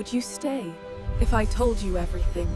Would you stay if I told you everything?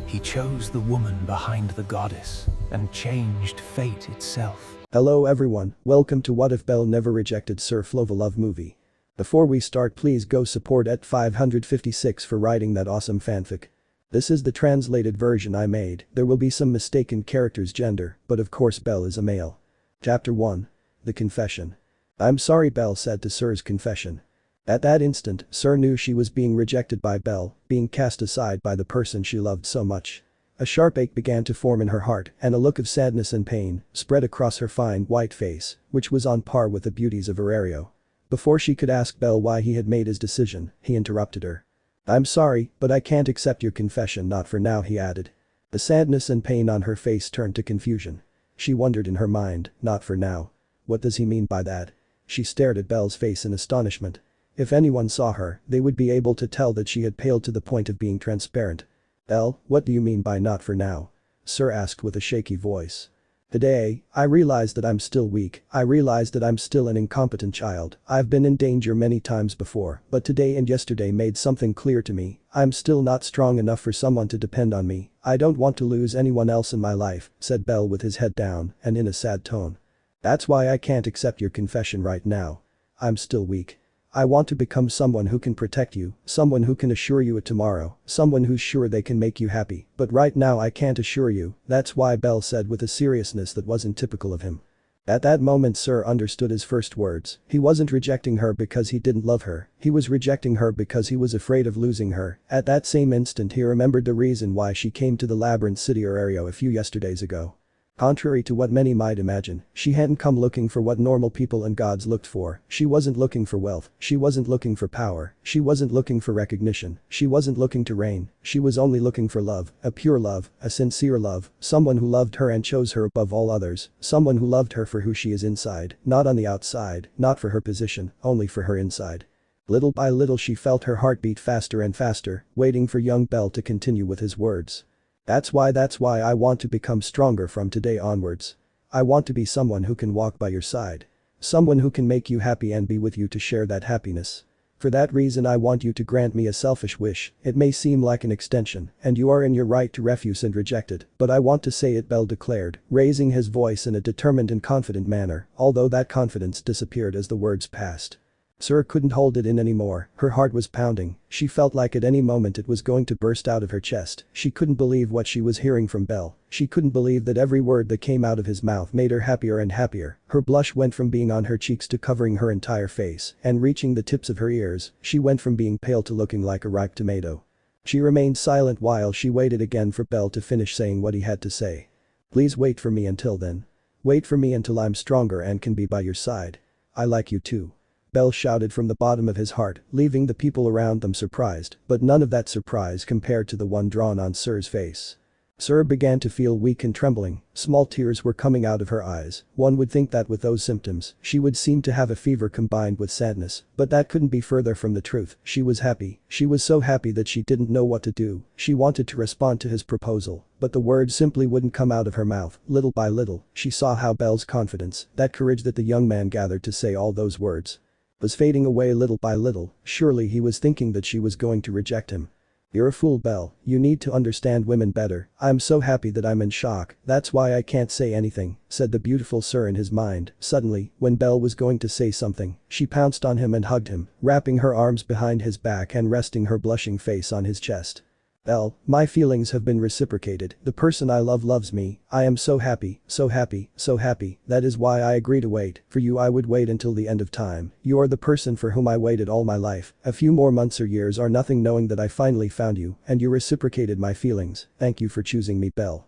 He chose the woman behind the goddess and changed fate itself. Hello everyone, welcome to What If Belle Never Rejected Syr Flova love movie. Before we start, please go support at 556 for writing that awesome fanfic. This is the translated version I made. There will be some mistaken character's gender, but of course Belle is a male. Chapter 1. The Confession. I'm sorry, Belle said to Syr's confession. At that instant, Syr knew she was being rejected by Belle, being cast aside by the person she loved so much. A sharp ache began to form in her heart, and a look of sadness and pain spread across her fine white face, which was on par with the beauties of Aurelio. Before she could ask Belle why he had made his decision, he interrupted her. I'm sorry, but I can't accept your confession, not for now, he added. The sadness and pain on her face turned to confusion. She wondered in her mind, not for now. What does he mean by that? She stared at Belle's face in astonishment. If anyone saw her, they would be able to tell that she had paled to the point of being transparent. Belle, what do you mean by not for now? Syr asked with a shaky voice. Today, I realize that I'm still weak. I realize that I'm still an incompetent child. I've been in danger many times before, but today and yesterday made something clear to me. I'm still not strong enough for someone to depend on me. I don't want to lose anyone else in my life, said Belle with his head down and in a sad tone. That's why I can't accept your confession right now. I'm still weak. I want to become someone who can protect you, someone who can assure you a tomorrow, someone who's sure they can make you happy, but right now I can't assure you. That's why, Belle said with a seriousness that wasn't typical of him. At that moment Syr understood his first words. He wasn't rejecting her because he didn't love her, he was rejecting her because he was afraid of losing her. At that same instant he remembered the reason why she came to the labyrinth city Aurelio a few yesterdays ago. Contrary to what many might imagine, she hadn't come looking for what normal people and gods looked for. She wasn't looking for wealth, she wasn't looking for power, she wasn't looking for recognition, she wasn't looking to reign, she was only looking for love, a pure love, a sincere love, someone who loved her and chose her above all others, someone who loved her for who she is inside, not on the outside, not for her position, only for her inside. Little by little she felt her heart beat faster and faster, waiting for young Belle to continue with his words. That's why I want to become stronger from today onwards. I want to be someone who can walk by your side. Someone who can make you happy and be with you to share that happiness. For that reason I want you to grant me a selfish wish. It may seem like an extension, and you are in your right to refuse and reject it, but I want to say it, Belle declared, raising his voice in a determined and confident manner, although that confidence disappeared as the words passed. Syr couldn't hold it in anymore, her heart was pounding, she felt like at any moment it was going to burst out of her chest. She couldn't believe what she was hearing from Belle. She couldn't believe that every word that came out of his mouth made her happier and happier. Her blush went from being on her cheeks to covering her entire face and reaching the tips of her ears. She went from being pale to looking like a ripe tomato. She remained silent while she waited again for Belle to finish saying what he had to say. Please wait for me until then. Wait for me until I'm stronger and can be by your side. I like you too. Belle shouted from the bottom of his heart, leaving the people around them surprised, but none of that surprise compared to the one drawn on Syr's face. Syr began to feel weak and trembling, small tears were coming out of her eyes. One would think that with those symptoms, she would seem to have a fever combined with sadness, but that couldn't be further from the truth. She was happy, she was so happy that she didn't know what to do. She wanted to respond to his proposal, but the words simply wouldn't come out of her mouth. Little by little, she saw how Belle's confidence, that courage that the young man gathered to say all those words, was fading away little by little. Surely he was thinking that she was going to reject him. You're a fool, Belle, you need to understand women better. I'm so happy that I'm in shock, that's why I can't say anything, said the beautiful Syr in his mind. Suddenly, when Belle was going to say something, she pounced on him and hugged him, wrapping her arms behind his back and resting her blushing face on his chest. Belle, my feelings have been reciprocated. The person I love loves me. I am so happy, so happy, so happy. That is why I agree to wait. For you I would wait until the end of time. You are the person for whom I waited all my life. A few more months or years are nothing knowing that I finally found you, and you reciprocated my feelings. Thank you for choosing me, Belle.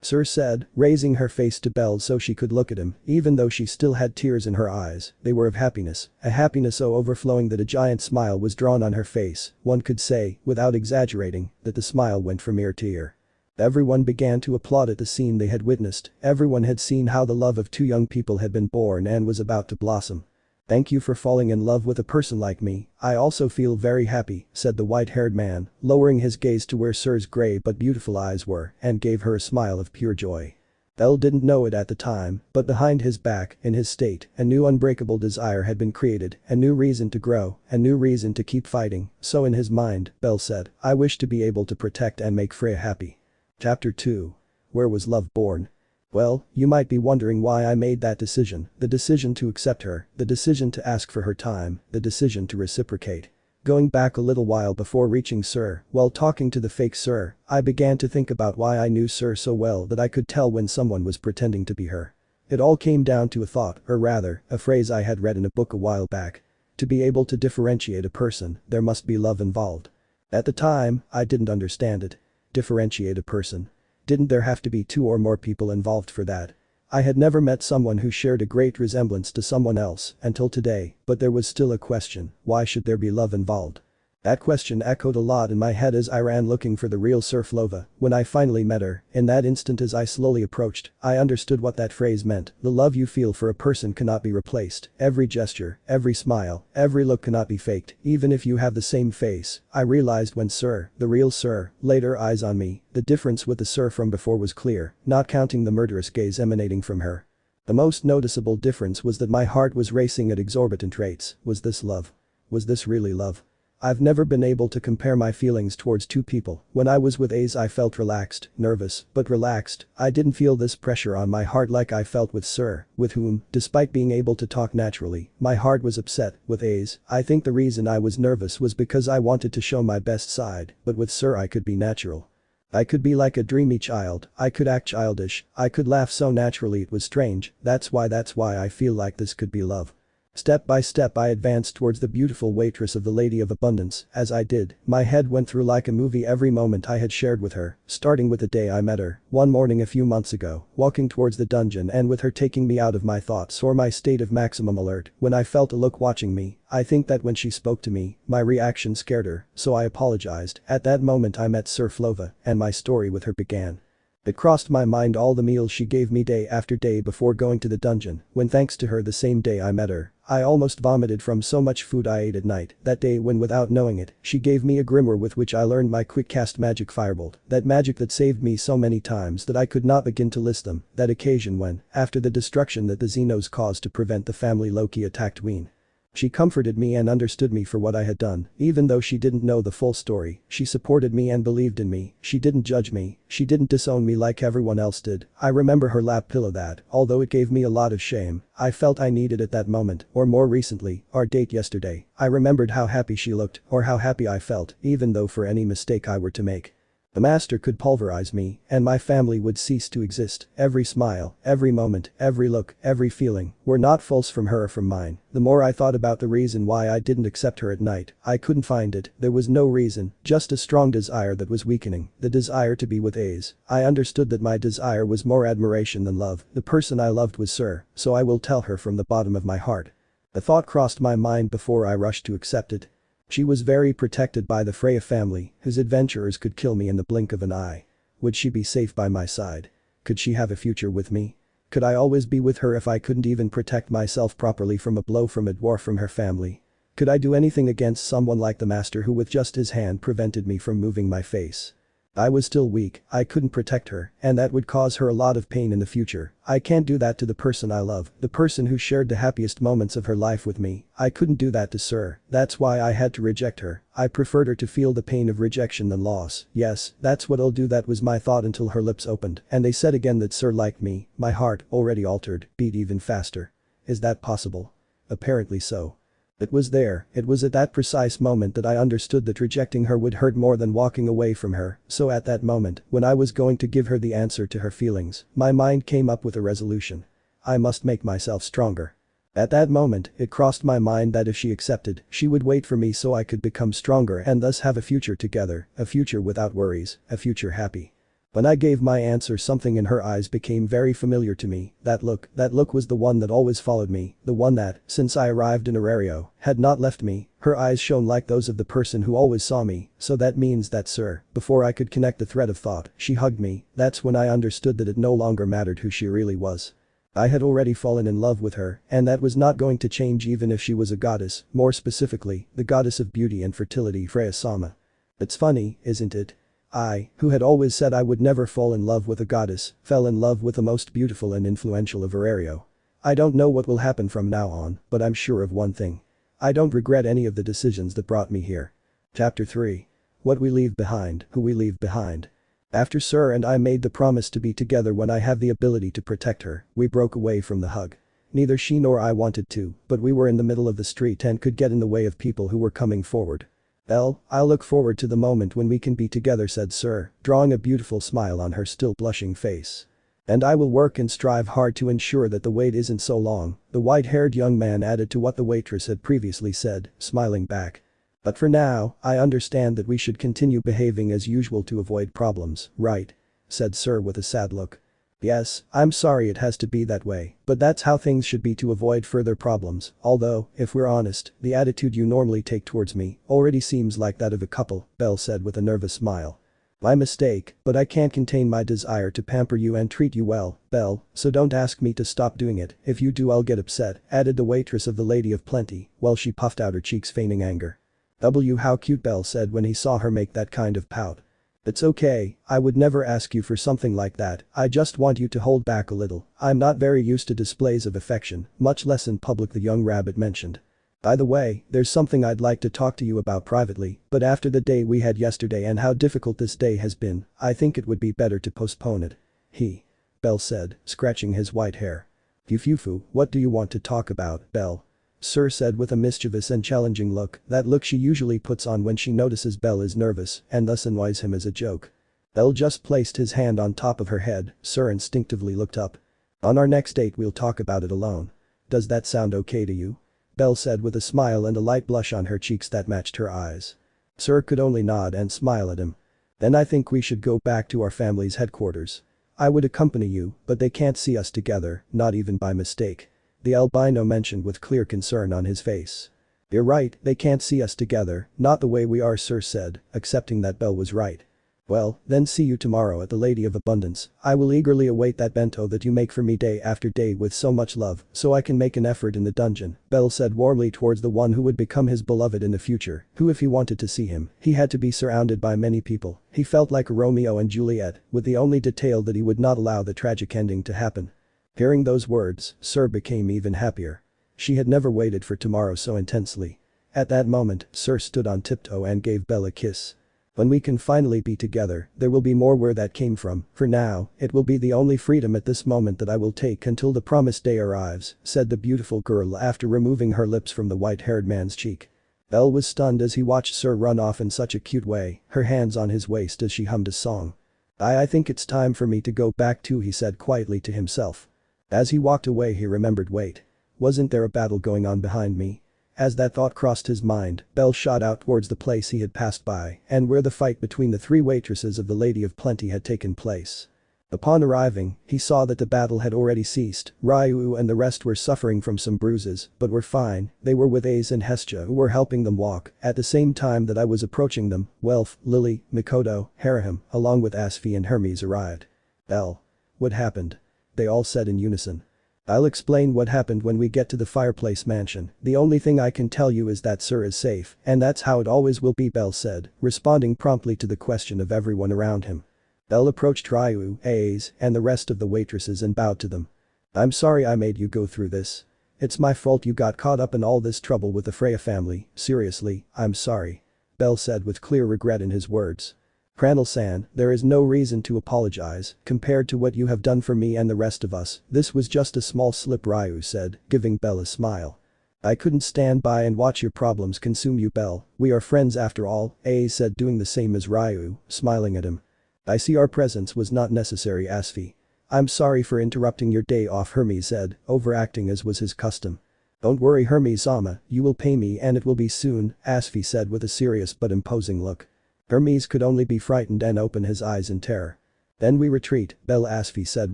Syr said, raising her face to Belle so she could look at him. Even though she still had tears in her eyes, they were of happiness, a happiness so overflowing that a giant smile was drawn on her face. One could say, without exaggerating, that the smile went from ear to ear. Everyone began to applaud at the scene they had witnessed. Everyone had seen how the love of two young people had been born and was about to blossom. Thank you for falling in love with a person like me. I also feel very happy, said the white-haired man, lowering his gaze to where Syr's gray but beautiful eyes were, and gave her a smile of pure joy. Bell didn't know it at the time, but behind his back, in his state, a new unbreakable desire had been created, a new reason to grow, a new reason to keep fighting, so in his mind, Bell said, I wish to be able to protect and make Freya happy. Chapter 2. Where was love born? Well, you might be wondering why I made that decision, the decision to accept her, the decision to ask for her time, the decision to reciprocate. Going back a little while before reaching Syr, while talking to the fake Syr, I began to think about why I knew Syr so well that I could tell when someone was pretending to be her. It all came down to a thought, or rather, a phrase I had read in a book a while back. To be able to differentiate a person, there must be love involved. At the time, I didn't understand it. Differentiate a person. Didn't there have to be two or more people involved for that? I had never met someone who shared a great resemblance to someone else until today, but there was still a question, why should there be love involved? That question echoed a lot in my head as I ran looking for the real Syr Flova. When I finally met her, in that instant as I slowly approached, I understood what that phrase meant. The love you feel for a person cannot be replaced. Every gesture, every smile, every look cannot be faked, even if you have the same face. I realized when Syr, the real Syr, laid her eyes on me, the difference with the Syr from before was clear, not counting the murderous gaze emanating from her. The most noticeable difference was that my heart was racing at exorbitant rates. Was this love? Was this really love? I've never been able to compare my feelings towards two people. When I was with Ace I felt relaxed, nervous, but relaxed. I didn't feel this pressure on my heart like I felt with Syr, with whom, despite being able to talk naturally, my heart was upset. With Ace, I think the reason I was nervous was because I wanted to show my best side, but with Syr I could be natural. I could be like a dreamy child, I could act childish, I could laugh so naturally it was strange. That's why I feel like this could be love. Step by step I advanced towards the beautiful waitress of the Lady of Abundance. As I did, my head went through like a movie every moment I had shared with her, starting with the day I met her, one morning a few months ago, walking towards the dungeon and with her taking me out of my thoughts or my state of maximum alert, when I felt a look watching me. I think that when she spoke to me, my reaction scared her, so I apologized. At that moment I met Syr Flova, and my story with her began. It crossed my mind all the meals she gave me day after day before going to the dungeon, when thanks to her the same day I met her, I almost vomited from so much food I ate at night. That day when without knowing it, she gave me a grimoire with which I learned my quick cast magic firebolt, that magic that saved me so many times that I could not begin to list them, that occasion when, after the destruction that the Xenos caused to prevent the family Loki attacked Ween. She comforted me and understood me for what I had done, even though she didn't know the full story. She supported me and believed in me. She didn't judge me. She didn't disown me like everyone else did. I remember her lap pillow that, although it gave me a lot of shame, I felt I needed at that moment, or more recently, our date yesterday. I remembered how happy she looked, or how happy I felt, even though for any mistake I were to make, the master could pulverize me, and my family would cease to exist. Every smile, every moment, every look, every feeling, were not false from her or from mine. The more I thought about the reason why I didn't accept her at night, I couldn't find it. There was no reason, just a strong desire that was weakening, the desire to be with Ace. I understood that my desire was more admiration than love. The person I loved was Syr, so I will tell her from the bottom of my heart. The thought crossed my mind before I rushed to accept it. She was very protected by the Freya family, whose adventurers could kill me in the blink of an eye. Would she be safe by my side? Could she have a future with me? Could I always be with her if I couldn't even protect myself properly from a blow from a dwarf from her family? Could I do anything against someone like the master who with just his hand prevented me from moving my face? I was still weak, I couldn't protect her, and that would cause her a lot of pain in the future. I can't do that to the person I love, the person who shared the happiest moments of her life with me. I couldn't do that to Syr. That's why I had to reject her. I preferred her to feel the pain of rejection than loss. Yes, that's what I'll do. That was my thought until her lips opened, and they said again that Syr liked me. My heart, already altered, beat even faster. Is that possible? Apparently so. It was there, it was at that precise moment that I understood that rejecting her would hurt more than walking away from her, so at that moment, when I was going to give her the answer to her feelings, my mind came up with a resolution. I must make myself stronger. At that moment, it crossed my mind that if she accepted, she would wait for me so I could become stronger and thus have a future together, a future without worries, a future happy. When I gave my answer, something in her eyes became very familiar to me. That look was the one that always followed me, the one that, since I arrived in Arario, had not left me. Her eyes shone like those of the person who always saw me, so that means that Syr, before I could connect the thread of thought, she hugged me. That's when I understood that it no longer mattered who she really was. I had already fallen in love with her, and that was not going to change even if she was a goddess, more specifically, the goddess of beauty and fertility Freya Sama. It's funny, isn't it? I, who had always said I would never fall in love with a goddess, fell in love with the most beautiful and influential of her area. I don't know what will happen from now on, but I'm sure of one thing. I don't regret any of the decisions that brought me here. Chapter 3. What we leave behind, who we leave behind. After Syr and I made the promise to be together when I have the ability to protect her, we broke away from the hug. Neither she nor I wanted to, but we were in the middle of the street and could get in the way of people who were coming forward. I'll look forward to the moment when we can be together, said Syr, drawing a beautiful smile on her still blushing face. And I will work and strive hard to ensure that the wait isn't so long, the white-haired young man added to what the waitress had previously said, smiling back. But for now, I understand that we should continue behaving as usual to avoid problems, right? Said Syr with a sad look. Yes, I'm sorry it has to be that way, but that's how things should be to avoid further problems, although, if we're honest, the attitude you normally take towards me already seems like that of a couple, Belle said with a nervous smile. My mistake, but I can't contain my desire to pamper you and treat you well, Belle, so don't ask me to stop doing it, if you do I'll get upset, added the waitress of the Lady of Plenty, while she puffed out her cheeks feigning anger. How cute, Belle said when he saw her make that kind of pout. It's okay, I would never ask you for something like that, I just want you to hold back a little, I'm not very used to displays of affection, much less in public, the young rabbit mentioned. By the way, there's something I'd like to talk to you about privately, but after the day we had yesterday and how difficult this day has been, I think it would be better to postpone it. Belle said, scratching his white hair. Fufu, what do you want to talk about, Belle? Syr said with a mischievous and challenging look, that look she usually puts on when she notices Belle is nervous and thus annoys him as a joke. Belle just placed his hand on top of her head, Syr instinctively looked up. On our next date we'll talk about it alone. Does that sound okay to you? Belle said with a smile and a light blush on her cheeks that matched her eyes. Syr could only nod and smile at him. Then I think we should go back to our family's headquarters. I would accompany you, but they can't see us together, not even by mistake. The albino mentioned with clear concern on his face. You're right, they can't see us together, not the way we are, Syr said, accepting that Belle was right. Well, then see you tomorrow at the Lady of Abundance, I will eagerly await that bento that you make for me day after day with so much love, so I can make an effort in the dungeon, Belle said warmly towards the one who would become his beloved in the future, who if he wanted to see him, he had to be surrounded by many people, he felt like Romeo and Juliet, with the only detail that he would not allow the tragic ending to happen. Hearing those words, Syr became even happier. She had never waited for tomorrow so intensely. At that moment, Syr stood on tiptoe and gave Belle a kiss. When we can finally be together, there will be more where that came from, for now, it will be the only freedom at this moment that I will take until the promised day arrives, said the beautiful girl after removing her lips from the white-haired man's cheek. Belle was stunned as he watched Syr run off in such a cute way, her hands on his waist as she hummed a song. I think it's time for me to go back too, he said quietly to himself. As he walked away he remembered, wait. Wasn't there a battle going on behind me? As that thought crossed his mind, Belle shot out towards the place he had passed by and where the fight between the three waitresses of the Lady of Plenty had taken place. Upon arriving, he saw that the battle had already ceased, Ryu and the rest were suffering from some bruises, but were fine, they were with Ace and Hestia who were helping them walk, at the same time that I was approaching them, Welf, Lily, Mikoto, Harahim, along with Asfi and Hermes arrived. Belle. What happened? They all said in unison. I'll explain what happened when we get to the fireplace mansion, the only thing I can tell you is that Syr is safe, and that's how it always will be, Belle said, responding promptly to the question of everyone around him. Belle approached Ryu, Ace, and the rest of the waitresses and bowed to them. I'm sorry I made you go through this. It's my fault you got caught up in all this trouble with the Freya family, seriously, I'm sorry. Belle said with clear regret in his words. Cranel-san, there is no reason to apologize, compared to what you have done for me and the rest of us, this was just a small slip, Ryu said, giving Belle a smile. I couldn't stand by and watch your problems consume you, Belle, we are friends after all, Ace said, doing the same as Ryu, smiling at him. I see our presence was not necessary, Asfi. I'm sorry for interrupting your day off, Hermes said, overacting as was his custom. Don't worry, Hermes-sama, you will pay me and it will be soon, Asfi said with a serious but imposing look. Hermes could only be frightened and open his eyes in terror. Then we retreat, Belle, Asfi said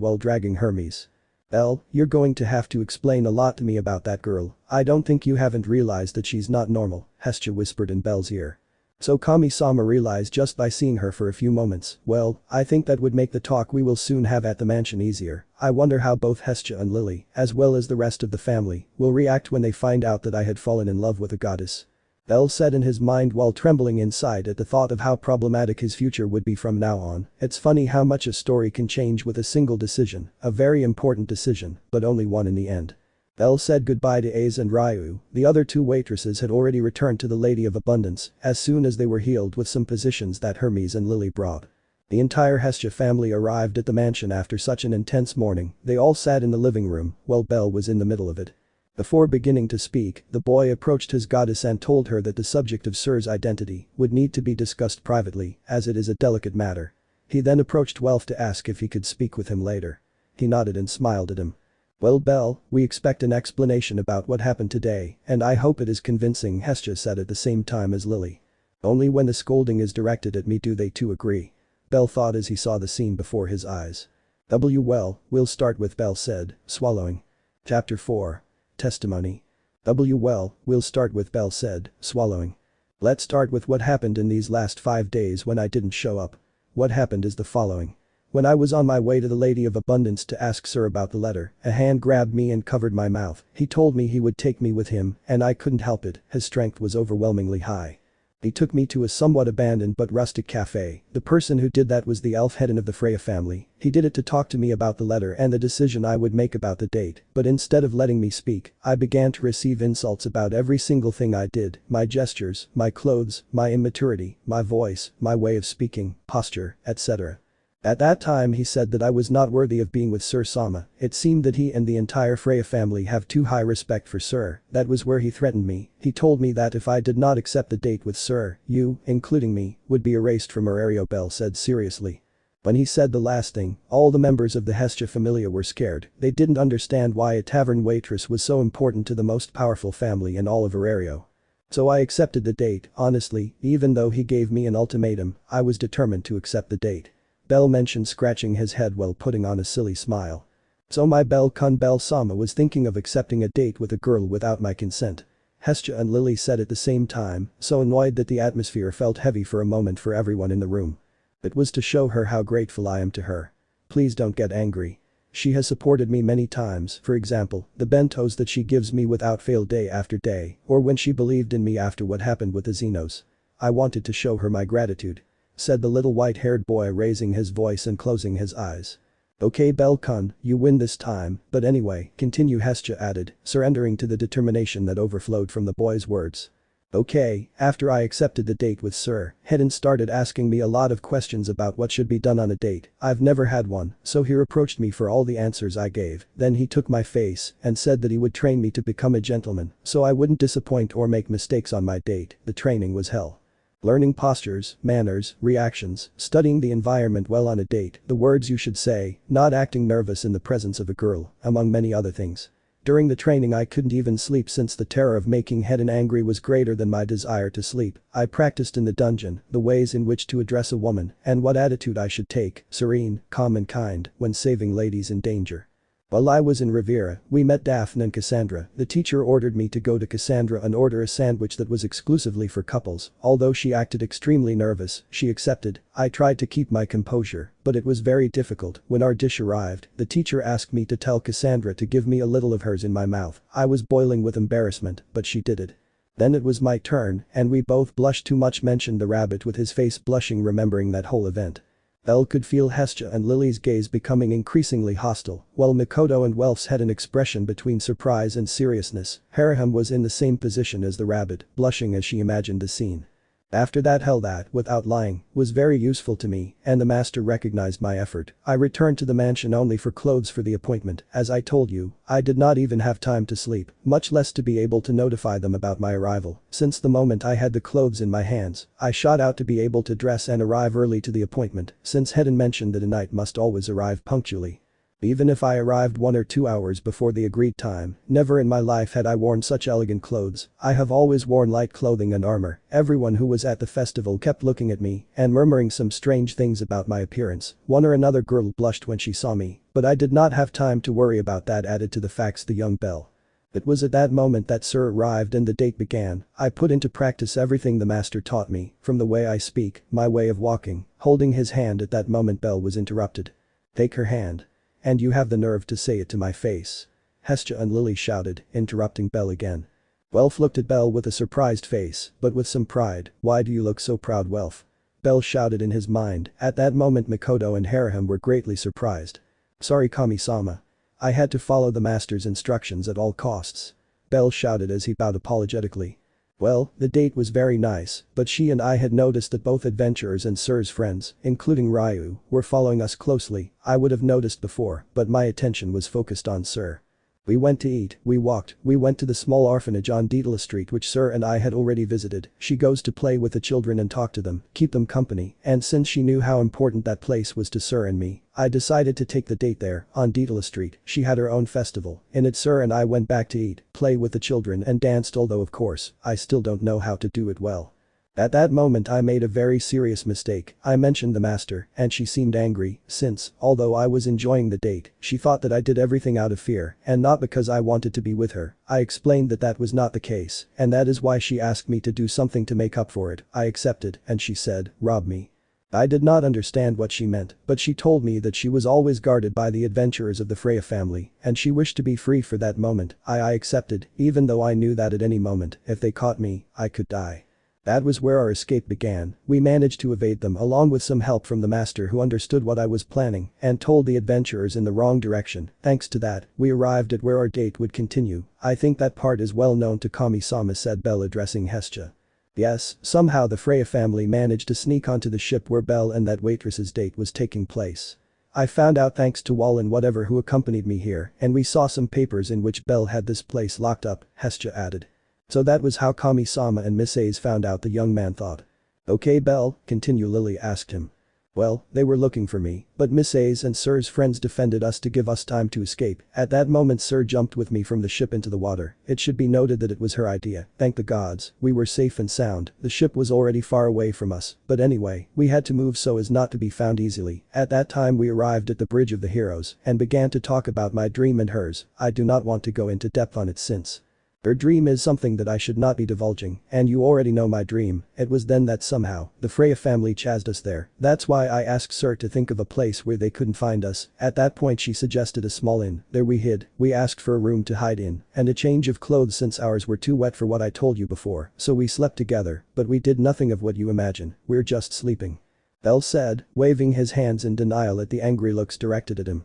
while dragging Hermes. Belle, you're going to have to explain a lot to me about that girl, I don't think you haven't realized that she's not normal, Hestia whispered in Belle's ear. So Kami-sama realized just by seeing her for a few moments, well, I think that would make the talk we will soon have at the mansion easier, I wonder how both Hestia and Lily, as well as the rest of the family, will react when they find out that I had fallen in love with a goddess. Bell said in his mind while trembling inside at the thought of how problematic his future would be from now on. It's funny how much a story can change with a single decision, a very important decision, but only one in the end. Bell said goodbye to Aze and Ryu. The other two waitresses had already returned to the Lady of Abundance as soon as they were healed with some positions that Hermes and Lily brought. The entire Hestia family arrived at the mansion after such an intense morning. They all sat in the living room while Bell was in the middle of it. Before beginning to speak, the boy approached his goddess and told her that the subject of Syr's identity would need to be discussed privately, as it is a delicate matter. He then approached Welf to ask if he could speak with him later. He nodded and smiled at him. "Well, Bell, we expect an explanation about what happened today, and I hope it is convincing," Hestia said at the same time as Lily. "Only when the scolding is directed at me do they two agree," Bell thought as he saw the scene before his eyes. Well, we'll start with," Bell said, swallowing. Chapter 4. Testimony. Well, we'll start with," Bell said, swallowing. "Let's start with what happened in these last 5 days when I didn't show up. What happened is the following. When I was on my way to the Lady of Abundance to ask Syr about the letter, a hand grabbed me and covered my mouth. He told me he would take me with him, and I couldn't help it, his strength was overwhelmingly high. He took me to a somewhat abandoned but rustic cafe. The person who did that was the elf head of the Freya family. He did it to talk to me about the letter and the decision I would make about the date, but instead of letting me speak, I began to receive insults about every single thing I did, my gestures, my clothes, my immaturity, my voice, my way of speaking, posture, etc. At that time he said that I was not worthy of being with Syr Sama. It seemed that he and the entire Freya family have too high respect for Syr. That was where he threatened me. He told me that if I did not accept the date with Syr, you, including me, would be erased from Aurario, Bell said seriously. When he said the last thing, all the members of the Hestia familia were scared. They didn't understand why a tavern waitress was so important to the most powerful family in all of Aurario. So I accepted the date, honestly, even though he gave me an ultimatum, I was determined to accept the date. Bell mentioned, scratching his head while putting on a silly smile. So my Bell-kun Bell Sama was thinking of accepting a date with a girl without my consent. Hestia and Lily said at the same time, so annoyed that the atmosphere felt heavy for a moment for everyone in the room. It was to show her how grateful I am to her. Please don't get angry. She has supported me many times, for example, the bentos that she gives me without fail day after day, or when she believed in me after what happened with the Xenos. I wanted to show her my gratitude," said the little white-haired boy, raising his voice and closing his eyes. "Okay, Bell-kun, you win this time, but anyway, continue," Hestia added, surrendering to the determination that overflowed from the boy's words. "Okay, after I accepted the date with Syr, Hedon started asking me a lot of questions about what should be done on a date. I've never had one, so he reproached me for all the answers I gave. Then he took my face and said that he would train me to become a gentleman, so I wouldn't disappoint or make mistakes on my date. The training was hell. Learning postures, manners, reactions, studying the environment well on a date, the words you should say, not acting nervous in the presence of a girl, among many other things. During the training I couldn't even sleep since the terror of making Hedon angry was greater than my desire to sleep. I practiced in the dungeon, the ways in which to address a woman, and what attitude I should take, serene, calm and kind, when saving ladies in danger. While I was in Riviera, we met Daphne and Cassandra. The teacher ordered me to go to Cassandra and order a sandwich that was exclusively for couples. Although she acted extremely nervous, she accepted. I tried to keep my composure, but it was very difficult. When our dish arrived, the teacher asked me to tell Cassandra to give me a little of hers in my mouth. I was boiling with embarrassment, but she did it. Then it was my turn, and we both blushed too much, mentioned the rabbit with his face blushing, remembering that whole event. Bell could feel Hestia and Lily's gaze becoming increasingly hostile, while Mikoto and Welf's had an expression between surprise and seriousness. Haraham was in the same position as the rabbit, blushing as she imagined the scene. After that hell that, without lying, was very useful to me, and the master recognized my effort. I returned to the mansion only for clothes for the appointment. As I told you, I did not even have time to sleep, much less to be able to notify them about my arrival. Since the moment I had the clothes in my hands, I shot out to be able to dress and arrive early to the appointment, since Hedon mentioned that a knight must always arrive punctually. Even if I arrived 1 or 2 hours before the agreed time, never in my life had I worn such elegant clothes. I have always worn light clothing and armor. Everyone who was at the festival kept looking at me and murmuring some strange things about my appearance. One or another girl blushed when she saw me, but I did not have time to worry about that, added to the facts the young Bell. It was at that moment that Syr arrived and the date began. I put into practice everything the master taught me, from the way I speak, my way of walking, holding his hand. At that moment Bell was interrupted. "Take her hand. And you have the nerve to say it to my face," Hestia and Lily shouted, interrupting Bell again. Welf looked at Belle with a surprised face, but with some pride. "Why do you look so proud, Welf?" Belle shouted in his mind. At that moment Makoto and Harahim were greatly surprised. "Sorry, Kami-sama. I had to follow the master's instructions at all costs." Belle shouted as he bowed apologetically. Well, the date was very nice, but she and I had noticed that both adventurers and Sir's friends, including Ryu, were following us closely. I would have noticed before, but my attention was focused on Syr. We went to eat, we walked, we went to the small orphanage on Daedalus Street which Syr and I had already visited. She goes to play with the children and talk to them, keep them company, and since she knew how important that place was to Syr and me, I decided to take the date there, on Daedalus Street. She had her own festival. In it Syr and I went back to eat, play with the children and danced, although of course, I still don't know how to do it well. At that moment I made a very serious mistake. I mentioned the master, and she seemed angry, since, although I was enjoying the date, she thought that I did everything out of fear, and not because I wanted to be with her. I explained that that was not the case, and that is why she asked me to do something to make up for it. I accepted, and she said, "Rob me." I did not understand what she meant, but she told me that she was always guarded by the adventurers of the Freya family, and she wished to be free for that moment. I accepted, even though I knew that at any moment, if they caught me, I could die. That was where our escape began. We managed to evade them along with some help from the master who understood what I was planning and told the adventurers in the wrong direction. Thanks to that, we arrived at where our date would continue. I think that part is well known to Kami-sama, said Belle addressing Hestia. Yes, somehow the Freya family managed to sneak onto the ship where Belle and that waitress's date was taking place. I found out thanks to Wall and whatever who accompanied me here, and we saw some papers in which Belle had this place locked up, Hestia added. So that was how Kami-sama and Miss A's found out, the young man thought. Okay, Belle, continue, Lily asked him. Well, they were looking for me, but Miss A's and Sir's friends defended us to give us time to escape. At that moment Syr jumped with me from the ship into the water. It should be noted that it was her idea. Thank the gods, we were safe and sound. The ship was already far away from us, but anyway, we had to move so as not to be found easily. At that time we arrived at the Bridge of the Heroes and began to talk about my dream and hers. I do not want to go into depth on it since her dream is something that I should not be divulging, and you already know my dream. It was then that somehow, the Freya family chased us there. That's why I asked Syr to think of a place where they couldn't find us. At that point she suggested a small inn. There we hid. We asked for a room to hide in, and a change of clothes since ours were too wet for what I told you before, so we slept together, but we did nothing of what you imagine. We're just sleeping. Belle said, waving his hands in denial at the angry looks directed at him.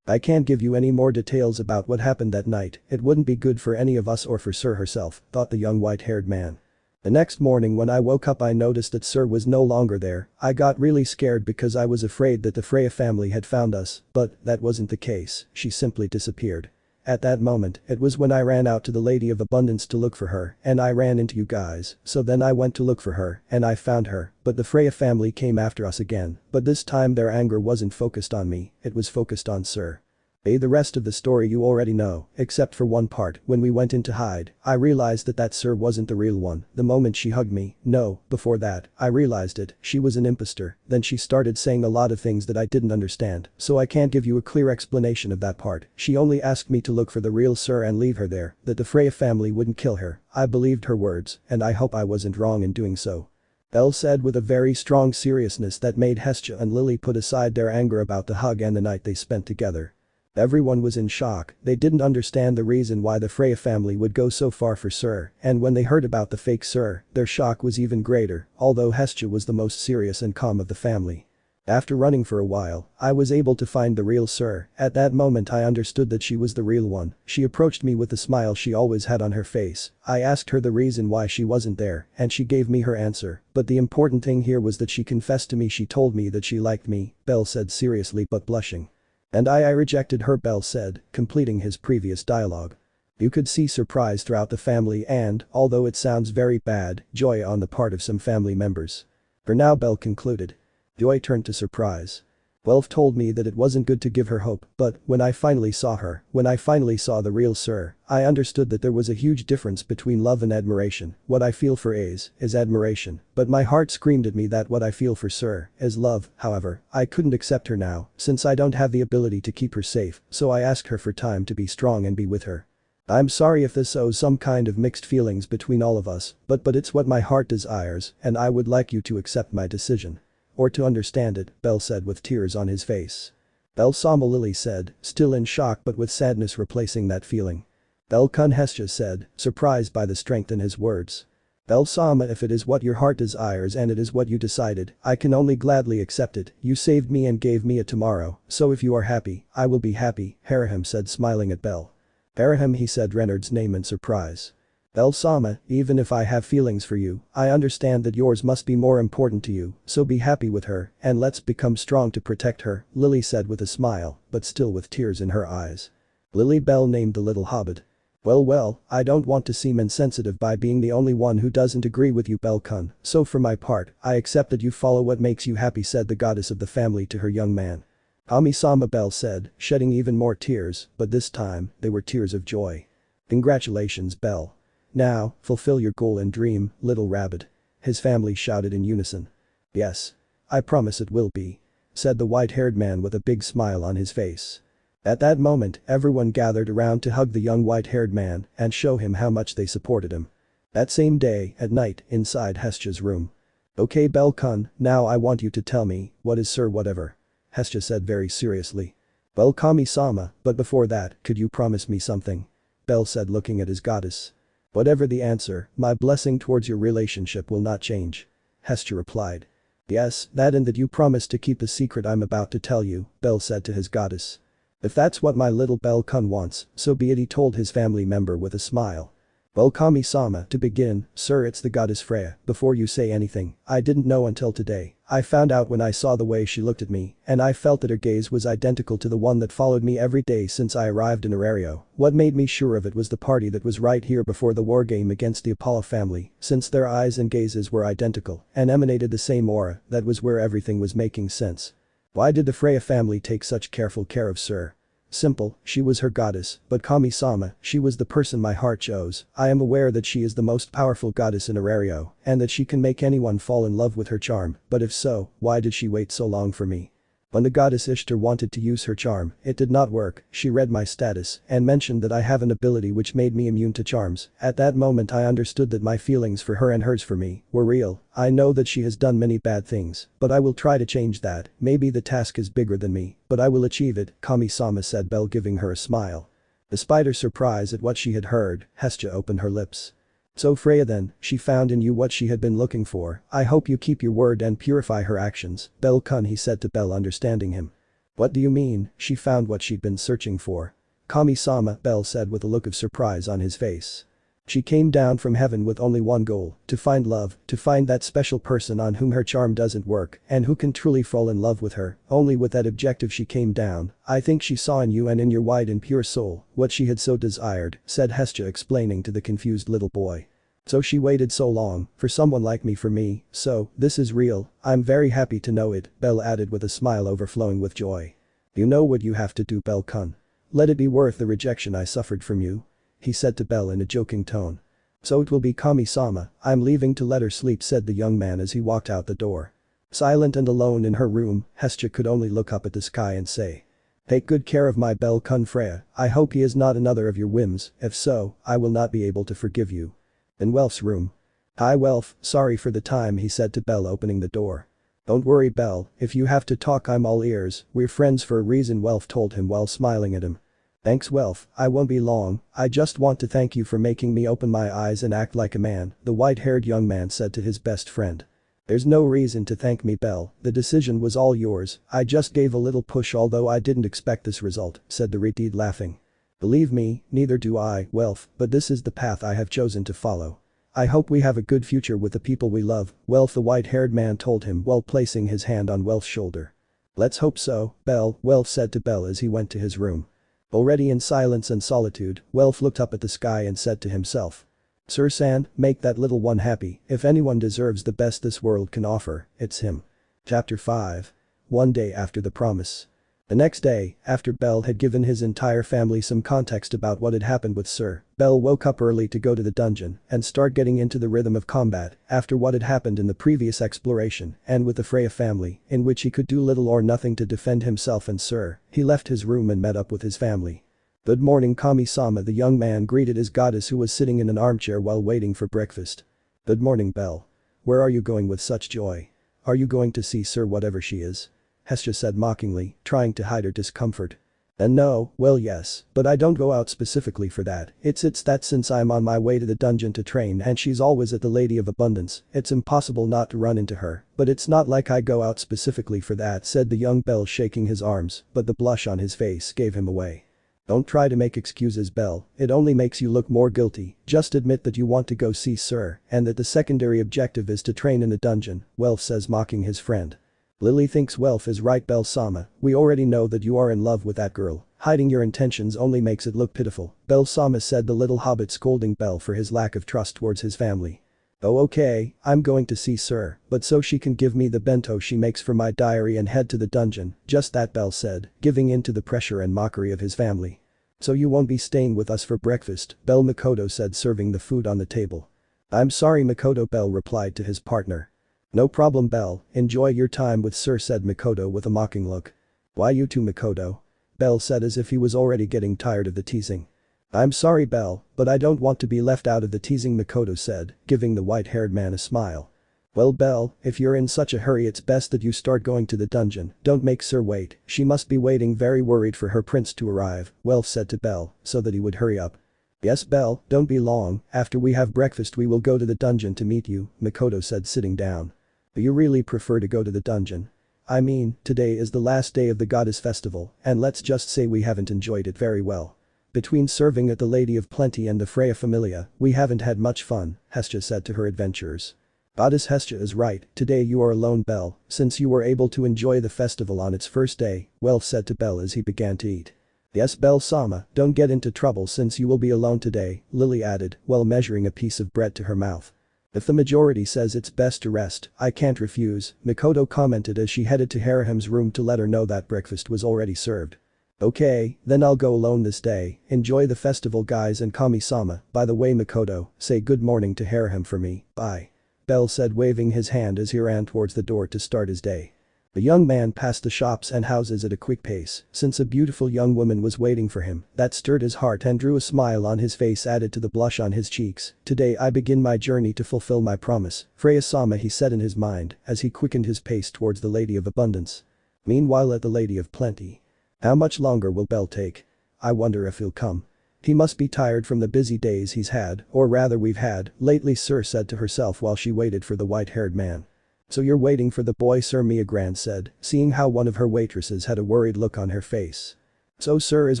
I can't give you any more details about what happened that night. It wouldn't be good for any of us or for Syr herself, thought the young white-haired man. The next morning when I woke up I noticed that Syr was no longer there. I got really scared because I was afraid that the Freya family had found us, but that wasn't the case. She simply disappeared. At that moment, it was when I ran out to the Lady of Abundance to look for her, and I ran into you guys, so then I went to look for her, and I found her, but the Freya family came after us again, but this time their anger wasn't focused on me, it was focused on Syr. The rest of the story you already know, except for one part. When we went in to hide, I realized that Syr wasn't the real one. The moment she hugged me, no, before that, I realized it, she was an imposter. Then she started saying a lot of things that I didn't understand, so I can't give you a clear explanation of that part. She only asked me to look for the real Syr and leave her there, that the Freya family wouldn't kill her. I believed her words, and I hope I wasn't wrong in doing so. Belle said with a very strong seriousness that made Hestia and Lily put aside their anger about the hug and the night they spent together. Everyone was in shock. They didn't understand the reason why the Freya family would go so far for Syr, and when they heard about the fake Syr, their shock was even greater, although Hestia was the most serious and calm of the family. After running for a while, I was able to find the real Syr. At that moment I understood that she was the real one. She approached me with the smile she always had on her face. I asked her the reason why she wasn't there, and she gave me her answer. But the important thing here was that she confessed to me. She told me that she liked me, Belle said seriously but blushing. And I rejected her, Belle said, completing his previous dialogue. You could see surprise throughout the family and, although it sounds very bad, joy on the part of some family members. For now, Belle concluded. Joy turned to surprise. Welf told me that it wasn't good to give her hope, but when I finally saw her, when I finally saw the real Syr, I understood that there was a huge difference between love and admiration. What I feel for Ace is admiration, but my heart screamed at me that what I feel for Syr is love. However, I couldn't accept her now, since I don't have the ability to keep her safe, so I asked her for time to be strong and be with her. I'm sorry if this shows some kind of mixed feelings between all of us, but it's what my heart desires, and I would like you to accept my decision. Or to understand it, Belle said with tears on his face. Belle-sama, Lily said, still in shock but with sadness replacing that feeling. Bel-kun, Hestia said, surprised by the strength in his words. Bel-sama, if it is what your heart desires and it is what you decided, I can only gladly accept it. You saved me and gave me a tomorrow, so if you are happy, I will be happy, Harahim said, smiling at Bel. Harahim, he said Renard's name in surprise. Bel-sama, even if I have feelings for you, I understand that yours must be more important to you, so be happy with her, and let's become strong to protect her, Lily said with a smile, but still with tears in her eyes. Lily, Bel named the little hobbit. Well, I don't want to seem insensitive by being the only one who doesn't agree with you, Bel-kun, so for my part, I accept that you follow what makes you happy, said the goddess of the family to her young man. Kami-sama, Bel said, shedding even more tears, but this time, they were tears of joy. Congratulations, Bel. Now, fulfill your goal and dream, little rabbit. His family shouted in unison. Yes. I promise it will be, said the white-haired man with a big smile on his face. At that moment, everyone gathered around to hug the young white-haired man and show him how much they supported him. That same day, at night, inside Hestia's room. Okay, Bel-kun, now I want you to tell me, what is Syr whatever? Hestia said very seriously. Well, Kami-sama, but before that, could you promise me something? Bel said, looking at his goddess. Whatever the answer, my blessing towards your relationship will not change. Hestia replied. Yes, that and that you promise to keep the secret I'm about to tell you, Bel said to his goddess. If that's what my little Bel-kun wants, so be it, he told his family member with a smile. Well, Kami-sama, to begin, sir, it's the goddess Freya. Before you say anything, I didn't know until today. I found out when I saw the way she looked at me, and I felt that her gaze was identical to the one that followed me every day since I arrived in Arario. What made me sure of it was the party that was right here before the wargame against the Apollo family, since their eyes and gazes were identical and emanated the same aura, that was where everything was making sense. Why did the Freya family take such careful care of Syr? Simple, she was her goddess, but Kami-sama, she was the person my heart chose. I am aware that she is the most powerful goddess in Arario, and that she can make anyone fall in love with her charm, but if so, why did she wait so long for me? When the goddess Ishtar wanted to use her charm, it did not work. She read my status and mentioned that I have an ability which made me immune to charms. At that moment I understood that my feelings for her and hers for me were real. I know that she has done many bad things, but I will try to change that. Maybe the task is bigger than me, but I will achieve it, Kami-sama said, Bel giving her a smile. Despite her surprise at what she had heard, Hestia opened her lips. So Freya then, she found in you what she had been looking for. I hope you keep your word and purify her actions, Bel-kun, he said to Bel, understanding him. What do you mean, she found what she'd been searching for? Kami-sama, Bel said with a look of surprise on his face. She came down from heaven with only one goal, to find love, to find that special person on whom her charm doesn't work and who can truly fall in love with her. Only with that objective she came down. I think she saw in you and in your white and pure soul what she had so desired, said Hestia, explaining to the confused little boy. So she waited so long, for someone like me, for me, so, this is real, I'm very happy to know it, Bel added with a smile overflowing with joy. You know what you have to do, Bel-kun. Let it be worth the rejection I suffered from you, he said to Bel in a joking tone. So it will be, Kami-sama, I'm leaving to let her sleep, said the young man as he walked out the door. Silent and alone in her room, Hestia could only look up at the sky and say. Take good care of my Bel-kun, Freya. I hope he is not another of your whims, if so, I will not be able to forgive you. In Welf's room. Hi Welf, sorry for the time, he said to Bel, opening the door. Don't worry, Bel, if you have to talk I'm all ears, we're friends for a reason, Welf told him while smiling at him. Thanks, Welf, I won't be long. I just want to thank you for making me open my eyes and act like a man, the white-haired young man said to his best friend. There's no reason to thank me, Bel, the decision was all yours. I just gave a little push, although I didn't expect this result, said the retard, laughing. Believe me, neither do I, Welf, but this is the path I have chosen to follow. I hope we have a good future with the people we love, Welf, the white-haired man told him while placing his hand on Welf's shoulder. Let's hope so, Bel, Welf said to Bel as he went to his room. Already in silence and solitude, Welf looked up at the sky and said to himself. Sir-san, make that little one happy. If anyone deserves the best this world can offer, it's him. Chapter 5. One day after the promise. The next day, after Bel had given his entire family some context about what had happened with Syr, Bel woke up early to go to the dungeon and start getting into the rhythm of combat after what had happened in the previous exploration and with the Freya family, in which he could do little or nothing to defend himself and Syr. He left his room and met up with his family. Good morning, Kami-sama, the young man greeted his goddess who was sitting in an armchair while waiting for breakfast. Good morning, Bel. Where are you going with such joy? Are you going to see Syr, whatever she is? Hestia said mockingly, trying to hide her discomfort. And no, well yes, but I don't go out specifically for that, it's that since I'm on my way to the dungeon to train and she's always at the Lady of Abundance, it's impossible not to run into her, but it's not like I go out specifically for that, said the young Bell, shaking his arms, but the blush on his face gave him away. Don't try to make excuses, Bell, it only makes you look more guilty, just admit that you want to go see Syr and that the secondary objective is to train in the dungeon, Welf says, mocking his friend. Lily thinks Welf is right, Bell-sama, we already know that you are in love with that girl, hiding your intentions only makes it look pitiful, Bell-sama, said the little hobbit, scolding Bell for his lack of trust towards his family. Oh okay, I'm going to see Syr, but so she can give me the bento she makes for my diary and head to the dungeon, just that, Bell said, giving in to the pressure and mockery of his family. So you won't be staying with us for breakfast, Bell, Makoto said, serving the food on the table. I'm sorry, Makoto, Bell replied to his partner. No problem, Bell, enjoy your time with Syr, said Makoto with a mocking look. Why you too, Makoto? Bell said as if he was already getting tired of the teasing. I'm sorry, Bell, but I don't want to be left out of the teasing, Makoto said, giving the white-haired man a smile. Well, Bell, if you're in such a hurry it's best that you start going to the dungeon, don't make Syr wait, she must be waiting, very worried for her prince to arrive, Welf said to Bell, so that he would hurry up. Yes, Bell, don't be long, after we have breakfast we will go to the dungeon to meet you, Makoto said, sitting down. Do you really prefer to go to the dungeon? I mean, today is the last day of the goddess festival, and let's just say we haven't enjoyed it very well. Between serving at the Lady of Plenty and the Freya Familia, we haven't had much fun, Hestia said to her adventurers. Goddess Hestia is right, today you are alone, Bell, since you were able to enjoy the festival on its first day, Welf said to Bell as he began to eat. Yes, Bell-sama, don't get into trouble since you will be alone today, Lily added, while measuring a piece of bread to her mouth. If the majority says it's best to rest, I can't refuse, Makoto commented as she headed to Harahim's room to let her know that breakfast was already served. Okay, then I'll go alone this day, enjoy the festival guys, and Kami-sama, by the way, Makoto, say good morning to Harahim for me, bye. Bell said, waving his hand as he ran towards the door to start his day. The young man passed the shops and houses at a quick pace, since a beautiful young woman was waiting for him, that stirred his heart and drew a smile on his face added to the blush on his cheeks. Today I begin my journey to fulfill my promise, Freya-sama, he said in his mind, as he quickened his pace towards the Lady of Abundance. Meanwhile at the Lady of Plenty. How much longer will Bell take? I wonder if he'll come. He must be tired from the busy days he's had, or rather we've had, lately, Syr said to herself while she waited for the white-haired man. So you're waiting for the boy, Syr, Mia Grand said, seeing how one of her waitresses had a worried look on her face. So Syr is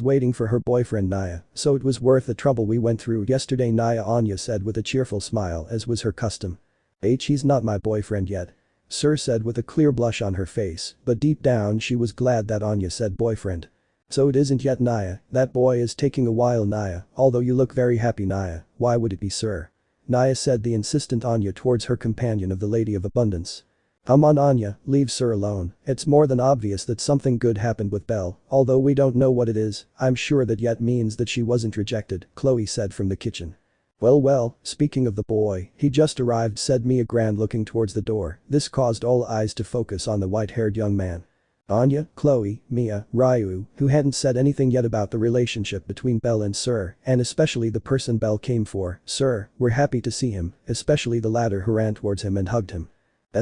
waiting for her boyfriend Naya, so it was worth the trouble we went through yesterday, Naya, Anya said with a cheerful smile as was her custom. He's not my boyfriend yet. Syr said with a clear blush on her face, but deep down she was glad that Anya said boyfriend. So it isn't yet, Naya, that boy is taking a while, Naya, although you look very happy, Naya, why would it be Syr? Naya said the insistent Anya towards her companion of the Lady of Abundance. Come on, Anya, leave Syr alone, it's more than obvious that something good happened with Bell, although we don't know what it is, I'm sure that yet means that she wasn't rejected, Chloe said from the kitchen. Well, speaking of the boy, he just arrived, said Mia Grand looking towards the door, this caused all eyes to focus on the white-haired young man. Anya, Chloe, Mia, Ryu, who hadn't said anything yet about the relationship between Bell and Syr, and especially the person Bell came for, Syr, were happy to see him, especially the latter who ran towards him and hugged him.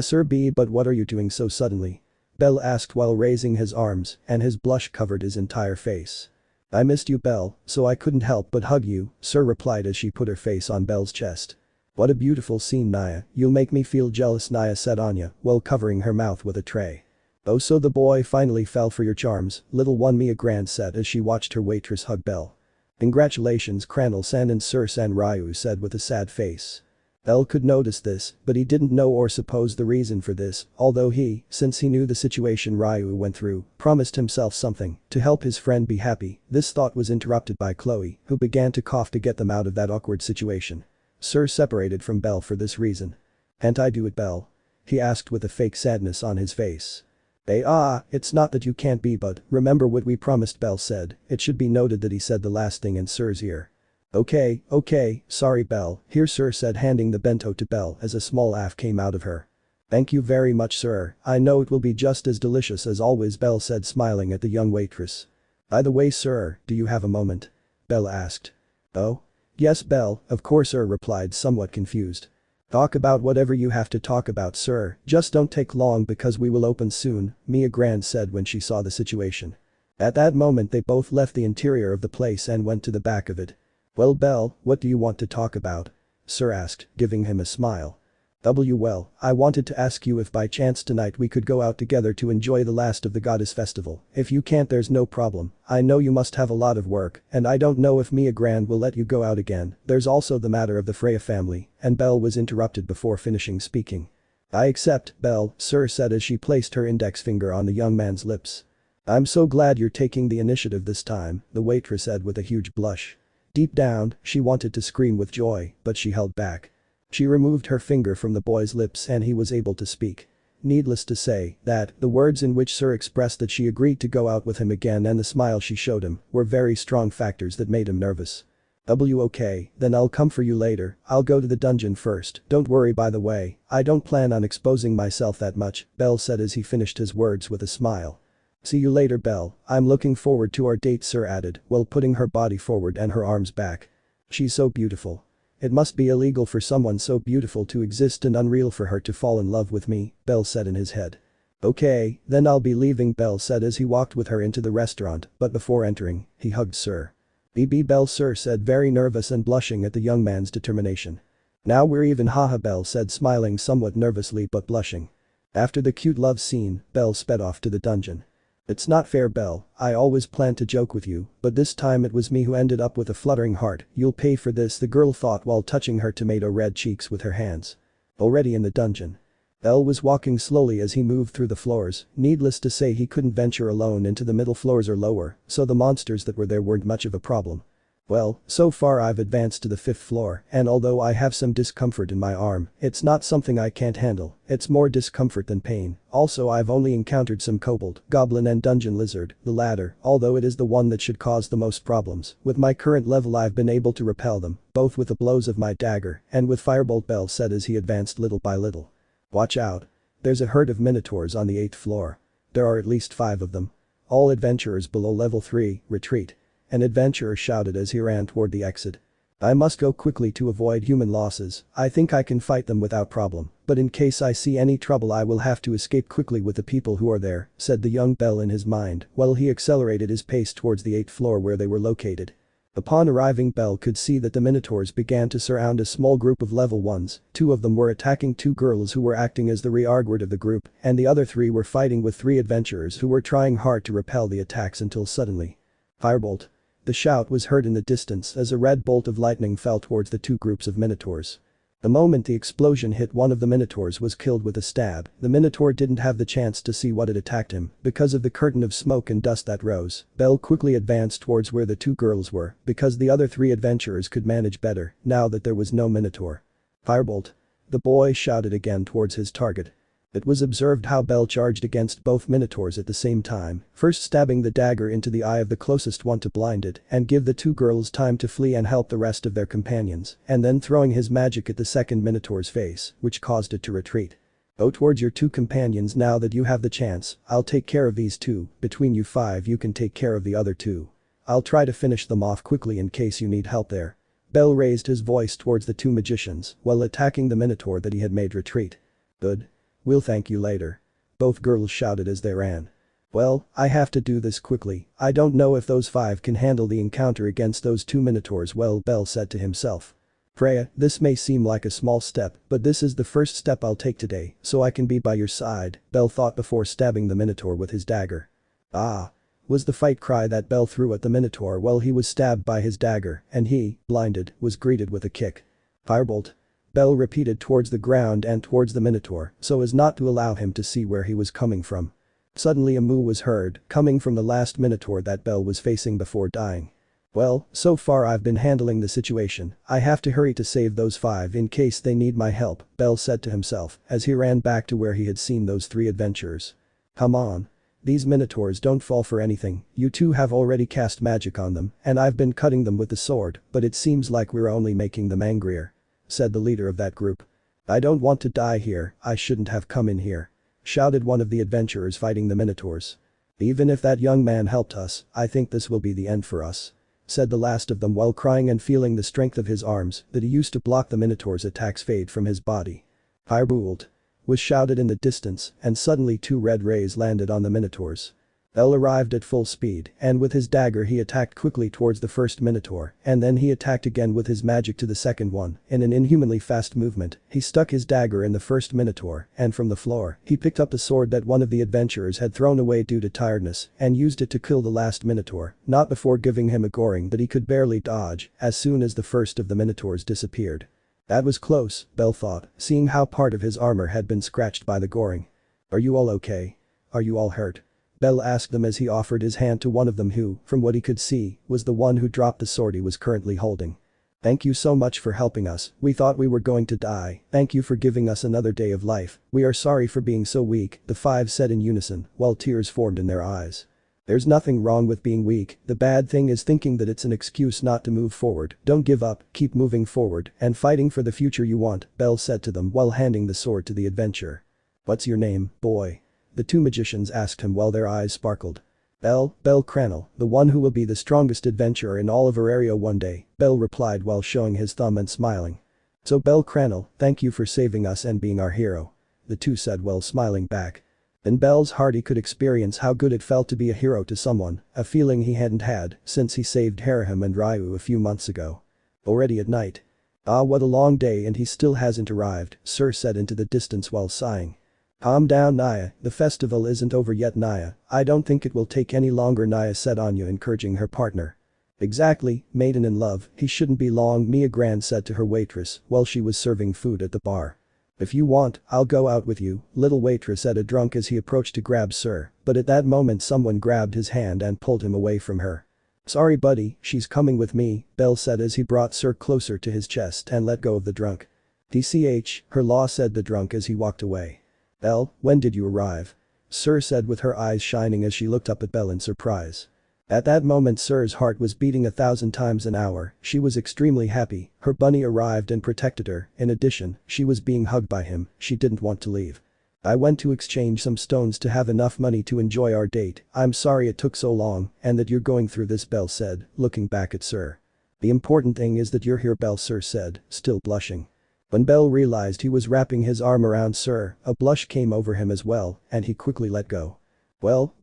Sir, but what are you doing so suddenly? Bell asked while raising his arms, and his blush covered his entire face. I missed you, Bell, so I couldn't help but hug you, Syr replied as she put her face on Bell's chest. What a beautiful scene, Naya, you'll make me feel jealous, Naya said Anya, while covering her mouth with a tray. Oh, so the boy finally fell for your charms, little one, Mia Grand said as she watched her waitress hug Bell. Congratulations, Cranel-san and Syr-san, Ryu said with a sad face. Bell could notice this, but he didn't know or suppose the reason for this, although he, since he knew the situation Ryu went through, promised himself something, to help his friend be happy. This thought was interrupted by Chloe, who began to cough to get them out of that awkward situation. Syr separated from Bell for this reason. Can't I do it, Bell? He asked with a fake sadness on his face. It's not that you can't be, but remember what we promised, Bell said. It should be noted that he said the last thing in Syr's ear. Okay, sorry, Bell, here, Syr said, handing the bento to Bell as a small laugh came out of her. Thank you very much, Syr, I know it will be just as delicious as always, Bell said, smiling at the young waitress. By the way, Syr, do you have a moment? Bell asked. Oh? Yes, Bell, of course, Syr replied, somewhat confused. Talk about whatever you have to talk about, Syr, just don't take long because we will open soon, Mia Grand said when she saw the situation. At that moment they both left the interior of the place and went to the back of it. "Well Bell, what do you want to talk about?" Syr asked, giving him a smile. Well, I wanted to ask you if by chance tonight we could go out together to enjoy the last of the goddess festival. If you can't, there's no problem. I know you must have a lot of work, and I don't know if Mia Grand will let you go out again. There's also the matter of the Freya family," and Bell was interrupted before finishing speaking. "I accept, Bell," Syr said as she placed her index finger on the young man's lips. "I'm so glad you're taking the initiative this time," the waitress said with a huge blush. Deep down, she wanted to scream with joy, but she held back. She removed her finger from the boy's lips and he was able to speak. Needless to say, the words in which Syr expressed that she agreed to go out with him again and the smile she showed him were very strong factors that made him nervous. Okay, then I'll come for you later. I'll go to the dungeon first. Don't worry, by the way, I don't plan on exposing myself that much," Bell said as he finished his words with a smile. "See you later, Bell. I'm looking forward to our date," Syr added while putting her body forward and her arms back. "She's so beautiful. It must be illegal for someone so beautiful to exist and unreal for her to fall in love with me," Bell said in his head. "Okay, then I'll be leaving," Bell said as he walked with her into the restaurant, but before entering, he hugged Syr. Bell, Syr said, very nervous and blushing at the young man's determination. "Now we're even, haha," Bell said, smiling somewhat nervously but blushing. After the cute love scene, Bell sped off to the dungeon. "It's not fair, Bell. I always planned to joke with you, but this time it was me who ended up with a fluttering heart. You'll pay for this," the girl thought while touching her tomato red cheeks with her hands. Already in the dungeon. Bell was walking slowly as he moved through the floors. Needless to say, he couldn't venture alone into the middle floors or lower, so the monsters that were there weren't much of a problem. "Well, so far I've advanced to the 5th floor, and although I have some discomfort in my arm, it's not something I can't handle. It's more discomfort than pain. Also, I've only encountered some kobold, goblin and dungeon lizard, the latter, although it is the one that should cause the most problems. With my current level I've been able to repel them, both with the blows of my dagger and with firebolt," Bell said as he advanced little by little. "Watch out. There's a herd of minotaurs on the 8th floor. There are at least 5 of them. All adventurers below level 3, retreat," an adventurer shouted as he ran toward the exit. "I must go quickly to avoid human losses. I think I can fight them without problem, but in case I see any trouble I will have to escape quickly with the people who are there," said the young Bell in his mind while he accelerated his pace towards the 8th floor where they were located. Upon arriving, Bell could see that the minotaurs began to surround a small group of level 1s, 2 of them were attacking 2 girls who were acting as the rearguard of the group, and the other 3 were fighting with 3 adventurers who were trying hard to repel the attacks until suddenly. Firebolt. The shout was heard in the distance as a red bolt of lightning fell towards the 2 groups of minotaurs. The moment the explosion hit, one of the minotaurs was killed with a stab. The minotaur didn't have the chance to see what had attacked him because of the curtain of smoke and dust that rose. Bell quickly advanced towards where the 2 girls were because the other 3 adventurers could manage better now that there was no minotaur. "Firebolt." The boy shouted again towards his target. It was observed how Bell charged against both minotaurs at the same time, first stabbing the dagger into the eye of the closest one to blind it and give the 2 girls time to flee and help the rest of their companions, and then throwing his magic at the second minotaur's face, which caused it to retreat. "Go towards your 2 companions now that you have the chance. I'll take care of these 2, between you 5 you can take care of the other 2. I'll try to finish them off quickly in case you need help there." Bell raised his voice towards the 2 magicians while attacking the minotaur that he had made retreat. "Good. We'll thank you later," both girls shouted as they ran. "Well, I have to do this quickly. I don't know if those 5 can handle the encounter against those 2 minotaurs well," Bell said to himself. "Freya, this may seem like a small step, but this is the first step I'll take today so I can be by your side," Bell thought before stabbing the minotaur with his dagger. "Ah!" was the fight cry that Bell threw at the minotaur while he was stabbed by his dagger, and he, blinded, was greeted with a kick. "Firebolt." Bell repeated towards the ground and towards the minotaur so as not to allow him to see where he was coming from. Suddenly a moo was heard, coming from the last minotaur that Bell was facing before dying. "Well, so far I've been handling the situation. I have to hurry to save those 5 in case they need my help," Bell said to himself as he ran back to where he had seen those 3 adventurers. "Come on. These minotaurs don't fall for anything. You 2 have already cast magic on them and I've been cutting them with the sword, but it seems like we're only making them angrier," said the leader of that group. "I don't want to die here. I shouldn't have come in here," shouted one of the adventurers fighting the minotaurs. "Even if that young man helped us, I think this will be the end for us," said the last of them while crying and feeling the strength of his arms that he used to block the minotaur's attacks fade from his body. "Firebolt," was shouted in the distance and suddenly 2 red rays landed on the minotaurs. Bell arrived at full speed, and with his dagger he attacked quickly towards the first minotaur, and then he attacked again with his magic to the second one. In an inhumanly fast movement, he stuck his dagger in the first minotaur, and from the floor, he picked up the sword that one of the adventurers had thrown away due to tiredness, and used it to kill the last minotaur, not before giving him a goring that he could barely dodge, as soon as the first of the minotaurs disappeared. That was close, Bell thought, seeing how part of his armor had been scratched by the goring. Are you all okay? Are you all hurt? Bell asked them as he offered his hand to one of them who, from what he could see, was the one who dropped the sword he was currently holding. Thank you so much for helping us, we thought we were going to die, thank you for giving us another day of life, we are sorry for being so weak, the five said in unison, while tears formed in their eyes. There's nothing wrong with being weak, the bad thing is thinking that it's an excuse not to move forward, don't give up, keep moving forward, and fighting for the future you want, Bell said to them while handing the sword to the adventurer. What's your name, boy? The two magicians asked him while their eyes sparkled. Bellcranel, the one who will be the strongest adventurer in all of Aurario one day, Bell replied while showing his thumb and smiling. So Bellcranel, thank you for saving us and being our hero. The two said while smiling back. Then Bell's heart he could experience how good it felt to be a hero to someone, a feeling he hadn't had since he saved Harahim and Ryu a few months ago. Already at night. Ah, what a long day and he still hasn't arrived, Syr said into the distance while sighing. Calm down Naya, the festival isn't over yet Naya, I don't think it will take any longer Naya said Anya encouraging her partner. Exactly, maiden in love, he shouldn't be long Mia Grand said to her waitress while she was serving food at the bar. If you want, I'll go out with you, little waitress said a drunk as he approached to grab Syr, but at that moment someone grabbed his hand and pulled him away from her. Sorry buddy, she's coming with me, Bell said as he brought Syr closer to his chest and let go of the drunk. TCH, her law said the drunk as he walked away. Bell, when did you arrive? Syr said with her eyes shining as she looked up at Bell in surprise. At that moment Syr's heart was beating 1,000 times an hour, she was extremely happy, her bunny arrived and protected her, in addition, she was being hugged by him, she didn't want to leave. I went to exchange some stones to have enough money to enjoy our date, I'm sorry it took so long, and that you're going through this Bell said, looking back at Syr. The important thing is that you're here Bell Syr said, still blushing. When Bell realized he was wrapping his arm around Syr, a blush came over him as well, and he quickly let go. Well,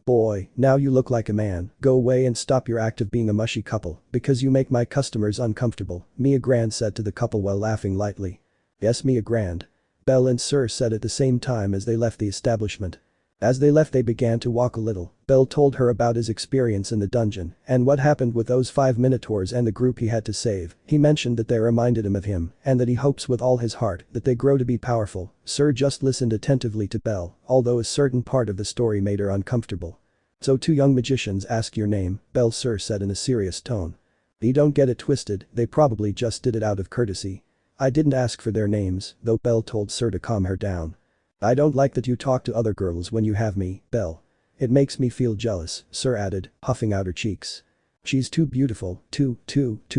boy, now you look like a man, go away and stop your act of being a mushy couple, because you make my customers uncomfortable, Mia Grand said to the couple while laughing lightly. Yes Mia Grand. Bell and Syr said at the same time as they left the establishment. As they left they began to walk a little, Bell told her about his experience in the dungeon and what happened with those 5 minotaurs and the group he had to save, he mentioned that they reminded him of him and that he hopes with all his heart that they grow to be powerful. Syr just listened attentively to Bell, although a certain part of the story made her uncomfortable. So 2 young magicians ask your name, Bell Syr said in a serious tone. You don't get it twisted, they probably just did it out of courtesy. I didn't ask for their names, though Bell told Syr to calm her down. I don't like that you talk to other girls when you have me, Bell. It makes me feel jealous, Syr added, puffing out her cheeks. She's too beautiful, too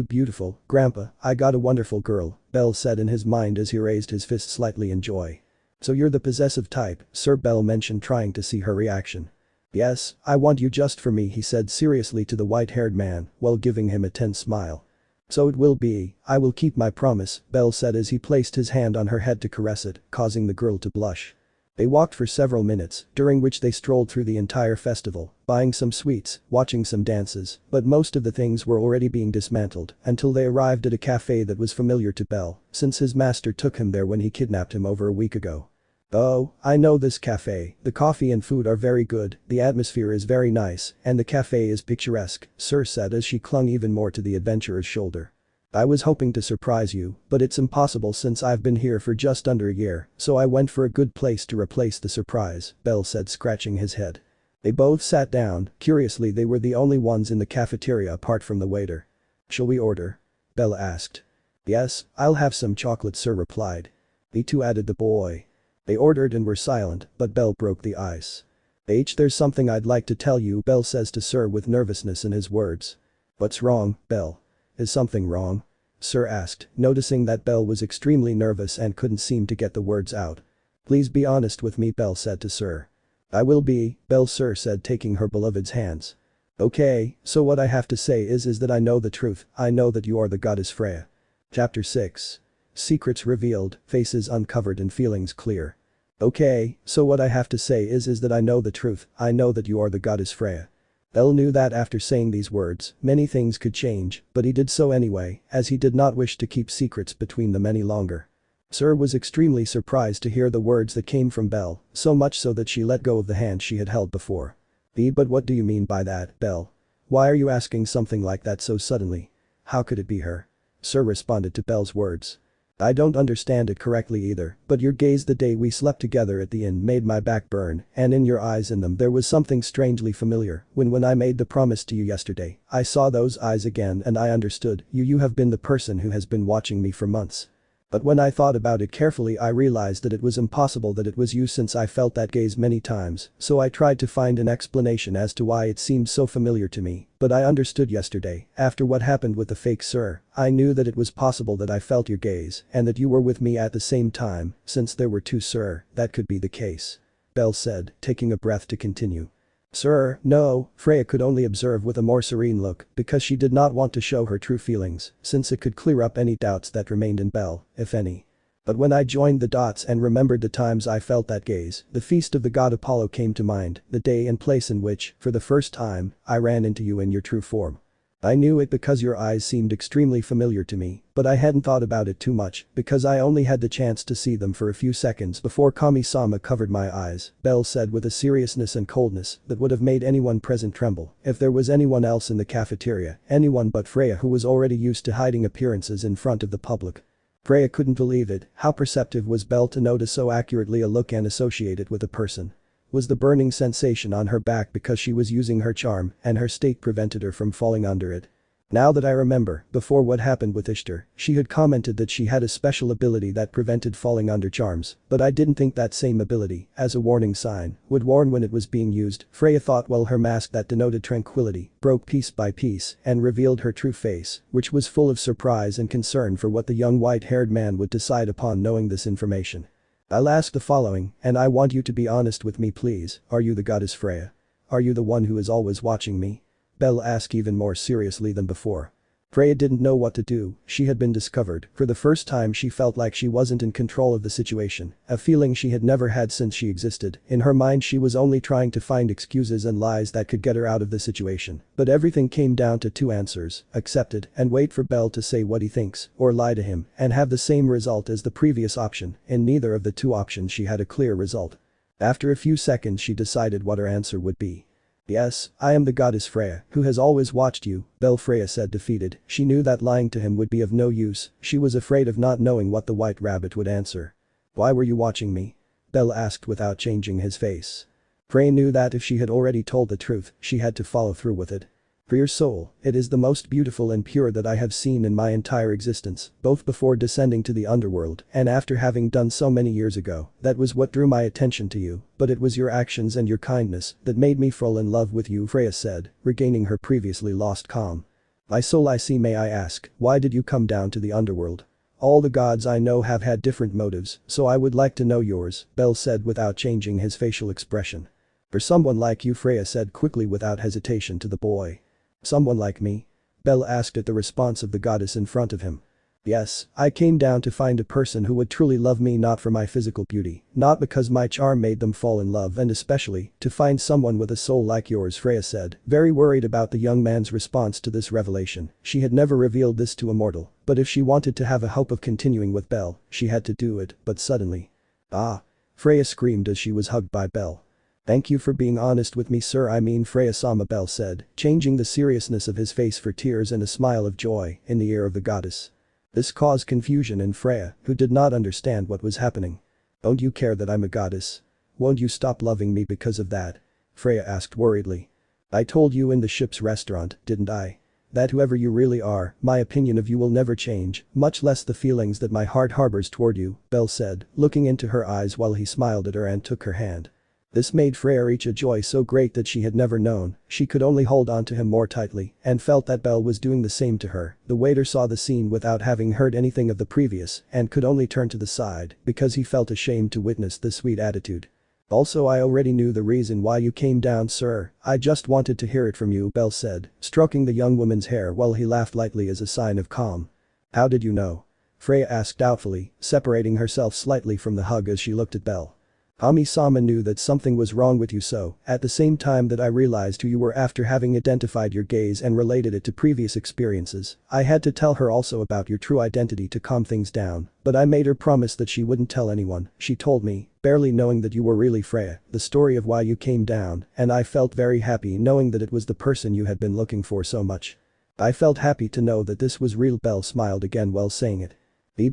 beautiful, Grandpa, I got a wonderful girl, Bell said in his mind as he raised his fist slightly in joy. So you're the possessive type, Syr Bell mentioned trying to see her reaction. Yes, I want you just for me he said seriously to the white-haired man while giving him a tense smile. So it will be, I will keep my promise, Bell said as he placed his hand on her head to caress it, causing the girl to blush. They walked for several minutes, during which they strolled through the entire festival, buying some sweets, watching some dances, but most of the things were already being dismantled until they arrived at a cafe that was familiar to Bell, since his master took him there when he kidnapped him over a week ago. Oh, I know this cafe, the coffee and food are very good, the atmosphere is very nice, and the cafe is picturesque, Syr said as she clung even more to the adventurer's shoulder. I was hoping to surprise you, but it's impossible since I've been here for just under a year, so I went for a good place to replace the surprise, Bell said scratching his head. They both sat down, curiously they were the only ones in the cafeteria apart from the waiter. Shall we order? Bell asked. Yes, I'll have some chocolate Syr replied. The two added the boy. They ordered and were silent, but Bell broke the ice. There's something I'd like to tell you Bell says to Syr with nervousness in his words. What's wrong, Bell? Is something wrong? Syr asked, noticing that Bell was extremely nervous and couldn't seem to get the words out. Please be honest with me Bell said to Syr. I will be, Bell Syr said taking her beloved's hands. Okay, so what I have to say is that I know the truth, I know that you are the goddess Freya. Chapter 6. Secrets revealed, faces uncovered and feelings clear. Okay, so what I have to say is that I know the truth, I know that you are the goddess Freya. Bell knew that after saying these words, many things could change, but he did so anyway, as he did not wish to keep secrets between them any longer. Syr was extremely surprised to hear the words that came from Bell, so much so that she let go of the hand she had held before. But what do you mean by that, Bell? Why are you asking something like that so suddenly? How could it be her? Syr responded to Bell's words. I don't understand it correctly either, but your gaze the day we slept together at the inn made my back burn, and in your eyes in them there was something strangely familiar. When I made the promise to you yesterday, I saw those eyes again and I understood, you have been the person who has been watching me for months. But when I thought about it carefully I realized that it was impossible that it was you since I felt that gaze many times, so I tried to find an explanation as to why it seemed so familiar to me, but I understood yesterday, after what happened with the fake Syr, I knew that it was possible that I felt your gaze and that you were with me at the same time, since there were two Syr, that could be the case. Bell said, taking a breath to continue. Sir, no, Freya could only observe with a more serene look because she did not want to show her true feelings since it could clear up any doubts that remained in Bell, if any. But when I joined the dots and remembered the times I felt that gaze, the feast of the god Apollo came to mind, the day and place in which, for the first time, I ran into you in your true form. I knew it because your eyes seemed extremely familiar to me, but I hadn't thought about it too much because I only had the chance to see them for a few seconds before Kami-sama covered my eyes, Bell said with a seriousness and coldness that would have made anyone present tremble if there was anyone else in the cafeteria, anyone but Freya who was already used to hiding appearances in front of the public. Freya couldn't believe it, how perceptive was Bell to notice so accurately a look and associate it with a person. Was the burning sensation on her back because she was using her charm and her state prevented her from falling under it? Now that I remember, before what happened with Ishtar, she had commented that she had a special ability that prevented falling under charms, but I didn't think that same ability, as a warning sign, would warn when it was being used. Freya thought while her mask that denoted tranquility broke piece by piece and revealed her true face, which was full of surprise and concern for what the young white-haired man would decide upon knowing this information. I'll ask the following, and I want you to be honest with me please, are you the goddess Freya? Are you the one who is always watching me? Bell asked even more seriously than before. Freya didn't know what to do, she had been discovered, for the first time she felt like she wasn't in control of the situation, a feeling she had never had since she existed. In her mind she was only trying to find excuses and lies that could get her out of the situation, but everything came down to two answers, accept it and wait for Bell to say what he thinks, or lie to him and have the same result as the previous option. In neither of the two options she had a clear result. After a few seconds she decided what her answer would be. Yes, I am the goddess Freya, who has always watched you, Bell. Freya said defeated, she knew that lying to him would be of no use, she was afraid of not knowing what the white rabbit would answer. Why were you watching me? Bell asked without changing his face. Freya knew that if she had already told the truth, she had to follow through with it. For your soul, it is the most beautiful and pure that I have seen in my entire existence, both before descending to the underworld and after having done so many years ago. That was what drew my attention to you, but it was your actions and your kindness that made me fall in love with you, Freya said, regaining her previously lost calm. My soul, I see. May I ask, why did you come down to the underworld? All the gods I know have had different motives, so I would like to know yours, Bell said without changing his facial expression. For someone like you, Freya said quickly without hesitation to the boy. Someone like me? Bell asked at the response of the goddess in front of him. Yes, I came down to find a person who would truly love me, not for my physical beauty, not because my charm made them fall in love, and especially, to find someone with a soul like yours, Freya said, very worried about the young man's response to this revelation. She had never revealed this to a mortal, but if she wanted to have a hope of continuing with Bell, she had to do it, but suddenly. Ah! Freya screamed as she was hugged by Bell. Thank you for being honest with me, sir. I mean, Freya-sama, Bell said, changing the seriousness of his face for tears and a smile of joy in the ear of the goddess. This caused confusion in Freya, who did not understand what was happening. Don't you care that I'm a goddess? Won't you stop loving me because of that? Freya asked worriedly. I told you in the ship's restaurant, didn't I? That whoever you really are, my opinion of you will never change, much less the feelings that my heart harbors toward you, Bell said, looking into her eyes while he smiled at her and took her hand. This made Freya reach a joy so great that she had never known. She could only hold on to him more tightly and felt that Bell was doing the same to her. The waiter saw the scene without having heard anything of the previous and could only turn to the side because he felt ashamed to witness this sweet attitude. Also, I already knew the reason why you came down, sir. I just wanted to hear it from you, Bell said, stroking the young woman's hair while he laughed lightly as a sign of calm. How did you know? Freya asked doubtfully, separating herself slightly from the hug as she looked at Bell. Ami-sama knew that something was wrong with you, so, at the same time that I realized who you were after having identified your gaze and related it to previous experiences, I had to tell her also about your true identity to calm things down, but I made her promise that she wouldn't tell anyone. She told me, barely knowing that you were really Freya, the story of why you came down, and I felt very happy knowing that it was the person you had been looking for so much. I felt happy to know that this was real. Belle smiled again while saying it.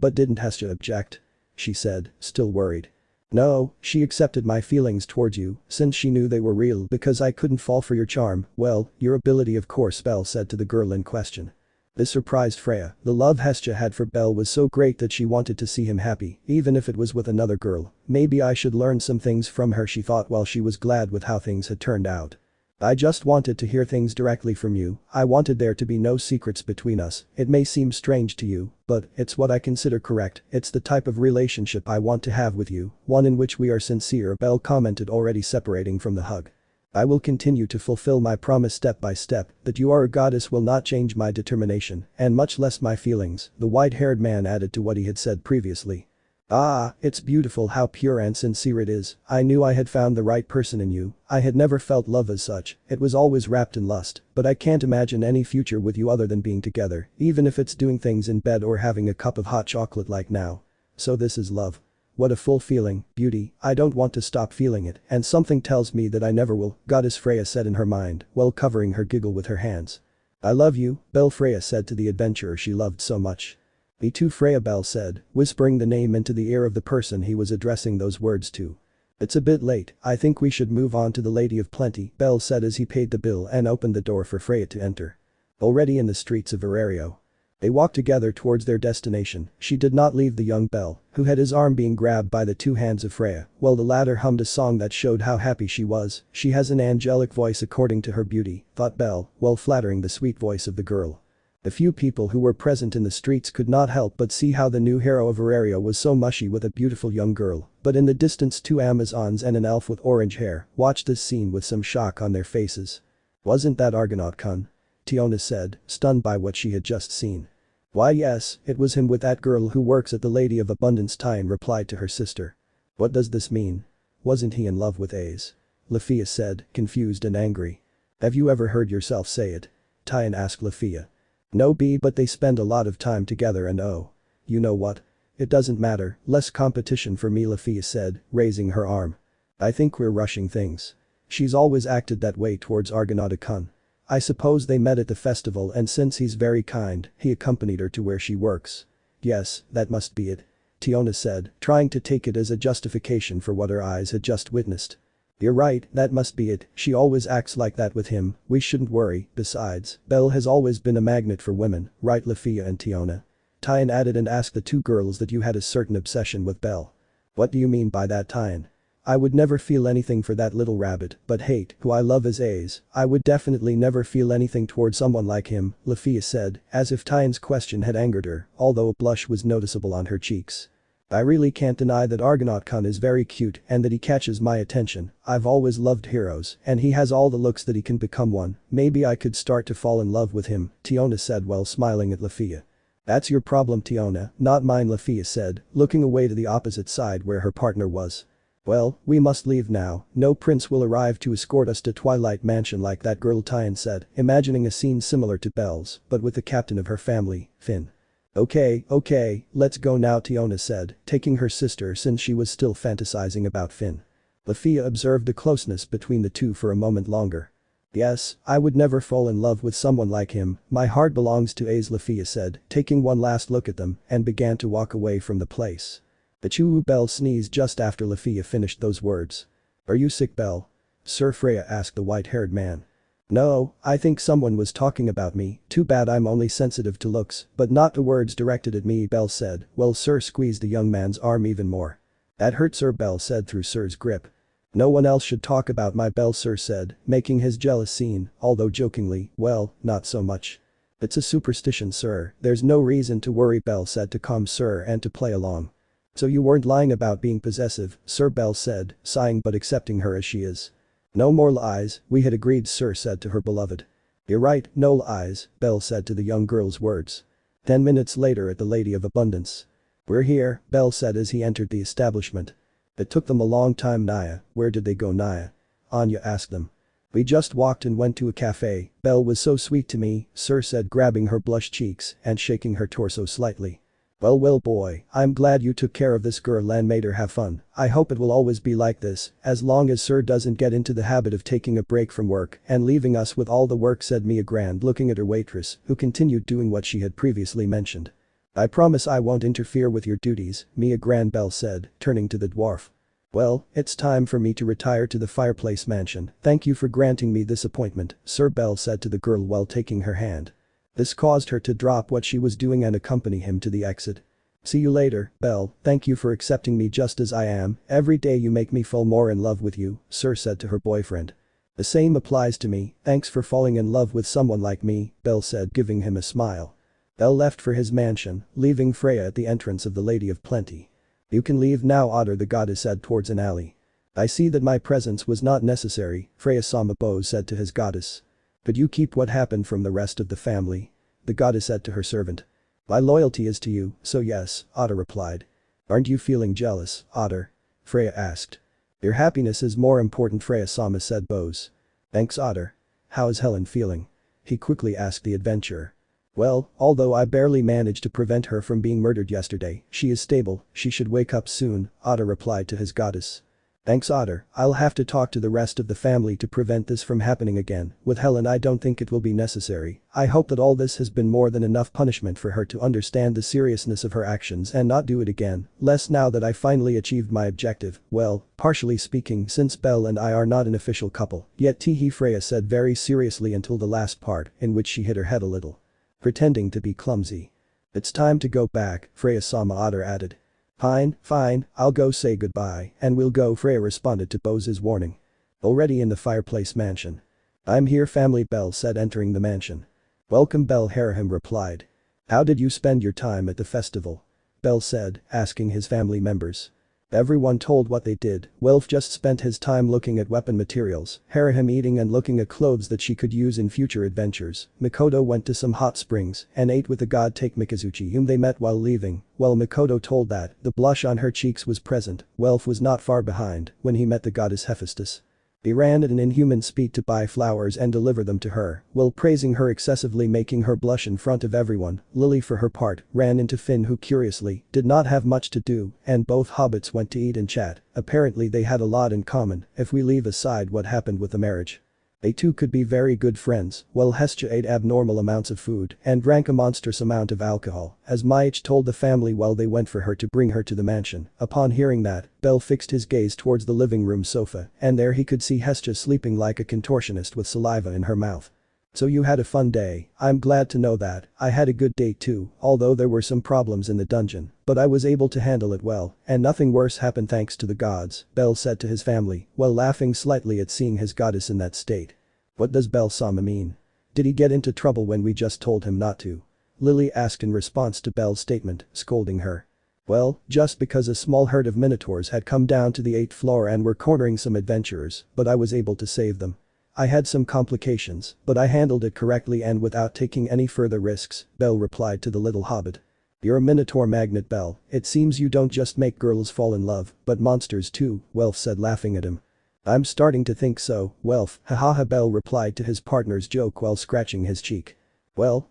But didn't Hestia object? She said, still worried. No, she accepted my feelings towards you, since she knew they were real because I couldn't fall for your charm. Well, your ability of course, Belle said to the girl in question. This surprised Freya. The love Hestia had for Belle was so great that she wanted to see him happy, even if it was with another girl. Maybe I should learn some things from her, she thought while she was glad with how things had turned out. I just wanted to hear things directly from you. I wanted there to be no secrets between us. It may seem strange to you, but it's what I consider correct. It's the type of relationship I want to have with you, one in which we are sincere, Belle commented, already separating from the hug. I will continue to fulfill my promise step by step. That you are a goddess will not change my determination, and much less my feelings, the white-haired man added to what he had said previously. Ah, it's beautiful how pure and sincere it is. I knew I had found the right person in you. I had never felt love as such, it was always wrapped in lust, but I can't imagine any future with you other than being together, even if it's doing things in bed or having a cup of hot chocolate like now. So this is love. What a full feeling, beauty, I don't want to stop feeling it, and something tells me that I never will, Goddess Freya said in her mind, while covering her giggle with her hands. I love you, Belle, Freya said to the adventurer she loved so much. Me too, Freya, Belle said, whispering the name into the ear of the person he was addressing those words to. It's a bit late, I think we should move on to the Lady of Plenty, Belle said as he paid the bill and opened the door for Freya to enter. Already in the streets of Verario. They walked together towards their destination. She did not leave the young Belle, who had his arm being grabbed by the two hands of Freya, while the latter hummed a song that showed how happy she was. She has an angelic voice according to her beauty, thought Belle, while flattering the sweet voice of the girl. The few people who were present in the streets could not help but see how the new hero of Verario was so mushy with a beautiful young girl, but in the distance two Amazons and an elf with orange hair watched this scene with some shock on their faces. Wasn't that Argonaut-kun? Tiona said, stunned by what she had just seen. Why yes, it was him with that girl who works at the Lady of Abundance, Tyan replied to her sister. What does this mean? Wasn't he in love with Aze? Lafia said, confused and angry. Have you ever heard yourself say it? Tyan asked Lafia. No, but they spend a lot of time together and oh. You know what? It doesn't matter, less competition for me, Lafia said, raising her arm. I think we're rushing things. She's always acted that way towards Argonaut-kun. I suppose they met at the festival and since he's very kind, he accompanied her to where she works. Yes, that must be it. Tiona said, trying to take it as a justification for what her eyes had just witnessed. You're right, that must be it, she always acts like that with him, we shouldn't worry, besides, Belle has always been a magnet for women, right Lafia and Tiona? Tyan added and asked the two girls that you had a certain obsession with Belle. What do you mean by that, Tyan? I would never feel anything for that little rabbit, but hate, who I love as Aze, I would definitely never feel anything toward someone like him, Lafia said, as if Tyan's question had angered her, although a blush was noticeable on her cheeks. I really can't deny that Argonaut-kun is very cute and that he catches my attention. I've always loved heroes and he has all the looks that he can become one. Maybe I could start to fall in love with him, Tiona said while smiling at Lafia. That's your problem, Tiona, not mine, Lafia said, looking away to the opposite side where her partner was. Well, we must leave now, no prince will arrive to escort us to Twilight Mansion like that girl, Tyan said, imagining a scene similar to Belle's, but with the captain of her family, Finn. Okay, let's go now, Tiona said, taking her sister since she was still fantasizing about Finn. Lafia observed the closeness between the two for a moment longer. Yes, I would never fall in love with someone like him, my heart belongs to Aze, Lafia said, taking one last look at them and began to walk away from the place. Achoo, Belle sneezed just after Lafia finished those words. Are you sick, Belle? Syr Freya asked the white-haired man. No, I think someone was talking about me, too bad I'm only sensitive to looks, but not the words directed at me, Belle said, while Syr squeezed the young man's arm even more. That hurt, Syr, Belle said through Syr's grip. No one else should talk about my Belle, Syr said, making his jealous scene, although jokingly, well, not so much. It's a superstition, Syr, there's no reason to worry, Belle said to calm Syr and to play along. So you weren't lying about being possessive, Syr, Belle said, sighing but accepting her as she is. No more lies, we had agreed, Syr said to her beloved. You're right, no lies, Belle said to the young girl's words. 10 minutes later at the Lady of Abundance. We're here, Belle said as he entered the establishment. It took them a long time. Naya, where did they go? Naya? Anya asked them. We just walked and went to a cafe. Belle was so sweet to me, Syr said, grabbing her blushed cheeks and shaking her torso slightly. Well boy, I'm glad you took care of this girl and made her have fun. I hope it will always be like this, as long as Syr doesn't get into the habit of taking a break from work and leaving us with all the work, said Mia Grand, looking at her waitress, who continued doing what she had previously mentioned. I promise I won't interfere with your duties, Mia Grand, Belle said, turning to the dwarf. Well, it's time for me to retire to the fireplace mansion. Thank you for granting me this appointment, Syr, Belle said to the girl while taking her hand. This caused her to drop what she was doing and accompany him to the exit. See you later, Belle, thank you for accepting me just as I am. Every day you make me fall more in love with you, Syr said to her boyfriend. The same applies to me, thanks for falling in love with someone like me, Belle said, giving him a smile. Belle left for his mansion, leaving Freya at the entrance of the Lady of Plenty. You can leave now, Otter, the goddess said towards an alley. I see that my presence was not necessary, Freya Samabo said to his goddess. Could you keep what happened from the rest of the family? The goddess said to her servant. My loyalty is to you, so yes, Otter replied. Aren't you feeling jealous, Otter? Freya asked. Your happiness is more important, Freya Sama said Bose. Thanks, Otter. How is Helen feeling? He quickly asked the adventurer. Well, although I barely managed to prevent her from being murdered yesterday, she is stable, she should wake up soon, Otter replied to his goddess. Thanks, Otter, I'll have to talk to the rest of the family to prevent this from happening again. With Helen I don't think it will be necessary. I hope that all this has been more than enough punishment for her to understand the seriousness of her actions and not do it again. Less now that I finally achieved my objective. Well, partially speaking, since Belle and I are not an official couple. Yet Teehee, Freya said very seriously until the last part, in which she hit her head a little. Pretending to be clumsy. It's time to go back, Freya Sama, Otter added. Fine, I'll go say goodbye, and we'll go, Freya responded to Bose's warning. Already in the fireplace mansion. I'm here, family, Belle said, entering the mansion. Welcome, Belle, Harahim replied. How did you spend your time at the festival? Belle said, asking his family members. Everyone told what they did. Wilf just spent his time looking at weapon materials, Harahim eating and looking at clothes that she could use in future adventures. Mikoto went to some hot springs and ate with the god Take Mikazuchi, whom they met while leaving. While Mikoto told that, the blush on her cheeks was present. Wilf was not far behind when he met the goddess Hephaestus. He ran at an inhuman speed to buy flowers and deliver them to her, while praising her excessively, making her blush in front of everyone. Lily, for her part, ran into Finn, who curiously did not have much to do, and both hobbits went to eat and chat. Apparently they had a lot in common, if we leave aside what happened with the marriage. They two could be very good friends. While Hestia ate abnormal amounts of food and drank a monstrous amount of alcohol, as Maich told the family while they went for her to bring her to the mansion. Upon hearing that, Belle fixed his gaze towards the living room sofa, and there he could see Hestia sleeping like a contortionist with saliva in her mouth. So you had a fun day. I'm glad to know that. I had a good day too, although there were some problems in the dungeon, but I was able to handle it well, and nothing worse happened thanks to the gods, Belle said to his family, while laughing slightly at seeing his goddess in that state. What does Belle Sama mean? Did he get into trouble when we just told him not to? Lily asked in response to Belle's statement, scolding her. Well, just because a small herd of minotaurs had come down to the 8th floor and were cornering some adventurers, but I was able to save them. I had some complications, but I handled it correctly and without taking any further risks, Belle replied to the little hobbit. You're a minotaur magnet, Belle. It seems you don't just make girls fall in love, but monsters too, Welf said, laughing at him. I'm starting to think so, Welf, hahaha, Belle replied to his partner's joke while scratching his cheek. Well,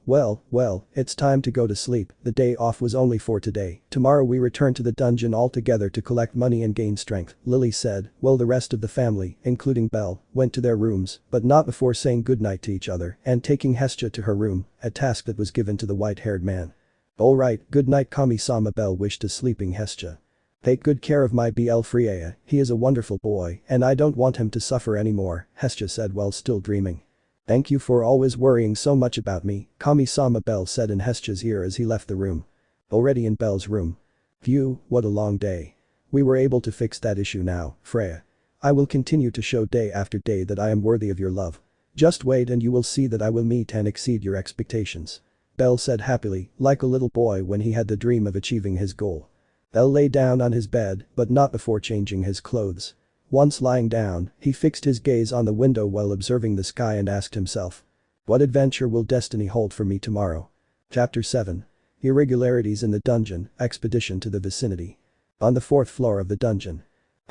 it's time to go to sleep. The day off was only for today. Tomorrow we return to the dungeon all together to collect money and gain strength, Lily said, while the rest of the family, including Belle, went to their rooms, but not before saying goodnight to each other and taking Hestia to her room, a task that was given to the white-haired man. Alright, good night, Kami-sama, Belle wished to sleeping Hestia. Take good care of my BL Freya, he is a wonderful boy and I don't want him to suffer anymore, Hestia said while still dreaming. Thank you for always worrying so much about me, Kami-sama, Belle said in Hestia's ear as he left the room. Already in Belle's room. Phew, what a long day. We were able to fix that issue now, Freya. I will continue to show day after day that I am worthy of your love. Just wait and you will see that I will meet and exceed your expectations. Belle said happily, like a little boy when he had the dream of achieving his goal. Belle lay down on his bed, but not before changing his clothes. Once lying down, he fixed his gaze on the window while observing the sky and asked himself. What adventure will destiny hold for me tomorrow? Chapter 7. Irregularities in the dungeon, expedition to the vicinity. On the 4th floor of the dungeon.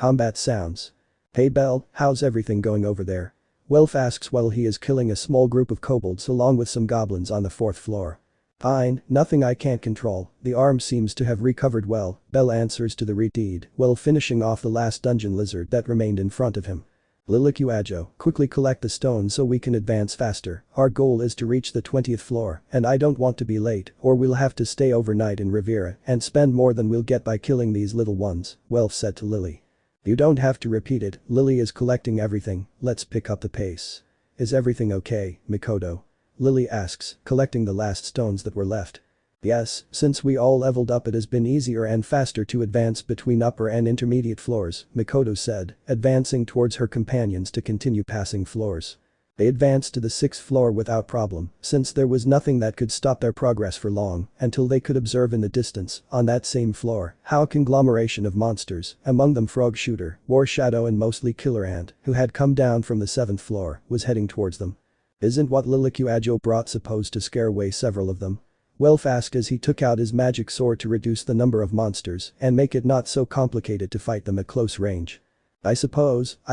Combat sounds. Hey Belle, how's everything going over there? Welf asks while he is killing a small group of kobolds along with some goblins on the 4th floor. Fine, nothing I can't control, the arm seems to have recovered well, Belle answers to the redeed while finishing off the last dungeon lizard that remained in front of him. Lilicuajo, quickly collect the stones so we can advance faster, our goal is to reach the 20th floor and I don't want to be late or we'll have to stay overnight in Riviera and spend more than we'll get by killing these little ones, Welf said to Lily. You don't have to repeat it, Lily is collecting everything, let's pick up the pace. Is everything okay, Mikoto? Lily asks, collecting the last stones that were left. Yes, since we all leveled up it has been easier and faster to advance between upper and intermediate floors, Mikoto said, advancing towards her companions to continue passing floors. They advanced to the 6th floor without problem, since there was nothing that could stop their progress for long, until they could observe in the distance, on that same floor, how a conglomeration of monsters, among them Frog Shooter, War Shadow and mostly Killer Ant, who had come down from the 7th floor, was heading towards them. Isn't what Lilicuajo brought supposed to scare away several of them? Welf asked as he took out his magic sword to reduce the number of monsters and make it not so complicated to fight them at close range. I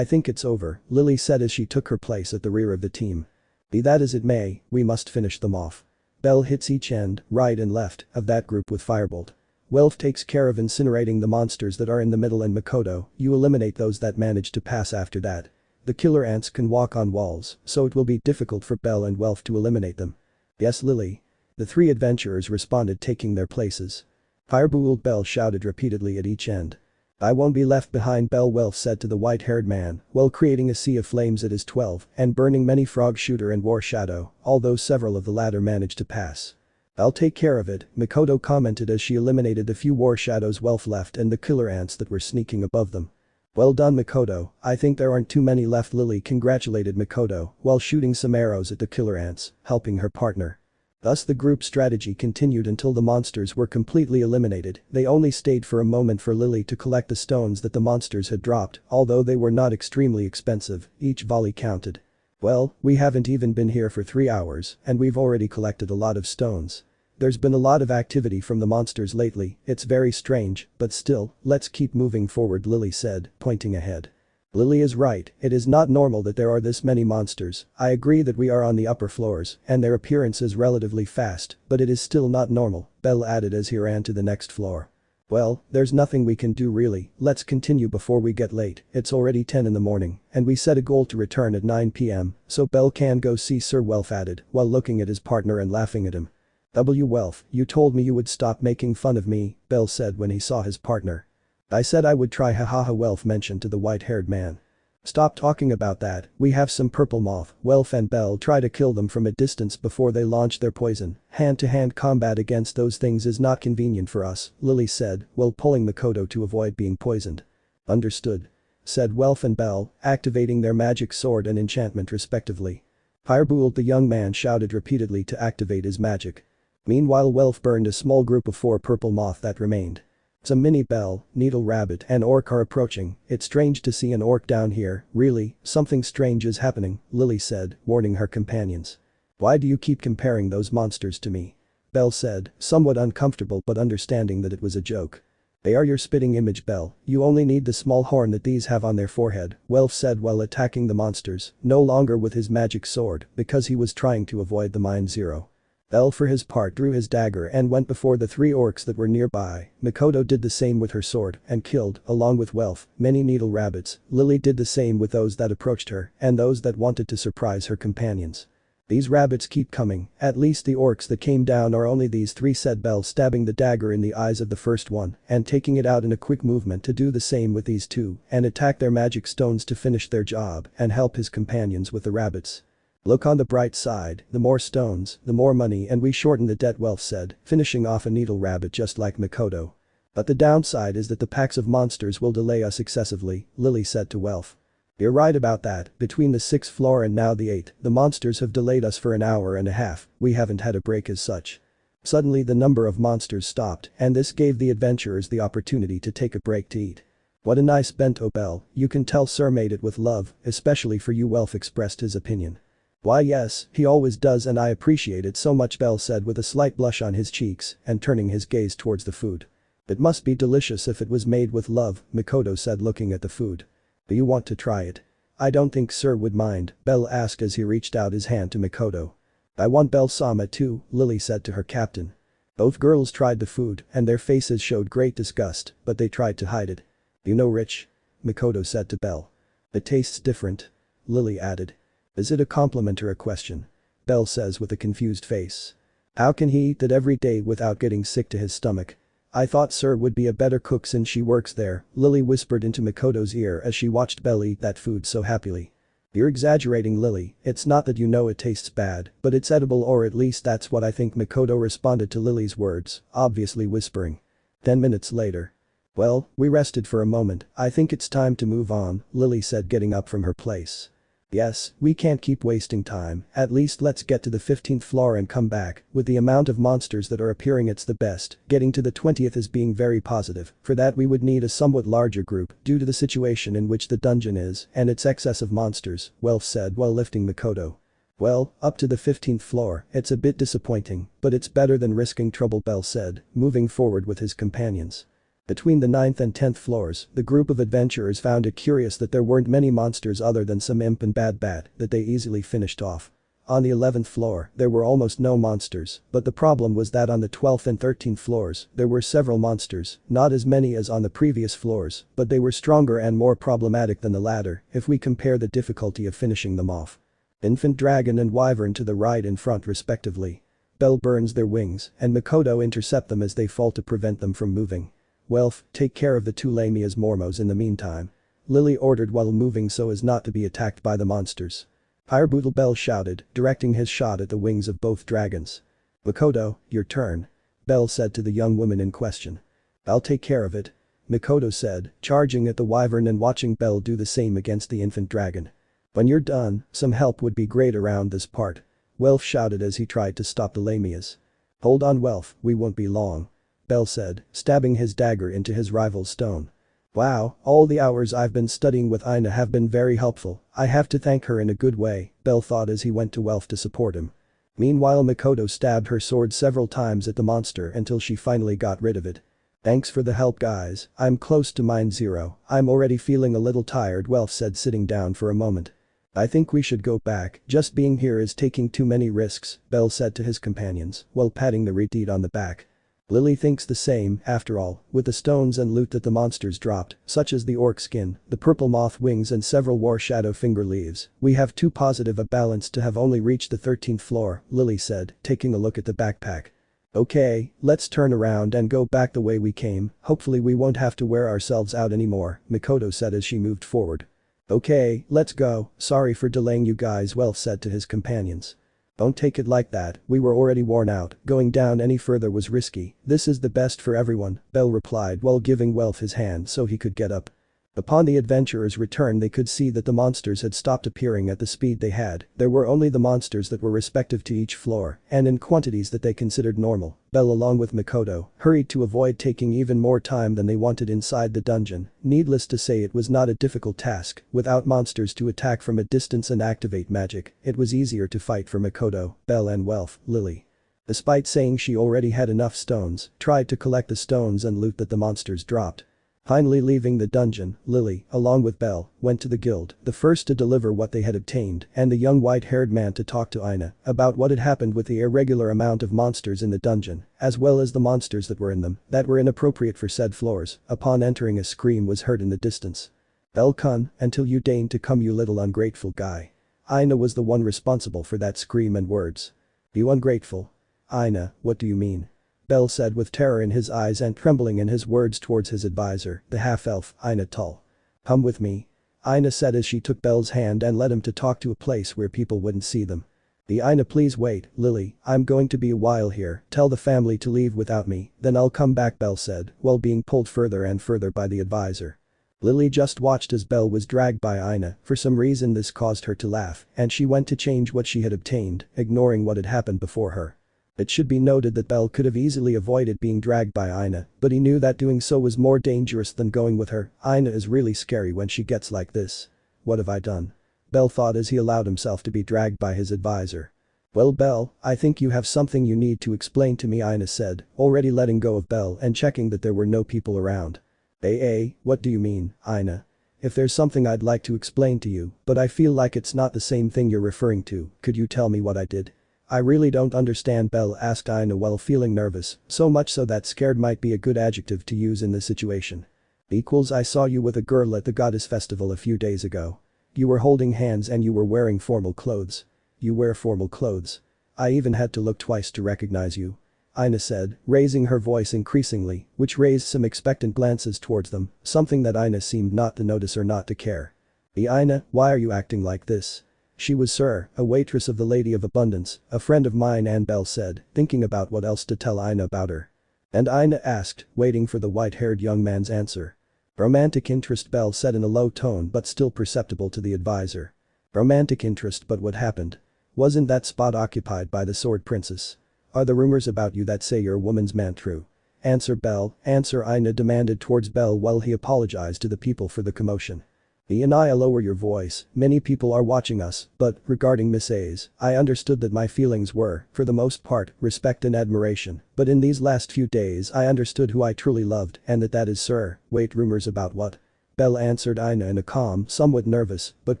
think it's over, Lily said as she took her place at the rear of the team. Be that as it may, we must finish them off. Belle hits each end, right and left, of that group with Firebolt. Welf takes care of incinerating the monsters that are in the middle and Mikoto, you eliminate those that manage to pass after that. The killer ants can walk on walls, so it will be difficult for Belle and Welf to eliminate them. Yes Lily. The 3 adventurers responded taking their places. Firebolt Belle shouted repeatedly at each end. I won't be left behind, Belle, Welf said to the white-haired man while creating a sea of flames at his 12 and burning many Frog Shooter and War Shadow, although several of the latter managed to pass. I'll take care of it, Mikoto commented as she eliminated the few War Shadows Welf left and the killer ants that were sneaking above them. Well done Mikoto, I think there aren't too many left, Lily congratulated Mikoto while shooting some arrows at the killer ants, helping her partner. Thus the group strategy continued until the monsters were completely eliminated, they only stayed for a moment for Lily to collect the stones that the monsters had dropped, although they were not extremely expensive, each volley counted. Well, we haven't even been here for 3 hours, and we've already collected a lot of stones. There's been a lot of activity from the monsters lately, it's very strange, but still, let's keep moving forward, Lily said, pointing ahead. Lily is right, it is not normal that there are this many monsters, I agree that we are on the upper floors, and their appearance is relatively fast, but it is still not normal, Belle added as he ran to the next floor. Well, there's nothing we can do really, let's continue before we get late, it's already 10 in the morning, and we set a goal to return at 9 p.m, so Belle can go see Sir, Welf added, while looking at his partner and laughing at him. Welf, you told me you would stop making fun of me, Belle said when he saw his partner. I said I would try, hahaha, Welf mentioned to the white-haired man. Stop talking about that, we have some purple moth, Welf and Belle try to kill them from a distance before they launch their poison, hand-to-hand combat against those things is not convenient for us, Lily said, while pulling Mikoto to avoid being poisoned. Understood. Said Welf and Belle, activating their magic sword and enchantment respectively. Firebolt the young man shouted repeatedly to activate his magic. Meanwhile Welf burned a small group of 4 purple moth that remained. Some mini Belle, Needle Rabbit and Orc are approaching, it's strange to see an orc down here, really, something strange is happening, Lily said, warning her companions. Why do you keep comparing those monsters to me? Belle said, somewhat uncomfortable but understanding that it was a joke. They are your spitting image, Belle, you only need the small horn that these have on their forehead, Welf said while attacking the monsters, no longer with his magic sword because he was trying to avoid the Mind Zero. Belle for his part drew his dagger and went before the 3 orcs that were nearby, Mikoto did the same with her sword and killed, along with Welf, many needle rabbits, Lily did the same with those that approached her and those that wanted to surprise her companions. These rabbits keep coming, at least the orcs that came down are only these 3, said Belle, stabbing the dagger in the eyes of the first one and taking it out in a quick movement to do the same with these 2 and attack their magic stones to finish their job and help his companions with the rabbits. Look on the bright side, the more stones, the more money and we shorten the debt, Welf said, finishing off a needle rabbit just like Mikoto. But the downside is that the packs of monsters will delay us excessively, Lily said to Welf. You're right about that, between the 6th floor and now the 8th, the monsters have delayed us for an hour and a half, we haven't had a break as such. Suddenly the number of monsters stopped and this gave the adventurers the opportunity to take a break to eat. What a nice bento, Belle, you can tell Sir made it with love, especially for you, Welf expressed his opinion. Why yes, he always does and I appreciate it so much, Belle said with a slight blush on his cheeks and turning his gaze towards the food. It must be delicious if it was made with love, Makoto said looking at the food. Do you want to try it? I don't think Syr would mind, Bell asked as he reached out his hand to Makoto. I want Bell-sama too, Lily said to her captain. Both girls tried the food and their faces showed great disgust, but they tried to hide it. You know Rich? Makoto said to Bell. It tastes different. Lily added. Is it a compliment or a question? Bell says with a confused face. How can he eat that every day without getting sick to his stomach? I thought Syr would be a better cook since she works there, Lily whispered into Makoto's ear as she watched Bell eat that food so happily. You're exaggerating, Lily, it's not that you know it tastes bad, but it's edible, or at least that's what I think, Makoto responded to Lily's words, obviously whispering. 10 minutes later. Well, we rested for a moment, I think it's time to move on, Lily said getting up from her place. Yes, we can't keep wasting time, at least let's get to the 15th floor and come back, with the amount of monsters that are appearing it's the best, getting to the 20th is being very positive, for that we would need a somewhat larger group due to the situation in which the dungeon is and its excess of monsters, Welf said while lifting Makoto. Well, up to the 15th floor, it's a bit disappointing, but it's better than risking trouble, Bell said, moving forward with his companions. Between the 9th and 10th floors, the group of adventurers found it curious that there weren't many monsters other than some imp and bad bat that they easily finished off. On the 11th floor, there were almost no monsters, but the problem was that on the 12th and 13th floors, there were several monsters, not as many as on the previous floors, but they were stronger and more problematic than the latter if we compare the difficulty of finishing them off. Infant dragon and wyvern to the right and front respectively. Bell burns their wings, and Makoto intercept them as they fall to prevent them from moving. Welf, take care of the two Lamias Mormos in the meantime. Lily ordered while moving so as not to be attacked by the monsters. Hireboodle, Bell shouted, directing his shot at the wings of both dragons. Makoto, your turn. Bell said to the young woman in question. I'll take care of it. Makoto said, charging at the wyvern and watching Bell do the same against the infant dragon. When you're done, some help would be great around this part. Welf shouted as he tried to stop the Lamias. Hold on, Welf, we won't be long. Bell said, stabbing his dagger into his rival's stone. Wow, all the hours I've been studying with Aina have been very helpful, I have to thank her in a good way, Bell thought as he went to Welf to support him. Meanwhile, Makoto stabbed her sword several times at the monster until she finally got rid of it. Thanks for the help, guys, I'm close to mine 0, I'm already feeling a little tired, Welf said sitting down for a moment. I think we should go back, just being here is taking too many risks, Bell said to his companions while patting the retreat on the back. Lily thinks the same, after all, with the stones and loot that the monsters dropped, such as the orc skin, the purple moth wings and several war shadow finger leaves, we have too positive a balance to have only reached the 13th floor, Lily said, taking a look at the backpack. Okay, let's turn around and go back the way we came, hopefully we won't have to wear ourselves out anymore, Makoto said as she moved forward. Okay, let's go, sorry for delaying you guys, Welf said to his companions. Don't take it like that, we were already worn out, going down any further was risky, this is the best for everyone, Bell replied while giving Welf his hand so he could get up. Upon the adventurers' return they could see that the monsters had stopped appearing at the speed they had, there were only the monsters that were respective to each floor, and in quantities that they considered normal. Bell along with Makoto hurried to avoid taking even more time than they wanted inside the dungeon, needless to say it was not a difficult task, without monsters to attack from a distance and activate magic, it was easier to fight for Makoto, Bell and Welf, Lily. Despite saying she already had enough stones, tried to collect the stones and loot that the monsters dropped. Finally leaving the dungeon, Lily, along with Bell, went to the guild, the first to deliver what they had obtained, and the young white-haired man to talk to Aina about what had happened with the irregular amount of monsters in the dungeon, as well as the monsters that were in them, that were inappropriate for said floors. Upon entering, a scream was heard in the distance. Bell-kun, until you deign to come, you little ungrateful guy. Aina was the one responsible for that scream and words. You ungrateful? Aina, what do you mean? Bell said with terror in his eyes and trembling in his words towards his advisor, the half-elf, Aina Tull. Come with me. Aina said as she took Bell's hand and led him to talk to a place where people wouldn't see them. The Aina, please wait, Lily, I'm going to be a while here, tell the family to leave without me, then I'll come back, Bell said, while being pulled further and further by the advisor. Lily just watched as Bell was dragged by Aina, for some reason this caused her to laugh, and she went to change what she had obtained, ignoring what had happened before her. It should be noted that Bell could have easily avoided being dragged by Aina, but he knew that doing so was more dangerous than going with her. Aina is really scary when she gets like this. What have I done? Bell thought as he allowed himself to be dragged by his advisor. Well Belle, I think you have something you need to explain to me, Ina said, already letting go of Belle and checking that there were no people around. What do you mean, Ina? If there's something I'd like to explain to you, but I feel like it's not the same thing you're referring to, could you tell me what I did? I really don't understand, Belle asked Ina while feeling nervous, so much so that scared might be a good adjective to use in this situation. I saw you with a girl at the goddess festival a few days ago. You were holding hands and you were wearing formal clothes. You wear formal clothes. I even had to look twice to recognize you. Ina said, raising her voice increasingly, which raised some expectant glances towards them, something that Ina seemed not to notice or not to care. Ina, why are you acting like this? She was Syr, a waitress of the Lady of Abundance, a friend of mine, and Belle said, thinking about what else to tell Ina about her. And Ina asked, waiting for the white-haired young man's answer. Romantic interest, Belle said in a low tone but still perceptible to the advisor. Romantic interest, but what happened? Wasn't that spot occupied by the Sword Princess? Are the rumors about you that say you're a woman's man true? Answer, Belle, answer, Ina demanded towards Belle while he apologized to the people for the commotion. Ina, lower your voice, many people are watching us, but, regarding Miss A's, I understood that my feelings were, for the most part, respect and admiration, but in these last few days I understood who I truly loved and that is Syr. Wait, rumors about what? Belle answered Ina in a calm, somewhat nervous, but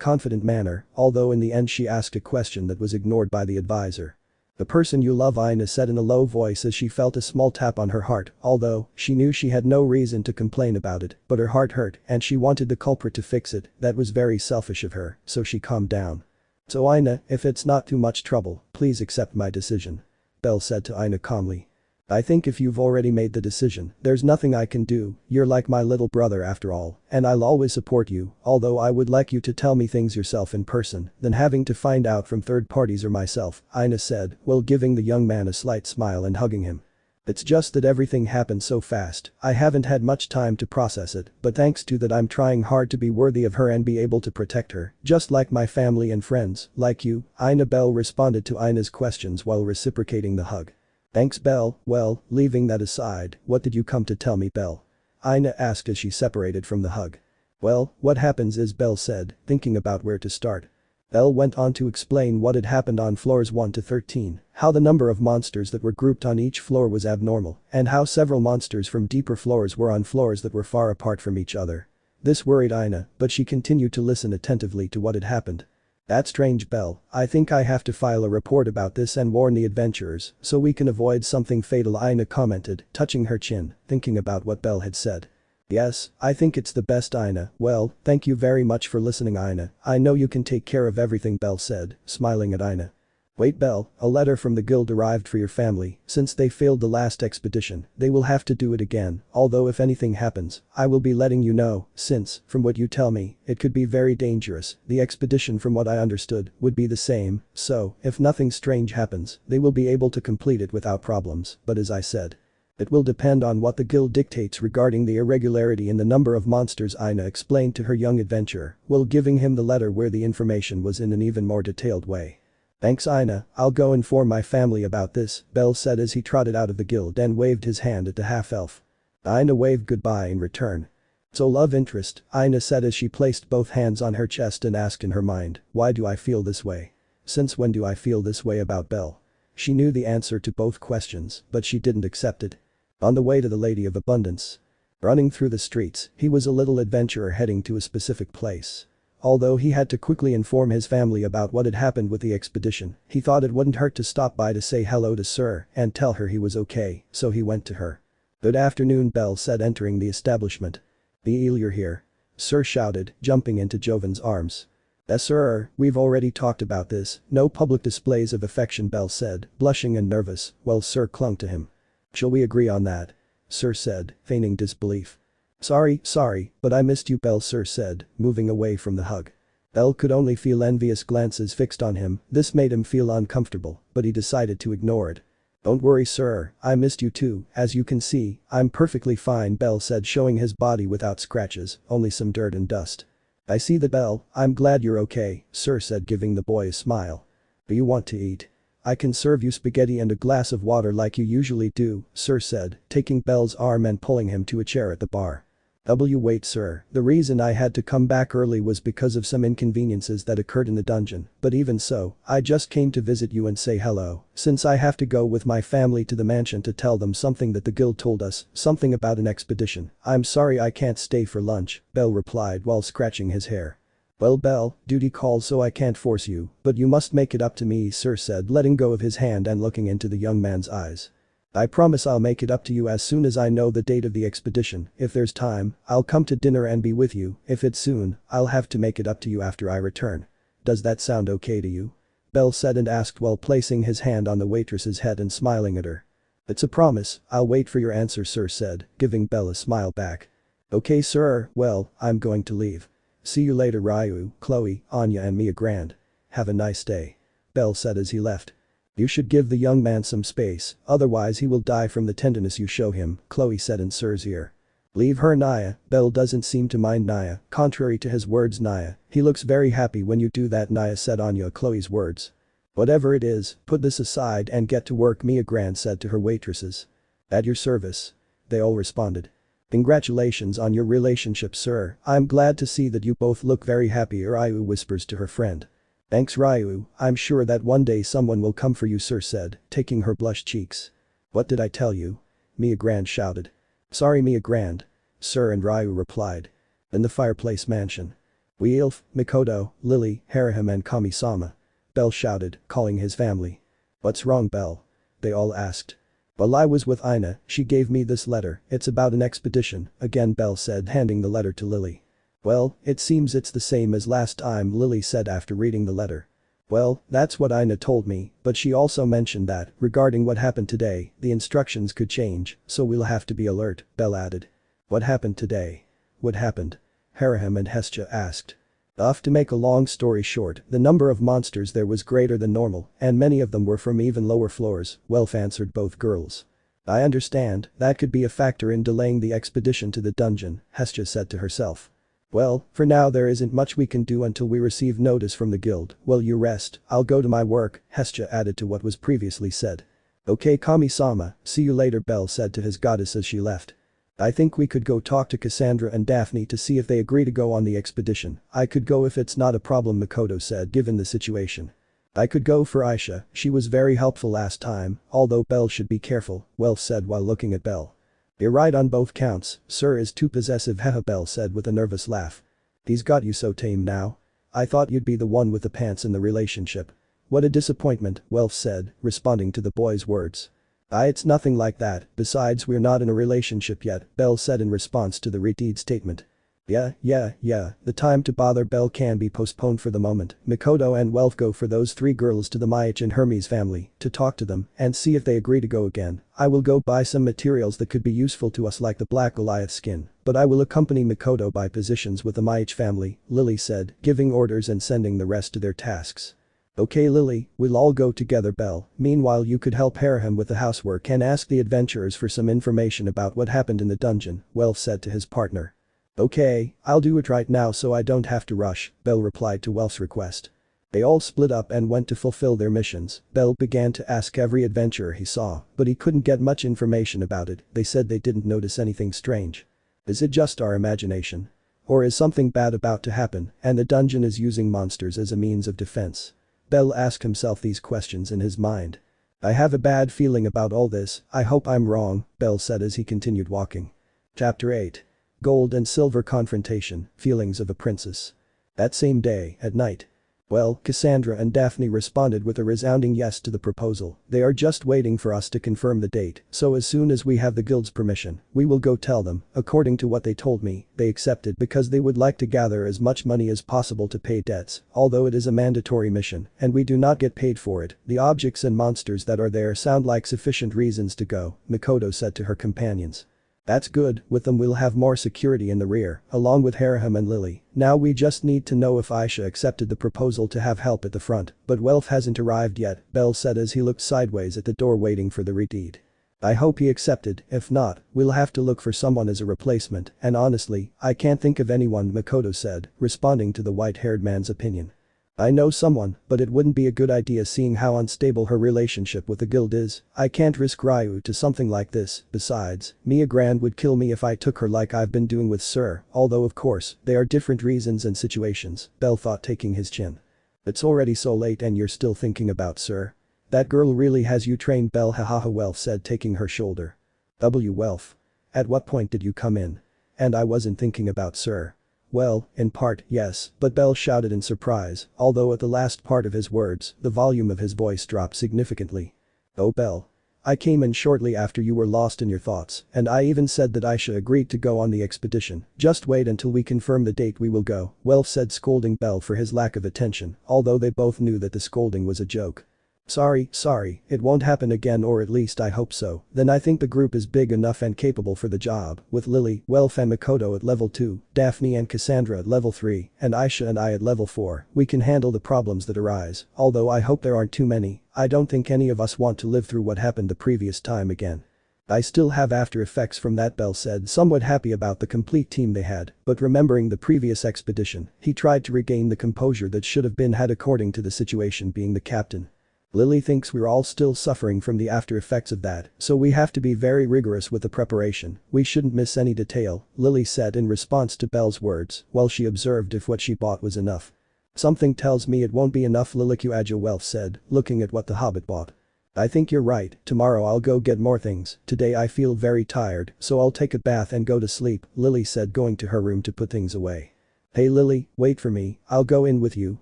confident manner, although in the end she asked a question that was ignored by the advisor. The person you love, Ina said in a low voice as she felt a small tap on her heart, although she knew she had no reason to complain about it, but her heart hurt and she wanted the culprit to fix it. That was very selfish of her, so she calmed down. So Ina, if it's not too much trouble, please accept my decision. Belle said to Ina calmly. I think if you've already made the decision, there's nothing I can do, you're like my little brother after all, and I'll always support you, although I would like you to tell me things yourself in person than having to find out from third parties or myself, Ina said, while giving the young man a slight smile and hugging him. It's just that everything happened so fast, I haven't had much time to process it, but thanks to that I'm trying hard to be worthy of her and be able to protect her, just like my family and friends, like you, Ina. Belle responded to Ina's questions while reciprocating the hug. Thanks, Belle. Well, leaving that aside, what did you come to tell me, Belle? Ina asked as she separated from the hug. Well, what happens is, Belle said, thinking about where to start. Belle went on to explain what had happened on floors 1 to 13, how the number of monsters that were grouped on each floor was abnormal, and how several monsters from deeper floors were on floors that were far apart from each other. This worried Ina, but she continued to listen attentively to what had happened. That's strange, Belle. I think I have to file a report about this and warn the adventurers so we can avoid something fatal, Ina commented, touching her chin, thinking about what Belle had said. Yes, I think it's the best, Ina. Well, thank you very much for listening, Ina. I know you can take care of everything, Belle said, smiling at Ina. Wait, Belle, a letter from the guild arrived for your family. Since they failed the last expedition, they will have to do it again, although if anything happens, I will be letting you know, since, from what you tell me, it could be very dangerous. The expedition, from what I understood, would be the same, so, if nothing strange happens, they will be able to complete it without problems, but as I said, it will depend on what the guild dictates regarding the irregularity in the number of monsters, Ina explained to her young adventurer, while giving him the letter where the information was in an even more detailed way. Thanks, Ina, I'll go inform my family about this, Belle said as he trotted out of the guild and waved his hand at the half-elf. Ina waved goodbye in return. So love interest, Ina said as she placed both hands on her chest and asked in her mind, why do I feel this way? Since when do I feel this way about Belle? She knew the answer to both questions, but she didn't accept it. On the way to the Lady of Abundance. Running through the streets, he was a little adventurer heading to a specific place. Although he had to quickly inform his family about what had happened with the expedition, he thought it wouldn't hurt to stop by to say hello to Syr and tell her he was okay, so he went to her. Good afternoon, Belle said, entering the establishment. You're here. Syr shouted, jumping into Joven's arms. Yes, sir, we've already talked about this, no public displays of affection, Belle said, blushing and nervous, while Syr clung to him. Shall we agree on that? Syr said, feigning disbelief. Sorry, but I missed you, Belle, Syr said, moving away from the hug. Belle could only feel envious glances fixed on him. This made him feel uncomfortable, but he decided to ignore it. Don't worry, Syr, I missed you too, as you can see, I'm perfectly fine, Belle said, showing his body without scratches, only some dirt and dust. I see that, Belle, I'm glad you're okay, Syr said, giving the boy a smile. Do you want to eat? I can serve you spaghetti and a glass of water like you usually do, Syr said, taking Belle's arm and pulling him to a chair at the bar. Wait sir, the reason I had to come back early was because of some inconveniences that occurred in the dungeon, but even so, I just came to visit you and say hello, since I have to go with my family to the mansion to tell them something that the guild told us, something about an expedition. I'm sorry I can't stay for lunch, Bell replied while scratching his hair. Well Bell, duty calls so I can't force you, but you must make it up to me, Syr said, letting go of his hand and looking into the young man's eyes. I promise I'll make it up to you as soon as I know the date of the expedition. If there's time, I'll come to dinner and be with you. If it's soon, I'll have to make it up to you after I return. Does that sound okay to you? Bell said and asked while placing his hand on the waitress's head and smiling at her. It's a promise, I'll wait for your answer, Syr said, giving Bell a smile back. Okay sir, well, I'm going to leave. See you later Ryu, Chloe, Anya and Mia Grand. Have a nice day. Bell said as he left. You should give the young man some space, otherwise he will die from the tenderness you show him, Chloe said in Sir's ear. Leave her Naya, Bell doesn't seem to mind Naya, contrary to his words Naya, he looks very happy when you do that Naya said Anya Chloe's words. Whatever it is, put this aside and get to work Mia Grand said to her waitresses. At your service. They all responded. Congratulations on your relationship sir, I'm glad to see that you both look very happy Ryu whispers to her friend. Thanks Ryu, I'm sure that one day someone will come for you Syr said, taking her blushed cheeks. What did I tell you? Mia Grand shouted. Sorry Mia Grand. Syr and Ryu replied. In the fireplace mansion. Wilf, Mikoto, Lily, Harahim and Kami-sama. Bell shouted, calling his family. What's wrong Bell? They all asked. Well I was with Ina, she gave me this letter, it's about an expedition, again Bell said handing the letter to Lily. Well, it seems it's the same as last time Lily said after reading the letter. Well, that's what Ina told me, but she also mentioned that, regarding what happened today, the instructions could change, so we'll have to be alert, Bell added. What happened today? What happened? Harahim and Hestia asked. To make a long story short, the number of monsters there was greater than normal, and many of them were from even lower floors, Welf answered both girls. I understand, that could be a factor in delaying the expedition to the dungeon, Hestia said to herself. Well, for now there isn't much we can do until we receive notice from the guild, well you rest, I'll go to my work, Hestia added to what was previously said. Okay Kami-sama, see you later Bell said to his goddess as she left. I think we could go talk to Cassandra and Daphne to see if they agree to go on the expedition, I could go if it's not a problem Mikoto said given the situation. I could go for Aisha, she was very helpful last time, although Bell should be careful, Welf said while looking at Bell. You're right on both counts, Syr is too possessive haha Bell said with a nervous laugh. He's got you so tame now. I thought you'd be the one with the pants in the relationship. What a disappointment, Welf said, responding to the boy's words. It's nothing like that, besides we're not in a relationship yet, Bell said in response to the redeed statement. Yeah, the time to bother Bell can be postponed for the moment, Mikoto and Welf go for those three girls to the Maich and Hermes family, to talk to them, and see if they agree to go again. I will go buy some materials that could be useful to us like the black Goliath skin, but I will accompany Mikoto by positions with the Maich family, Lily said, giving orders and sending the rest to their tasks. Okay Lily, we'll all go together Bell, meanwhile you could help Harahim with the housework and ask the adventurers for some information about what happened in the dungeon, Welf said to his partner. Okay, I'll do it right now so I don't have to rush, Bell replied to Welf's request. They all split up and went to fulfill their missions. Bell began to ask every adventurer he saw, but he couldn't get much information about it, they said they didn't notice anything strange. Is it just our imagination? Or is something bad about to happen and the dungeon is using monsters as a means of defense? Bell asked himself these questions in his mind. I have a bad feeling about all this, I hope I'm wrong, Bell said as he continued walking. Chapter 8. Gold and Silver Confrontation, Feelings of a Princess. That same day, at night. Well, Cassandra and Daphne responded with a resounding yes to the proposal, they are just waiting for us to confirm the date, so as soon as we have the guild's permission, we will go tell them. According to what they told me, they accepted because they would like to gather as much money as possible to pay debts, although it is a mandatory mission, and we do not get paid for it, the objects and monsters that are there sound like sufficient reasons to go, Mikoto said to her companions. That's good, with them we'll have more security in the rear, along with Harahim and Lily. Now we just need to know if Aisha accepted the proposal to have help at the front, but Welf hasn't arrived yet, Bell said as he looked sideways at the door waiting for the redeed. I hope he accepted, if not, we'll have to look for someone as a replacement, and honestly, I can't think of anyone Mikoto said, responding to the white-haired man's opinion. I know someone, but it wouldn't be a good idea seeing how unstable her relationship with the guild is. I can't risk Ryu to something like this. Besides, Mia Grand would kill me if I took her like I've been doing with Syr, although of course, they are different reasons and situations, Bell thought, taking his chin. It's already so late and you're still thinking about Syr? That girl really has you trained, Bell, hahaha, Welf said, taking her shoulder. Welf. At what point did you come in? And I wasn't thinking about Syr. Well, in part, yes, but Bell shouted in surprise, although at the last part of his words, the volume of his voice dropped significantly. Oh Bell. I came in shortly after you were lost in your thoughts, and I even said that Aisha agreed to go on the expedition. Just wait until we confirm the date we will go, Welf said, scolding Bell for his lack of attention, although they both knew that the scolding was a joke. Sorry, it won't happen again, or at least I hope so. Then I think the group is big enough and capable for the job, with Lily, Welf and Makoto at level 2, Daphne and Cassandra at level 3, and Aisha and I at level 4, we can handle the problems that arise, although I hope there aren't too many. I don't think any of us want to live through what happened the previous time again. I still have after effects from that, Bell said, somewhat happy about the complete team they had, but remembering the previous expedition, he tried to regain the composure that should have been had according to the situation, being the captain. Lily thinks we're all still suffering from the after effects of that, so we have to be very rigorous with the preparation. We shouldn't miss any detail, Lily said in response to Bell's words, while she observed if what she bought was enough. Something tells me it won't be enough, Lilicuaja, Welf said, looking at what the hobbit bought. I think you're right, tomorrow I'll go get more things. Today I feel very tired, so I'll take a bath and go to sleep, Lily said, going to her room to put things away. Hey Lily, wait for me, I'll go in with you,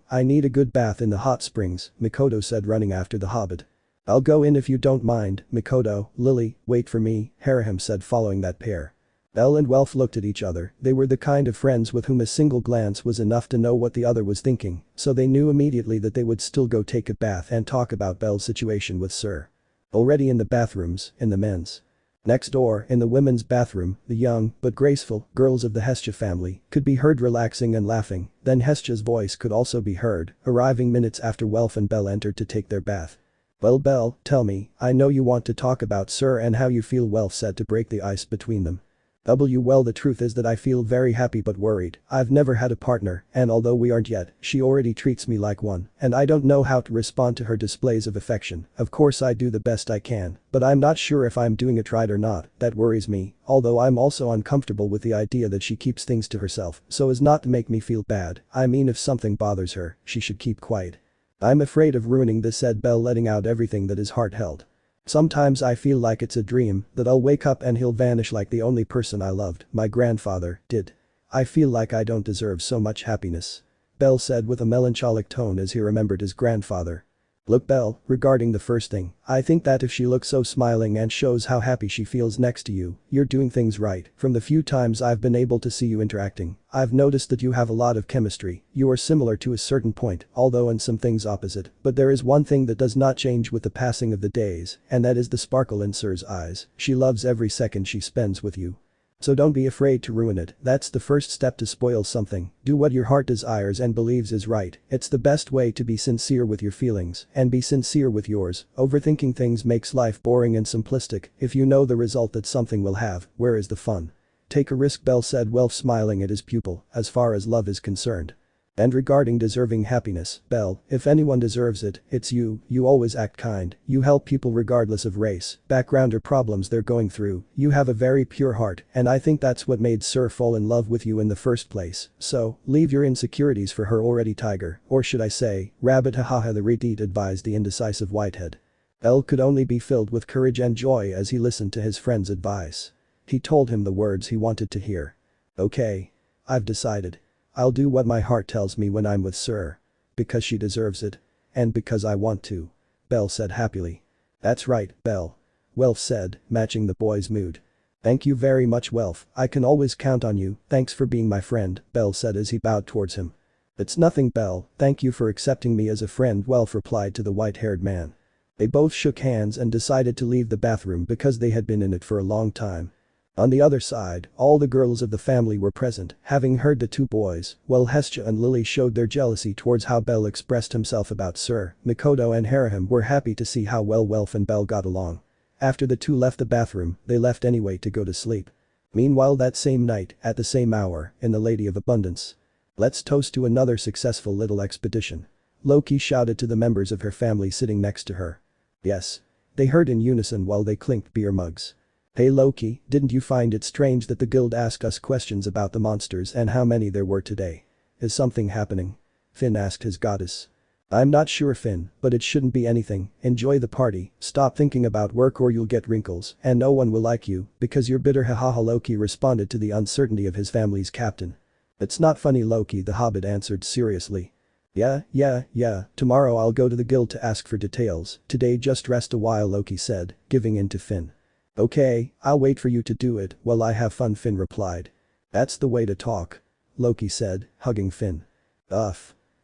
I need a good bath in the hot springs, Makoto said, running after the hobbit. I'll go in if you don't mind, Makoto. Lily, wait for me, Harahim said, following that pair. Bell and Welf looked at each other. They were the kind of friends with whom a single glance was enough to know what the other was thinking, so they knew immediately that they would still go take a bath and talk about Bell's situation with Syr. Already in the bathrooms, in the men's. Next door, in the women's bathroom, the young, but graceful, girls of the Hestia family could be heard relaxing and laughing, then Hestia's voice could also be heard, arriving minutes after Welf and Bell entered to take their bath. Well Bell, tell me, I know you want to talk about Syr and how you feel, Welf said to break the ice between them. Well, the truth is that I feel very happy but worried. I've never had a partner, and although we aren't yet, she already treats me like one, and I don't know how to respond to her displays of affection. Of course I do the best I can, but I'm not sure if I'm doing it right or not. That worries me, although I'm also uncomfortable with the idea that she keeps things to herself so as not to make me feel bad. I mean, if something bothers her, she should keep quiet. I'm afraid of ruining this, said Bell, letting out everything that his heart held. Sometimes I feel like it's a dream, that I'll wake up and he'll vanish like the only person I loved, my grandfather, did. I feel like I don't deserve so much happiness. Bell said with a melancholic tone as he remembered his grandfather. Look Bell, regarding the first thing, I think that if she looks so smiling and shows how happy she feels next to you, you're doing things right. From the few times I've been able to see you interacting, I've noticed that you have a lot of chemistry. You are similar to a certain point, although in some things opposite, but there is one thing that does not change with the passing of the days, and that is the sparkle in Sir's eyes. She loves every second she spends with you. So don't be afraid to ruin it. That's the first step to spoil something. Do what your heart desires and believes is right. It's the best way to be sincere with your feelings and be sincere with yours. Overthinking things makes life boring and simplistic. If you know the result that something will have, where is the fun? Take a risk, Bell said, Welf smiling at his pupil, as far as love is concerned. And regarding deserving happiness, Bell, if anyone deserves it, it's you. You always act kind, you help people regardless of race, background or problems they're going through. You have a very pure heart, and I think that's what made Syr fall in love with you in the first place. So, leave your insecurities for her already, tiger, or should I say, rabbit, hahaha, the retreat advised the indecisive whitehead. Bell could only be filled with courage and joy as he listened to his friend's advice. He told him the words he wanted to hear. Okay. I've decided. I'll do what my heart tells me when I'm with Syr. Because she deserves it. And because I want to. Bell said happily. That's right, Bell. Welf said, matching the boy's mood. Thank you very much, Welf, I can always count on you, thanks for being my friend, Bell said as he bowed towards him. It's nothing, Bell, thank you for accepting me as a friend, Welf replied to the white-haired man. They both shook hands and decided to leave the bathroom because they had been in it for a long time. On the other side, all the girls of the family were present, having heard the two boys, while Hestia and Lily showed their jealousy towards how Bell expressed himself about Syr. Makoto and Harahim were happy to see how well Welf and Bell got along. After the two left the bathroom, they left anyway to go to sleep. Meanwhile that same night, at the same hour, in the Lady of Abundance. Let's toast to another successful little expedition. Loki shouted to the members of her family sitting next to her. Yes. They heard in unison while they clinked beer mugs. Hey Loki, didn't you find it strange that the guild asked us questions about the monsters and how many there were today? Is something happening? Finn asked his goddess. I'm not sure Finn, but it shouldn't be anything. Enjoy the party, stop thinking about work or you'll get wrinkles and no one will like you because you're bitter hahaha Loki responded to the uncertainty of his family's captain. It's not funny Loki the hobbit answered seriously. Yeah, tomorrow I'll go to the guild to ask for details, today just rest a while Loki said, giving in to Finn. Okay, I'll wait for you to do it while I have fun Finn replied. That's the way to talk. Loki said, hugging Finn.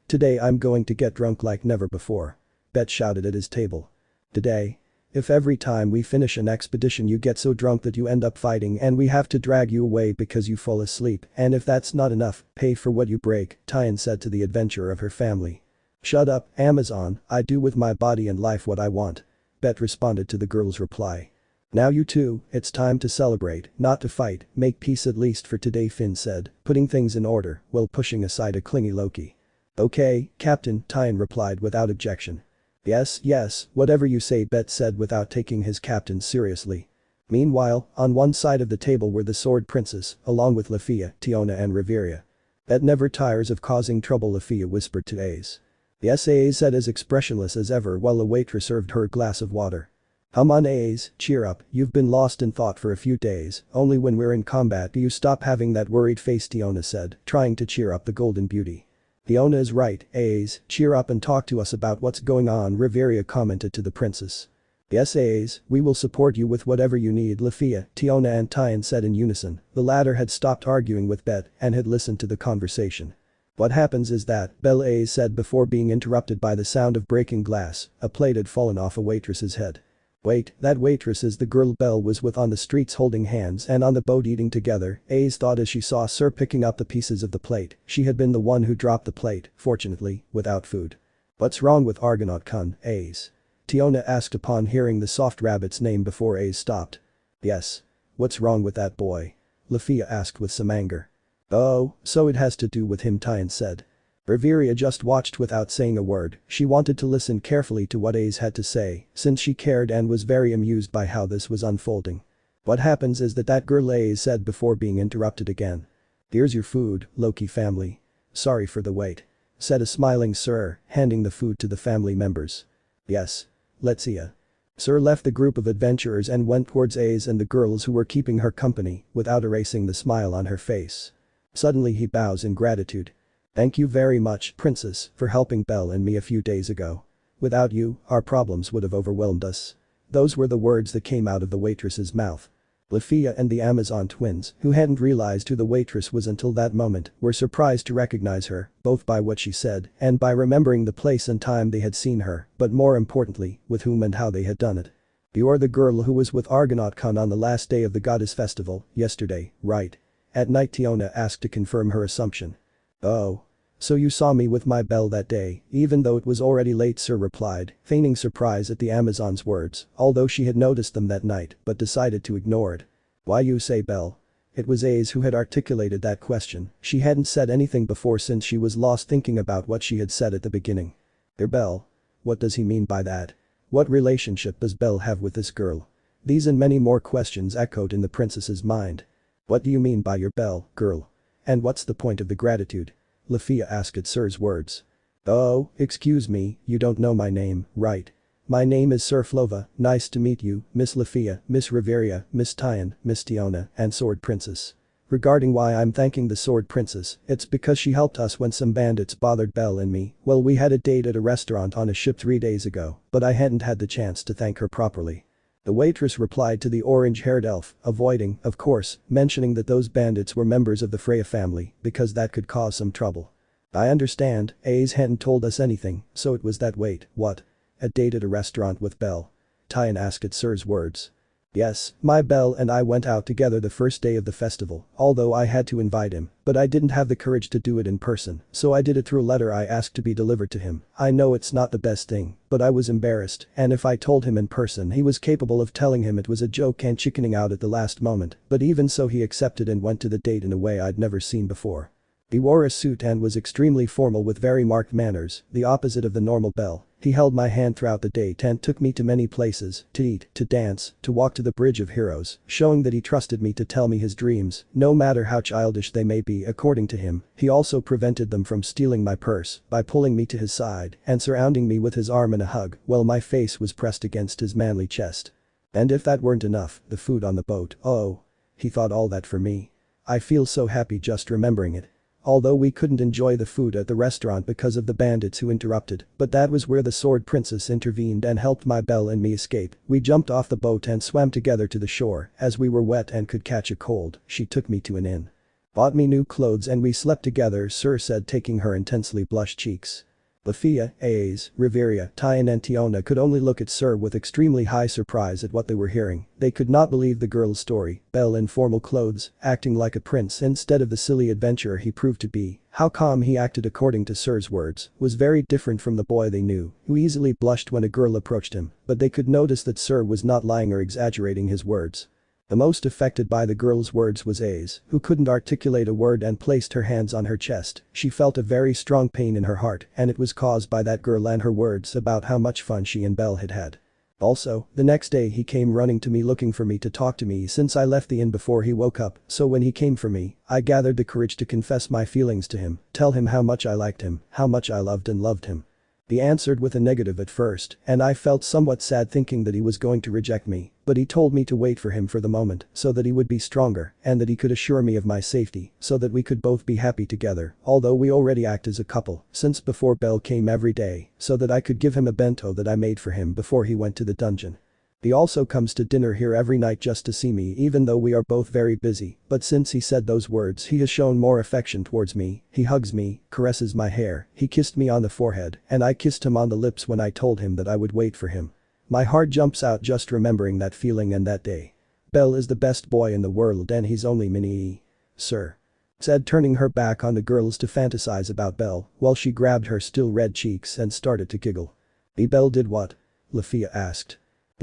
Today I'm going to get drunk like never before. Bet shouted at his table. Today? If every time we finish an expedition you get so drunk that you end up fighting and we have to drag you away because you fall asleep, and if that's not enough, pay for what you break, Tyan said to the adventurer of her family. Shut up, Amazon, I do with my body and life what I want. Bet responded to the girl's reply. Now you two, it's time to celebrate, not to fight, make peace at least for today Finn said, putting things in order while pushing aside a clingy Loki. Okay, Captain, Tyan replied without objection. Yes, whatever you say Bet said without taking his captain seriously. Meanwhile, on one side of the table were the Sword Princess, along with Lafia, Tiona and Riveria. Bet never tires of causing trouble Lafia whispered to Ace. Yes Ace said as expressionless as ever while a waitress served her a glass of water. Come on Ace, cheer up, you've been lost in thought for a few days, only when we're in combat do you stop having that worried face Tiona said, trying to cheer up the golden beauty. Tiona is right, Ace, cheer up and talk to us about what's going on Riveria commented to the princess. Yes Ace, we will support you with whatever you need Lafia, Tiona and Tyan said in unison, the latter had stopped arguing with Bet and had listened to the conversation. What happens is that, Belle Ace said before being interrupted by the sound of breaking glass, a plate had fallen off a waitress's head. Wait, that waitress is the girl Belle was with on the streets holding hands and on the boat eating together, Ace thought as she saw Syr picking up the pieces of the plate, she had been the one who dropped the plate, fortunately, without food. What's wrong with Argonaut-kun, Ace? Tiona asked upon hearing the soft rabbit's name before Ace stopped. Yes. What's wrong with that boy? Lafia asked with some anger. Oh, so it has to do with him Tyan said. Riveria just watched without saying a word, she wanted to listen carefully to what Ace had to say, since she cared and was very amused by how this was unfolding. What happens is that girl Ace said before being interrupted again. Here's your food, Loki family. Sorry for the wait. Said a smiling Syr, handing the food to the family members. Yes. Let's see ya. Syr left the group of adventurers and went towards Ace and the girls who were keeping her company, without erasing the smile on her face. Suddenly he bows in gratitude. Thank you very much, Princess, for helping Belle and me a few days ago. Without you, our problems would have overwhelmed us. Those were the words that came out of the waitress's mouth. Lafia and the Amazon twins, who hadn't realized who the waitress was until that moment, were surprised to recognize her, both by what she said and by remembering the place and time they had seen her, but more importantly, with whom and how they had done it. You're the girl who was with Argonaut-kun on the last day of the goddess festival, yesterday, right? At night Tiona asked to confirm her assumption. Oh. So you saw me with my Belle that day, even though it was already late Syr replied, feigning surprise at the Amazon's words, although she had noticed them that night but decided to ignore it. Why you say Belle? It was Ace who had articulated that question, she hadn't said anything before since she was lost thinking about what she had said at the beginning. Your Belle? What does he mean by that? What relationship does Belle have with this girl? These and many more questions echoed in the princess's mind. What do you mean by your Belle, girl? And what's the point of the gratitude? Lafia asked at Syr's words. Oh, excuse me, you don't know my name, right? My name is Syr Flova, nice to meet you, Miss Lafia, Miss Riveria, Miss Tyan, Miss Tiona, and Sword Princess. Regarding why I'm thanking the Sword Princess, it's because she helped us when some bandits bothered Belle and me, well we had a date at a restaurant on a ship 3 days ago, but I hadn't had the chance to thank her properly. The waitress replied to the orange-haired elf, avoiding, of course, mentioning that those bandits were members of the Freya family because that could cause some trouble. I understand, Ace hadn't told us anything, so it was that wait, what? A date at a restaurant with Belle? Tyan asked at Syr's words. Yes, my Belle and I went out together the first day of the festival, although I had to invite him, but I didn't have the courage to do it in person, so I did it through a letter I asked to be delivered to him. I know it's not the best thing, but I was embarrassed, and if I told him in person he was capable of telling him it was a joke and chickening out at the last moment, but even so he accepted and went to the date in a way I'd never seen before. He wore a suit and was extremely formal with very marked manners, the opposite of the normal Belle. He held my hand throughout the date and took me to many places, to eat, to dance, to walk to the Bridge of Heroes, showing that he trusted me to tell me his dreams, no matter how childish they may be according to him. He also prevented them from stealing my purse by pulling me to his side and surrounding me with his arm in a hug while my face was pressed against his manly chest. And if that weren't enough, the food on the boat, oh. He thought all that for me. I feel so happy just remembering it. Although we couldn't enjoy the food at the restaurant because of the bandits who interrupted, but that was where the Sword Princess intervened and helped my Belle and me escape. We jumped off the boat and swam together to the shore. As we were wet and could catch a cold, she took me to an inn. Bought me new clothes and we slept together, Syr said, taking her intensely blushed cheeks. Lafia, Aes, Riveria, Tyan and Tiona could only look at Syr with extremely high surprise at what they were hearing. They could not believe the girl's story, Belle in formal clothes, acting like a prince instead of the silly adventurer he proved to be. How calm he acted according to Syr's words was very different from the boy they knew, who easily blushed when a girl approached him, but they could notice that Syr was not lying or exaggerating his words. The most affected by the girl's words was Aes, who couldn't articulate a word and placed her hands on her chest. She felt a very strong pain in her heart and it was caused by that girl and her words about how much fun she and Belle had had. Also, the next day he came running to me looking for me to talk to me since I left the inn before he woke up, so when he came for me, I gathered the courage to confess my feelings to him, tell him how much I liked him, how much I loved and loved him. He answered with a negative at first, and I felt somewhat sad thinking that he was going to reject me, but he told me to wait for him for the moment so that he would be stronger and that he could assure me of my safety so that we could both be happy together, although we already act as a couple since before Belle came every day, so that I could give him a bento that I made for him before he went to the dungeon. He also comes to dinner here every night just to see me even though we are both very busy, but since he said those words he has shown more affection towards me. He hugs me, caresses my hair, he kissed me on the forehead, and I kissed him on the lips when I told him that I would wait for him. My heart jumps out just remembering that feeling and that day. Belle is the best boy in the world and he's only mini Syr said, turning her back on the girls to fantasize about Belle while she grabbed her still red cheeks and started to giggle. Belle did what? Lafia asked.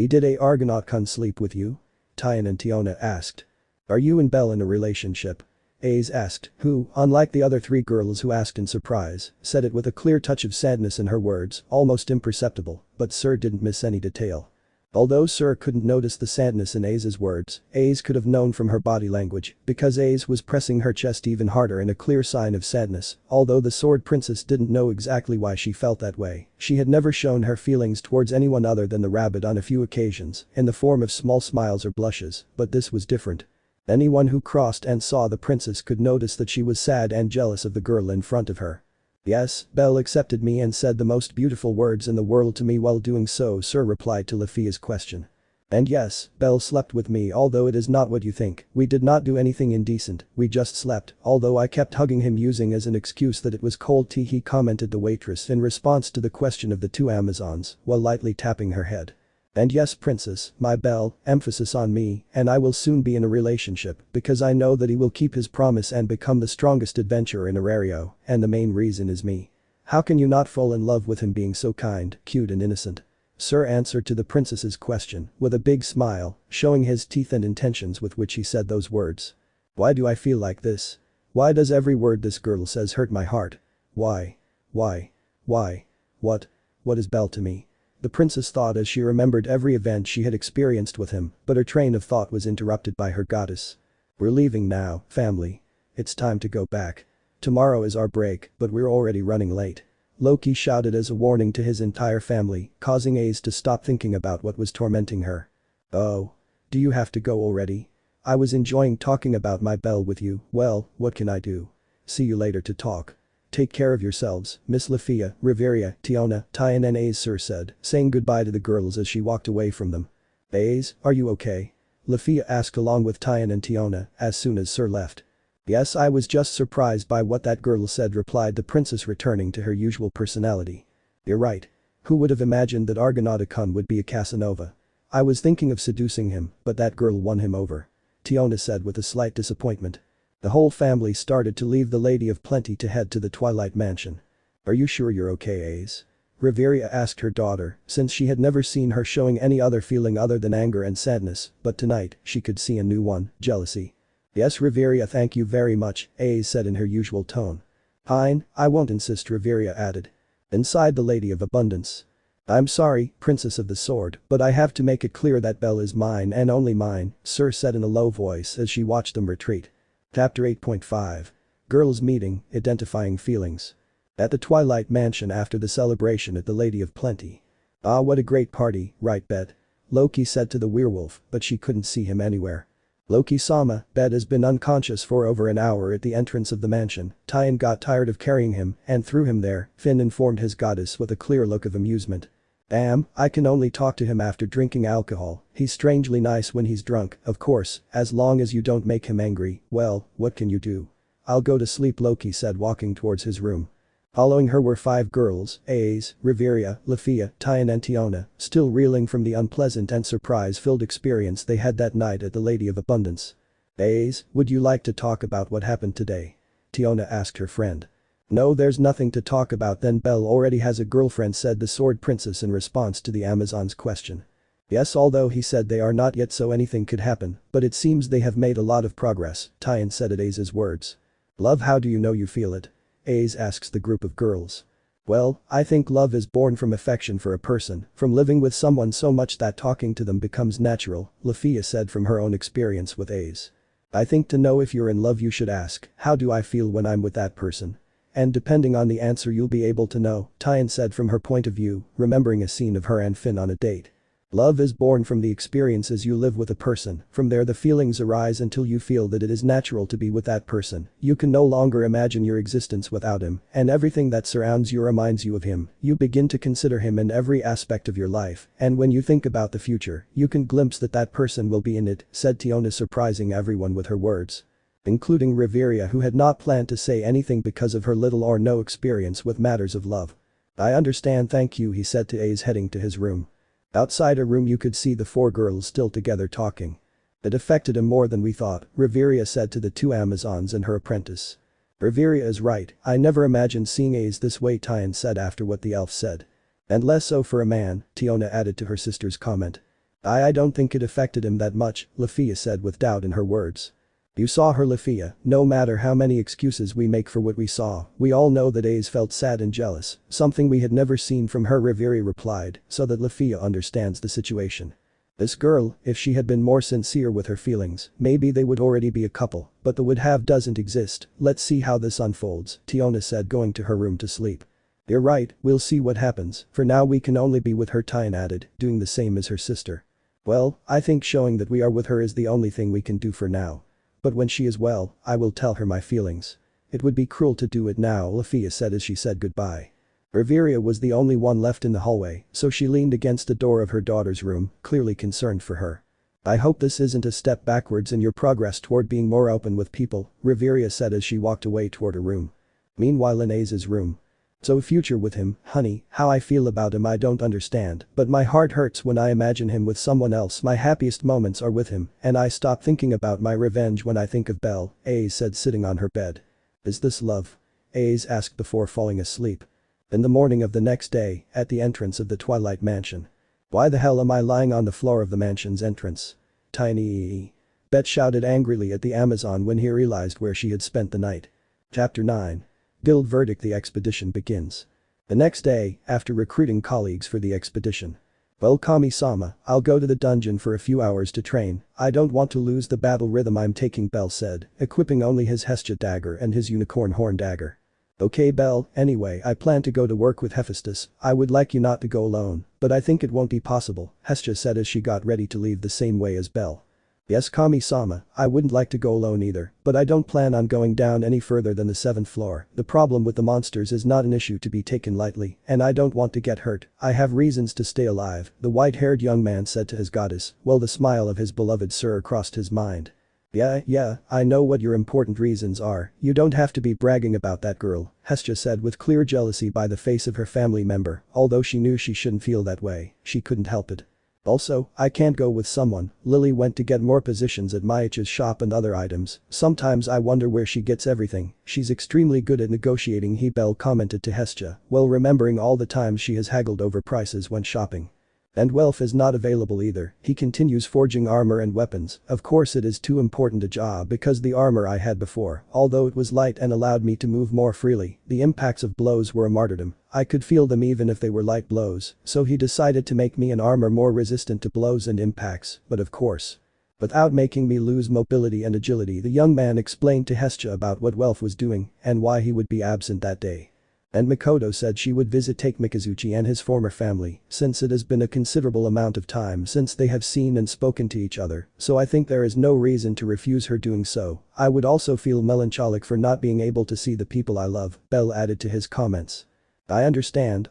Did a Argonaut come sleep with you? Tyan and Tiona asked. Are you and Belle in a relationship? Aes asked, who, unlike the other three girls who asked in surprise, said it with a clear touch of sadness in her words, almost imperceptible, but Syr didn't miss any detail. Although Syr couldn't notice the sadness in Aes's words, Aes could have known from her body language, because Aes was pressing her chest even harder in a clear sign of sadness. Although the Sword Princess didn't know exactly why she felt that way, she had never shown her feelings towards anyone other than the rabbit on a few occasions, in the form of small smiles or blushes, but this was different. Anyone who crossed and saw the princess could notice that she was sad and jealous of the girl in front of her. Yes, Belle accepted me and said the most beautiful words in the world to me while doing so, Syr replied to Lafia's question. And yes, Belle slept with me, although it is not what you think. We did not do anything indecent, we just slept, although I kept hugging him using as an excuse that it was cold tea, he commented the waitress in response to the question of the two Amazons, while lightly tapping her head. And yes, princess, my Belle, emphasis on me, and I will soon be in a relationship because I know that he will keep his promise and become the strongest adventurer in Arario, and the main reason is me. How can you not fall in love with him being so kind, cute and innocent? Syr answered to the princess's question with a big smile, showing his teeth and intentions with which he said those words. Why do I feel like this? Why does every word this girl says hurt my heart? Why? Why? Why? What is Belle to me? The princess thought as she remembered every event she had experienced with him, but her train of thought was interrupted by her goddess. We're leaving now, family. It's time to go back. Tomorrow is our break, but we're already running late. Loki shouted as a warning to his entire family, causing Aes to stop thinking about what was tormenting her. Oh. Do you have to go already? I was enjoying talking about my Belle with you, well, what can I do? See you later to talk. Take care of yourselves, Miss Lafia, Riveria, Tiona, Tyan and Aes, Syr said, saying goodbye to the girls as she walked away from them. Aes, are you okay? Lafia asked along with Tyan and Tiona as soon as Syr left. Yes, I was just surprised by what that girl said, replied the princess, returning to her usual personality. You're right. Who would have imagined that Argonaut-kun would be a Casanova? I was thinking of seducing him, but that girl won him over. Tiona said with a slight disappointment. The whole family started to leave the Lady of Plenty to head to the Twilight Mansion. Are you sure you're okay, Aes? Riveria asked her daughter, since she had never seen her showing any other feeling other than anger and sadness, but tonight, she could see a new one, jealousy. Yes Riveria, thank you very much, Ace said in her usual tone. Fine, I won't insist, Riveria added. Inside the Lady of Abundance. I'm sorry, Princess of the Sword, but I have to make it clear that Belle is mine and only mine, Syr said in a low voice as she watched them retreat. Chapter 8.5. Girls meeting, identifying feelings. At the Twilight Mansion after the celebration at the Lady of Plenty. Ah, what a great party, right Bet? Loki said to the werewolf, but she couldn't see him anywhere. Loki-sama, Bet has been unconscious for over an hour at the entrance of the mansion. Tyan got tired of carrying him and threw him there, Finn informed his goddess with a clear look of amusement. Damn, I can only talk to him after drinking alcohol. He's strangely nice when he's drunk, of course, as long as you don't make him angry. Well, what can you do? I'll go to sleep, Loki said, walking towards his room. Following her were 5 girls, Ace, Riveria, Lafia, Tyan and Tiona, still reeling from the unpleasant and surprise-filled experience they had that night at the Lady of Abundance. Ace, would you like to talk about what happened today? Tiona asked her friend. No, there's nothing to talk about, then Belle already has a girlfriend, said the Sword Princess in response to the Amazon's question. Yes, although he said they are not yet, so anything could happen, but it seems they have made a lot of progress, Tyan said at Ace's words. Love, how do you know you feel it? Ace asks the group of girls. Well, I think love is born from affection for a person, from living with someone so much that talking to them becomes natural, Lafia said from her own experience with Ace. I think to know if you're in love you should ask, how do I feel when I'm with that person? And depending on the answer you'll be able to know, Tyan said from her point of view, remembering a scene of her and Finn on a date. Love is born from the experiences you live with a person, from there the feelings arise until you feel that it is natural to be with that person, you can no longer imagine your existence without him, and everything that surrounds you reminds you of him, you begin to consider him in every aspect of your life, and when you think about the future, you can glimpse that that person will be in it, said Tiona, surprising everyone with her words. Including Riveria, who had not planned to say anything because of her little or no experience with matters of love. I understand, thank you, he said to Ace, heading to his room. Outside her room you could see the 4 girls still together talking. It affected him more than we thought, Riveria said to the 2 Amazons and her apprentice. Riveria is right, I never imagined seeing Ace this way, Tyan said after what the elf said. And less so for a man, Tiona added to her sister's comment. I don't think it affected him that much, Lafia said with doubt in her words. You saw her, Lafia, no matter how many excuses we make for what we saw, we all know that Ace felt sad and jealous, something we had never seen from her, Riveria replied, so that Lafia understands the situation. This girl, if she had been more sincere with her feelings, maybe they would already be a couple, but the would have doesn't exist, let's see how this unfolds, Tiona said, going to her room to sleep. You're right, we'll see what happens, for now we can only be with her, Tyan added, doing the same as her sister. Well, I think showing that we are with her is the only thing we can do for now. But when she is well, I will tell her my feelings. It would be cruel to do it now, Lafia said as she said goodbye. Riveria was the only one left in the hallway, so she leaned against the door of her daughter's room, clearly concerned for her. I hope this isn't a step backwards in your progress toward being more open with people, Riveria said as she walked away toward her room. Meanwhile in Ace's room. So future with him, honey, how I feel about him I don't understand, but my heart hurts when I imagine him with someone else. My happiest moments are with him, and I stop thinking about my revenge when I think of Belle, Ace said sitting on her bed. Is this love? Ace asked before falling asleep. In the morning of the next day, at the entrance of the Twilight Mansion. Why the hell am I lying on the floor of the mansion's entrance? Tiny. Bet shouted angrily at the Amazon when he realized where she had spent the night. Chapter 9. Guild verdict. The expedition begins. The next day, after recruiting colleagues for the expedition. Well, Kami-sama, I'll go to the dungeon for a few hours to train, I don't want to lose the battle rhythm I'm taking, Belle said, equipping only his hestia dagger and his unicorn horn dagger. Okay Belle, anyway I plan to go to work with Hephaestus, I would like you not to go alone, but I think it won't be possible, Hestia said as she got ready to leave the same way as Belle. Yes Kami-sama, I wouldn't like to go alone either, but I don't plan on going down any further than the 7th floor, the problem with the monsters is not an issue to be taken lightly, and I don't want to get hurt, I have reasons to stay alive, the white-haired young man said to his goddess, while the smile of his beloved Syr crossed his mind. Yeah, I know what your important reasons are, you don't have to be bragging about that girl, Hestia said with clear jealousy by the face of her family member, although she knew she shouldn't feel that way, she couldn't help it. Also, I can't go with someone, Lily went to get more positions at Maich's shop and other items, sometimes I wonder where she gets everything, she's extremely good at negotiating, Belle commented to Hestia, while remembering all the times she has haggled over prices when shopping. And wealth is not available either, he continues forging armor and weapons, of course it is too important a job because the armor I had before, although it was light and allowed me to move more freely, the impacts of blows were a martyrdom, I could feel them even if they were light blows, so he decided to make me an armor more resistant to blows and impacts, but of course. Without making me lose mobility and agility, the young man explained to Hestia about what Welf was doing and why he would be absent that day. And Makoto said she would visit Take Mikazuchi and his former family, since it has been a considerable amount of time since they have seen and spoken to each other, so I think there is no reason to refuse her doing so. I would also feel melancholic for not being able to see the people I love, Bell added to his comments. I understand,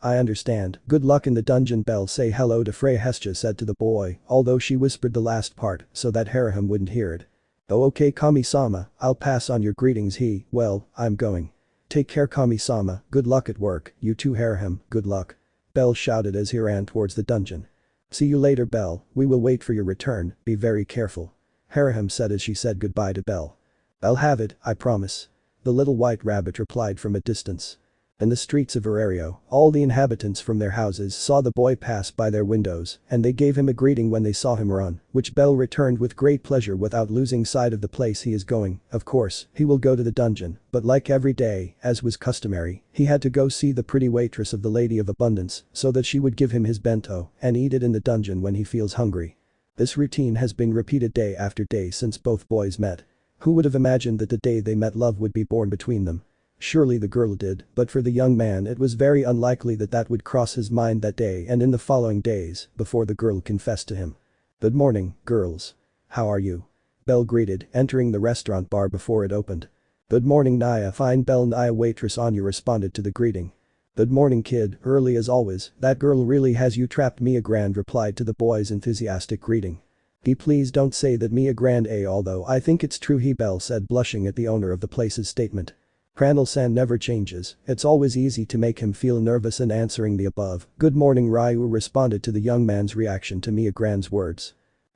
good luck in the dungeon. Bell say hello to Freya, Hestia said to the boy, although she whispered the last part so that Haraham wouldn't hear it. Oh okay Kami-sama, I'll pass on your greetings. I'm going. Take care Kami-sama, good luck at work, you too Haraham, good luck. Bell shouted as he ran towards the dungeon. See you later Bell, we will wait for your return, be very careful. Haraham said as she said goodbye to Bell. I'll have it, I promise. The little white rabbit replied from a distance. In the streets of Arario, all the inhabitants from their houses saw the boy pass by their windows and they gave him a greeting when they saw him run, which Bell returned with great pleasure without losing sight of the place he is going. Of course, he will go to the dungeon, but like every day, as was customary, he had to go see the pretty waitress of the Lady of Abundance so that she would give him his bento and eat it in the dungeon when he feels hungry. This routine has been repeated day after day since both boys met. Who would have imagined that the day they met love would be born between them? Surely the girl did, but for the young man it was very unlikely that that would cross his mind that day and in the following days before the girl confessed to him. Good morning, girls. How are you? Bell greeted, entering the restaurant bar before it opened. Good morning Naya. Fine Bell. Naya waitress Anya responded to the greeting. Good morning kid, early as always, that girl really has you trapped. Mia Grand replied to the boy's enthusiastic greeting. Please don't say that Mia Grand although I think it's true Bell said blushing at the owner of the place's statement. Crandall-san never changes, it's always easy to make him feel nervous. And answering the above, good morning Ryu responded to the young man's reaction to Mia Grand's words.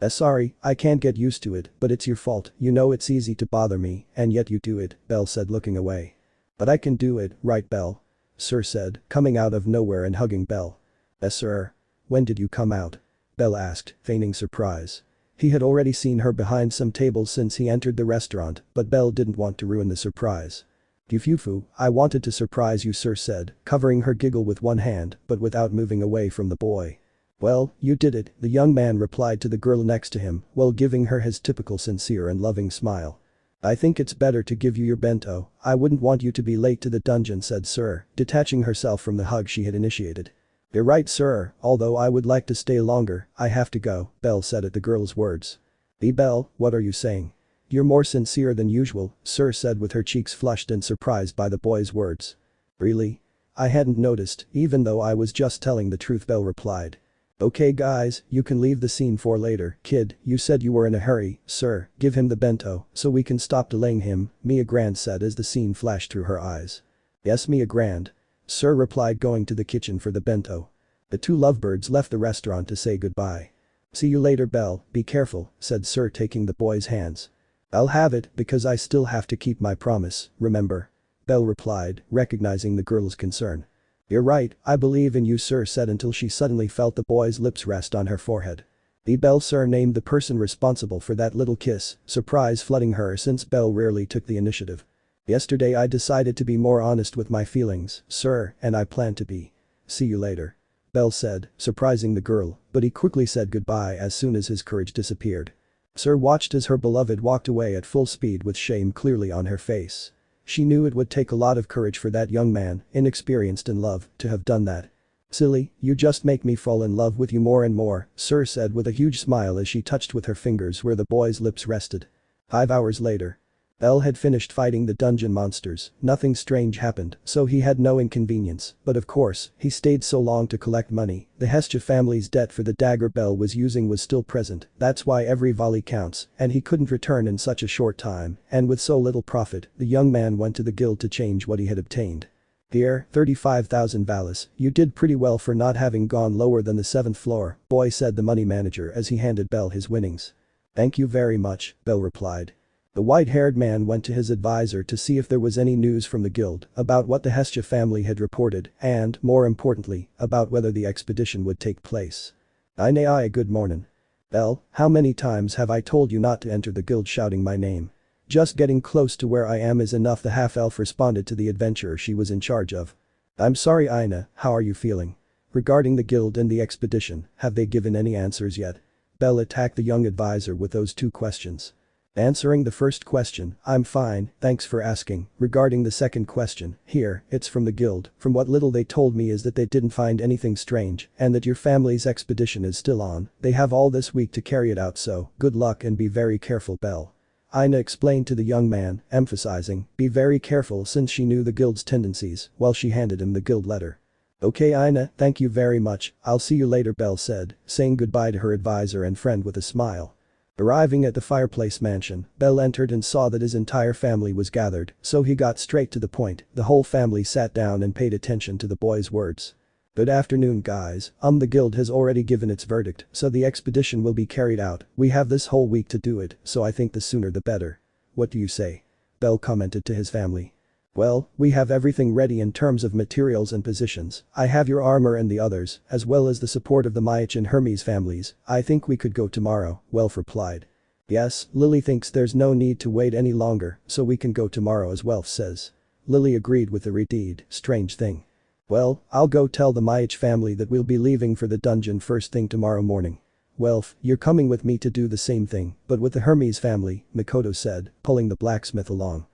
Sorry, I can't get used to it, but it's your fault, you know it's easy to bother me, and yet you do it, Bell said looking away. But I can do it, right Bell? Sir said, coming out of nowhere and hugging Bell. Sir. When did you come out? Bell asked, feigning surprise. He had already seen her behind some tables since he entered the restaurant, but Bell didn't want to ruin the surprise. Yufufu, I wanted to surprise you Sir said, covering her giggle with one hand but without moving away from the boy. Well, you did it, the young man replied to the girl next to him while giving her his typical sincere and loving smile. I think it's better to give you your bento, I wouldn't want you to be late to the dungeon said Sir, detaching herself from the hug she had initiated. You're right Sir, although I would like to stay longer, I have to go, Bell said at the girl's words. Bell, what are you saying? You're more sincere than usual, Sir said with her cheeks flushed and surprised by the boy's words. Really? I hadn't noticed, even though I was just telling the truth Bell replied. Okay guys, you can leave the scene for later. Kid, you said you were in a hurry, Sir, give him the bento so we can stop delaying him, Mia Grand said as the scene flashed through her eyes. Yes Mia Grand. Sir replied going to the kitchen for the bento. The two lovebirds left the restaurant to say goodbye. See you later Bell, be careful, said Sir taking the boy's hands. I'll have it because I still have to keep my promise, remember? Bell replied, recognizing the girl's concern. You're right, I believe in you Sir said until she suddenly felt the boy's lips rest on her forehead. Bell Sir named the person responsible for that little kiss, surprise flooding her since Bell rarely took the initiative. Yesterday I decided to be more honest with my feelings, Sir, and I plan to be. See you later. Bell said, surprising the girl, but he quickly said goodbye as soon as his courage disappeared. Sir watched as her beloved walked away at full speed with shame clearly on her face. She knew it would take a lot of courage for that young man, inexperienced in love, to have done that. Silly, you just make me fall in love with you more and more, Sir said with a huge smile as she touched with her fingers where the boy's lips rested. 5 hours later. Bell had finished fighting the dungeon monsters, nothing strange happened, so he had no inconvenience, but of course, he stayed so long to collect money, the Hestia family's debt for the dagger Bell was using was still present, that's why every volley counts, and he couldn't return in such a short time, and with so little profit, the young man went to the guild to change what he had obtained. Here, 35,000 valis, you did pretty well for not having gone lower than the 7th floor, boy said the money manager as he handed Bell his winnings. Thank you very much, Bell replied. The white-haired man went to his advisor to see if there was any news from the guild about what the Hestia family had reported and, more importantly, about whether the expedition would take place. Aye, good morning. Belle, how many times have I told you not to enter the guild shouting my name? Just getting close to where I am is enough, the half-elf responded to the adventurer she was in charge of. I'm sorry Aina, how are you feeling? Regarding the guild and the expedition, have they given any answers yet? Belle attacked the young advisor with those two questions. Answering the first question, I'm fine, thanks for asking. Regarding the second question, here, it's from the guild. From what little they told me is that they didn't find anything strange and that your family's expedition is still on. They have all this week to carry it out, so good luck and be very careful, Belle. Aina explained to the young man, emphasizing, be very careful, since she knew the guild's tendencies while she handed him the guild letter. Okay Aina, thank you very much, I'll see you later, Belle said, saying goodbye to her advisor and friend with a smile. Arriving at the fireplace mansion, Belle entered and saw that his entire family was gathered, so he got straight to the point. The whole family sat down and paid attention to the boy's words. Good afternoon guys, the guild has already given its verdict, so the expedition will be carried out. We have this whole week to do it, so I think the sooner the better. What do you say? Belle commented to his family. Well, we have everything ready in terms of materials and positions. I have your armor and the others, as well as the support of the Maich and Hermes families. I think we could go tomorrow, Welf replied. Yes, Lily thinks there's no need to wait any longer, so we can go tomorrow as Welf says. Lily agreed with the redeed, strange thing. Well, I'll go tell the Maich family that we'll be leaving for the dungeon first thing tomorrow morning. Welf, you're coming with me to do the same thing, but with the Hermes family, Mikoto said, pulling the blacksmith along.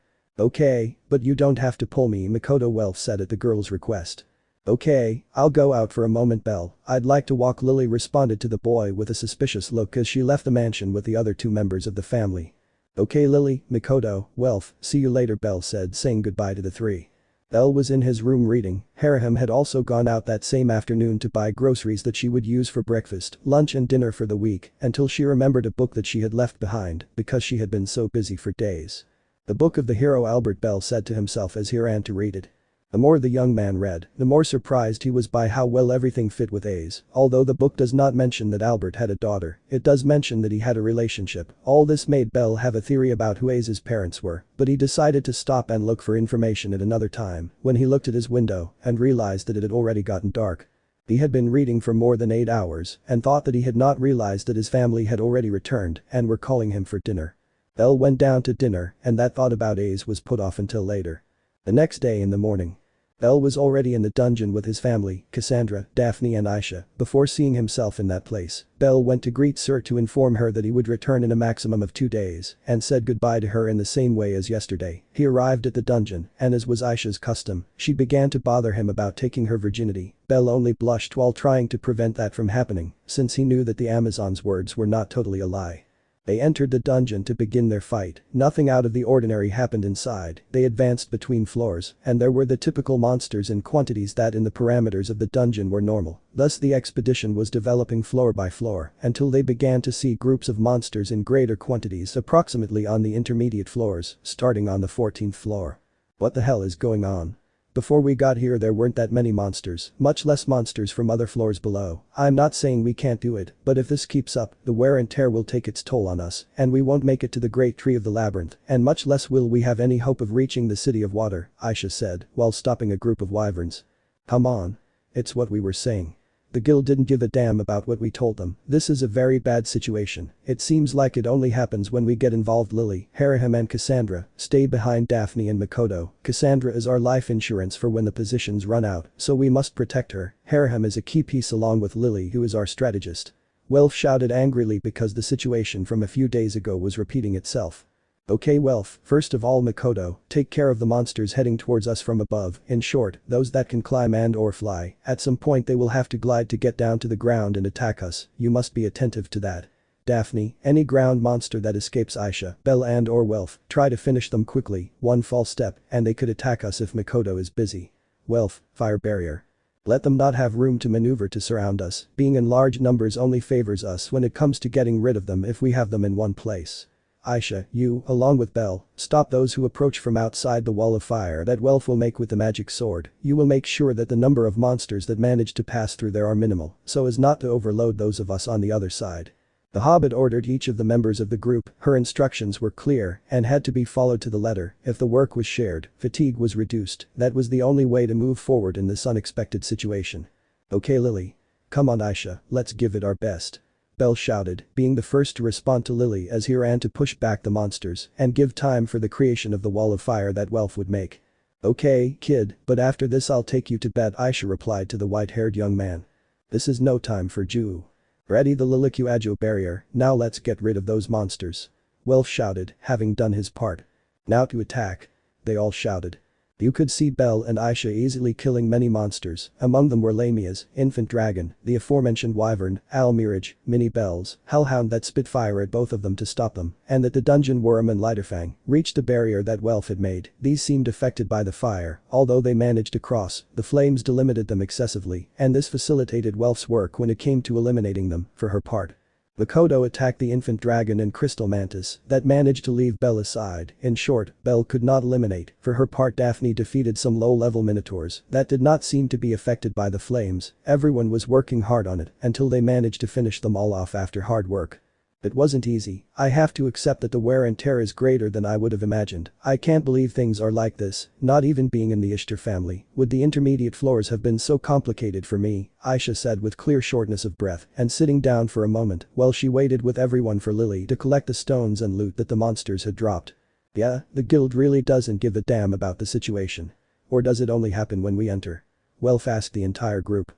Okay, but you don't have to pull me, Mikoto Welf said at the girl's request. Okay, I'll go out for a moment, Belle. I'd like to walk, Lily responded to the boy with a suspicious look as she left the mansion with the other two members of the family. Okay Lily, Mikoto, Welf, see you later, Belle said, saying goodbye to the three. Belle was in his room reading. Haraham had also gone out that same afternoon to buy groceries that she would use for breakfast, lunch and dinner for the week, until she remembered a book that she had left behind because she had been so busy for days. The book of the hero Albert, Belle said to himself as he ran to read it. The more the young man read, the more surprised he was by how well everything fit with A's. Although the book does not mention that Albert had a daughter, it does mention that he had a relationship. All this made Belle have a theory about who A's parents were, but he decided to stop and look for information at another time when he looked at his window and realized that it had already gotten dark. He had been reading for more than 8 hours and thought that he had not realized that his family had already returned and were calling him for dinner. Belle went down to dinner and that thought about A's was put off until later. The next day in the morning. Belle was already in the dungeon with his family, Cassandra, Daphne and Aisha. Before seeing himself in that place, Belle went to greet Syr to inform her that he would return in a maximum of 2 days and said goodbye to her in the same way as yesterday. He arrived at the dungeon and as was Aisha's custom, she began to bother him about taking her virginity. Belle only blushed while trying to prevent that from happening since he knew that the Amazon's words were not totally a lie. They entered the dungeon to begin their fight. Nothing out of the ordinary happened inside. They advanced between floors, and there were the typical monsters in quantities that in the parameters of the dungeon were normal. Thus the expedition was developing floor by floor until they began to see groups of monsters in greater quantities approximately on the intermediate floors, starting on the 14th floor. What the hell is going on? Before we got here there weren't that many monsters, much less monsters from other floors below. I'm not saying we can't do it, but if this keeps up, the wear and tear will take its toll on us, and we won't make it to the Great Tree of the Labyrinth, and much less will we have any hope of reaching the City of Water, Aisha said, while stopping a group of wyverns. Come on. It's what we were saying. The guild didn't give a damn about what we told them. This is a very bad situation. It seems like it only happens when we get involved. Lily, Haraham and Cassandra, stay behind Daphne and Mikoto. Cassandra is our life insurance for when the positions run out, so we must protect her. Haraham is a key piece along with Lily, who is our strategist. Welf shouted angrily because the situation from a few days ago was repeating itself. Okay Welf, first of all Mikoto, take care of the monsters heading towards us from above. In short, those that can climb and or fly. At some point they will have to glide to get down to the ground and attack us. You must be attentive to that. Daphne, any ground monster that escapes Aisha, Belle and or Welf, try to finish them quickly. One false step and they could attack us if Mikoto is busy. Welf, fire barrier. Let them not have room to maneuver to surround us. Being in large numbers only favors us when it comes to getting rid of them if we have them in one place. Aisha, you, along with Belle, stop those who approach from outside the wall of fire that Welf will make with the magic sword. You will make sure that the number of monsters that manage to pass through there are minimal, so as not to overload those of us on the other side. The Hobbit ordered each of the members of the group. Her instructions were clear and had to be followed to the letter. If the work was shared, fatigue was reduced. That was the only way to move forward in this unexpected situation. Okay Lily. Come on Aisha, let's give it our best. Belle shouted, being the first to respond to Lily as he ran to push back the monsters and give time for the creation of the wall of fire that Welf would make. Okay, kid, but after this I'll take you to bed, Aisha replied to the white-haired young man. This is no time for Jew. Ready the Lilicuajo barrier, now let's get rid of those monsters. Welf shouted, having done his part. Now to attack. They all shouted. You could see Belle and Aisha easily killing many monsters, among them were Lamias, Infant Dragon, the aforementioned Wyvern, Almirage, Mini Bells, Hellhound that spit fire at both of them to stop them, and that the Dungeon Worm and Lighterfang reached the barrier that Welf had made. These seemed affected by the fire, although they managed to cross, the flames delimited them excessively, and this facilitated Welf's work when it came to eliminating them, for her part. Makoto attacked the infant dragon and crystal mantis that managed to leave Belle aside. In short, Belle could not eliminate. For her part, Daphne defeated some low-level minotaurs that did not seem to be affected by the flames. Everyone was working hard on it until they managed to finish them all off after hard work. It wasn't easy. I have to accept that the wear and tear is greater than I would have imagined. I can't believe things are like this, not even being in the Ishtar family. Would the intermediate floors have been so complicated for me? Aisha said with clear shortness of breath and sitting down for a moment while she waited with everyone for Lily to collect the stones and loot that the monsters had dropped. Yeah, the guild really doesn't give a damn about the situation. Or does it only happen when we enter? Welf asked the entire group.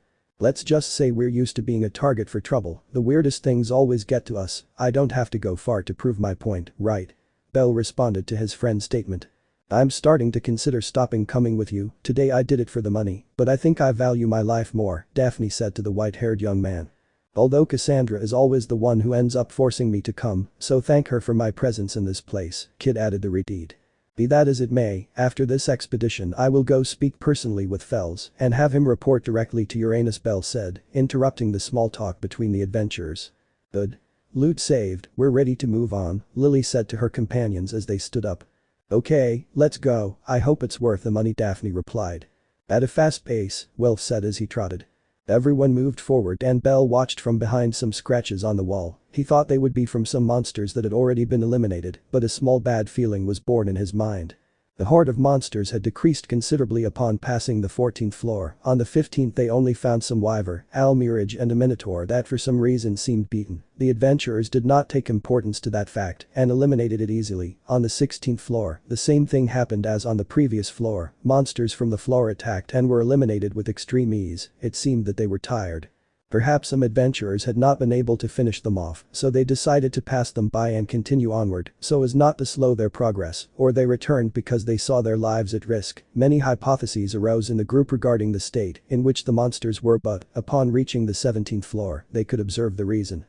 Let's just say we're used to being a target for trouble. The weirdest things always get to us. I don't have to go far to prove my point, right? Belle responded to his friend's statement. I'm starting to consider stopping coming with you. Today I did it for the money, but I think I value my life more, Daphne said to the white-haired young man. Although Cassandra is always the one who ends up forcing me to come, so thank her for my presence in this place, Kid added the redeed. Be that as it may, after this expedition I will go speak personally with Fells and have him report directly to Uranus, Belle said, interrupting the small talk between the adventurers. Good. Loot saved, we're ready to move on, Lily said to her companions as they stood up. Okay, let's go, I hope it's worth the money, Daphne replied. At a fast pace, Welf said as he trotted. Everyone moved forward and Belle watched from behind some scratches on the wall. He thought they would be from some monsters that had already been eliminated, but a small bad feeling was born in his mind. The horde of monsters had decreased considerably upon passing the 14th floor. On the 15th they only found some wyvern, almirage and a minotaur that for some reason seemed beaten. The adventurers did not take importance to that fact and eliminated it easily. On the 16th floor, the same thing happened as on the previous floor. Monsters from the floor attacked and were eliminated with extreme ease. It seemed that they were tired. Perhaps some adventurers had not been able to finish them off, so they decided to pass them by and continue onward, so as not to slow their progress, or they returned because they saw their lives at risk. Many hypotheses arose in the group regarding the state in which the monsters were, but, upon reaching the 17th floor, they could observe the reason.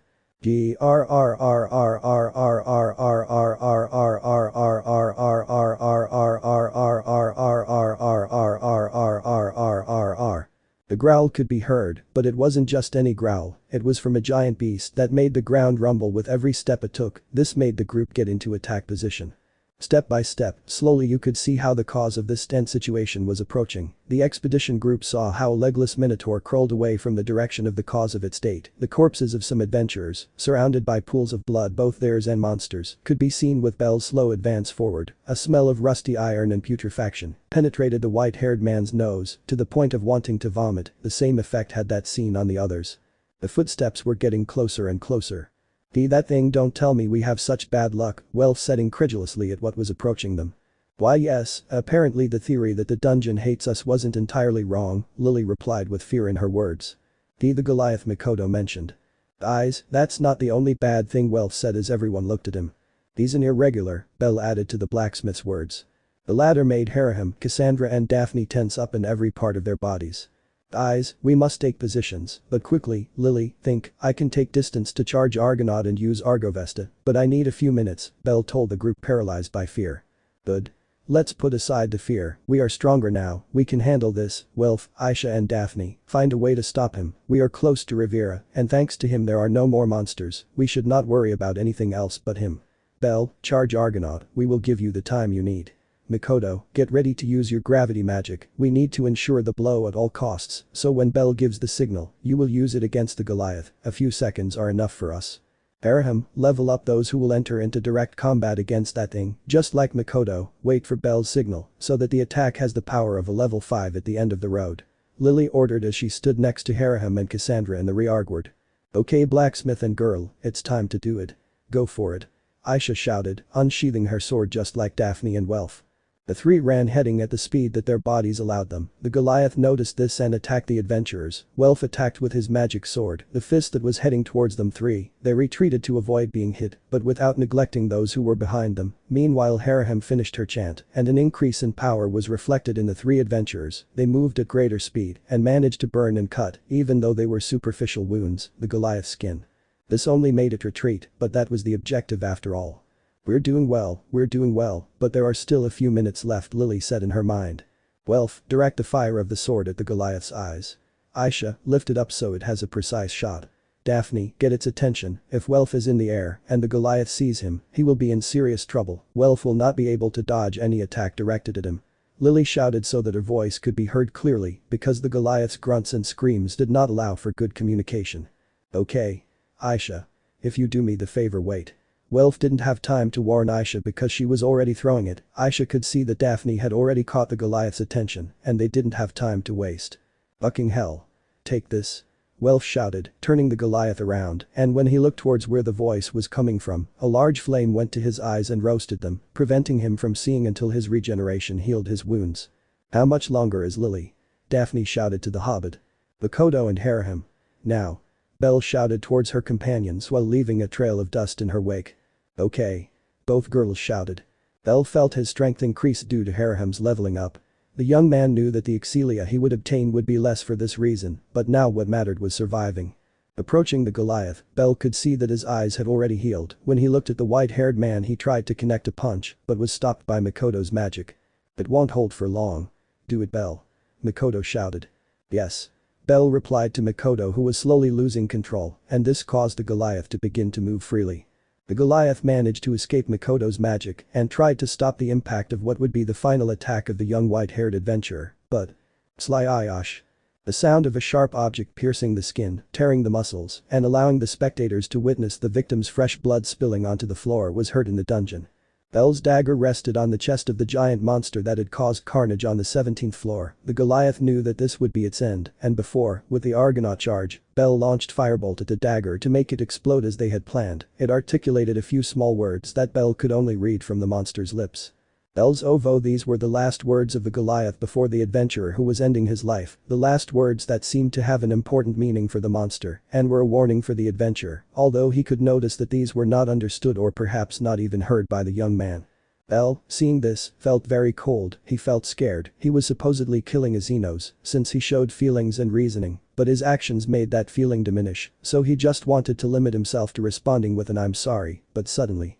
The growl could be heard, but it wasn't just any growl, it was from a giant beast that made the ground rumble with every step it took. This made the group get into attack position. Step by step, slowly you could see how the cause of this tense situation was approaching. The expedition group saw how a legless minotaur crawled away from the direction of the cause of its state. The corpses of some adventurers, surrounded by pools of blood, both theirs and monsters, could be seen with Belle's slow advance forward. A smell of rusty iron and putrefaction penetrated the white-haired man's nose to the point of wanting to vomit. The same effect had that seen on the others. The footsteps were getting closer and closer. That thing, don't tell me we have such bad luck, Welf said incredulously at what was approaching them. Why yes, apparently the theory that the dungeon hates us wasn't entirely wrong, Lily replied with fear in her words. The Goliath, Makoto mentioned. Eyes, that's not the only bad thing, Welf said as everyone looked at him. He's an irregular, Belle added to the blacksmith's words. The latter made Harahim, Cassandra and Daphne tense up in every part of their bodies. Eyes, we must take positions, but quickly, Lily, think, I can take distance to charge Argonaut and use Argovesta, but I need a few minutes, Belle told the group paralyzed by fear. Good. Let's put aside the fear, we are stronger now, we can handle this, Welf, Aisha and Daphne, find a way to stop him, we are close to Riviera, and thanks to him there are no more monsters, we should not worry about anything else but him. Belle, charge Argonaut, we will give you the time you need. Makoto, get ready to use your gravity magic, we need to ensure the blow at all costs, so when Belle gives the signal, you will use it against the Goliath, a few seconds are enough for us. Harahim, level up those who will enter into direct combat against that thing, just like Makoto, wait for Belle's signal, so that the attack has the power of a level 5 at the end of the road. Lily ordered as she stood next to Haraham and Cassandra in the rearguard. "Okay, blacksmith and girl, it's time to do it. Go for it," Aisha shouted, unsheathing her sword just like Daphne and Welf. The three ran heading at the speed that their bodies allowed them. The Goliath noticed this and attacked the adventurers. Welf attacked with his magic sword, the fist that was heading towards them three. They retreated to avoid being hit, but without neglecting those who were behind them. Meanwhile Haraham finished her chant, and an increase in power was reflected in the three adventurers. They moved at greater speed, and managed to burn and cut, even though they were superficial wounds, the Goliath's skin. This only made it retreat, but that was the objective after all. We're doing well, but there are still a few minutes left, Lily said in her mind. Welf, direct the fire of the sword at the Goliath's eyes. Aisha, lift it up so it has a precise shot. Daphne, get its attention. If Welf is in the air and the Goliath sees him, he will be in serious trouble. Welf will not be able to dodge any attack directed at him. Lily shouted so that her voice could be heard clearly because the Goliath's grunts and screams did not allow for good communication. Okay. Aisha. If you do me the favor, wait. Welf didn't have time to warn Aisha because she was already throwing it. Aisha could see that Daphne had already caught the Goliath's attention, and they didn't have time to waste. Fucking hell. Take this. Welf shouted, turning the Goliath around, and when he looked towards where the voice was coming from, a large flame went to his eyes and roasted them, preventing him from seeing until his regeneration healed his wounds. How much longer is Lily? Daphne shouted to the hobbit. Makoto and Haraham. Now. Belle shouted towards her companions while leaving a trail of dust in her wake. Okay. Both girls shouted. Belle felt his strength increase due to Haraham's leveling up. The young man knew that the excelia he would obtain would be less for this reason, but now what mattered was surviving. Approaching the Goliath, Belle could see that his eyes had already healed. When he looked at the white-haired man he tried to connect a punch, but was stopped by Makoto's magic. It won't hold for long. Do it, Belle. Makoto shouted. Yes. Belle replied to Makoto, who was slowly losing control, and this caused the Goliath to begin to move freely. The Goliath managed to escape Makoto's magic and tried to stop the impact of what would be the final attack of the young white-haired adventurer, but… Sly Ayash. The sound of a sharp object piercing the skin, tearing the muscles, and allowing the spectators to witness the victim's fresh blood spilling onto the floor was heard in the dungeon. Belle's dagger rested on the chest of the giant monster that had caused carnage on the 17th floor. The Goliath knew that this would be its end, and before, with the Argonaut charge, Belle launched firebolt at the dagger to make it explode as they had planned. It articulated a few small words that Belle could only read from the monster's lips. Belle's ovo, these were the last words of the Goliath before the adventurer who was ending his life, the last words that seemed to have an important meaning for the monster, and were a warning for the adventurer, although he could notice that these were not understood or perhaps not even heard by the young man. Belle, seeing this, felt very cold. He felt scared. He was supposedly killing a Xenos, since he showed feelings and reasoning, but his actions made that feeling diminish, so he just wanted to limit himself to responding with an "I'm sorry," but suddenly.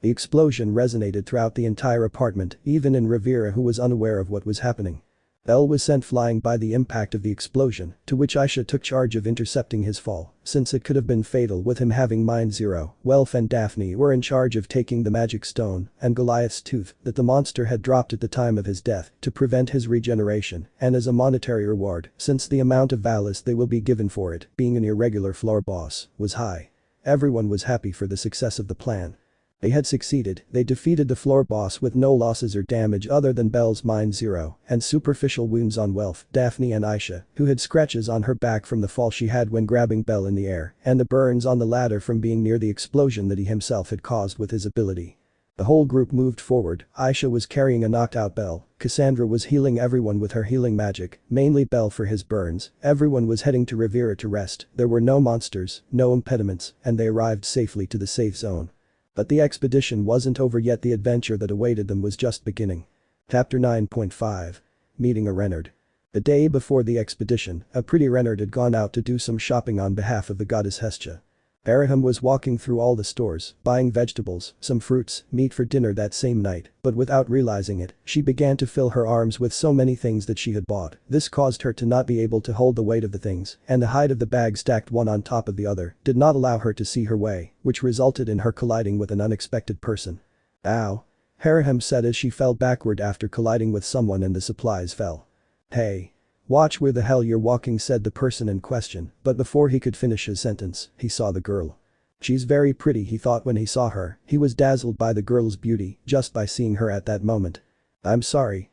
The explosion resonated throughout the entire apartment, even in Rivera, who was unaware of what was happening. Belle was sent flying by the impact of the explosion, to which Aisha took charge of intercepting his fall, since it could have been fatal with him having Mind Zero. Welf and Daphne were in charge of taking the magic stone and Goliath's tooth that the monster had dropped at the time of his death to prevent his regeneration, and as a monetary reward, since the amount of Valis they will be given for it, being an irregular floor boss, was high. Everyone was happy for the success of the plan. They had succeeded. They defeated the floor boss with no losses or damage other than Belle's Mind Zero and superficial wounds on Welf, Daphne and Aisha, who had scratches on her back from the fall she had when grabbing Belle in the air, and the burns on the ladder from being near the explosion that he himself had caused with his ability. The whole group moved forward. Aisha was carrying a knocked-out Belle. Cassandra was healing everyone with her healing magic, mainly Belle for his burns. Everyone was heading to Rivera to rest. There were no monsters, no impediments, and they arrived safely to the safe zone. But the expedition wasn't over yet. The adventure that awaited them was just beginning. Chapter 9.5. Meeting a Renard. The day before the expedition, a pretty Renard had gone out to do some shopping on behalf of the goddess Hestia. Haraham was walking through all the stores, buying vegetables, some fruits, meat for dinner that same night, but without realizing it, she began to fill her arms with so many things that she had bought. This caused her to not be able to hold the weight of the things, and the height of the bag stacked one on top of the other did not allow her to see her way, which resulted in her colliding with an unexpected person. Ow. Haraham said as she fell backward after colliding with someone and the supplies fell. Hey. Watch where the hell you're walking, said the person in question, but before he could finish his sentence, he saw the girl. She's very pretty, he thought when he saw her. He was dazzled by the girl's beauty just by seeing her at that moment. I'm sorry.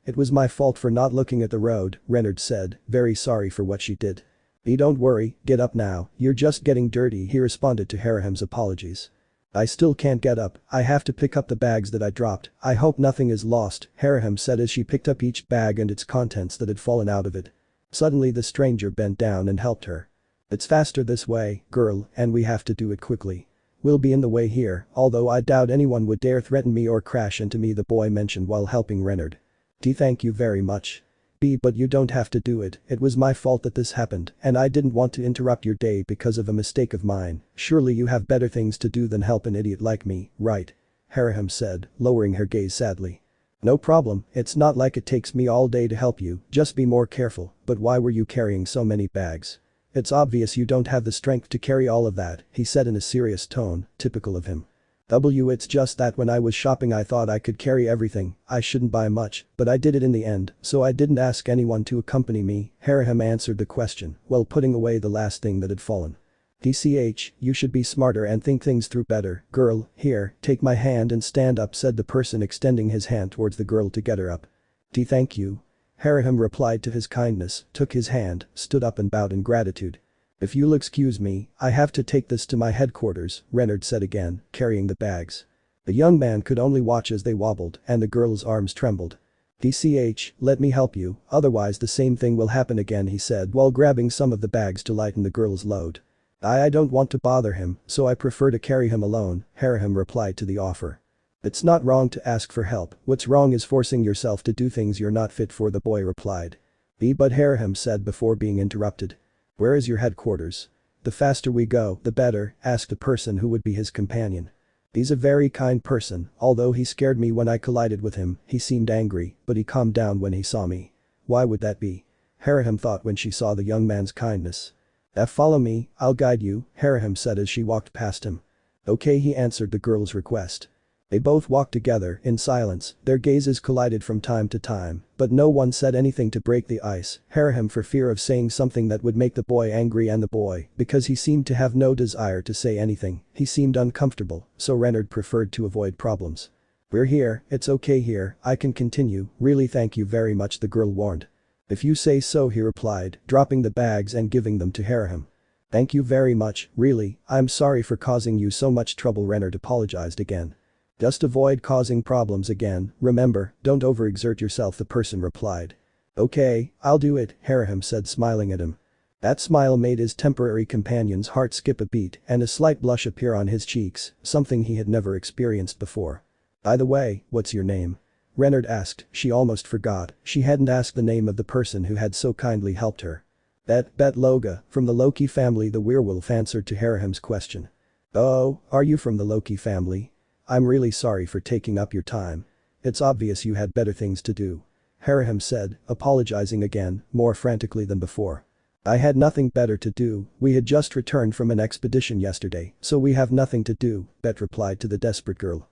It was my fault for not looking at the road, Renard said, very sorry for what she did. Don't worry, get up now, you're just getting dirty, he responded to Haraham's apologies. I still can't get up, I have to pick up the bags that I dropped, I hope nothing is lost, Haraham said as she picked up each bag and its contents that had fallen out of it. Suddenly the stranger bent down and helped her. It's faster this way, girl, and we have to do it quickly. We'll be in the way here, although I doubt anyone would dare threaten me or crash into me, the boy mentioned while helping Renard. Thank you very much. But you don't have to do it, it was my fault that this happened, and I didn't want to interrupt your day because of a mistake of mine, surely you have better things to do than help an idiot like me, right? Haraham said, lowering her gaze sadly. No problem, it's not like it takes me all day to help you, just be more careful, but why were you carrying so many bags? It's obvious you don't have the strength to carry all of that, he said in a serious tone, typical of him. It's just that when I was shopping I thought I could carry everything, I shouldn't buy much, but I did it in the end, so I didn't ask anyone to accompany me, Haraham answered the question, while putting away the last thing that had fallen. You should be smarter and think things through better, girl, here, take my hand and stand up, said the person extending his hand towards the girl to get her up. Thank you. Haraham replied to his kindness, took his hand, stood up and bowed in gratitude. If you'll excuse me, I have to take this to my headquarters, Renard said again, carrying the bags. The young man could only watch as they wobbled and the girl's arms trembled. Let me help you, otherwise the same thing will happen again, he said while grabbing some of the bags to lighten the girl's load. I don't want to bother him, so I prefer to carry him alone, Haraham replied to the offer. It's not wrong to ask for help, what's wrong is forcing yourself to do things you're not fit for, the boy replied. But Haraham said before being interrupted. Where is your headquarters? The faster we go, the better, asked the person who would be his companion. He's a very kind person, although he scared me when I collided with him, he seemed angry, but he calmed down when he saw me. Why would that be? Haraham thought when she saw the young man's kindness. Follow me, I'll guide you, Haraham said as she walked past him. Okay, he answered the girl's request. They both walked together in silence, their gazes collided from time to time, but no one said anything to break the ice, Haraham for fear of saying something that would make the boy angry and the boy, because he seemed to have no desire to say anything, he seemed uncomfortable, so Renard preferred to avoid problems. We're here, it's okay here, I can continue, really thank you very much, the girl warned. If you say so, he replied, dropping the bags and giving them to Haraham. Thank you very much, really, I'm sorry for causing you so much trouble, Renard apologized again. Just avoid causing problems again, remember, don't overexert yourself, the person replied. Okay, I'll do it, Haraham said smiling at him. That smile made his temporary companion's heart skip a beat and a slight blush appear on his cheeks, something he had never experienced before. By the way, what's your name? Renard asked, she almost forgot, she hadn't asked the name of the person who had so kindly helped her. Bet Loga, from the Loki family, the werewolf answered to Haraham's question. Oh, are you from the Loki family? I'm really sorry for taking up your time. It's obvious you had better things to do. Haraham said, apologizing again, more frantically than before. I had nothing better to do, we had just returned from an expedition yesterday, so we have nothing to do, Bet replied to the desperate girl.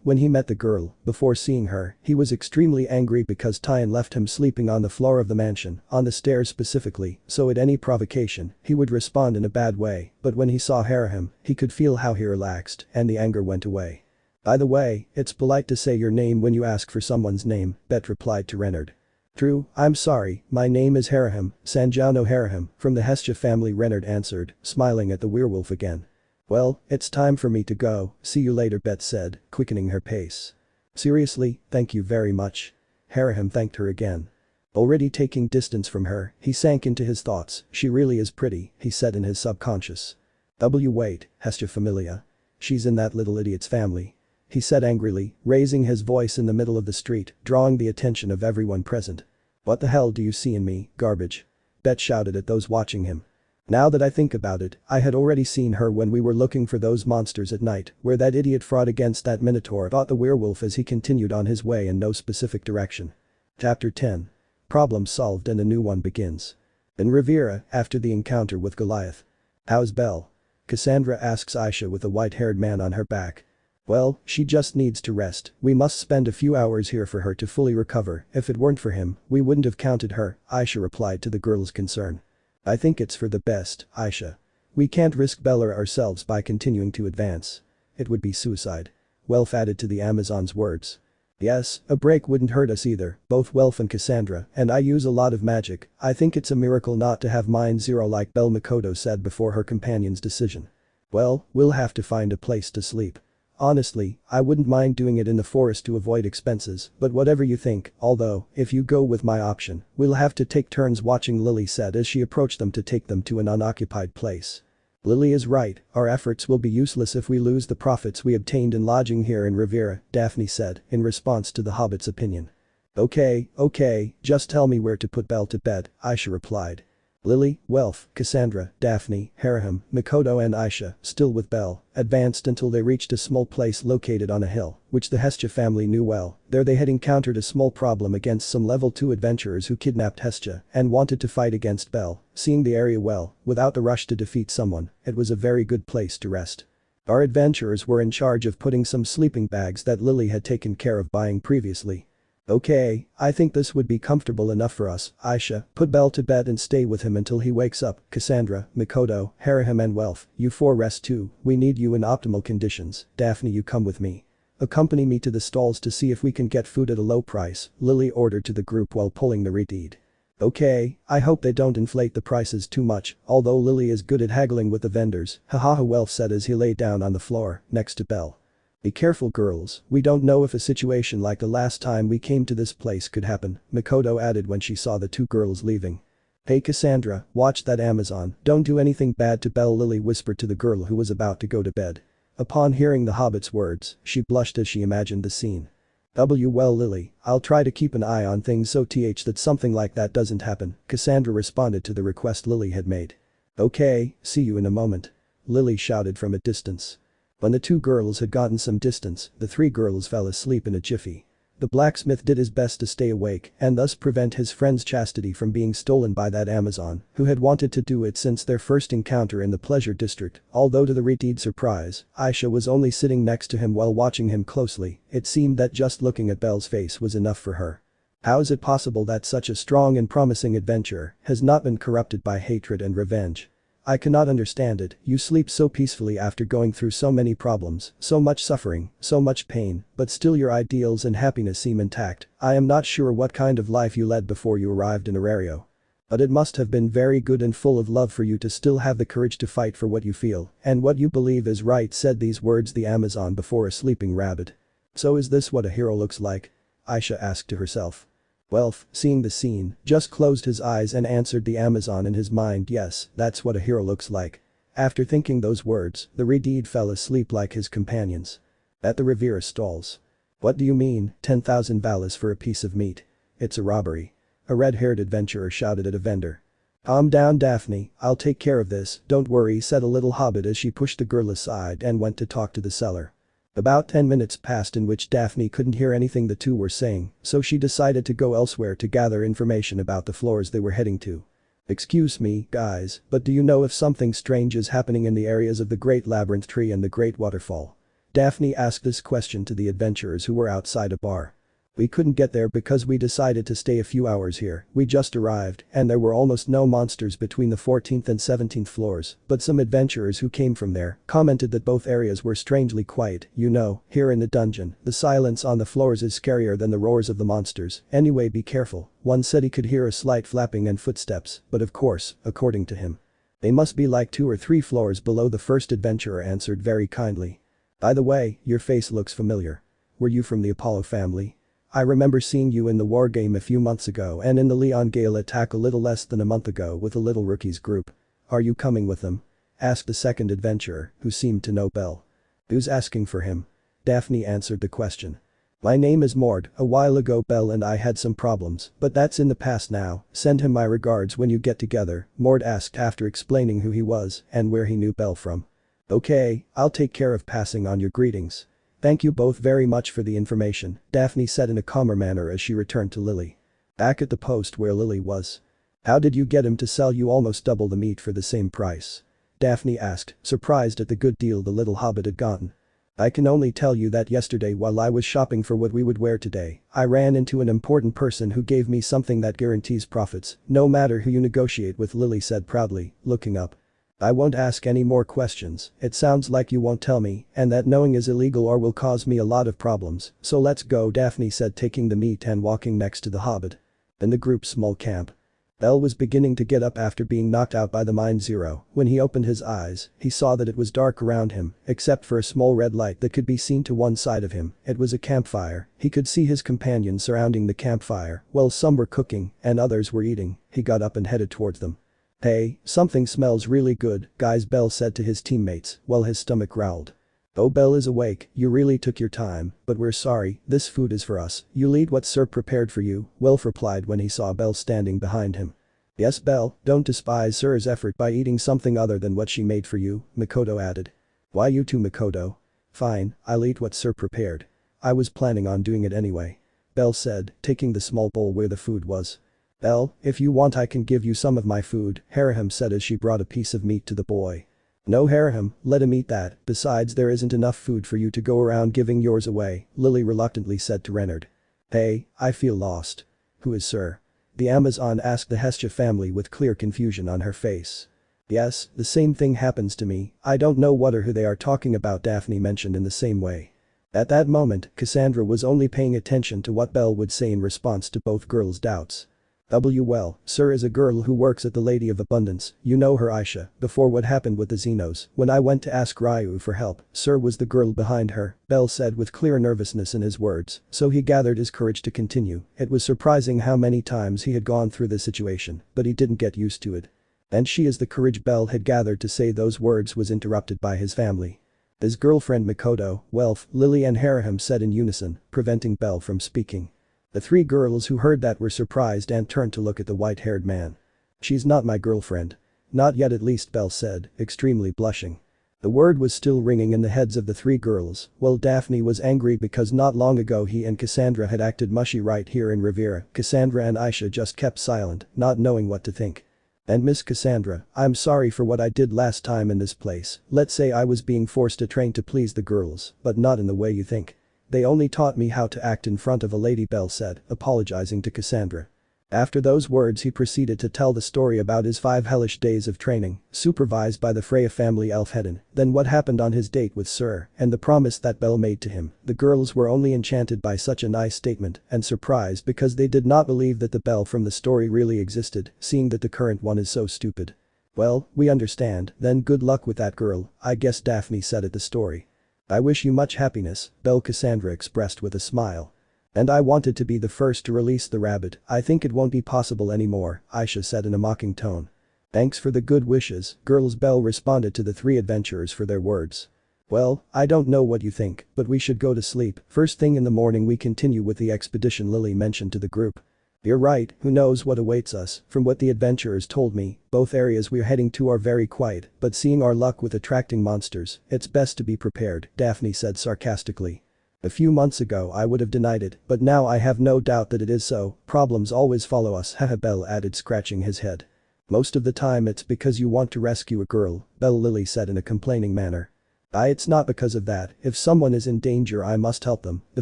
When he met the girl, before seeing her, he was extremely angry because Tyan left him sleeping on the floor of the mansion, on the stairs specifically, so at any provocation, he would respond in a bad way, but when he saw Haraham, he could feel how he relaxed, and the anger went away. By the way, it's polite to say your name when you ask for someone's name, Bet replied to Renard. True, I'm sorry, my name is Haraham, Sanjano Haraham, from the Hestia family, Renard answered, smiling at the werewolf again. Well, it's time for me to go, see you later, Bet said, quickening her pace. Seriously, thank you very much. Haraham thanked her again. Already taking distance from her, he sank into his thoughts, she really is pretty, he said in his subconscious. Wait, Hestia familia. She's in that little idiot's family. He said angrily, raising his voice in the middle of the street, drawing the attention of everyone present. What the hell do you see in me, garbage? Bet shouted at those watching him. Now that I think about it, I had already seen her when we were looking for those monsters at night, where that idiot fought against that minotaur, thought the werewolf as he continued on his way in no specific direction. Chapter 10. Problem solved and a new one begins. In Riviera, after the encounter with Goliath. How's Belle? Cassandra asks Aisha with a white-haired man on her back. Well, she just needs to rest, we must spend a few hours here for her to fully recover, if it weren't for him, we wouldn't have counted her, Aisha replied to the girl's concern. I think it's for the best, Aisha. We can't risk Bella ourselves by continuing to advance. It would be suicide. Welf added to the Amazon's words. Yes, a break wouldn't hurt us either, both Welf and Cassandra, and I use a lot of magic. I think it's a miracle not to have mine zero like Belle Makoto said before her companion's decision. Well, we'll have to find a place to sleep. Honestly, I wouldn't mind doing it in the forest to avoid expenses, but whatever you think, although, if you go with my option, we'll have to take turns watching, Lily said as she approached them to take them to an unoccupied place. Lily is right, our efforts will be useless if we lose the profits we obtained in lodging here in Riviera, Daphne said, in response to the hobbit's opinion. Okay, just tell me where to put Belle to bed, Aisha replied. Lily, Welf, Cassandra, Daphne, Haraham, Makoto and Aisha, still with Belle, advanced until they reached a small place located on a hill, which the Hestia family knew well. There they had encountered a small problem against some level 2 adventurers who kidnapped Hestia and wanted to fight against Belle. Seeing the area well, without the rush to defeat someone, it was a very good place to rest. Our adventurers were in charge of putting some sleeping bags that Lily had taken care of buying previously. Okay, I think this would be comfortable enough for us, Aisha, put Belle to bed and stay with him until he wakes up. Cassandra, Makoto, Haraham and Welf, you 4 rest too, we need you in optimal conditions. Daphne, you come with me. Accompany me to the stalls to see if we can get food at a low price, Lily ordered to the group while pulling the reed. Okay, I hope they don't inflate the prices too much, although Lily is good at haggling with the vendors, hahaha, Welf said as he lay down on the floor, next to Belle. Be careful girls, we don't know if a situation like the last time we came to this place could happen, Makoto added when she saw the 2 girls leaving. Hey Cassandra, watch that Amazon, don't do anything bad to Belle, Lily whispered to the girl who was about to go to bed. Upon hearing the hobbit's words, she blushed as she imagined the scene. Well Lily, I'll try to keep an eye on things so that something like that doesn't happen, Cassandra responded to the request Lily had made. Okay, see you in a moment. Lily shouted from a distance. When the 2 girls had gotten some distance, the 3 girls fell asleep in a jiffy. The blacksmith did his best to stay awake and thus prevent his friend's chastity from being stolen by that Amazon, who had wanted to do it since their first encounter in the pleasure district, although to the redeemed surprise, Aisha was only sitting next to him while watching him closely. It seemed that just looking at Belle's face was enough for her. How is it possible that such a strong and promising adventurer has not been corrupted by hatred and revenge? I cannot understand it, you sleep so peacefully after going through so many problems, so much suffering, so much pain, but still your ideals and happiness seem intact. I am not sure what kind of life you led before you arrived in Arario. But it must have been very good and full of love for you to still have the courage to fight for what you feel and what you believe is right, said these words the Amazon before a sleeping rabbit. So is this what a hero looks like? Aisha asked to herself. Welf, seeing the scene, just closed his eyes and answered the Amazon in his mind, yes, that's what a hero looks like. After thinking those words, the redeed fell asleep like his companions. At the Riviera stalls. What do you mean, 10,000 ballas for a piece of meat? It's a robbery. A red-haired adventurer shouted at a vendor. Calm down Daphne, I'll take care of this, don't worry, said a little hobbit as she pushed the girl aside and went to talk to the seller. About 10 minutes passed in which Daphne couldn't hear anything the 2 were saying, so she decided to go elsewhere to gather information about the floors they were heading to. Excuse me, guys, but do you know if something strange is happening in the areas of the Great Labyrinth Tree and the Great Waterfall? Daphne asked this question to the adventurers who were outside a bar. We couldn't get there because we decided to stay a few hours here, we just arrived and there were almost no monsters between the 14th and 17th floors, but some adventurers who came from there commented that both areas were strangely quiet, you know, here in the dungeon, the silence on the floors is scarier than the roars of the monsters, anyway be careful, one said he could hear a slight flapping and footsteps, but of course, according to him. They must be like 2 or 3 floors below, the first adventurer answered very kindly. By the way, your face looks familiar. Were you from the Apollo family? I remember seeing you in the war game a few months ago and in the Leon Gale attack a little less than a month ago with a little rookies group. Are you coming with them? Asked the second adventurer, who seemed to know Belle. Who's asking for him? Daphne answered the question. My name is Mord, a while ago Belle and I had some problems, but that's in the past now, send him my regards when you get together, Mord asked after explaining who he was and where he knew Belle from. Okay, I'll take care of passing on your greetings. Thank you both very much for the information, Daphne said in a calmer manner as she returned to Lily. Back at the post where Lily was. How did you get him to sell you almost double the meat for the same price? Daphne asked, surprised at the good deal the little hobbit had gotten. I can only tell you that yesterday while I was shopping for what we would wear today, I ran into an important person who gave me something that guarantees profits, no matter who you negotiate with, Lily said proudly, looking up. I won't ask any more questions, it sounds like you won't tell me, and that knowing is illegal or will cause me a lot of problems, so let's go, Daphne said, taking the meat and walking next to the hobbit. In the group's small camp. Bell was beginning to get up after being knocked out by the Mind Zero. When he opened his eyes, he saw that it was dark around him, except for a small red light that could be seen to one side of him. It was a campfire. He could see his companions surrounding the campfire, while some were cooking and others were eating. He got up and headed towards them. Hey, something smells really good, guys, Bell said to his teammates, while his stomach growled. Oh, Bell is awake, you really took your time, but we're sorry, this food is for us, you'll eat what Syr prepared for you, Wilf replied when he saw Bell standing behind him. Yes, Bell, don't despise Syr's effort by eating something other than what she made for you, Makoto added. Why you too, Makoto? Fine, I'll eat what Syr prepared. I was planning on doing it anyway. Bell said, taking the small bowl where the food was. Bell, if you want I can give you some of my food, Haraham said as she brought a piece of meat to the boy. No, Haraham, let him eat that, besides there isn't enough food for you to go around giving yours away, Lily reluctantly said to Reynard. Hey, I feel lost. Who is Syr? The Amazon asked the Hestia family with clear confusion on her face. Yes, the same thing happens to me, I don't know what or who they are talking about, Daphne mentioned in the same way. At that moment, Cassandra was only paying attention to what Bell would say in response to both girls' doubts. Well, Syr is a girl who works at the Lady of Abundance, you know her, Aisha, before what happened with the Xenos, when I went to ask Ryu for help, Syr was the girl behind her, Bell said with clear nervousness in his words, so he gathered his courage to continue. It was surprising how many times he had gone through this situation, but he didn't get used to it. And she is the courage Bell had gathered to say those words was interrupted by his family. His girlfriend Makoto, Welf, Lily and Haraham said in unison, preventing Bell from speaking. The three girls who heard that were surprised and turned to look at the white-haired man. She's not my girlfriend. Not yet, at least, Bell said, extremely blushing. The word was still ringing in the heads of the three girls, while Daphne was angry because not long ago he and Cassandra had acted mushy right here in Riviera. Cassandra and Aisha just kept silent, not knowing what to think. And Miss Cassandra, I'm sorry for what I did last time in this place, let's say I was being forced to train to please the girls, but not in the way you think. They only taught me how to act in front of a lady, Bell said, apologizing to Cassandra. After those words he proceeded to tell the story about his 5 hellish days of training, supervised by the Freya family elf Hedin, then what happened on his date with Syr, and the promise that Bell made to him. The girls were only enchanted by such a nice statement and surprised because they did not believe that the Bell from the story really existed, seeing that the current one is so stupid. Well, we understand, then good luck with that girl, I guess, Daphne said at the story. I wish you much happiness, Bell, Cassandra expressed with a smile. And I wanted to be the first to release the rabbit, I think it won't be possible anymore, Aisha said in a mocking tone. Thanks for the good wishes, girls, Bell responded to the three adventurers for their words. Well, I don't know what you think, but we should go to sleep, first thing in the morning we continue with the expedition, Lily mentioned to the group. You're right, who knows what awaits us, from what the adventurers told me, both areas we're heading to are very quiet, but seeing our luck with attracting monsters, it's best to be prepared, Daphne said sarcastically. A few months ago I would have denied it, but now I have no doubt that it is so, problems always follow us, haha, Bell added, scratching his head. Most of the time it's because you want to rescue a girl, Bell, Lily said in a complaining manner. It's not because of that, if someone is in danger I must help them, the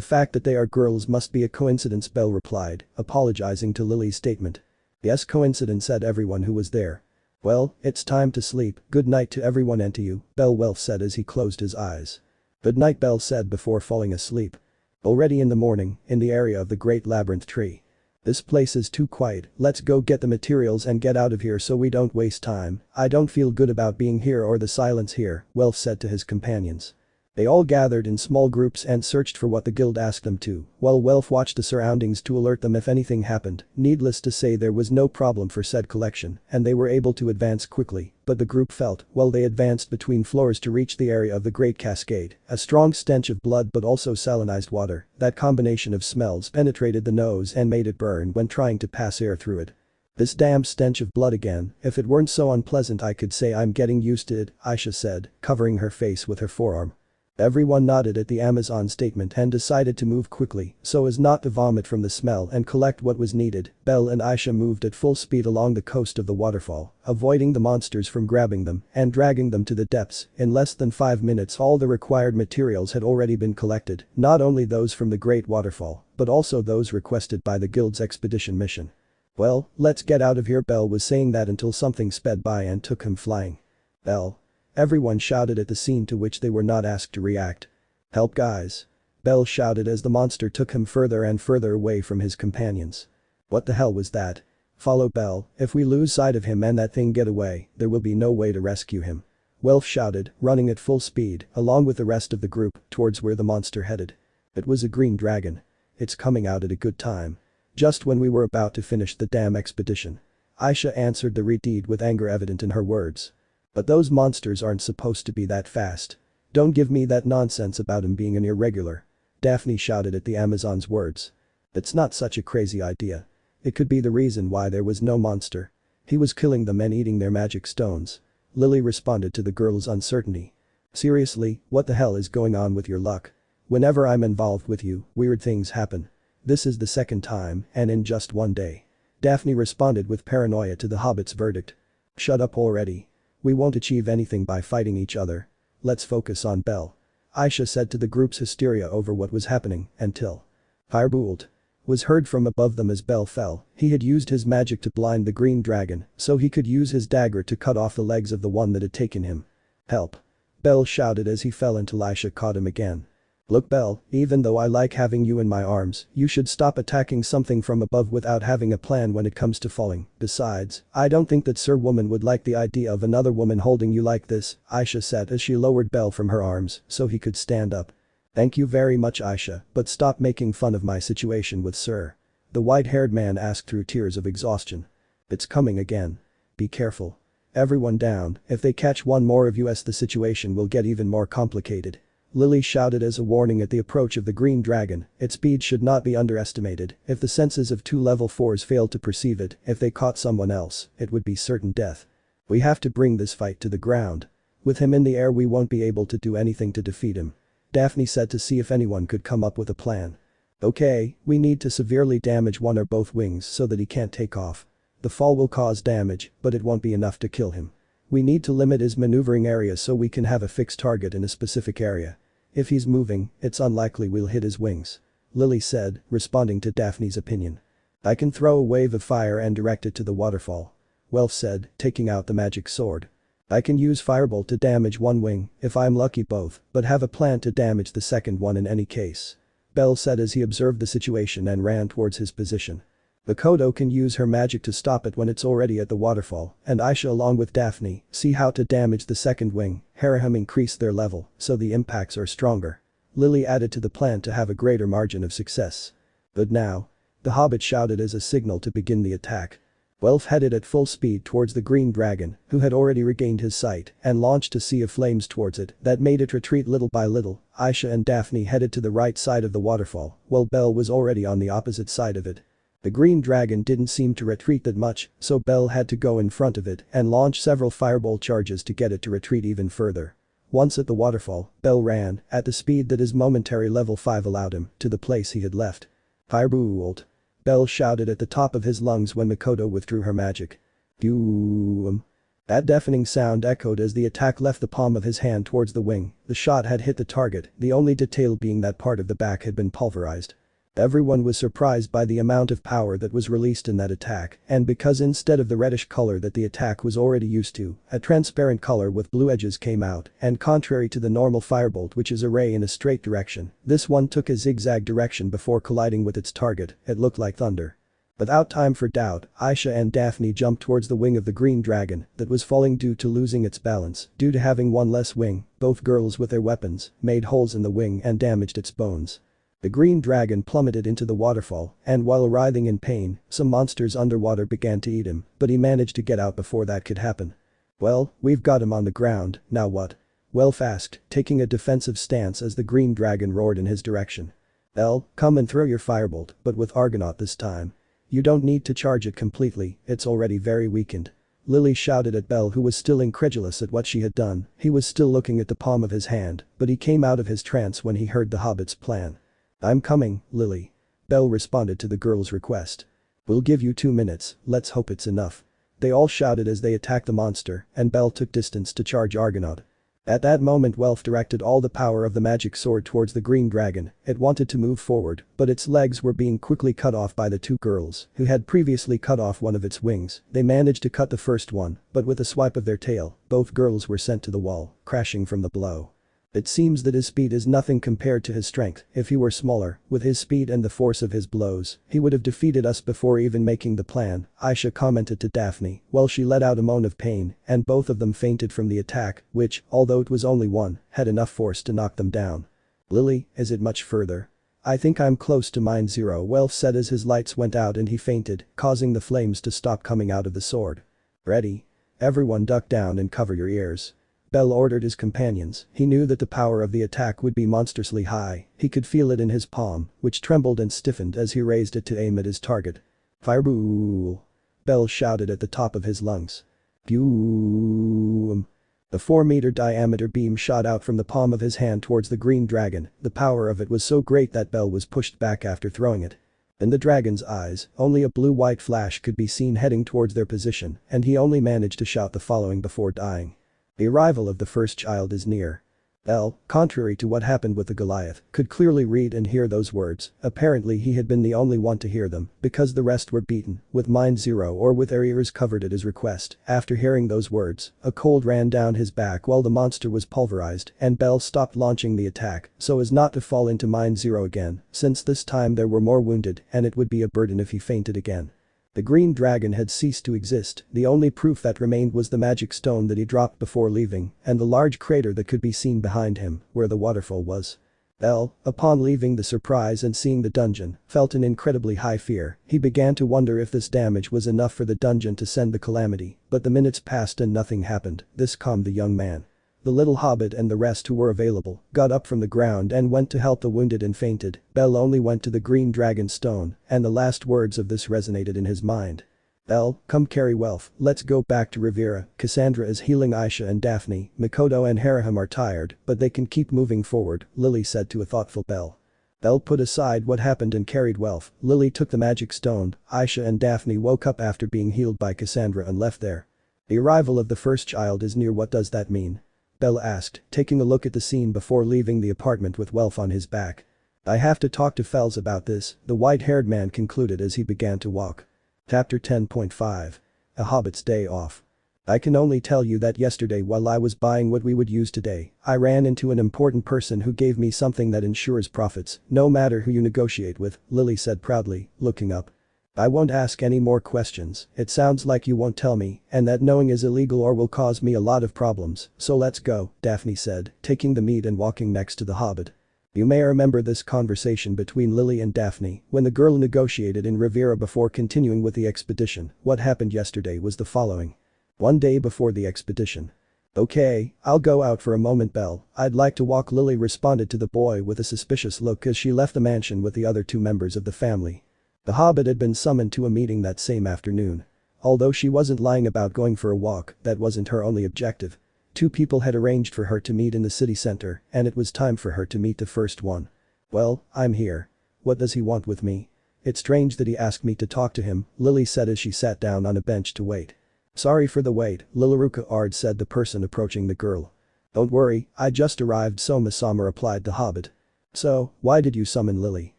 fact that they are girls must be a coincidence, Bell replied, apologizing to Lily's statement. Yes, coincidence, said everyone who was there. Well, it's time to sleep, good night to everyone and to you, Bell, Welf said as he closed his eyes. Good night, Bell said before falling asleep. Already in the morning, in the area of the great labyrinth tree. This place is too quiet, let's go get the materials and get out of here so we don't waste time, I don't feel good about being here or the silence here, Welf said to his companions. They all gathered in small groups and searched for what the guild asked them to, while Welf watched the surroundings to alert them if anything happened. Needless to say there was no problem for said collection, and they were able to advance quickly, but the group felt, while they advanced between floors to reach the area of the Great Cascade, a strong stench of blood but also salinized water. That combination of smells penetrated the nose and made it burn when trying to pass air through it. This damn stench of blood again, if it weren't so unpleasant I could say I'm getting used to it, Aisha said, covering her face with her forearm. Everyone nodded at the Amazon statement and decided to move quickly so as not to vomit from the smell and collect what was needed. Belle and Aisha moved at full speed along the coast of the waterfall, avoiding the monsters from grabbing them and dragging them to the depths. In less than 5 minutes all the required materials had already been collected, not only those from the Great Waterfall, but also those requested by the guild's expedition mission. Well, let's get out of here, Belle was saying that until something sped by and took him flying. Belle. Everyone shouted at the scene to which they were not asked to react. Help guys. Belle shouted as the monster took him further and further away from his companions. What the hell was that? Follow Belle, if we lose sight of him and that thing get away, there will be no way to rescue him. Welf shouted, running at full speed, along with the rest of the group, towards where the monster headed. It was a green dragon. It's coming out at a good time. Just when we were about to finish the damn expedition. Aisha answered the deed with anger evident in her words. But those monsters aren't supposed to be that fast. Don't give me that nonsense about him being an irregular. Daphne shouted at the Amazon's words. It's not such a crazy idea. It could be the reason why there was no monster. He was killing them and eating their magic stones. Lily responded to the girl's uncertainty. Seriously, what the hell is going on with your luck? Whenever I'm involved with you, weird things happen. This is the second time, and in just one day. Daphne responded with paranoia to the Hobbit's verdict. Shut up already. We won't achieve anything by fighting each other. Let's focus on Belle. Aisha said to the group's hysteria over what was happening, until firebolt was heard from above them as Belle fell. He had used his magic to blind the green dragon, so he could use his dagger to cut off the legs of the one that had taken him. Help. Belle shouted as he fell until Aisha caught him again. Look Belle, even though I like having you in my arms, you should stop attacking something from above without having a plan when it comes to falling. Besides, I don't think that Sir Woman would like the idea of another woman holding you like this, Aisha said as she lowered Belle from her arms so he could stand up. Thank you very much Aisha, but stop making fun of my situation with Sir. The white-haired man asked through tears of exhaustion. It's coming again. Be careful. Everyone down, if they catch one more of us the situation will get even more complicated. Lily shouted as a warning at the approach of the green dragon. Its speed should not be underestimated. If the senses of 2 level 4s failed to perceive it, if they caught someone else, it would be certain death. We have to bring this fight to the ground. With him in the air we won't be able to do anything to defeat him. Daphne said to see if anyone could come up with a plan. Okay, we need to severely damage one or both wings so that he can't take off. The fall will cause damage, but it won't be enough to kill him. We need to limit his maneuvering area so we can have a fixed target in a specific area. If he's moving, it's unlikely we'll hit his wings. Lily said, responding to Daphne's opinion. I can throw a wave of fire and direct it to the waterfall. Welf said, taking out the magic sword. I can use firebolt to damage one wing, if I'm lucky both, but have a plan to damage the second one in any case. Belle said as he observed the situation and ran towards his position. Makoto can use her magic to stop it when it's already at the waterfall, and Aisha along with Daphne see how to damage the second wing. Haraham increased their level, so the impacts are stronger. Lily added to the plan to have a greater margin of success. But now. The Hobbit shouted as a signal to begin the attack. Welf headed at full speed towards the green dragon, who had already regained his sight, and launched a sea of flames towards it that made it retreat little by little. Aisha and Daphne headed to the right side of the waterfall, while Belle was already on the opposite side of it. The green dragon didn't seem to retreat that much, so Belle had to go in front of it and launch several fireball charges to get it to retreat even further. Once at the waterfall, Belle ran, at the speed that his momentary level 5 allowed him, to the place he had left. Firebolt. Belle shouted at the top of his lungs when Makoto withdrew her magic. Boom. That deafening sound echoed as the attack left the palm of his hand towards the wing. The shot had hit the target, the only detail being that part of the back had been pulverized. Everyone was surprised by the amount of power that was released in that attack, and because instead of the reddish color that the attack was already used to, a transparent color with blue edges came out, and contrary to the normal firebolt which is a ray in a straight direction, this one took a zigzag direction before colliding with its target. It looked like thunder. Without time for doubt, Aisha and Daphne jumped towards the wing of the green dragon that was falling due to losing its balance. Due to having one less wing, both girls with their weapons made holes in the wing and damaged its bones. The green dragon plummeted into the waterfall, and while writhing in pain, some monsters underwater began to eat him, but he managed to get out before that could happen. Well, we've got him on the ground, now what? Welf asked, taking a defensive stance as the green dragon roared in his direction. Elle, come and throw your firebolt, but with Argonaut this time. You don't need to charge it completely, it's already very weakened. Lily shouted at Belle, who was still incredulous at what she had done. He was still looking at the palm of his hand, but he came out of his trance when he heard the Hobbit's plan. I'm coming, Lily. Belle responded to the girl's request. We'll give you 2 minutes, let's hope it's enough. They all shouted as they attacked the monster, and Belle took distance to charge Argonaut. At that moment Welf directed all the power of the magic sword towards the green dragon. It wanted to move forward, but its legs were being quickly cut off by the two girls, who had previously cut off one of its wings. They managed to cut the first one, but with a swipe of their tail, both girls were sent to the wall, crashing from the blow. It seems that his speed is nothing compared to his strength. If he were smaller, with his speed and the force of his blows, he would have defeated us before even making the plan, Aisha commented to Daphne, while she let out a moan of pain, and both of them fainted from the attack, which, although it was only one, had enough force to knock them down. Lily, is it much further? I think I'm close to mine zero, Welf said as his lights went out and he fainted, causing the flames to stop coming out of the sword. Ready? Everyone duck down and cover your ears. Bell ordered his companions. He knew that the power of the attack would be monstrously high. He could feel it in his palm, which trembled and stiffened as he raised it to aim at his target. Fireball! Bell shouted at the top of his lungs. Boom! The 4-meter diameter beam shot out from the palm of his hand towards the green dragon. The power of it was so great that Bell was pushed back after throwing it. In the dragon's eyes, only a blue-white flash could be seen heading towards their position, and he only managed to shout the following before dying. The arrival of the first child is near. Bell, contrary to what happened with the Goliath, could clearly read and hear those words. Apparently he had been the only one to hear them, because the rest were beaten, with mine zero or with their ears covered at his request. After hearing those words, a cold ran down his back while the monster was pulverized, and Bell stopped launching the attack, so as not to fall into mine zero again, since this time there were more wounded and it would be a burden if he fainted again. The green dragon had ceased to exist. The only proof that remained was the magic stone that he dropped before leaving, and the large crater that could be seen behind him, where the waterfall was. Bell, upon leaving the surprise and seeing the dungeon, felt an incredibly high fear. He began to wonder if this damage was enough for the dungeon to send the calamity, but the minutes passed and nothing happened. This calmed the young man. The little hobbit and the rest who were available got up from the ground and went to help the wounded and fainted. Bell only went to the green dragon stone, and the last words of this resonated in his mind. Bell, come carry Welf, let's go back to Riviera. Cassandra is healing Aisha and Daphne. Mikoto and Haraham are tired, but they can keep moving forward, Lily said to a thoughtful Bell. Bell put aside what happened and carried Welf. Lily took the magic stone. Aisha and Daphne woke up after being healed by Cassandra and left there. The arrival of the first child is near. What does that mean? Bell asked, taking a look at the scene before leaving the apartment with Welf on his back. I have to talk to Fells about this, the white-haired man concluded as he began to walk. Chapter 10.5. A Hobbit's Day Off. I can only tell you that yesterday while I was buying what we would use today, I ran into an important person who gave me something that ensures profits, no matter who you negotiate with, Lily said proudly, looking up. I won't ask any more questions. It sounds like you won't tell me, and that knowing is illegal or will cause me a lot of problems, so let's go, Daphne said, taking the meat and walking next to the hobbit. You may remember this conversation between Lily and Daphne when the girl negotiated in Riviera before continuing with the expedition. What happened yesterday was the following. One day before the expedition. Okay, I'll go out for a moment, Bell. I'd like to walk, Lily responded to the boy with a suspicious look as she left the mansion with the other two members of the family. The hobbit had been summoned to a meeting that same afternoon. Although she wasn't lying about going for a walk, that wasn't her only objective. Two people had arranged for her to meet in the city center, and it was time for her to meet the first one. Well, I'm here. What does he want with me? It's strange that he asked me to talk to him, Lily said as she sat down on a bench to wait. Sorry for the wait, Lilaruka Ard said the person approaching the girl. Don't worry, I just arrived, Soma-sama replied the hobbit. So, why did you summon Lily?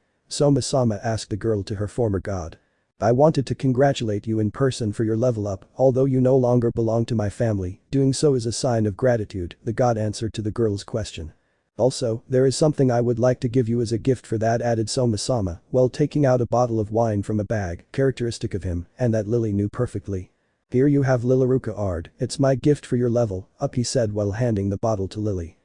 Soma-sama asked the girl to her former god. I wanted to congratulate you in person for your level up, although you no longer belong to my family, doing so is a sign of gratitude, the god answered to the girl's question. Also, there is something I would like to give you as a gift for that, added Soma-sama, while taking out a bottle of wine from a bag, characteristic of him, and that Lily knew perfectly. Here you have Lilaruka Ard, it's my gift for your level up, he said while handing the bottle to Lily.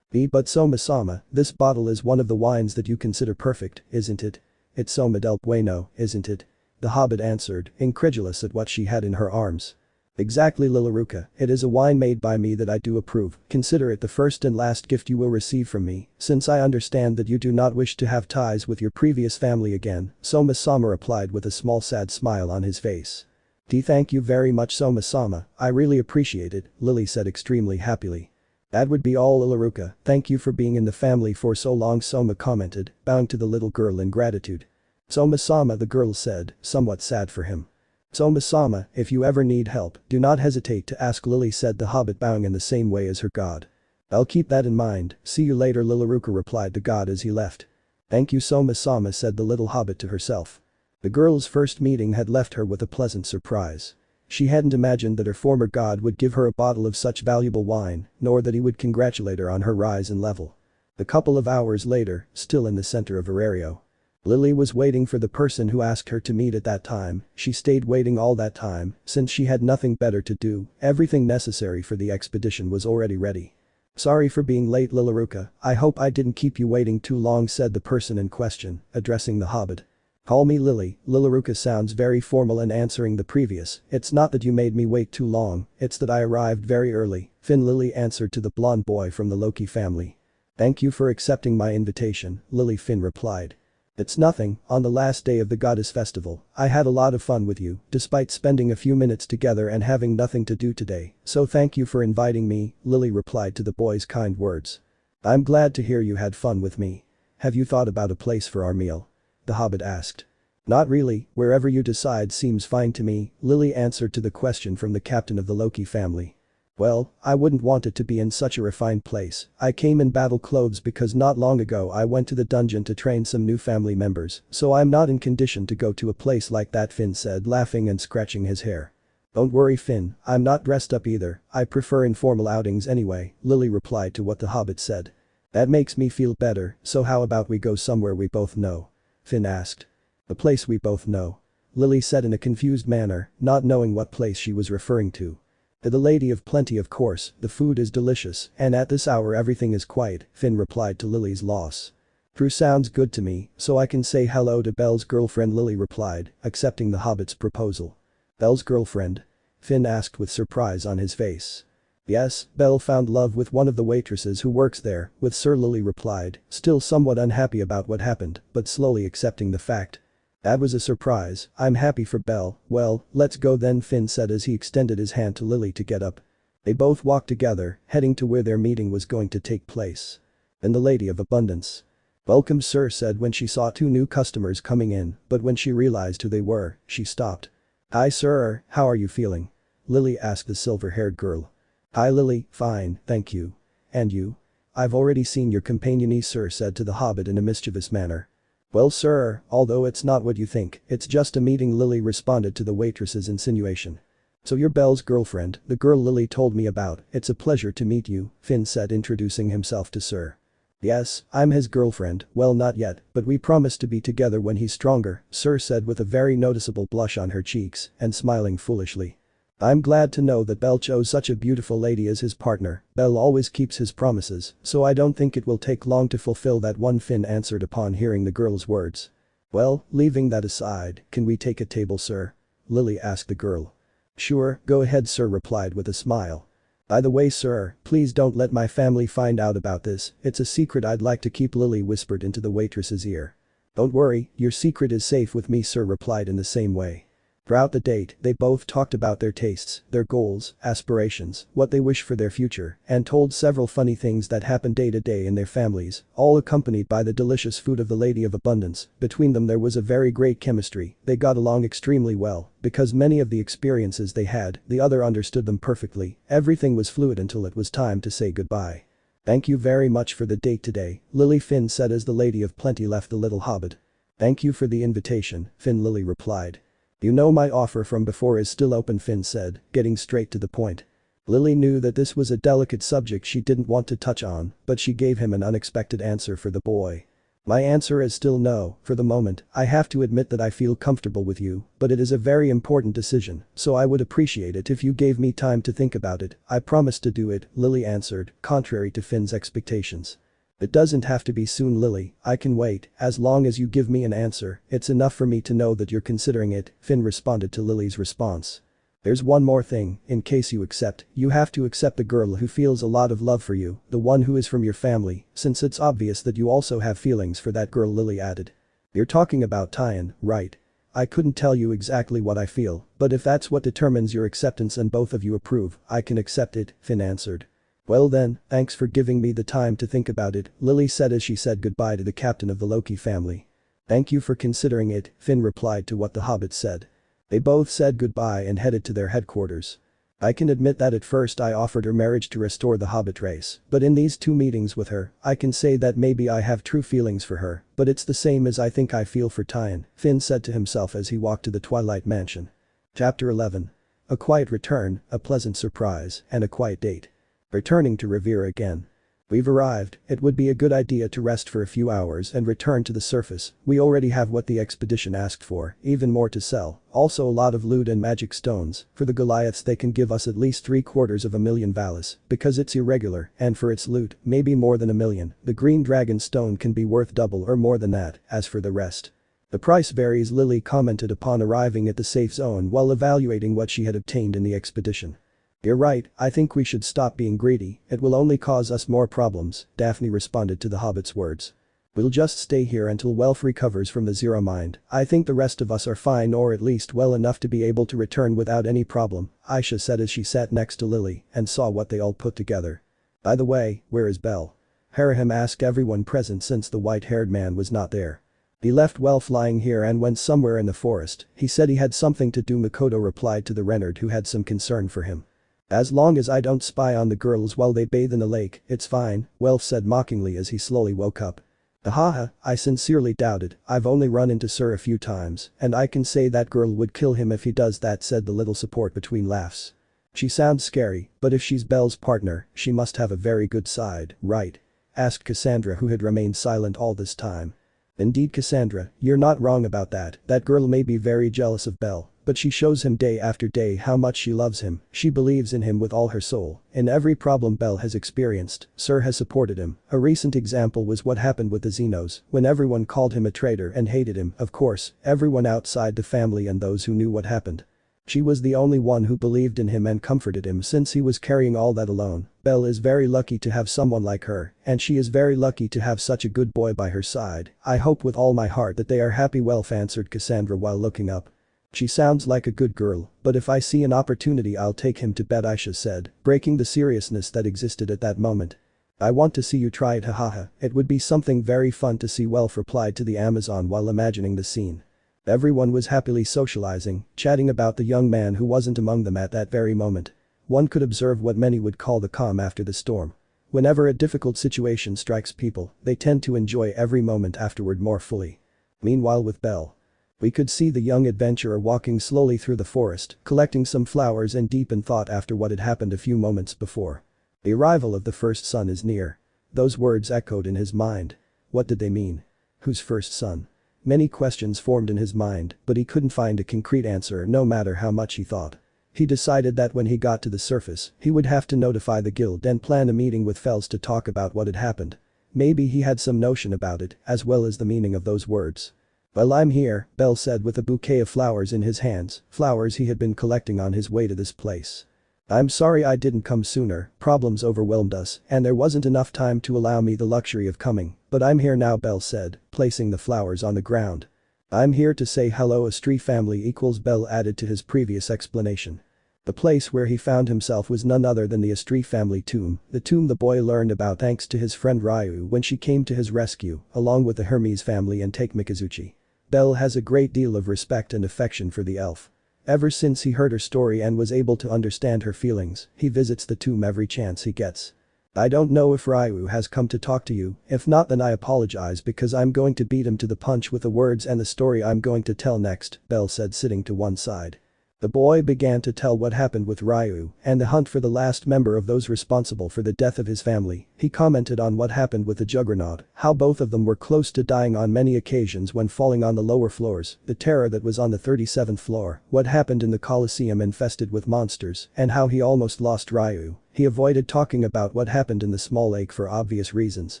But Soma-sama, this bottle is one of the wines that you consider perfect, isn't it? It's Soma del Bueno, isn't it? The hobbit answered, incredulous at what she had in her arms. Exactly, Lilaruka, it is a wine made by me that I do approve. Consider it the first and last gift you will receive from me, since I understand that you do not wish to have ties with your previous family again, Soma-sama replied with a small sad smile on his face. Thank you very much, Soma-sama, I really appreciate it, Lily said extremely happily. That would be all, Lilaruka, thank you for being in the family for so long, Soma commented, bowing to the little girl in gratitude. Soma-sama, the girl said, somewhat sad for him. Soma-sama, if you ever need help, do not hesitate to ask, Lily said the hobbit bowing in the same way as her god. I'll keep that in mind, see you later Lilaruka replied the god as he left. Thank you so much Sama said the little hobbit to herself. The girl's first meeting had left her with a pleasant surprise. She hadn't imagined that her former god would give her a bottle of such valuable wine, nor that he would congratulate her on her rise in level. A couple of hours later, still in the center of Arario. Lily was waiting for the person who asked her to meet at that time, she stayed waiting all that time, since she had nothing better to do, everything necessary for the expedition was already ready. Sorry for being late Lilaruka, I hope I didn't keep you waiting too long said the person in question, addressing the hobbit. Call me Lily, Lilaruka sounds very formal and answering the previous, it's not that you made me wait too long, it's that I arrived very early, Finn Lily answered to the blonde boy from the Loki family. Thank you for accepting my invitation, Lily Finn replied. It's nothing, on the last day of the goddess festival, I had a lot of fun with you, despite spending a few minutes together and having nothing to do today, so thank you for inviting me, Lily replied to the boy's kind words. I'm glad to hear you had fun with me. Have you thought about a place for our meal? The hobbit asked. Not really, wherever you decide seems fine to me, Lily answered to the question from the captain of the Loki family. Well, I wouldn't want it to be in such a refined place, I came in battle clothes because not long ago I went to the dungeon to train some new family members, so I'm not in condition to go to a place like that Finn said laughing and scratching his hair. Don't worry Finn, I'm not dressed up either, I prefer informal outings anyway, Lily replied to what the hobbit said. That makes me feel better, so how about we go somewhere we both know? Finn asked. A place we both know. Lily said in a confused manner, not knowing what place she was referring to. To the lady of plenty of course, the food is delicious and at this hour everything is quiet, Finn replied to Lily's loss. True sounds good to me, so I can say hello to Belle's girlfriend Lily replied, accepting the hobbit's proposal. Belle's girlfriend? Finn asked with surprise on his face. Yes, Belle found love with one of the waitresses who works there, with Sir Lily replied, still somewhat unhappy about what happened, but slowly accepting the fact. That was a surprise, I'm happy for Belle, well, let's go then Finn said as he extended his hand to Lily to get up. They both walked together, heading to where their meeting was going to take place. And the Lady of Abundance. Welcome sir said when she saw two new customers coming in, but when she realized who they were, she stopped. Hi sir, how are you feeling? Lily asked the silver-haired girl. Hi Lily, fine, thank you. And you? I've already seen your companion sir said to the hobbit in a mischievous manner. Well sir, although it's not what you think, it's just a meeting Lily responded to the waitress's insinuation. So you're Belle's girlfriend, the girl Lily told me about, it's a pleasure to meet you, Finn said introducing himself to Sir. Yes, I'm his girlfriend, well not yet, but we promise to be together when he's stronger, Sir said with a very noticeable blush on her cheeks and smiling foolishly. I'm glad to know that Belle chose such a beautiful lady as his partner, Belle always keeps his promises, so I don't think it will take long to fulfill that one Finn answered upon hearing the girl's words. Well, leaving that aside, can we take a table sir? Lily asked the girl. Sure, go ahead sir replied with a smile. By the way sir, please don't let my family find out about this, it's a secret I'd like to keep Lily whispered into the waitress's ear. Don't worry, your secret is safe with me sir replied in the same way. Throughout the date, they both talked about their tastes, their goals, aspirations, what they wish for their future, and told several funny things that happen day to day in their families, all accompanied by the delicious food of the Lady of Abundance. Between them there was a very great chemistry, they got along extremely well, because many of the experiences they had, the other understood them perfectly, everything was fluid until it was time to say goodbye. Thank you very much for the date today, Lily Finn said as the Lady of Plenty left the little hobbit. Thank you for the invitation, Finn Lily replied. You know my offer from before is still open Finn said, getting straight to the point. Lily knew that this was a delicate subject she didn't want to touch on, but she gave him an unexpected answer for the boy. My answer is still no, for the moment, I have to admit that I feel comfortable with you, but it is a very important decision, so I would appreciate it if you gave me time to think about it, I promise to do it, Lily answered, contrary to Finn's expectations. It doesn't have to be soon Lily, I can wait, as long as you give me an answer, it's enough for me to know that you're considering it, Finn responded to Lily's response. There's one more thing, in case you accept, you have to accept the girl who feels a lot of love for you, the one who is from your family, since it's obvious that you also have feelings for that girl Lily added. You're talking about Tyan, right? I couldn't tell you exactly what I feel, but if that's what determines your acceptance and both of you approve, I can accept it, Finn answered. Well then, thanks for giving me the time to think about it, Lily said as she said goodbye to the captain of the Loki family. Thank you for considering it, Finn replied to what the hobbit said. They both said goodbye and headed to their headquarters. I can admit that at first I offered her marriage to restore the Hobbit race, but in these 2 meetings with her, I can say that maybe I have true feelings for her, but it's the same as I think I feel for Tyon, Finn said to himself as he walked to the Twilight Mansion. Chapter 11. A quiet return, a pleasant surprise, and a quiet date. Returning to Riviera again. We've arrived, it would be a good idea to rest for a few hours and return to the surface, we already have what the expedition asked for, even more to sell, also a lot of loot and magic stones, for the Goliaths they can give us at least 750,000 valis, because it's irregular, and for its loot, maybe more than 1,000,000, the green dragon stone can be worth double or more than that, as for the rest. The price varies, Lily commented upon arriving at the safe zone while evaluating what she had obtained in the expedition. You're right, I think we should stop being greedy, it will only cause us more problems, Daphne responded to the Hobbit's words. We'll just stay here until Welf recovers from the Zero Mind, I think the rest of us are fine or at least well enough to be able to return without any problem, Aisha said as she sat next to Lily and saw what they all put together. By the way, where is Bell? Harahim asked everyone present since the white-haired man was not there. He left Welf lying here and went somewhere in the forest, he said he had something to do, Makoto replied to the Renard who had some concern for him. As long as I don't spy on the girls while they bathe in the lake, it's fine, Welf said mockingly as he slowly woke up. Ahaha, I sincerely doubt it, I've only run into Syr a few times, and I can say that girl would kill him if he does that, said the little support between laughs. She sounds scary, but if she's Belle's partner, she must have a very good side, right? Asked Cassandra who had remained silent all this time. Indeed Cassandra, you're not wrong about that girl may be very jealous of Belle. But she shows him day after day how much she loves him, she believes in him with all her soul, in every problem Belle has experienced, Syr has supported him, a recent example was what happened with the Xenos, when everyone called him a traitor and hated him, of course, everyone outside the family and those who knew what happened. She was the only one who believed in him and comforted him since he was carrying all that alone. Belle is very lucky to have someone like her, and she is very lucky to have such a good boy by her side, I hope with all my heart that they are happy, Welf answered Cassandra while looking up. She sounds like a good girl, but if I see an opportunity I'll take him to bed, Aisha said, breaking the seriousness that existed at that moment. I want to see you try it, hahaha, it would be something very fun to see, Welf replied to the Amazon while imagining the scene. Everyone was happily socializing, chatting about the young man who wasn't among them at that very moment. One could observe what many would call the calm after the storm. Whenever a difficult situation strikes people, they tend to enjoy every moment afterward more fully. Meanwhile with Belle. We could see the young adventurer walking slowly through the forest, collecting some flowers and deep in thought after what had happened a few moments before. The arrival of the first son is near. Those words echoed in his mind. What did they mean? Whose first son? Many questions formed in his mind, but he couldn't find a concrete answer no matter how much he thought. He decided that when he got to the surface, he would have to notify the guild and plan a meeting with Fels to talk about what had happened. Maybe he had some notion about it, as well as the meaning of those words. Well, I'm here, Bell said with a bouquet of flowers in his hands, flowers he had been collecting on his way to this place. I'm sorry I didn't come sooner, problems overwhelmed us, and there wasn't enough time to allow me the luxury of coming, but I'm here now, Bell said, placing the flowers on the ground. I'm here to say hello, a street family equals, Bell added to his previous explanation. The place where he found himself was none other than the Astri family tomb, the tomb the boy learned about thanks to his friend Ryu when she came to his rescue, along with the Hermes family and Take Mikazuchi. Bell has a great deal of respect and affection for the elf. Ever since he heard her story and was able to understand her feelings, he visits the tomb every chance he gets. I don't know if Ryu has come to talk to you, if not then I apologize because I'm going to beat him to the punch with the words and the story I'm going to tell next, Bell said sitting to one side. The boy began to tell what happened with Ryu and the hunt for the last member of those responsible for the death of his family. He commented on what happened with the Juggernaut, how both of them were close to dying on many occasions when falling on the lower floors, the terror that was on the 37th floor, what happened in the Colosseum infested with monsters, and how he almost lost Ryu. He avoided talking about what happened in the small lake for obvious reasons.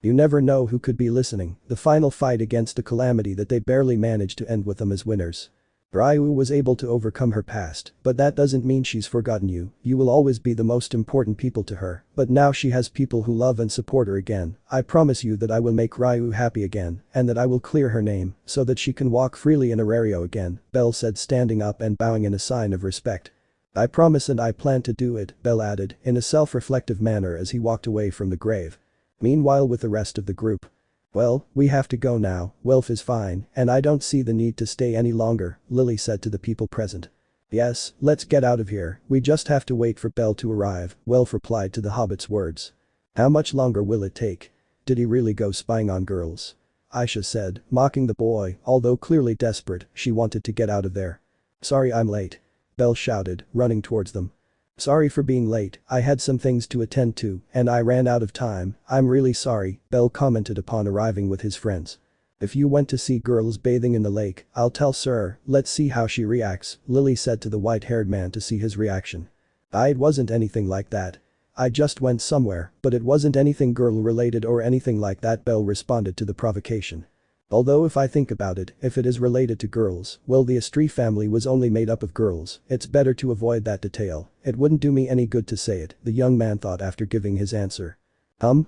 You never know who could be listening, the final fight against the calamity that they barely managed to end with them as winners. Ryu was able to overcome her past, but that doesn't mean she's forgotten you, you will always be the most important people to her, but now she has people who love and support her again. I promise you that I will make Ryu happy again, and that I will clear her name, so that she can walk freely in Arario again, Bell said standing up and bowing in a sign of respect. I promise and I plan to do it, Bell added, in a self-reflective manner as he walked away from the grave. Meanwhile with the rest of the group. Well, we have to go now, Welf is fine, and I don't see the need to stay any longer, Lily said to the people present. Yes, let's get out of here, we just have to wait for Belle to arrive, Welf replied to the hobbit's words. How much longer will it take? Did he really go spying on girls? Aisha said, mocking the boy, although clearly desperate, she wanted to get out of there. Sorry I'm late. Belle shouted, running towards them. Sorry for being late, I had some things to attend to, and I ran out of time, I'm really sorry, Belle commented upon arriving with his friends. If you went to see girls bathing in the lake, I'll tell Syr, let's see how she reacts, Lily said to the white-haired man to see his reaction. It wasn't anything like that. I just went somewhere, but it wasn't anything girl-related or anything like that, Belle responded to the provocation. Although if I think about it, if it is related to girls, well the Astri family was only made up of girls, it's better to avoid that detail, it wouldn't do me any good to say it, the young man thought after giving his answer.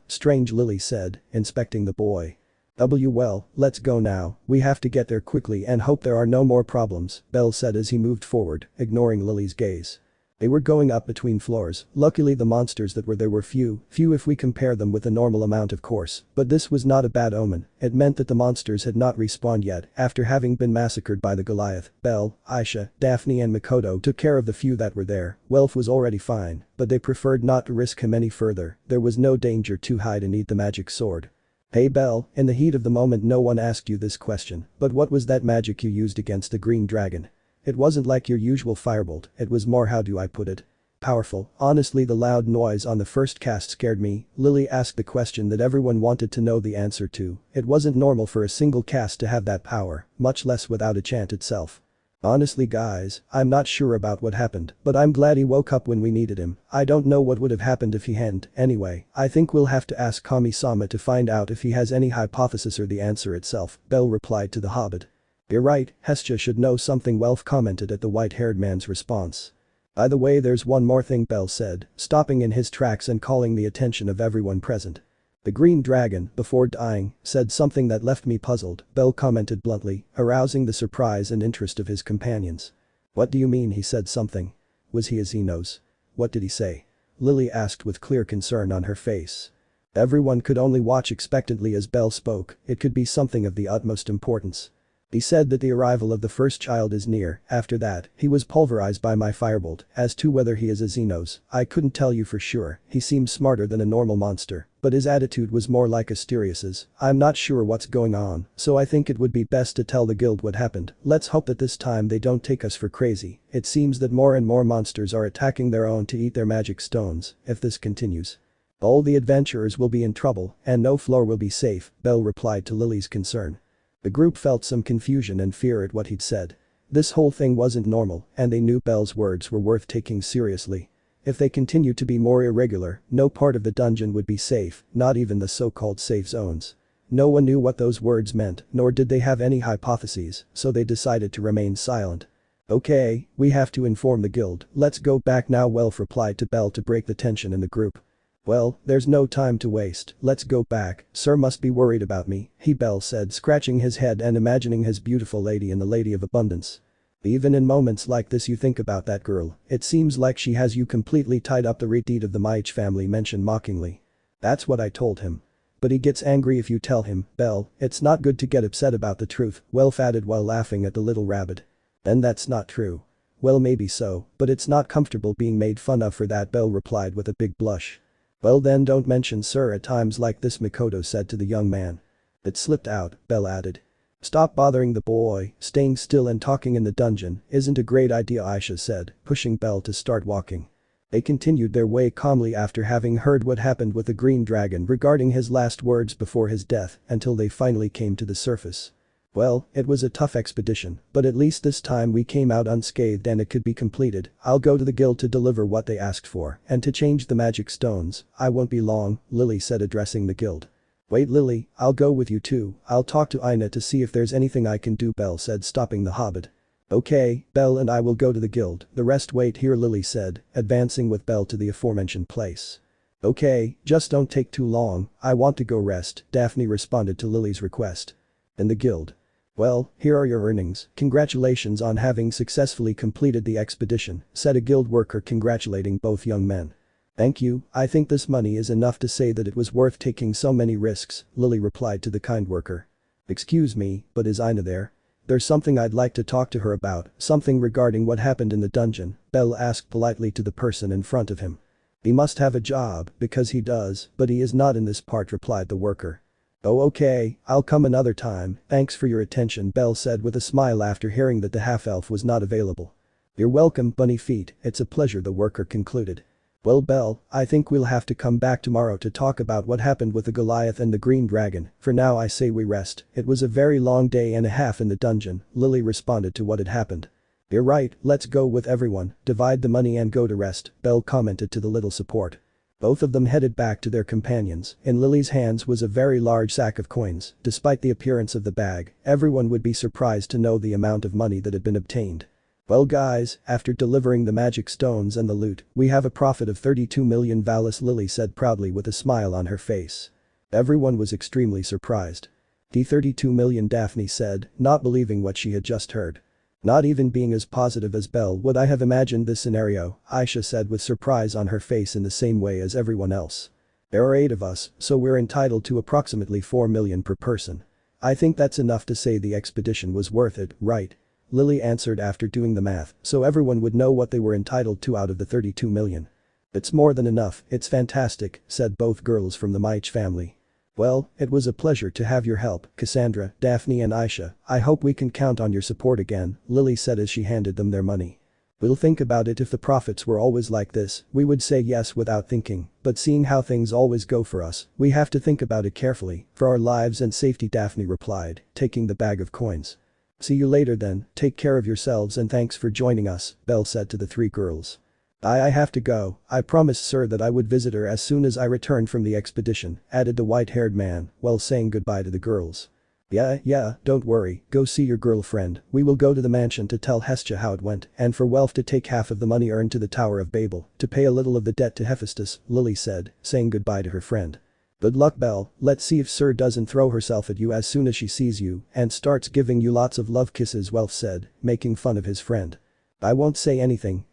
Strange, Lily said, inspecting the boy. Well, let's go now, we have to get there quickly and hope there are no more problems, Belle said as he moved forward, ignoring Lily's gaze. They were going up between floors, luckily the monsters that were there were few if we compare them with the normal amount of course, but this was not a bad omen, it meant that the monsters had not respawned yet after having been massacred by the Goliath. Belle, Aisha, Daphne and Makoto took care of the few that were there, Welf was already fine, but they preferred not to risk him any further, there was no danger to hide and eat the magic sword. Hey Belle, in the heat of the moment no one asked you this question, but what was that magic you used against the green dragon? It wasn't like your usual firebolt, it was more, how do I put it? Powerful. Honestly, the loud noise on the first cast scared me, Lily asked the question that everyone wanted to know the answer to. It wasn't normal for a single cast to have that power, much less without a chant itself. Honestly guys, I'm not sure about what happened, but I'm glad he woke up when we needed him. I don't know what would have happened if he hadn't. Anyway, I think we'll have to ask Kami-sama to find out if he has any hypothesis or the answer itself, Belle replied to the hobbit. You're right, Hestia should know something, Welf commented at the white-haired man's response. By the way, there's one more thing, Belle said, stopping in his tracks and calling the attention of everyone present. The green dragon, before dying, said something that left me puzzled, Belle commented bluntly, arousing the surprise and interest of his companions. What do you mean he said something? Was he a Xenos? What did he say? Lily asked with clear concern on her face. Everyone could only watch expectantly as Belle spoke, it could be something of the utmost importance. He said that the arrival of the first child is near, after that, he was pulverized by my firebolt, as to whether he is a Xenos, I couldn't tell you for sure, he seemed smarter than a normal monster, but his attitude was more like Asterius's, I'm not sure what's going on, so I think it would be best to tell the guild what happened, let's hope that this time they don't take us for crazy, it seems that more and more monsters are attacking their own to eat their magic stones, if this continues. All the adventurers will be in trouble, and no floor will be safe, Belle replied to Lily's concern. The group felt some confusion and fear at what he'd said. This whole thing wasn't normal, and they knew Belle's words were worth taking seriously. If they continued to be more irregular, no part of the dungeon would be safe, not even the so-called safe zones. No one knew what those words meant, nor did they have any hypotheses, so they decided to remain silent. Okay, we have to inform the guild, let's go back now, Welf replied to Belle to break the tension in the group. Well, there's no time to waste, let's go back, Syr must be worried about me, Belle said, scratching his head and imagining his beautiful lady in the Lady of Abundance. Even in moments like this you think about that girl, it seems like she has you completely tied up, the redeed of the Maich family mentioned mockingly. That's what I told him. But he gets angry if you tell him, Belle, it's not good to get upset about the truth, Welf added while laughing at the little rabbit. Then that's not true. Well maybe so, but it's not comfortable being made fun of for that, Belle replied with a big blush. Well then don't mention Syr at times like this, Makoto said to the young man. It slipped out, Belle added. Stop bothering the boy, staying still and talking in the dungeon isn't a great idea, Aisha said, pushing Belle to start walking. They continued their way calmly after having heard what happened with the green dragon regarding his last words before his death until they finally came to the surface. Well, it was a tough expedition, but at least this time we came out unscathed and it could be completed. I'll go to the guild to deliver what they asked for and to change the magic stones. I won't be long, Lily said addressing the guild. Wait Lily, I'll go with you too, I'll talk to Ina to see if there's anything I can do, Belle said, stopping the hobbit. Okay, Belle and I will go to the guild, the rest wait here, Lily said, advancing with Belle to the aforementioned place. Okay, just don't take too long, I want to go rest, Daphne responded to Lily's request. In the guild. Well, here are your earnings, congratulations on having successfully completed the expedition, said a guild worker congratulating both young men. Thank you, I think this money is enough to say that it was worth taking so many risks, Lily replied to the kind worker. Excuse me, but is Ina there? There's something I'd like to talk to her about, something regarding what happened in the dungeon, Bell asked politely to the person in front of him. He must have a job, because he does, but he is not in this part, replied the worker. Oh okay, I'll come another time, thanks for your attention, Bell said with a smile after hearing that the half-elf was not available. You're welcome, Bunny Feet, it's a pleasure, the worker concluded. Well Belle, I think we'll have to come back tomorrow to talk about what happened with the Goliath and the Green Dragon, for now I say we rest, it was a very long day and a half in the dungeon, Lily responded to what had happened. You're right, let's go with everyone, divide the money and go to rest, Belle commented to the little support. Both of them headed back to their companions, in Lily's hands was a very large sack of coins, despite the appearance of the bag, everyone would be surprised to know the amount of money that had been obtained. Well guys, after delivering the magic stones and the loot, we have a profit of 32 million Valis, Lily said proudly with a smile on her face. Everyone was extremely surprised. The 32 million, Daphne said, not believing what she had just heard. Not even being as positive as Belle would I have imagined this scenario, Aisha said with surprise on her face in the same way as everyone else. There are 8 of us, so we're entitled to approximately 4 million per person. I think that's enough to say the expedition was worth it, right? Lily answered after doing the math, so everyone would know what they were entitled to out of the 32 million. It's more than enough, it's fantastic, said both girls from the Maich family. Well, it was a pleasure to have your help, Cassandra, Daphne and Aisha, I hope we can count on your support again, Lily said as she handed them their money. We'll think about it. If the profits were always like this, we would say yes without thinking, but seeing how things always go for us, we have to think about it carefully, for our lives and safety, Daphne replied, taking the bag of coins. See you later then, take care of yourselves and thanks for joining us, Belle said to the 3 girls. I have to go, I promised Sir that I would visit her as soon as I returned from the expedition, added the white-haired man, while saying goodbye to the girls. Yeah, don't worry, go see your girlfriend, we will go to the mansion to tell Hestia how it went, and for Welf to take half of the money earned to the Tower of Babel, to pay a little of the debt to Hephaestus, Lily said, saying goodbye to her friend. Good luck Belle, let's see if Sir doesn't throw herself at you as soon as she sees you and starts giving you lots of love kisses, Welf said, making fun of his friend. I won't say anything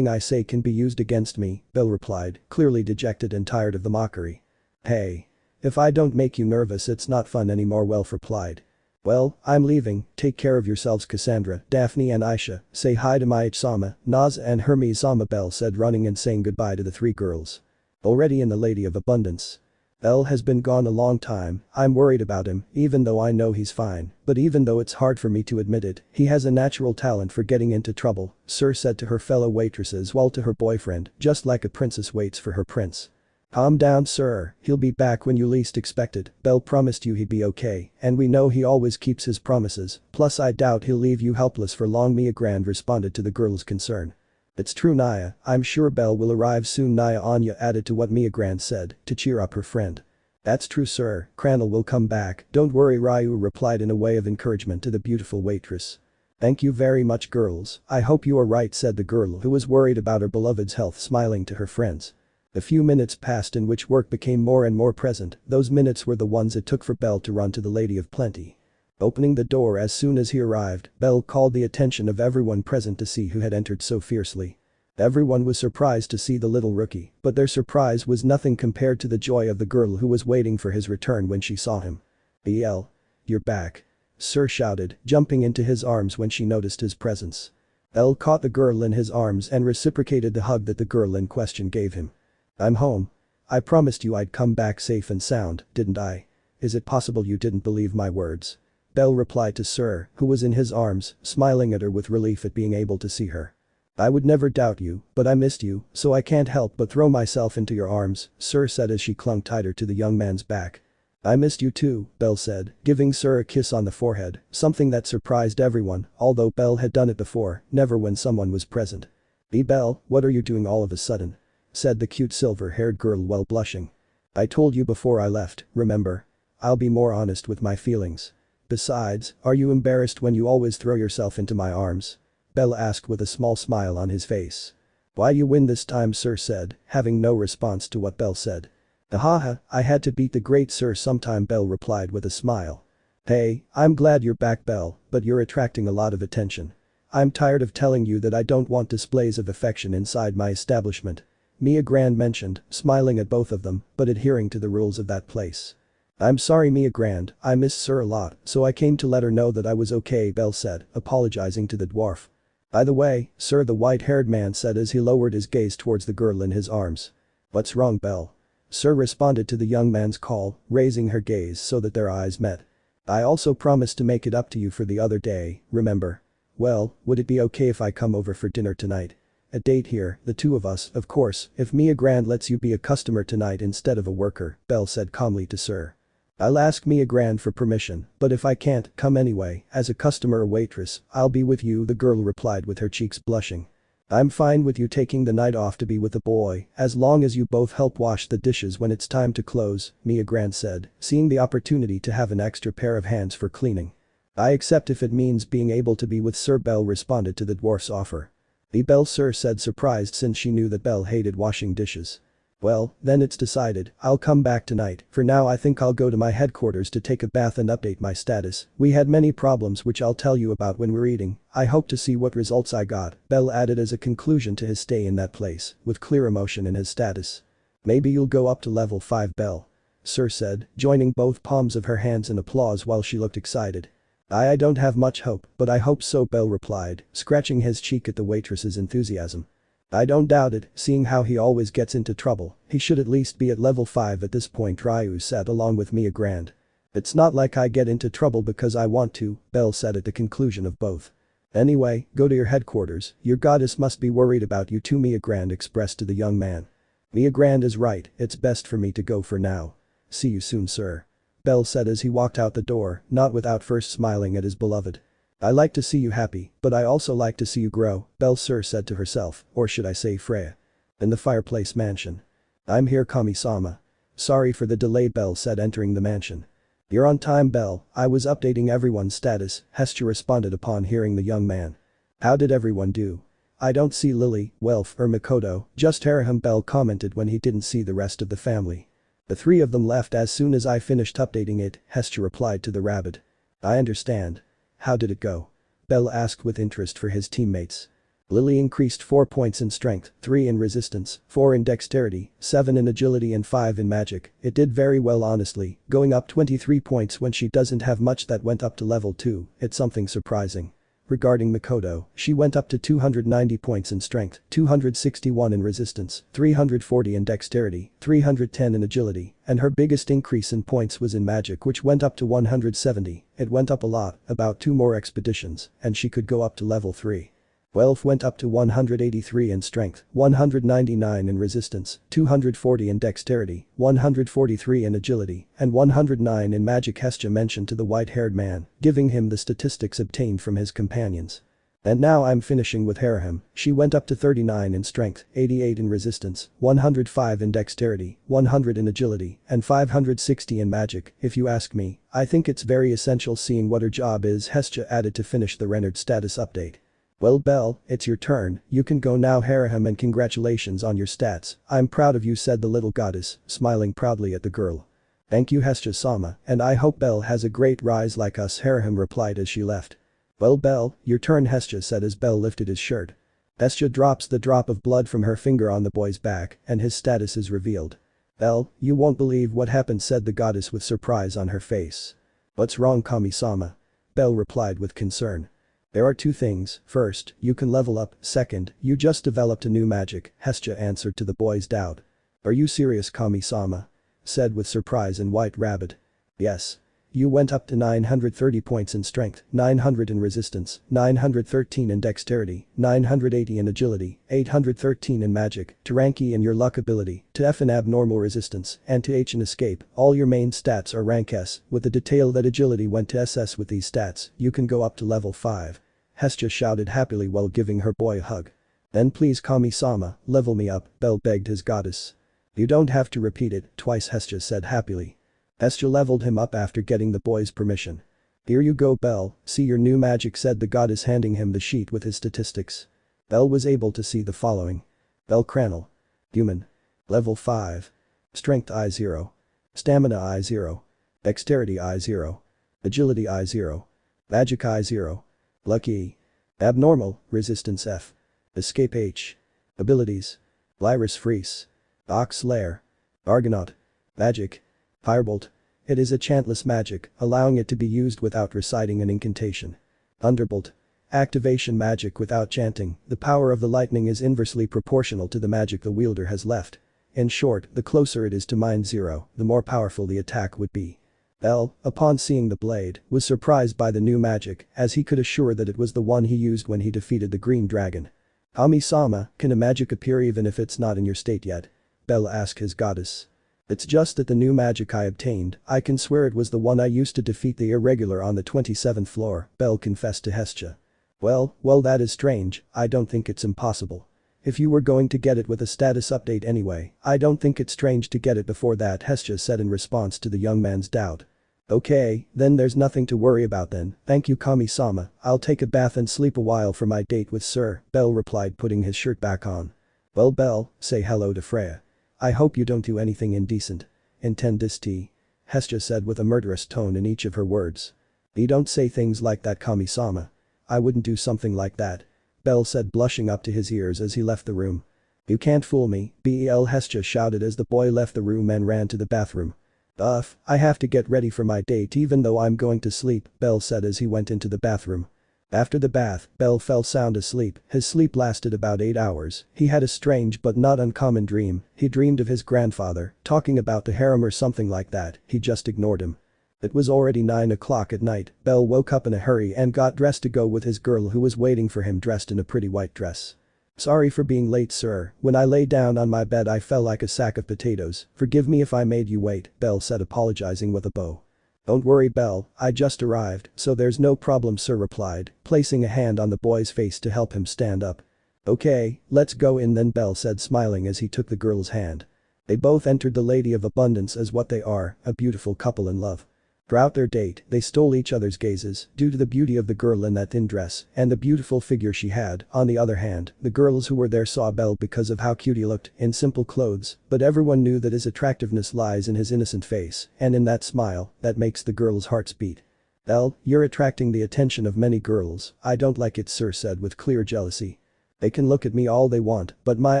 I say can be used against me, Belle replied, clearly dejected and tired of the mockery. Hey. If I don't make you nervous it's not fun anymore, Welf replied. Well, I'm leaving, take care of yourselves Cassandra, Daphne and Aisha, say hi to Maich-sama, Naz and Hermes-sama, Belle said running and saying goodbye to the 3 girls. Already in the Lady of Abundance. Elle has been gone a long time, I'm worried about him, even though I know he's fine, but even though it's hard for me to admit it, he has a natural talent for getting into trouble, Sir said to her fellow waitresses while to her boyfriend, just like a princess waits for her prince. Calm down Sir, he'll be back when you least expect it, Belle promised you he'd be okay, and we know he always keeps his promises, plus I doubt he'll leave you helpless for long, Mia Grand responded to the girl's concern. It's true Naya, I'm sure Belle will arrive soon, Naya Anya added to what Mia Grand said, to cheer up her friend. That's true Sir, Cranel will come back, don't worry, Ryu replied in a way of encouragement to the beautiful waitress. Thank you very much girls, I hope you are right, said the girl who was worried about her beloved's health, smiling to her friends. A few minutes passed in which work became more and more present, those minutes were the ones it took for Belle to run to the Lady of Plenty. Opening the door as soon as he arrived, Belle called the attention of everyone present to see who had entered so fiercely. Everyone was surprised to see the little rookie, but their surprise was nothing compared to the joy of the girl who was waiting for his return when she saw him. "BL. You're back." Sir shouted, jumping into his arms when she noticed his presence. Elle caught the girl in his arms and reciprocated the hug that the girl in question gave him. "I'm home. I promised you I'd come back safe and sound, didn't I? Is it possible you didn't believe my words?" Belle replied to Sir, who was in his arms, smiling at her with relief at being able to see her. "I would never doubt you, but I missed you, so I can't help but throw myself into your arms," Sir said as she clung tighter to the young man's back. "I missed you too," Belle said, giving Sir a kiss on the forehead, something that surprised everyone, although Belle had done it before, never when someone was present. "Belle, what are you doing all of a sudden?" said the cute silver-haired girl while blushing. "I told you before I left, remember? I'll be more honest with my feelings. Besides, are you embarrassed when you always throw yourself into my arms?" Belle asked with a small smile on his face. "Why you win this time," Sir said, having no response to what Belle said. "Ahaha, I had to beat the great Sir sometime," Belle replied with a smile. "Hey, I'm glad you're back Belle, but you're attracting a lot of attention. I'm tired of telling you that I don't want displays of affection inside my establishment," Mia Grand mentioned, smiling at both of them, but adhering to the rules of that place. I'm sorry Mia Grand, I miss Syr a lot, so I came to let her know that I was okay, Belle said, apologizing to the dwarf. By the way, Syr, the white-haired man said as he lowered his gaze towards the girl in his arms. What's wrong, Belle? Syr responded to the young man's call, raising her gaze so that their eyes met. I also promised to make it up to you for the other day, remember? Well, would it be okay if I come over for dinner tonight? A date here, the two of us, of course, if Mia Grand lets you be a customer tonight instead of a worker, Belle said calmly to Syr. I'll ask Mia Grand for permission, but if I can't, come anyway, as a customer or waitress, I'll be with you, the girl replied with her cheeks blushing. I'm fine with you taking the night off to be with a boy, as long as you both help wash the dishes when it's time to close, Mia Grand said, seeing the opportunity to have an extra pair of hands for cleaning. I accept if it means being able to be with Syr, Belle responded to the dwarf's offer. The Belle, Syr said, surprised since she knew that Belle hated washing dishes. Well, then it's decided, I'll come back tonight, for now I think I'll go to my headquarters to take a bath and update my status. We had many problems which I'll tell you about when we're eating. I hope to see what results I got, Belle added as a conclusion to his stay in that place, with clear emotion in his status. Maybe you'll go up to level 5, Belle. Syr said, joining both palms of her hands in applause while she looked excited. I don't have much hope, but I hope so, Belle replied, scratching his cheek at the waitress's enthusiasm. I don't doubt it, seeing how he always gets into trouble, he should at least be at level 5 at this point, Ryu said along with Mia Grand. It's not like I get into trouble because I want to, Belle said at the conclusion of both. Anyway, go to your headquarters, your goddess must be worried about you too, Mia Grand expressed to the young man. Mia Grand is right, it's best for me to go for now. See you soon, Syr. Belle said as he walked out the door, not without first smiling at his beloved. I like to see you happy, but I also like to see you grow, Belle, Syr said to herself, or should I say Freya. In the fireplace mansion. I'm here, Kami-sama. Sorry for the delay, Belle said, entering the mansion. You're on time, Belle, I was updating everyone's status, Hestia responded upon hearing the young man. How did everyone do? I don't see Lily, Welf or Makoto, just Haraham, Belle commented when he didn't see the rest of the family. The three of them left as soon as I finished updating it, Hestia replied to the rabbit. I understand. How did it go? Belle asked with interest for his teammates. Lily increased 4 points in strength, 3 in resistance, 4 in dexterity, 7 in agility and 5 in magic. It did very well honestly, going up 23 points when she doesn't have much that went up to level 2, it's something surprising. Regarding Makoto, she went up to 290 points in strength, 261 in resistance, 340 in dexterity, 310 in agility, and her biggest increase in points was in magic, which went up to 170. It went up a lot, about 2 more expeditions, and she could go up to level 3. Welf went up to 183 in strength, 199 in resistance, 240 in dexterity, 143 in agility, and 109 in magic. Hestia mentioned to the white-haired man, giving him the statistics obtained from his companions. And now I'm finishing with Haraham, she went up to 39 in strength, 88 in resistance, 105 in dexterity, 100 in agility, and 560 in magic. If you ask me, I think it's very essential seeing what her job is, Hestia added to finish the rendered status update. Well, Belle, it's your turn, you can go now, Haraham, and congratulations on your stats, I'm proud of you, said the little goddess, smiling proudly at the girl. Thank you, Hestia-sama, and I hope Belle has a great rise like us, Haraham replied as she left. Well, Belle, your turn, Hestia said as Belle lifted his shirt. Hestia drops the drop of blood from her finger on the boy's back, and his status is revealed. Belle, you won't believe what happened, said the goddess with surprise on her face. What's wrong, Kami-sama? Belle replied with concern. There are 2 things, first, you can level up, second, you just developed a new magic, Hestia answered to the boy's doubt. Are you serious, Kami-sama? Said with surprise and White Rabbit. Yes. You went up to 930 points in strength, 900 in resistance, 913 in dexterity, 980 in agility, 813 in magic, to rank E in your luck ability, to F in abnormal resistance, and to H in escape. All your main stats are rank S, with the detail that agility went to SS. With these stats, you can go up to level 5. Hestia shouted happily while giving her boy a hug. Then please, Kami-sama, level me up, Belle begged his goddess. You don't have to repeat it twice, Hestia said happily. Hestia leveled him up after getting the boy's permission. Here you go, Belle, see your new magic, said the goddess, handing him the sheet with his statistics. Belle was able to see the following. Bellcranel. Human. Level 5. Strength I0. Stamina I0. Dexterity I0. Agility I0. Magic I0. Luck E. Abnormal, resistance F. Escape H. Abilities. Lyris Freeze. Ox Slayer. Argonaut. Magic. Firebolt. It is a chantless magic, allowing it to be used without reciting an incantation. Thunderbolt. Activation magic without chanting, the power of the lightning is inversely proportional to the magic the wielder has left. In short, the closer it is to -0, the more powerful the attack would be. Bell, upon seeing the blade, was surprised by the new magic, as he could assure that it was the one he used when he defeated the green dragon. "Kami-sama, can a magic appear even if it's not in your state yet?" Bell asked his goddess. "It's just that the new magic I obtained, I can swear it was the one I used to defeat the irregular on the 27th floor," Bell confessed to Hestia. Well, that is strange, I don't think it's impossible. If you were going to get it with a status update anyway, I don't think it's strange to get it before that," Hestia said in response to the young man's doubt. "Okay, then there's nothing to worry about then, thank you Kami-sama, I'll take a bath and sleep a while for my date with Syr," Bell replied, putting his shirt back on. "Well Bell, say hello to Freya. I hope you don't do anything indecent. Intendiste?" Hestia said with a murderous tone in each of her words. "You don't say things like that Kami-sama. I wouldn't do something like that," Bell said, blushing up to his ears as he left the room. "You can't fool me, Bel," Hestia shouted as the boy left the room and ran to the bathroom. "Uff, I have to get ready for my date even though I'm going to sleep," Bell said as he went into the bathroom. After the bath, Bell fell sound asleep. His sleep lasted about 8 hours. He had a strange but not uncommon dream. He dreamed of his grandfather, talking about the harem or something like that. He just ignored him. It was already 9 o'clock at night. Bell woke up in a hurry and got dressed to go with his girl who was waiting for him dressed in a pretty white dress. "Sorry for being late, sir. When I lay down on my bed I fell like a sack of potatoes. Forgive me if I made you wait," Bell said, apologizing with a bow. "Don't worry Bell, I just arrived, so there's no problem," Syr replied, placing a hand on the boy's face to help him stand up. "Okay, let's go in then," Bell said, smiling as he took the girl's hand. They both entered the Lady of Abundance as what they are, a beautiful couple in love. Throughout their date, they stole each other's gazes due to the beauty of the girl in that thin dress and the beautiful figure she had. On the other hand, the girls who were there saw Bell because of how cute he looked in simple clothes, but everyone knew that his attractiveness lies in his innocent face and in that smile that makes the girls' hearts beat. "Bell, you're attracting the attention of many girls, I don't like it," Syr said with clear jealousy. "They can look at me all they want, but my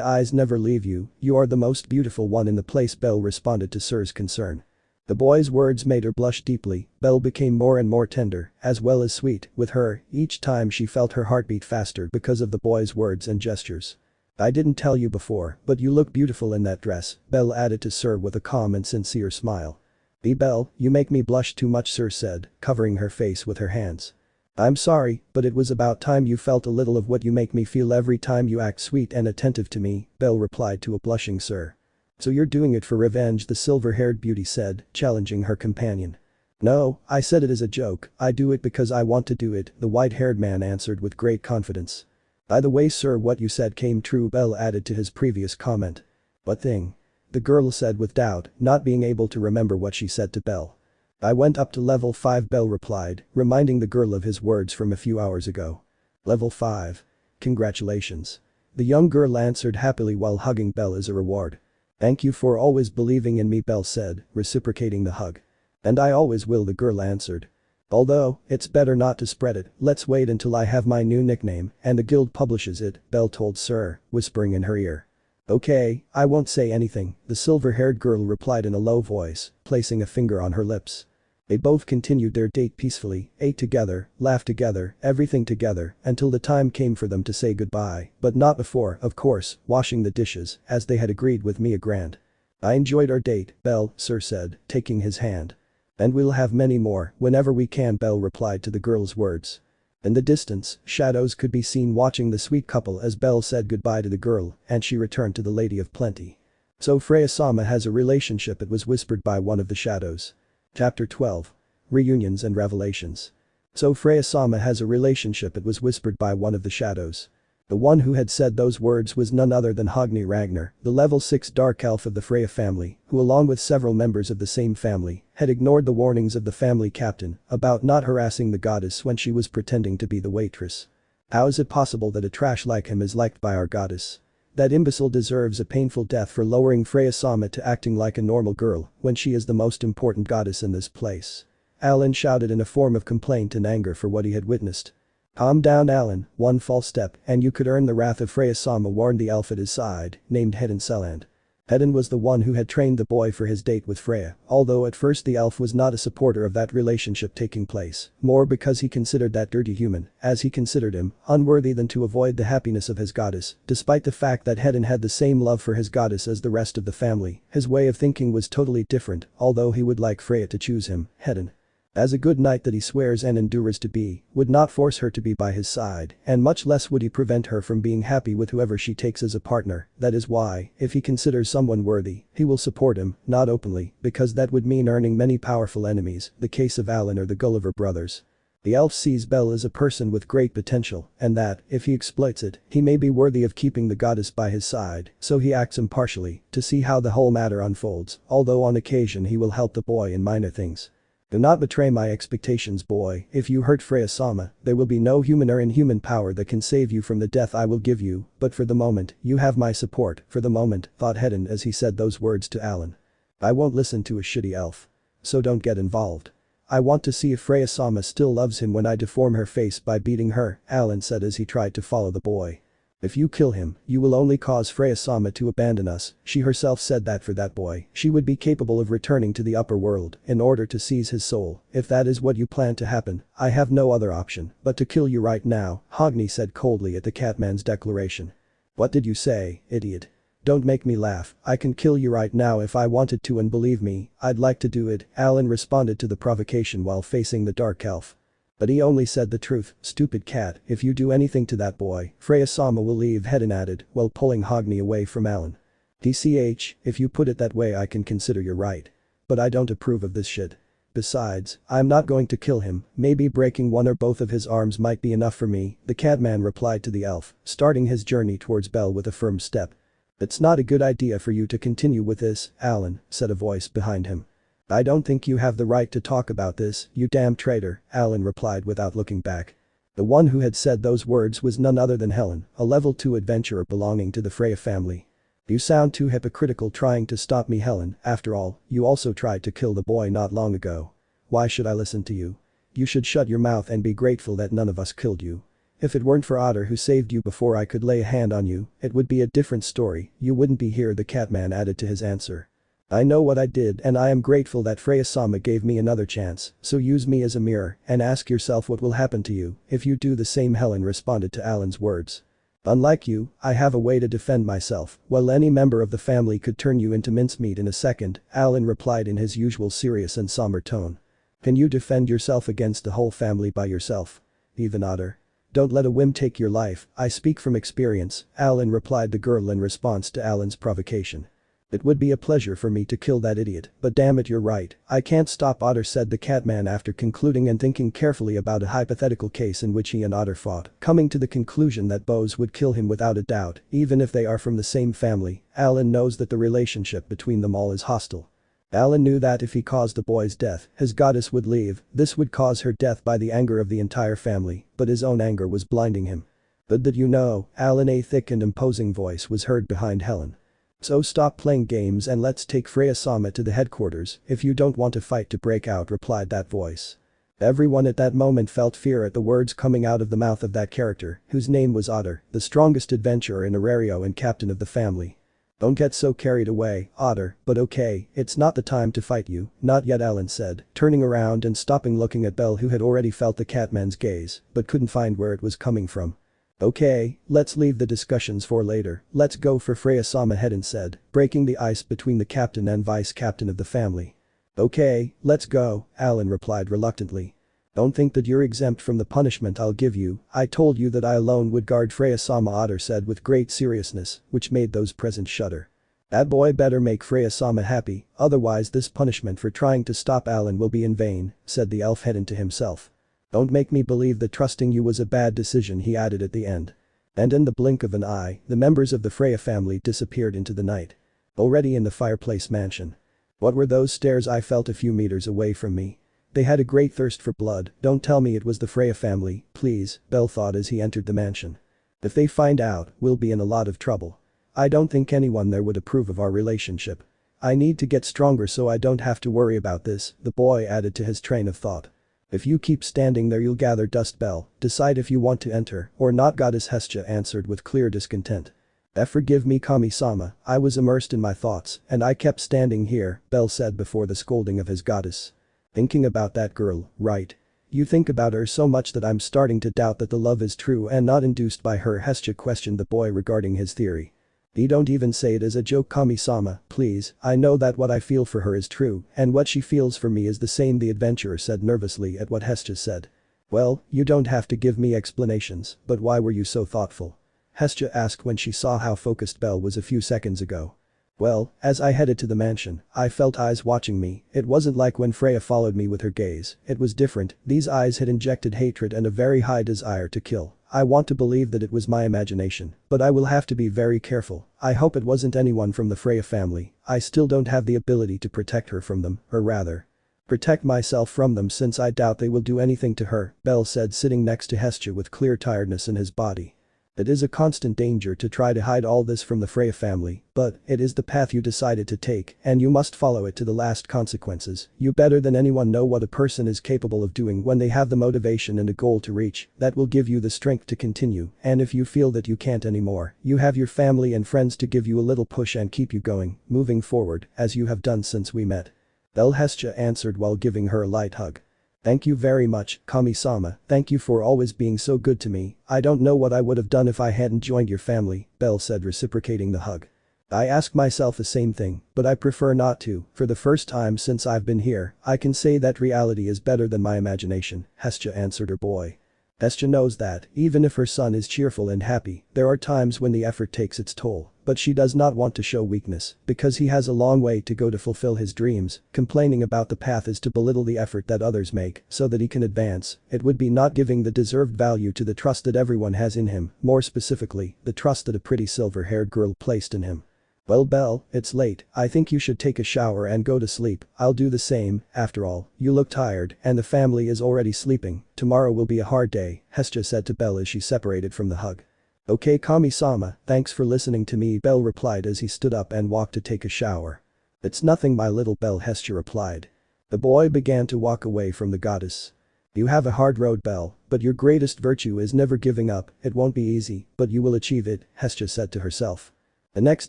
eyes never leave you, you are the most beautiful one in the place," Bell responded to Syr's concern. The boy's words made her blush deeply. Bell became more and more tender, as well as sweet, with her. Each time she felt her heart beat faster because of the boy's words and gestures. "I didn't tell you before, but you look beautiful in that dress," Bell added to Syr with a calm and sincere smile. "Bell, you make me blush too much," Syr said, covering her face with her hands. "I'm sorry, but it was about time you felt a little of what you make me feel every time you act sweet and attentive to me," Bell replied to a blushing Syr. "So you're doing it for revenge," the silver-haired beauty said, challenging her companion. "No, I said it as a joke, I do it because I want to do it," the white-haired man answered with great confidence. "By the way Syr, what you said came true," Bell added to his previous comment. "What thing?" the girl said with doubt, not being able to remember what she said to Bell. "I went up to level 5," Bell replied, reminding the girl of his words from a few hours ago. "Level 5. Congratulations." The young girl answered happily while hugging Bell as a reward. "Thank you for always believing in me," Bell said, reciprocating the hug. "And I always will," the girl answered. "Although, it's better not to spread it, let's wait until I have my new nickname and the guild publishes it," Bell told Syr, whispering in her ear. "Okay, I won't say anything," the silver-haired girl replied in a low voice, placing a finger on her lips. They both continued their date peacefully, ate together, laughed together, everything together, until the time came for them to say goodbye, but not before, of course, washing the dishes, as they had agreed with Mia Grant. "I enjoyed our date, Bell," Syr said, taking his hand. "And we'll have many more, whenever we can," Bell replied to the girl's words. In the distance, shadows could be seen watching the sweet couple as Bell said goodbye to the girl, and she returned to the Lady of Plenty. "So Freya-sama has a relationship," it was whispered by one of the shadows. Chapter 12. Reunions and Revelations. "So Freya-sama has a relationship," it was whispered by one of the shadows. The one who had said those words was none other than Hogni Ragnar, the level 6 dark elf of the Freya family, who along with several members of the same family, had ignored the warnings of the family captain about not harassing the goddess when she was pretending to be the waitress. "How is it possible that a trash like him is liked by our goddess? That imbecile deserves a painful death for lowering Freya-sama to acting like a normal girl when she is the most important goddess in this place." Alan shouted in a form of complaint and anger for what he had witnessed. "Calm down Alan, one false step and you could earn the wrath of Freya-sama," warned the elf at his side, named Hidden Selland. Hedin was the one who had trained the boy for his date with Freya, although at first the elf was not a supporter of that relationship taking place, more because he considered that dirty human, as he considered him, unworthy than to avoid the happiness of his goddess. Despite the fact that Hedin had the same love for his goddess as the rest of the family, his way of thinking was totally different, although he would like Freya to choose him, Hedin. As a good knight that he swears and endures to be, would not force her to be by his side, and much less would he prevent her from being happy with whoever she takes as a partner. That is why, if he considers someone worthy, he will support him, not openly, because that would mean earning many powerful enemies, the case of Alan or the Gulliver brothers. The elf sees Bel as a person with great potential, and that, if he exploits it, he may be worthy of keeping the goddess by his side, so he acts impartially, to see how the whole matter unfolds, although on occasion he will help the boy in minor things. Do not betray my expectations, boy. If you hurt Freya-sama, there will be no human or inhuman power that can save you from the death I will give you, but for the moment, you have my support, for the moment, thought Hedin as he said those words to Alan. I won't listen to a shitty elf. So don't get involved. I want to see if Freya-sama still loves him when I deform her face by beating her, Alan said as he tried to follow the boy. If you kill him, you will only cause Freya-sama to abandon us. She herself said that for that boy, she would be capable of returning to the upper world in order to seize his soul. If that is what you plan to happen, I have no other option but to kill you right now, Hogni said coldly at the Catman's declaration. What did you say, idiot? Don't make me laugh, I can kill you right now if I wanted to, and believe me, I'd like to do it, Alan responded to the provocation while facing the dark elf. But he only said the truth, stupid cat, if you do anything to that boy, Freya-sama will leave, Hedin added, while pulling Hogni away from Alan. DCH, if you put it that way I can consider you're right. But I don't approve of this shit. Besides, I'm not going to kill him, maybe breaking one or both of his arms might be enough for me, the Catman replied to the elf, starting his journey towards Bel with a firm step. It's not a good idea for you to continue with this, Alan, said a voice behind him. I don't think you have the right to talk about this, you damn traitor, Alan replied without looking back. The one who had said those words was none other than Helen, a level 2 adventurer belonging to the Freya family. You sound too hypocritical trying to stop me, Helen, after all, you also tried to kill the boy not long ago. Why should I listen to you? You should shut your mouth and be grateful that none of us killed you. If it weren't for Otter who saved you before I could lay a hand on you, it would be a different story, you wouldn't be here, the Catman added to his answer. I know what I did and I am grateful that Freya-sama gave me another chance, so use me as a mirror and ask yourself what will happen to you if you do the same, Helen responded to Alan's words. Unlike you, I have a way to defend myself, while any member of the family could turn you into mincemeat in a second, Alan replied in his usual serious and somber tone. Can you defend yourself against the whole family by yourself? Even Otter? Don't let a whim take your life, I speak from experience, Alan replied the girl in response to Alan's provocation. It would be a pleasure for me to kill that idiot, but damn it, you're right, I can't stop Otter, said the Catman after concluding and thinking carefully about a hypothetical case in which he and Otter fought, coming to the conclusion that Bose would kill him without a doubt, even if they are from the same family. Alan knows that the relationship between them all is hostile. Alan knew that if he caused the boy's death, his goddess would leave, this would cause her death by the anger of the entire family, but his own anger was blinding him. But did you know, Alan, a thick and imposing voice was heard behind Helen. So stop playing games and let's take Freya-sama to the headquarters if you don't want a fight to break out, replied that voice. Everyone at that moment felt fear at the words coming out of the mouth of that character, whose name was Otter, the strongest adventurer in Arario and captain of the family. Don't get so carried away, Otter, but okay, it's not the time to fight you, not yet, Alan said, turning around and stopping looking at Bel, who had already felt the Catman's gaze, but couldn't find where it was coming from. Okay, let's leave the discussions for later, let's go for Freya-sama, Hedin said, breaking the ice between the captain and vice-captain of the family. Okay, let's go, Alan replied reluctantly. Don't think that you're exempt from the punishment I'll give you, I told you that I alone would guard Freya-sama, Otter said with great seriousness, which made those present shudder. That boy better make Freya-sama happy, otherwise this punishment for trying to stop Alan will be in vain, said the elf Hedin to himself. Don't make me believe that trusting you was a bad decision, he added at the end. And in the blink of an eye, the members of the Freya family disappeared into the night. Already in the fireplace mansion. What were those stairs I felt a few meters away from me? They had a great thirst for blood, don't tell me it was the Freya family, please, Bel thought as he entered the mansion. If they find out, we'll be in a lot of trouble. I don't think anyone there would approve of our relationship. I need to get stronger so I don't have to worry about this, the boy added to his train of thought. If you keep standing there you'll gather dust, Bel, decide if you want to enter or not, goddess Hestia answered with clear discontent. Forgive me Kami-sama, I was immersed in my thoughts, and I kept standing here, Bell said before the scolding of his goddess. Thinking about that girl, right? You think about her so much that I'm starting to doubt that the love is true and not induced by her, Hestia questioned the boy regarding his theory. You don't even say it as a joke Kami-sama, please, I know that what I feel for her is true, and what she feels for me is the same, the adventurer said nervously at what Hestia said. Well, you don't have to give me explanations, but why were you so thoughtful? Hestia asked when she saw how focused Bell was a few seconds ago. Well, as I headed to the mansion, I felt eyes watching me. It wasn't like when Freya followed me with her gaze, it was different, these eyes had injected hatred and a very high desire to kill. I want to believe that it was my imagination, but I will have to be very careful. I hope it wasn't anyone from the Freya family, I still don't have the ability to protect her from them, or rather, protect myself from them since I doubt they will do anything to her, Bell said sitting next to Hestia with clear tiredness in his body. It is a constant danger to try to hide all this from the Freya family, but it is the path you decided to take and you must follow it to the last consequences. You better than anyone know what a person is capable of doing when they have the motivation and a goal to reach that will give you the strength to continue, and if you feel that you can't anymore, you have your family and friends to give you a little push and keep you going, moving forward, as you have done since we met. Hestia answered while giving her a light hug. Thank you very much, Kami-sama, thank you for always being so good to me, I don't know what I would have done if I hadn't joined your family, Bell said reciprocating the hug. I ask myself the same thing, but I prefer not to, for the first time since I've been here, I can say that reality is better than my imagination, Hestia answered her boy. Hestia knows that, even if her son is cheerful and happy, there are times when the effort takes its toll, but she does not want to show weakness, because he has a long way to go to fulfill his dreams, complaining about the path is to belittle the effort that others make, so that he can advance, it would be not giving the deserved value to the trust that everyone has in him, more specifically, the trust that a pretty silver-haired girl placed in him. Well Belle, it's late, I think you should take a shower and go to sleep, I'll do the same, after all, you look tired and the family is already sleeping, tomorrow will be a hard day, Hestia said to Belle as she separated from the hug. Okay Kami-sama, thanks for listening to me, Belle replied as he stood up and walked to take a shower. It's nothing my little Belle, Hestia replied. The boy began to walk away from the goddess. You have a hard road Belle, but your greatest virtue is never giving up, it won't be easy, but you will achieve it, Hestia said to herself. The next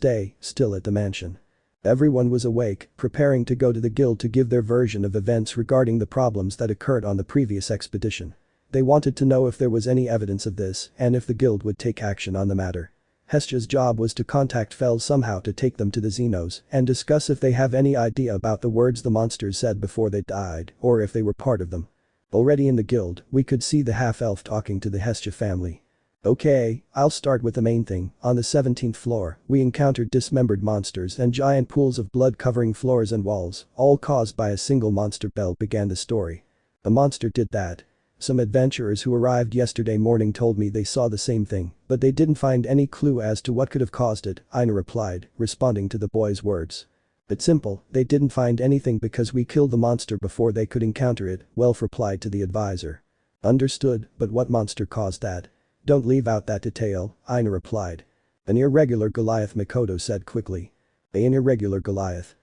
day, still at the mansion. Everyone was awake, preparing to go to the guild to give their version of events regarding the problems that occurred on the previous expedition. They wanted to know if there was any evidence of this and if the guild would take action on the matter. Hestia's job was to contact Fel somehow to take them to the Xenos and discuss if they have any idea about the words the monsters said before they died or if they were part of them. Already in the guild, we could see the half-elf talking to the Hestia family. Okay, I'll start with the main thing, on the 17th floor, we encountered dismembered monsters and giant pools of blood covering floors and walls, all caused by a single monster. Bell began the story. A monster did that. Some adventurers who arrived yesterday morning told me they saw the same thing, but they didn't find any clue as to what could have caused it, Ina replied, responding to the boy's words. It's simple, they didn't find anything because we killed the monster before they could encounter it, Welf replied to the advisor. Understood, but what monster caused that? Don't leave out that detail, Ina replied. An irregular Goliath, Mikoto said quickly. An irregular Goliath.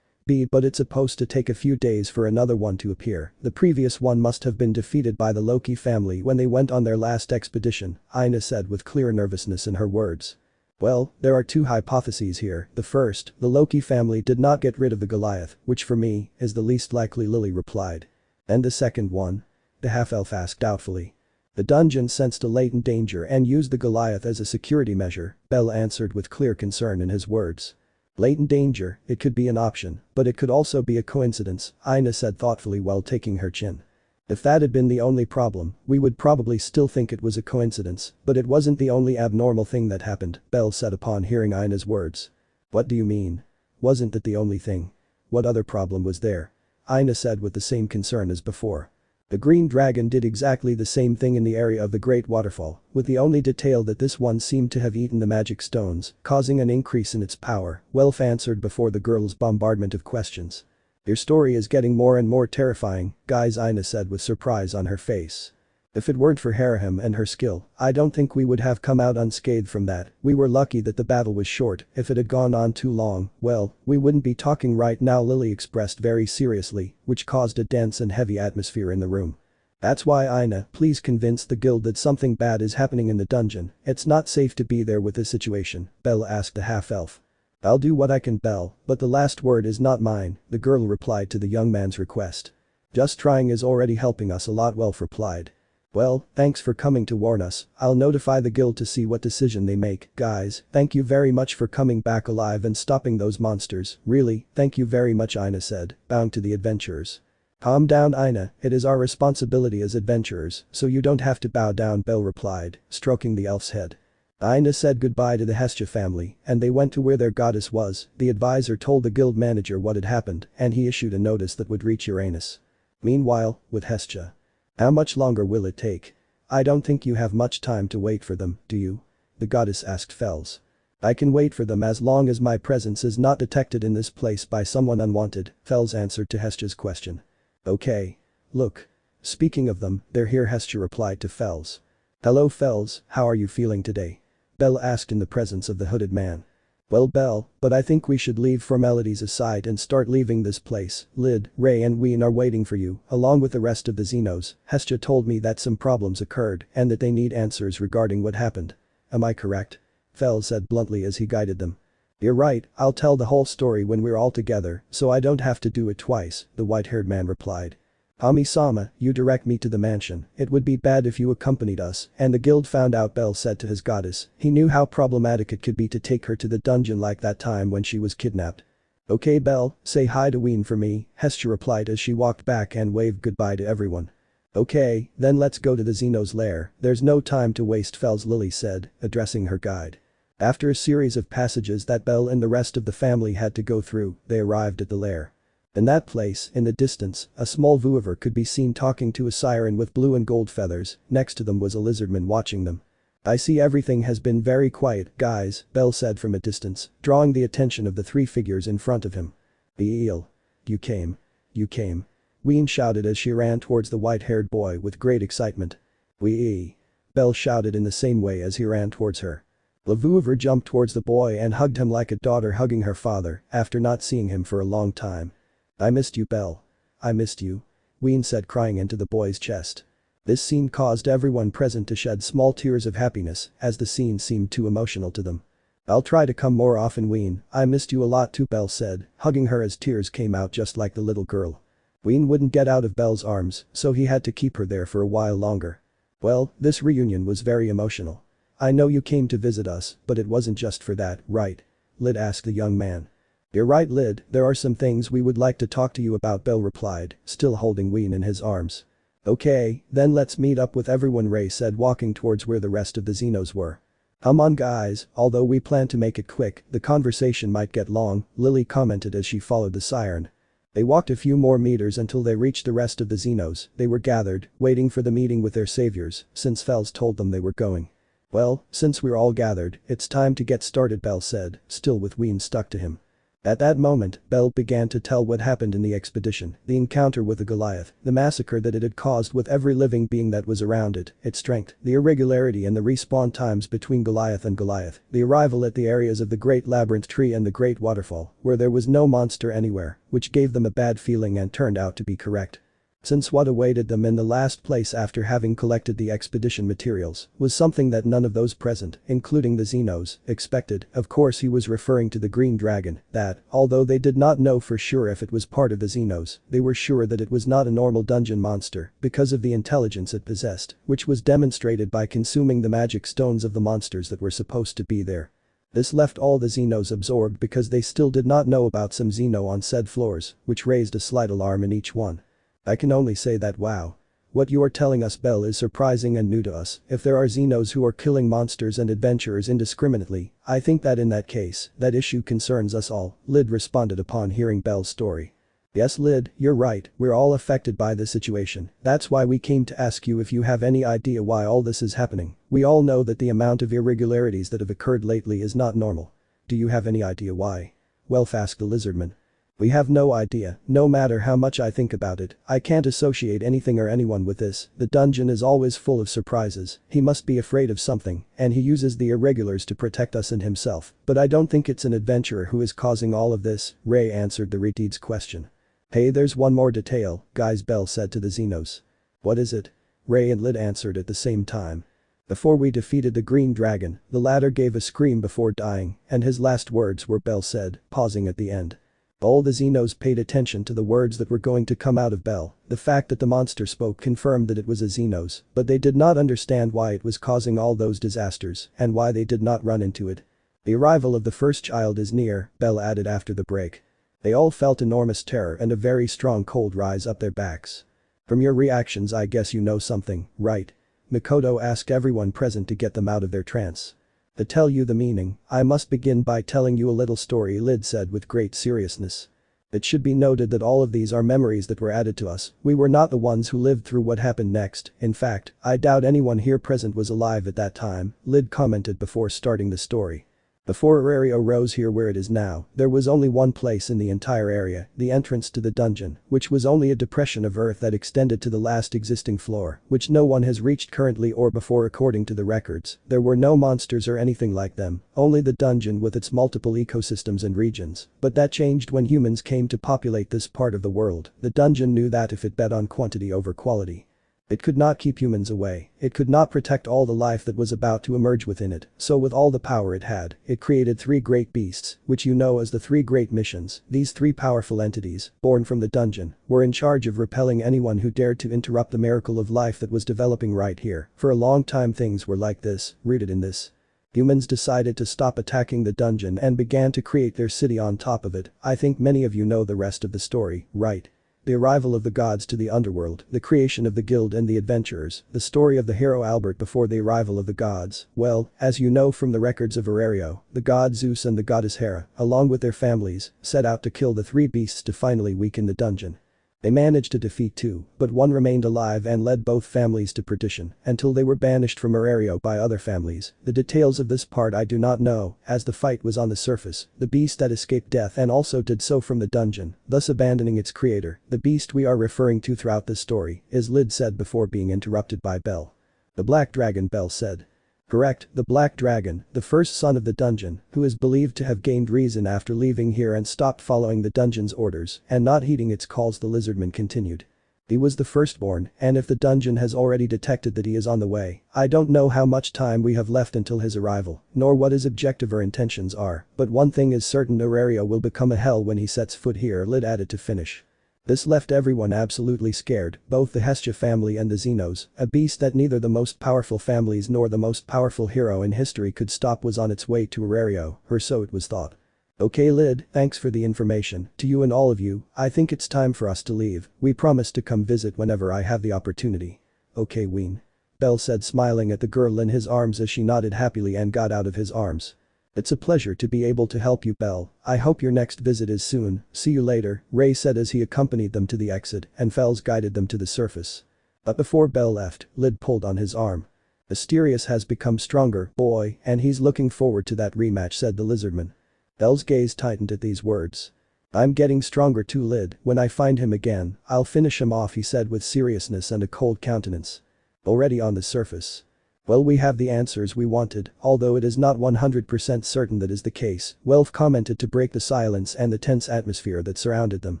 But it's supposed to take a few days for another one to appear, the previous one must have been defeated by the Loki family when they went on their last expedition, Ina said with clear nervousness in her words. Well, there are two hypotheses here, the first, the Loki family did not get rid of the Goliath, which for me, is the least likely, Lily replied. And the second one? The half-elf asked doubtfully. The dungeon sensed a latent danger and used the Goliath as a security measure, Bell answered with clear concern in his words. Latent danger, it could be an option, but it could also be a coincidence, Ina said thoughtfully while taking her chin. If that had been the only problem, we would probably still think it was a coincidence, but it wasn't the only abnormal thing that happened, Bell said upon hearing Ina's words. What do you mean? Wasn't that the only thing? What other problem was there? Ina said with the same concern as before. The green dragon did exactly the same thing in the area of the Great Waterfall, with the only detail that this one seemed to have eaten the magic stones, causing an increase in its power, Welf answered before the girl's bombardment of questions. Your story is getting more and more terrifying, guys, Ina said with surprise on her face. If it weren't for Harahim and her skill, I don't think we would have come out unscathed from that, we were lucky that the battle was short, if it had gone on too long, well, we wouldn't be talking right now, Lily expressed very seriously, which caused a dense and heavy atmosphere in the room. That's why Ina, please convince the guild that something bad is happening in the dungeon, it's not safe to be there with this situation, Belle asked the half-elf. I'll do what I can, Belle, but the last word is not mine, the girl replied to the young man's request. Just trying is already helping us a lot, Welf replied. Well, thanks for coming to warn us, I'll notify the guild to see what decision they make, guys, thank you very much for coming back alive and stopping those monsters, really, thank you very much, Ina said, bowing to the adventurers. Calm down, Ina, it is our responsibility as adventurers, so you don't have to bow down, Belle replied, stroking the elf's head. Ina said goodbye to the Hestia family, and they went to where their goddess was. The advisor told the guild manager what had happened, and he issued a notice that would reach Uranus. Meanwhile, with Hestia. How much longer will it take? I don't think you have much time to wait for them, do you? The goddess asked Fels. I can wait for them as long as my presence is not detected in this place by someone unwanted, Fels answered to Hestia's question. Okay. Look. Speaking of them, they're here, Hestia replied to Fels. Hello Fels, how are you feeling today? Belle asked in the presence of the hooded man. Well Belle, but I think we should leave formalities aside and start leaving this place. Lid, Ray and Ween are waiting for you, along with the rest of the Xenos. Hestia told me that some problems occurred and that they need answers regarding what happened. Am I correct? Fel said bluntly as he guided them. You're right, I'll tell the whole story when we're all together, so I don't have to do it twice, the white-haired man replied. Ami-sama, you direct me to the mansion, it would be bad if you accompanied us, and the guild found out, Belle said to his goddess. He knew how problematic it could be to take her to the dungeon like that time when she was kidnapped. Okay Belle, say hi to Ween for me, Hestia replied as she walked back and waved goodbye to everyone. Okay, then let's go to the Xeno's lair, there's no time to waste, Fels Lily said, addressing her guide. After a series of passages that Belle and the rest of the family had to go through, they arrived at the lair. In that place, in the distance, a small vouivre could be seen talking to a siren with blue and gold feathers, next to them was a lizardman watching them. I see everything has been very quiet, guys, Belle said from a distance, drawing the attention of the three figures in front of him. Eel. You came. You came. Ween shouted as she ran towards the white-haired boy with great excitement. Wee. Belle shouted in the same way as he ran towards her. Le Vouivre jumped towards the boy and hugged him like a daughter hugging her father after not seeing him for a long time. I missed you, Belle. I missed you. Ween said, crying into the boy's chest. This scene caused everyone present to shed small tears of happiness as the scene seemed too emotional to them. I'll try to come more often, Ween, I missed you a lot too, Belle said, hugging her as tears came out just like the little girl. Ween wouldn't get out of Belle's arms, so he had to keep her there for a while longer. Well, this reunion was very emotional. I know you came to visit us, but it wasn't just for that, right? Lid asked the young man. You're right, Lid, there are some things we would like to talk to you about, Belle replied, still holding Ween in his arms. Okay, then let's meet up with everyone, Ray said, walking towards where the rest of the Xenos were. Come on guys, although we plan to make it quick, the conversation might get long, Lily commented as she followed the siren. They walked a few more meters until they reached the rest of the Xenos. They were gathered, waiting for the meeting with their saviors, since Fels told them they were going. Well, since we're all gathered, it's time to get started, Belle said, still with Ween stuck to him. At that moment, Belle began to tell what happened in the expedition, the encounter with the Goliath, the massacre that it had caused with every living being that was around it, its strength, the irregularity and the respawn times between Goliath and Goliath, the arrival at the areas of the Great Labyrinth Tree and the Great Waterfall, where there was no monster anywhere, which gave them a bad feeling and turned out to be correct. Since what awaited them in the last place after having collected the expedition materials was something that none of those present, including the Xenos, expected. Of course he was referring to the green dragon, that, although they did not know for sure if it was part of the Xenos, they were sure that it was not a normal dungeon monster because of the intelligence it possessed, which was demonstrated by consuming the magic stones of the monsters that were supposed to be there. This left all the Xenos absorbed because they still did not know about some Xeno on said floors, which raised a slight alarm in each one. I can only say that wow. What you are telling us, Belle, is surprising and new to us. If there are Xenos who are killing monsters and adventurers indiscriminately, I think that in that case, that issue concerns us all, Lid responded upon hearing Belle's story. Yes Lid, you're right, we're all affected by this situation, that's why we came to ask you if you have any idea why all this is happening. We all know that the amount of irregularities that have occurred lately is not normal. Do you have any idea why? Welf asked the lizardman. We have no idea, no matter how much I think about it, I can't associate anything or anyone with this, the dungeon is always full of surprises, he must be afraid of something, and he uses the irregulars to protect us and himself, but I don't think it's an adventurer who is causing all of this, Ray answered the Retide's question. Hey, there's one more detail, guys, Belle said to the Xenos. What is it? Ray and Lid answered at the same time. Before we defeated the green dragon, the latter gave a scream before dying, and his last words were, Belle said, pausing at the end. All the Xenos paid attention to the words that were going to come out of Belle. The fact that the monster spoke confirmed that it was a Xenos, but they did not understand why it was causing all those disasters and why they did not run into it. The arrival of the first child is near, Belle added after the break. They all felt enormous terror and a very strong cold rise up their backs. From your reactions I guess you know something, right? Makoto asked everyone present to get them out of their trance. To tell you the meaning, I must begin by telling you a little story, Lid said with great seriousness. It should be noted that all of these are memories that were added to us. We were not the ones who lived through what happened next. In fact, I doubt anyone here present was alive at that time, Lid commented before starting the story. Before Aurario rose here where it is now, there was only one place in the entire area, the entrance to the dungeon, which was only a depression of earth that extended to the last existing floor, which no one has reached currently or before according to the records. There were no monsters or anything like them, only the dungeon with its multiple ecosystems and regions. But that changed when humans came to populate this part of the world. The dungeon knew that if it bet on quantity over quality, it could not keep humans away, it could not protect all the life that was about to emerge within it, so with all the power it had, it created three great beasts, which you know as the three great missions. These three powerful entities, born from the dungeon, were in charge of repelling anyone who dared to interrupt the miracle of life that was developing right here. For a long time things were like this, rooted in this. Humans decided to stop attacking the dungeon and began to create their city on top of it. I think many of you know the rest of the story, right? The arrival of the gods to the underworld, the creation of the guild and the adventurers, the story of the hero Albert before the arrival of the gods. Well, as you know from the records of Aurario, the god Zeus and the goddess Hera, along with their families, set out to kill the three beasts to finally weaken the dungeon. They managed to defeat two, but one remained alive and led both families to perdition until they were banished from Aurario by other families. The details of this part I do not know, as the fight was on the surface. The beast that escaped death and also did so from the dungeon, thus abandoning its creator. The beast we are referring to throughout this story is Lid said before being interrupted by Belle. The Black Dragon, Belle said. Correct, the Black Dragon, the first son of the dungeon, who is believed to have gained reason after leaving here and stopped following the dungeon's orders and not heeding its calls, the lizardman continued. He was the firstborn, and if the dungeon has already detected that he is on the way, I don't know how much time we have left until his arrival, nor what his objective or intentions are, but one thing is certain, Aurario will become a hell when he sets foot here, Lid added to finish. This left everyone absolutely scared, both the Hestia family and the Xenos. A beast that neither the most powerful families nor the most powerful hero in history could stop was on its way to Aurario, or so it was thought. Okay Lid, thanks for the information. To you and all of you, I think it's time for us to leave. We promise to come visit whenever I have the opportunity. Okay Ween. Belle said, smiling at the girl in his arms as she nodded happily and got out of his arms. It's a pleasure to be able to help you, Belle. I hope your next visit is soon. See you later, Ray said as he accompanied them to the exit and Fels guided them to the surface. But before Belle left, Lid pulled on his arm. Asterius has become stronger, boy, and he's looking forward to that rematch, said the lizardman. Belle's gaze tightened at these words. I'm getting stronger too, Lid. When I find him again, I'll finish him off, he said with seriousness and a cold countenance. Already on the surface. Well, we have the answers we wanted, although it is not 100% certain that is the case, Welf commented to break the silence and the tense atmosphere that surrounded them.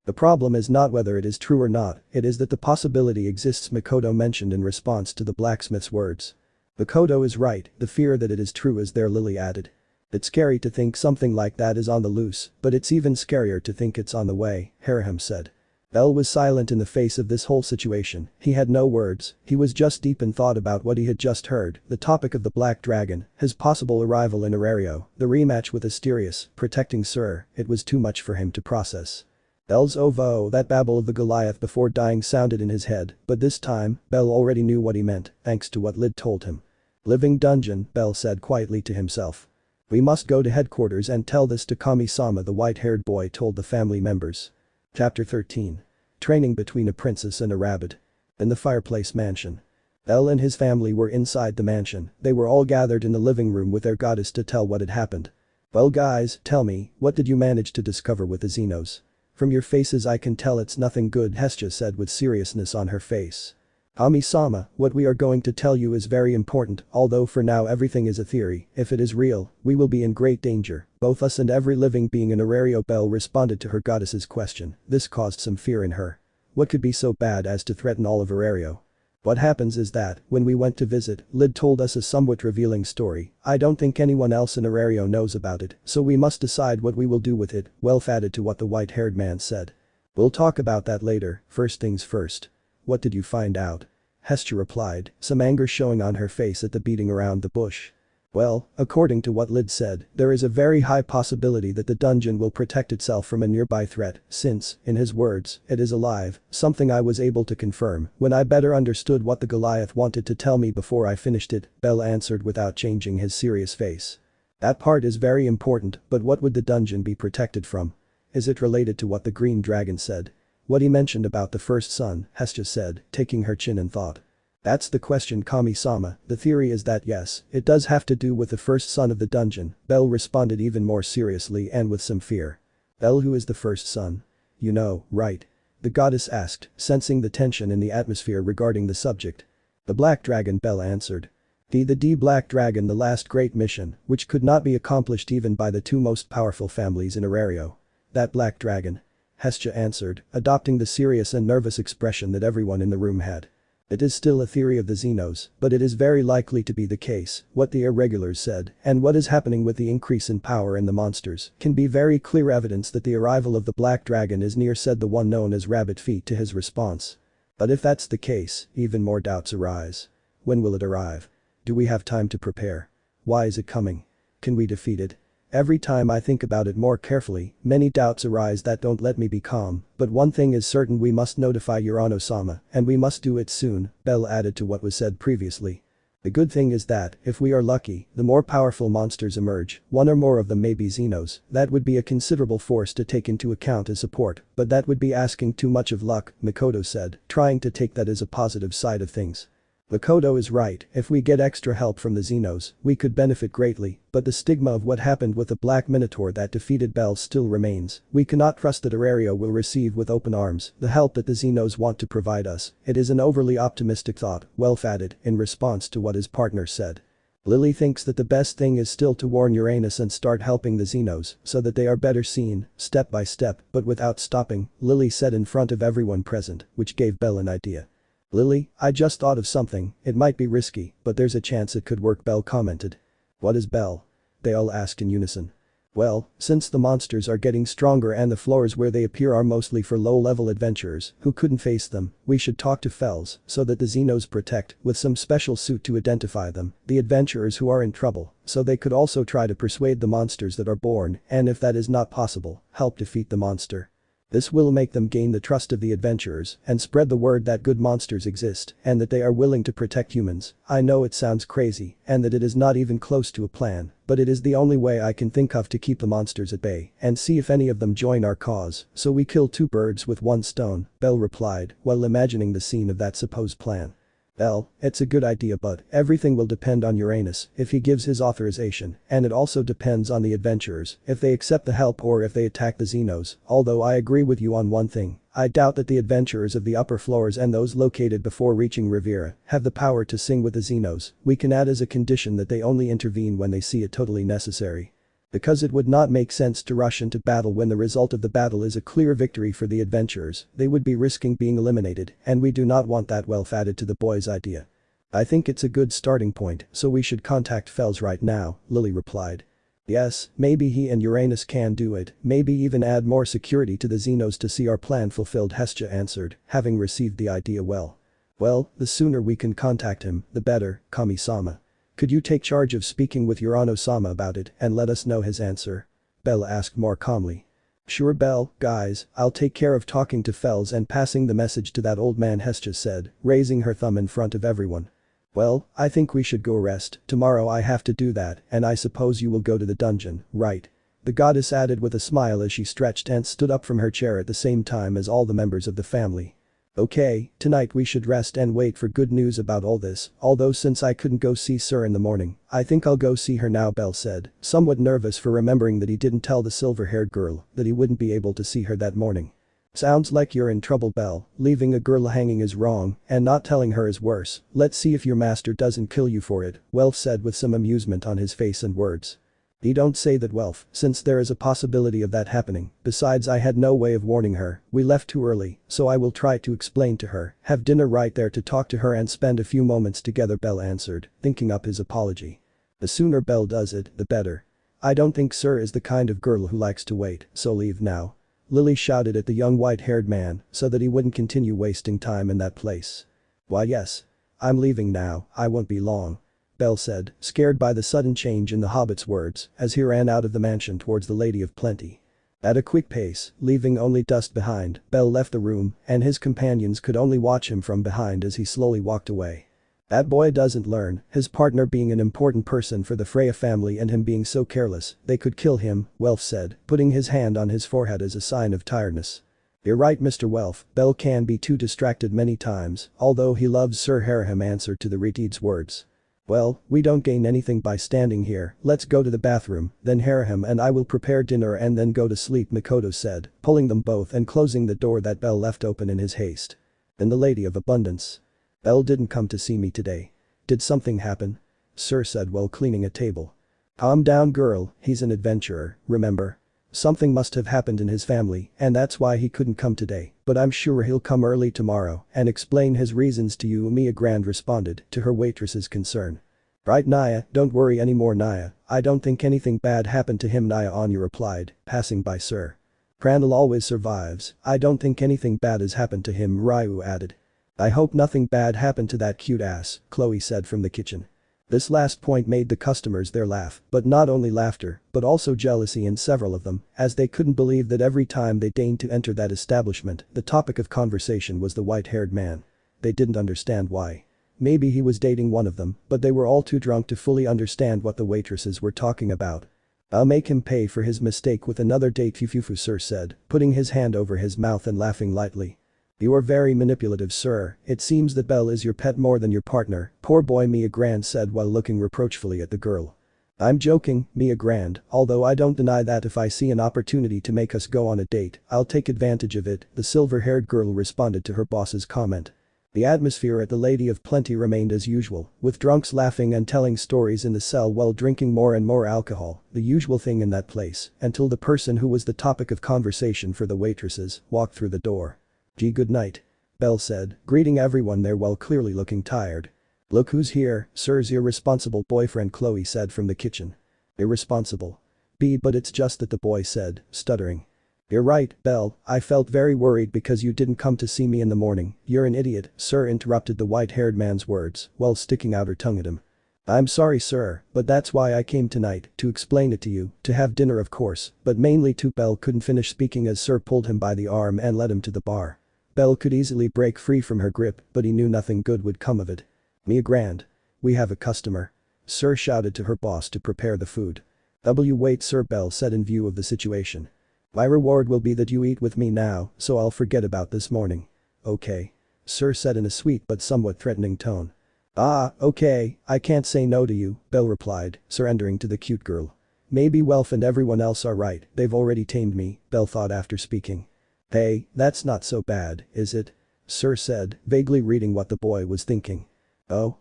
The problem is not whether it is true or not, it is that the possibility exists, Makoto mentioned in response to the blacksmith's words. Makoto is right, the fear that it is true is there, Lily added. It's scary to think something like that is on the loose, but it's even scarier to think it's on the way, Haraham said. Belle was silent in the face of this whole situation. He had no words, he was just deep in thought about what he had just heard, the topic of the Black Dragon, his possible arrival in Aurario, the rematch with Asterius, protecting Syr. It was too much for him to process. Belle's "oh, that babble of the Goliath before dying" sounded in his head, but this time, Belle already knew what he meant, thanks to what Lid told him. Living dungeon, Belle said quietly to himself. We must go to headquarters and tell this to Kami-sama, the white-haired boy told the family members. Chapter 13. Training between a princess and a rabbit. In the fireplace mansion. Belle and his family were inside the mansion. They were all gathered in the living room with their goddess to tell what had happened. Well guys, tell me, what did you manage to discover with the Xenos? From your faces I can tell it's nothing good, Hestia said with seriousness on her face. Kami-sama, what we are going to tell you is very important, although for now everything is a theory. If it is real, we will be in great danger, both us and every living being in Aurario. Belle responded to her goddess's question. This caused some fear in her. What could be so bad as to threaten all of Aurario? What happens is that, when we went to visit, Lyd told us a somewhat revealing story. I don't think anyone else in Aurario knows about it, so we must decide what we will do with it, Welf added to what the white-haired man said. We'll talk about that later, first things first. What did you find out? Hestia replied, some anger showing on her face at the beating around the bush. Well, according to what Lyd said, there is a very high possibility that the dungeon will protect itself from a nearby threat, since, in his words, it is alive, something I was able to confirm when I better understood what the Goliath wanted to tell me before I finished it, Bell answered without changing his serious face. That part is very important, but what would the dungeon be protected from? Is it related to what the green dragon said? What he mentioned about the first son, Hestia said, taking her chin in thought. That's the question, Kami-sama. The theory is that yes, it does have to do with the first son of the dungeon, Bell responded even more seriously and with some fear. Bell, who is the first son? You know, right? The goddess asked, sensing the tension in the atmosphere regarding the subject. The black dragon, Bell answered. The black dragon, the last great mission, which could not be accomplished even by the two most powerful families in Aurario. That black dragon? Hestia answered, adopting the serious and nervous expression that everyone in the room had. It is still a theory of the Xenos, but it is very likely to be the case. What the irregulars said, and what is happening with the increase in power in the monsters, can be very clear evidence that the arrival of the black dragon is near, said the one known as Rabbit Feet to his response. But if that's the case, even more doubts arise. When will it arrive? Do we have time to prepare? Why is it coming? Can we defeat it? Every time I think about it more carefully, many doubts arise that don't let me be calm, but one thing is certain, we must notify Urano-sama, and we must do it soon, Bell added to what was said previously. The good thing is that, if we are lucky, the more powerful monsters emerge, one or more of them may be Xenos, that would be a considerable force to take into account as support, but that would be asking too much of luck, Makoto said, trying to take that as a positive side of things. Makoto is right, if we get extra help from the Xenos, we could benefit greatly, but the stigma of what happened with the Black Minotaur that defeated Bell still remains. We cannot trust that Aurario will receive with open arms the help that the Xenos want to provide us. It is an overly optimistic thought, Welf added, in response to what his partner said. Lily thinks that the best thing is still to warn Uranus and start helping the Xenos, so that they are better seen, step by step, but without stopping, Lily said in front of everyone present, which gave Bell an idea. Lily, I just thought of something, it might be risky, but there's a chance it could work, Bell commented. What is, Bell? They all asked in unison. Well, since the monsters are getting stronger and the floors where they appear are mostly for low-level adventurers who couldn't face them, we should talk to Fells so that the Xenos protect, with some special suit to identify them, the adventurers who are in trouble, so they could also try to persuade the monsters that are born, and if that is not possible, help defeat the monster. This will make them gain the trust of the adventurers and spread the word that good monsters exist and that they are willing to protect humans. I know it sounds crazy and that it is not even close to a plan, but it is the only way I can think of to keep the monsters at bay and see if any of them join our cause, so we kill two birds with one stone, Bell replied while imagining the scene of that supposed plan. Bell, it's a good idea, but everything will depend on Uranus if he gives his authorization, and it also depends on the adventurers if they accept the help or if they attack the Xenos, although I agree with you on one thing. I doubt that the adventurers of the upper floors and those located before reaching Riviera have the power to sing with the Xenos. We can add as a condition that they only intervene when they see it totally necessary. Because it would not make sense to rush into battle when the result of the battle is a clear victory for the adventurers, they would be risking being eliminated, and we do not want that, Welf added to the boy's idea. I think it's a good starting point, so we should contact Fells right now, Lily replied. Yes, maybe he and Uranus can do it, maybe even add more security to the Xenos to see our plan fulfilled, Hestia answered, having received the idea well. Well, the sooner we can contact him, the better, Kami-sama. Could you take charge of speaking with Urano-sama about it and let us know his answer? Bell asked more calmly. Sure, Bell, guys, I'll take care of talking to Fells and passing the message to that old man, Hestia said, raising her thumb in front of everyone. Well, I think we should go rest, tomorrow I have to do that, and I suppose you will go to the dungeon, right? The goddess added with a smile as she stretched and stood up from her chair at the same time as all the members of the family. Okay, tonight we should rest and wait for good news about all this, although since I couldn't go see Syr in the morning, I think I'll go see her now, Bell said, somewhat nervous for remembering that he didn't tell the silver-haired girl that he wouldn't be able to see her that morning. Sounds like you're in trouble, Bell, leaving a girl hanging is wrong, and not telling her is worse. Let's see if your master doesn't kill you for it, Welf said with some amusement on his face and words. You don't say that, Welf, since there is a possibility of that happening. Besides, I had no way of warning her. We left too early, so I will try to explain to her. Have dinner right there to talk to her and spend a few moments together, Bell answered, thinking up his apology. The sooner Bell does it, the better. I don't think Syr is the kind of girl who likes to wait, so leave now. Lily shouted at the young white-haired man so that he wouldn't continue wasting time in that place. Why yes. I'm leaving now, I won't be long. Bell said, scared by the sudden change in the hobbit's words as he ran out of the mansion towards the Lady of Plenty. At a quick pace, leaving only dust behind, Bell left the room and his companions could only watch him from behind as he slowly walked away. That boy doesn't learn, his partner being an important person for the Freya family and him being so careless, they could kill him, Welf said, putting his hand on his forehead as a sign of tiredness. You're right, Mr. Welf, Bell can be too distracted many times, although he loves Sir Haraham answered to the Reteed's words. Well, we don't gain anything by standing here, let's go to the bathroom, then Haraham and I will prepare dinner and then go to sleep, Mikoto said, pulling them both and closing the door that Bell left open in his haste. Then the Lady of Abundance. Bell didn't come to see me today. Did something happen? Syr said while cleaning a table. Calm down, girl, he's an adventurer, remember? Something must have happened in his family and that's why he couldn't come today, but I'm sure he'll come early tomorrow and explain his reasons to you, Mia Grand responded to her waitress's concern. Right, Naya, don't worry anymore, Naya, I don't think anything bad happened to him, Naya Anya replied, passing by Syr. Crandall always survives, I don't think anything bad has happened to him, Ryu added. I hope nothing bad happened to that cute ass, Chloe said from the kitchen. This last point made the customers there laugh, but not only laughter, but also jealousy in several of them, as they couldn't believe that every time they deigned to enter that establishment, the topic of conversation was the white-haired man. They didn't understand why. Maybe he was dating one of them, but they were all too drunk to fully understand what the waitresses were talking about. I'll make him pay for his mistake with another date, Fufufu, Syr said, putting his hand over his mouth and laughing lightly. You are very manipulative, Syr, it seems that Bell is your pet more than your partner, poor boy, Mia Grand said while looking reproachfully at the girl. I'm joking, Mia Grand, although I don't deny that if I see an opportunity to make us go on a date, I'll take advantage of it, the silver-haired girl responded to her boss's comment. The atmosphere at the Lady of Plenty remained as usual, with drunks laughing and telling stories in the cell while drinking more and more alcohol, the usual thing in that place, until the person who was the topic of conversation for the waitresses walked through the door. Gee, good night. Bell said, greeting everyone there while clearly looking tired. Look who's here, Sir's irresponsible boyfriend, Chloe said from the kitchen. Irresponsible? But it's just that, the boy said, stuttering. You're right, Bell, I felt very worried because you didn't come to see me in the morning. You're an idiot, Syr interrupted the white-haired man's words while sticking out her tongue at him. I'm sorry, Syr, but that's why I came tonight, to explain it to you, to have dinner of course, but mainly to. Bell couldn't finish speaking as Syr pulled him by the arm and led him to the bar. Bell could easily break free from her grip, but he knew nothing good would come of it. Mia Grand. We have a customer. Syr shouted to her boss to prepare the food. Wait, Syr, Bell said in view of the situation. My reward will be that you eat with me now, so I'll forget about this morning. Okay. Syr said in a sweet but somewhat threatening tone. Ah, okay, I can't say no to you, Bell replied, surrendering to the cute girl. Maybe Welf and everyone else are right, they've already tamed me, Bell thought after speaking. Hey, that's not so bad, is it? Syr said, vaguely reading what the boy was thinking. Oh?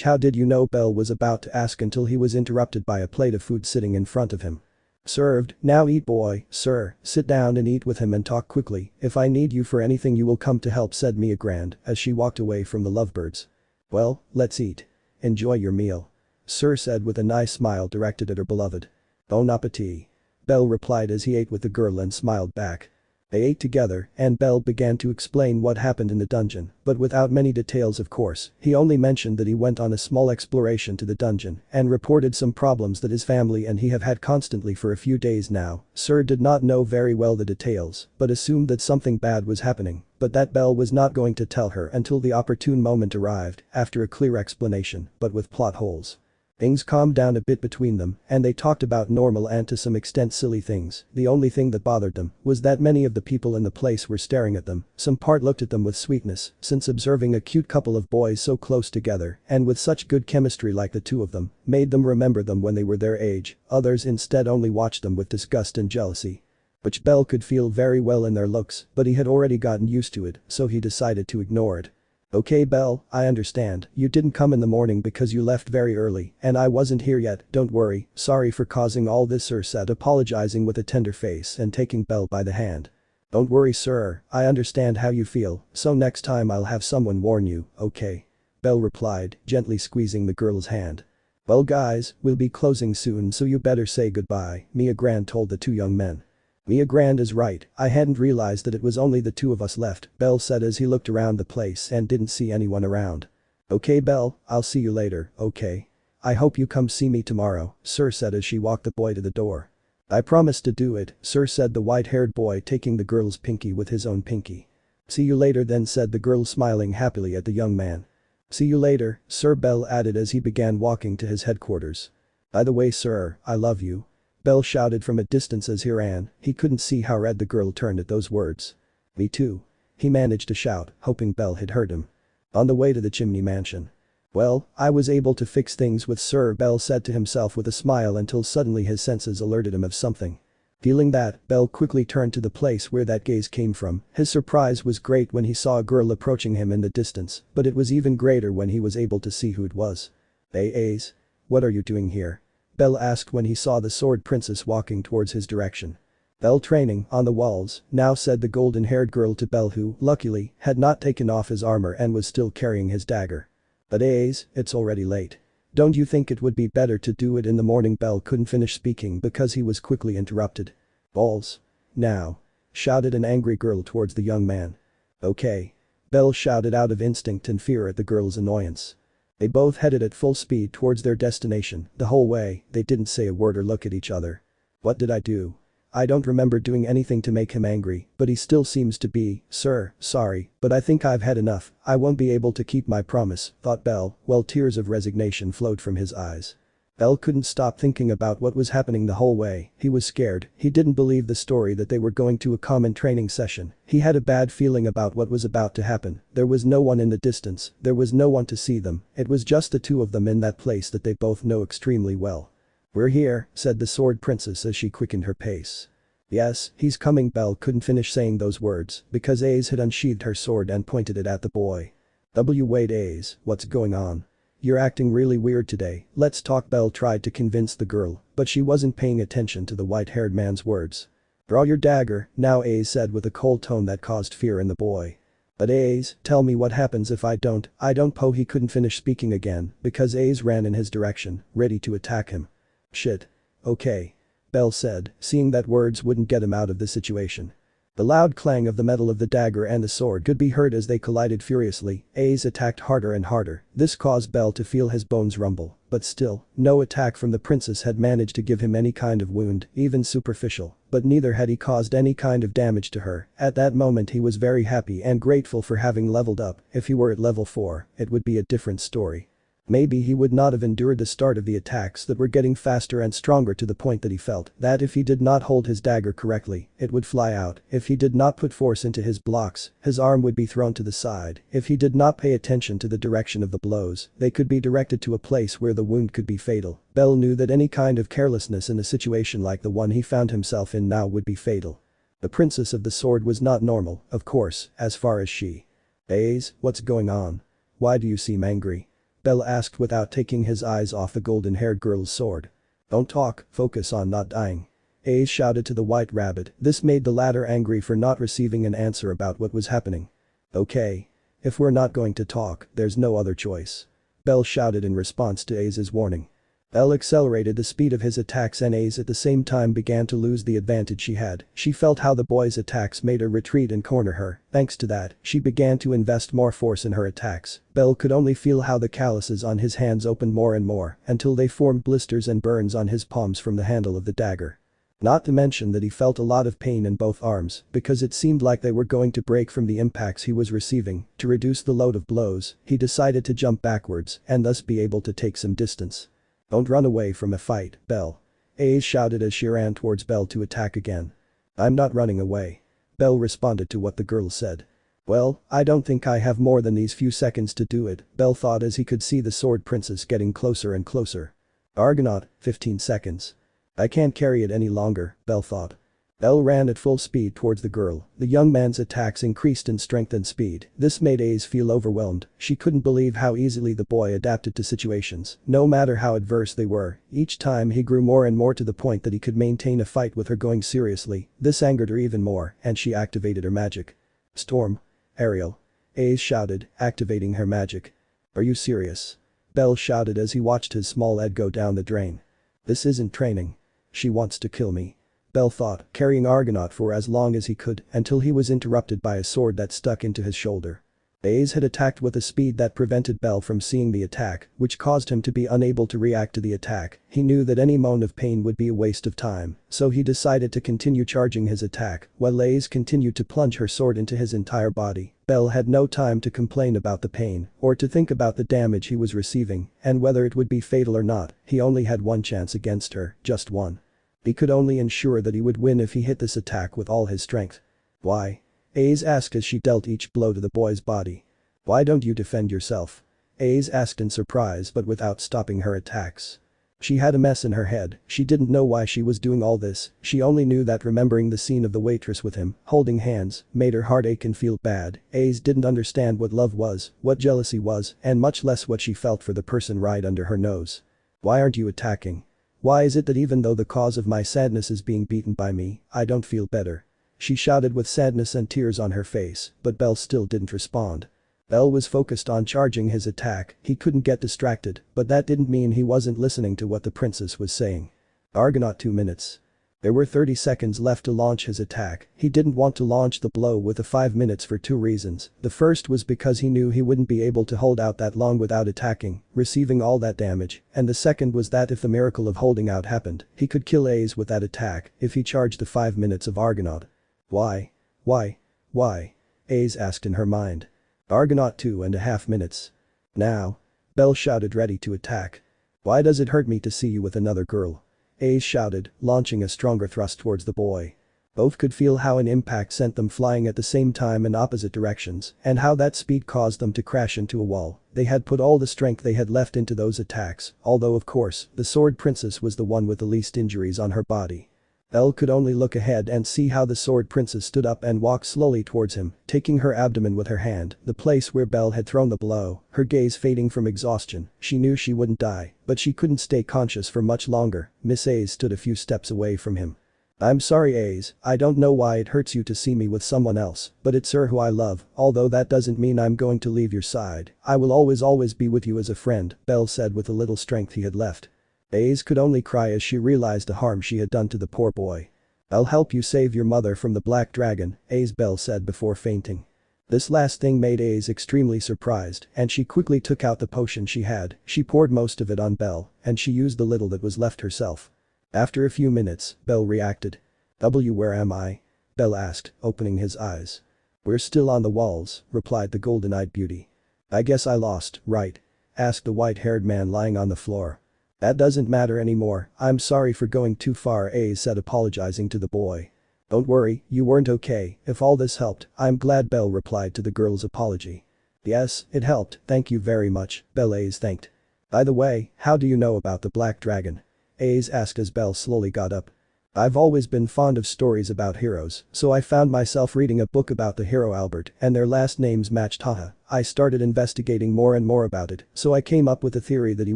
How did you know? Bell was about to ask until he was interrupted by a plate of food sitting in front of him. Served, now eat, boy, Syr, sit down and eat with him and talk quickly, if I need you for anything you will come to help, said Mia Grand as she walked away from the lovebirds. Well, let's eat. Enjoy your meal. Syr said with a nice smile directed at her beloved. Bon appetit. Bell replied as he ate with the girl and smiled back. They ate together and Bell began to explain what happened in the dungeon, but without many details of course, he only mentioned that he went on a small exploration to the dungeon and reported some problems that his family and he have had constantly for a few days now. Syr did not know very well the details, but assumed that something bad was happening, but that Bell was not going to tell her until the opportune moment arrived, after a clear explanation, but with plot holes. Things calmed down a bit between them and they talked about normal and to some extent silly things. The only thing that bothered them was that many of the people in the place were staring at them. Some part looked at them with sweetness since observing a cute couple of boys so close together and with such good chemistry like the two of them made them remember them when they were their age. Others instead only watched them with disgust and jealousy. Which Bell could feel very well in their looks, but he had already gotten used to it, so he decided to ignore it. Okay Belle, I understand, you didn't come in the morning because you left very early and I wasn't here yet, don't worry, sorry for causing all this Syr said, apologizing with a tender face and taking Belle by the hand. Don't worry Syr, I understand how you feel, so next time I'll have someone warn you, okay? Belle replied, gently squeezing the girl's hand. Well guys, we'll be closing soon so you better say goodbye, Mia Grand told the two young men. Mia Grand is right, I hadn't realized that it was only the two of us left, Belle said as he looked around the place and didn't see anyone around. Okay Belle, I'll see you later, okay? I hope you come see me tomorrow, Syr said as she walked the boy to the door. I promise to do it, Syr said the white-haired boy taking the girl's pinky with his own pinky. See you later then said the girl smiling happily at the young man. See you later, Syr Belle added as he began walking to his headquarters. By the way Syr, I love you. Belle shouted from a distance as he ran, he couldn't see how red the girl turned at those words. Me too. He managed to shout, hoping Belle had heard him. On the way to the chimney mansion. Well, I was able to fix things with Syr, Belle said to himself with a smile until suddenly his senses alerted him of something. Feeling that, Belle quickly turned to the place where that gaze came from. His surprise was great when he saw a girl approaching him in the distance, but it was even greater when he was able to see who it was. Hey Ace. What are you doing here? Belle asked when he saw the sword princess walking towards his direction. Belle training on the walls, now said the golden-haired girl to Belle who, luckily, had not taken off his armor and was still carrying his dagger. But Ace, it's already late. Don't you think it would be better to do it in the morning? Belle couldn't finish speaking because he was quickly interrupted. Balls. Now. Shouted an angry girl towards the young man. Okay. Belle shouted out of instinct and fear at the girl's annoyance. They both headed at full speed towards their destination, the whole way, they didn't say a word or look at each other. What did I do? I don't remember doing anything to make him angry, but he still seems to be, Syr, sorry, but I think I've had enough, I won't be able to keep my promise, thought Belle, while tears of resignation flowed from his eyes. Belle couldn't stop thinking about what was happening the whole way, he was scared, he didn't believe the story that they were going to a common training session, he had a bad feeling about what was about to happen, there was no one in the distance, there was no one to see them, it was just the two of them in that place that they both know extremely well. We're here, said the sword princess as she quickened her pace. Yes, he's coming. Belle couldn't finish saying those words because Ace had unsheathed her sword and pointed it at the boy. Wait Ace, what's going on? You're acting really weird today, let's talk. Belle tried to convince the girl, but she wasn't paying attention to the white-haired man's words. Draw your dagger, now Ace said with a cold tone that caused fear in the boy. But Ace, tell me what happens if I don't. He couldn't finish speaking again because Ace ran in his direction, ready to attack him. Shit. Okay. Belle said, seeing that words wouldn't get him out of the situation. The loud clang of the metal of the dagger and the sword could be heard as they collided furiously. Ace attacked harder and harder, this caused Belle to feel his bones rumble, but still, no attack from the princess had managed to give him any kind of wound, even superficial, but neither had he caused any kind of damage to her. At that moment he was very happy and grateful for having leveled up. If he were at level 4, it would be a different story. Maybe he would not have endured the start of the attacks that were getting faster and stronger to the point that he felt that if he did not hold his dagger correctly, it would fly out. If he did not put force into his blocks, his arm would be thrown to the side. If he did not pay attention to the direction of the blows, they could be directed to a place where the wound could be fatal. Belle knew that any kind of carelessness in a situation like the one he found himself in now would be fatal. The princess of the sword was not normal, of course, as far as she. Ace, what's going on? Why do you seem angry? Belle asked without taking his eyes off the golden-haired girl's sword. Don't talk, focus on not dying. Ace shouted to the white rabbit, this made the latter angry for not receiving an answer about what was happening. Okay. If we're not going to talk, there's no other choice. Belle shouted in response to Ace's warning. Belle accelerated the speed of his attacks and Ace at the same time began to lose the advantage she had. She felt how the boy's attacks made her retreat and corner her. Thanks to that, she began to invest more force in her attacks. Belle could only feel how the calluses on his hands opened more and more until they formed blisters and burns on his palms from the handle of the dagger. Not to mention that he felt a lot of pain in both arms because it seemed like they were going to break from the impacts he was receiving. To reduce the load of blows, he decided to jump backwards and thus be able to take some distance. Don't run away from a fight, Belle. Ace shouted as she ran towards Belle to attack again. I'm not running away. Belle responded to what the girl said. Well, I don't think I have more than these few seconds to do it, Belle thought as he could see the sword princess getting closer and closer. Argonaut, 15 seconds. I can't carry it any longer, Belle thought. Belle ran at full speed towards the girl. The young man's attacks increased in strength and speed. This made Ace feel overwhelmed. She couldn't believe how easily the boy adapted to situations, no matter how adverse they were. Each time he grew more and more to the point that he could maintain a fight with her going seriously. This angered her even more, and she activated her magic. Storm. Ariel. Ace shouted, activating her magic. Are you serious? Belle shouted as he watched his small head go down the drain. This isn't training. She wants to kill me. Belle thought, carrying Argonaut for as long as he could until he was interrupted by a sword that stuck into his shoulder. Ace had attacked with a speed that prevented Belle from seeing the attack, which caused him to be unable to react to the attack. He knew that any moan of pain would be a waste of time, so he decided to continue charging his attack while Ace continued to plunge her sword into his entire body. Belle had no time to complain about the pain or to think about the damage he was receiving and whether it would be fatal or not. He only had one chance against her, just one. He could only ensure that he would win if he hit this attack with all his strength. Why? Ace asked as she dealt each blow to the boy's body. Why don't you defend yourself? Ace asked in surprise but without stopping her attacks. She had a mess in her head. She didn't know why she was doing all this. She only knew that remembering the scene of the waitress with him, holding hands, made her heart ache and feel bad. Ace didn't understand what love was, what jealousy was, and much less what she felt for the person right under her nose. Why aren't you attacking? Why is it that even though the cause of my sadness is being beaten by me, I don't feel better? She shouted with sadness and tears on her face, but Belle still didn't respond. Belle was focused on charging his attack. He couldn't get distracted, but that didn't mean he wasn't listening to what the princess was saying. Argonaut 2 minutes. There were 30 seconds left to launch his attack. He didn't want to launch the blow with the 5 minutes for 2 reasons. The first was because he knew he wouldn't be able to hold out that long without attacking, receiving all that damage, and the second was that if the miracle of holding out happened, he could kill Ace with that attack if he charged the 5 minutes of Argonaut. Why? Why? Why? Ace asked in her mind. Argonaut 2.5 minutes. Now. Belle shouted, ready to attack. Why does it hurt me to see you with another girl? Ace shouted, launching a stronger thrust towards the boy. Both could feel how an impact sent them flying at the same time in opposite directions and how that speed caused them to crash into a wall. They had put all the strength they had left into those attacks, although of course, the sword princess was the one with the least injuries on her body. Belle could only look ahead and see how the sword princess stood up and walked slowly towards him, taking her abdomen with her hand, the place where Belle had thrown the blow, her gaze fading from exhaustion. She knew she wouldn't die, but she couldn't stay conscious for much longer. Miss Ace stood a few steps away from him. I'm sorry, Ace, I don't know why it hurts you to see me with someone else, but it's her who I love, although that doesn't mean I'm going to leave your side. I will always be with you as a friend, Belle said with the little strength he had left. Ace could only cry as she realized the harm she had done to the poor boy. I'll help you save your mother from the black dragon, Ace, Belle said before fainting. This last thing made Ace extremely surprised, and she quickly took out the potion she had. She poured most of it on Belle, and she used the little that was left herself. After a few minutes, Belle reacted. Where am I? Belle asked, opening his eyes. We're still on the walls, replied the golden-eyed beauty. I guess I lost, right? Asked the white-haired man lying on the floor. That doesn't matter anymore, I'm sorry for going too far, Ace said, apologizing to the boy. Don't worry, you weren't okay. If all this helped, I'm glad, Belle replied to the girl's apology. Yes, it helped, thank you very much, Belle Ace thanked. By the way, how do you know about the black dragon? Ace asked as Belle slowly got up. I've always been fond of stories about heroes, so I found myself reading a book about the hero Albert and their last names matched. Haha. I started investigating more and more about it, so I came up with a theory that he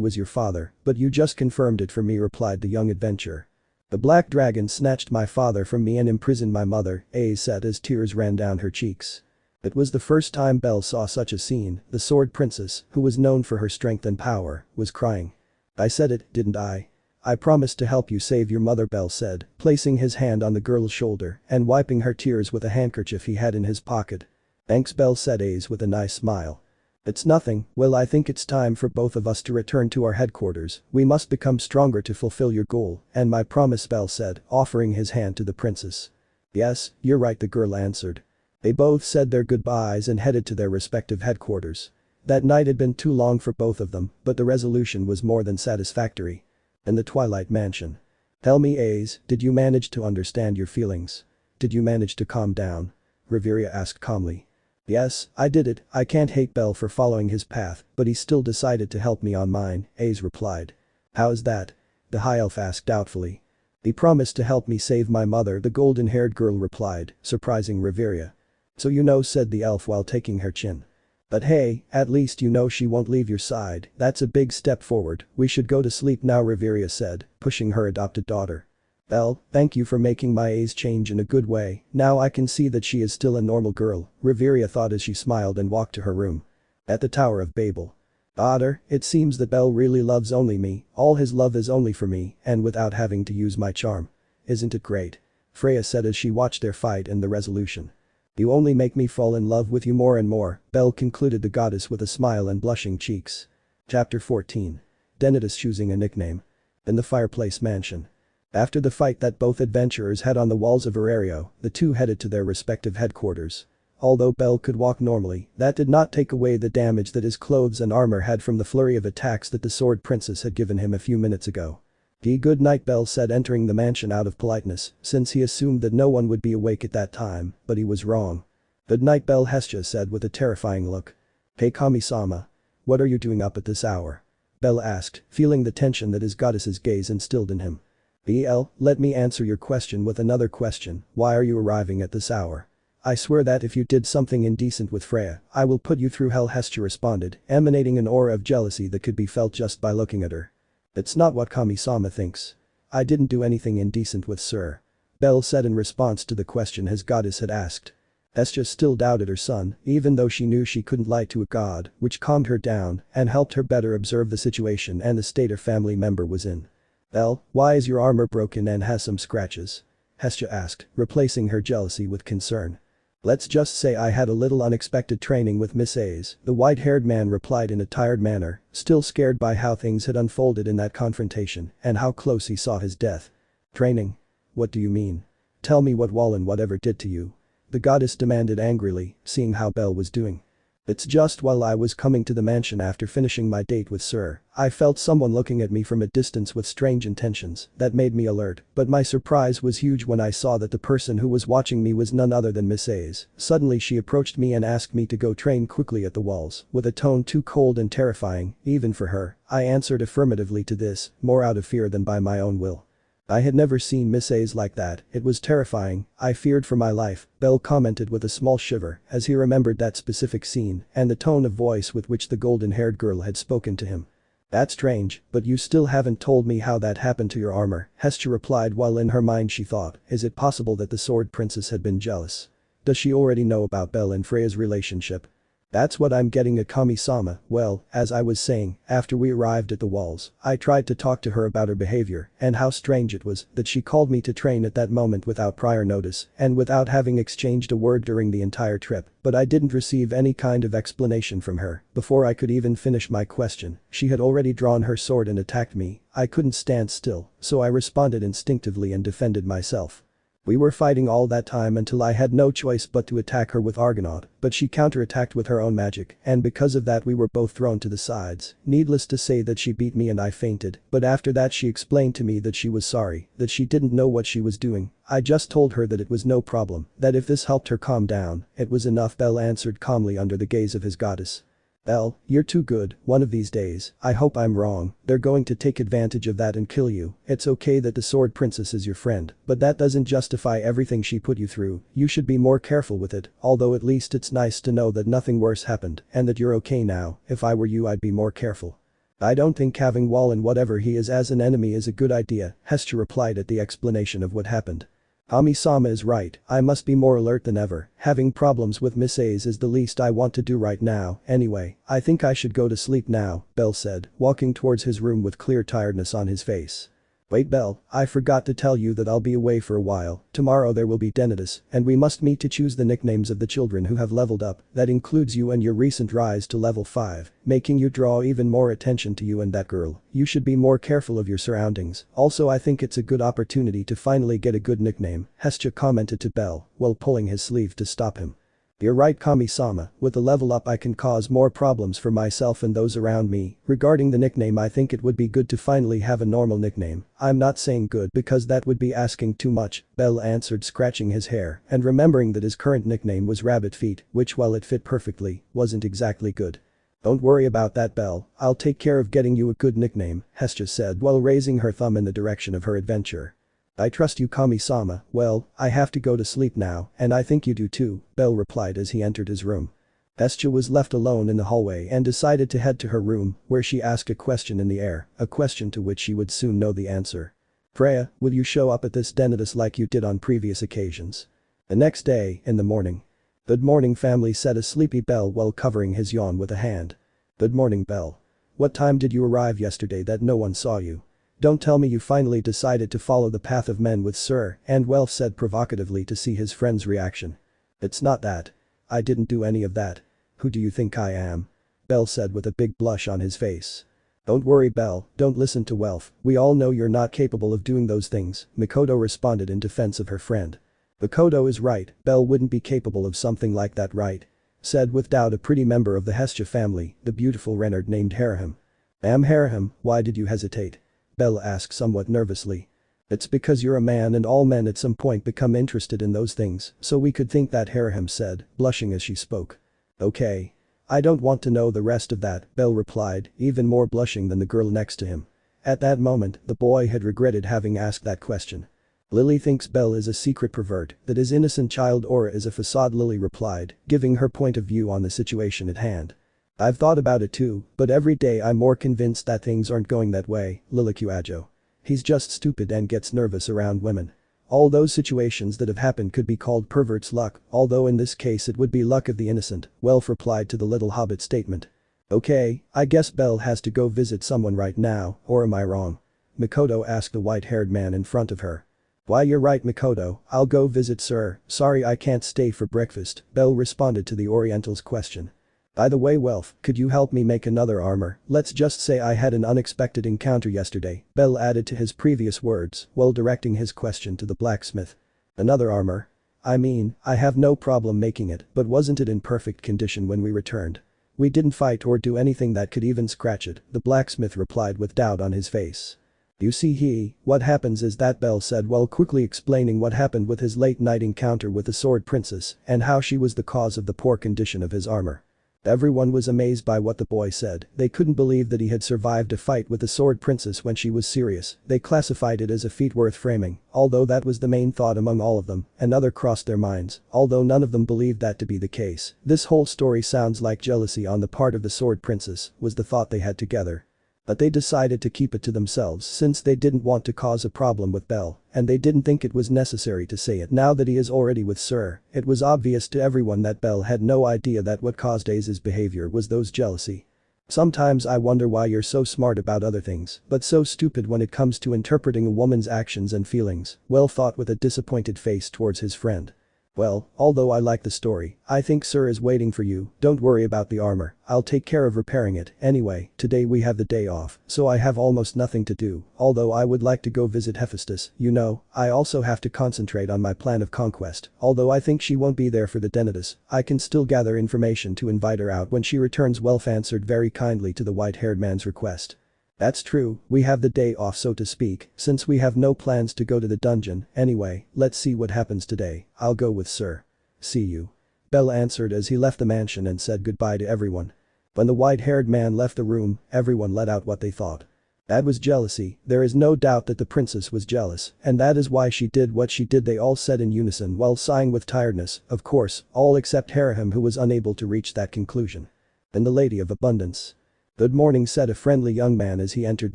was your father, but you just confirmed it for me, replied the young adventurer. The black dragon snatched my father from me and imprisoned my mother, Ace said as tears ran down her cheeks. It was the first time Belle saw such a scene. The sword princess, who was known for her strength and power, was crying. I said it, didn't I? I promised to help you save your mother, Belle said, placing his hand on the girl's shoulder and wiping her tears with a handkerchief he had in his pocket. Thanks, Belle said Ace with a nice smile. It's nothing. Well, I think it's time for both of us to return to our headquarters. We must become stronger to fulfill your goal and my promise, Belle said, offering his hand to the princess. Yes, you're right, the girl answered. They both said their goodbyes and headed to their respective headquarters. That night had been too long for both of them, but the resolution was more than satisfactory. In the Twilight Mansion. Tell me, Ace, did you manage to understand your feelings? Did you manage to calm down? Riveria asked calmly. Yes, I did it. I can't hate Belle for following his path, but he still decided to help me on mine, Ace replied. How is that? The high elf asked doubtfully. He promised to help me save my mother, the golden-haired girl replied, surprising Riveria. So you know, said the elf while taking her chin. But hey, at least you know she won't leave your side, that's a big step forward, we should go to sleep now, Riveria said, pushing her adopted daughter. Belle, thank you for making my A's change in a good way, now I can see that she is still a normal girl, Riveria thought as she smiled and walked to her room. At the Tower of Babel. Daughter, it seems that Belle really loves only me, all his love is only for me, and without having to use my charm. Isn't it great? Freya said as she watched their fight and the resolution. You only make me fall in love with you more and more, Belle concluded the goddess with a smile and blushing cheeks. Chapter 14. Denitus choosing a nickname. In the fireplace mansion. After the fight that both adventurers had on the walls of Aurario, the two headed to their respective headquarters. Although Belle could walk normally, that did not take away the damage that his clothes and armor had from the flurry of attacks that the Sword Princess had given him a few minutes ago. Good night, Belle said, entering the mansion out of politeness, since he assumed that no one would be awake at that time, but he was wrong. Good night, Belle, Hestia said with a terrifying look. Hey Kami-sama. What are you doing up at this hour? Belle asked, feeling the tension that his goddess's gaze instilled in him. Let me answer your question with another question, why are you arriving at this hour? I swear that if you did something indecent with Freya, I will put you through hell, Hestia responded, emanating an aura of jealousy that could be felt just by looking at her. It's not what Kami-sama thinks. I didn't do anything indecent with Syr. Belle said in response to the question his goddess had asked. Hestia still doubted her son, even though she knew she couldn't lie to a god, which calmed her down and helped her better observe the situation and the state her family member was in. Belle, why is your armor broken and has some scratches? Hestia asked, replacing her jealousy with concern. Let's just say I had a little unexpected training with Miss A's, the white-haired man replied in a tired manner, still scared by how things had unfolded in that confrontation and how close he saw his death. Training? What do you mean? Tell me what Wallen whatever did to you. The goddess demanded angrily, seeing how Belle was doing. It's just while I was coming to the mansion after finishing my date with Syr, I felt someone looking at me from a distance with strange intentions that made me alert, but my surprise was huge when I saw that the person who was watching me was none other than Miss A's. Suddenly she approached me and asked me to go train quickly at the walls, with a tone too cold and terrifying, even for her. I answered affirmatively to this, more out of fear than by my own will. I had never seen Miss A's like that, it was terrifying, I feared for my life, Belle commented with a small shiver as he remembered that specific scene and the tone of voice with which the golden-haired girl had spoken to him. That's strange, but you still haven't told me how that happened to your armor, Hestia replied while in her mind she thought, is it possible that the Sword Princess had been jealous? Does she already know about Belle and Freya's relationship? That's what I'm getting at, Kami-sama. Well, as I was saying, after we arrived at the walls, I tried to talk to her about her behavior and how strange it was that she called me to train at that moment without prior notice and without having exchanged a word during the entire trip, but I didn't receive any kind of explanation from her. Before I could even finish my question, she had already drawn her sword and attacked me. I couldn't stand still, so I responded instinctively and defended myself. We were fighting all that time until I had no choice but to attack her with Argonaut, but she counterattacked with her own magic, and because of that we were both thrown to the sides. Needless to say that she beat me and I fainted, but after that she explained to me that she was sorry, that she didn't know what she was doing. I just told her that it was no problem, that if this helped her calm down, it was enough, Belle answered calmly under the gaze of his goddess. Belle, you're too good, one of these days, I hope I'm wrong, they're going to take advantage of that and kill you. It's okay that the Sword Princess is your friend, but that doesn't justify everything she put you through, you should be more careful with it, although at least it's nice to know that nothing worse happened and that you're okay now. If I were you I'd be more careful. I don't think having Wallen whatever he is as an enemy is a good idea, Hestia replied at the explanation of what happened. Kami-sama is right, I must be more alert than ever, having problems with Miss A's is the least I want to do right now. Anyway, I think I should go to sleep now, Belle said, walking towards his room with clear tiredness on his face. Wait, Belle, I forgot to tell you that I'll be away for a while. Tomorrow there will be Denitus, and we must meet to choose the nicknames of the children who have leveled up. That includes you and your recent rise to level 5, making you draw even more attention to you and that girl. You should be more careful of your surroundings. Also I think it's a good opportunity to finally get a good nickname, Hestia commented to Belle, while pulling his sleeve to stop him. You're right, Kami-sama, with the level up I can cause more problems for myself and those around me. Regarding the nickname I think it would be good to finally have a normal nickname. I'm not saying good because that would be asking too much, Belle answered scratching his hair and remembering that his current nickname was Rabbit Feet, which while it fit perfectly, wasn't exactly good. Don't worry about that, Belle, I'll take care of getting you a good nickname, Hestia said while raising her thumb in the direction of her adventure. I trust you, Kami-sama. Well, I have to go to sleep now, and I think you do too, Bell replied as he entered his room. Hestia was left alone in the hallway and decided to head to her room, where she asked a question in the air, a question to which she would soon know the answer. Freya, will you show up at this dentist like you did on previous occasions? The next day, in the morning. Good morning, family, said a sleepy Bell while covering his yawn with a hand. Good morning, Bell. What time did you arrive yesterday that no one saw you? Don't tell me you finally decided to follow the path of men with Syr, and Welf said provocatively to see his friend's reaction. It's not that. I didn't do any of that. Who do you think I am? Bell said with a big blush on his face. Don't worry, Bell, don't listen to Welf, we all know you're not capable of doing those things, Mikoto responded in defense of her friend. Mikoto is right, Bell wouldn't be capable of something like that, right? Said with doubt a pretty member of the Hestia family, the beautiful Reynard named Harahim. Harahim, why did you hesitate? Bell asked somewhat nervously. It's because you're a man and all men at some point become interested in those things, so we could think that, Harahim said, blushing as she spoke. Okay. I don't want to know the rest of that, Bell replied, even more blushing than the girl next to him. At that moment, the boy had regretted having asked that question. Lily thinks Bell is a secret pervert, that his innocent child aura is a facade, Lily replied, giving her point of view on the situation at hand. I've thought about it too, but every day I'm more convinced that things aren't going that way, Lilicuajo. He's just stupid and gets nervous around women. All those situations that have happened could be called pervert's luck, although in this case it would be luck of the innocent, Welf replied to the little hobbit statement. Okay, I guess Bell has to go visit someone right now, or am I wrong? Mikoto asked the white-haired man in front of her. Why, you're right, Mikoto, I'll go visit Syr, sorry I can't stay for breakfast, Bell responded to the Oriental's question. By the way, Welf, could you help me make another armor? Let's just say I had an unexpected encounter yesterday, Bell added to his previous words while directing his question to the blacksmith. Another armor? I mean, I have no problem making it, but wasn't it in perfect condition when we returned? We didn't fight or do anything that could even scratch it, the blacksmith replied with doubt on his face. You see, what happens is that, Bell said while quickly explaining what happened with his late-night encounter with the sword princess and how she was the cause of the poor condition of his armor. Everyone was amazed by what the boy said, they couldn't believe that he had survived a fight with the sword princess when she was serious, they classified it as a feat worth framing, although that was the main thought among all of them, another crossed their minds, although none of them believed that to be the case. This whole story sounds like jealousy on the part of the sword princess, was the thought they had together. But they decided to keep it to themselves since they didn't want to cause a problem with Bell, and they didn't think it was necessary to say it now that he is already with Syr. It was obvious to everyone that Bell had no idea that what caused Ace's behavior was those jealousy. Sometimes I wonder why you're so smart about other things, but so stupid when it comes to interpreting a woman's actions and feelings, Well thought with a disappointed face towards his friend. Well, although I like the story, I think Syr is waiting for you, don't worry about the armor, I'll take care of repairing it. Anyway, today we have the day off, so I have almost nothing to do, although I would like to go visit Hephaestus, you know, I also have to concentrate on my plan of conquest, although I think she won't be there for the dentists, I can still gather information to invite her out when she returns. Welf answered very kindly to the white-haired man's request. That's true, we have the day off so to speak, since we have no plans to go to the dungeon, anyway, let's see what happens today, I'll go with Syr. See you. Bell answered as he left the mansion and said goodbye to everyone. When the white-haired man left the room, everyone let out what they thought. That was jealousy, there is no doubt that the princess was jealous, and that is why she did what she did, they all said in unison while sighing with tiredness, of course, all except Harahim, who was unable to reach that conclusion. And the Lady of Abundance. Good morning, said a friendly young man as he entered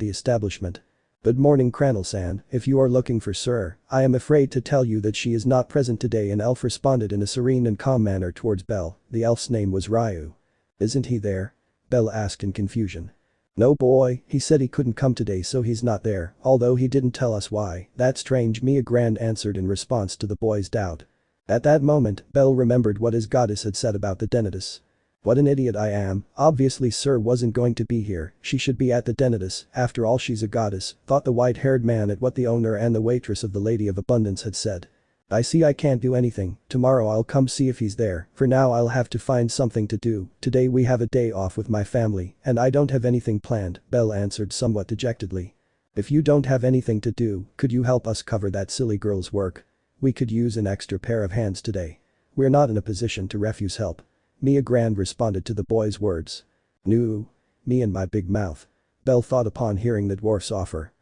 the establishment. Good morning, Cranel-san, if you are looking for Syr, I am afraid to tell you that she is not present today, an elf responded in a serene and calm manner towards Bell. The elf's name was Ryu. Isn't he there? Bell asked in confusion. No boy, he said he couldn't come today so he's not there, although he didn't tell us why. That's strange, Mia Grand answered in response to the boy's doubt. At that moment, Bell remembered what his goddess had said about the dentists. What an idiot I am, obviously Syr wasn't going to be here, she should be at the dentists, after all she's a goddess, thought the white-haired man at what the owner and the waitress of the Lady of Abundance had said. I see I can't do anything, tomorrow I'll come see if he's there, for now I'll have to find something to do, today we have a day off with my family, and I don't have anything planned, Bell answered somewhat dejectedly. If you don't have anything to do, could you help us cover that silly girl's work? We could use an extra pair of hands today. We're not in a position to refuse help. Mia Grand responded to the boy's words. No. Me and my big mouth. Bell thought upon hearing the dwarf's offer.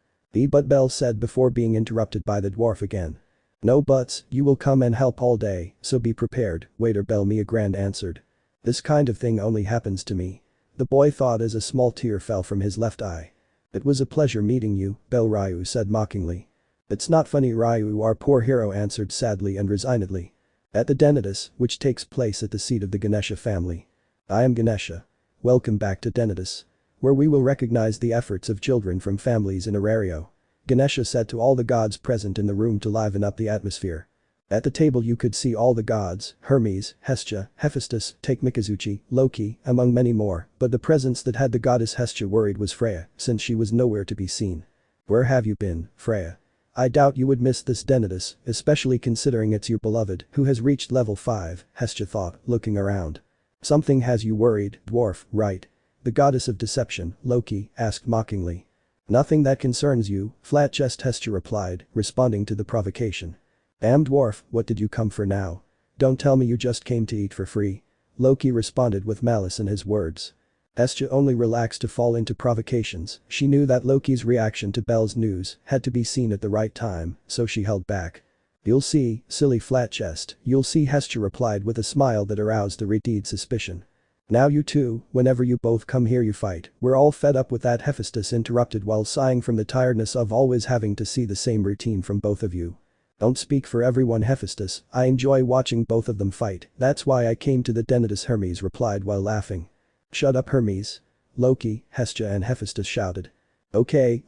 But Belle said before being interrupted by the dwarf again. No buts, you will come and help all day, so be prepared, waiter Belle Mia Grand answered. This kind of thing only happens to me. The boy thought as a small tear fell from his left eye. It was a pleasure meeting you, Belle Ryu said mockingly. It's not funny Ryu our poor hero answered sadly and resignedly. At the Denitus, which takes place at the seat of the Ganesha family. I am Ganesha. Welcome back to Denitus. Where we will recognize the efforts of children from families in Arario. Ganesha said to all the gods present in the room to liven up the atmosphere. At the table you could see all the gods, Hermes, Hestia, Hephaestus, Mikazuchi, Loki, among many more, but the presence that had the goddess Hestia worried was Freya, since she was nowhere to be seen. Where have you been, Freya? I doubt you would miss this Denitus, especially considering it's your beloved who has reached level 5, Hestia thought, looking around. Something has you worried, dwarf, right? The goddess of deception, Loki, asked mockingly. Nothing that concerns you, flat-chest Hestia replied, responding to the provocation. Damn dwarf, what did you come for now? Don't tell me you just came to eat for free. Loki responded with malice in his words. Hestia only relaxed to fall into provocations, she knew that Loki's reaction to Belle's news had to be seen at the right time, so she held back. You'll see, silly flat-chest, you'll see Hestia replied with a smile that aroused the Redeed suspicion. Now you two, whenever you both come here you fight, we're all fed up with that Hephaestus interrupted while sighing from the tiredness of always having to see the same routine from both of you. Don't speak for everyone Hephaestus, I enjoy watching both of them fight, that's why I came to the Denitus Hermes replied while laughing. Shut up Hermes. Loki, Hestia and Hephaestus shouted. Okay,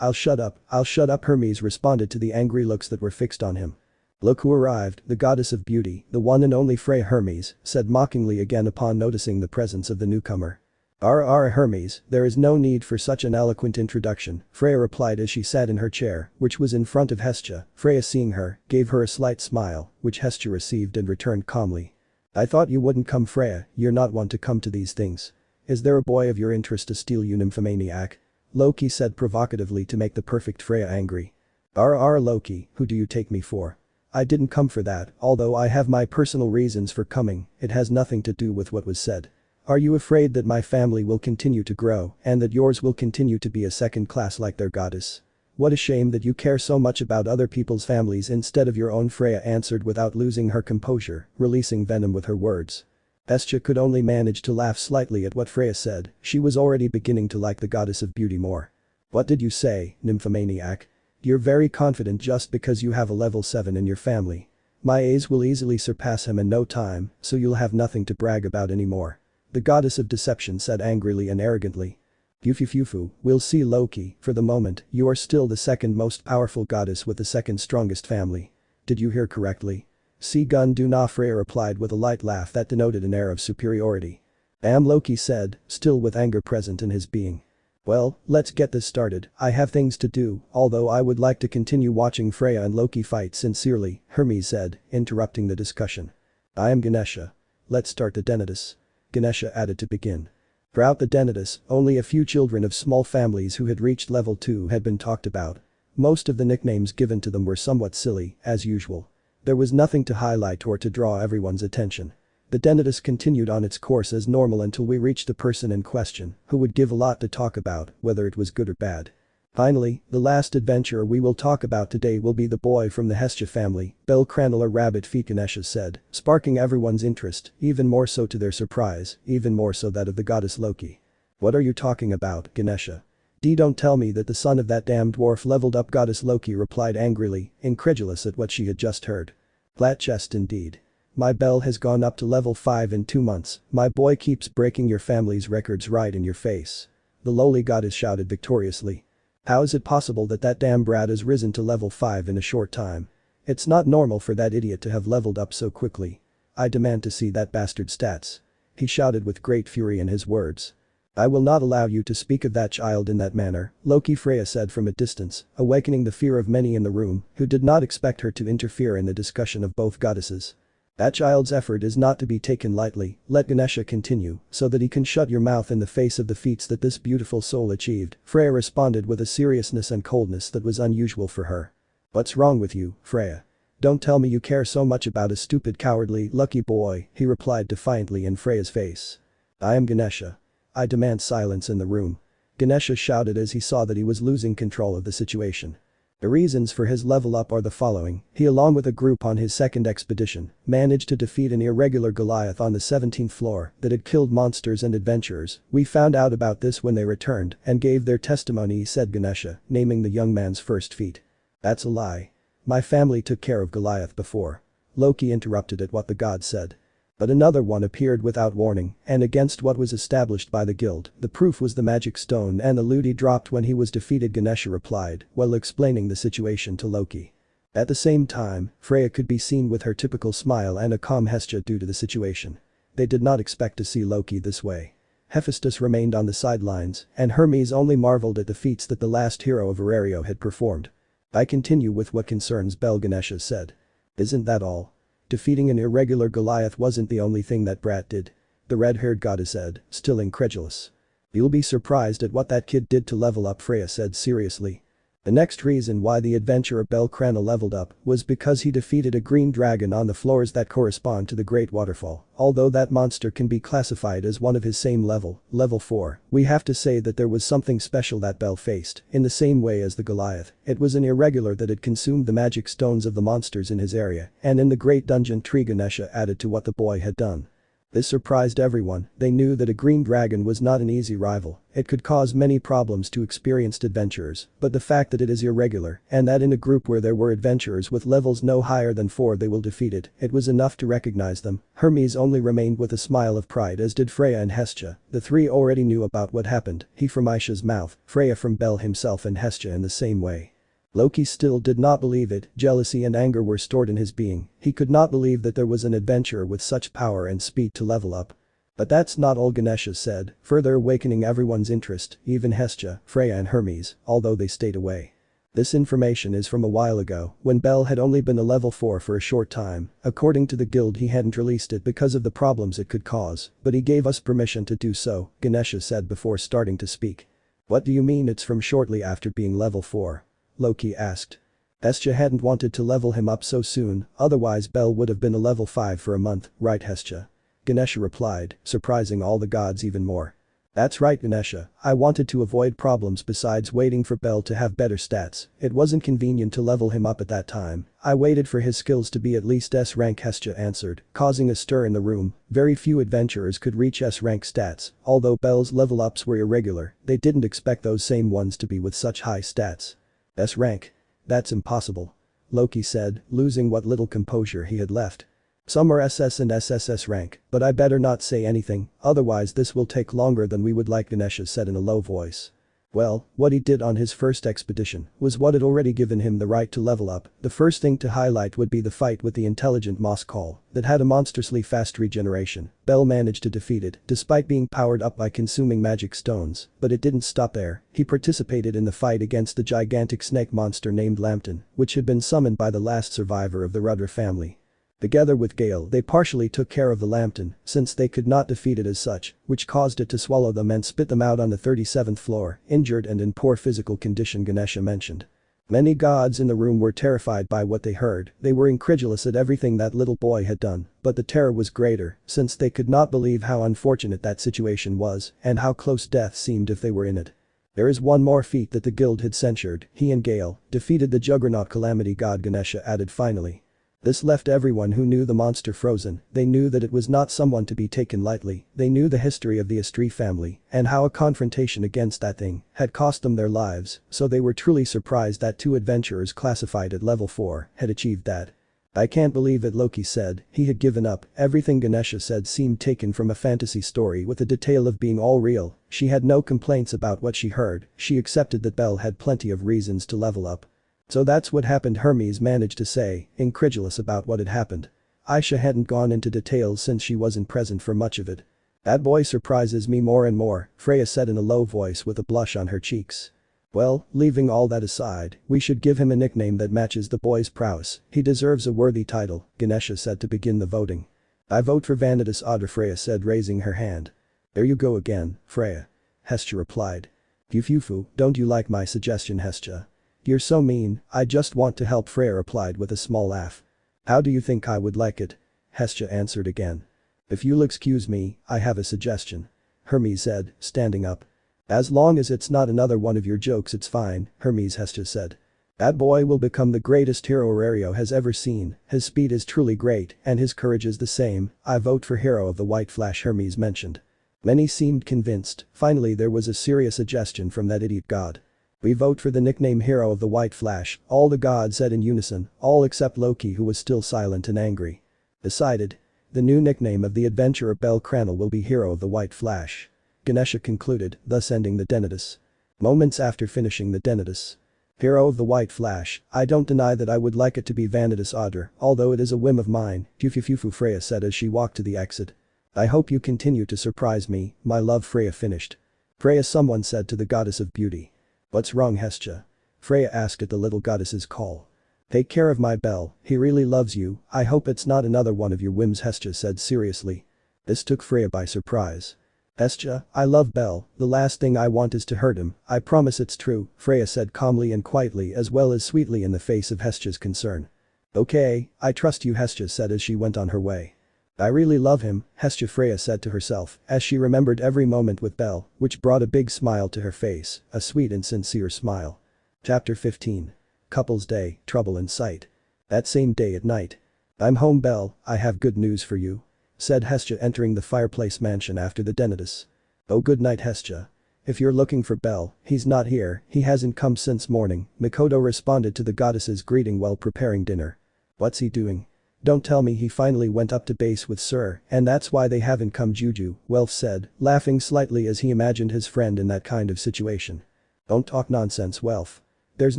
I'll shut up Hermes responded to the angry looks that were fixed on him. Look who arrived, the goddess of beauty, the one and only Freya Hermes, said mockingly again upon noticing the presence of the newcomer. Hermes, there is no need for such an eloquent introduction, Freya replied as she sat in her chair, which was in front of Hestia. Freya seeing her, gave her a slight smile, which Hestia received and returned calmly. I thought you wouldn't come Freya, you're not one to come to these things. Is there a boy of your interest to steal you nymphomaniac? Loki said provocatively to make the perfect Freya angry. Loki, who do you take me for? I didn't come for that, although I have my personal reasons for coming, it has nothing to do with what was said. Are you afraid that my family will continue to grow and that yours will continue to be a second class like their goddess? What a shame that you care so much about other people's families instead of your own Freya answered without losing her composure, releasing venom with her words. Hestia could only manage to laugh slightly at what Freya said, she was already beginning to like the goddess of beauty more. What did you say, nymphomaniac? You're very confident just because you have a level 7 in your family. My A's will easily surpass him in no time, so you'll have nothing to brag about anymore. The goddess of deception said angrily and arrogantly. Fufu, we'll see Loki, for the moment, you are still the second most powerful goddess with the second strongest family. Did you hear correctly? See gun do na Freya replied with a light laugh that denoted an air of superiority. Loki said, still with anger present in his being. Well, let's get this started, I have things to do, although I would like to continue watching Freya and Loki fight sincerely, Hermes said, interrupting the discussion. I am Ganesha. Let's start the Denitus. Ganesha added to begin. Throughout the Denitus, only a few children of small families who had reached level 2 had been talked about. Most of the nicknames given to them were somewhat silly, as usual. There was nothing to highlight or to draw everyone's attention. The Denitus continued on its course as normal until we reached the person in question, who would give a lot to talk about, whether it was good or bad. Finally, the last adventurer we will talk about today will be the boy from the Hestia family, bellcranel or rabbit feet Ganesha said, sparking everyone's interest, even more so to their surprise, even more so that of the goddess Loki. What are you talking about, Ganesha? Don't tell me that the son of that damn dwarf leveled up goddess Loki replied angrily, incredulous at what she had just heard. Flat chest indeed. My Belle has gone up to level 5 in 2 months, my boy keeps breaking your family's records right in your face. The lowly goddess shouted victoriously. How is it possible that that damn brat has risen to level 5 in a short time? It's not normal for that idiot to have leveled up so quickly. I demand to see that bastard's stats. He shouted with great fury in his words. I will not allow you to speak of that child in that manner, Loki Freya said from a distance, awakening the fear of many in the room who did not expect her to interfere in the discussion of both goddesses. That child's effort is not to be taken lightly, let Ganesha continue, so that he can shut your mouth in the face of the feats that this beautiful soul achieved, Freya responded with a seriousness and coldness that was unusual for her. What's wrong with you, Freya? Don't tell me you care so much about a stupid cowardly lucky boy, he replied defiantly in Freya's face. I am Ganesha. I demand silence in the room. Ganesha shouted as he saw that he was losing control of the situation. The reasons for his level up are the following: he, along with a group on his second expedition, managed to defeat an irregular Goliath on the 17th floor that had killed monsters and adventurers. We found out about this when they returned and gave their testimony, said Ganesha, naming the young man's first feat. That's a lie. My family took care of Goliath before. Loki interrupted at what the god said. But another one appeared without warning and against what was established by the guild. The proof was the magic stone and the loot he dropped when he was defeated, Ganesha replied while explaining the situation to Loki. At the same time, Freya could be seen with her typical smile and a calm Hestia due to the situation. They did not expect to see Loki this way. Hephaestus remained on the sidelines and Hermes only marveled at the feats that the last hero of Aurario had performed. I continue with what concerns Bel, Ganesha said. Isn't that all? Defeating an irregular Goliath wasn't the only thing that brat did. The red-haired goddess said, still incredulous. You'll be surprised at what that kid did to level up, Freya said seriously. The next reason why the adventurer bellcranel leveled up was because he defeated a green dragon on the floors that correspond to the Great Waterfall. Although that monster can be classified as one of his same level, level 4, we have to say that there was something special that Bel faced. In the same way as the Goliath, it was an irregular that had consumed the magic stones of the monsters in his area and in the great dungeon tree, Ganesha added to what the boy had done. This surprised everyone. They knew that a green dragon was not an easy rival. It could cause many problems to experienced adventurers, but the fact that it is irregular and that in a group where there were adventurers with levels no higher than 4 they will defeat it was enough to recognize them. Hermes only remained with a smile of pride, as did Freya and Hestia. The three already knew about what happened, he from Aisha's mouth, Freya from Bel himself, and Hestia in the same way. Loki still did not believe it. Jealousy and anger were stored in his being. He could not believe that there was an adventurer with such power and speed to level up. But that's not all, Ganesha said, further awakening everyone's interest, even Hestia, Freya and Hermes, although they stayed away. This information is from a while ago, when Bel had only been a level 4 for a short time. According to the guild, he hadn't released it because of the problems it could cause, but he gave us permission to do so, Ganesha said before starting to speak. What do you mean it's from shortly after being level 4? Loki asked. Hestia hadn't wanted to level him up so soon, otherwise Bel would have been a level 5 for a month, right Hestia? Ganesha replied, surprising all the gods even more. That's right, Ganesha, I wanted to avoid problems besides waiting for Bel to have better stats. It wasn't convenient to level him up at that time. I waited for his skills to be at least S rank, Hestia answered, causing a stir in the room. Very few adventurers could reach S rank stats. Although Bel's level ups were irregular, they didn't expect those same ones to be with such high stats. S rank? That's impossible. Loki said, losing what little composure he had left. Some are SS and SSS rank, but I better not say anything, otherwise this will take longer than we would like, Ganesha said in a low voice. Well, what he did on his first expedition was what had already given him the right to level up. The first thing to highlight would be the fight with the intelligent moss call that had a monstrously fast regeneration. Bel managed to defeat it despite being powered up by consuming magic stones, but it didn't stop there. He participated in the fight against the gigantic snake monster named Lambton, which had been summoned by the last survivor of the Rudder family. Together with Gale, they partially took care of the Lambton, since they could not defeat it as such, which caused it to swallow them and spit them out on the 37th floor, injured and in poor physical condition, Ganesha mentioned. Many gods in the room were terrified by what they heard. They were incredulous at everything that little boy had done, but the terror was greater, since they could not believe how unfortunate that situation was and how close death seemed if they were in it. There is one more feat that the guild had censured. He and Gale defeated the juggernaut calamity god, Ganesha added finally. This left everyone who knew the monster frozen. They knew that it was not someone to be taken lightly. They knew the history of the Astri family and how a confrontation against that thing had cost them their lives, so they were truly surprised that 2 adventurers classified at level 4 had achieved that. I can't believe it, Loki said. He had given up. Everything Ganesha said seemed taken from a fantasy story with the detail of being all real. She had no complaints about what she heard. She accepted that Bel had plenty of reasons to level up. So that's what happened, Hermes managed to say, incredulous about what had happened. Aisha hadn't gone into details since she wasn't present for much of it. That boy surprises me more and more, Freya said in a low voice with a blush on her cheeks. Well, leaving all that aside, we should give him a nickname that matches the boy's prowess. He deserves a worthy title, Ganesha said to begin the voting. I vote for Vanitas Otter, Freya said, raising her hand. There you go again, Freya. Hestia replied. Fufu, don't you like my suggestion, Hestia? You're so mean. I just want to help, Freya replied with a small laugh. How do you think I would like it? Hestia answered again. If you'll excuse me, I have a suggestion. Hermes said, standing up. As long as it's not another one of your jokes it's fine, Hermes Hestia said. That boy will become the greatest hero Aurelio has ever seen, his speed is truly great and his courage is the same, I vote for Hero of the White Flash Hermes mentioned. Many seemed convinced, finally there was a serious suggestion from that idiot god. We vote for the nickname Hero of the White Flash, all the gods said in unison, all except Loki who was still silent and angry. Decided. The new nickname of the adventurer bellcranel will be Hero of the White Flash. Ganesha concluded, thus ending the Denitus. Moments after finishing the Denitus. Hero of the White Flash, I don't deny that I would like it to be Vanitas Audra, although it is a whim of mine, Fufufufu Freya said as she walked to the exit. I hope you continue to surprise me, my love Freya finished. Freya someone said to the goddess of beauty. What's wrong Hestia? Freya asked at the little goddess's call. Take care of my Belle, he really loves you, I hope it's not another one of your whims Hestia said seriously. This took Freya by surprise. Hestia, I love Belle, the last thing I want is to hurt him, I promise it's true, Freya said calmly and quietly as well as sweetly in the face of Hestia's concern. Okay, I trust you Hestia said as she went on her way. I really love him, Hestia Freya said to herself as she remembered every moment with Belle, which brought a big smile to her face, a sweet and sincere smile. Chapter 15. Couple's Day, Trouble in Sight. That same day at night. I'm home Belle, I have good news for you. Said Hestia entering the fireplace mansion after the Denitus. Oh good night Hestia. If you're looking for Belle, he's not here, he hasn't come since morning, Mikoto responded to the goddess's greeting while preparing dinner. What's he doing? Don't tell me he finally went up to base with Syr, and that's why they haven't come Juju, Welf said, laughing slightly as he imagined his friend in that kind of situation. Don't talk nonsense Welf. There's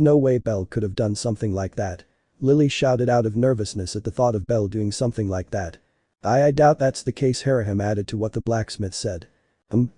no way Belle could have done something like that. Lily shouted out of nervousness at the thought of Belle doing something like that. I doubt that's the case Harahim added to what the blacksmith said.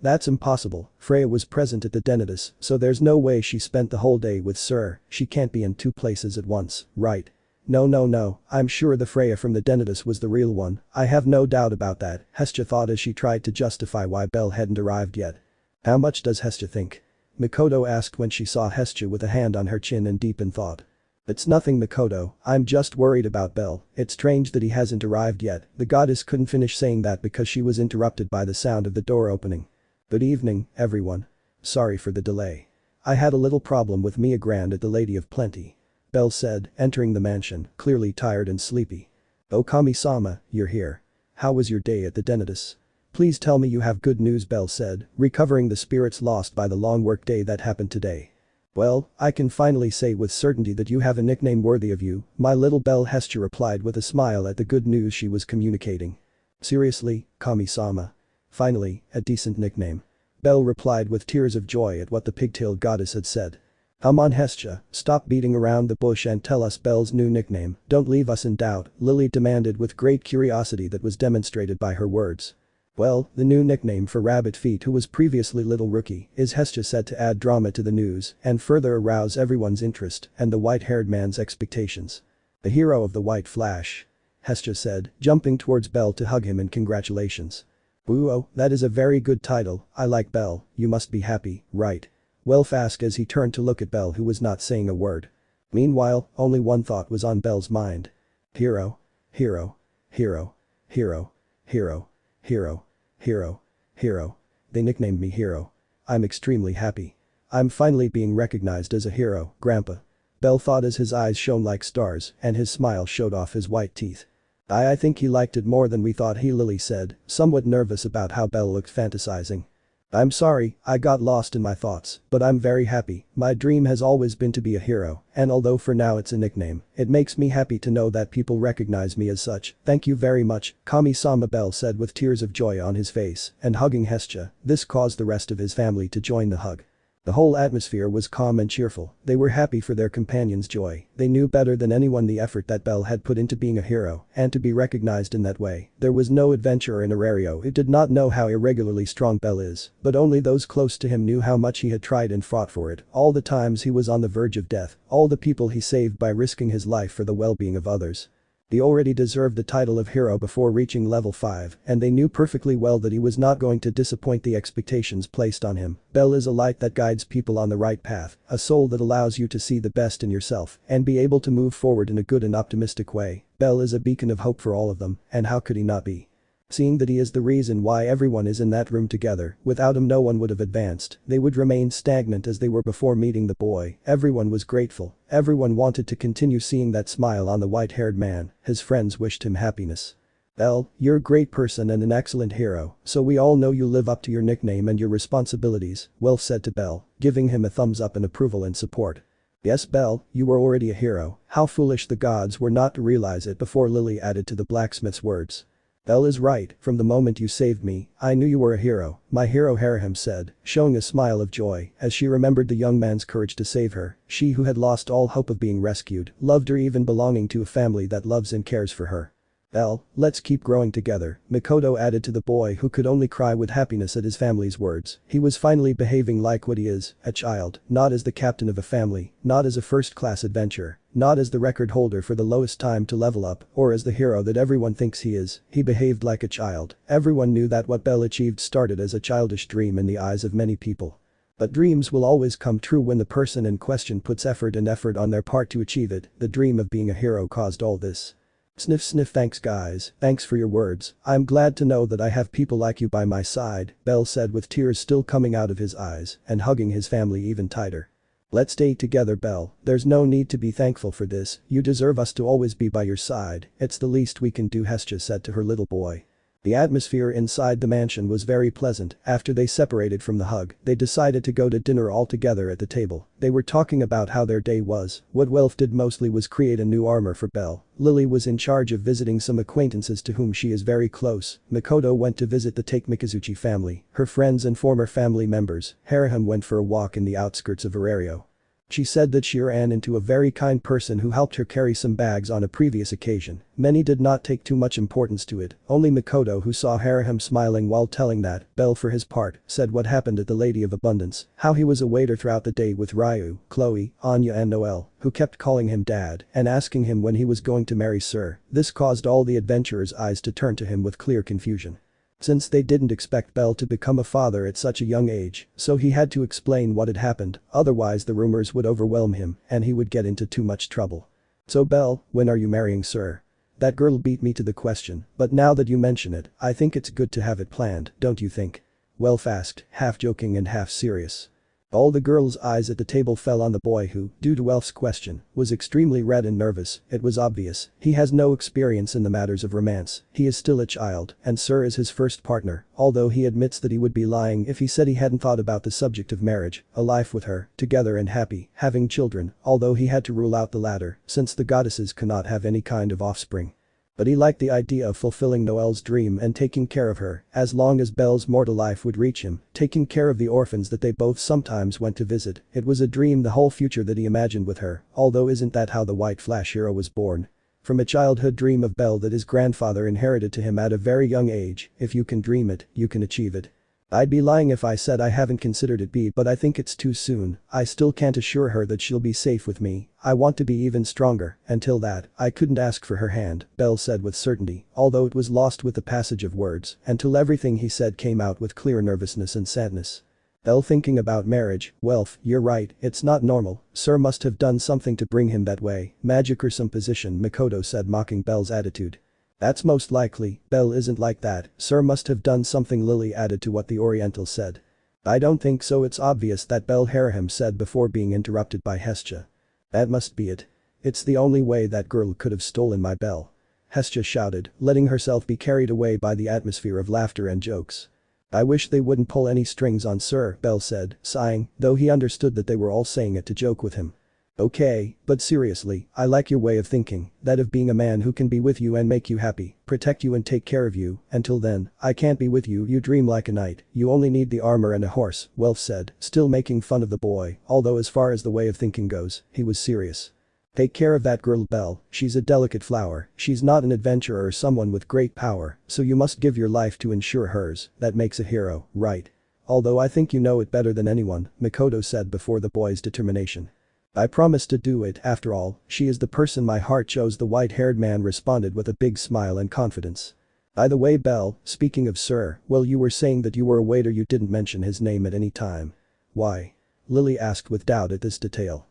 That's impossible, Freya was present at the Denitus, so there's no way she spent the whole day with Syr, she can't be in two places at once, right? No, I'm sure the Freya from the Denitus was the real one, I have no doubt about that, Hestia thought as she tried to justify why Belle hadn't arrived yet. How much does Hestia think? Mikoto asked when she saw Hestia with a hand on her chin and deep in thought. It's nothing Mikoto, I'm just worried about Belle, it's strange that he hasn't arrived yet, the goddess couldn't finish saying that because she was interrupted by the sound of the door opening. Good evening, everyone. Sorry for the delay. I had a little problem with Mia Grand at the Lady of Plenty. Belle said, entering the mansion, clearly tired and sleepy. Oh Kami-sama, you're here. How was your day at the Denitus? Please tell me you have good news Belle said, recovering the spirits lost by the long work day that happened today. Well, I can finally say with certainty that you have a nickname worthy of you, my little Belle Hestia replied with a smile at the good news she was communicating. Seriously, Kami-sama? Finally, a decent nickname. Belle replied with tears of joy at what the pigtailed goddess had said. Come on Hestia, stop beating around the bush and tell us Belle's new nickname, don't leave us in doubt, Lily demanded with great curiosity that was demonstrated by her words. Well, the new nickname for Rabbit Feet who was previously Little Rookie is Hestia said to add drama to the news and further arouse everyone's interest and the white-haired man's expectations. The hero of the White Flash. Hestia said, jumping towards Belle to hug him in congratulations. Whoa, that is a very good title, I like Belle, you must be happy, right? Welf asked as he turned to look at Belle who was not saying a word. Meanwhile, only one thought was on Belle's mind. Hero. Hero. Hero. Hero. Hero. Hero. Hero. Hero. They nicknamed me Hero. I'm extremely happy. I'm finally being recognized as a hero, Grandpa. Belle thought as his eyes shone like stars and his smile showed off his white teeth. I think he liked it more than we thought Lily said, somewhat nervous about how Belle looked fantasizing. I'm sorry, I got lost in my thoughts, but I'm very happy, my dream has always been to be a hero, and although for now it's a nickname, it makes me happy to know that people recognize me as such, thank you very much, Kami-sama Belle said with tears of joy on his face, and hugging Hestia, this caused the rest of his family to join the hug. The whole atmosphere was calm and cheerful, they were happy for their companion's joy, they knew better than anyone the effort that Belle had put into being a hero, and to be recognized in that way, there was no adventurer in Aurelio who did not know how irregularly strong Belle is, but only those close to him knew how much he had tried and fought for it, all the times he was on the verge of death, all the people he saved by risking his life for the well-being of others. He already deserved the title of hero before reaching level 5, and they knew perfectly well that he was not going to disappoint the expectations placed on him. Belle is a light that guides people on the right path, a soul that allows you to see the best in yourself and be able to move forward in a good and optimistic way. Belle is a beacon of hope for all of them, and how could he not be? Seeing that he is the reason why everyone is in that room together, without him no one would have advanced, they would remain stagnant as they were before meeting the boy, everyone was grateful, everyone wanted to continue seeing that smile on the white-haired man, his friends wished him happiness. Belle, you're a great person and an excellent hero, so we all know you live up to your nickname and your responsibilities, Wilf said to Belle, giving him a thumbs up in approval and support. Yes Belle, you were already a hero, how foolish the gods were not to realize it before Lily added to the blacksmith's words. Belle is right, from the moment you saved me, I knew you were a hero, my hero Haraham said, showing a smile of joy as she remembered the young man's courage to save her, she who had lost all hope of being rescued, loved her even belonging to a family that loves and cares for her. Belle, let's keep growing together, Mikoto added to the boy who could only cry with happiness at his family's words. He was finally behaving like what he is, a child, not as the captain of a family, not as a first-class adventurer, not as the record holder for the lowest time to level up, or as the hero that everyone thinks he is, he behaved like a child. Everyone knew that what Belle achieved started as a childish dream in the eyes of many people. But dreams will always come true when the person in question puts effort on their part to achieve it, the dream of being a hero caused all this. Sniff sniff thanks guys, thanks for your words, I'm glad to know that I have people like you by my side, Belle said with tears still coming out of his eyes and hugging his family even tighter. Let's stay together Belle, there's no need to be thankful for this, you deserve us to always be by your side, it's the least we can do Hestia said to her little boy. The atmosphere inside the mansion was very pleasant. After they separated from the hug, they decided to go to dinner all together at the table. They were talking about how their day was. What Wilf did mostly was create a new armor for Belle. Lily was in charge of visiting some acquaintances to whom she is very close. Mikoto went to visit the Take Mikazuchi family, her friends and former family members. Haraham went for a walk in the outskirts of Arario. She said that she ran into a very kind person who helped her carry some bags on a previous occasion. Many did not take too much importance to it, only Mikoto who saw Haraham smiling while telling that. Belle for his part, said what happened at the Lady of Abundance, how he was a waiter throughout the day with Ryu, Chloe, Anya and Noelle, who kept calling him dad and asking him when he was going to marry Syr. This caused all the adventurers' eyes to turn to him with clear confusion. Since they didn't expect Belle to become a father at such a young age, so he had to explain what had happened, otherwise the rumors would overwhelm him and he would get into too much trouble. So Belle, when are you marrying Syr? That girl beat me to the question, but now that you mention it, I think it's good to have it planned, don't you think? Wilf asked, half joking and half serious. All the girls' eyes at the table fell on the boy who, due to Wilf's question, was extremely red and nervous. It was obvious, he has no experience in the matters of romance, he is still a child, and Syr is his first partner, although he admits that he would be lying if he said he hadn't thought about the subject of marriage, a life with her, together and happy, having children, although he had to rule out the latter, since the goddesses cannot have any kind of offspring. But he liked the idea of fulfilling Noelle's dream and taking care of her, as long as Belle's mortal life would reach him, taking care of the orphans that they both sometimes went to visit. It was a dream, the whole future that he imagined with her, although isn't that how the White Flash hero was born? From a childhood dream of Belle that his grandfather inherited to him at a very young age. If you can dream it, you can achieve it. I'd be lying if I said I haven't considered it, but I think it's too soon. I still can't assure her that she'll be safe with me. I want to be even stronger. Until that, I couldn't ask for her hand, Belle said with certainty, although it was lost with the passage of words, until everything he said came out with clear nervousness and sadness. Belle thinking about marriage, Wilf, you're right, it's not normal, Syr must have done something to bring him that way, magic or some position, Mikoto said mocking Belle's attitude. That's most likely, Belle isn't like that, Syr must have done something, Lily added to what the Oriental said. I don't think so, it's obvious that Belle, Haraham said before being interrupted by Hestia. That must be it. It's the only way that girl could have stolen my Belle. Hestia shouted, letting herself be carried away by the atmosphere of laughter and jokes. I wish they wouldn't pull any strings on Syr, Belle said, sighing, though he understood that they were all saying it to joke with him. Okay, but seriously, I like your way of thinking, that of being a man who can be with you and make you happy, protect you and take care of you. Until then, I can't be with you. You dream like a knight, you only need the armor and a horse, Wilf said, still making fun of the boy, although as far as the way of thinking goes, he was serious. Take care of that girl, Belle, she's a delicate flower, she's not an adventurer or someone with great power, so you must give your life to ensure hers, that makes a hero, right? Although I think you know it better than anyone, Mikoto said before the boy's determination. I promise to do it, after all, she is the person my heart chose, the white-haired man responded with a big smile and confidence. By the way, Belle, speaking of Syr, well, you were saying that you were a waiter, you didn't mention his name at any time. Why? Lily asked with doubt at this detail.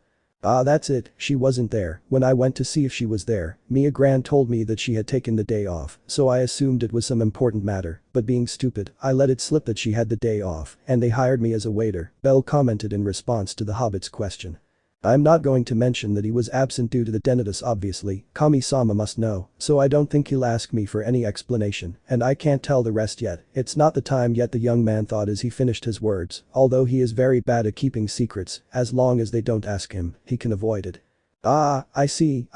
Ah, that's it, she wasn't there. When I went to see if she was there, Mia Gran told me that she had taken the day off, so I assumed it was some important matter, but being stupid, I let it slip that she had the day off, and they hired me as a waiter, Belle commented in response to the Hobbit's question. I'm not going to mention that he was absent due to the dentitus obviously, Kami-sama must know, so I don't think he'll ask me for any explanation, and I can't tell the rest yet, it's not the time yet the young man thought as he finished his words, although he is very bad at keeping secrets, as long as they don't ask him, he can avoid it. Ah, I see,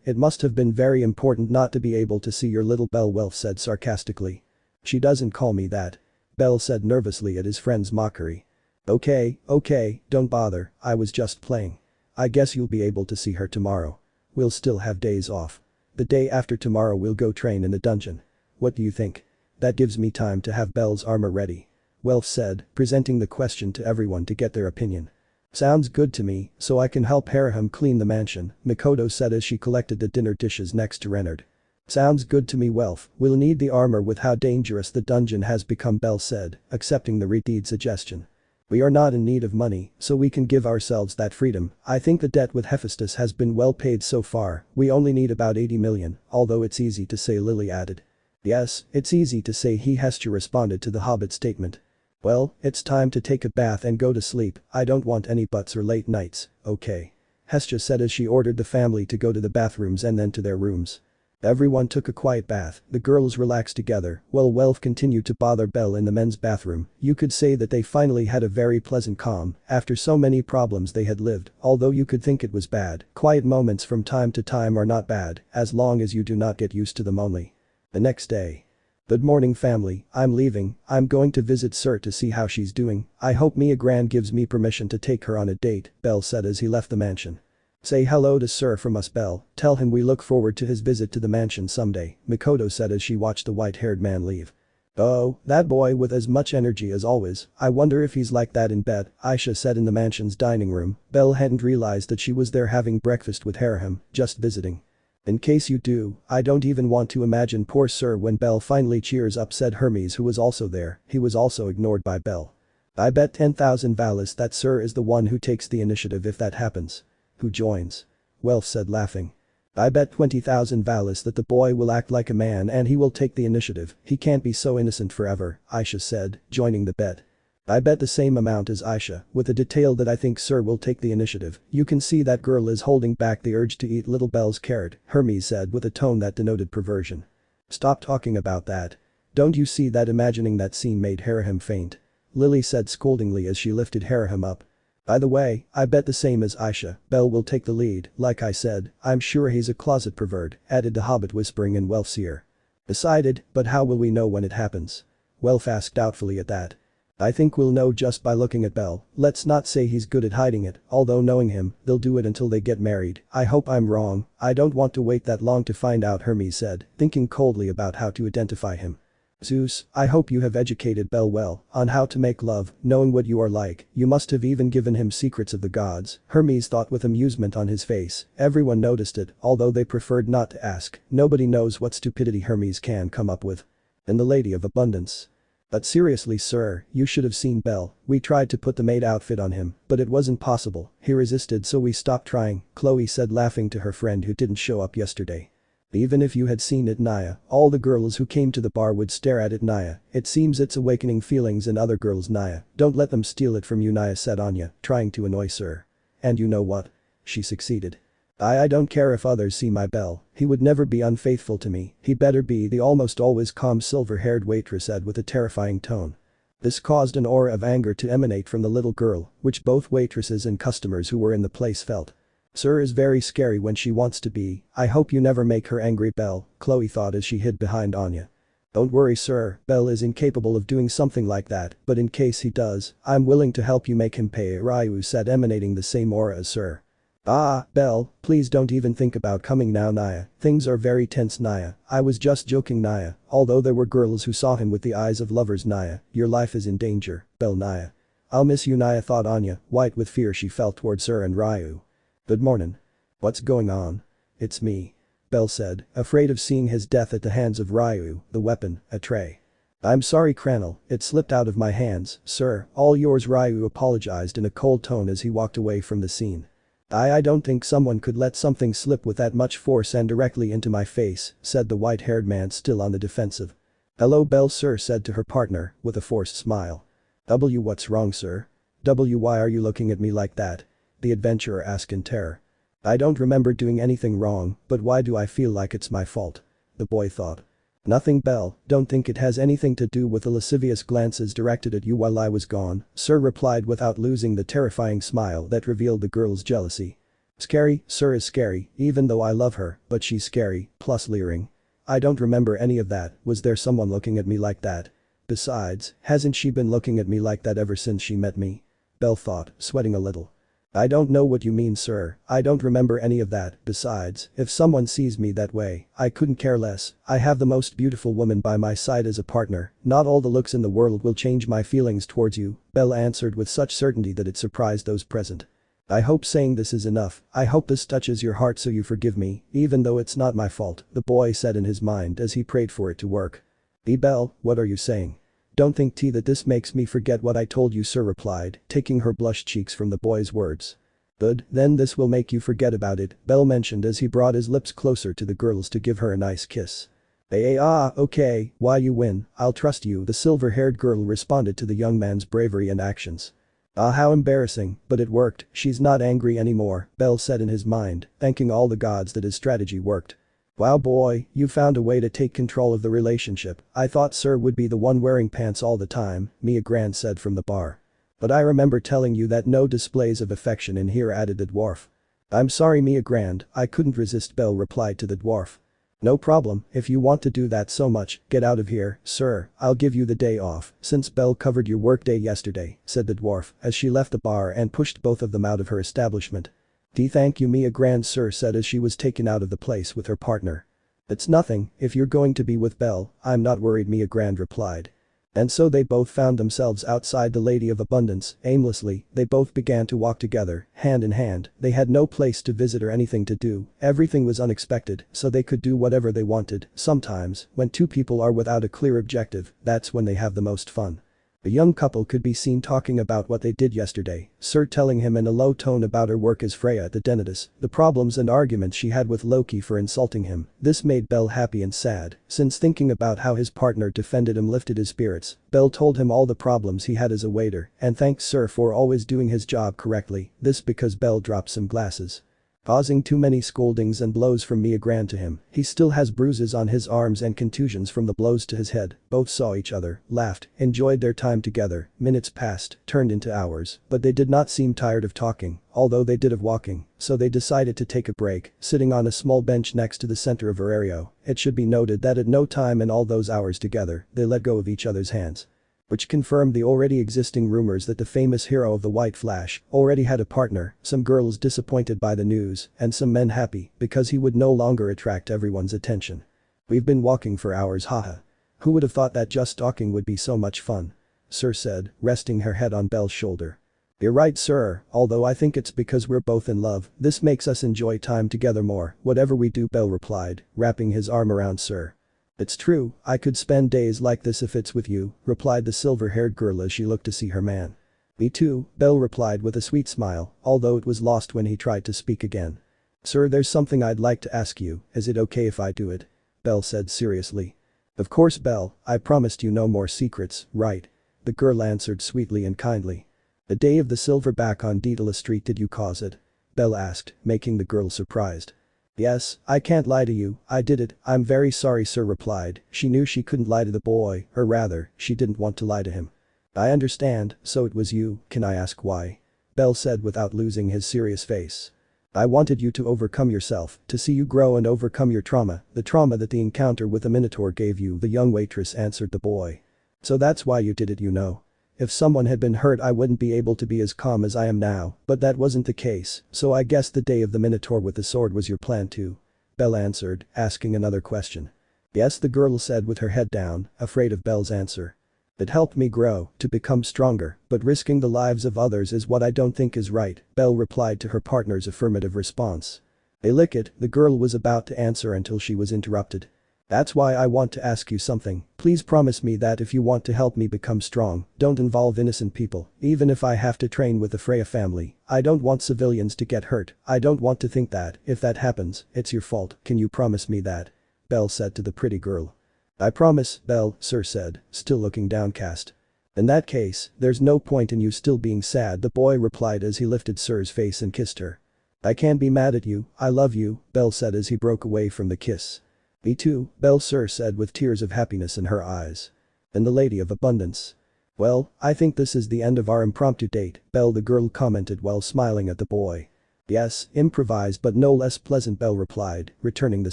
it must have been very important not to be able to see your little Belle, Welf said sarcastically. She doesn't call me that. Belle said nervously at his friend's mockery. Okay, don't bother, I was just playing. I guess you'll be able to see her tomorrow. We'll still have days off. The day after tomorrow we'll go train in the dungeon. What do you think? That gives me time to have Belle's armor ready. Welf said, presenting the question to everyone to get their opinion. Sounds good to me, so I can help Haraham clean the mansion, Mikoto said as she collected the dinner dishes next to Renard. Sounds good to me, Welf, we'll need the armor with how dangerous the dungeon has become, Belle said, accepting the Reed suggestion. We are not in need of money, so we can give ourselves that freedom. I think the debt with Hephaestus has been well paid so far, we only need about 80 million, although it's easy to say, Lily added. Yes, it's easy to say, Hestia responded to the Hobbit statement. Well, it's time to take a bath and go to sleep, I don't want any buts or late nights, okay. Hestia said as she ordered the family to go to the bathrooms and then to their rooms. Everyone took a quiet bath, the girls relaxed together, while Welf continued to bother Belle in the men's bathroom. You could say that they finally had a very pleasant calm, after so many problems they had lived, although you could think it was bad. Quiet moments from time to time are not bad, as long as you do not get used to them only. The next day. Good morning family, I'm leaving, I'm going to visit Syr to see how she's doing, I hope Mia Gran gives me permission to take her on a date, Belle said as he left the mansion. Say hello to Syr from us, Belle, tell him we look forward to his visit to the mansion someday, Mikoto said as she watched the white-haired man leave. Oh, that boy with as much energy as always, I wonder if he's like that in bed, Aisha said in the mansion's dining room. Belle hadn't realized that she was there having breakfast with Haraham, just visiting. In case you do, I don't even want to imagine poor Syr when Belle finally cheers up, said Hermes, who was also there. He was also ignored by Belle. I bet 10,000 Valis that Syr is the one who takes the initiative if that happens. Who joins? Welf said laughing. I bet 20,000 Valis that the boy will act like a man and he will take the initiative, he can't be so innocent forever, Aisha said, joining the bet. I bet the same amount as Aisha, with the detail that I think Syr will take the initiative. You can see that girl is holding back the urge to eat little Belle's carrot, Hermes said with a tone that denoted perversion. Stop talking about that. Don't you see that imagining that scene made Haraham faint? Lily said scoldingly as she lifted Haraham up. By the way, I bet the same as Aisha, Belle will take the lead, like I said, I'm sure he's a closet pervert, added the Hobbit whispering in Welf's ear. Decided, but how will we know when it happens? Welf asked doubtfully at that. I think we'll know just by looking at Belle, let's not say he's good at hiding it, although knowing him, they'll do it until they get married, I hope I'm wrong, I don't want to wait that long to find out, Hermes said, thinking coldly about how to identify him. Zeus, I hope you have educated Belle well on how to make love, knowing what you are like, you must have even given him secrets of the gods, Hermes thought with amusement on his face. Everyone noticed it, although they preferred not to ask. Nobody knows what stupidity Hermes can come up with. And the Lady of Abundance. But seriously, Syr, you should have seen Belle, we tried to put the maid outfit on him, but it wasn't possible, he resisted so we stopped trying, Chloe said laughing to her friend who didn't show up yesterday. Even if you had seen it, Naya, all the girls who came to the bar would stare at it, Naya, it seems it's awakening feelings in other girls, Naya, don't let them steal it from you, Naya said Anya, trying to annoy Syr. And you know what? She succeeded. I don't care if others see my Belle, he would never be unfaithful to me, he better be, the almost always calm silver-haired waitress said with a terrifying tone. This caused an aura of anger to emanate from the little girl, which both waitresses and customers who were in the place felt. Syr is very scary when she wants to be, I hope you never make her angry, Belle, Chloe thought as she hid behind Anya. Don't worry, Syr, Belle is incapable of doing something like that, but in case he does, I'm willing to help you make him pay, Ryu said, emanating the same aura as Syr. Ah, Belle, please don't even think about coming now, Naya, things are very tense, Naya, I was just joking, Naya, although there were girls who saw him with the eyes of lovers, Naya, your life is in danger, Belle, Naya. I'll miss you, Naya thought Anya, white with fear she felt towards Syr and Ryu. Good morning. What's going on? It's me. Belle said, afraid of seeing his death at the hands of Ryu, the weapon, a tray. I'm sorry, Cranel, it slipped out of my hands, Syr, all yours, Ryu apologized in a cold tone as he walked away from the scene. I don't think someone could let something slip with that much force and directly into my face, said the white-haired man still on the defensive. Hello Belle, Syr said to her partner, with a forced smile. What's wrong, Syr? Why are you looking at me like that? The adventurer asked in terror. I don't remember doing anything wrong, but why do I feel like it's my fault? The boy thought. Nothing, Belle, don't think it has anything to do with the lascivious glances directed at you while I was gone, Syr replied without losing the terrifying smile that revealed the girl's jealousy. Scary, Syr is scary, even though I love her, but she's scary, plus leering. I don't remember any of that, was there someone looking at me like that? Besides, hasn't she been looking at me like that ever since she met me? Belle thought, sweating a little. I don't know what you mean, Syr, I don't remember any of that, besides, if someone sees me that way, I couldn't care less, I have the most beautiful woman by my side as a partner, not all the looks in the world will change my feelings towards you, Belle answered with such certainty that it surprised those present. I hope saying this is enough, I hope this touches your heart so you forgive me, even though it's not my fault, the boy said in his mind as he prayed for it to work. Belle, what are you saying? Don't think that this makes me forget what I told you, Syr replied, taking her blushed cheeks from the boy's words. Good, then this will make you forget about it, Belle mentioned as he brought his lips closer to the girl's to give her a nice kiss. Okay, why you win, I'll trust you, the silver-haired girl responded to the young man's bravery and actions. How embarrassing, but it worked, she's not angry anymore, Belle said in his mind, thanking all the gods that his strategy worked. Wow boy, you found a way to take control of the relationship, I thought Syr would be the one wearing pants all the time, Mia Grand said from the bar. But I remember telling you that no displays of affection in here, added the dwarf. I'm sorry Mia Grand, I couldn't resist, Belle replied to the dwarf. No problem, if you want to do that so much, get out of here, Syr, I'll give you the day off, since Belle covered your workday yesterday, said the dwarf as she left the bar and pushed both of them out of her establishment. Thank you Mia Grand, Syr said as she was taken out of the place with her partner. It's nothing, if you're going to be with Belle, I'm not worried, Mia Grand replied. And so they both found themselves outside the Lady of Abundance, aimlessly, they both began to walk together, hand in hand, they had no place to visit or anything to do, everything was unexpected, so they could do whatever they wanted, sometimes, when two people are without a clear objective, that's when they have the most fun. The young couple could be seen talking about what they did yesterday, Syr telling him in a low tone about her work as Freya the Denitus, the problems and arguments she had with Loki for insulting him. This made Belle happy and sad, since thinking about how his partner defended him lifted his spirits. Belle told him all the problems he had as a waiter and thanked Syr for always doing his job correctly, this because Belle dropped some glasses. Causing too many scoldings and blows from Mia Grand to him, he still has bruises on his arms and contusions from the blows to his head. Both saw each other, laughed, enjoyed their time together, minutes passed, turned into hours, but they did not seem tired of talking, although they did of walking, so they decided to take a break, sitting on a small bench next to the center of her area. It should be noted that at no time in all those hours together, they let go of each other's hands. Which confirmed the already existing rumors that the famous hero of the White Flash already had a partner, some girls disappointed by the news, and some men happy because he would no longer attract everyone's attention. We've been walking for hours, haha. Who would have thought that just talking would be so much fun? Syr said, resting her head on Belle's shoulder. You're right, Syr, although I think it's because we're both in love, this makes us enjoy time together more, whatever we do, Belle replied, wrapping his arm around Syr. It's true, I could spend days like this if it's with you, replied the silver-haired girl as she looked to see her man. Me too, Belle replied with a sweet smile, although it was lost when he tried to speak again. Syr, there's something I'd like to ask you, is it okay if I do it? Belle said seriously. Of course, Belle, I promised you no more secrets, right? The girl answered sweetly and kindly. The day of the silverback on Daedalus Street, did you cause it? Belle asked, making the girl surprised. Yes, I can't lie to you, I did it, I'm very sorry, Syr replied. She knew she couldn't lie to the boy, or rather, she didn't want to lie to him. I understand, so it was you, can I ask why? Belle said without losing his serious face. I wanted you to overcome yourself, to see you grow and overcome your trauma, the trauma that the encounter with the Minotaur gave you, the young waitress answered the boy. So that's why you did it, you know. If someone had been hurt I wouldn't be able to be as calm as I am now, but that wasn't the case, so I guess the day of the Minotaur with the sword was your plan too. Belle answered, asking another question. Yes, the girl said with her head down, afraid of Belle's answer. It helped me grow, to become stronger, but risking the lives of others is what I don't think is right, Belle replied to her partner's affirmative response. Lick it, the girl was about to answer until she was interrupted. That's why I want to ask you something. Please promise me that if you want to help me become strong, don't involve innocent people. Even if I have to train with the Freya family, I don't want civilians to get hurt. I don't want to think that, if that happens, it's your fault. Can you promise me that? Belle said to the pretty girl. I promise, Belle, Syr said, still looking downcast. In that case, there's no point in you still being sad, the boy replied as he lifted Syr's face and kissed her. I can't be mad at you, I love you, Belle said as he broke away from the kiss. Me too, Belle, Syr said with tears of happiness in her eyes. And the Lady of Abundance. Well, I think this is the end of our impromptu date, Belle, the girl commented while smiling at the boy. Yes, improvised but no less pleasant, Belle replied, returning the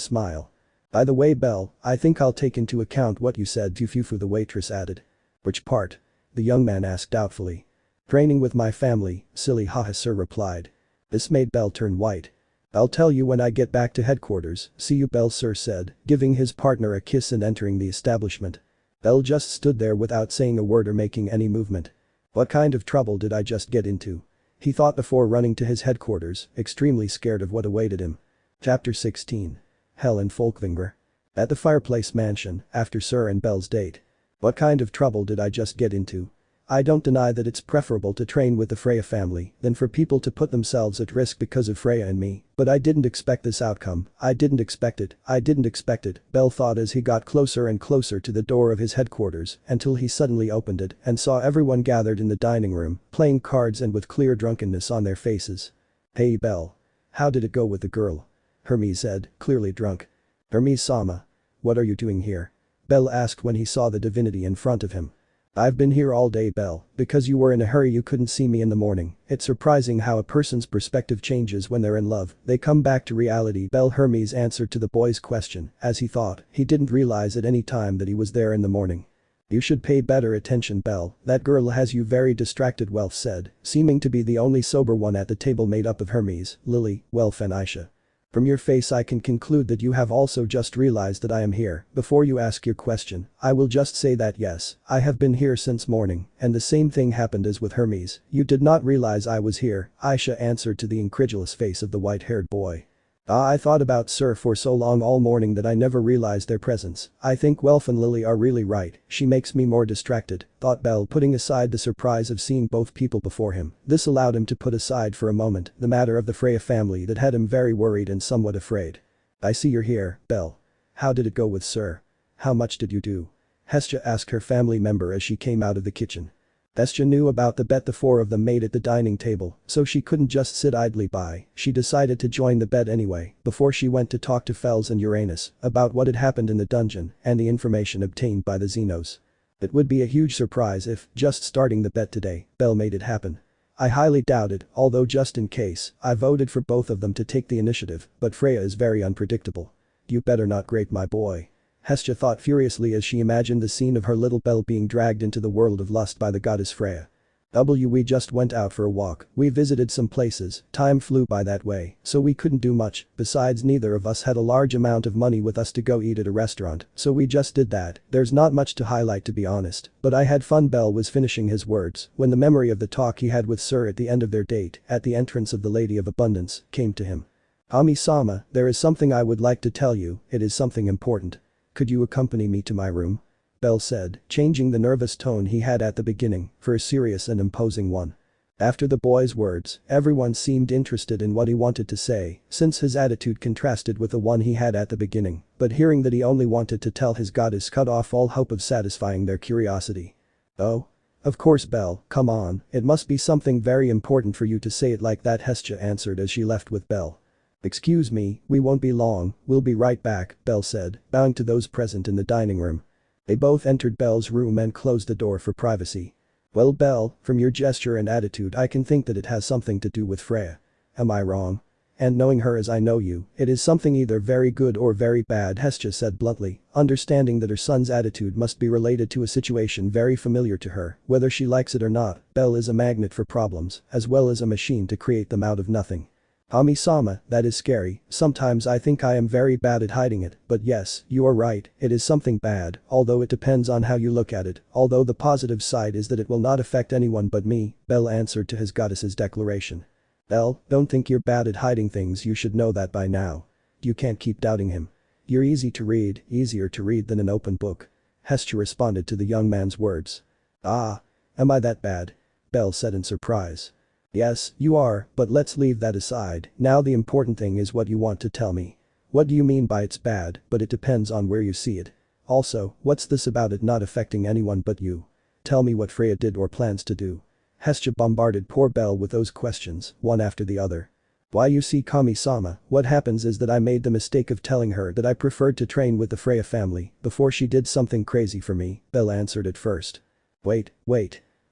smile. By the way, Belle, I think I'll take into account what you said, Fufu, the waitress added. Which part? The young man asked doubtfully. Training with my family, silly haha, Syr replied. This made Belle turn white. I'll tell you when I get back to headquarters, see you, Belle, Syr said, giving his partner a kiss and entering the establishment. Belle just stood there without saying a word or making any movement. What kind of trouble did I just get into? He thought before running to his headquarters, extremely scared of what awaited him. Chapter 16. Hell in Folkvinger. At the fireplace mansion, after Syr and Belle's date. What kind of trouble did I just get into? I don't deny that it's preferable to train with the Freya family than for people to put themselves at risk because of Freya and me, but I didn't expect this outcome. I didn't expect it, Belle thought as he got closer and closer to the door of his headquarters until he suddenly opened it and saw everyone gathered in the dining room, playing cards and with clear drunkenness on their faces. Hey Belle. How did it go with the girl? Hermes said, clearly drunk. Hermes-sama. What are you doing here? Belle asked when he saw the divinity in front of him. I've been here all day, Belle, because you were in a hurry you couldn't see me in the morning. It's surprising how a person's perspective changes when they're in love. They come back to reality, Belle. Hermes answered to the boy's question, as he thought he didn't realize at any time that he was there in the morning. You should pay better attention, Belle, that girl has you very distracted, Welf said, seeming to be the only sober one at the table made up of Hermes, Lily, Welf and Aisha. From your face I can conclude that you have also just realized that I am here. Before you ask your question, I will just say that yes, I have been here since morning, and the same thing happened as with Hermes. You did not realize I was here, Aisha answered to the incredulous face of the white-haired boy. I thought about Syr for so long all morning that I never realized their presence. I think Welf and Lily are really right, she makes me more distracted, thought Belle, putting aside the surprise of seeing both people before him. This allowed him to put aside for a moment the matter of the Freya family that had him very worried and somewhat afraid. I see you're here, Belle. How did it go with Syr? How much did you do? Hestia asked her family member as she came out of the kitchen. Hestia knew about the bet the four of them made at the dining table, so she couldn't just sit idly by. She decided to join the bet anyway, before she went to talk to Fels and Uranus about what had happened in the dungeon and the information obtained by the Xenos. It would be a huge surprise if, just starting the bet today, Belle made it happen. I highly doubt it, although just in case, I voted for both of them to take the initiative, but Freya is very unpredictable. You better not grape my boy. Hestia thought furiously as she imagined the scene of her little Belle being dragged into the world of lust by the goddess Freya. We just went out for a walk, we visited some places, time flew by that way, so we couldn't do much, besides neither of us had a large amount of money with us to go eat at a restaurant, so we just did that. There's not much to highlight to be honest, but I had fun. Belle was finishing his words when the memory of the talk he had with Syr at the end of their date, at the entrance of the Lady of Abundance, came to him. Ami-sama, there is something I would like to tell you, it is something important. Could you accompany me to my room? Belle said, changing the nervous tone he had at the beginning for a serious and imposing one. After the boy's words, everyone seemed interested in what he wanted to say, since his attitude contrasted with the one he had at the beginning, but hearing that he only wanted to tell his goddess cut off all hope of satisfying their curiosity. Oh? Of course, Belle, come on, it must be something very important for you to say it like that, Hestia answered as she left with Belle. Excuse me, we won't be long, we'll be right back, Belle said, bowing to those present in the dining room. They both entered Belle's room and closed the door for privacy. Well, Belle, from your gesture and attitude I can think that it has something to do with Freya. Am I wrong? And knowing her as I know you, it is something either very good or very bad, Hestia said bluntly, understanding that her son's attitude must be related to a situation very familiar to her, whether she likes it or not. Belle is a magnet for problems, as well as a machine to create them out of nothing. Ami-sama, that is scary, sometimes I think I am very bad at hiding it, but yes, you are right, it is something bad, although it depends on how you look at it, although the positive side is that it will not affect anyone but me, Belle answered to his goddess's declaration. Belle, don't think you're bad at hiding things, you should know that by now. You can't keep doubting him. You're easy to read, easier to read than an open book. Hestia responded to the young man's words. Ah. Am I that bad? Belle said in surprise. Yes, you are, but let's leave that aside, now the important thing is what you want to tell me. What do you mean by it's bad, but it depends on where you see it. Also, what's this about it not affecting anyone but you? Tell me what Freya did or plans to do. Hestia bombarded poor Belle with those questions, one after the other. Why you see Kami-sama, what happens is that I made the mistake of telling her that I preferred to train with the Freya family before she did something crazy for me, Belle answered at first. Wait.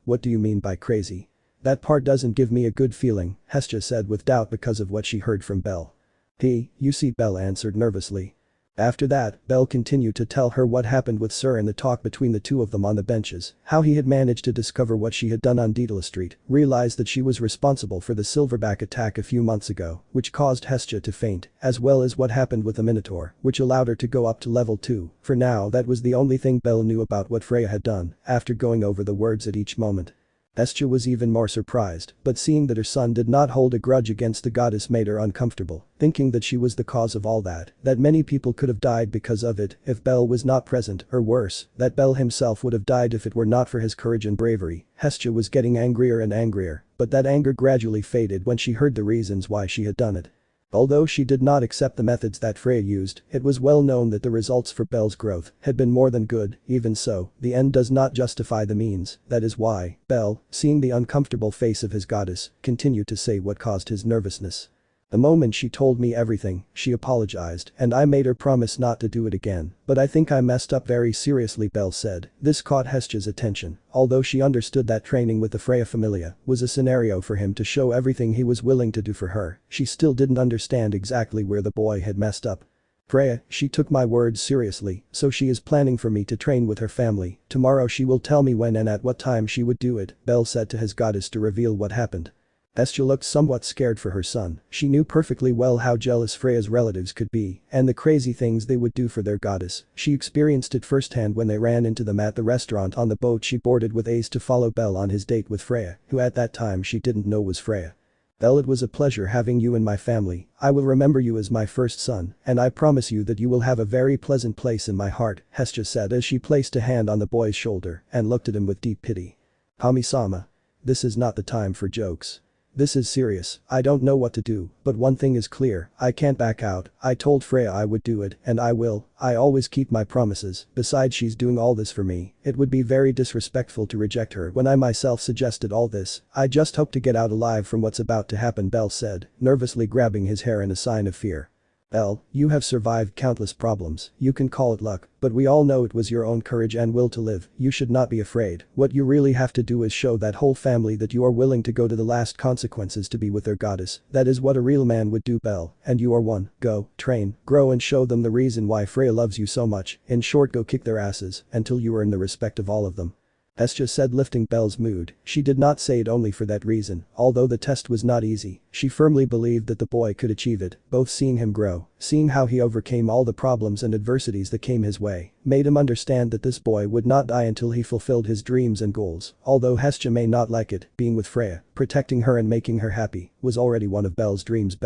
What do you mean by crazy? That part doesn't give me a good feeling, Hestia said with doubt because of what she heard from Belle. You see, Belle answered nervously. After that, Belle continued to tell her what happened with Syr and the talk between the two of them on the benches, how he had managed to discover what she had done on Daedalus Street, realized that she was responsible for the silverback attack a few months ago, which caused Hestia to faint, as well as what happened with the Minotaur, which allowed her to go up to level 2. For now, that was the only thing Belle knew about what Freya had done, after going over the words at each moment. Hestia was even more surprised, but seeing that her son did not hold a grudge against the goddess made her uncomfortable, thinking that she was the cause of all that many people could have died because of it if Belle was not present, or worse, that Belle himself would have died if it were not for his courage and bravery. Hestia was getting angrier and angrier, but that anger gradually faded when she heard the reasons why she had done it. Although she did not accept the methods that Freya used, it was well known that the results for Belle's growth had been more than good. Even so, the end does not justify the means. That is why Belle, seeing the uncomfortable face of his goddess, continued to say what caused his nervousness. The moment she told me everything, she apologized and I made her promise not to do it again, but I think I messed up very seriously, Belle said. This caught Hestia's attention, although she understood that training with the Freya Familia was a scenario for him to show everything he was willing to do for her. She still didn't understand exactly where the boy had messed up. Freya, she took my words seriously, so she is planning for me to train with her family. Tomorrow she will tell me when and at what time she would do it, Belle said to his goddess to reveal what happened. Hestia looked somewhat scared for her son. She knew perfectly well how jealous Freya's relatives could be and the crazy things they would do for their goddess. She experienced it firsthand when they ran into them at the restaurant on the boat she boarded with Ace to follow Belle on his date with Freya, who at that time she didn't know was Freya. Belle, it was a pleasure having you in my family. I will remember you as my first son, and I promise you that you will have a very pleasant place in my heart, Hestia said as she placed a hand on the boy's shoulder and looked at him with deep pity. Kami-sama. This is not the time for jokes. This is serious. I don't know what to do, but one thing is clear, I can't back out. I told Freya I would do it, and I will. I always keep my promises. Besides, she's doing all this for me. It would be very disrespectful to reject her when I myself suggested all this. I just hope to get out alive from what's about to happen, Belle said, nervously grabbing his hair in a sign of fear. Belle, you have survived countless problems. You can call it luck, but we all know it was your own courage and will to live. You should not be afraid. What you really have to do is show that whole family that you are willing to go to the last consequences to be with their goddess. That is what a real man would do, Belle, and you are one. Go, train, grow and show them the reason why Freya loves you so much. In short, go kick their asses until you earn the respect of all of them. Hestia said, lifting Belle's mood. She did not say it only for that reason. Although the test was not easy, she firmly believed that the boy could achieve it. Both seeing him grow, seeing how he overcame all the problems and adversities that came his way, made him understand that this boy would not die until he fulfilled his dreams and goals. Although Hestia may not like it, being with Freya, protecting her and making her happy, was already one of Belle's dreams.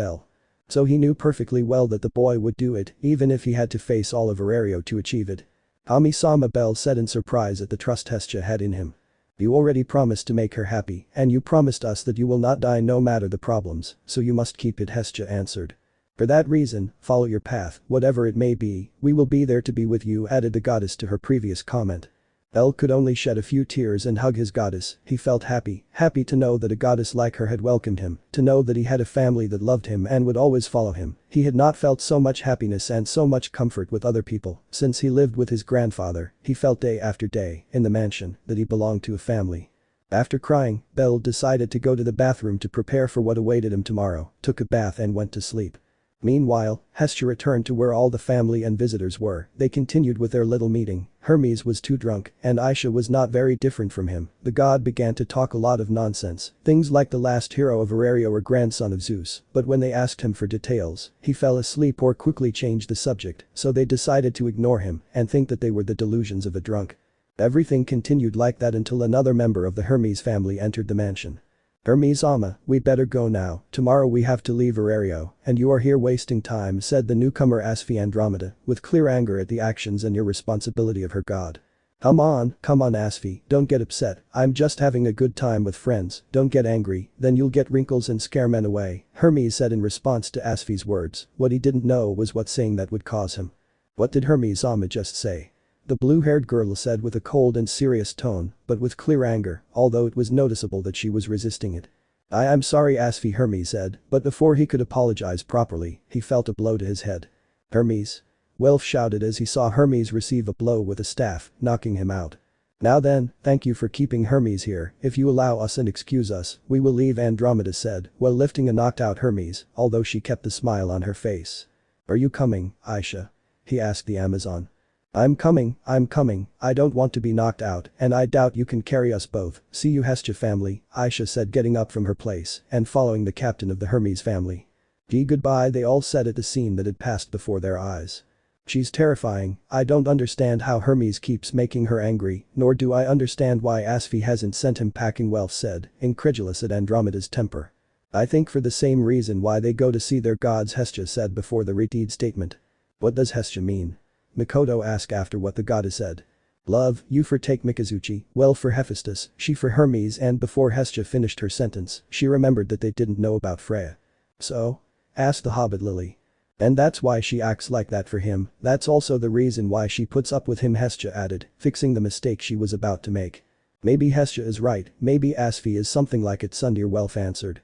So he knew perfectly well that the boy would do it, even if he had to face all of Aurario to achieve it. Kami-sama, Belle said in surprise at the trust Hestia had in him. You already promised to make her happy, and you promised us that you will not die no matter the problems, so you must keep it, Hestia answered. For that reason, follow your path, whatever it may be, we will be there to be with you, added the goddess to her previous comment. Belle could only shed a few tears and hug his goddess. He felt happy to know that a goddess like her had welcomed him, to know that he had a family that loved him and would always follow him. He had not felt so much happiness and so much comfort with other people since he lived with his grandfather. He felt day after day, in the mansion, that he belonged to a family. After crying, Belle decided to go to the bathroom to prepare for what awaited him tomorrow, took a bath and went to sleep. Meanwhile, Hestia returned to where all the family and visitors were. They continued with their little meeting. Hermes was too drunk, and Aisha was not very different from him. The god began to talk a lot of nonsense, things like the last hero of Aurario or grandson of Zeus, but when they asked him for details, he fell asleep or quickly changed the subject, so they decided to ignore him and think that they were the delusions of a drunk. Everything continued like that until another member of the Hermes family entered the mansion. Hermes-sama, we better go now, tomorrow we have to leave Aurario, and you are here wasting time, said the newcomer Asfi Andromeda, with clear anger at the actions and irresponsibility of her god. Come on Asfi, don't get upset, I'm just having a good time with friends, don't get angry, then you'll get wrinkles and scare men away, Hermes said in response to Asfi's words. What he didn't know was what saying that would cause him. What did Hermes-sama just say? The blue-haired girl said with a cold and serious tone, but with clear anger, although it was noticeable that she was resisting it. I'm sorry Asfi, Hermes said, but before he could apologize properly, he felt a blow to his head. Hermes? Welf shouted as he saw Hermes receive a blow with a staff, knocking him out. Now then, thank you for keeping Hermes here, if you allow us and excuse us, we will leave, Andromeda said, while lifting a knocked-out Hermes, although she kept the smile on her face. Are you coming, Aisha? He asked the Amazon. I'm coming, I don't want to be knocked out, and I doubt you can carry us both, see you Hestia family, Aisha said getting up from her place and following the captain of the Hermes family. Gee goodbye they all said at the scene that had passed before their eyes. She's terrifying, I don't understand how Hermes keeps making her angry, nor do I understand why Asfi hasn't sent him packing, Welf said, incredulous at Andromeda's temper. I think for the same reason why they go to see their gods, Hestia said before the reteed statement. What does Hestia mean? Mikoto asked after what the goddess said. Love, you for take Mikazuchi, well for Hephaestus, she for Hermes, and before Hestia finished her sentence, she remembered that they didn't know about Freya. So? Asked the hobbit Lily. And that's why she acts like that for him, that's also the reason why she puts up with him, Hestia added, fixing the mistake she was about to make. Maybe Hestia is right, maybe Asfi is something like it, Sundir Welf answered.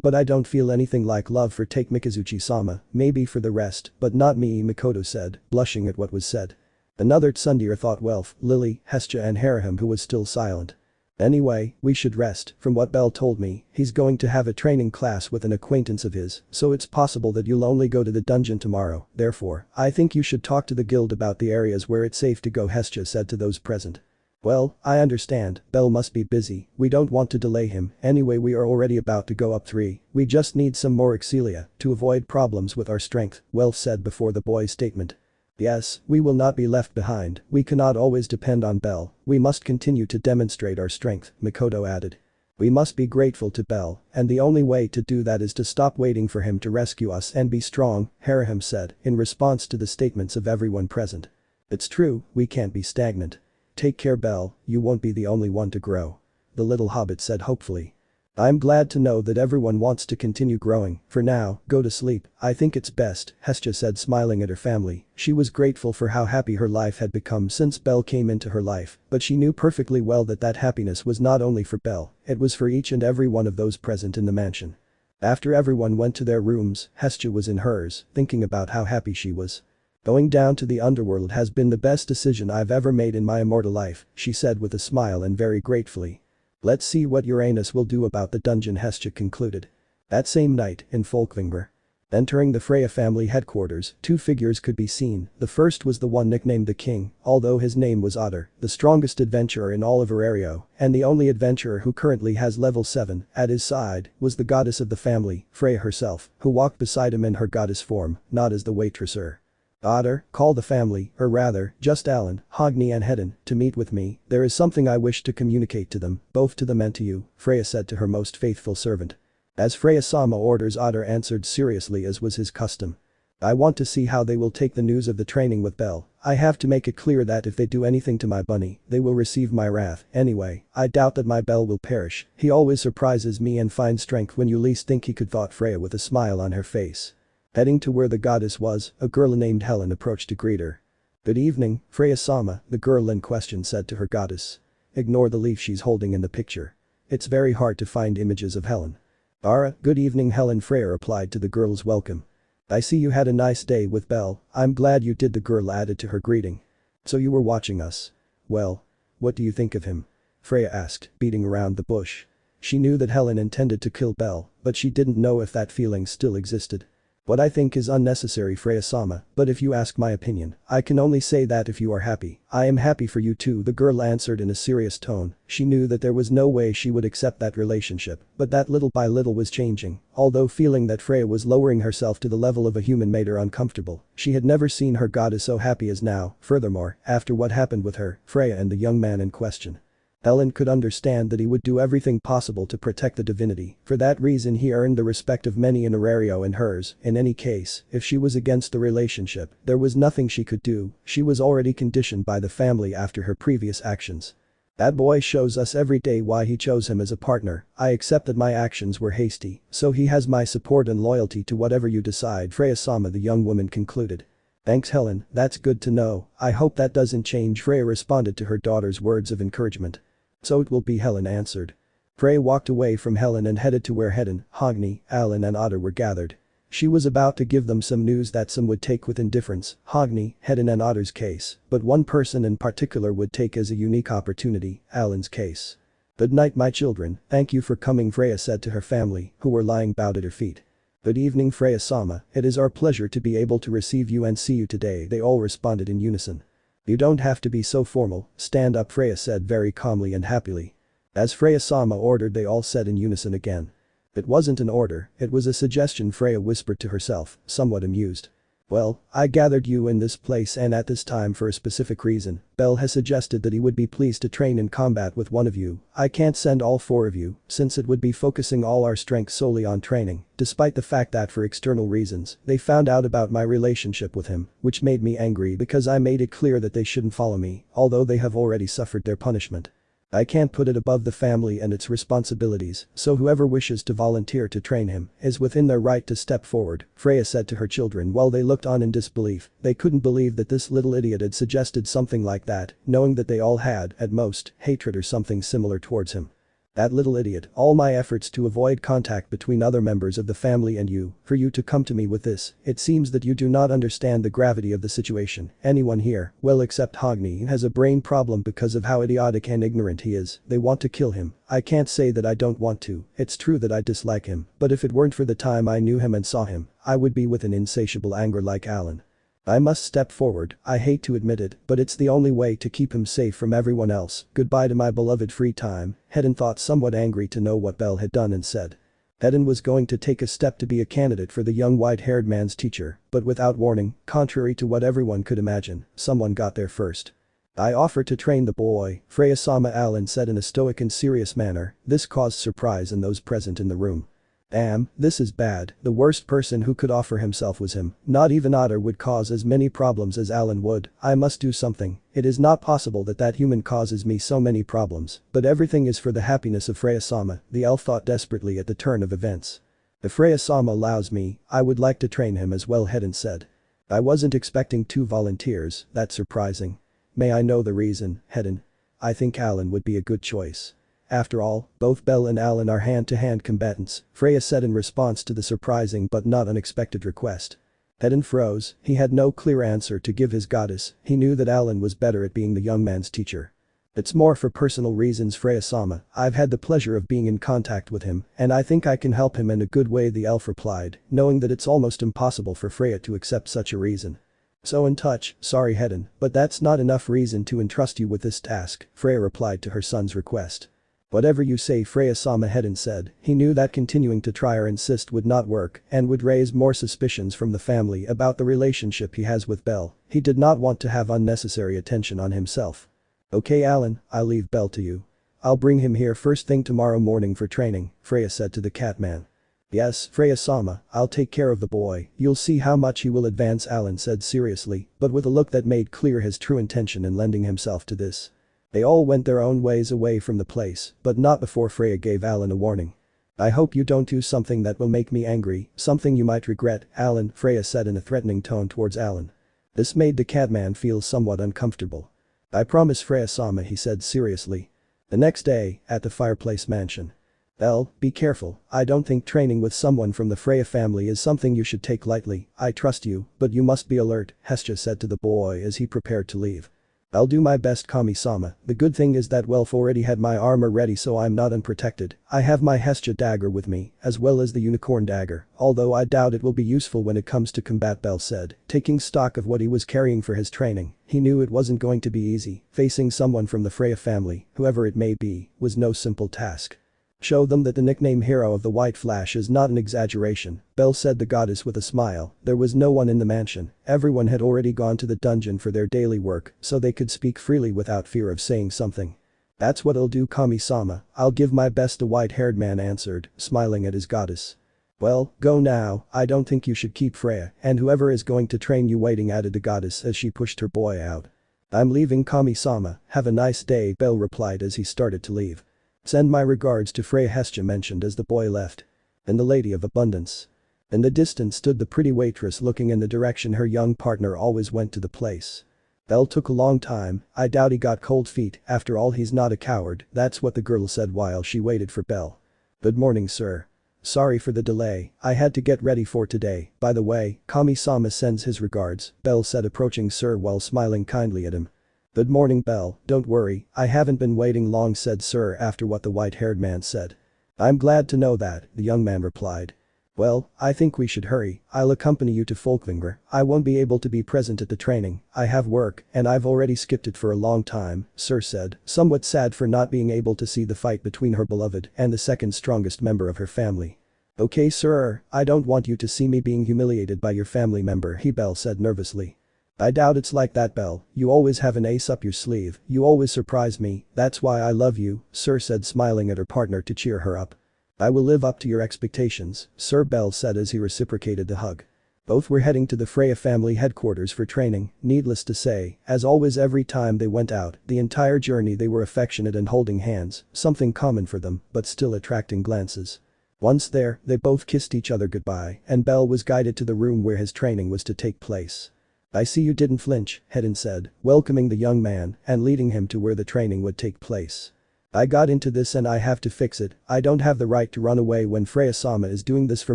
But I don't feel anything like love for take Mikazuchi-sama, maybe for the rest, but not me, Mikoto said, blushing at what was said. Another Tsundir thought Welf, Lily, Hestia and Harahim, who was still silent. Anyway, we should rest, from what Bell told me, he's going to have a training class with an acquaintance of his, so it's possible that you'll only go to the dungeon tomorrow, therefore, I think you should talk to the guild about the areas where it's safe to go, Hestia said to those present. Well, I understand, Bell must be busy, we don't want to delay him, anyway we are already about to go up 3, we just need some more Excelia, to avoid problems with our strength, Welf said before the boy's statement. Yes, we will not be left behind, we cannot always depend on Bell, we must continue to demonstrate our strength, Mikoto added. We must be grateful to Bell, and the only way to do that is to stop waiting for him to rescue us and be strong, Harahim said, in response to the statements of everyone present. It's true, we can't be stagnant. Take care Bell, you won't be the only one to grow. The little hobbit said hopefully. I'm glad to know that everyone wants to continue growing, for now, go to sleep, I think it's best, Hestia said smiling at her family, she was grateful for how happy her life had become since Bell came into her life, but she knew perfectly well that that happiness was not only for Bell, it was for each and every one of those present in the mansion. After everyone went to their rooms, Hestia was in hers, thinking about how happy she was. Going down to the underworld has been the best decision I've ever made in my immortal life, she said with a smile and very gratefully. Let's see what Uranus will do about the dungeon, Hestia concluded. That same night, in Folkvingr. Entering the Freya family headquarters, 2 figures could be seen, the first was the one nicknamed the King, although his name was Otter, the strongest adventurer in all of Aurario, and the only adventurer who currently has level 7, at his side, was the goddess of the family, Freya herself, who walked beside him in her goddess form, not as the waitresser. Otter, call the family, or rather, just Alan, Hogni and Hedin, to meet with me, there is something I wish to communicate to them, both to them and to you, Freya said to her most faithful servant. As Freya-sama orders, Otter answered seriously as was his custom. I want to see how they will take the news of the training with Bell, I have to make it clear that if they do anything to my bunny, they will receive my wrath, anyway, I doubt that my Bell will perish, he always surprises me and finds strength when you least think he could, thought Freya with a smile on her face. Heading to where the goddess was, a girl named Helen approached to greet her. Good evening, Freya-sama, the girl in question said to her goddess. Ignore the leaf she's holding in the picture. It's very hard to find images of Helen. Good evening Helen, Freya replied to the girl's welcome. I see you had a nice day with Bell, I'm glad you did, the girl added to her greeting. So you were watching us. Well. What do you think of him? Freya asked, beating around the bush. She knew that Helen intended to kill Bell, but she didn't know if that feeling still existed. What I think is unnecessary, Freya-sama, but if you ask my opinion, I can only say that if you are happy, I am happy for you too, the girl answered in a serious tone. She knew that there was no way she would accept that relationship, but that little by little was changing, although feeling that Freya was lowering herself to the level of a human made her uncomfortable. She had never seen her goddess so happy as now, furthermore, after what happened with her, Freya and the young man in question. Helen could understand that he would do everything possible to protect the divinity. For that reason he earned the respect of many in Aurario and hers. In any case, if she was against the relationship, there was nothing she could do. She was already conditioned by the family after her previous actions. That boy shows us every day why he chose him as a partner. I accept that my actions were hasty, so he has my support and loyalty to whatever you decide, Freya-sama, the young woman concluded. Thanks Helen, that's good to know. I hope that doesn't change, Freya responded to her daughter's words of encouragement. So it will be, Helen answered. Freya walked away from Helen and headed to where Hedin, Hogni, Alan and Otter were gathered. She was about to give them some news that some would take with indifference, Hogni, Hedin and Otter's case, but one person in particular would take as a unique opportunity, Alan's case. Good night my children, thank you for coming, Freya said to her family, who were lying bowed at her feet. Good evening Freya-sama, it is our pleasure to be able to receive you and see you today, they all responded in unison. You don't have to be so formal, stand up, Freya said very calmly and happily. As Freya-sama ordered, they all said in unison again. It wasn't an order, it was a suggestion, Freya whispered to herself, somewhat amused. Well, I gathered you in this place and at this time for a specific reason. Bell has suggested that he would be pleased to train in combat with one of you. I can't send all four of you, since it would be focusing all our strength solely on training, despite the fact that for external reasons, they found out about my relationship with him, which made me angry because I made it clear that they shouldn't follow me, although they have already suffered their punishment. I can't put it above the family and its responsibilities, so whoever wishes to volunteer to train him is within their right to step forward, Freya said to her children while they looked on in disbelief. They couldn't believe that this little idiot had suggested something like that, knowing that they all had, at most, hatred or something similar towards him. That little idiot, all my efforts to avoid contact between other members of the family and you, for you to come to me with this, it seems that you do not understand the gravity of the situation. Anyone here, well except Hogni, has a brain problem because of how idiotic and ignorant he is. They want to kill him. I can't say that I don't want to, it's true that I dislike him, but if it weren't for the time I knew him and saw him, I would be with an insatiable anger like Alan. I must step forward, I hate to admit it, but it's the only way to keep him safe from everyone else. Goodbye to my beloved free time. Hedin thought, somewhat angry to know what Bell had done and said. Hedin was going to take a step to be a candidate for the young white-haired man's teacher, but without warning, contrary to what everyone could imagine, someone got there first. I offer to train the boy, Freya-sama, Alan said in a stoic and serious manner. This caused surprise in those present in the room. Damn, this is bad. The worst person who could offer himself was him. Not even Otter would cause as many problems as Alan would. I must do something. It is not possible that that human causes me so many problems, but everything is for the happiness of Freya-sama, the elf thought desperately at the turn of events. If Freya-sama allows me, I would like to train him as well, Hedin said. I wasn't expecting 2 volunteers, that's surprising. May I know the reason, Hedin? I think Alan would be a good choice. After all, both Bell and Alan are hand-to-hand combatants, Freya said in response to the surprising but not unexpected request. Hedin froze, he had no clear answer to give his goddess, he knew that Alan was better at being the young man's teacher. It's more for personal reasons, Freya-sama, I've had the pleasure of being in contact with him, and I think I can help him in a good way, the elf replied, knowing that it's almost impossible for Freya to accept such a reason. So in touch, sorry Hedin, but that's not enough reason to entrust you with this task, Freya replied to her son's request. Whatever you say, Freya-sama, Hedin said. He knew that continuing to try or insist would not work and would raise more suspicions from the family about the relationship he has with Bell. He did not want to have unnecessary attention on himself. Okay Alan, I'll leave Bell to you. I'll bring him here first thing tomorrow morning for training, Freya said to the catman. Yes, Freya-sama, I'll take care of the boy, you'll see how much he will advance, Alan said seriously, but with a look that made clear his true intention in lending himself to this. They all went their own ways away from the place, but not before Freya gave Alan a warning. I hope you don't do something that will make me angry, something you might regret, Alan, Freya said in a threatening tone towards Alan. This made the catman feel somewhat uncomfortable. I promise, Freya-sama, he said seriously. The next day, at the fireplace mansion. Bell, be careful, I don't think training with someone from the Freya family is something you should take lightly. I trust you, but you must be alert, Hestia said to the boy as he prepared to leave. I'll do my best, Kami-sama. The good thing is that Welf already had my armor ready, so I'm not unprotected. I have my Hestia dagger with me, as well as the unicorn dagger, although I doubt it will be useful when it comes to combat, Bell said, taking stock of what he was carrying for his training. He knew it wasn't going to be easy. Facing someone from the Freya family, whoever it may be, was no simple task. Show them that the nickname hero of the White Flash is not an exaggeration, Bell said the goddess with a smile. There was no one in the mansion, everyone had already gone to the dungeon for their daily work, so they could speak freely without fear of saying something. That's what I'll do, Kami-sama. I'll give my best, the white-haired man answered, smiling at his goddess. Well, go now, I don't think you should keep Freya and whoever is going to train you waiting, added the goddess as she pushed her boy out. I'm leaving, Kami-sama, have a nice day, Bell replied as he started to leave. Send my regards to Freya, Hestia mentioned as the boy left. And the Lady of Abundance. In the distance stood the pretty waitress looking in the direction her young partner always went to the place. Bell took a long time, I doubt he got cold feet, after all he's not a coward, that's what the girl said while she waited for Bell. Good morning, sir. Sorry for the delay, I had to get ready for today, by the way, Kami-sama sends his regards, Bell said approaching Syr while smiling kindly at him. Good morning, Bell, don't worry, I haven't been waiting long, said Syr after what the white-haired man said. I'm glad to know that, the young man replied. Well, I think we should hurry, I'll accompany you to Folkvanger, I won't be able to be present at the training, I have work and I've already skipped it for a long time, Syr said, somewhat sad for not being able to see the fight between her beloved and the second strongest member of her family. Okay, sir, I don't want you to see me being humiliated by your family member, Bell said nervously. I doubt it's like that, Bell, you always have an ace up your sleeve, you always surprise me, that's why I love you, Syr said smiling at her partner to cheer her up. I will live up to your expectations, Syr, Bell said as he reciprocated the hug. Both were heading to the Freya family headquarters for training, needless to say, as always every time they went out, the entire journey they were affectionate and holding hands, something common for them, but still attracting glances. Once there, they both kissed each other goodbye and Bell was guided to the room where his training was to take place. I see you didn't flinch, Hedon said, welcoming the young man and leading him to where the training would take place. I got into this and I have to fix it, I don't have the right to run away when Freya-sama is doing this for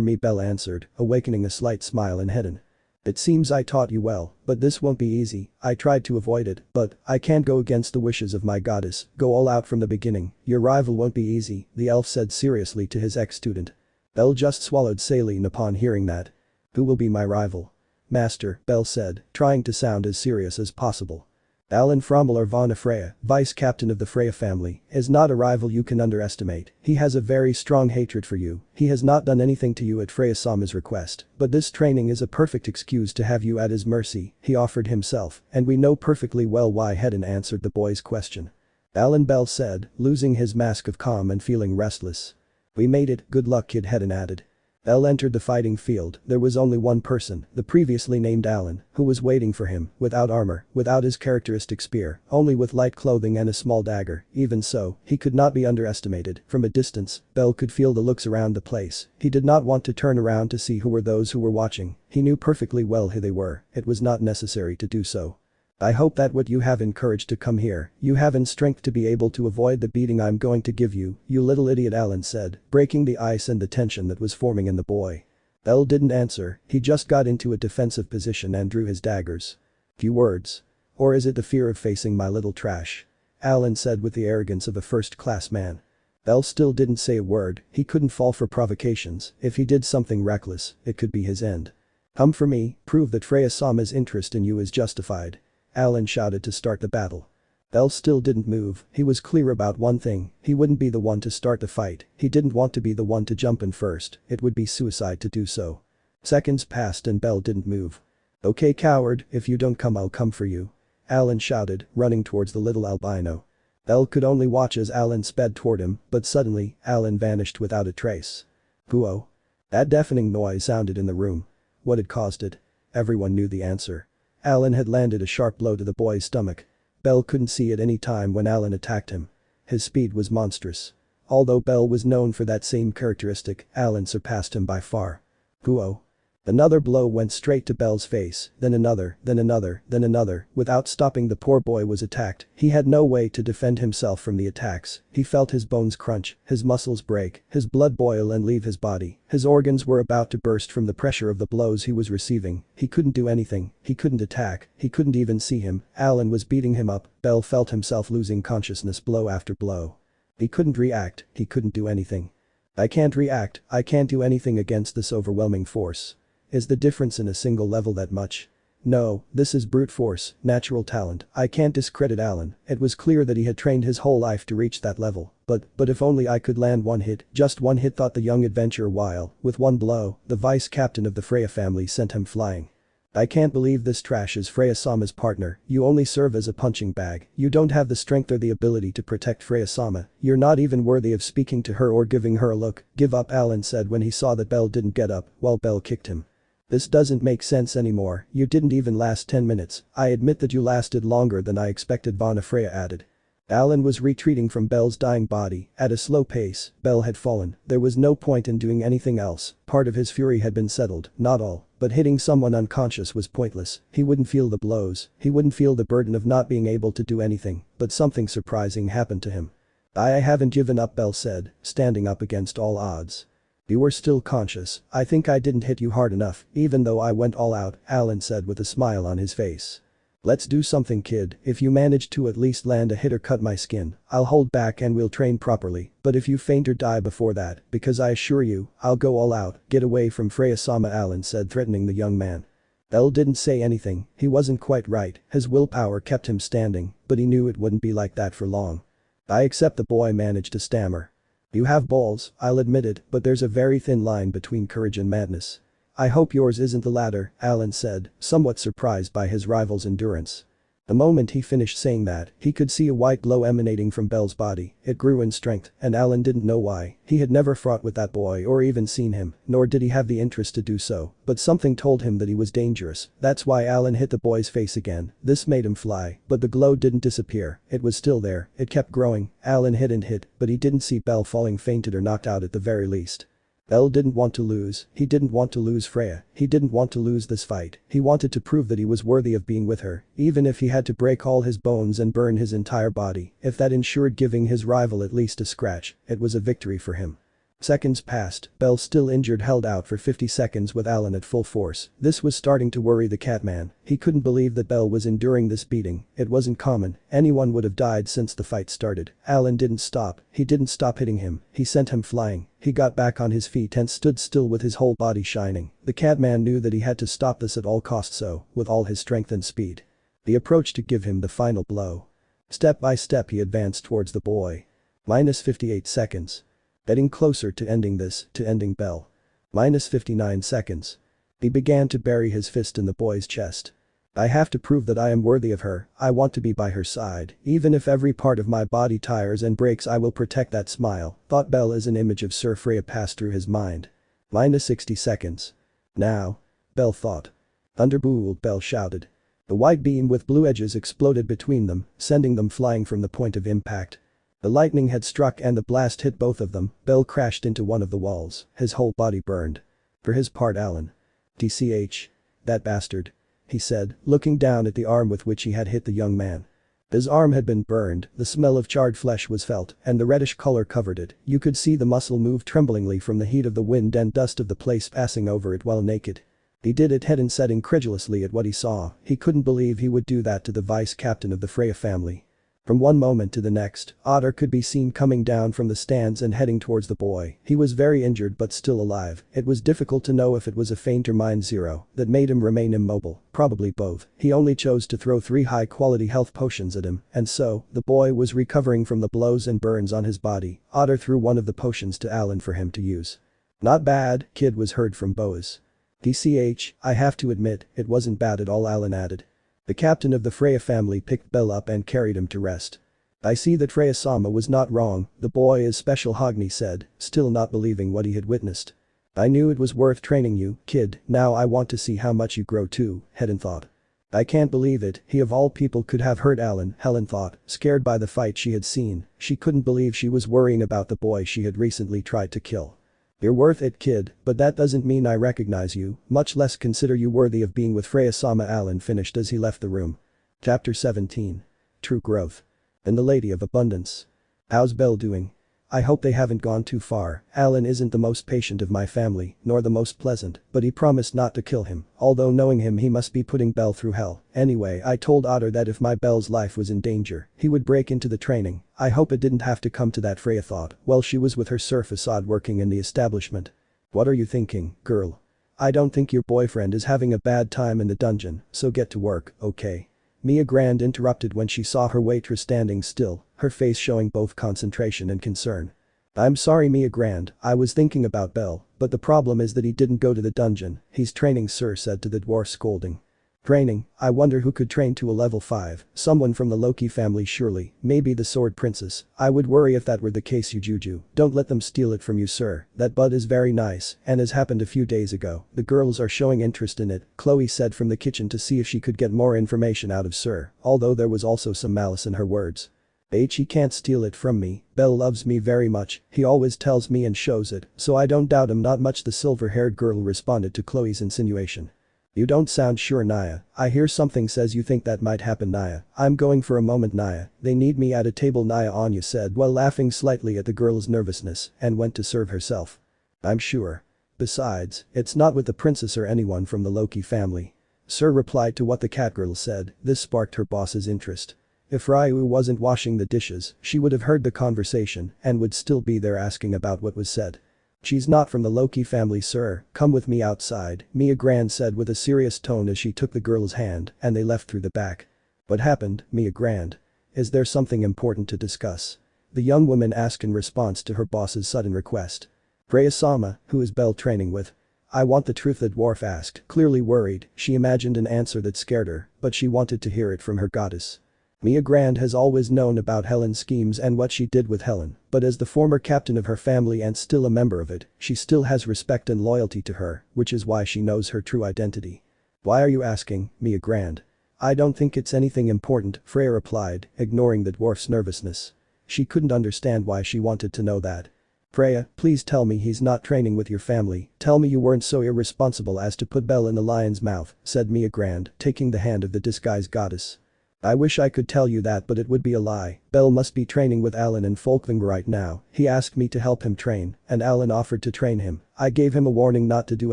me, Bell answered, awakening a slight smile in Hedon. It seems I taught you well, but this won't be easy, I tried to avoid it, but I can't go against the wishes of my goddess, go all out from the beginning, your rival won't be easy, the elf said seriously to his ex-student. Bell just swallowed saline upon hearing that. Who will be my rival? Master, Bell said, trying to sound as serious as possible. Alan Frommel von Freya, vice captain of the Freya family, is not a rival you can underestimate, he has a very strong hatred for you, he has not done anything to you at Freya-sama's request, but this training is a perfect excuse to have you at his mercy, he offered himself, and we know perfectly well why, Hedon answered the boy's question. Alan, Bell said, losing his mask of calm and feeling restless. We made it, good luck, kid, Hedon added. Bell entered the fighting field, there was only one person, the previously named Alan, who was waiting for him, without armor, without his characteristic spear, only with light clothing and a small dagger, even so, he could not be underestimated, from a distance, Bell could feel the looks around the place, he did not want to turn around to see who were those who were watching, he knew perfectly well who they were, it was not necessary to do so. I hope that what you have encouraged to come here, you have in strength to be able to avoid the beating I'm going to give you, you little idiot, Alan said, breaking the ice and the tension that was forming in the boy. Bell didn't answer, he just got into a defensive position and drew his daggers. Few words. Or is it the fear of facing my little trash? Alan said with the arrogance of a first-class man. Bell still didn't say a word, he couldn't fall for provocations, if he did something reckless, it could be his end. Come for me, prove that Freya-sama's interest in you is justified. Alan shouted to start the battle. Bell still didn't move, he was clear about one thing, he wouldn't be the one to start the fight, he didn't want to be the one to jump in first, it would be suicide to do so. Seconds passed and Bell didn't move. Okay, coward, if you don't come I'll come for you. Alan shouted, running towards the little albino. Bell could only watch as Alan sped toward him, but suddenly, Alan vanished without a trace. Whoa. That deafening noise sounded in the room. What had caused it? Everyone knew the answer. Alan had landed a sharp blow to the boy's stomach. Bell couldn't see at any time when Alan attacked him. His speed was monstrous. Although Bell was known for that same characteristic, Alan surpassed him by far. Whoa. Another blow went straight to Bell's face, then another, then another, then another, without stopping the poor boy was attacked, he had no way to defend himself from the attacks, he felt his bones crunch, his muscles break, his blood boil and leave his body, his organs were about to burst from the pressure of the blows he was receiving, he couldn't do anything, he couldn't attack, he couldn't even see him, Alan was beating him up, Bell felt himself losing consciousness blow after blow. He couldn't react, he couldn't do anything. I can't react, I can't do anything against this overwhelming force. Is the difference in a single level that much? No, this is brute force, natural talent, I can't discredit Alan, it was clear that he had trained his whole life to reach that level, but if only I could land one hit, just one hit, thought the young adventurer while, with one blow, the vice captain of the Freya family sent him flying. I can't believe this trash is Freya-sama's partner, you only serve as a punching bag, you don't have the strength or the ability to protect Freya-sama, you're not even worthy of speaking to her or giving her a look, give up, Alan said when he saw that Belle didn't get up, while Belle kicked him. This doesn't make sense anymore, you didn't even last 10 minutes, I admit that you lasted longer than I expected, Vana Freya added. Alan was retreating from Belle's dying body, at a slow pace, Belle had fallen, there was no point in doing anything else, part of his fury had been settled, not all, but hitting someone unconscious was pointless, he wouldn't feel the blows, he wouldn't feel the burden of not being able to do anything, but something surprising happened to him. I haven't given up, Belle said, standing up against all odds. You were still conscious, I think I didn't hit you hard enough, even though I went all out, Alan said with a smile on his face. Let's do something, kid, if you manage to at least land a hit or cut my skin, I'll hold back and we'll train properly, but if you faint or die before that, because I assure you, I'll go all out, get away from Freya-sama, Alan said, threatening the young man. Elle didn't say anything, he wasn't quite right, his willpower kept him standing, but he knew it wouldn't be like that for long. I accept, the boy managed to stammer. You have balls, I'll admit it, but there's a very thin line between courage and madness. I hope yours isn't the latter, Alan said, somewhat surprised by his rival's endurance. The moment he finished saying that, he could see a white glow emanating from Belle's body, it grew in strength, and Alan didn't know why, he had never fought with that boy or even seen him, nor did he have the interest to do so, but something told him that he was dangerous, that's why Alan hit the boy's face again, this made him fly, but the glow didn't disappear, it was still there, it kept growing, Alan hit and hit, but he didn't see Belle falling fainted or knocked out at the very least. Belle didn't want to lose, he didn't want to lose Freya, he didn't want to lose this fight, he wanted to prove that he was worthy of being with her, even if he had to break all his bones and burn his entire body, if that ensured giving his rival at least a scratch, it was a victory for him. Seconds passed, Belle still injured held out for 50 seconds with Alan at full force, this was starting to worry the Catman, he couldn't believe that Belle was enduring this beating, it wasn't common, anyone would have died since the fight started, Alan didn't stop, he didn't stop hitting him, he sent him flying, he got back on his feet and stood still with his whole body shining, the Catman knew that he had to stop this at all costs, so, with all his strength and speed. He approached to give him the final blow. Step by step he advanced towards the boy. Minus 58 seconds. Getting closer to ending this, to ending Belle. Minus 59 seconds. He began to bury his fist in the boy's chest. I have to prove that I am worthy of her, I want to be by her side, even if every part of my body tires and breaks I will protect that smile, thought Belle as an image of Syr Freya passed through his mind. Minus 60 seconds. Now. Belle thought. Thunderbolt, Belle shouted. The white beam with blue edges exploded between them, sending them flying from the point of impact. The lightning had struck and the blast hit both of them, Belle crashed into one of the walls, his whole body burned. For his part, Alan. TCH. That bastard. He said, looking down at the arm with which he had hit the young man. His arm had been burned, the smell of charred flesh was felt, and the reddish color covered it, you could see the muscle move tremblingly from the heat of the wind and dust of the place passing over it while naked. He did it, Hedden said incredulously at what he saw, he couldn't believe he would do that to the vice-captain of the Freya family. From one moment to the next, Otter could be seen coming down from the stands and heading towards the boy, he was very injured but still alive, it was difficult to know if it was a feint or mind zero that made him remain immobile, probably both, he only chose to throw 3 high-quality health potions at him, and so, the boy was recovering from the blows and burns on his body, Otter threw one of the potions to Alan for him to use. Not bad, kid, was heard from Boaz. TCH, I have to admit, it wasn't bad at all, Alan added. The captain of the Freya family picked Belle up and carried him to rest. I see that Freya-sama was not wrong, the boy is special, Hogni said, still not believing what he had witnessed. I knew it was worth training you, kid, now I want to see how much you grow too, Hedden thought. I can't believe it, he of all people could have hurt Alan, Helen thought, scared by the fight she had seen, she couldn't believe she was worrying about the boy she had recently tried to kill. You're worth it, kid, but that doesn't mean I recognize you, much less consider you worthy of being with Freya-sama, Alan finished as he left the room. Chapter 17. True Growth. And the Lady of Abundance. How's Belle doing? I hope they haven't gone too far, Alan isn't the most patient of my family, nor the most pleasant, but he promised not to kill him, although knowing him he must be putting Belle through hell, anyway I told Otter that if my Belle's life was in danger, he would break into the training, I hope it didn't have to come to that, Freya thought, while she was with her Syr Facade working in the establishment. What are you thinking, girl? I don't think your boyfriend is having a bad time in the dungeon, so get to work, okay? Mia Grand interrupted when she saw her waitress standing still, her face showing both concentration and concern. I'm sorry Mia Grand, I was thinking about Bell, but the problem is that he didn't go to the dungeon, he's training Syr said to the dwarf scolding. Training, I wonder who could train to a level 5, someone from the Loki family surely, maybe the sword princess, I would worry if that were the case Juju, don't let them steal it from you sir, that bud is very nice and has happened a few days ago, the girls are showing interest in it, Chloe said from the kitchen to see if she could get more information out of Syr, although there was also some malice in her words. He can't steal it from me, Bell loves me very much, he always tells me and shows it, so I don't doubt him not much the silver-haired girl responded to Chloe's insinuation. You don't sound sure Naya, I hear something says you think that might happen Naya, I'm going for a moment Naya, they need me at a table Naya Anya said while laughing slightly at the girl's nervousness and went to serve herself. I'm sure. Besides, it's not with the princess or anyone from the Loki family. Syr replied to what the catgirl said, this sparked her boss's interest. If Ryu wasn't washing the dishes, she would have heard the conversation and would still be there asking about what was said. She's not from the Loki family sir, come with me outside, Mia Grand said with a serious tone as she took the girl's hand and they left through the back. What happened, Mia Grand? Is there something important to discuss? The young woman asked in response to her boss's sudden request. Freya-sama, who is Bell training with? I want the truth the dwarf asked, clearly worried, she imagined an answer that scared her, but she wanted to hear it from her goddess. Mia Grand has always known about Helen's schemes and what she did with Helen, but as the former captain of her family and still a member of it, she still has respect and loyalty to her, which is why she knows her true identity. Why are you asking, Mia Grand? I don't think it's anything important, Freya replied, ignoring the dwarf's nervousness. She couldn't understand why she wanted to know that. Freya, please tell me he's not training with your family, tell me you weren't so irresponsible as to put Bell in the lion's mouth, said Mia Grand, taking the hand of the disguised goddess. I wish I could tell you that but it would be a lie, Bell must be training with Alan in Folkvang right now, he asked me to help him train, and Alan offered to train him, I gave him a warning not to do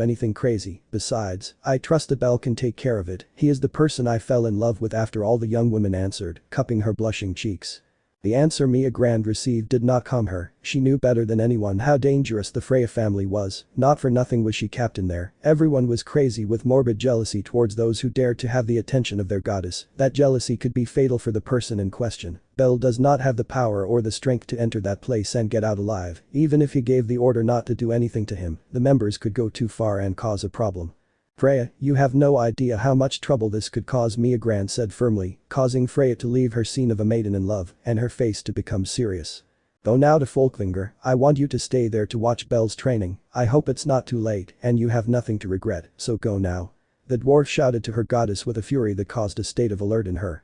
anything crazy, besides, I trust that Bell can take care of it, he is the person I fell in love with after all the young woman answered, cupping her blushing cheeks. The answer Mia Grand received did not calm her, she knew better than anyone how dangerous the Freya family was, not for nothing was she captain there, everyone was crazy with morbid jealousy towards those who dared to have the attention of their goddess, that jealousy could be fatal for the person in question. Bell does not have the power or the strength to enter that place and get out alive, even if he gave the order not to do anything to him, the members could go too far and cause a problem. Freya, you have no idea how much trouble this could cause Mia Grand said firmly, causing Freya to leave her scene of a maiden in love and her face to become serious. Go now to Folkvanger, I want you to stay there to watch Bell's training, I hope it's not too late and you have nothing to regret, so go now. The dwarf shouted to her goddess with a fury that caused a state of alert in her.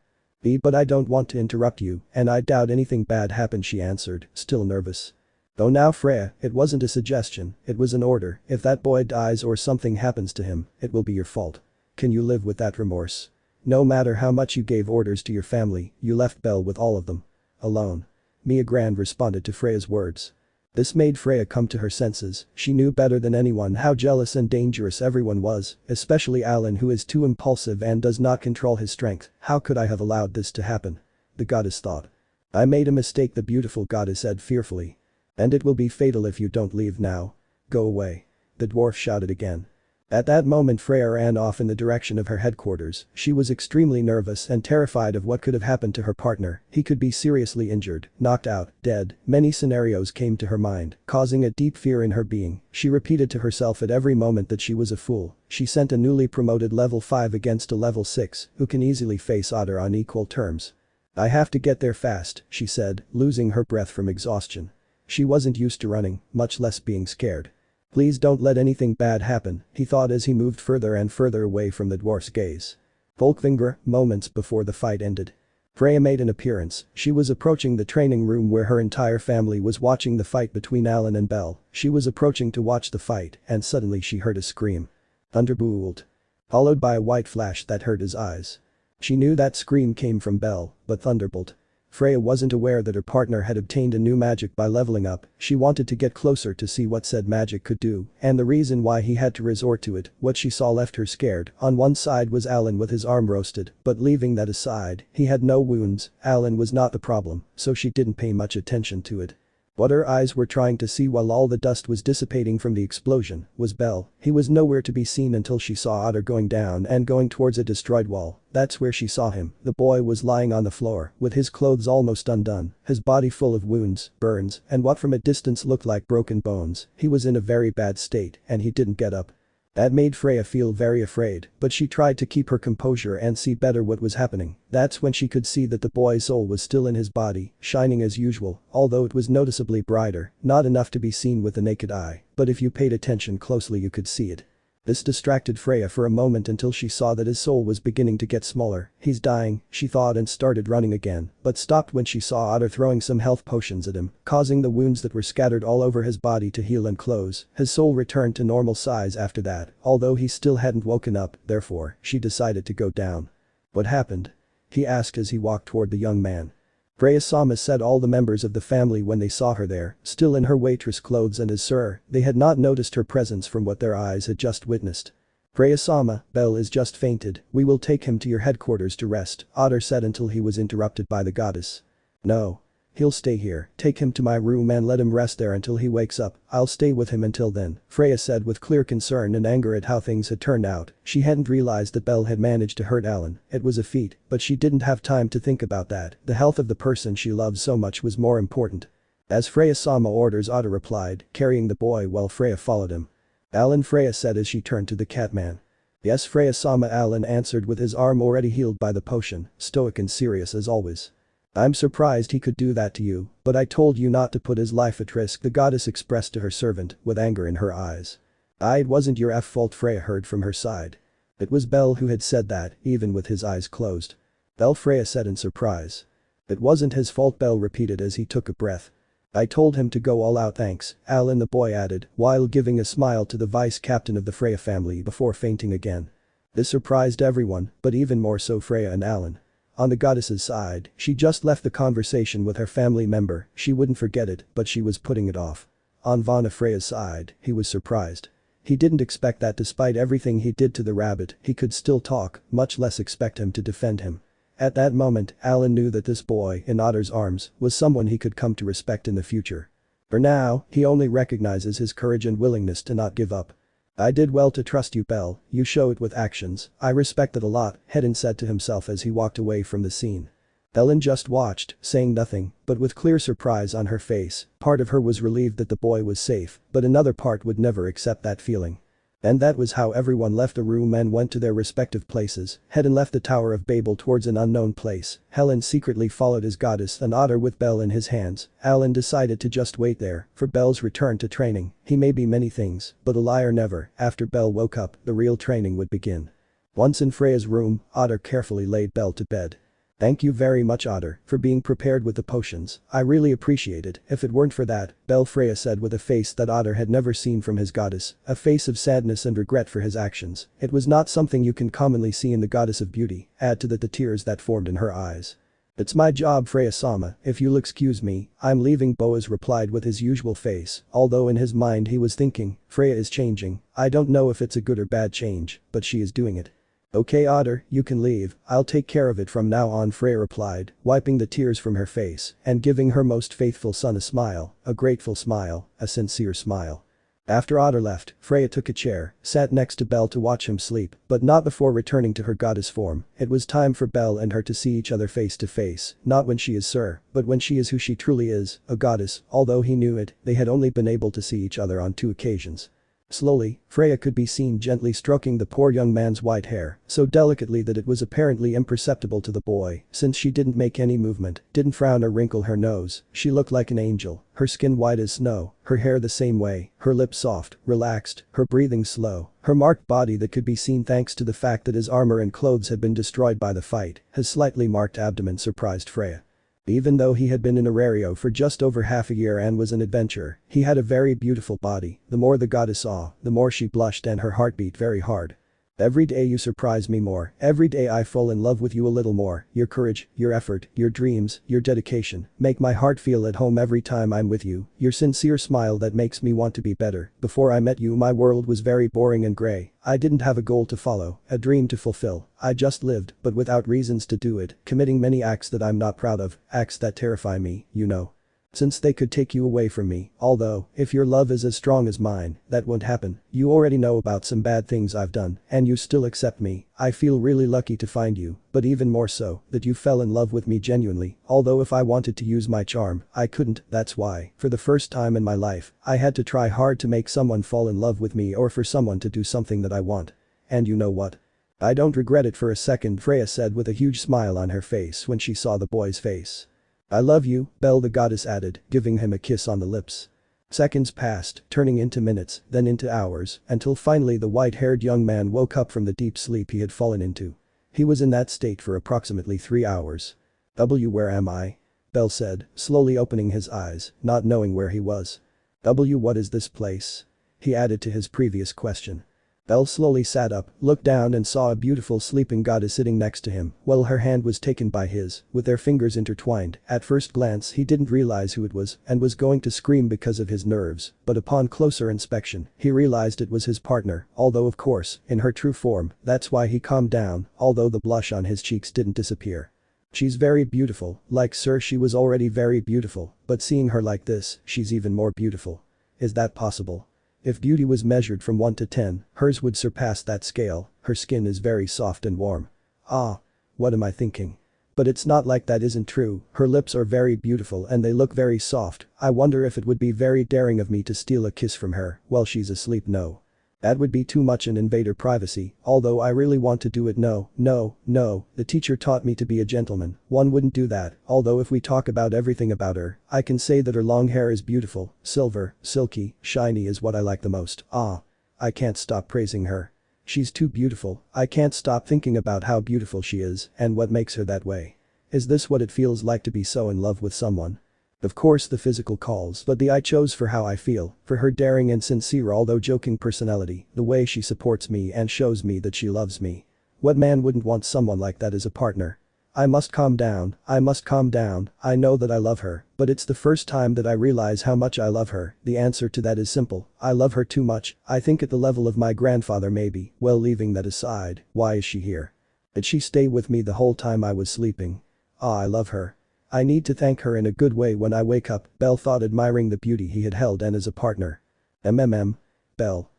But I don't want to interrupt you, and I doubt anything bad happened she answered, still nervous. Go now Freya, it wasn't a suggestion, it was an order, if that boy dies or something happens to him, it will be your fault. Can you live with that remorse? No matter how much you gave orders to your family, you left Bell with all of them. Alone. Mia Grand responded to Freya's words. This made Freya come to her senses, she knew better than anyone how jealous and dangerous everyone was, especially Alan who is too impulsive and does not control his strength, how could I have allowed this to happen? The goddess thought. I made a mistake the beautiful goddess said fearfully. And it will be fatal if you don't leave now. Go away. The dwarf shouted again. At that moment Freya ran off in the direction of her headquarters, she was extremely nervous and terrified of what could have happened to her partner, he could be seriously injured, knocked out, dead, many scenarios came to her mind, causing a deep fear in her being, she repeated to herself at every moment that she was a fool, she sent a newly promoted level 5 against a level 6, who can easily face Otter on equal terms. I have to get there fast, she said, losing her breath from exhaustion. She wasn't used to running, much less being scared. Please don't let anything bad happen, he thought as he moved further and further away from the dwarf's gaze. Folkvanger, moments before the fight ended. Freya made an appearance, she was approaching the training room where her entire family was watching the fight between Alan and Bell, she was approaching to watch the fight and suddenly she heard a scream. Thunderbolt. Followed by a white flash that hurt his eyes. She knew that scream came from Bell, but Thunderbolt. Freya wasn't aware that her partner had obtained a new magic by leveling up, she wanted to get closer to see what said magic could do, and the reason why he had to resort to it, what she saw left her scared, on one side was Alan with his arm roasted, but leaving that aside, he had no wounds, Alan was not the problem, so she didn't pay much attention to it. What her eyes were trying to see while all the dust was dissipating from the explosion was Bell. He was nowhere to be seen until she saw Otter going down and going towards a destroyed wall. That's where she saw him. The boy was lying on the floor, with his clothes almost undone, his body full of wounds, burns, and what from a distance looked like broken bones. He was in a very bad state, and he didn't get up. That made Freya feel very afraid, but she tried to keep her composure and see better what was happening. That's when she could see that the boy's soul was still in his body, shining as usual, although it was noticeably brighter, not enough to be seen with the naked eye, but if you paid attention closely you could see it. This distracted Freya for a moment until she saw that his soul was beginning to get smaller. He's dying, she thought, and started running again, but stopped when she saw Otter throwing some health potions at him, causing the wounds that were scattered all over his body to heal and close. His soul returned to normal size after that, although he still hadn't woken up, therefore, she decided to go down. What happened? He asked as he walked toward the young man. Freya Sama said all the members of the family when they saw her there, still in her waitress clothes and as Syr, they had not noticed her presence from what their eyes had just witnessed. Freya Sama, Bell is just fainted, we will take him to your headquarters to rest, Otter said until he was interrupted by the goddess. No. He'll stay here, take him to my room and let him rest there until he wakes up, I'll stay with him until then, Freya said with clear concern and anger at how things had turned out. She hadn't realized that Bell had managed to hurt Alan. It was a feat, but she didn't have time to think about that. The health of the person she loved so much was more important. As Freya Sama orders, Otter replied, carrying the boy while Freya followed him. Alan, Freya said as she turned to the catman. Yes, Freya Sama, Alan answered with his arm already healed by the potion, stoic and serious as always. I'm surprised he could do that to you, but I told you not to put his life at risk, the goddess expressed to her servant, with anger in her eyes. It wasn't your fault, Freya heard from her side. It was Bell who had said that, even with his eyes closed. Bell, Freya said in surprise. It wasn't his fault, Bell repeated as he took a breath. I told him to go all out, thanks, Alan, the boy added, while giving a smile to the vice captain of the Freya family before fainting again. This surprised everyone, but even more so Freya and Alan. On the goddess's side, she just left the conversation with her family member, she wouldn't forget it, but she was putting it off. On Vana, Freya's side, he was surprised. He didn't expect that despite everything he did to the rabbit, he could still talk, much less expect him to defend him. At that moment, Alan knew that this boy, in Otter's arms, was someone he could come to respect in the future. For now, he only recognizes his courage and willingness to not give up. I did well to trust you, Bell, you show it with actions, I respect it a lot, Hedden said to himself as he walked away from the scene. Ellen just watched, saying nothing, but with clear surprise on her face. Part of her was relieved that the boy was safe, but another part would never accept that feeling. And that was how everyone left the room and went to their respective places. Hedden left the Tower of Babel towards an unknown place. Helen secretly followed his goddess and Otter with Bell in his hands. Alan decided to just wait there for Bell's return to training. He may be many things, but a liar never. After Bell woke up, the real training would begin. Once in Freya's room, Otter carefully laid Bell to bed. Thank you very much, Otter, for being prepared with the potions, I really appreciate it. If it weren't for that, Bell, Freya said with a face that Otter had never seen from his goddess, a face of sadness and regret for his actions. It was not something you can commonly see in the goddess of beauty, add to that the tears that formed in her eyes. It's my job, Freya Sama, if you'll excuse me, I'm leaving, Boaz replied with his usual face, although in his mind he was thinking, Freya is changing, I don't know if it's a good or bad change, but she is doing it. Okay, Otter, you can leave, I'll take care of it from now on, Freya replied, wiping the tears from her face and giving her most faithful son a smile, a grateful smile, a sincere smile. After Otter left, Freya took a chair, sat next to Bell to watch him sleep, but not before returning to her goddess form. It was time for Bell and her to see each other face to face, not when she is Syr, but when she is who she truly is, a goddess. Although he knew it, they had only been able to see each other on 2 occasions. Slowly, Freya could be seen gently stroking the poor young man's white hair, so delicately that it was apparently imperceptible to the boy, since she didn't make any movement, didn't frown or wrinkle her nose. She looked like an angel, her skin white as snow, her hair the same way, her lips soft, relaxed, her breathing slow, her marked body that could be seen thanks to the fact that his armor and clothes had been destroyed by the fight, his slightly marked abdomen surprised Freya. Even though he had been in Arario for just over half a year and was an adventurer, he had a very beautiful body. The more the goddess saw, the more she blushed and her heart beat very hard. Every day you surprise me more, every day I fall in love with you a little more, your courage, your effort, your dreams, your dedication, make my heart feel at home every time I'm with you, your sincere smile that makes me want to be better. Before I met you my world was very boring and grey, I didn't have a goal to follow, a dream to fulfill, I just lived, but without reasons to do it, committing many acts that I'm not proud of, acts that terrify me, you know. Since they could take you away from me, although, if your love is as strong as mine, that won't happen. You already know about some bad things I've done, and you still accept me. I feel really lucky to find you, but even more so, that you fell in love with me genuinely, although if I wanted to use my charm, I couldn't. That's why, for the first time in my life, I had to try hard to make someone fall in love with me or for someone to do something that I want. And you know what? I don't regret it for a second, Freya said with a huge smile on her face when she saw the boy's face. I love you, Bel the goddess added, giving him a kiss on the lips. Seconds passed, turning into minutes, then into hours, until finally the white-haired young man woke up from the deep sleep he had fallen into. He was in that state for approximately 3 hours. Where am I? Bel said, slowly opening his eyes, not knowing where he was. What is this place? He added to his previous question. Bel slowly sat up, looked down and saw a beautiful sleeping goddess sitting next to him, while her hand was taken by his, with their fingers intertwined. At first glance he didn't realize who it was and was going to scream because of his nerves, but upon closer inspection, he realized it was his partner, although of course, in her true form, that's why he calmed down, although the blush on his cheeks didn't disappear. She's very beautiful, like Syr she was already very beautiful, but seeing her like this, she's even more beautiful. Is that possible? If beauty was measured from 1 to 10, hers would surpass that scale. Her skin is very soft and warm. Ah. What am I thinking? But it's not like that isn't true. Her lips are very beautiful and they look very soft. I wonder if it would be very daring of me to steal a kiss from her while she's asleep. No. That would be too much an invader privacy, although I really want to do it. No, the teacher taught me to be a gentleman, one wouldn't do that, although if we talk about everything about her, I can say that her long hair is beautiful, silver, silky, shiny is what I like the most. Ah. I can't stop praising her. She's too beautiful, I can't stop thinking about how beautiful she is and what makes her that way. Is this what it feels like to be so in love with someone? Of course the physical calls, but I chose for how I feel, for her daring and sincere although joking personality, the way she supports me and shows me that she loves me. What man wouldn't want someone like that as a partner? I must calm down, I know that I love her, but it's the first time that I realize how much I love her. The answer to that is simple, I love her too much, I think at the level of my grandfather maybe. Well, leaving that aside, why is she here? Did she stay with me the whole time I was sleeping? Ah, I love her. I need to thank her in a good way when I wake up, Bel thought, admiring the beauty he had held and as a partner. Bel.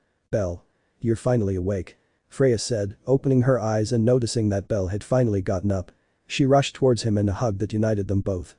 You're finally awake. Freya said, opening her eyes and noticing that Bel had finally gotten up. She rushed towards him in a hug that united them both.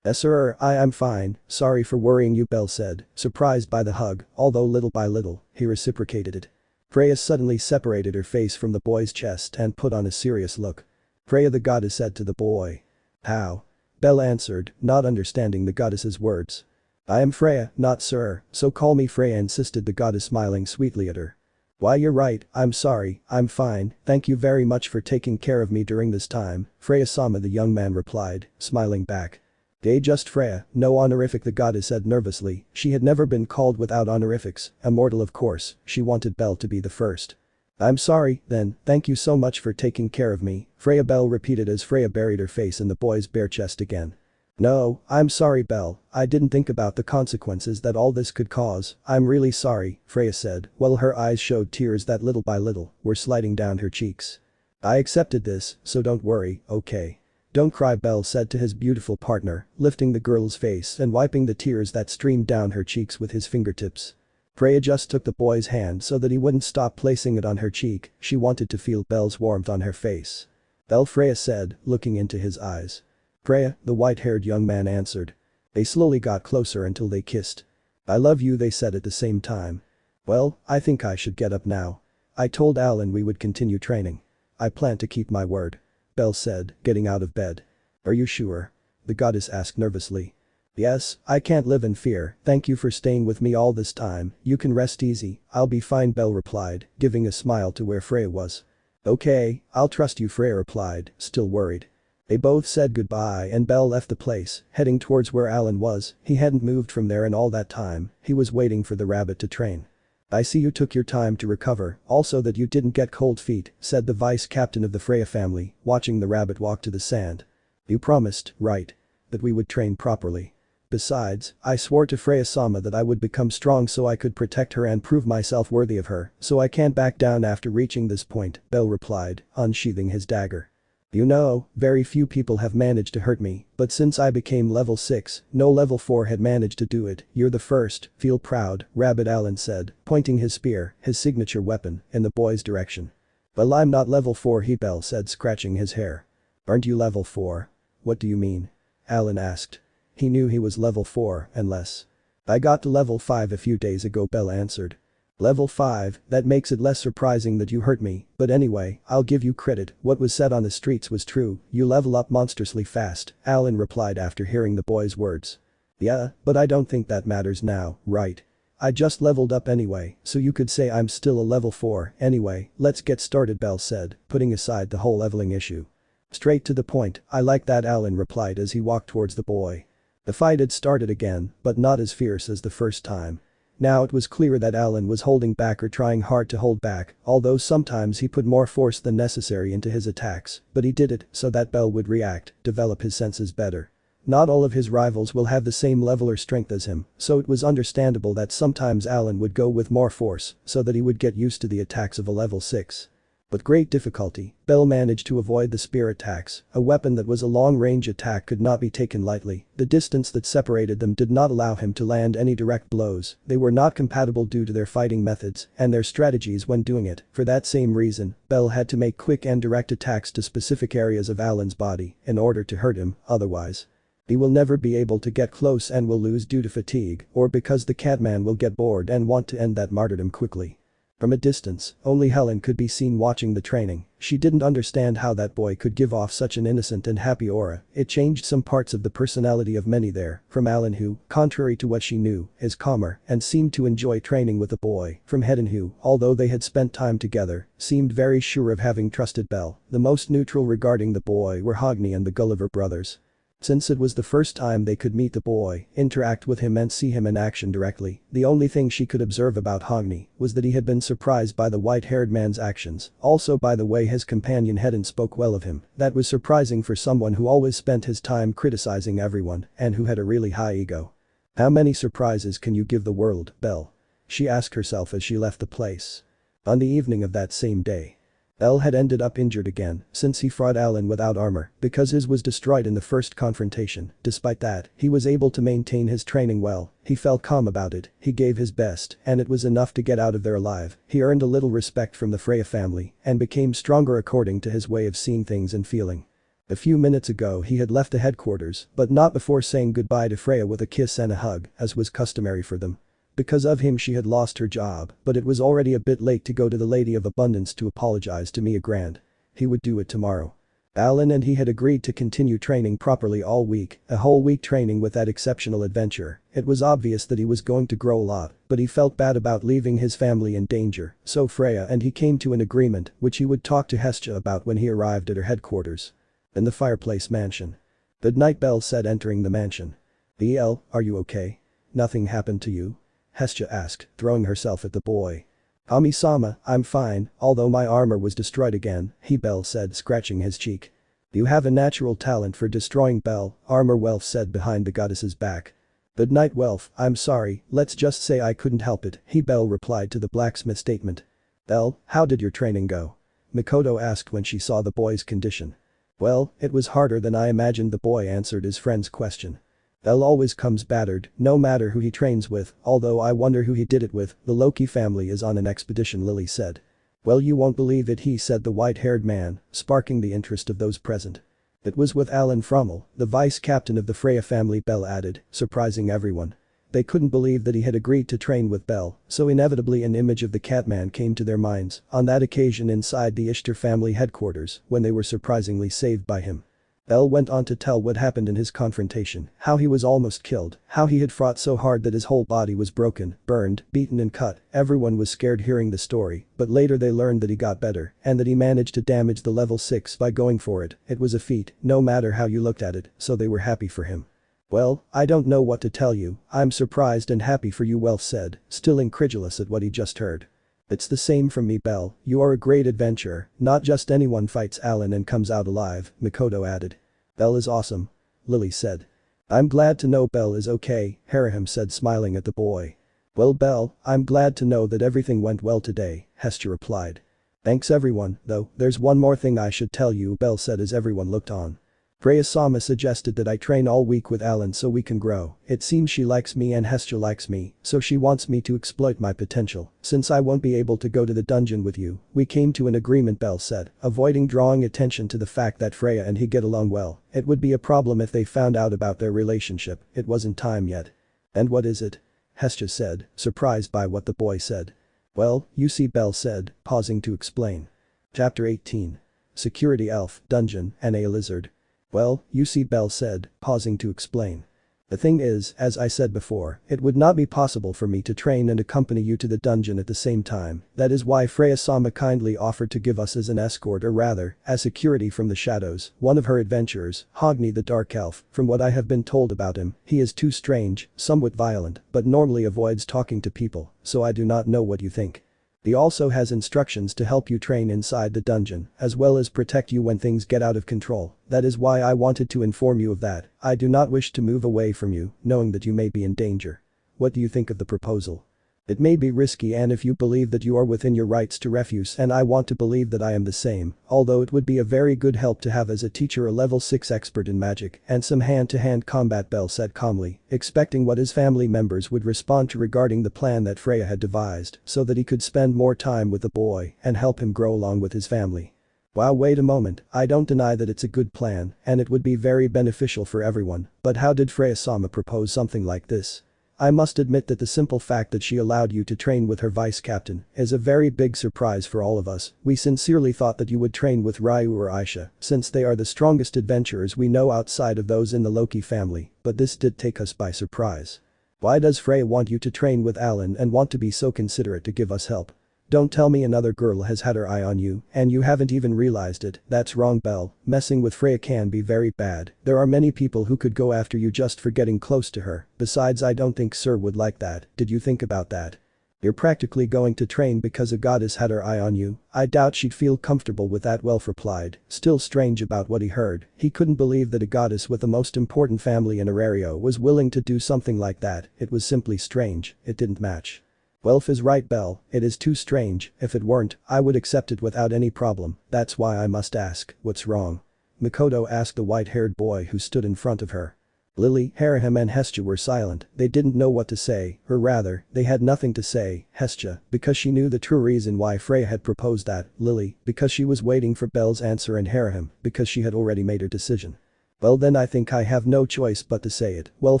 Sir, I'm fine, sorry for worrying you, Bel said, surprised by the hug, although little by little, he reciprocated it. Freya suddenly separated her face from the boy's chest and put on a serious look. Freya the goddess said to the boy. How? Bel answered, not understanding the goddess's words. I am Freya, not Syr, so call me Freya, insisted the goddess, smiling sweetly at her. Why, you're right, I'm sorry, I'm fine, thank you very much for taking care of me during this time, Freya-sama, the young man replied, smiling back. Just Freya, no honorific, the goddess said nervously. She had never been called without honorifics, immortal of course, she wanted Bel to be the first. I'm sorry, then, thank you so much for taking care of me, Freya, Bel repeated as Freya buried her face in the boy's bare chest again. No, I'm sorry, Bel, I didn't think about the consequences that all this could cause, I'm really sorry, Freya said, while her eyes showed tears that little by little were sliding down her cheeks. I accepted this, so don't worry, okay? Don't cry, Bel said to his beautiful partner, lifting the girl's face and wiping the tears that streamed down her cheeks with his fingertips. Freya just took the boy's hand so that he wouldn't stop placing it on her cheek, she wanted to feel Bel's warmth on her face. Bel, Freya said, looking into his eyes. Freya, the white-haired young man answered. They slowly got closer until they kissed. I love you, they said at the same time. Well, I think I should get up now. I told Alan we would continue training. I plan to keep my word. Bel said, getting out of bed. Are you sure? The goddess asked nervously. Yes, I can't live in fear, thank you for staying with me all this time, you can rest easy, I'll be fine, Bel replied, giving a smile to where Freya was. Okay, I'll trust you, Freya replied, still worried. They both said goodbye and Bel left the place, heading towards where Alan was. He hadn't moved from there in all that time, he was waiting for the rabbit to train. I see you took your time to recover, also that you didn't get cold feet, said the vice captain of the Freya family, watching the rabbit walk to the sand. You promised, right? That we would train properly. Besides, I swore to Freya-sama that I would become strong so I could protect her and prove myself worthy of her, so I can't back down after reaching this point, Bel replied, unsheathing his dagger. You know, very few people have managed to hurt me, but since I became level 6, no level 4 had managed to do it. You're the first, feel proud, Rabbit Allen said, pointing his spear, his signature weapon, in the boy's direction. Well, I'm not level 4, Bell said, scratching his hair. Aren't you level 4? What do you mean? Allen asked. He knew he was level 4 and less. I got to level 5 a few days ago, Bell answered. Level 5, that makes it less surprising that you hurt me, but anyway, I'll give you credit, what was said on the streets was true, you level up monstrously fast, Allen replied after hearing the boy's words. Yeah, but I don't think that matters now, right? I just leveled up anyway, so you could say I'm still a level 4, anyway, let's get started, Bell said, putting aside the whole leveling issue. Straight to the point, I like that, Allen replied as he walked towards the boy. The fight had started again, but not as fierce as the first time. Now it was clear that Allen was holding back or trying hard to hold back, although sometimes he put more force than necessary into his attacks, but he did it so that Bell would react, develop his senses better. Not all of his rivals will have the same level or strength as him, so it was understandable that sometimes Allen would go with more force so that he would get used to the attacks of a level 6. With great difficulty, Bell managed to avoid the spear attacks, a weapon that was a long-range attack could not be taken lightly, the distance that separated them did not allow him to land any direct blows, they were not compatible due to their fighting methods and their strategies when doing it, for that same reason, Bell had to make quick and direct attacks to specific areas of Allen's body in order to hurt him, otherwise he will never be able to get close and will lose due to fatigue or because the Catman will get bored and want to end that martyrdom quickly. From a distance, only Helen could be seen watching the training, she didn't understand how that boy could give off such an innocent and happy aura, it changed some parts of the personality of many there, from Allen who, contrary to what she knew, is calmer and seemed to enjoy training with the boy, from Hedden who, although they had spent time together, seemed very sure of having trusted Bell, the most neutral regarding the boy were Hogney and the Gulliver brothers. Since it was the first time they could meet the boy, interact with him and see him in action directly, the only thing she could observe about Hogney was that he had been surprised by the white-haired man's actions, also by the way his companion Hedden spoke well of him, that was surprising for someone who always spent his time criticizing everyone and who had a really high ego. How many surprises can you give the world, Bell? She asked herself as she left the place. On the evening of that same day, Bell had ended up injured again since he fought Allen without armor because his was destroyed in the first confrontation. Despite that, he was able to maintain his training well, he felt calm about it, he gave his best and it was enough to get out of there alive. He earned a little respect from the Freya family and became stronger according to his way of seeing things and feeling. A few minutes ago he had left the headquarters but not before saying goodbye to Freya with a kiss and a hug as was customary for them. Because of him she had lost her job, but it was already a bit late to go to the Lady of Abundance to apologize to Mia Grant. He would do it tomorrow. Allen and he had agreed to continue training properly all week, a whole week training with that exceptional adventure. It was obvious that he was going to grow a lot, but he felt bad about leaving his family in danger, so Freya and he came to an agreement which he would talk to Hestia about when he arrived at her headquarters. In the fireplace mansion. Good night, Bell said entering the mansion. BL, are you okay? Nothing happened to you? Hestia asked, throwing herself at the boy. Ami-sama, I'm fine, although my armor was destroyed again, Bell said, scratching his cheek. You have a natural talent for destroying Bell, Armor Welf said behind the goddess's back. Good night, Welf, I'm sorry, let's just say I couldn't help it, Bell replied to the blacksmith's statement. Bell, how did your training go? Mikoto asked when she saw the boy's condition. Well, it was harder than I imagined, the boy answered his friend's question. Bell always comes battered, no matter who he trains with, although I wonder who he did it with, the Loki family is on an expedition, Lily said. Well, you won't believe it, said the white-haired man, sparking the interest of those present. It was with Alan Frommel, the vice captain of the Freya family, Bell added, surprising everyone. They couldn't believe that he had agreed to train with Bell, so inevitably an image of the Catman came to their minds, on that occasion inside the Ishtar family headquarters, when they were surprisingly saved by him. Bell went on to tell what happened in his confrontation, how he was almost killed, how he had fought so hard that his whole body was broken, burned, beaten and cut. Everyone was scared hearing the story, but later they learned that he got better and that he managed to damage the level 6 by going for it. It was a feat, no matter how you looked at it, so they were happy for him. Well, I don't know what to tell you, I'm surprised and happy for you, Welf said, still incredulous at what he just heard. It's the same from me, Bell, you are a great adventurer, not just anyone fights Alan and comes out alive, Mikoto added. Bell is awesome. Lily said. I'm glad to know Bell is okay, Haraham said, smiling at the boy. Well, Bell, I'm glad to know that everything went well today, Hestia replied. Thanks everyone, though, there's one more thing I should tell you, Belle said as everyone looked on. Freya-sama suggested that I train all week with Alan so we can grow. It seems she likes me and Hestia likes me, so she wants me to exploit my potential. Since I won't be able to go to the dungeon with you, we came to an agreement, Belle said, avoiding drawing attention to the fact that Freya and he get along well. It would be a problem if they found out about their relationship, it wasn't time yet. And what is it? Hestia said, surprised by what the boy said. Well, you see, Belle said, pausing to explain. Chapter 18. Security Elf, Dungeon, and a Lizard. Well, you see, Belle said, pausing to explain. The thing is, as I said before, it would not be possible for me to train and accompany you to the dungeon at the same time. That is why Freya-sama kindly offered to give us as an escort, or rather, as security from the shadows, one of her adventurers, Hogni the Dark Elf. From what I have been told about him, he is too strange, somewhat violent, but normally avoids talking to people, so I do not know what you think. He also has instructions to help you train inside the dungeon, as well as protect you when things get out of control. That is why I wanted to inform you of that. I do not wish to move away from you, knowing that you may be in danger. What do you think of the proposal? It may be risky, and if you believe that you are within your rights to refuse, and I want to believe that I am the same, although it would be a very good help to have as a teacher a level 6 expert in magic and some hand-to-hand combat, Belle said calmly, expecting what his family members would respond to regarding the plan that Freya had devised so that he could spend more time with the boy and help him grow along with his family. Wow, wait a moment, I don't deny that it's a good plan and it would be very beneficial for everyone, but how did Freya-sama propose something like this? I must admit that the simple fact that she allowed you to train with her vice captain is a very big surprise for all of us. We sincerely thought that you would train with Ryu or Aisha, since they are the strongest adventurers we know outside of those in the Loki family, but this did take us by surprise. Why does Freya want you to train with Alan and want to be so considerate to give us help? Don't tell me another girl has had her eye on you and you haven't even realized it. That's wrong, Belle. Messing with Freya can be very bad. There are many people who could go after you just for getting close to her. Besides, I don't think Syr would like that. Did you think about that? You're practically going to train because a goddess had her eye on you. I doubt she'd feel comfortable with that, Welf replied, still strange about what he heard. He couldn't believe that a goddess with the most important family in Arario was willing to do something like that. It was simply strange. It didn't match. Welf is right, Belle, it is too strange. If it weren't, I would accept it without any problem. That's why I must ask, what's wrong? Makoto asked the white-haired boy who stood in front of her. Lily, Haraham and Hestia were silent. They didn't know what to say, or rather, they had nothing to say. Hestia, because she knew the true reason why Freya had proposed that. Lily, because she was waiting for Belle's answer, and Haraham, because she had already made her decision. Well then, I think I have no choice but to say it. Well,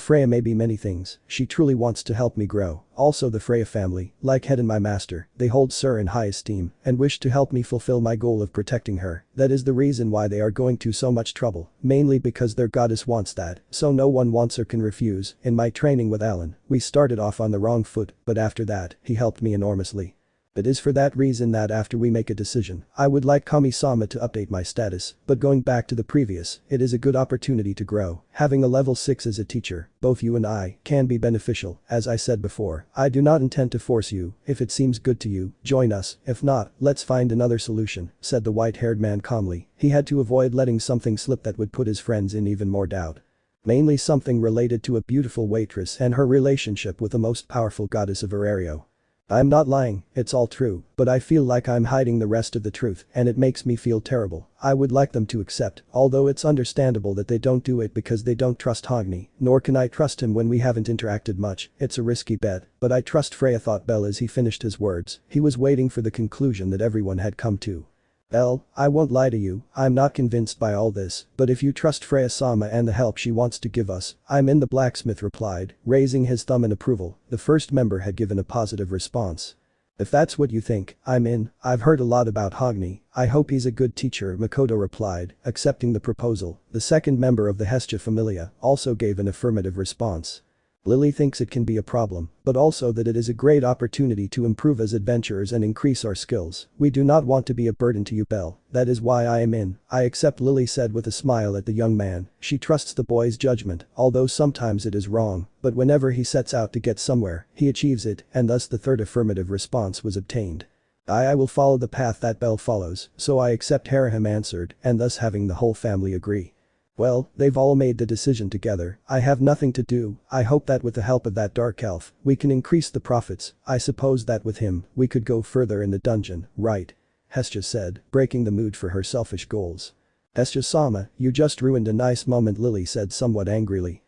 Freya may be many things. She truly wants to help me grow. Also, the Freya family, like Head and my master, they hold Syr in high esteem and wish to help me fulfill my goal of protecting her. That is the reason why they are going to so much trouble, mainly because their goddess wants that, so no one wants or can refuse. In my training with Alan, we started off on the wrong foot, but after that, he helped me enormously. It is for that reason that after we make a decision, I would like Kami-sama to update my status, but going back to the previous, it is a good opportunity to grow. Having a level 6 as a teacher, both you and I, can be beneficial. As I said before, I do not intend to force you. If it seems good to you, join us. If not, let's find another solution, said the white-haired man calmly. He had to avoid letting something slip that would put his friends in even more doubt. Mainly something related to a beautiful waitress and her relationship with the most powerful goddess of Arario. I'm not lying, it's all true, but I feel like I'm hiding the rest of the truth and it makes me feel terrible. I would like them to accept, although it's understandable that they don't do it because they don't trust Hogni, nor can I trust him when we haven't interacted much. It's a risky bet, but I trust Freya, thought Belle as he finished his words. He was waiting for the conclusion that everyone had come to. Belle, I won't lie to you, I'm not convinced by all this, but if you trust Freya-sama and the help she wants to give us, I'm in, the blacksmith replied, raising his thumb in approval. The first member had given a positive response. If that's what you think, I'm in. I've heard a lot about Hogni. I hope he's a good teacher, Makoto replied, accepting the proposal. The second member of the Hestia familia also gave an affirmative response. Lily thinks it can be a problem, but also that it is a great opportunity to improve as adventurers and increase our skills. We do not want to be a burden to you, Belle. That is why I am in. I accept, Lily said with a smile at the young man. She trusts the boy's judgment, although sometimes it is wrong, but whenever he sets out to get somewhere, he achieves it, and thus the third affirmative response was obtained. I will follow the path that Belle follows, so I accept, Haraham answered, and thus having the whole family agree. Well, they've all made the decision together. I have nothing to do. I hope that with the help of that dark elf, we can increase the profits. I suppose that with him, we could go further in the dungeon, right? Hestia said, breaking the mood for her selfish goals. Hestia-sama, you just ruined a nice moment, Lily said somewhat angrily.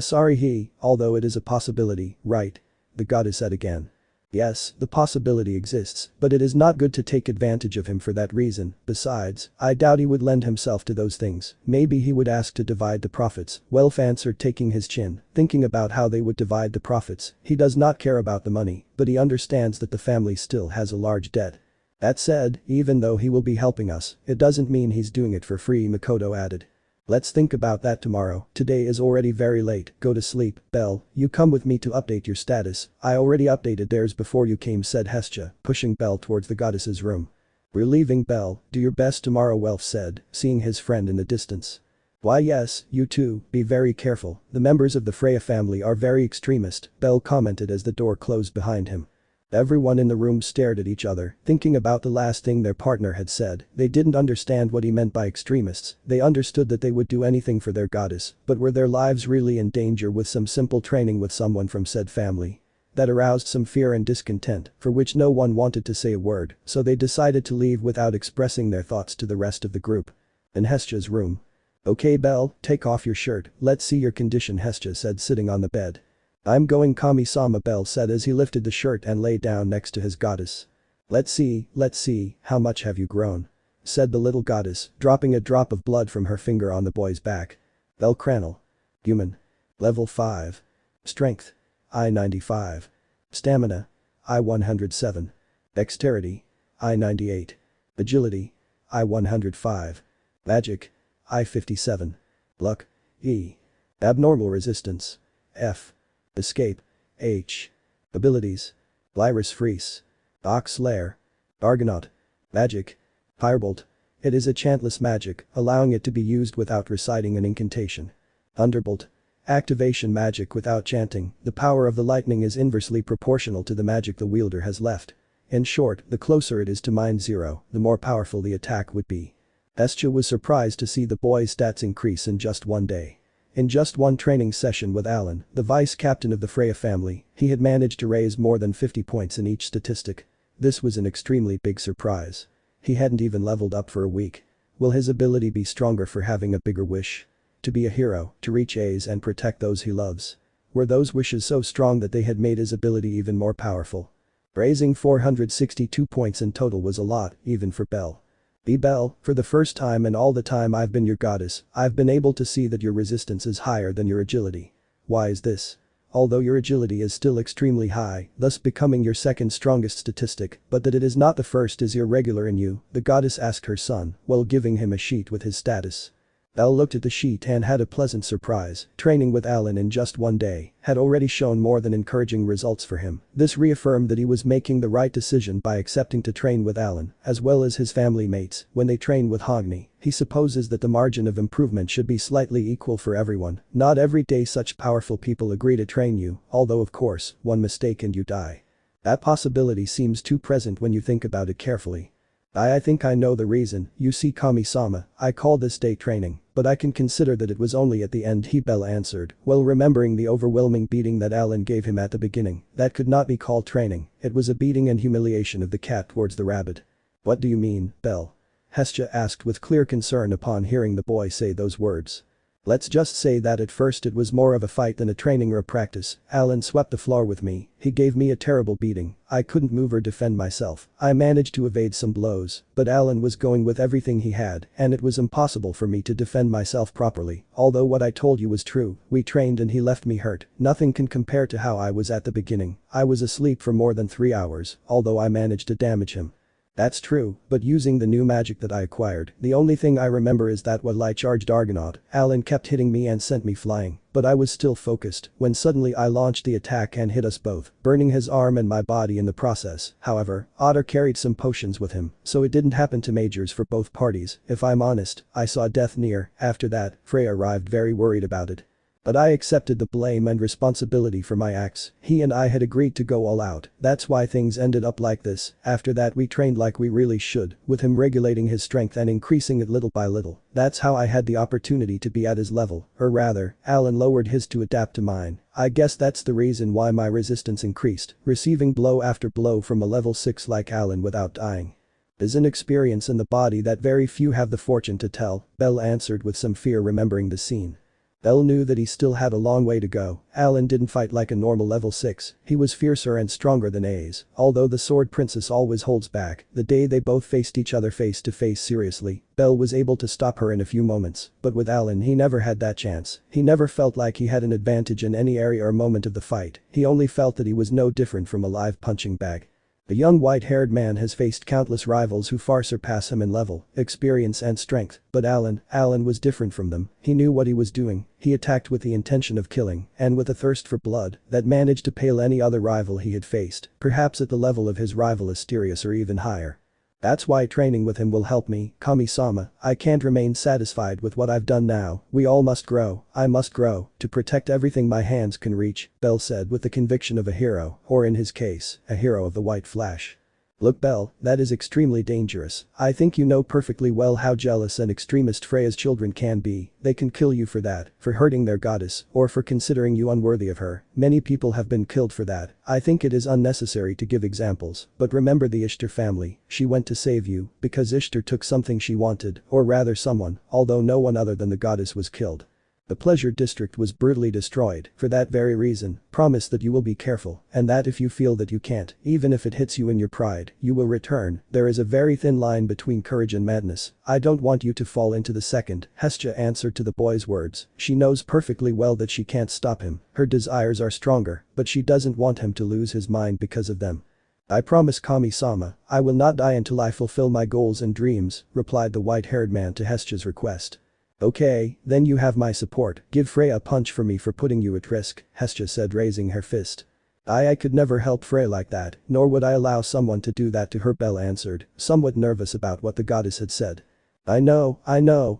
Sorry, although it is a possibility, right? The goddess said again. Yes, the possibility exists, but it is not good to take advantage of him for that reason. Besides, I doubt he would lend himself to those things. Maybe he would ask to divide the profits. Welf answered, taking his chin, thinking about how they would divide the profits. He does not care about the money, but he understands that the family still has a large debt. That said, even though he will be helping us, it doesn't mean he's doing it for free, Makoto added. Let's think about that tomorrow. Today is already very late. Go to sleep. Belle, you come with me to update your status. I already updated theirs before you came, said Hestia, pushing Belle towards the goddess's room. We're leaving, Belle. Do your best tomorrow, Welf said, seeing his friend in the distance. Why yes, you too, be very careful. The members of the Freya family are very extremist, Belle commented as the door closed behind him. Everyone in the room stared at each other, thinking about the last thing their partner had said. They didn't understand what he meant by extremists. They understood that they would do anything for their goddess, but were their lives really in danger with some simple training with someone from said family? That aroused some fear and discontent, for which no one wanted to say a word, so they decided to leave without expressing their thoughts to the rest of the group. In Hestia's room. Okay, Belle, take off your shirt, let's see your condition, Hestia said, sitting on the bed. I'm going, Kami-sama, Belle said as he lifted the shirt and lay down next to his goddess. Let's see, how much have you grown? Said the little goddess, dropping a drop of blood from her finger on the boy's back. Bellcranel. Human. Level 5. Strength. I-95. Stamina. I-107. Dexterity. I-98. Agility. I-105. Magic. I-57. Luck. E. Abnormal resistance. F. Escape. H. Abilities. Lyris Freeze. Ox Lair. Argonaut. Magic. Firebolt. It is a chantless magic, allowing it to be used without reciting an incantation. Thunderbolt. Activation magic without chanting. The power of the lightning is inversely proportional to the magic the wielder has left. In short, the closer it is to -0, the more powerful the attack would be. Hestia was surprised to see the boy's stats increase in just one day. In just one training session with Alan, the vice captain of the Freya family, he had managed to raise more than 50 points in each statistic. This was an extremely big surprise. He hadn't even leveled up for a week. Will his ability be stronger for having a bigger wish? To be a hero, to reach A's and protect those he loves. Were those wishes so strong that they had made his ability even more powerful? Raising 462 points in total was a lot, even for Belle. Belle, for the first time in all the time I've been your goddess, I've been able to see that your resistance is higher than your agility. Why is this? Although your agility is still extremely high, thus becoming your second strongest statistic, but that it is not the first is irregular in you, the goddess asked her son, while giving him a sheet with his status. Belle looked at the sheet and had a pleasant surprise. Training with Alan in just one day had already shown more than encouraging results for him. This reaffirmed that he was making the right decision by accepting to train with Alan, as well as his family mates, when they train with Hogni. He supposes that the margin of improvement should be slightly equal for everyone. Not every day such powerful people agree to train you, although of course, one mistake and you die. That possibility seems too present when you think about it carefully. I think I know the reason. You see, Kami-sama, I call this day training, but I can consider that it was only at the end, Belle answered, while remembering the overwhelming beating that Alan gave him at the beginning. That could not be called training, it was a beating and humiliation of the cat towards the rabbit. What do you mean, Belle? Hestia asked with clear concern upon hearing the boy say those words. Let's just say that at first it was more of a fight than a training or a practice. Alan swept the floor with me, he gave me a terrible beating, I couldn't move or defend myself. I managed to evade some blows, but Alan was going with everything he had, and it was impossible for me to defend myself properly. Although what I told you was true, we trained and he left me hurt. Nothing can compare to how I was at the beginning. I was asleep for more than 3 hours, although I managed to damage him. That's true, but using the new magic that I acquired, the only thing I remember is that while I charged Argonaut, Alan kept hitting me and sent me flying, but I was still focused when suddenly I launched the attack and hit us both, burning his arm and my body in the process. However, Otter carried some potions with him, so it didn't happen to majors for both parties. If I'm honest, I saw death near. After that, Freya arrived very worried about it. But I accepted the blame and responsibility for my acts. He and I had agreed to go all out. That's why things ended up like this. After that we trained like we really should, with him regulating his strength and increasing it little by little. That's how I had the opportunity to be at his level, or rather, Alan lowered his to adapt to mine. I guess that's the reason why my resistance increased, receiving blow after blow from a level 6 like Alan without dying. Is an experience in the body that very few have the fortune to tell, Bell answered with some fear remembering the scene. Bell knew that he still had a long way to go. Alan didn't fight like a normal level 6, he was fiercer and stronger than A's, although the sword princess always holds back. The day they both faced each other face to face seriously, Bell was able to stop her in a few moments, but with Alan he never had that chance. He never felt like he had an advantage in any area or moment of the fight, he only felt that he was no different from a live punching bag. The young white-haired man has faced countless rivals who far surpass him in level, experience and strength, but Alan was different from them. He knew what he was doing, he attacked with the intention of killing, and with a thirst for blood that managed to pale any other rival he had faced, perhaps at the level of his rival Asterius or even higher. That's why training with him will help me, Kami-sama. I can't remain satisfied with what I've done now, we all must grow, I must grow, to protect everything my hands can reach, Bell said with the conviction of a hero, or in his case, a hero of the White Flash. Look Bell, that is extremely dangerous. I think you know perfectly well how jealous and extremist Freya's children can be. They can kill you for that, for hurting their goddess, or for considering you unworthy of her. Many people have been killed for that. I think it is unnecessary to give examples, but remember the Ishtar family. She went to save you, because Ishtar took something she wanted, or rather someone, although no one other than the goddess was killed. The pleasure district was brutally destroyed. For that very reason, promise that you will be careful, and that if you feel that you can't, even if it hits you in your pride, you will return. There is a very thin line between courage and madness. I don't want you to fall into the second, Hestia answered to the boy's words. She knows perfectly well that she can't stop him. Her desires are stronger, but she doesn't want him to lose his mind because of them. I promise Kami-sama, I will not die until I fulfill my goals and dreams, replied the white-haired man to Hestia's request. Okay, then you have my support. Give Freya a punch for me for putting you at risk, Hestia said raising her fist. I could never help Freya like that, nor would I allow someone to do that to her, Bell answered, somewhat nervous about what the goddess had said. I know,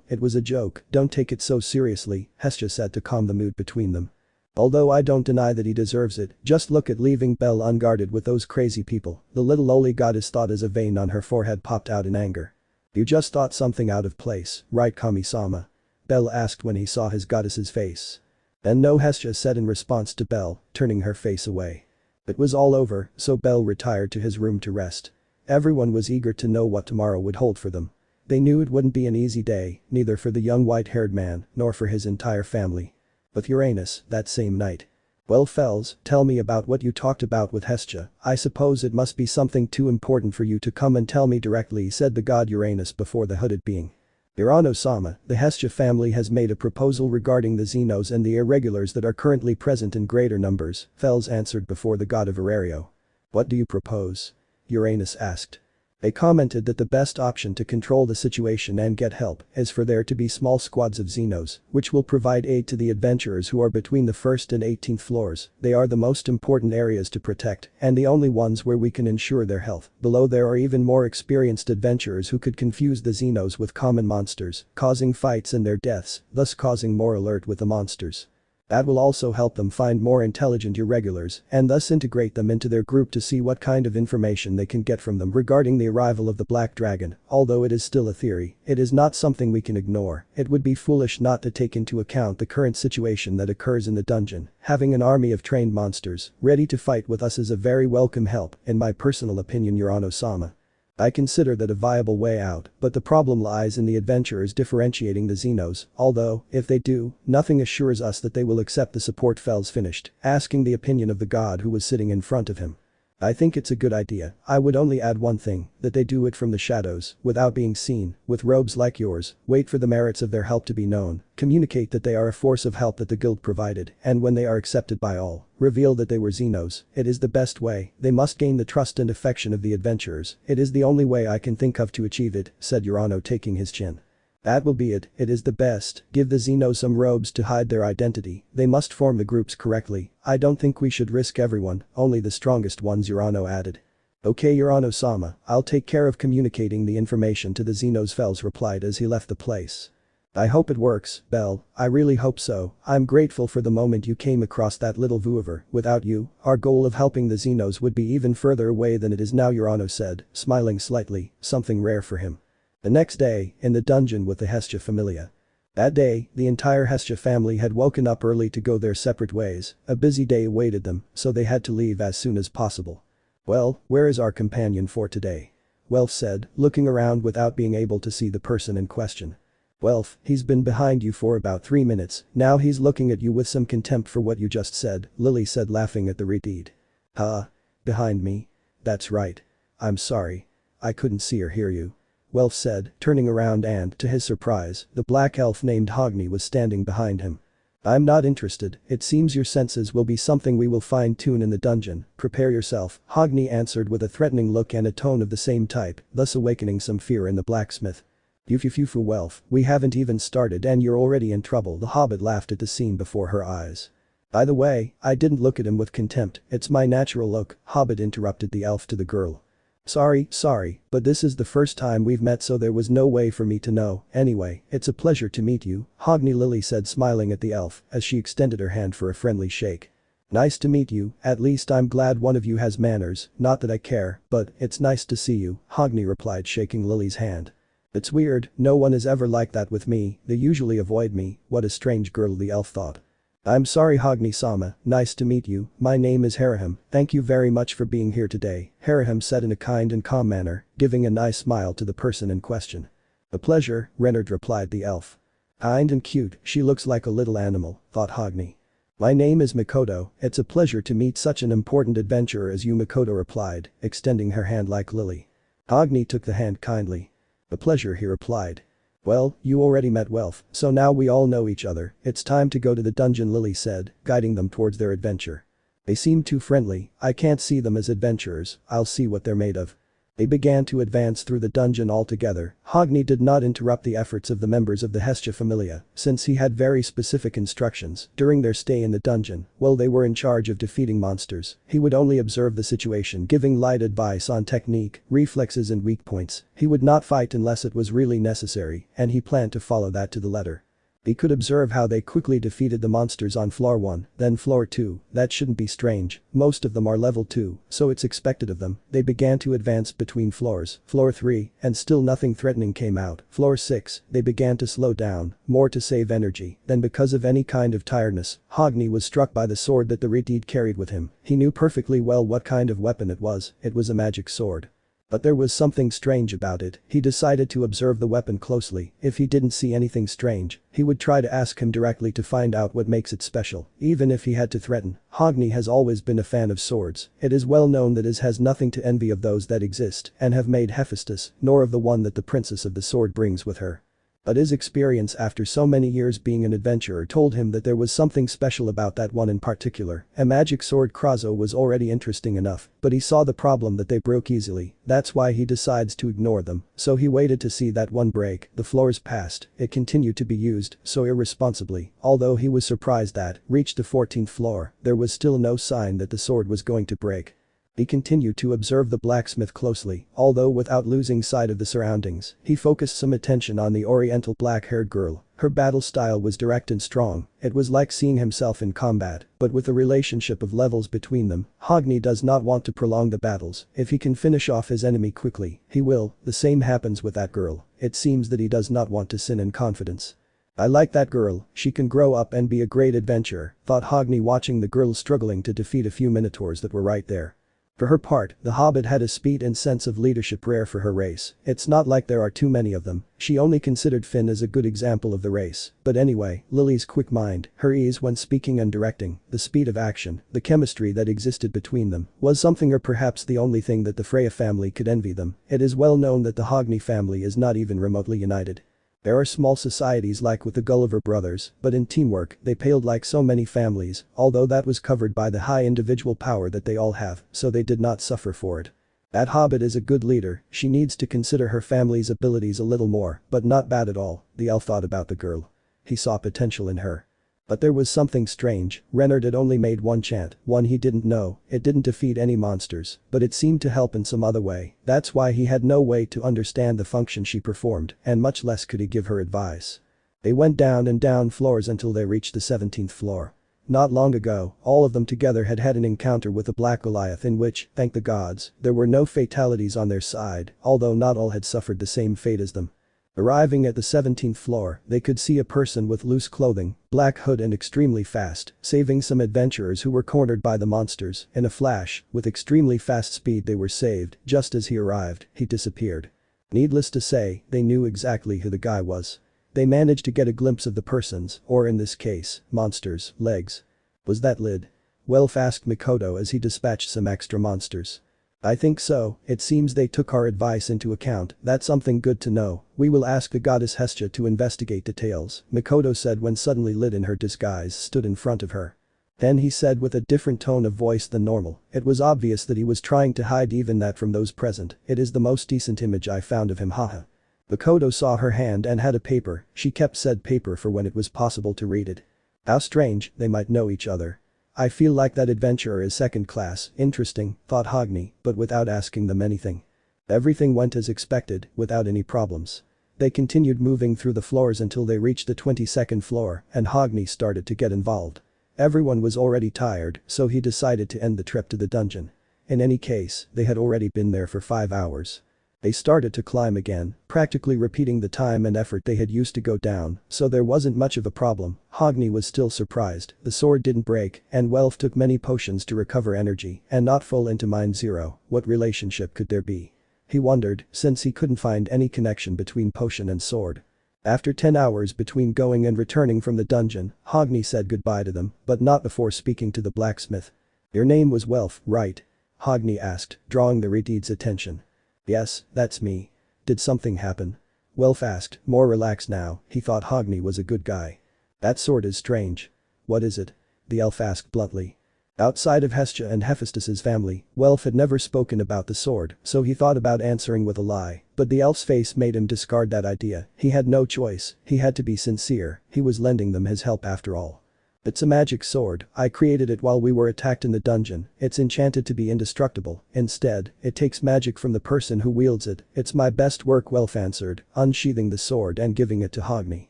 it was a joke, don't take it so seriously, Hestia said to calm the mood between them. Although I don't deny that he deserves it, just look at leaving Bell unguarded with those crazy people, the little lowly goddess thought as a vein on her forehead popped out in anger. You just thought something out of place, right Kami-sama? Bell asked when he saw his goddess's face. And no, Hestia said in response to Bell, turning her face away. It was all over, so Bell retired to his room to rest. Everyone was eager to know what tomorrow would hold for them. They knew it wouldn't be an easy day, neither for the young white-haired man, nor for his entire family. With Uranus, that same night. Well Fells, tell me about what you talked about with Hestia. I suppose it must be something too important for you to come and tell me directly, said the god Uranus before the hooded being. Urano-sama, the Hestia family has made a proposal regarding the Xenos and the irregulars that are currently present in greater numbers, Fells answered before the god of Aurario. What do you propose? Uranus asked. They commented that the best option to control the situation and get help is for there to be small squads of Xenos, which will provide aid to the adventurers who are between the 1st and 18th floors. They are the most important areas to protect, and the only ones where we can ensure their health. Below there are even more experienced adventurers who could confuse the Xenos with common monsters, causing fights and their deaths, thus causing more alert with the monsters. That will also help them find more intelligent irregulars and thus integrate them into their group to see what kind of information they can get from them regarding the arrival of the Black Dragon. Although it is still a theory, it is not something we can ignore. It would be foolish not to take into account the current situation that occurs in the dungeon. Having an army of trained monsters ready to fight with us is a very welcome help, in my personal opinion, Urano-sama. I consider that a viable way out, but the problem lies in the adventurers differentiating the Xenos, although, if they do, nothing assures us that they will accept the support. Fells finished, asking the opinion of the god who was sitting in front of him. I think it's a good idea. I would only add one thing, that they do it from the shadows, without being seen, with robes like yours, wait for the merits of their help to be known, communicate that they are a force of help that the guild provided, and when they are accepted by all, reveal that they were Xenos. It is the best way. They must gain the trust and affection of the adventurers. It is the only way I can think of to achieve it, said Urano taking his chin. That will be it, it is the best. Give the Xenos some robes to hide their identity. They must form the groups correctly. I don't think we should risk everyone, only the strongest ones, Urano added. Okay Urano-sama, I'll take care of communicating the information to the Xenos, Fells replied as he left the place. I hope it works, Bell, I really hope so. I'm grateful for the moment you came across that little voover. Without you, our goal of helping the Xenos would be even further away than it is now, Urano said, smiling slightly, something rare for him. The next day, in the dungeon with the Hestia familia. That day, the entire Hestia family had woken up early to go their separate ways. A busy day awaited them, so they had to leave as soon as possible. Well, where is our companion for today? Welf said, looking around without being able to see the person in question. Welf, he's been behind you for about 3 minutes, now he's looking at you with some contempt for what you just said, Lily said laughing at the redeed. Huh? Behind me? That's right. I'm sorry. I couldn't see or hear you. Welf said, turning around and, to his surprise, the black elf named Hogni was standing behind him. I'm not interested, it seems your senses will be something we will fine-tune in the dungeon, prepare yourself, Hogni answered with a threatening look and a tone of the same type, thus awakening some fear in the blacksmith. You Welf, we haven't even started and you're already in trouble, the hobbit laughed at the scene before her eyes. By the way, I didn't look at him with contempt, it's my natural look, Hobbit interrupted the elf to the girl. Sorry, but this is the first time we've met so there was no way for me to know, anyway, it's a pleasure to meet you, Hogni Lily said smiling at the elf as she extended her hand for a friendly shake. Nice to meet you, at least I'm glad one of you has manners, not that I care, but it's nice to see you, Hogni replied shaking Lily's hand. It's weird, no one is ever like that with me, they usually avoid me, what a strange girl the elf thought. I'm sorry Hogni-sama, nice to meet you, my name is Haraham, thank you very much for being here today, Haraham said in a kind and calm manner, giving a nice smile to the person in question. A pleasure, Reynard replied the elf. Kind and cute, she looks like a little animal, thought Hogni. My name is Makoto, it's a pleasure to meet such an important adventurer as you Makoto replied, extending her hand like Lily. Hogni took the hand kindly. A pleasure he replied. Well, you already met Welf, so now we all know each other, it's time to go to the dungeon Lily said, guiding them towards their adventure. They seem too friendly, I can't see them as adventurers, I'll see what they're made of. They began to advance through the dungeon all together, Hogni did not interrupt the efforts of the members of the Hestia familia, since he had very specific instructions during their stay in the dungeon, while they were in charge of defeating monsters, he would only observe the situation giving light advice on technique, reflexes and weak points, he would not fight unless it was really necessary, and he planned to follow that to the letter. He could observe how they quickly defeated the monsters on floor 1, then floor 2, that shouldn't be strange, most of them are level 2, so it's expected of them, they began to advance between floors, floor 3, and still nothing threatening came out, floor 6, they began to slow down, more to save energy, than because of any kind of tiredness, Hogni was struck by the sword that the Redeed carried with him, he knew perfectly well what kind of weapon it was a magic sword. But there was something strange about it, he decided to observe the weapon closely, if he didn't see anything strange, he would try to ask him directly to find out what makes it special, even if he had to threaten. Hogni has always been a fan of swords, it is well known that his has nothing to envy of those that exist and have made Hephaestus, nor of the one that the princess of the sword brings with her. But his experience after so many years being an adventurer told him that there was something special about that one in particular, a magic sword Krazo was already interesting enough, but he saw the problem that they broke easily, that's why he decides to ignore them, so he waited to see that one break, the floors passed, it continued to be used, so irresponsibly, although he was surprised that, reached the 14th floor, there was still no sign that the sword was going to break. He continued to observe the blacksmith closely, although without losing sight of the surroundings, he focused some attention on the oriental black-haired girl, her battle style was direct and strong, it was like seeing himself in combat, but with the relationship of levels between them, Hogni does not want to prolong the battles, if he can finish off his enemy quickly, he will, the same happens with that girl, it seems that he does not want to sin in confidence. I like that girl, she can grow up and be a great adventurer, thought Hogni watching the girl struggling to defeat a few minotaurs that were right there. For her part, the Hobbit had a speed and sense of leadership rare for her race, it's not like there are too many of them, she only considered Finn as a good example of the race, but anyway, Lily's quick mind, her ease when speaking and directing, the speed of action, the chemistry that existed between them, was something or perhaps the only thing that the Freya family could envy them, it is well known that the Hogni family is not even remotely united. There are small societies like with the Gulliver brothers, but in teamwork, they paled like so many families, although that was covered by the high individual power that they all have, so they did not suffer for it. That Hobbit is a good leader, she needs to consider her family's abilities a little more, but not bad at all, the elf thought about the girl. He saw potential in her. But there was something strange, Reynard had only made one chant, one he didn't know, it didn't defeat any monsters, but it seemed to help in some other way, that's why he had no way to understand the function she performed, and much less could he give her advice. They went down and down floors until they reached the 17th floor. Not long ago, all of them together had had an encounter with a Black Goliath in which, thank the gods, there were no fatalities on their side, although not all had suffered the same fate as them. Arriving at the 17th floor, they could see a person with loose clothing, black hood and extremely fast, saving some adventurers who were cornered by the monsters. In a flash, with extremely fast speed they were saved. Just as he arrived, he disappeared. Needless to say, they knew exactly who the guy was. They managed to get a glimpse of the person's, or in this case, monster's, legs. Was that lid? Welf asked Mikoto as he dispatched some extra monsters. I think so, it seems they took our advice into account. That's something good to know. We will ask the goddess Hestia to investigate details, Mikoto said when suddenly Lid in her disguise stood in front of her. Then he said with a different tone of voice than normal, it was obvious that he was trying to hide even that from those present. It is the most decent image I found of him, haha. Mikoto saw her hand and had a paper. She kept said paper for when it was possible to read it. How strange, they might know each other. I feel like that adventurer is second class. Interesting, thought Hogni, but without asking them anything. Everything went as expected, without any problems. They continued moving through the floors until they reached the 22nd floor, and Hogni started to get involved. Everyone was already tired, so he decided to end the trip to the dungeon. In any case, they had already been there for 5 hours. They started to climb again, practically repeating the time and effort they had used to go down, so there wasn't much of a problem. Hogni was still surprised, the sword didn't break, and Welf took many potions to recover energy and not fall into mind zero. What relationship could there be? He wondered, since he couldn't find any connection between potion and sword. After 10 hours between going and returning from the dungeon, Hogni said goodbye to them, but not before speaking to the blacksmith. Your name was Welf, right? Hogni asked, drawing the Redeed's attention. Yes, that's me. Did something happen? Welf asked, more relaxed now. He thought Hogni was a good guy. That sword is strange. What is it? The elf asked bluntly. Outside of Hestia and Hephaestus's family, Welf had never spoken about the sword, so he thought about answering with a lie, but the elf's face made him discard that idea. He had no choice, he had to be sincere, he was lending them his help after all. It's a magic sword, I created it while we were attacked in the dungeon, it's enchanted to be indestructible. Instead, it takes magic from the person who wields it. It's my best work, Welf answered, unsheathing the sword and giving it to Hogni.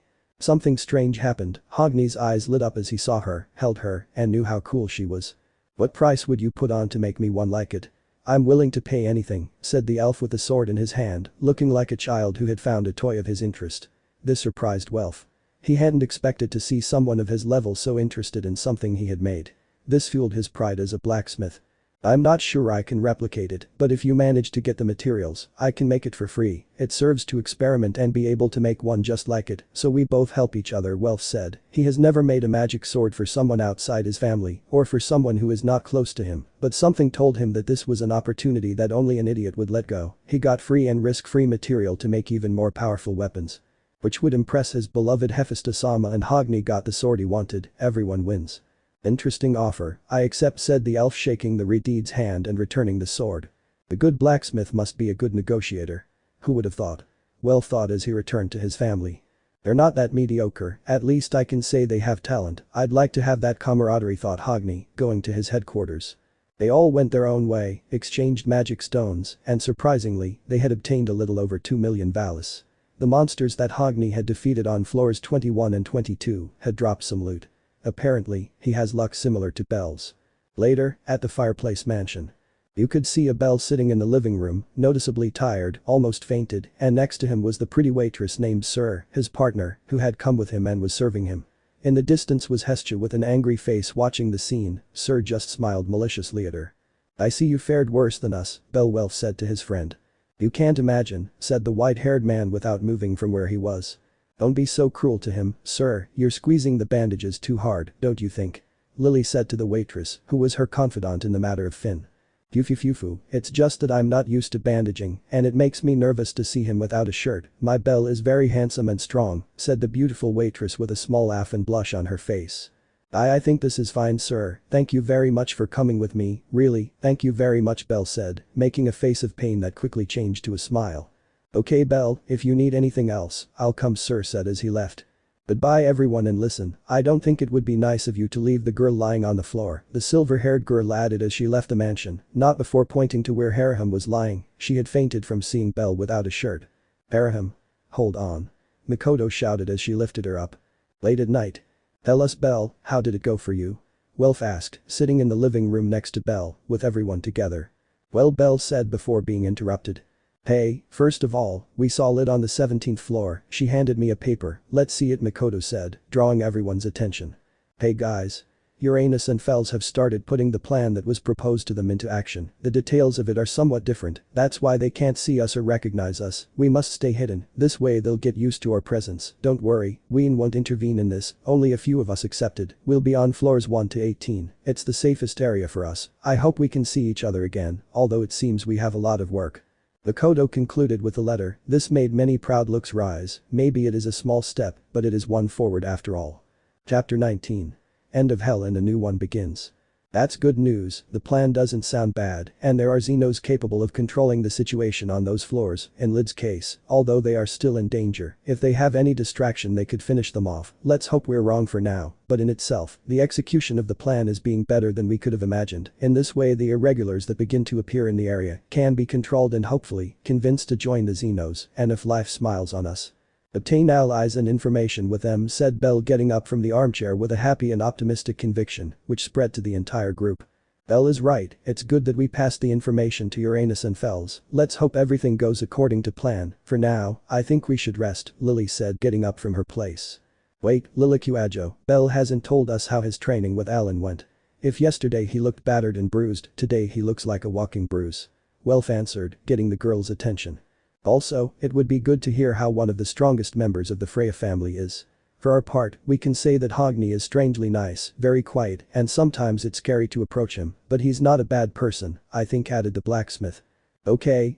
Something strange happened. Hogni's eyes lit up as he saw her, held her, and knew how cool she was. What price would you put on to make me one like it? I'm willing to pay anything, said the elf with the sword in his hand, looking like a child who had found a toy of his interest. This surprised Welf. He hadn't expected to see someone of his level so interested in something he had made. This fueled his pride as a blacksmith. I'm not sure I can replicate it, but if you manage to get the materials, I can make it for free. It serves to experiment and be able to make one just like it, so we both help each other, Welf said. He has never made a magic sword for someone outside his family, or for someone who is not close to him, but something told him that this was an opportunity that only an idiot would let go. He got free and risk-free material to make even more powerful weapons, which would impress his beloved Hephaestus-sama, and Hogni got the sword he wanted. Everyone wins. Interesting offer, I accept, said the elf, shaking the Redeed's hand and returning the sword. The good blacksmith must be a good negotiator. Who would have thought? Welf thought as he returned to his family. They're not that mediocre, at least I can say they have talent. I'd like to have that camaraderie, thought Hogni, going to his headquarters. They all went their own way, exchanged magic stones, and surprisingly, they had obtained a little over 2 million valis. The monsters that Hogni had defeated on floors 21 and 22 had dropped some loot. Apparently, he has luck similar to Belle's. Later, at the fireplace mansion, you could see a Belle sitting in the living room, noticeably tired, almost fainted, and next to him was the pretty waitress named Syr, his partner, who had come with him and was serving him. In the distance was Hestia with an angry face watching the scene. Syr just smiled maliciously at her. I see you fared worse than us, Welf said to his friend. You can't imagine, said the white-haired man without moving from where he was. Don't be so cruel to him, Syr, you're squeezing the bandages too hard, don't you think? Lily said to the waitress, who was her confidant in the matter of Finn. Fufu, it's just that I'm not used to bandaging, and it makes me nervous to see him without a shirt. My Belle is very handsome and strong, said the beautiful waitress with a small laugh and blush on her face. I think this is fine, Syr, thank you very much for coming with me, really, thank you very much, Belle said, making a face of pain that quickly changed to a smile. Okay, Belle, if you need anything else, I'll come, Syr said as he left. Goodbye everyone, and listen, I don't think it would be nice of you to leave the girl lying on the floor, the silver-haired girl added as she left the mansion, not before pointing to where Haraham was lying. She had fainted from seeing Belle without a shirt. Haraham? Hold on. Mikoto shouted as she lifted her up. Late at night. Tell us, Belle, how did it go for you? Welf asked, sitting in the living room next to Belle, with everyone together. Well, Belle said before being interrupted. Hey, first of all, we saw it on the 17th floor, she handed me a paper, let's see it, Makoto said, drawing everyone's attention. Hey guys. Uranus and Fels have started putting the plan that was proposed to them into action. The details of it are somewhat different, that's why they can't see us or recognize us, we must stay hidden, this way they'll get used to our presence. Don't worry, Ween won't intervene in this, only a few of us accepted, we'll be on floors 1 to 18, it's the safest area for us, I hope we can see each other again, although it seems we have a lot of work. Makoto concluded with a letter, this made many proud looks rise, maybe it is a small step, but it is one forward after all. Chapter 19. End of hell and a new one begins. That's good news, the plan doesn't sound bad, and there are Xenos capable of controlling the situation on those floors, in Lid's case, although they are still in danger, if they have any distraction they could finish them off, let's hope we're wrong for now, but in itself, the execution of the plan is being better than we could have imagined, in this way the irregulars that begin to appear in the area can be controlled and hopefully, convinced to join the Xenos, and if life smiles on us. Obtain allies and information with them, said Bell, getting up from the armchair with a happy and optimistic conviction, which spread to the entire group. Bell is right, it's good that we passed the information to Uranus and Fels, let's hope everything goes according to plan, for now, I think we should rest, Lily said, getting up from her place. Wait, Lilicuajo, Bell hasn't told us how his training with Alan went. If yesterday he looked battered and bruised, today he looks like a walking bruise. Welf answered, getting the girl's attention. Also, it would be good to hear how one of the strongest members of the Freya family is. For our part, we can say that Hogni is strangely nice, very quiet, and sometimes it's scary to approach him, but he's not a bad person, I think, added the blacksmith. Okay,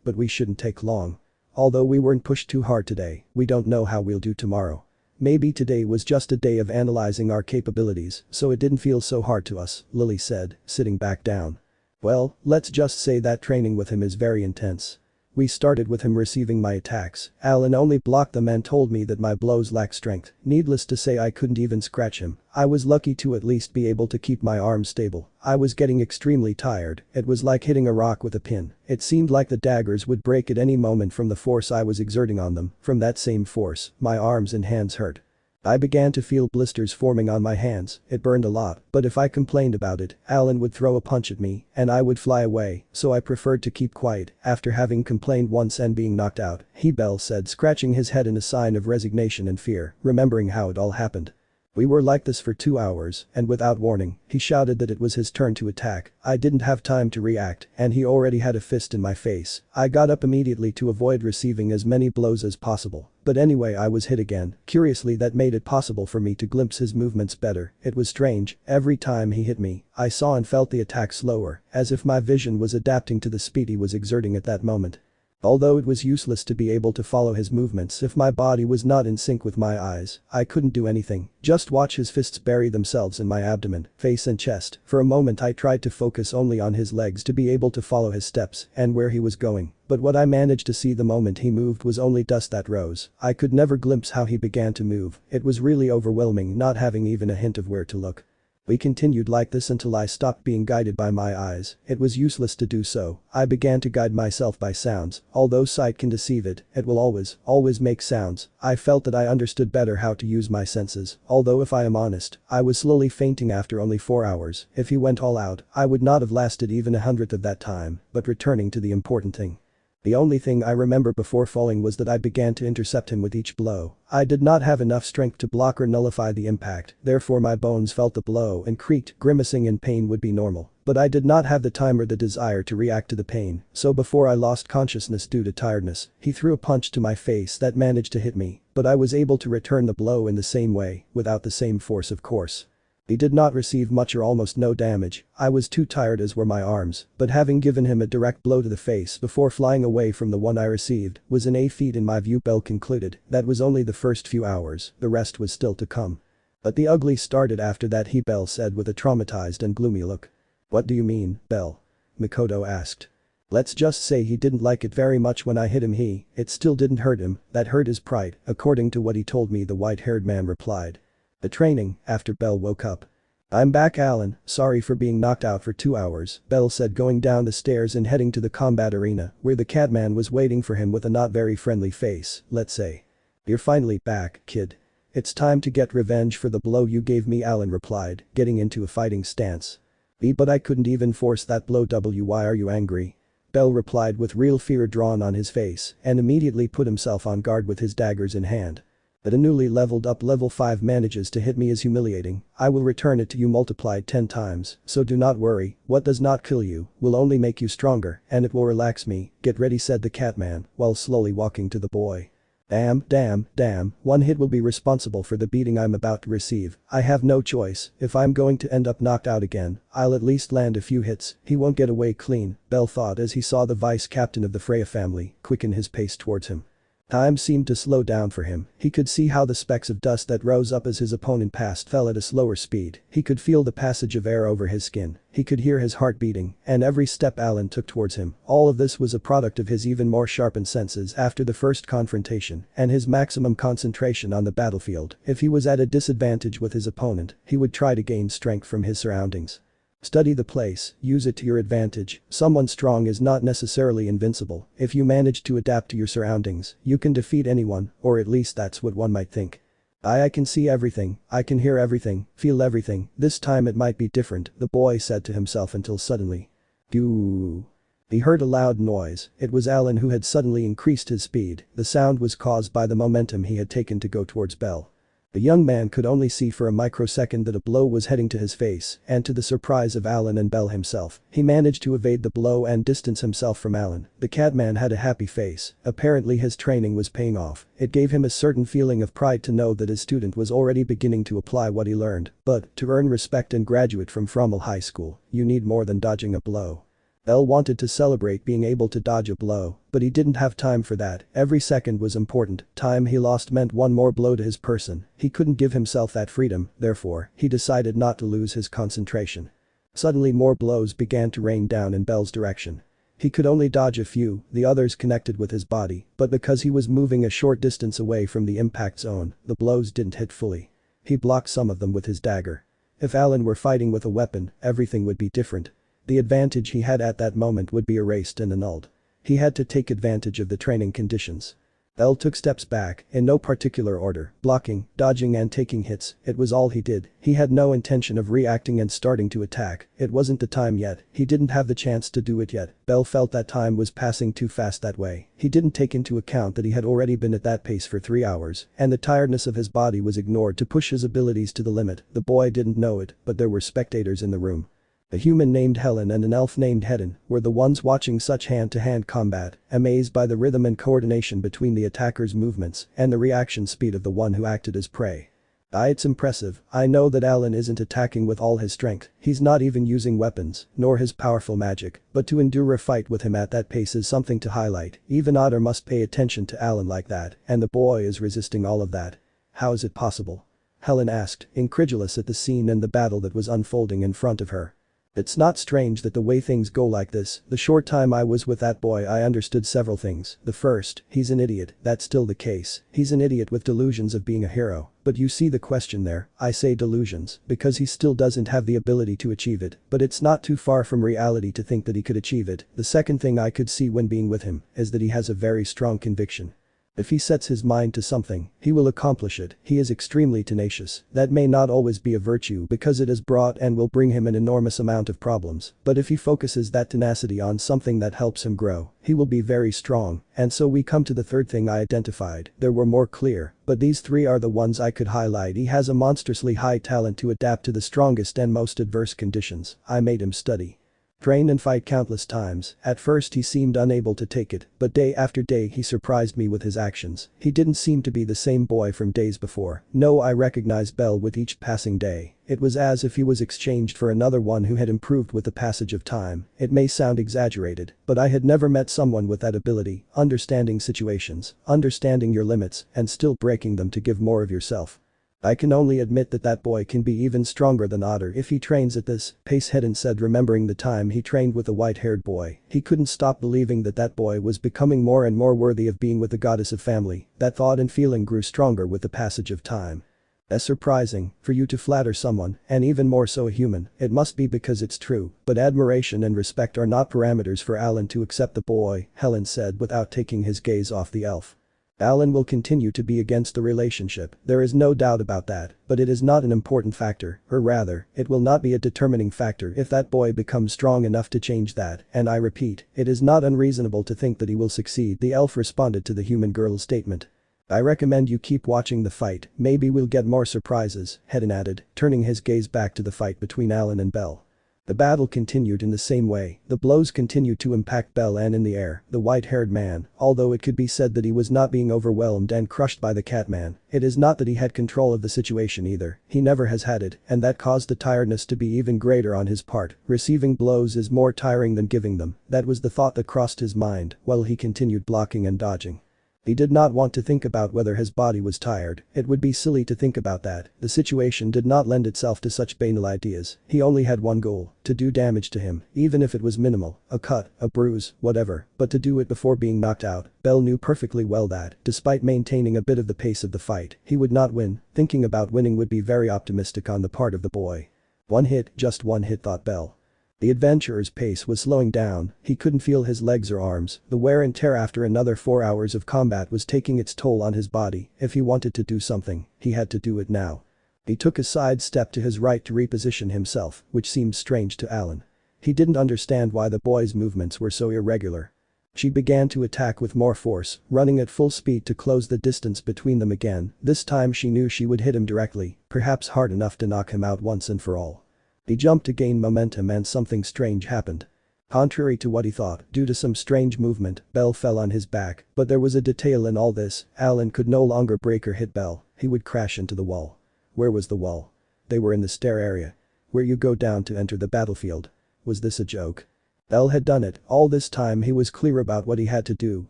but we shouldn't take long. Although we weren't pushed too hard today, we don't know how we'll do tomorrow. Maybe today was just a day of analyzing our capabilities, so it didn't feel so hard to us, Lily said, sitting back down. Well, let's just say that training with him is very intense. We started with him receiving my attacks, Alan only blocked them and told me that my blows lack strength, needless to say I couldn't even scratch him, I was lucky to at least be able to keep my arms stable, I was getting extremely tired, it was like hitting a rock with a pin, it seemed like the daggers would break at any moment from the force I was exerting on them, from that same force, my arms and hands hurt. I began to feel blisters forming on my hands, it burned a lot, but if I complained about it, Alan would throw a punch at me, and I would fly away, so I preferred to keep quiet, after having complained once and being knocked out, Bell said, scratching his head in a sign of resignation and fear, remembering how it all happened. We were like this for 2 hours, and without warning, he shouted that it was his turn to attack, I didn't have time to react, and he already had a fist in my face, I got up immediately to avoid receiving as many blows as possible, but anyway I was hit again, curiously that made it possible for me to glimpse his movements better, it was strange, every time he hit me, I saw and felt the attack slower, as if my vision was adapting to the speed he was exerting at that moment. Although it was useless to be able to follow his movements if my body was not in sync with my eyes, I couldn't do anything, just watch his fists bury themselves in my abdomen, face and chest, for a moment I tried to focus only on his legs to be able to follow his steps and where he was going, but what I managed to see the moment he moved was only dust that rose, I could never glimpse how he began to move, it was really overwhelming not having even a hint of where to look. We continued like this until I stopped being guided by my eyes, it was useless to do so, I began to guide myself by sounds, although sight can deceive it will always make sounds, I felt that I understood better how to use my senses, although if I am honest, I was slowly fainting after only 4 hours, if he went all out, I would not have lasted even 100th of that time, but returning to the important thing. The only thing I remember before falling was that I began to intercept him with each blow. I did not have enough strength to block or nullify the impact, therefore my bones felt the blow and creaked, grimacing in pain would be normal. But I did not have the time or the desire to react to the pain, so before I lost consciousness due to tiredness, he threw a punch to my face that managed to hit me, but I was able to return the blow in the same way, without the same force of course. He did not receive much or almost no damage, I was too tired as were my arms, but having given him a direct blow to the face before flying away from the one I received was an A feat in my view. Bell concluded, that was only the first few hours, the rest was still to come. But the ugly started after that, Bell said with a traumatized and gloomy look. What do you mean, Bell? Makoto asked. Let's just say he didn't like it very much when I hit him. It still didn't hurt him, that hurt his pride, according to what he told me, the white-haired man replied. The training, after Bell woke up. I'm back, Alan, sorry for being knocked out for 2 hours, Bell said, going down the stairs and heading to the combat arena where the catman was waiting for him with a not very friendly face, let's say. You're finally back, kid. It's time to get revenge for the blow you gave me, Alan replied, getting into a fighting stance. But I couldn't even force that blow. Why are you angry? Bell replied with real fear drawn on his face and immediately put himself on guard with his daggers in hand. That a newly leveled up level 5 manages to hit me is humiliating. I will return it to you multiplied 10 times, so do not worry, what does not kill you will only make you stronger and it will relax me, get ready, said the Catman while slowly walking to the boy. Damn, one hit will be responsible for the beating I'm about to receive. I have no choice, if I'm going to end up knocked out again, I'll at least land a few hits, he won't get away clean, Bell thought as he saw the vice captain of the Freya family quicken his pace towards him. Time seemed to slow down for him, he could see how the specks of dust that rose up as his opponent passed fell at a slower speed, he could feel the passage of air over his skin, he could hear his heart beating, and every step Alan took towards him, all of this was a product of his even more sharpened senses after the first confrontation and his maximum concentration on the battlefield. If he was at a disadvantage with his opponent, he would try to gain strength from his surroundings. Study the place, use it to your advantage, someone strong is not necessarily invincible, if you manage to adapt to your surroundings, you can defeat anyone, or at least that's what one might think. I can see everything, I can hear everything, feel everything, this time it might be different, the boy said to himself until suddenly. Pew. He heard a loud noise, it was Alan who had suddenly increased his speed, the sound was caused by the momentum he had taken to go towards Bell. The young man could only see for a microsecond that a blow was heading to his face, and to the surprise of Alan and Bell himself, he managed to evade the blow and distance himself from Alan. The Catman had a happy face, apparently his training was paying off, it gave him a certain feeling of pride to know that his student was already beginning to apply what he learned, but to earn respect and graduate from Frommel High School, you need more than dodging a blow. Bell wanted to celebrate being able to dodge a blow, but he didn't have time for that, every second was important, time he lost meant one more blow to his person, he couldn't give himself that freedom, therefore, he decided not to lose his concentration. Suddenly more blows began to rain down in Bell's direction. He could only dodge a few, the others connected with his body, but because he was moving a short distance away from the impact zone, the blows didn't hit fully. He blocked some of them with his dagger. If Alan were fighting with a weapon, everything would be different. The advantage he had at that moment would be erased and annulled. He had to take advantage of the training conditions. Bell took steps back, in no particular order, blocking, dodging and taking hits, it was all he did, he had no intention of reacting and starting to attack, it wasn't the time yet, he didn't have the chance to do it yet, Bell felt that time was passing too fast that way, he didn't take into account that he had already been at that pace for 3 hours, and the tiredness of his body was ignored to push his abilities to the limit, the boy didn't know it, but there were spectators in the room. A human named Helen and an elf named Hedin were the ones watching such hand-to-hand combat, amazed by the rhythm and coordination between the attacker's movements and the reaction speed of the one who acted as prey. It's impressive, I know that Alan isn't attacking with all his strength, he's not even using weapons, nor his powerful magic, but to endure a fight with him at that pace is something to highlight, even Otter must pay attention to Alan like that, and the boy is resisting all of that. How is it possible? Helen asked, incredulous at the scene and the battle that was unfolding in front of her. It's not strange that the way things go like this, the short time I was with that boy I understood several things. The first, he's an idiot, that's still the case, he's an idiot with delusions of being a hero, but you see the question there, I say delusions, because he still doesn't have the ability to achieve it, but it's not too far from reality to think that he could achieve it. The second thing I could see when being with him, is that he has a very strong conviction. If he sets his mind to something, he will accomplish it, he is extremely tenacious, that may not always be a virtue because it has brought and will bring him an enormous amount of problems, but if he focuses that tenacity on something that helps him grow, he will be very strong, and so we come to the third thing I identified, there were more clear, but these three are the ones I could highlight. He has a monstrously high talent to adapt to the strongest and most adverse conditions, I made him study. Train and fight countless times, at first he seemed unable to take it, but day after day he surprised me with his actions, he didn't seem to be the same boy from days before, no I recognized Bell with each passing day, it was as if he was exchanged for another one who had improved with the passage of time, it may sound exaggerated, but I had never met someone with that ability, understanding situations, understanding your limits, and still breaking them to give more of yourself. I can only admit that that boy can be even stronger than Otter if he trains at this pace, Hedin said, remembering the time he trained with the white-haired boy. He couldn't stop believing that that boy was becoming more and more worthy of being with the goddess of family. That thought and feeling grew stronger with the passage of time. That's surprising, for you to flatter someone, and even more so a human, it must be because it's true, but admiration and respect are not parameters for Alan to accept the boy, Helen said without taking his gaze off the elf. Alan will continue to be against the relationship, there is no doubt about that, but it is not an important factor, or rather, it will not be a determining factor if that boy becomes strong enough to change that, and I repeat, it is not unreasonable to think that he will succeed, the elf responded to the human girl's statement. I recommend you keep watching the fight, maybe we'll get more surprises, Hedden added, turning his gaze back to the fight between Alan and Belle. The battle continued in the same way, the blows continued to impact Belle and in the air, the white-haired man, although it could be said that he was not being overwhelmed and crushed by the Catman, it is not that he had control of the situation either, he never has had it, and that caused the tiredness to be even greater on his part, receiving blows is more tiring than giving them, that was the thought that crossed his mind, while he continued blocking and dodging. He did not want to think about whether his body was tired, it would be silly to think about that, the situation did not lend itself to such banal ideas, he only had one goal, to do damage to him, even if it was minimal, a cut, a bruise, whatever, but to do it before being knocked out. Belle knew perfectly well that, despite maintaining a bit of the pace of the fight, he would not win, thinking about winning would be very optimistic on the part of the boy. One hit, just one hit, thought Belle. The adventurer's pace was slowing down, he couldn't feel his legs or arms, the wear and tear after another 4 hours of combat was taking its toll on his body, if he wanted to do something, he had to do it now. He took a side step to his right to reposition himself, which seemed strange to Alan. He didn't understand why the boy's movements were so irregular. She began to attack with more force, running at full speed to close the distance between them again, this time she knew she would hit him directly, perhaps hard enough to knock him out once and for all. He jumped to gain momentum and something strange happened. Contrary to what he thought, due to some strange movement, Belle fell on his back, but there was a detail in all this, Alan could no longer break or hit Belle, he would crash into the wall. Where was the wall? They were in the stair area. Where you go down to enter the battlefield. Was this a joke? Belle had done it, all this time he was clear about what he had to do,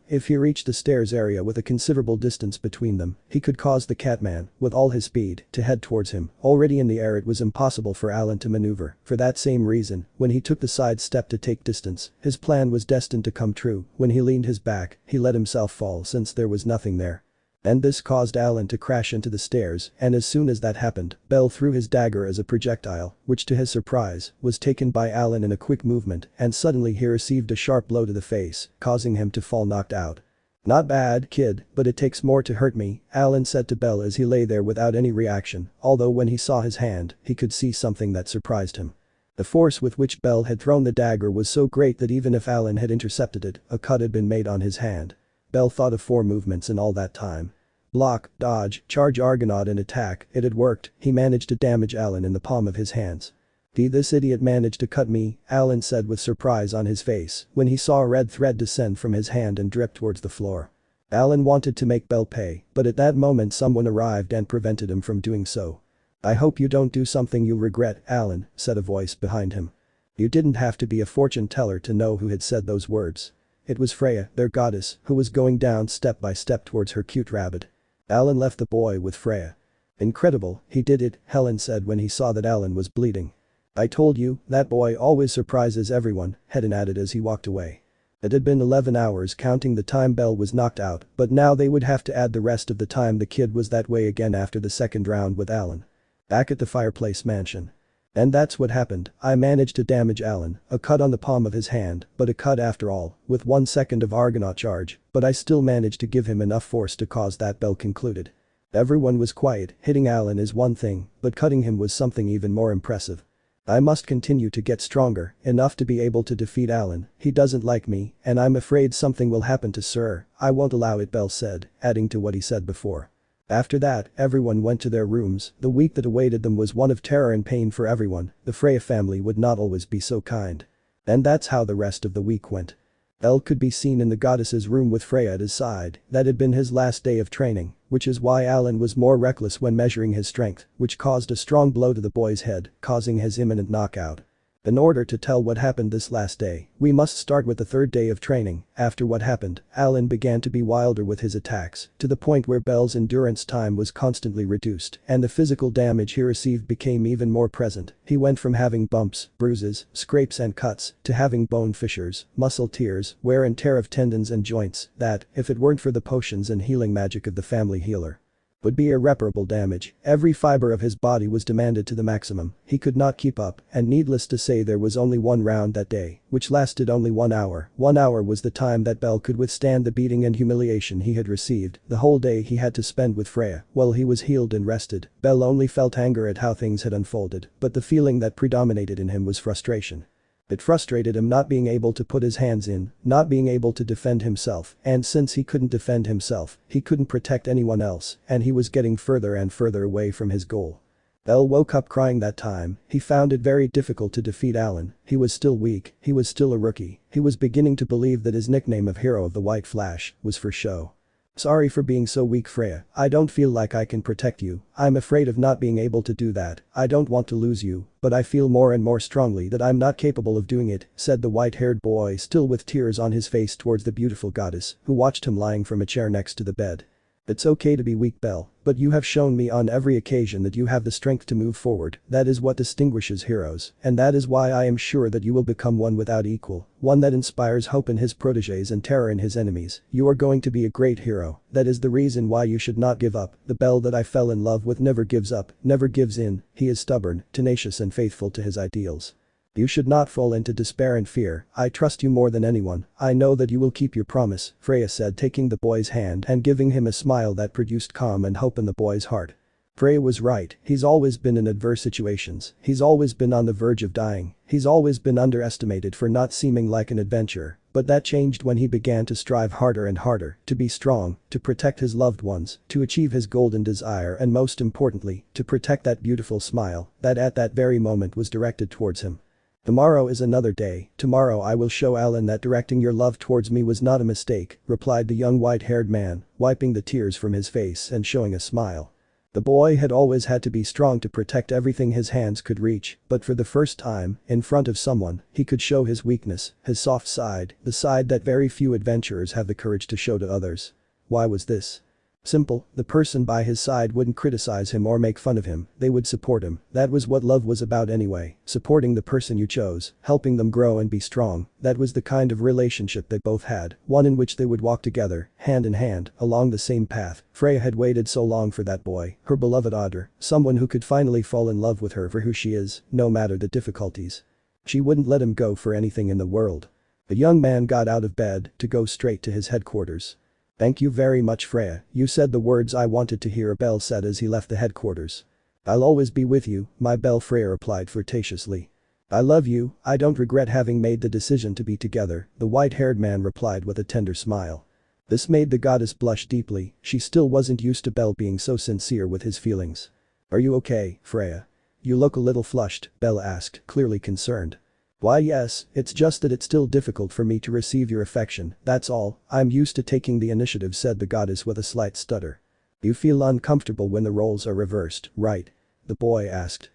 if he reached the stairs area with a considerable distance between them, he could cause the Catman, with all his speed, to head towards him, already in the air it was impossible for Alan to maneuver, for that same reason, when he took the side step to take distance, his plan was destined to come true, when he leaned his back, he let himself fall since there was nothing there. And this caused Alan to crash into the stairs, and as soon as that happened, Belle threw his dagger as a projectile, which to his surprise, was taken by Alan in a quick movement, and suddenly he received a sharp blow to the face, causing him to fall knocked out. Not bad, kid, but it takes more to hurt me, Alan said to Belle as he lay there without any reaction, although when he saw his hand, he could see something that surprised him. The force with which Belle had thrown the dagger was so great that even if Alan had intercepted it, a cut had been made on his hand. Belle thought of 4 movements in all that time. Block, dodge, charge, Argonaut and attack, it had worked, he managed to damage Alan in the palm of his hands. This idiot managed to cut me, Alan said with surprise on his face when he saw a red thread descend from his hand and drip towards the floor. Alan wanted to make Belle pay, but at that moment someone arrived and prevented him from doing so. I hope you don't do something you'll regret, Alan, said a voice behind him. You didn't have to be a fortune teller to know who had said those words. It was Freya, their goddess, who was going down step by step towards her cute rabbit. Alan left the boy with Freya. Incredible, he did it, Helen said when he saw that Alan was bleeding. I told you, that boy always surprises everyone, Hedden added as he walked away. It had been 11 hours counting the time Belle was knocked out, but now they would have to add the rest of the time the kid was that way again after the second round with Alan. Back at the fireplace mansion. And that's what happened, I managed to damage Alan, a cut on the palm of his hand, but a cut after all, with 1 second of Argonaut charge, but I still managed to give him enough force to cause that, Belle concluded. Everyone was quiet, hitting Alan is one thing, but cutting him was something even more impressive. I must continue to get stronger, enough to be able to defeat Alan, he doesn't like me, and I'm afraid something will happen to Syr, I won't allow it, Belle said, adding to what he said before. After that, everyone went to their rooms, the week that awaited them was one of terror and pain for everyone, the Freya family would not always be so kind. And that's how the rest of the week went. Belle could be seen in the goddess's room with Freya at his side, that had been his last day of training, which is why Alan was more reckless when measuring his strength, which caused a strong blow to the boy's head, causing his imminent knockout. In order to tell what happened this last day, we must start with the 3rd day of training. After what happened, Alan began to be wilder with his attacks, to the point where Belle's endurance time was constantly reduced, and the physical damage he received became even more present. He went from having bumps, bruises, scrapes and cuts, to having bone fissures, muscle tears, wear and tear of tendons and joints, that, if it weren't for the potions and healing magic of the family healer, would be irreparable damage. Every fiber of his body was demanded to the maximum. He could not keep up, and needless to say there was only one round that day, which lasted only 1 hour. 1 hour was the time that Bell could withstand the beating and humiliation he had received. The whole day he had to spend with Freya. While he was healed and rested, Bell only felt anger at how things had unfolded, but the feeling that predominated in him was frustration. It frustrated him not being able to put his hands in, not being able to defend himself, and since he couldn't defend himself, he couldn't protect anyone else, and he was getting further and further away from his goal. Bell woke up crying that time. He found it very difficult to defeat Alan. He was still weak, he was still a rookie, he was beginning to believe that his nickname of Hero of the White Flash was for show. Sorry for being so weak, Freya. I don't feel like I can protect you. I'm afraid of not being able to do that. I don't want to lose you, but I feel more and more strongly that I'm not capable of doing it, said the white-haired boy, still with tears on his face towards the beautiful goddess, who watched him lying from a chair next to the bed. It's okay to be weak, Bell, but you have shown me on every occasion that you have the strength to move forward. That is what distinguishes heroes, and that is why I am sure that you will become one without equal, one that inspires hope in his protégés and terror in his enemies. You are going to be a great hero. That is the reason why you should not give up. The Bell that I fell in love with never gives up, never gives in. He is stubborn, tenacious and faithful to his ideals. You should not fall into despair and fear. I trust you more than anyone. I know that you will keep your promise, Freya said, taking the boy's hand and giving him a smile that produced calm and hope in the boy's heart. Freya was right. He's always been in adverse situations. He's always been on the verge of dying. He's always been underestimated for not seeming like an adventurer. But that changed when he began to strive harder and harder, to be strong, to protect his loved ones, to achieve his golden desire, and most importantly, to protect that beautiful smile that at that very moment was directed towards him. Tomorrow is another day. Tomorrow I will show Alan that directing your love towards me was not a mistake, replied the young white-haired man, wiping the tears from his face and showing a smile. The boy had always had to be strong to protect everything his hands could reach, but for the first time, in front of someone, he could show his weakness, his soft side, the side that very few adventurers have the courage to show to others. Why was this? Simple, the person by his side wouldn't criticize him or make fun of him, they would support him. That was what love was about anyway, supporting the person you chose, helping them grow and be strong. That was the kind of relationship they both had, one in which they would walk together, hand in hand, along the same path. Freya had waited so long for that boy, her beloved Otter, someone who could finally fall in love with her for who she is, no matter the difficulties. She wouldn't let him go for anything in the world. The young man got out of bed to go straight to his headquarters. Thank you very much, Freya, you said the words I wanted to hear, Bell said as he left the headquarters. I'll always be with you, my Bell, Freya replied flirtatiously. I love you, I don't regret having made the decision to be together, the white-haired man replied with a tender smile. This made the goddess blush deeply. She still wasn't used to Bell being so sincere with his feelings. Are you okay, Freya? You look a little flushed, Bell asked, clearly concerned. Why yes, it's just that it's still difficult for me to receive your affection, that's all. I'm used to taking the initiative, said the goddess with a slight stutter. You feel uncomfortable when the roles are reversed, right? The boy asked.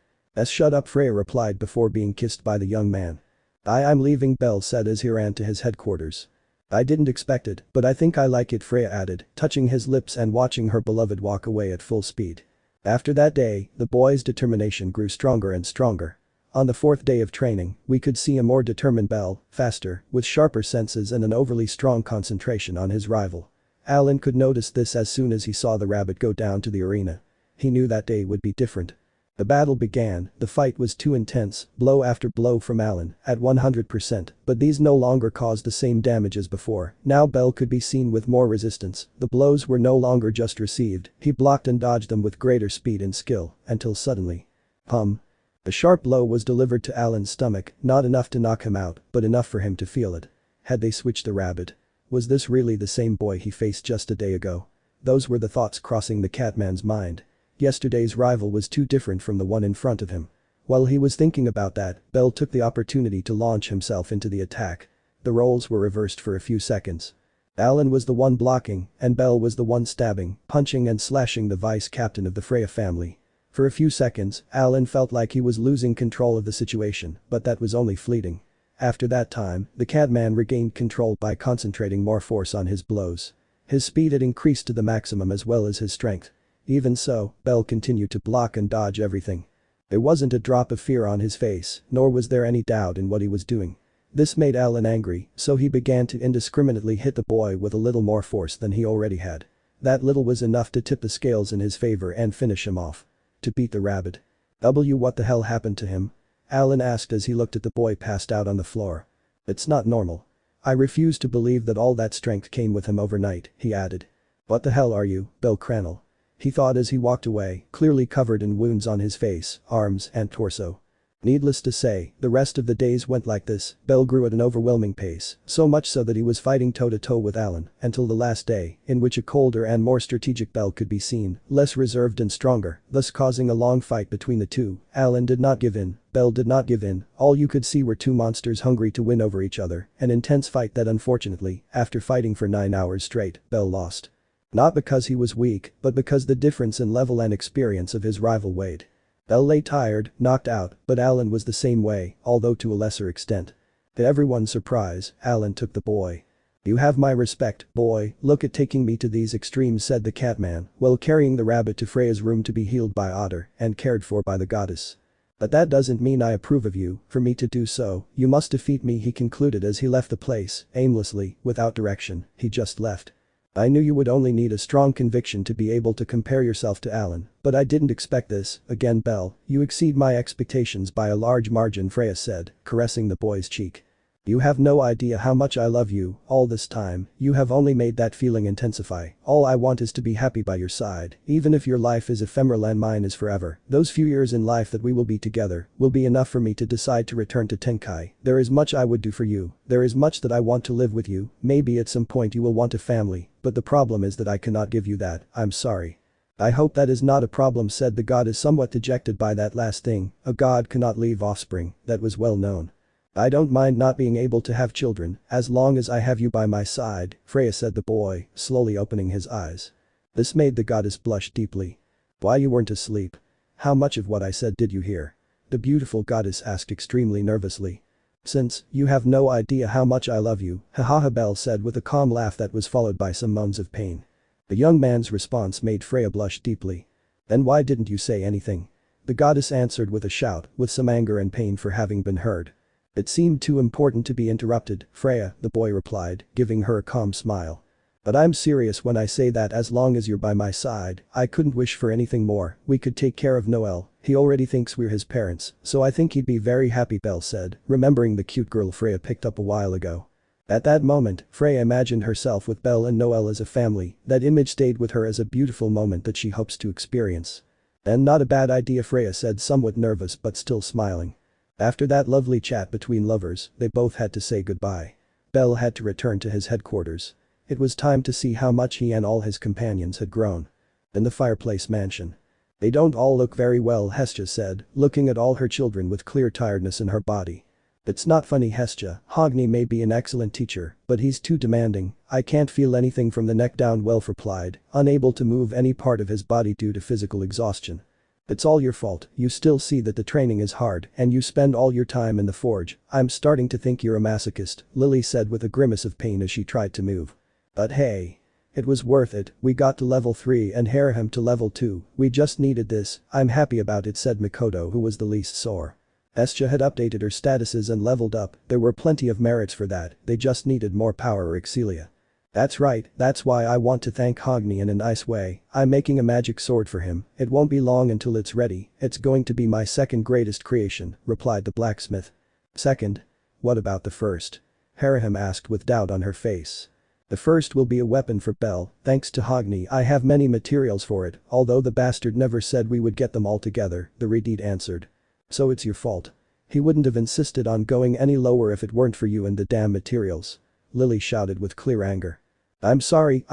Shut up, Freya replied before being kissed by the young man. I'm leaving, Bell said as he ran to his headquarters. I didn't expect it, but I think I like it, Freya added, touching his lips and watching her beloved walk away at full speed. After that day, the boy's determination grew stronger and stronger. On the 4th day of training, we could see a more determined Bell, faster, with sharper senses and an overly strong concentration on his rival. Alan could notice this as soon as he saw the rabbit go down to the arena. He knew that day would be different. The battle began, the fight was too intense, blow after blow from Alan, at 100%, but these no longer caused the same damage as before. Now Bell could be seen with more resistance, the blows were no longer just received, he blocked and dodged them with greater speed and skill, until suddenly. Pum. A sharp blow was delivered to Alan's stomach, not enough to knock him out, but enough for him to feel it. Had they switched the rabbit? Was this really the same boy he faced just a day ago? Those were the thoughts crossing the Catman's mind. Yesterday's rival was too different from the one in front of him. While he was thinking about that, Bell took the opportunity to launch himself into the attack. The roles were reversed for a few seconds. Alan was the one blocking, and Bell was the one stabbing, punching and slashing the vice-captain of the Freya family. For a few seconds, Alan felt like he was losing control of the situation, but that was only fleeting. After that time, the Catman regained control by concentrating more force on his blows. His speed had increased to the maximum as well as his strength. Even so, Bell continued to block and dodge everything. There wasn't a drop of fear on his face, nor was there any doubt in what he was doing. This made Alan angry, so he began to indiscriminately hit the boy with a little more force than he already had. That little was enough to tip the scales in his favor and finish him off. To beat the rabbit. What the hell happened to him? Alan asked as he looked at the boy passed out on the floor. It's not normal. I refuse to believe that all that strength came with him overnight, he added. What the hell are you, bellcranel? He thought as he walked away, clearly covered in wounds on his face, arms, and torso. Needless to say, the rest of the days went like this. Bell grew at an overwhelming pace, so much so that he was fighting toe-to-toe with Alan, until the last day, in which a colder and more strategic Bell could be seen, less reserved and stronger, thus causing a long fight between the two. Alan did not give in, Bell did not give in, all you could see were two monsters hungry to win over each other, an intense fight that unfortunately, after fighting for 9 hours straight, Bell lost. Not because he was weak, but because the difference in level and experience of his rival weighed. Bell lay tired, knocked out, but Alan was the same way, although to a lesser extent. To everyone's surprise, Alan took the boy. You have my respect, boy, look at taking me to these extremes, said the catman, while carrying the rabbit to Freya's room to be healed by Otter and cared for by the goddess. But that doesn't mean I approve of you. For me to do so, you must defeat me, he concluded as he left the place, aimlessly, without direction. He just left. I knew you would only need a strong conviction to be able to compare yourself to Alan, but I didn't expect this. Again, Bell, you exceed my expectations by a large margin, Freya said, caressing the boy's cheek. You have no idea how much I love you. All this time, you have only made that feeling intensify. All I want is to be happy by your side. Even if your life is ephemeral and mine is forever, those few years in life that we will be together will be enough for me to decide to return to Tenkai. There is much I would do for you. There is much that I want to live with you. Maybe at some point you will want a family, but the problem is that I cannot give you that. I'm sorry. I hope that is not a problem, said the goddess, somewhat dejected by that last thing. A god cannot leave offspring. That was well known. I don't mind not being able to have children, as long as I have you by my side, Freya said, the boy, slowly opening his eyes. This made the goddess blush deeply. Why, you weren't asleep? How much of what I said did you hear? The beautiful goddess asked extremely nervously. Since you have no idea how much I love you, haha, Bell said with a calm laugh that was followed by some moans of pain. The young man's response made Freya blush deeply. Then why didn't you say anything? The goddess answered with a shout, with some anger and pain for having been heard. It seemed too important to be interrupted, Freya, the boy replied, giving her a calm smile. But I'm serious when I say that as long as you're by my side, I couldn't wish for anything more. We could take care of Noel. He already thinks we're his parents, so I think he'd be very happy, Belle said, remembering the cute girl Freya picked up a while ago. At that moment, Freya imagined herself with Belle and Noel as a family. That image stayed with her as a beautiful moment that she hopes to experience. And not a bad idea, Freya said, somewhat nervous but still smiling. After that lovely chat between lovers, they both had to say goodbye. Belle had to return to his headquarters. It was time to see how much he and all his companions had grown. In the fireplace mansion. They don't all look very well, Hestia said, looking at all her children with clear tiredness in her body. It's not funny, Hestia. Hogni may be an excellent teacher, but he's too demanding. I can't feel anything from the neck down, Welf replied, unable to move any part of his body due to physical exhaustion. It's all your fault. You still see that the training is hard and you spend all your time in the forge. I'm starting to think you're a masochist, Lily said with a grimace of pain as she tried to move. But hey. It was worth it. We got to level 3 and Haraham to level 2. We just needed this. I'm happy about it, said Mikoto, who was the least sore. Hestia had updated her statuses and leveled up. There were plenty of merits for that. They just needed more power or Excelia. That's right, that's why I want to thank Hogni in a nice way. I'm making a magic sword for him. It won't be long until it's ready. It's going to be my second greatest creation, replied the blacksmith. Second? What about the first? Haraham asked with doubt on her face. The first will be a weapon for Belle. Thanks to Hogni, I have many materials for it, although the bastard never said we would get them all together, the Redeed answered. So it's your fault. He wouldn't have insisted on going any lower if it weren't for you and the damn materials. Lily shouted with clear anger. I'm sorry,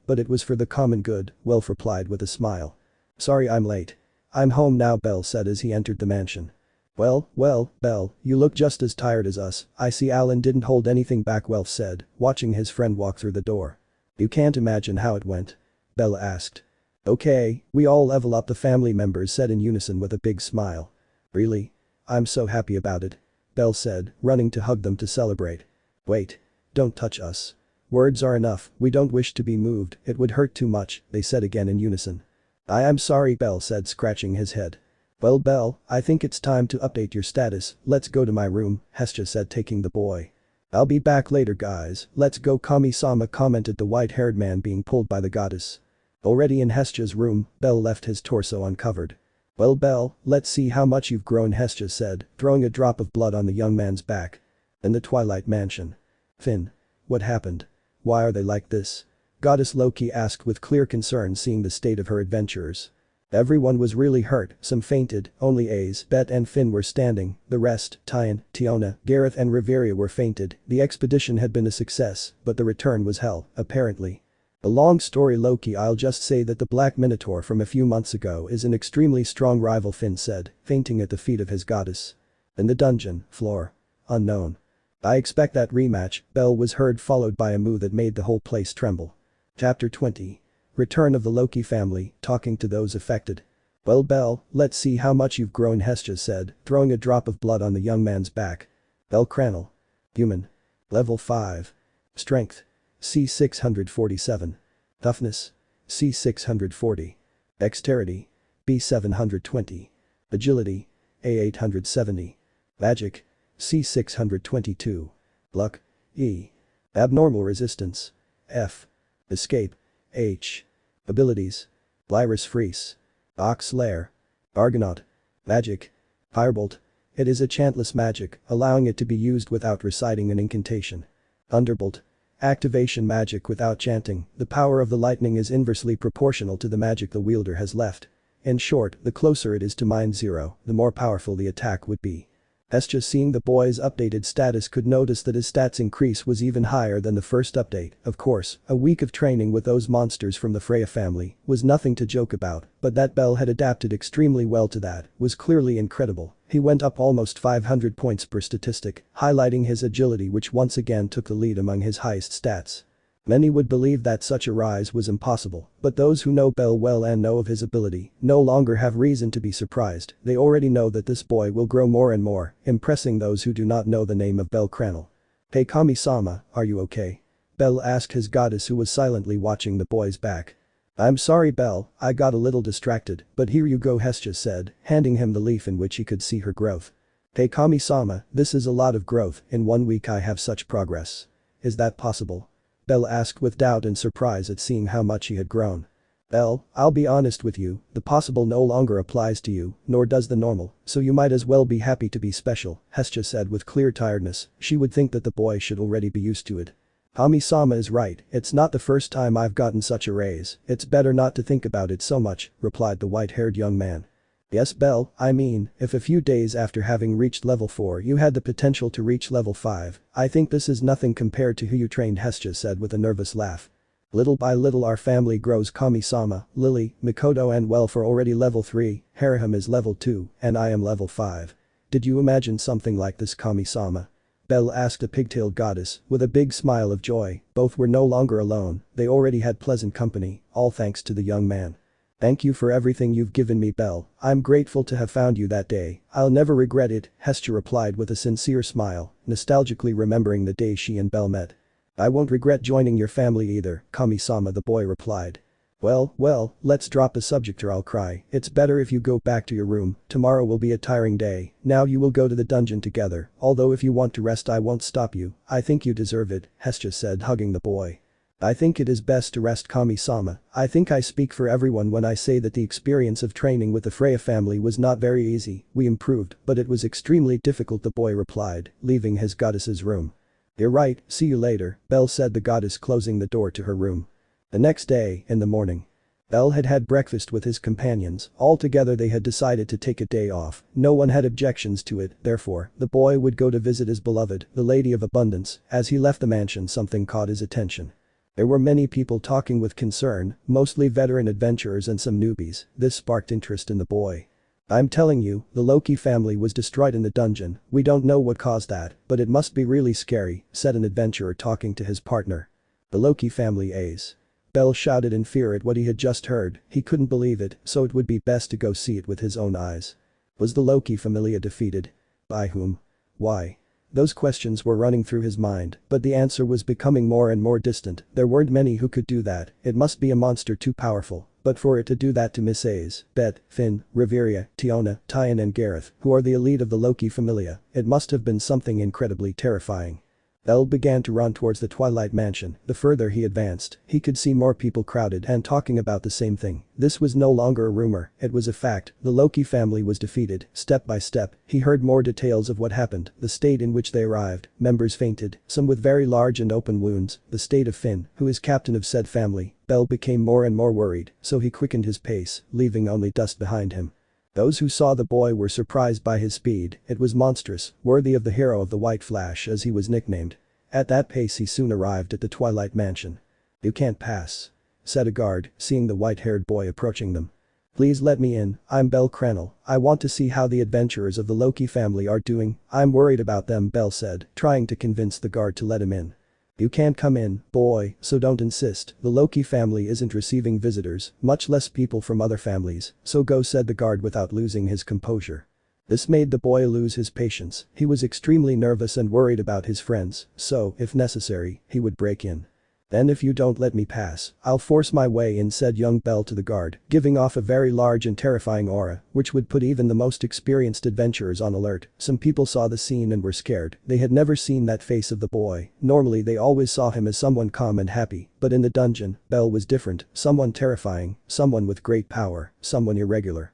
but it was for the common good, Welf replied with a smile. Sorry I'm late. I'm home now, Belle said as he entered the mansion. Well, Belle, you look just as tired as us. I see Alan didn't hold anything back, Welf said, watching his friend walk through the door. You can't imagine how it went? Belle asked. Okay, we all level up, the family members said in unison with a big smile. Really? I'm so happy about it. Belle said, running to hug them to celebrate. Wait. Don't touch us. Words are enough, we don't wish to be moved, it would hurt too much, they said again in unison. I am sorry, Belle said, scratching his head. Well, Belle, I think it's time to update your status. Let's go to my room, Hestia said, taking the boy. I'll be back later guys, let's go Kami-sama commented the white-haired man being pulled by the goddess. Already in Hestia's room, Bell left his torso uncovered. Well Bell, let's see how much you've grown Hestia said, throwing a drop of blood on the young man's back. In the Twilight Mansion. Finn. What happened? Why are they like this? Goddess Loki asked with clear concern seeing the state of her adventurers. Everyone was really hurt, some fainted, only Ace, Bet and Finn were standing, the rest, Tyan, Tiona, Gareth and Riveria were fainted. The expedition had been a success, but the return was hell, apparently. A long story Loki, I'll just say that the Black Minotaur from a few months ago is an extremely strong rival, Finn said, fainting at the feet of his goddess. In the dungeon floor. Unknown. I expect that rematch, Bell was heard followed by a moo that made the whole place tremble. Chapter 20. Return of the Loki family, talking to those affected. Well Bell, let's see how much you've grown Hestia said, throwing a drop of blood on the young man's back. Bellcranel. Human. Level 5. Strength. C647. Toughness. C640. Dexterity. B720. Agility. A870. Magic. C622. Luck. E. Abnormal resistance. F. Escape. H. Abilities. Lyris Freeze. Ox Lair. Argonaut. Magic. Firebolt. It is a chantless magic, allowing it to be used without reciting an incantation. Thunderbolt. Activation magic without chanting, the power of the lightning is inversely proportional to the magic the wielder has left. In short, the closer it is to -0, the more powerful the attack would be. Hestia, seeing the boy's updated status, could notice that his stats increase was even higher than the first update. Of course, a week of training with those monsters from the Freya family was nothing to joke about, but that Bell had adapted extremely well to that was clearly incredible. He went up almost 500 points per statistic, highlighting his agility, which once again took the lead among his highest stats. Many would believe that such a rise was impossible, but those who know Bell well and know of his ability no longer have reason to be surprised. They already know that this boy will grow more and more, impressing those who do not know the name of Bellcranel. Hey Kami-sama, are you okay? Bell asked his goddess, who was silently watching the boy's back. I'm sorry Bell, I got a little distracted, but here you go, Hestia said, handing him the leaf in which he could see her growth. Hey Kami-sama, this is a lot of growth, in 1 week I have such progress. Is that possible? Bell asked with doubt and surprise at seeing how much he had grown. Bell, I'll be honest with you, the possible no longer applies to you, nor does the normal, so you might as well be happy to be special, Hestia said with clear tiredness. She would think that the boy should already be used to it. Kami-sama is right, it's not the first time I've gotten such a raise, it's better not to think about it so much, replied the white-haired young man. Yes Bell, I mean, if a few days after having reached level 4 you had the potential to reach level 5, I think this is nothing compared to who you trained, Hestia said with a nervous laugh. Little by little our family grows, Kami-sama, Lily, Mikoto and Welf are already level 3, Haraham is level 2, and I am level 5. Did you imagine something like this, Kami-sama? Bell asked a pigtailed goddess, with a big smile of joy. Both were no longer alone, they already had pleasant company, all thanks to the young man. Thank you for everything you've given me Bell, I'm grateful to have found you that day, I'll never regret it, Hestia replied with a sincere smile, nostalgically remembering the day she and Bell met. I won't regret joining your family either, Kami-sama, the boy replied. Well, let's drop the subject or I'll cry, it's better if you go back to your room, tomorrow will be a tiring day, now you will go to the dungeon together, although if you want to rest I won't stop you, I think you deserve it, Hestia said, hugging the boy. I think it is best to rest, Kami-sama, I think I speak for everyone when I say that the experience of training with the Freya family was not very easy, we improved, but it was extremely difficult, the boy replied, leaving his goddess's room. You're right, see you later, Bell said, the goddess closing the door to her room. The next day, in the morning. Bell had had breakfast with his companions, all together they had decided to take a day off, no one had objections to it, therefore, the boy would go to visit his beloved, the Lady of Abundance. As he left the mansion something caught his attention. There were many people talking with concern, mostly veteran adventurers and some newbies, this sparked interest in the boy. I'm telling you, the Loki family was destroyed in the dungeon, we don't know what caused that, but it must be really scary, said an adventurer talking to his partner. The Loki family Ace. Bell shouted in fear at what he had just heard, he couldn't believe it, so it would be best to go see it with his own eyes. Was the Loki familia defeated? By whom? Why? Those questions were running through his mind, but the answer was becoming more and more distant. There weren't many who could do that, it must be a monster too powerful, but for it to do that to Miss A's, Bet, Finn, Riveria, Tiona, Tyan and Gareth, who are the elite of the Loki familia, it must have been something incredibly terrifying. Bell began to run towards the Twilight Mansion. The further he advanced, he could see more people crowded and talking about the same thing. This was no longer a rumor, it was a fact. The Loki family was defeated. Step by step, he heard more details of what happened, the state in which they arrived. Members fainted, some with very large and open wounds, the state of Finn, who is captain of said family. Bell became more and more worried, so he quickened his pace, leaving only dust behind him. Those who saw the boy were surprised by his speed. It was monstrous, worthy of the hero of the White Flash as he was nicknamed. At that pace he soon arrived at the Twilight Mansion. "You can't pass," said a guard, seeing the white-haired boy approaching them. "Please let me in, I'm bellcranel. I want to see how the adventurers of the Loki family are doing. I'm worried about them," Bell said, trying to convince the guard to let him in. "You can't come in, boy, so don't insist. The Loki family isn't receiving visitors, much less people from other families, so go," said the guard without losing his composure. This made the boy lose his patience. He was extremely nervous and worried about his friends, so, if necessary, he would break in. "Then if you don't let me pass, I'll force my way in," said young Bell to the guard, giving off a very large and terrifying aura, which would put even the most experienced adventurers on alert. Some people saw the scene and were scared. They had never seen that face of the boy. Normally they always saw him as someone calm and happy, but in the dungeon, Bell was different, someone terrifying, someone with great power, someone irregular.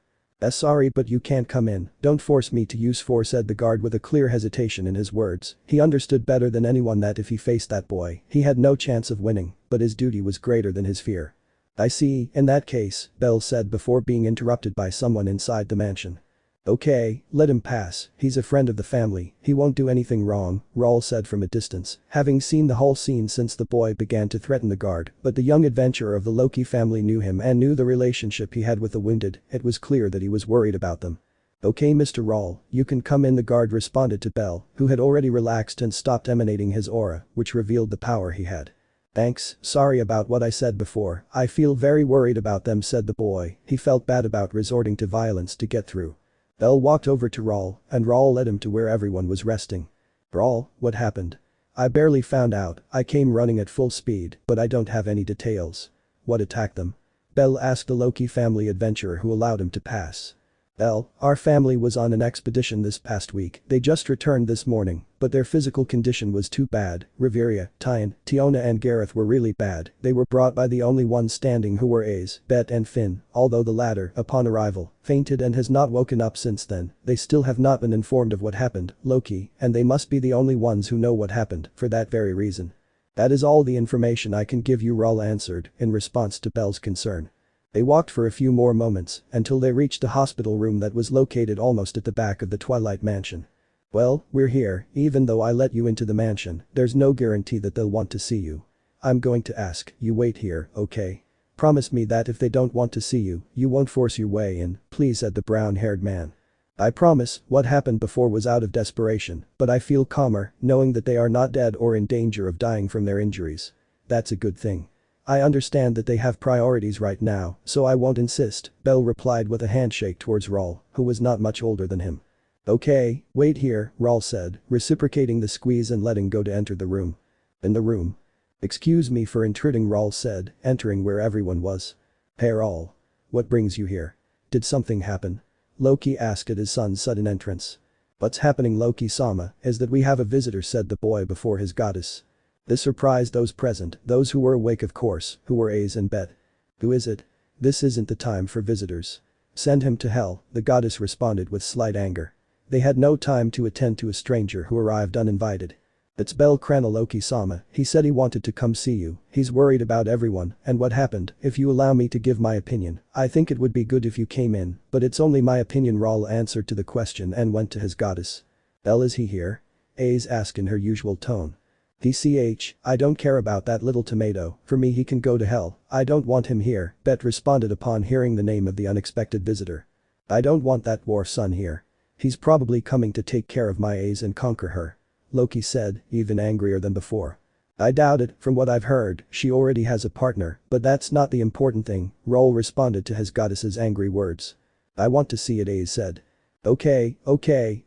Sorry, but you can't come in. Don't force me to use force," said the guard with a clear hesitation in his words. He understood better than anyone that if he faced that boy, he had no chance of winning, but his duty was greater than his fear. "I see, in that case," Bell said before being interrupted by someone inside the mansion. "Okay, let him pass, he's a friend of the family, he won't do anything wrong," Rawl said from a distance, having seen the whole scene since the boy began to threaten the guard, but the young adventurer of the Loki family knew him and knew the relationship he had with the wounded. It was clear that he was worried about them. "Okay, Mr. Rawl, you can come in," the guard responded to Bell, who had already relaxed and stopped emanating his aura, which revealed the power he had. "Thanks, sorry about what I said before, I feel very worried about them," said the boy. He felt bad about resorting to violence to get through. Bell walked over to Rawl, and Rawl led him to where everyone was resting. "Rawl, what happened?" "I barely found out, I came running at full speed, but I don't have any details." "What attacked them?" Bell asked the Loki family adventurer who allowed him to pass. "Bell, our family was on an expedition this past week. They just returned this morning, but their physical condition was too bad. Riveria, Tyan, Tiona and Gareth were really bad. They were brought by the only ones standing who were Ace, Bet and Finn, although the latter, upon arrival, fainted and has not woken up since then. They still have not been informed of what happened, Loki, and they must be the only ones who know what happened, for that very reason." "That is all the information I can give you," Rawl answered, in response to Bell's concern. They walked for a few more moments until they reached the hospital room that was located almost at the back of the Twilight Mansion. "Well, we're here, even though I let you into the mansion, there's no guarantee that they'll want to see you. I'm going to ask you wait here, okay? Promise me that if they don't want to see you, you won't force your way in, please," said the brown-haired man. "I promise." What happened before was out of desperation, but I feel calmer knowing that they are not dead or in danger of dying from their injuries. "That's a good thing. I understand that they have priorities right now, so I won't insist," Bell replied with a handshake towards Rawl, who was not much older than him. "Okay, wait here," Rawl said, reciprocating the squeeze and letting go to enter the room. "In the room?" "Excuse me for intruding," Rawl said, entering where everyone was. "Hey Rawl. What brings you here? Did something happen?" Loki asked at his son's sudden entrance. "What's happening, Loki-sama, is that we have a visitor," said the boy before his goddess. This surprised those present, those who were awake of course, who were Ace and Bet. "Who is it?" "This isn't the time for visitors. Send him to hell," the goddess responded with slight anger. They had no time to attend to a stranger who arrived uninvited. "It's bellcranel, Loki-sama, he said he wanted to come see you, he's worried about everyone and what happened. If you allow me to give my opinion, I think it would be good if you came in, but it's only my opinion." Rawl answered to the question and went to his goddess. "Bell, is he here?" Ace asked in her usual tone. "I don't care about that little tomato, for me he can go to hell, I don't want him here," Bet responded upon hearing the name of the unexpected visitor. "I don't want that dwarf son here. He's probably coming to take care of my Ace and conquer her," Loki said, even angrier than before. "I doubt it, from what I've heard, she already has a partner, but that's not the important thing," Rawl responded to his goddess's angry words. "I want to see it," Ace said. Okay,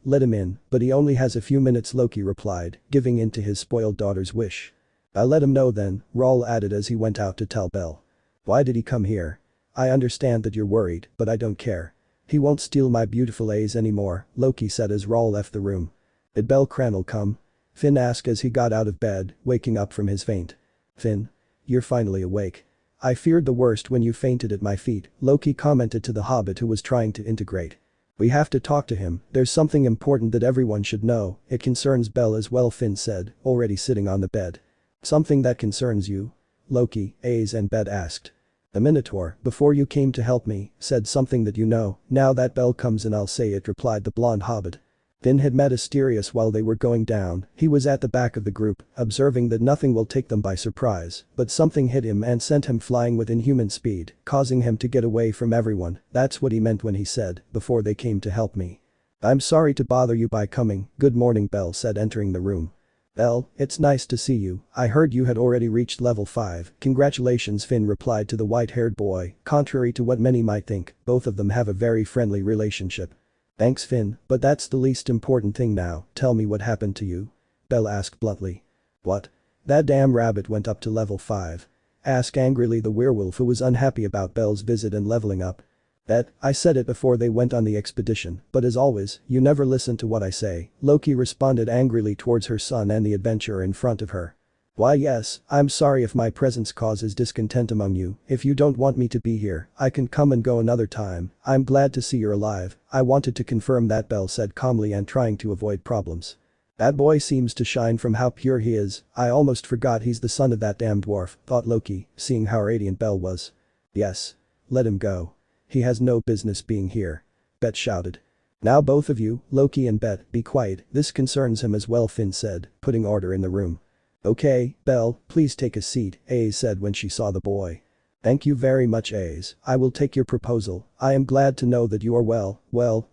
let him in, but he only has a few minutes," Loki replied, giving in to his spoiled daughter's wish. "I'll let him know then," Rawl added as he went out to tell Bell. "Why did he come here?" "I understand that you're worried, but I don't care. He won't steal my beautiful Ace anymore," Loki said as Rawl left the room. "Did bellcranel come?" Finn asked as he got out of bed, waking up from his faint. Finn. You're finally awake. I feared the worst when you fainted at my feet, Loki commented to the hobbit who was trying to integrate. We have to talk to him, there's something important that everyone should know, it concerns Bell as well, Finn said, already sitting on the bed. Something that concerns you? Loki, Ace and Bet asked. The Minotaur, before you came to help me, said something that you know, now that Bell comes in I'll say it, replied the blonde hobbit. Finn had met Asterius while they were going down, he was at the back of the group, observing that nothing will take them by surprise, but something hit him and sent him flying with inhuman speed, causing him to get away from everyone, that's what he meant when he said, before they came to help me. I'm sorry to bother you by coming, good morning, Bell said, entering the room. Bell, it's nice to see you, I heard you had already reached level 5, congratulations, Finn replied to the white-haired boy, contrary to what many might think, both of them have a very friendly relationship. Thanks, Finn, but that's the least important thing now, tell me what happened to you. Bell asked bluntly. What? That damn rabbit went up to level 5. Asked angrily the werewolf, who was unhappy about Bell's visit and leveling up. Bet, I said it before they went on the expedition, but as always, you never listen to what I say, Loki responded angrily towards her son and the adventurer in front of her. Why yes, I'm sorry if my presence causes discontent among you, if you don't want me to be here, I can come and go another time, I'm glad to see you're alive, I wanted to confirm that, Bell said calmly and trying to avoid problems. That boy seems to shine from how pure he is, I almost forgot he's the son of that damn dwarf, thought Loki, seeing how radiant Bell was. Yes. Let him go. He has no business being here. Bet shouted. Now both of you, Loki and Bet, be quiet, this concerns him as well, Finn said, putting order in the room. Okay, Bell, please take a seat, Ace said when she saw the boy. Thank you very much, Ace, I will take your proposal, I am glad to know that you are well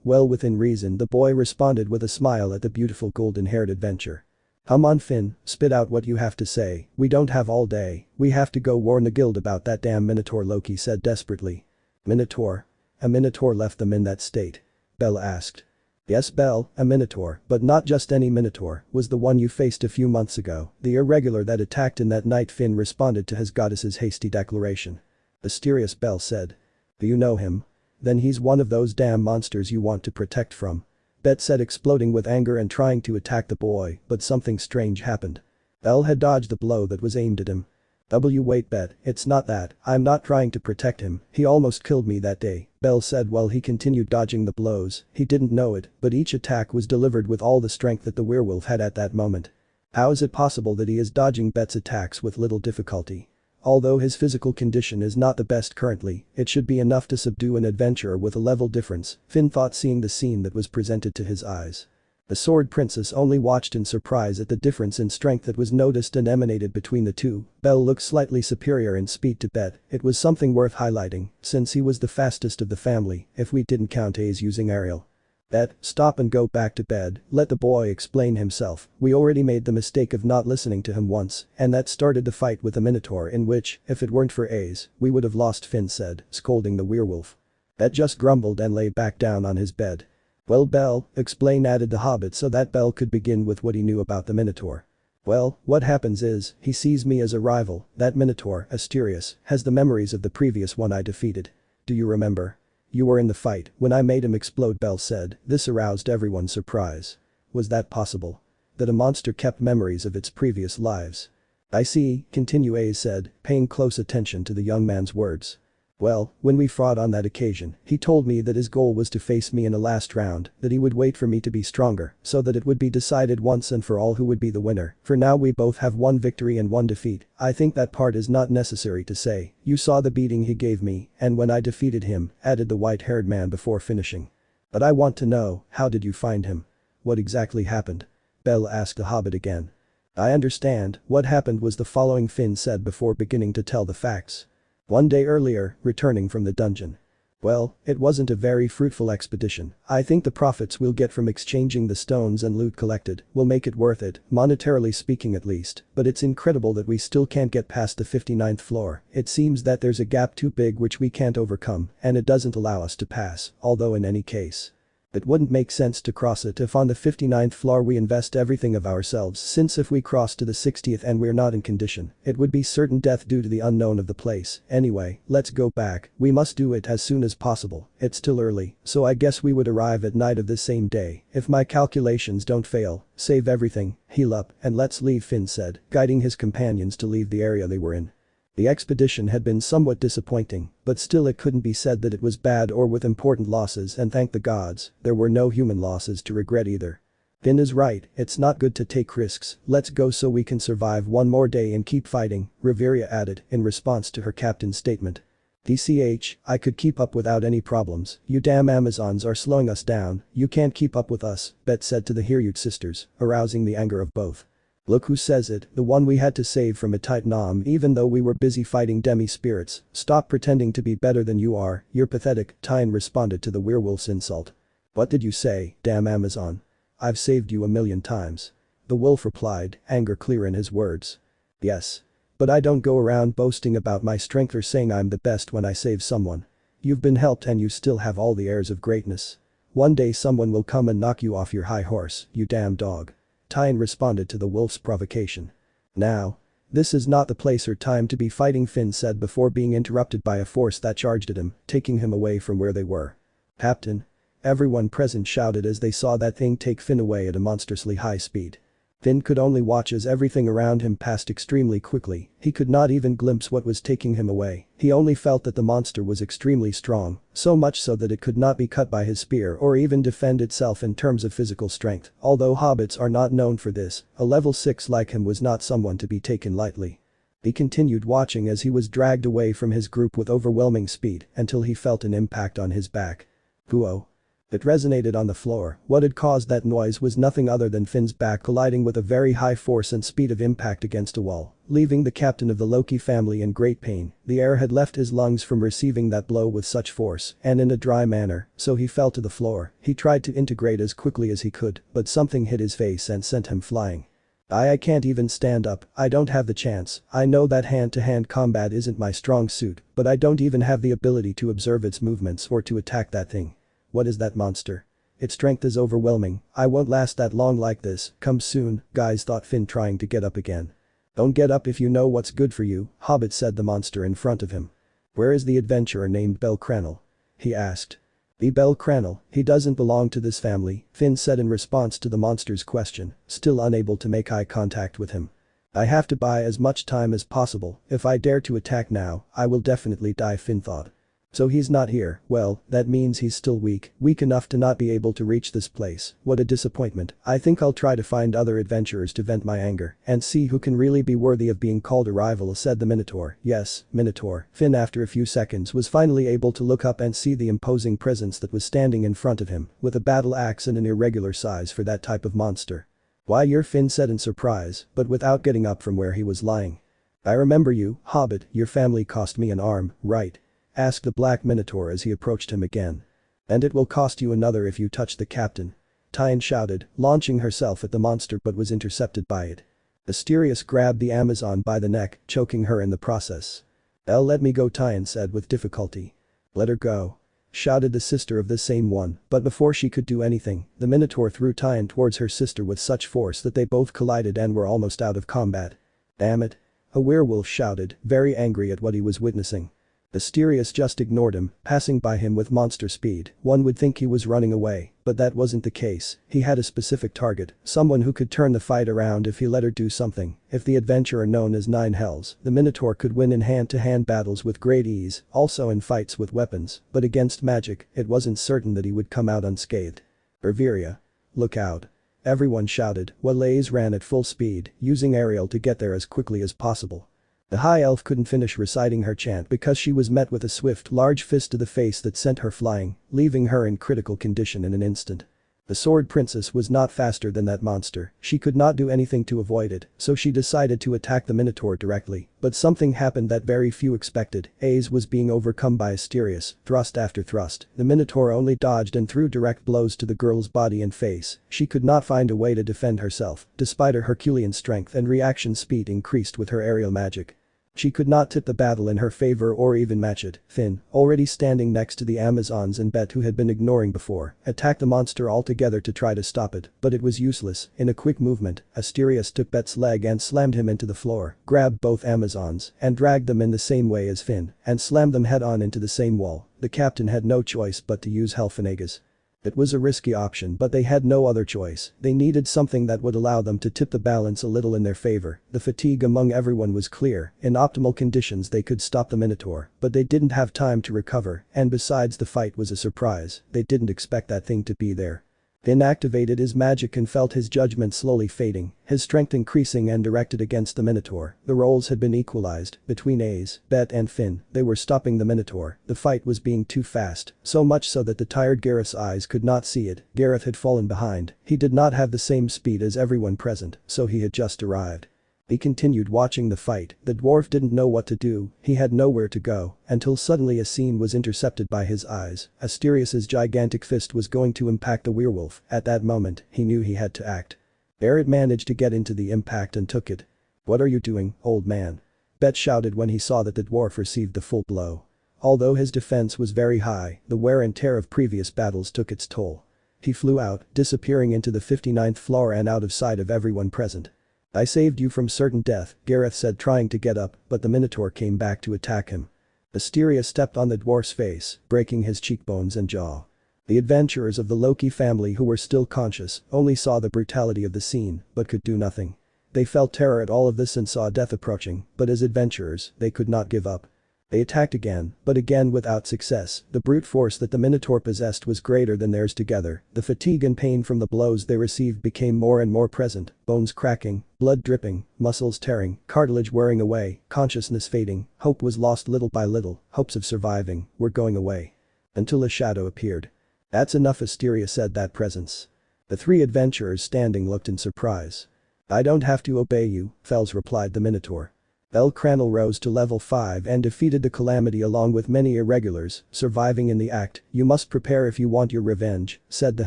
within reason, the boy responded with a smile at the beautiful golden-haired adventurer. Come on, Finn, spit out what you have to say, we don't have all day, we have to go warn the guild about that damn Minotaur, Loki said desperately. Minotaur? A Minotaur left them in that state? Bell asked. Yes, Bell, a Minotaur, but not just any Minotaur, was the one you faced a few months ago, the irregular that attacked in that night, Finn responded to his goddess's hasty declaration. Mysterious, Bell said. Do you know him? Then he's one of those damn monsters you want to protect from. Bet said, exploding with anger and trying to attack the boy, but something strange happened. Bell had dodged the blow that was aimed at him. Wait, Bet, it's not that, I'm not trying to protect him, he almost killed me that day, Bell said while he continued dodging the blows, he didn't know it, but each attack was delivered with all the strength that the werewolf had at that moment. How is it possible that he is dodging Bet's attacks with little difficulty? Although his physical condition is not the best currently, it should be enough to subdue an adventurer with a level difference, Finn thought, seeing the scene that was presented to his eyes. The Sword Princess only watched in surprise at the difference in strength that was noticed and emanated between the two. Bell looked slightly superior in speed to Bet, it was something worth highlighting, since he was the fastest of the family, if we didn't count Ace using aerial. Bet, stop and go back to bed, let the boy explain himself, we already made the mistake of not listening to him once, and that started the fight with the Minotaur in which, if it weren't for Ace, we would have lost, Finn said, scolding the werewolf. Bet just grumbled and lay back down on his bed. Well, Bell, explain, added the hobbit so that Bell could begin with what he knew about the Minotaur. Well, what happens is, he sees me as a rival, that Minotaur, Asterius, has the memories of the previous one I defeated. Do you remember? You were in the fight when I made him explode, Bell said, this aroused everyone's surprise. Was that possible? That a monster kept memories of its previous lives? I see, continue, Ace said, paying close attention to the young man's words. Well, when we fought on that occasion, he told me that his goal was to face me in a last round, that he would wait for me to be stronger, so that it would be decided once and for all who would be the winner. For now we both have one victory and one defeat, I think that part is not necessary to say, you saw the beating he gave me, and when I defeated him, added the white-haired man before finishing. But I want to know, how did you find him? What exactly happened? Bell asked the hobbit again. I understand, what happened was the following, Finn said before beginning to tell the facts. One day earlier, returning from the dungeon. Well, it wasn't a very fruitful expedition, I think the profits we'll get from exchanging the stones and loot collected will make it worth it, monetarily speaking at least, but it's incredible that we still can't get past the 59th floor, it seems that there's a gap too big which we can't overcome, and it doesn't allow us to pass, although in any case. It wouldn't make sense to cross it if on the 59th floor we invest everything of ourselves, since if we cross to the 60th and we're not in condition, it would be certain death due to the unknown of the place. Anyway, let's go back, we must do it as soon as possible, it's still early, so I guess we would arrive at night of this same day, if my calculations don't fail, save everything, heal up, and let's leave, Finn said, guiding his companions to leave the area they were in. The expedition had been somewhat disappointing, but still it couldn't be said that it was bad or with important losses, and thank the gods, there were no human losses to regret either. Finn is right, it's not good to take risks, let's go so we can survive one more day and keep fighting, Riveria added in response to her captain's statement. DCH, I could keep up without any problems, you damn Amazons are slowing us down, you can't keep up with us, Bet said to the Hiryut sisters, arousing the anger of both. Look who says it, the one we had to save from a Titan even though we were busy fighting demi-spirits, stop pretending to be better than you are, you're pathetic, Tyne responded to the werewolf's insult. What did you say, damn Amazon? I've saved you a million times. The wolf replied, anger clear in his words. Yes. But I don't go around boasting about my strength or saying I'm the best when I save someone. You've been helped and you still have all the airs of greatness. One day someone will come and knock you off your high horse, you damn dog. Tyne responded to the wolf's provocation. Now. This is not the place or time to be fighting, Finn said before being interrupted by a force that charged at him, taking him away from where they were. Captain. Everyone present shouted as they saw that thing take Finn away at a monstrously high speed. Finn could only watch as everything around him passed extremely quickly, he could not even glimpse what was taking him away, he only felt that the monster was extremely strong, so much so that it could not be cut by his spear or even defend itself in terms of physical strength, although hobbits are not known for this, a level 6 like him was not someone to be taken lightly. He continued watching as he was dragged away from his group with overwhelming speed until he felt an impact on his back. Whoa. It resonated on the floor, what had caused that noise was nothing other than Finn's back colliding with a very high force and speed of impact against a wall, leaving the captain of the Loki family in great pain, the air had left his lungs from receiving that blow with such force and in a dry manner, so he fell to the floor, he tried to integrate as quickly as he could, but something hit his face and sent him flying. I can't even stand up, I don't have the chance, I know that hand-to-hand combat isn't my strong suit, but I don't even have the ability to observe its movements or to attack that thing. What is that monster? Its strength is overwhelming, I won't last that long like this, come soon, guys, thought Finn trying to get up again. Don't get up if you know what's good for you, Hobbit, said the monster in front of him. Where is the adventurer named bellcranel? He asked. The bellcranel, he doesn't belong to this family, Finn said in response to the monster's question, still unable to make eye contact with him. I have to buy as much time as possible, if I dare to attack now, I will definitely die, Finn thought. So he's not here, well, that means he's still weak enough to not be able to reach this place, what a disappointment, I think I'll try to find other adventurers to vent my anger and see who can really be worthy of being called a rival, said the Minotaur. Yes, Minotaur, Finn after a few seconds was finally able to look up and see the imposing presence that was standing in front of him, with a battle axe and an irregular size for that type of monster. Why, you're Finn said in surprise, but without getting up from where he was lying. I remember you, Hobbit, your family cost me an arm, right? Asked the Black Minotaur as he approached him again. And it will cost you another if you touch the captain. Tyne shouted, launching herself at the monster but was intercepted by it. Asterius grabbed the Amazon by the neck, choking her in the process. Let me go, Tyne said with difficulty. Let her go. Shouted the sister of the same one, but before she could do anything, the Minotaur threw Tyne towards her sister with such force that they both collided and were almost out of combat. Damn it. A werewolf shouted, very angry at what he was witnessing. Asterius just ignored him, passing by him with monster speed, one would think he was running away, but that wasn't the case, he had a specific target, someone who could turn the fight around if he let her do something, if the adventurer known as Nine Hells, the Minotaur could win in hand-to-hand battles with great ease, also in fights with weapons, but against magic, it wasn't certain that he would come out unscathed. Riveria. Look out. Everyone shouted, while Lays ran at full speed, using Ariel to get there as quickly as possible. The high elf couldn't finish reciting her chant because she was met with a swift large fist to the face that sent her flying, leaving her in critical condition in an instant. The sword princess was not faster than that monster, she could not do anything to avoid it, so she decided to attack the Minotaur directly, but something happened that very few expected, Aes was being overcome by Asterius, thrust after thrust, the Minotaur only dodged and threw direct blows to the girl's body and face, she could not find a way to defend herself, despite her Herculean strength and reaction speed increased with her aerial magic. She could not tip the battle in her favor or even match it. Finn, already standing next to the Amazons and Bet who had been ignoring before, attacked the monster altogether to try to stop it, but it was useless. In a quick movement, Asterius took Bet's leg and slammed him into the floor, grabbed both Amazons, and dragged them in the same way as Finn, and slammed them head-on into the same wall. The captain had no choice but to use Helfenegas. It was a risky option but they had no other choice, they needed something that would allow them to tip the balance a little in their favor. The fatigue among everyone was clear, in optimal conditions they could stop the Minotaur, but they didn't have time to recover, and besides the fight was a surprise, they didn't expect that thing to be there. Finn activated his magic and felt his judgment slowly fading, his strength increasing and directed against the Minotaur. The roles had been equalized between Ace, Bet and Finn. They were stopping the Minotaur. The fight was being too fast, so much so that the tired Gareth's eyes could not see it. Gareth had fallen behind. He did not have the same speed as everyone present, so he had just arrived. He continued watching the fight. The dwarf didn't know what to do, he had nowhere to go, until suddenly a scene was intercepted by his eyes. Asterius's gigantic fist was going to impact the werewolf. At that moment, he knew he had to act. Barrett managed to get into the impact and took it. "What are you doing, old man?" Bet shouted when he saw that the dwarf received the full blow. Although his defense was very high, the wear and tear of previous battles took its toll. He flew out, disappearing into the 59th floor and out of sight of everyone present. "I saved you from certain death," Gareth said trying to get up, but the Minotaur came back to attack him. Asterius stepped on the dwarf's face, breaking his cheekbones and jaw. The adventurers of the Loki family who were still conscious only saw the brutality of the scene, but could do nothing. They felt terror at all of this and saw death approaching, but as adventurers, they could not give up. They attacked again, but again without success. The brute force that the Minotaur possessed was greater than theirs together. The fatigue and pain from the blows they received became more and more present, bones cracking, blood dripping, muscles tearing, cartilage wearing away, consciousness fading, hope was lost little by little, hopes of surviving were going away. Until a shadow appeared. "That's enough," Asterius said that presence. The three adventurers standing looked in surprise. "I don't have to obey you," Fels replied the Minotaur. Bellcranel rose to level 5 and defeated the Calamity along with many irregulars, surviving in the act. "You must prepare if you want your revenge," said the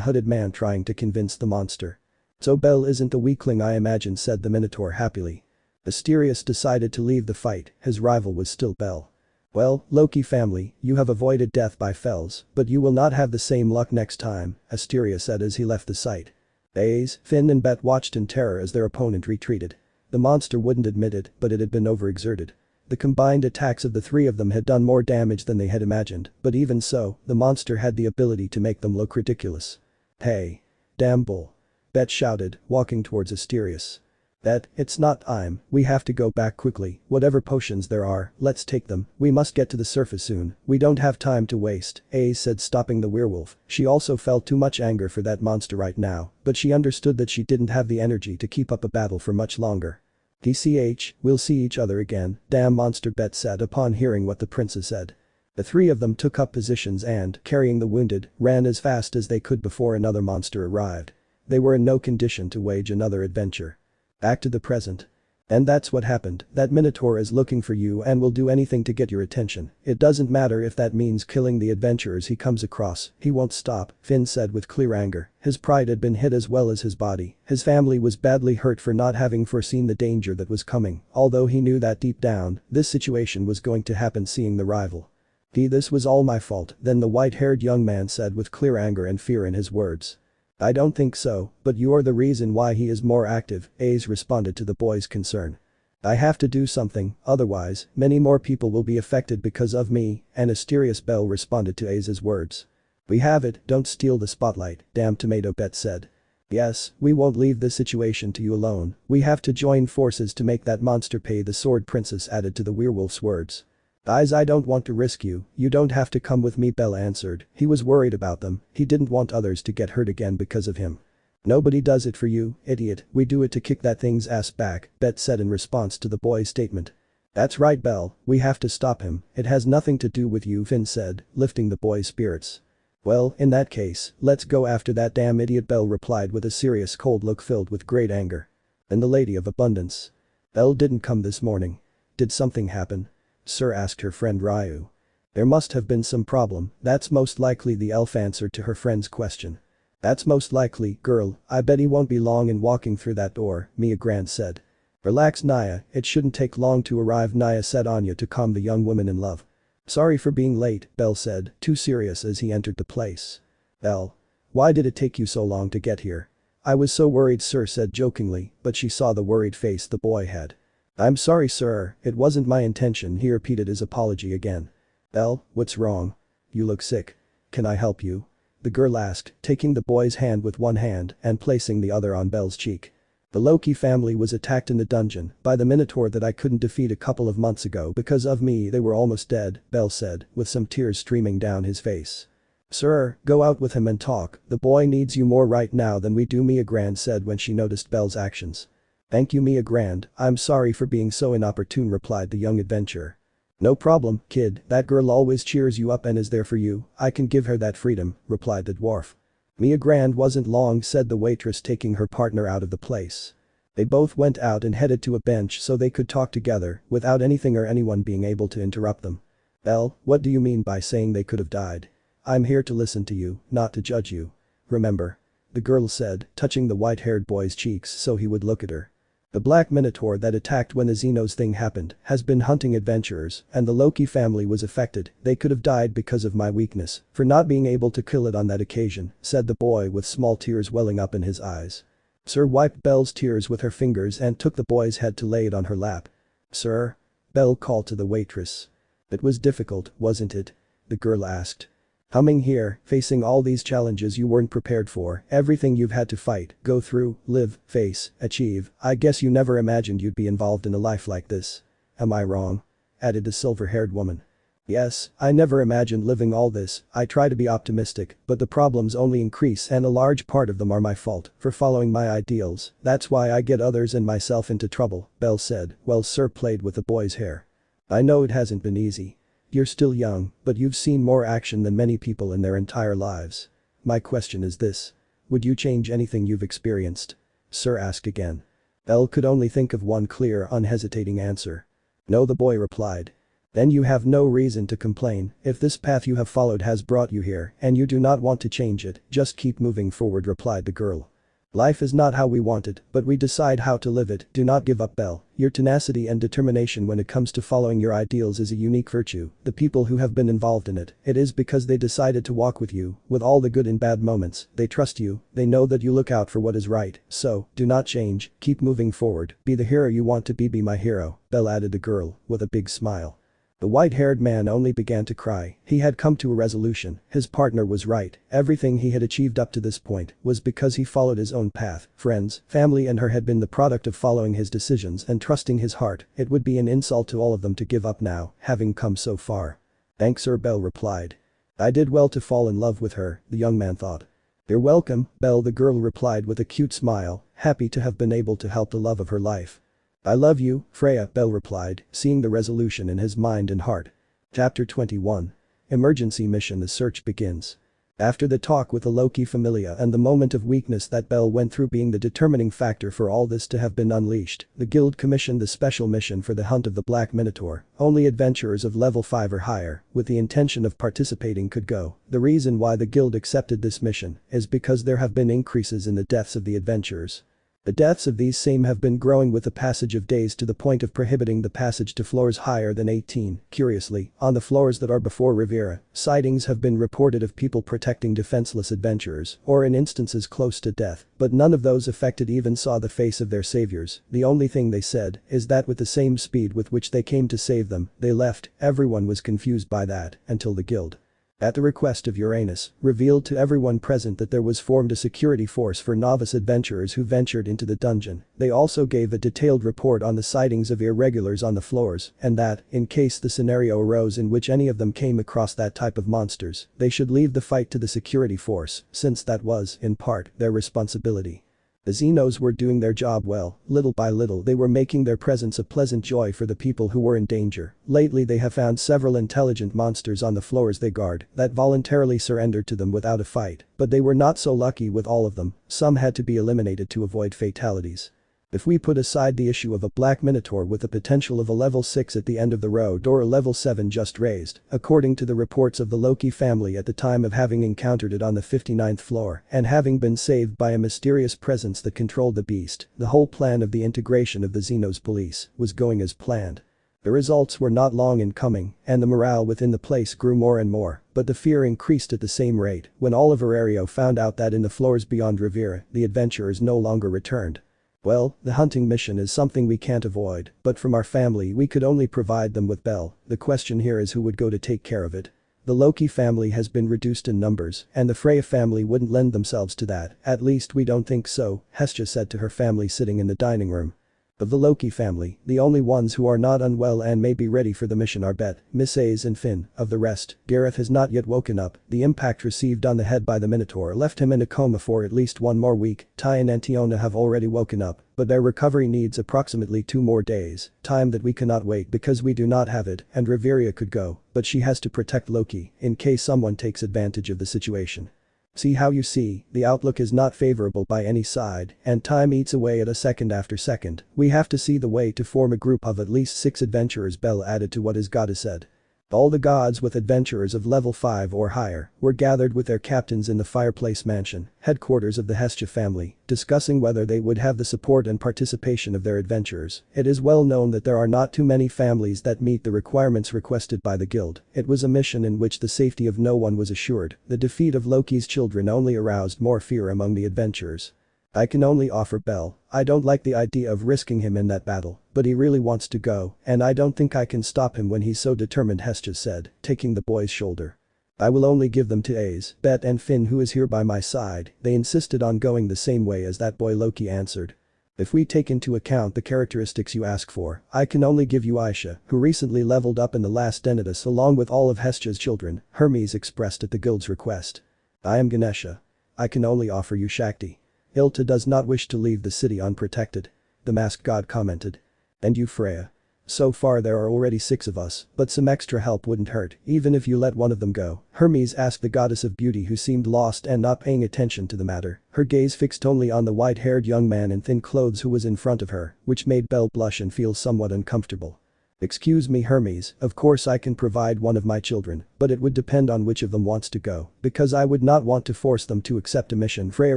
hooded man trying to convince the monster. "So Bell isn't the weakling I imagined," said the Minotaur happily. Asterius decided to leave the fight, his rival was still Bell. "Well, Loki family, you have avoided death by Fels, but you will not have the same luck next time," Asterius said as he left the site. Ace, Finn and Bet watched in terror as their opponent retreated. The monster wouldn't admit it, but it had been overexerted. The combined attacks of the three of them had done more damage than they had imagined, but even so, the monster had the ability to make them look ridiculous. "Hey. Damn bull." Bet shouted, walking towards Asterius. "Bet, it's not time, we have to go back quickly, whatever potions there are, let's take them, we must get to the surface soon, we don't have time to waste," Ace said stopping the werewolf. She also felt too much anger for that monster right now, but she understood that she didn't have the energy to keep up a battle for much longer. "DCH, we'll see each other again, damn monster," Bet said upon hearing what the princess said. The three of them took up positions and, carrying the wounded, ran as fast as they could before another monster arrived. They were in no condition to wage another adventure. Back to the present. "And that's what happened, that Minotaur is looking for you and will do anything to get your attention. It doesn't matter if that means killing the adventurers he comes across, he won't stop," Finn said with clear anger. His pride had been hit as well as his body. His family was badly hurt for not having foreseen the danger that was coming, although he knew that deep down, this situation was going to happen seeing the rival. "This was all my fault," then the white-haired young man said with clear anger and fear in his words. "I don't think so, but you're the reason why he is more active," Ace responded to the boy's concern. "I have to do something, otherwise, many more people will be affected because of me," and Asterius Bell responded to Ace's words. "We have it, don't steal the spotlight, damn tomato," Bet said. "Yes, we won't leave this situation to you alone, we have to join forces to make that monster pay," the sword princess added to the werewolf's words. I don't want to risk you, you don't have to come with me," Bell answered. He was worried about them, he didn't want others to get hurt again because of him. "Nobody does it for you, idiot, we do it to kick that thing's ass back," Bet said in response to the boy's statement. "That's right, Bell, we have to stop him, it has nothing to do with you," Finn said, lifting the boy's spirits. "Well, in that case, let's go after that damn idiot," Bell replied with a serious cold look filled with great anger. "And the Lady of Abundance? Bell didn't come this morning. Did something happen?" Syr asked her friend Ryu. "There must have been some problem, that's most likely," the elf answered to her friend's question. "That's most likely, girl, I bet he won't be long in walking through that door," Mia Grant said. Relax Naya, it shouldn't take long to arrive, Naya said Anya to calm the young woman in love. Sorry for being late, Belle said, too serious as he entered the place. Belle. Why did it take you so long to get here? I was so worried, Syr said jokingly, but she saw the worried face the boy had. I'm sorry, Syr, it wasn't my intention, he repeated his apology again. Belle, what's wrong? You look sick. Can I help you? The girl asked, taking the boy's hand with one hand and placing the other on Belle's cheek. The Loki family was attacked in the dungeon by the Minotaur that I couldn't defeat a couple of months ago. Because of me they were almost dead, Belle said, with some tears streaming down his face. Syr, go out with him and talk, the boy needs you more right now than we do, Mia Grand said when she noticed Belle's actions. Thank you, Mia Grand, I'm sorry for being so inopportune, replied the young adventurer. No problem, kid, that girl always cheers you up and is there for you, I can give her that freedom, replied the dwarf. Mia Grand wasn't long, said the waitress, taking her partner out of the place. They both went out and headed to a bench so they could talk together without anything or anyone being able to interrupt them. Belle, what do you mean by saying they could have died? I'm here to listen to you, not to judge you. Remember? The girl said, touching the white-haired boy's cheeks so he would look at her. The black minotaur that attacked when the Xenos thing happened has been hunting adventurers and the Loki family was affected. They could have died because of my weakness for not being able to kill it on that occasion, said the boy with small tears welling up in his eyes. Syr wiped Belle's tears with her fingers and took the boy's head to lay it on her lap. Syr? Belle called to the waitress. It was difficult, wasn't it? The girl asked. Coming here, facing all these challenges you weren't prepared for, everything you've had to fight, go through, live, face, achieve, I guess you never imagined you'd be involved in a life like this. Am I wrong? Added the silver-haired woman. Yes, I never imagined living all this, I try to be optimistic, but the problems only increase and a large part of them are my fault for following my ideals, that's why I get others and myself into trouble, Belle said, while Syr played with the boy's hair. I know it hasn't been easy. You're still young, but you've seen more action than many people in their entire lives. My question is this. Would you change anything you've experienced? Syr asked again. Belle could only think of one clear, unhesitating answer. No, the boy replied. Then you have no reason to complain, if this path you have followed has brought you here and you do not want to change it, just keep moving forward, replied the girl. Life is not how we want it, but we decide how to live it. Do not give up, Belle. Your tenacity and determination when it comes to following your ideals is a unique virtue. The people who have been involved in it is because they decided to walk with you, with all the good and bad moments, they trust you, they know that you look out for what is right, so, do not change, keep moving forward, be the hero you want to be my hero, Belle added the girl, with a big smile. The white-haired man only began to cry, he had come to a resolution, his partner was right, everything he had achieved up to this point was because he followed his own path, friends, family and her had been the product of following his decisions and trusting his heart, it would be an insult to all of them to give up now, having come so far. Thanks, Syr, Belle replied. I did well to fall in love with her, the young man thought. You're welcome, Belle, the girl replied with a cute smile, happy to have been able to help the love of her life. I love you, Freya, Belle replied, seeing the resolution in his mind and heart. Chapter 21. Emergency mission. The search begins. After the talk with the Loki familia and the moment of weakness that Belle went through being the determining factor for all this to have been unleashed, the guild commissioned the special mission for the hunt of the Black Minotaur. Only adventurers of level 5 or higher, with the intention of participating could go. The reason why the guild accepted this mission is because there have been increases in the deaths of the adventurers. The deaths of these same have been growing with the passage of days to the point of prohibiting the passage to floors higher than 18. Curiously, on the floors that are before Riviera, sightings have been reported of people protecting defenseless adventurers, or in instances close to death, but none of those affected even saw the face of their saviors. The only thing they said is that with the same speed with which they came to save them, they left. Everyone was confused by that, until the guild, at the request of Uranus, revealed to everyone present that there was formed a security force for novice adventurers who ventured into the dungeon. They also gave a detailed report on the sightings of irregulars on the floors and that, in case the scenario arose in which any of them came across that type of monsters, they should leave the fight to the security force, since that was, in part, their responsibility. The Xenos were doing their job well, little by little they were making their presence a pleasant joy for the people who were in danger. Lately they have found several intelligent monsters on the floors they guard that voluntarily surrendered to them without a fight, but they were not so lucky with all of them, some had to be eliminated to avoid fatalities. If we put aside the issue of a black minotaur with the potential of a level 6 at the end of the road or a level 7 just raised, according to the reports of the Loki family at the time of having encountered it on the 59th floor and having been saved by a mysterious presence that controlled the beast, the whole plan of the integration of the Xenos police was going as planned. The results were not long in coming, and the morale within the place grew more and more, but the fear increased at the same rate when Oliver Ario found out that in the floors beyond Riviera, the adventurers no longer returned. Well, the hunting mission is something we can't avoid, but from our family we could only provide them with Belle. The question here is who would go to take care of it. The Loki family has been reduced in numbers, and the Freya family wouldn't lend themselves to that, at least we don't think so, Hestia said to her family sitting in the dining room. Of the Loki family, the only ones who are not unwell and may be ready for the mission are Bet, Miss A's and Finn. Of the rest, Gareth has not yet woken up. The impact received on the head by the Minotaur left him in a coma for at least one more week. Ty and Antiona have already woken up, but their recovery needs approximately 2 more days, time that we cannot wait because we do not have it, and Riveria could go, but she has to protect Loki in case someone takes advantage of the situation. See how you see, the outlook is not favorable by any side, and time eats away at us second after second. We have to see the way to form a group of at least 6 adventurers. Belle added to what his goddess said. All the gods with adventurers of level 5 or higher were gathered with their captains in the Fireplace Mansion, headquarters of the Hestia family, discussing whether they would have the support and participation of their adventurers. It is well known that there are not too many families that meet the requirements requested by the guild. It was a mission in which the safety of no one was assured. The defeat of Loki's children only aroused more fear among the adventurers. I can only offer Belle. I don't like the idea of risking him in that battle, but he really wants to go, and I don't think I can stop him when he's so determined, Hestia said, taking the boy's shoulder. I will only give them to A's, Bet and Finn, who is here by my side. They insisted on going the same way as that boy, Loki answered. If we take into account the characteristics you ask for, I can only give you Aisha, who recently leveled up in the last Denitus along with all of Hestia's children, Hermes expressed at the guild's request. I am Ganesha. I can only offer you Shakti. Ilta does not wish to leave the city unprotected. The masked god commented. And you, Freya. So far there are already 6 of us, but some extra help wouldn't hurt, even if you let one of them go. Hermes asked the goddess of beauty, who seemed lost and not paying attention to the matter, her gaze fixed only on the white-haired young man in thin clothes who was in front of her, which made Belle blush and feel somewhat uncomfortable. Excuse me, Hermes, of course I can provide one of my children, but it would depend on which of them wants to go, because I would not want to force them to accept a mission. Freya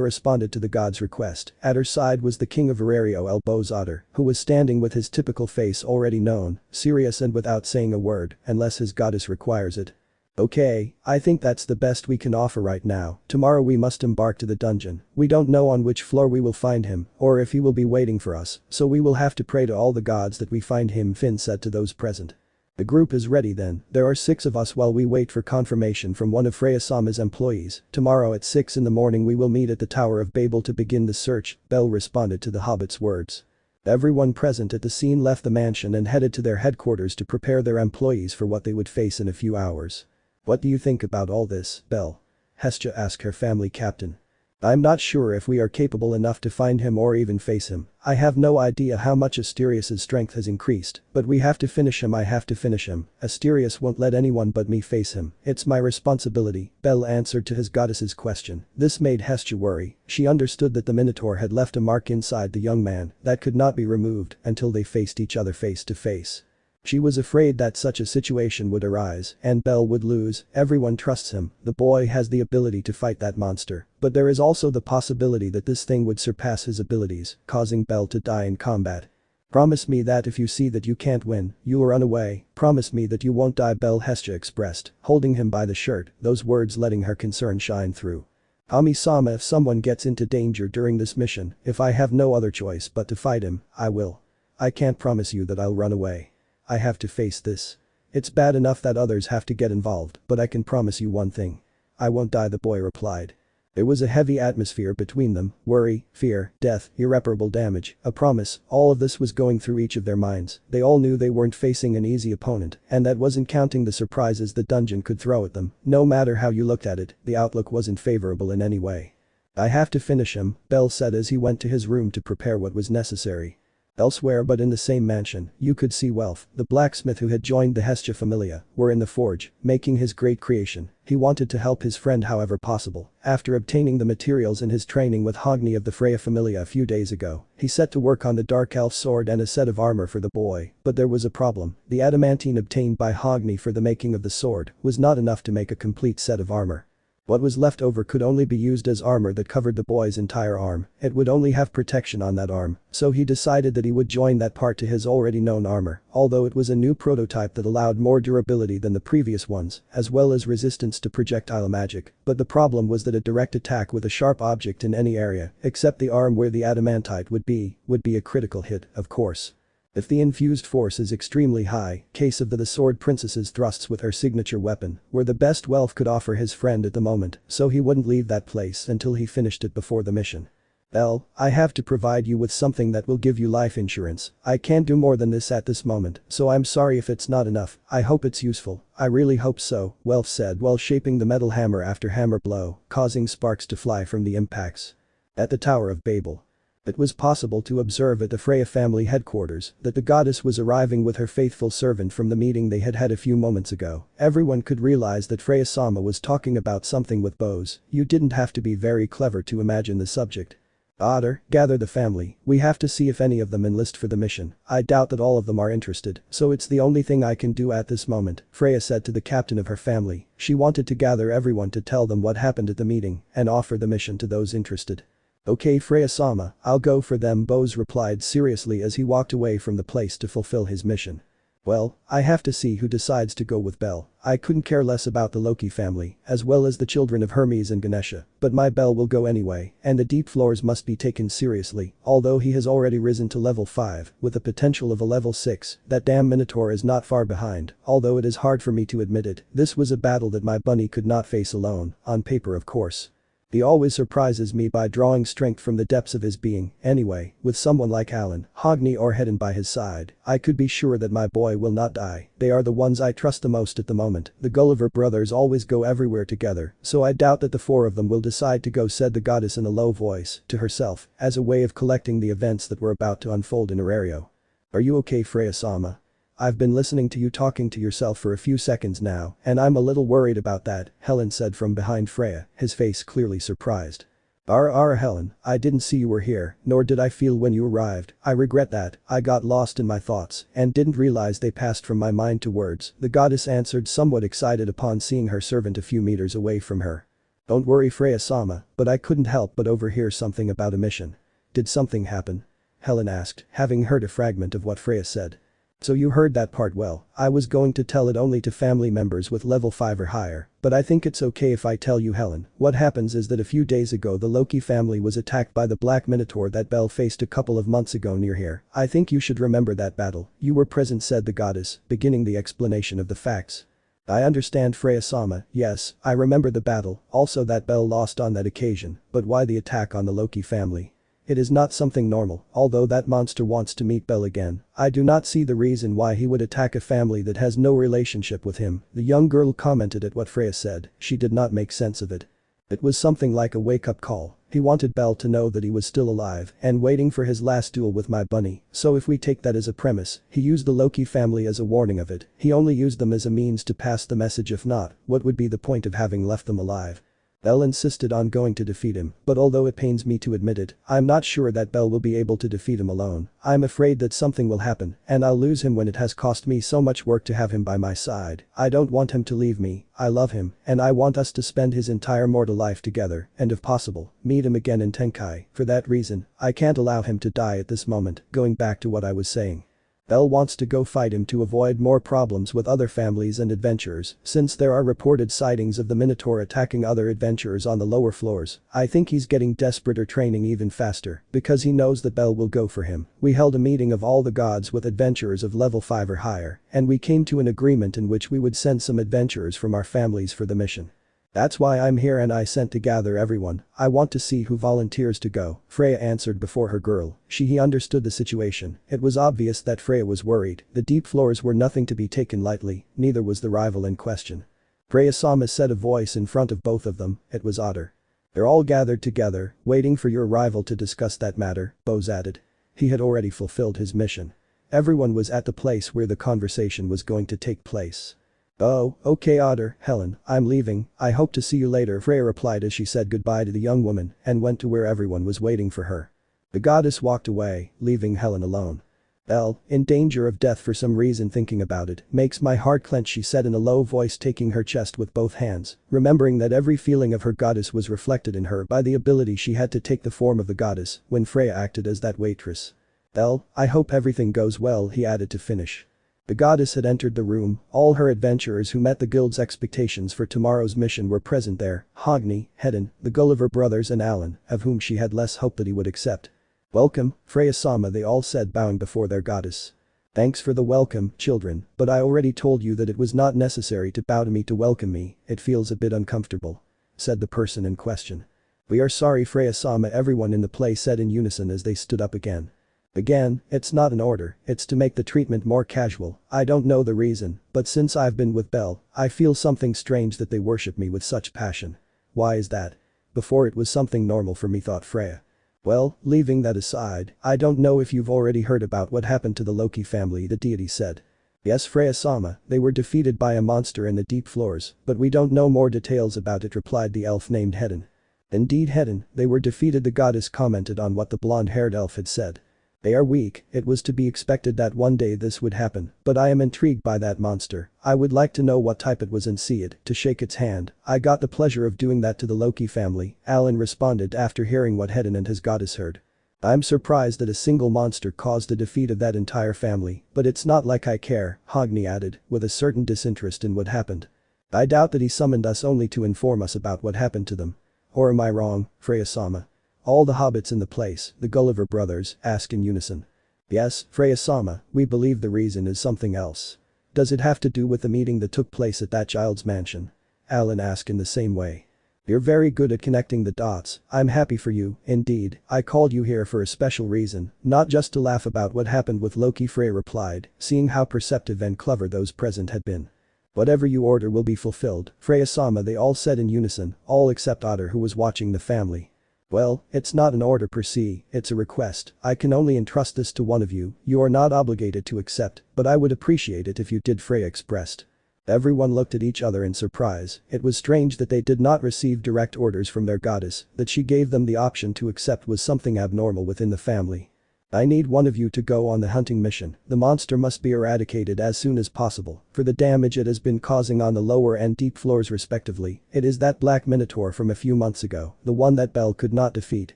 responded to the god's request. At her side was the king of Verario, Elbows-Otter, who was standing with his typical face already known, serious and without saying a word, unless his goddess requires it. Okay, I think that's the best we can offer right now. Tomorrow we must embark to the dungeon. We don't know on which floor we will find him, or if he will be waiting for us, so we will have to pray to all the gods that we find him, Finn said to those present. The group is ready then. There are 6 of us while we wait for confirmation from one of Freya-sama's employees. Tomorrow at 6 in the morning we will meet at the Tower of Babel to begin the search, Belle responded to the hobbit's words. Everyone present at the scene left the mansion and headed to their headquarters to prepare their employees for what they would face in a few hours. What do you think about all this, Belle? Hestia asked her family captain. I'm not sure if we are capable enough to find him or even face him. I have no idea how much Asterius' strength has increased, but we have to finish him. I have to finish him. Asterius won't let anyone but me face him. It's my responsibility, Belle answered to his goddess's question. This made Hestia worry. She understood that the Minotaur had left a mark inside the young man that could not be removed until they faced each other face to face. She was afraid that such a situation would arise and Belle would lose. Everyone trusts him, the boy has the ability to fight that monster, but there is also the possibility that this thing would surpass his abilities, causing Belle to die in combat. Promise me that if you see that you can't win, you will run away. Promise me that you won't die, Belle, Hestia expressed, holding him by the shirt, those words letting her concern shine through. Ami-sama, if someone gets into danger during this mission, if I have no other choice but to fight him, I will. I can't promise you that I'll run away. I have to face this. It's bad enough that others have to get involved, but I can promise you one thing. I won't die, the boy replied. There was a heavy atmosphere between them, worry, fear, death, irreparable damage, a promise, all of this was going through each of their minds. They all knew they weren't facing an easy opponent, and that wasn't counting the surprises the dungeon could throw at them. No matter how you looked at it, the outlook wasn't favorable in any way. I have to finish him, Belle said as he went to his room to prepare what was necessary. Elsewhere but in the same mansion, you could see Welf, the blacksmith who had joined the Hestia familia, were in the forge, making his great creation. He wanted to help his friend however possible. After obtaining the materials in his training with Hogni of the Freya familia a few days ago, he set to work on the dark elf sword and a set of armor for the boy, but there was a problem. The adamantine obtained by Hogni for the making of the sword was not enough to make a complete set of armor. What was left over could only be used as armor that covered the boy's entire arm. It would only have protection on that arm, so he decided that he would join that part to his already known armor, although it was a new prototype that allowed more durability than the previous ones, as well as resistance to projectile magic. But the problem was that a direct attack with a sharp object in any area, except the arm where the adamantite would be a critical hit, of course. If the infused force is extremely high, case of the sword princess's thrusts with her signature weapon were the best Welf could offer his friend at the moment, so he wouldn't leave that place until he finished it before the mission. Belle, I have to provide you with something that will give you life insurance. I can't do more than this at this moment, so I'm sorry if it's not enough. I hope it's useful. I really hope so, Welf said while shaping the metal hammer after hammer blow, causing sparks to fly from the impacts. At the Tower of Babel. It was possible to observe at the Freya family headquarters that the goddess was arriving with her faithful servant from the meeting they had had a few moments ago. Everyone could realize that Freya-sama was talking about something with bows. You didn't have to be very clever to imagine the subject. Otter, gather the family. We have to see if any of them enlist for the mission. I doubt that all of them are interested, so it's the only thing I can do at this moment, Freya said to the captain of her family. She wanted to gather everyone to tell them what happened at the meeting and offer the mission to those interested. Okay Freya-sama, I'll go for them, Bose replied seriously as he walked away from the place to fulfill his mission. Well, I have to see who decides to go with Belle. I couldn't care less about the Loki family, as well as the children of Hermes and Ganesha, but my Belle will go anyway, and the deep floors must be taken seriously, although he has already risen to level 5, with a potential of a level 6, that damn Minotaur is not far behind, although it is hard for me to admit it, this was a battle that my bunny could not face alone, on paper of course. He always surprises me by drawing strength from the depths of his being. Anyway, with someone like Alan, Hogni or Hedden by his side, I could be sure that my boy will not die. They are the ones I trust the most at the moment. The Gulliver brothers always go everywhere together, so I doubt that the four of them will decide to go, said the goddess in a low voice to herself, as a way of collecting the events that were about to unfold in Aurario. Are you okay, Freya-sama? I've been listening to you talking to yourself for a few seconds now, and I'm a little worried about that, Helen said from behind Freya, his face clearly surprised. Helen, I didn't see you were here, nor did I feel when you arrived. I regret that. I got lost in my thoughts and didn't realize they passed from my mind to words, the goddess answered, somewhat excited upon seeing her servant a few meters away from her. Don't worry, Freya-sama, but I couldn't help but overhear something about a mission. Did something happen? Helen asked, having heard a fragment of what Freya said. So you heard that part well. I was going to tell it only to family members with level 5 or higher, but I think it's okay if I tell you, Helen. What happens is that a few days ago the Loki family was attacked by the Black Minotaur that Belle faced a couple of months ago near here. I think you should remember that battle. You were present, said the goddess, beginning the explanation of the facts. I understand, Freya-sama, yes, I remember the battle, also that Belle lost on that occasion, but why the attack on the Loki family? It is not something normal, although that monster wants to meet Belle again. I do not see the reason why he would attack a family that has no relationship with him. The young girl commented at what Freya said. She did not make sense of it. It was something like a wake-up call. He wanted Belle to know that he was still alive and waiting for his last duel with my bunny. So if we take that as a premise, he used the Loki family as a warning of it. He only used them as a means to pass the message. If not, what would be the point of having left them alive? Belle insisted on going to defeat him, but although it pains me to admit it, I'm not sure that Belle will be able to defeat him alone. I'm afraid that something will happen, and I'll lose him when it has cost me so much work to have him by my side. I don't want him to leave me. I love him, and I want us to spend his entire mortal life together, and if possible, meet him again in Tenkai. For that reason, I can't allow him to die at this moment. Going back to what I was saying. Belle wants to go fight him to avoid more problems with other families and adventurers, since there are reported sightings of the Minotaur attacking other adventurers on the lower floors. I think he's getting desperate or training even faster, because he knows that Belle will go for him. We held a meeting of all the gods with adventurers of level 5 or higher, and we came to an agreement in which we would send some adventurers from our families for the mission. That's why I'm here, and I sent to gather everyone. I want to see who volunteers to go, Freya answered before her girl. He understood the situation. It was obvious that Freya was worried. The deep floors were nothing to be taken lightly, neither was the rival in question. Freya-sama said, a voice in front of both of them. It was Otter. They're all gathered together, waiting for your arrival to discuss that matter, Bose added. He had already fulfilled his mission. Everyone was at the place where the conversation was going to take place. "Oh, okay Otter, Helen, I'm leaving, I hope to see you later," Freya replied as she said goodbye to the young woman and went to where everyone was waiting for her. The goddess walked away, leaving Helen alone. "Belle, in danger of death for some reason thinking about it, makes my heart clench," she said in a low voice, taking her chest with both hands, remembering that every feeling of her goddess was reflected in her by the ability she had to take the form of the goddess when Freya acted as that waitress. "Belle, I hope everything goes well," he added to finish. The goddess had entered the room, all her adventurers who met the guild's expectations for tomorrow's mission were present there, Hogni, Hedin, the Gulliver brothers and Alan, of whom she had less hope that he would accept. "Welcome, Freya-sama," they all said, bowing before their goddess. "Thanks for the welcome, children, but I already told you that it was not necessary to bow to me to welcome me, it feels a bit uncomfortable," said the person in question. "We are sorry, Freya-sama," everyone in the place said in unison as they stood up again. "Again, it's not an order, it's to make the treatment more casual, I don't know the reason, but since I've been with Belle, I feel something strange that they worship me with such passion. Why is that? Before it was something normal for me," thought Freya. "Well, leaving that aside, I don't know if you've already heard about what happened to the Loki family," the deity said. "Yes, Freya-sama, they were defeated by a monster in the deep floors, but we don't know more details about it," replied the elf named Hedin. "Indeed, Hedin, they were defeated," the goddess commented on what the blonde-haired elf had said. "They are weak, it was to be expected that one day this would happen, but I am intrigued by that monster, I would like to know what type it was and see it, to shake its hand, I got the pleasure of doing that to the Loki family," Alan responded after hearing what Hedin and his goddess heard. "I'm surprised that a single monster caused the defeat of that entire family, but it's not like I care," Hogni added, with a certain disinterest in what happened. "I doubt that he summoned us only to inform us about what happened to them. Or am I wrong, Freya-sama?" All the hobbits in the place, the Gulliver brothers, asked in unison. "Yes, Freya-sama, we believe the reason is something else." "Does it have to do with the meeting that took place at that child's mansion?" Alan asked in the same way. "You're very good at connecting the dots, I'm happy for you, indeed, I called you here for a special reason, not just to laugh about what happened with Loki," Freya replied, seeing how perceptive and clever those present had been. "Whatever you order will be fulfilled, Freya-sama," they all said in unison, all except Otter who was watching the family. "Well, it's not an order per se, it's a request, I can only entrust this to one of you, you are not obligated to accept, but I would appreciate it if you did," Freya expressed. Everyone looked at each other in surprise, it was strange that they did not receive direct orders from their goddess, that she gave them the option to accept was something abnormal within the family. "I need one of you to go on the hunting mission, the monster must be eradicated as soon as possible, for the damage it has been causing on the lower and deep floors respectively, it is that black minotaur from a few months ago, the one that Belle could not defeat,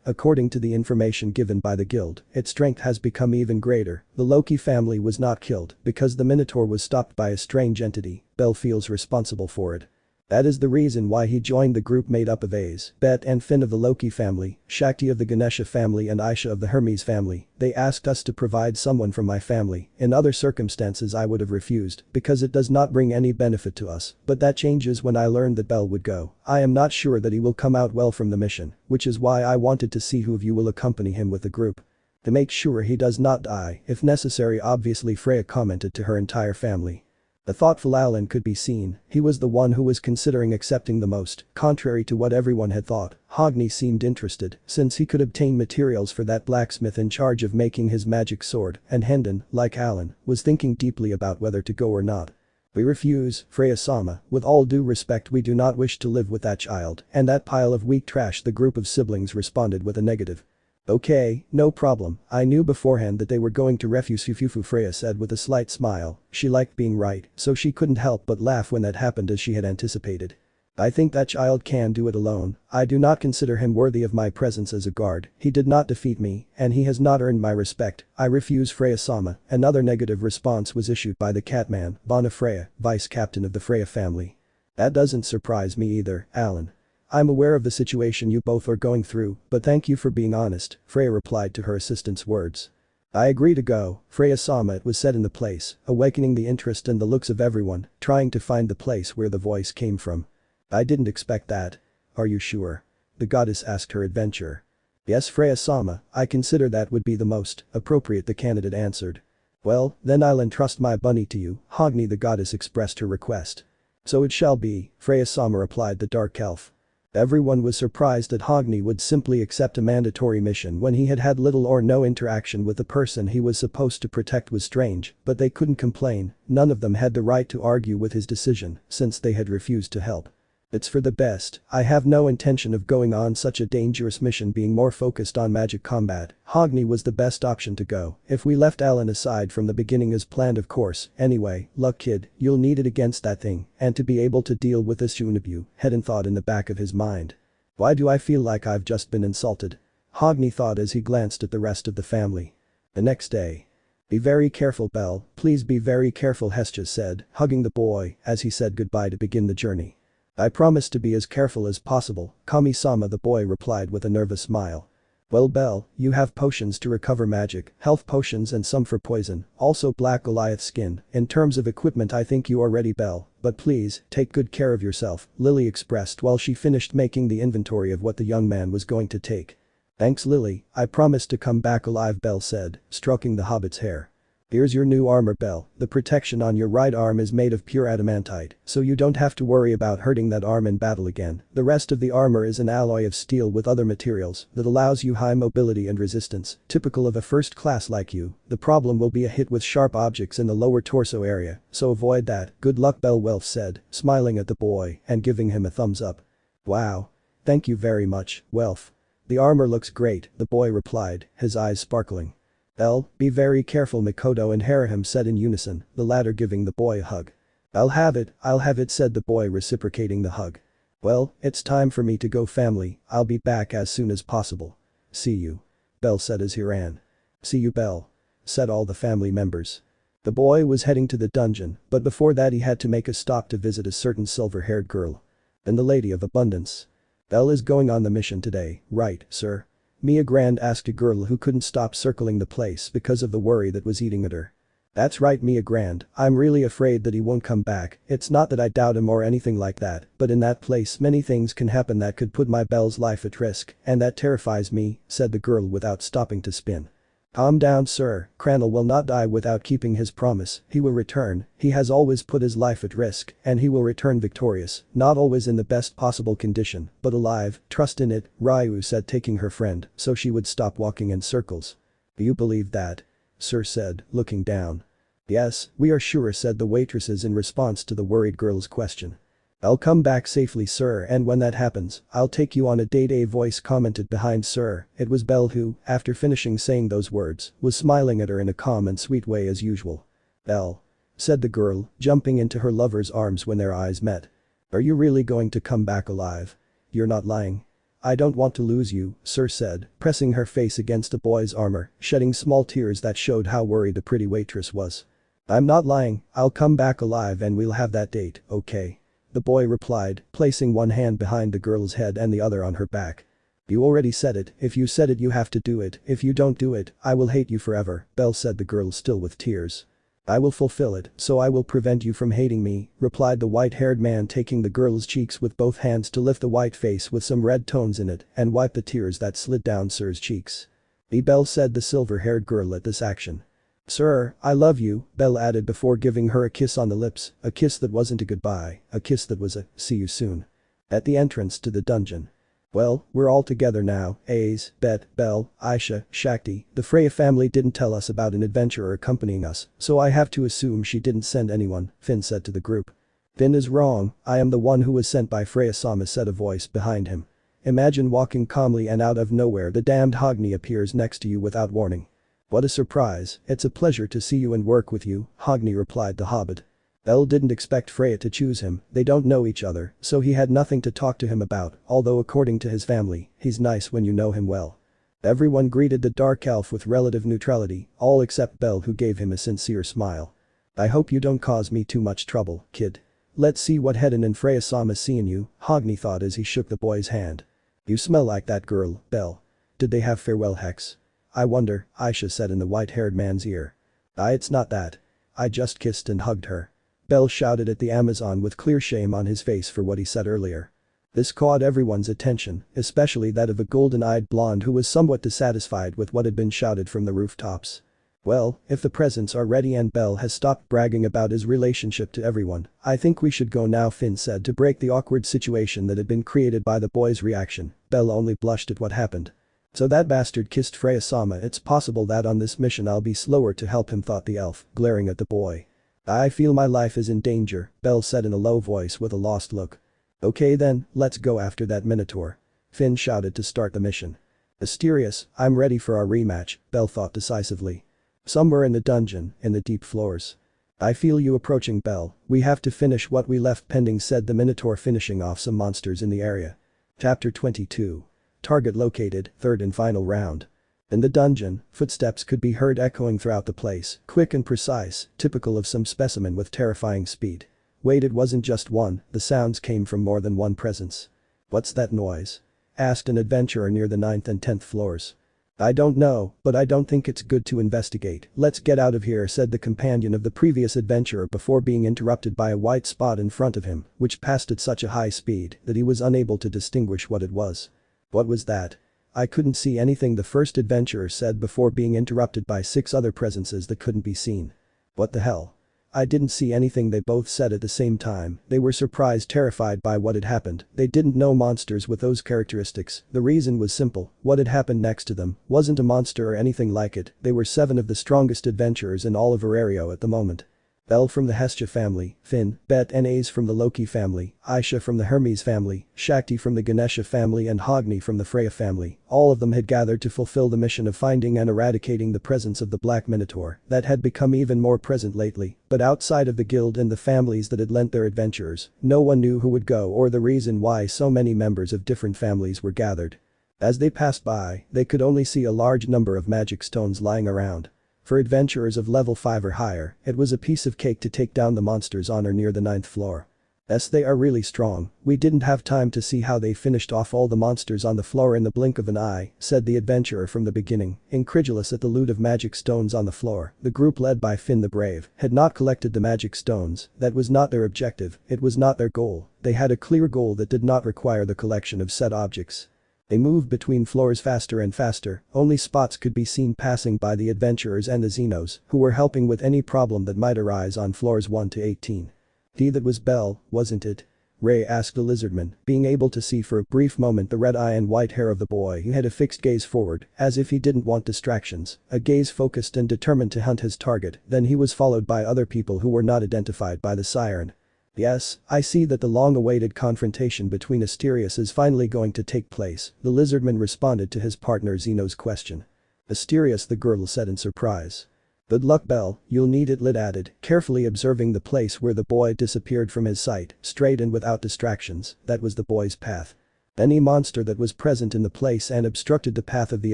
according to the information given by the guild, its strength has become even greater, the Loki family was not killed, because the minotaur was stopped by a strange entity, Belle feels responsible for it. That is the reason why he joined the group made up of Ace, Bet and Finn of the Loki family, Shakti of the Ganesha family and Aisha of the Hermes family. They asked us to provide someone from my family, in other circumstances I would have refused, because it does not bring any benefit to us, but that changes when I learned that Belle would go. I am not sure that he will come out well from the mission, which is why I wanted to see who of you will accompany him with the group. To make sure he does not die, if necessary, obviously, Freya commented to her entire family. The thoughtful Alan could be seen, he was the one who was considering accepting the most, contrary to what everyone had thought. Hogni seemed interested, since he could obtain materials for that blacksmith in charge of making his magic sword, and Hendon, like Alan, was thinking deeply about whether to go or not. "We refuse, Freya-sama, with all due respect, we do not wish to live with that child and that pile of weak trash," the group of siblings responded with a negative. "Okay, no problem, I knew beforehand that they were going to refuse Fufufu," Freya said with a slight smile, she liked being right, so she couldn't help but laugh when that happened as she had anticipated. "I think that child can do it alone, I do not consider him worthy of my presence as a guard, he did not defeat me, and he has not earned my respect, I refuse, Freya-sama." Another negative response was issued by the Catman, Bana Freya, vice captain of the Freya family. "That doesn't surprise me either, Alan. I'm aware of the situation you both are going through, but thank you for being honest," Freya replied to her assistant's words. "I agree to go, Freya-sama," it was said in the place, awakening the interest and the looks of everyone, trying to find the place where the voice came from. "I didn't expect that. Are you sure?" the goddess asked her adventurer. "Yes, Freya-sama, I consider that would be the most appropriate," the candidate answered. "Well, then I'll entrust my bunny to you," Hogni the goddess expressed her request. "So it shall be," Freya-sama replied the dark elf. Everyone was surprised that Hogni would simply accept a mandatory mission when he had had little or no interaction with the person he was supposed to protect was strange, but they couldn't complain, none of them had the right to argue with his decision since they had refused to help. It's for the best, I have no intention of going on such a dangerous mission being more focused on magic combat. Hogni was the best option to go, if we left Alan aside from the beginning as planned of course, anyway, luck kid, you'll need it against that thing, and to be able to deal with this Unibu, Hedden thought in the back of his mind. Why do I feel like I've just been insulted? Hogni thought as he glanced at the rest of the family. The next day. Be very careful Belle, please be very careful Hestia said, hugging the boy as he said goodbye to begin the journey. I promise to be as careful as possible, Kami-sama the boy replied with a nervous smile. Well Belle, you have potions to recover magic, health potions and some for poison, also Black Goliath skin, in terms of equipment I think you are ready Belle, but please, take good care of yourself, Lily expressed while she finished making the inventory of what the young man was going to take. Thanks Lily, I promise to come back alive Belle said, stroking the hobbit's hair. Here's your new armor Belle, the protection on your right arm is made of pure adamantite, so you don't have to worry about hurting that arm in battle again. The rest of the armor is an alloy of steel with other materials that allows you high mobility and resistance, typical of a first class like you. The problem will be a hit with sharp objects in the lower torso area, so avoid that. Good luck Belle Welf said, smiling at the boy and giving him a thumbs up. Wow. Thank you very much, Welf. The armor looks great, the boy replied, his eyes sparkling. Belle, be very careful Mikoto and Harahim said in unison, the latter giving the boy a hug. I'll have it said the boy reciprocating the hug. Well, it's time for me to go family, I'll be back as soon as possible. See you. Belle said as he ran. See you Belle. Said all the family members. The boy was heading to the dungeon, but before that he had to make a stop to visit a certain silver-haired girl. And the Lady of Abundance. Belle is going on the mission today, right, sir? Mia Grand asked a girl who couldn't stop circling the place because of the worry that was eating at her. That's right Mia Grand, I'm really afraid that he won't come back, it's not that I doubt him or anything like that, but in that place many things can happen that could put my Belle's life at risk, and that terrifies me, said the girl without stopping to spin. Calm down sir, Cranel will not die without keeping his promise, he will return, he has always put his life at risk, and he will return victorious, not always in the best possible condition, but alive, trust in it, Ryu said taking her friend, so she would stop walking in circles. Do you believe that? Sir said, looking down. Yes, we are sure said the waitresses in response to the worried girl's question. I'll come back safely sir and when that happens, I'll take you on a date a voice commented behind Sir. It was Belle who, after finishing saying those words, was smiling at her in a calm and sweet way as usual. Belle. Said the girl, jumping into her lover's arms when their eyes met. Are you really going to come back alive? You're not lying. I don't want to lose you, Sir said, pressing her face against the boy's armor, shedding small tears that showed how worried the pretty waitress was. I'm not lying, I'll come back alive and we'll have that date, okay? The boy replied, placing one hand behind the girl's head and the other on her back. You already said it, if you said it you have to do it, if you don't do it, I will hate you forever, Belle said the girl still with tears. I will fulfill it, so I will prevent you from hating me, replied the white-haired man taking the girl's cheeks with both hands to lift the white face with some red tones in it and wipe the tears that slid down Sir's cheeks. Belle said the silver-haired girl at this action. Sir, I love you, Belle added before giving her a kiss on the lips, a kiss that wasn't a goodbye, a kiss that was a, see you soon. At the entrance to the dungeon. Well, we're all together now, Ace, Bet, Belle, Aisha, Shakti, the Freya family didn't tell us about an adventurer accompanying us, so I have to assume she didn't send anyone, Finn said to the group. Finn is wrong, I am the one who was sent by Freya-sama said a voice behind him. Imagine walking calmly and out of nowhere the damned Hogni appears next to you without warning. What a surprise, it's a pleasure to see you and work with you, Hogni replied the hobbit. Belle didn't expect Freya to choose him, they don't know each other, so he had nothing to talk to him about, although according to his family, he's nice when you know him well. Everyone greeted the dark elf with relative neutrality, all except Belle who gave him a sincere smile. I hope you don't cause me too much trouble, kid. Let's see what Hedden and Freya-sama see in you, Hogni thought as he shook the boy's hand. You smell like that girl, Belle. Did they have farewell hex? I wonder, Aisha said in the white-haired man's ear. It's not that. I just kissed and hugged her. Belle shouted at the Amazon with clear shame on his face for what he said earlier. This caught everyone's attention, especially that of a golden-eyed blonde who was somewhat dissatisfied with what had been shouted from the rooftops. Well, if the presents are ready and Bell has stopped bragging about his relationship to everyone, I think we should go now, Finn said to break the awkward situation that had been created by the boy's reaction. Bell only blushed at what happened. So that bastard kissed Freya-sama. It's possible that on this mission I'll be slower to help him, thought the elf, glaring at the boy. I feel my life is in danger, Bell said in a low voice with a lost look. Okay then, let's go after that minotaur. Finn shouted to start the mission. Mysterious, I'm ready for our rematch, Bell thought decisively. Somewhere in the dungeon, in the deep floors. I feel you approaching, Bell. We have to finish what we left pending, said the Minotaur, finishing off some monsters in the area. Chapter 22. Target located, third and final round. In the dungeon, footsteps could be heard echoing throughout the place, quick and precise, typical of some specimen with terrifying speed. Wait, it wasn't just one, the sounds came from more than one presence. What's that noise? Asked an adventurer near the 9th and 10th floors. I don't know, but I don't think it's good to investigate. Let's get out of here, said the companion of the previous adventurer before being interrupted by a white spot in front of him, which passed at such a high speed that he was unable to distinguish what it was. What was that? I couldn't see anything, the first adventurer said before being interrupted by 6 other presences that couldn't be seen. What the hell? I didn't see anything, they both said at the same time. They were surprised, terrified by what had happened. They didn't know monsters with those characteristics. The reason was simple. What had happened next to them wasn't a monster or anything like it. They were 7 of the strongest adventurers in all of Aurario at the moment. Bell from the Hestia family, Finn, Bet and Ace from the Loki family, Aisha from the Hermes family, Shakti from the Ganesha family and Hogni from the Freya family. All of them had gathered to fulfill the mission of finding and eradicating the presence of the Black Minotaur that had become even more present lately. But outside of the guild and the families that had lent their adventurers, no one knew who would go or the reason why so many members of different families were gathered. As they passed by, they could only see a large number of magic stones lying around. For adventurers of level 5 or higher, it was a piece of cake to take down the monsters on or near the 9th floor. They are really strong. We didn't have time to see how they finished off all the monsters on the floor in the blink of an eye, said the adventurer from the beginning, incredulous at the loot of magic stones on the floor. The group led by Finn the Brave had not collected the magic stones. That was not their objective, it was not their goal. They had a clear goal that did not require the collection of said objects. They moved between floors faster and faster, only spots could be seen passing by the adventurers and the Xenos, who were helping with any problem that might arise on floors 1 to 18. That was Bell, wasn't it? Ray asked the lizardman, being able to see for a brief moment the red eye and white hair of the boy. He had a fixed gaze forward, as if he didn't want distractions, a gaze focused and determined to hunt his target. Then he was followed by other people who were not identified by the siren. Yes, I see that the long-awaited confrontation between Asterius is finally going to take place, the lizardman responded to his partner Zeno's question. Asterius, the girl said in surprise. Good luck, Bell, you'll need it, Lid added, carefully observing the place where the boy disappeared from his sight, straight and without distractions. That was the boy's path. Any monster that was present in the place and obstructed the path of the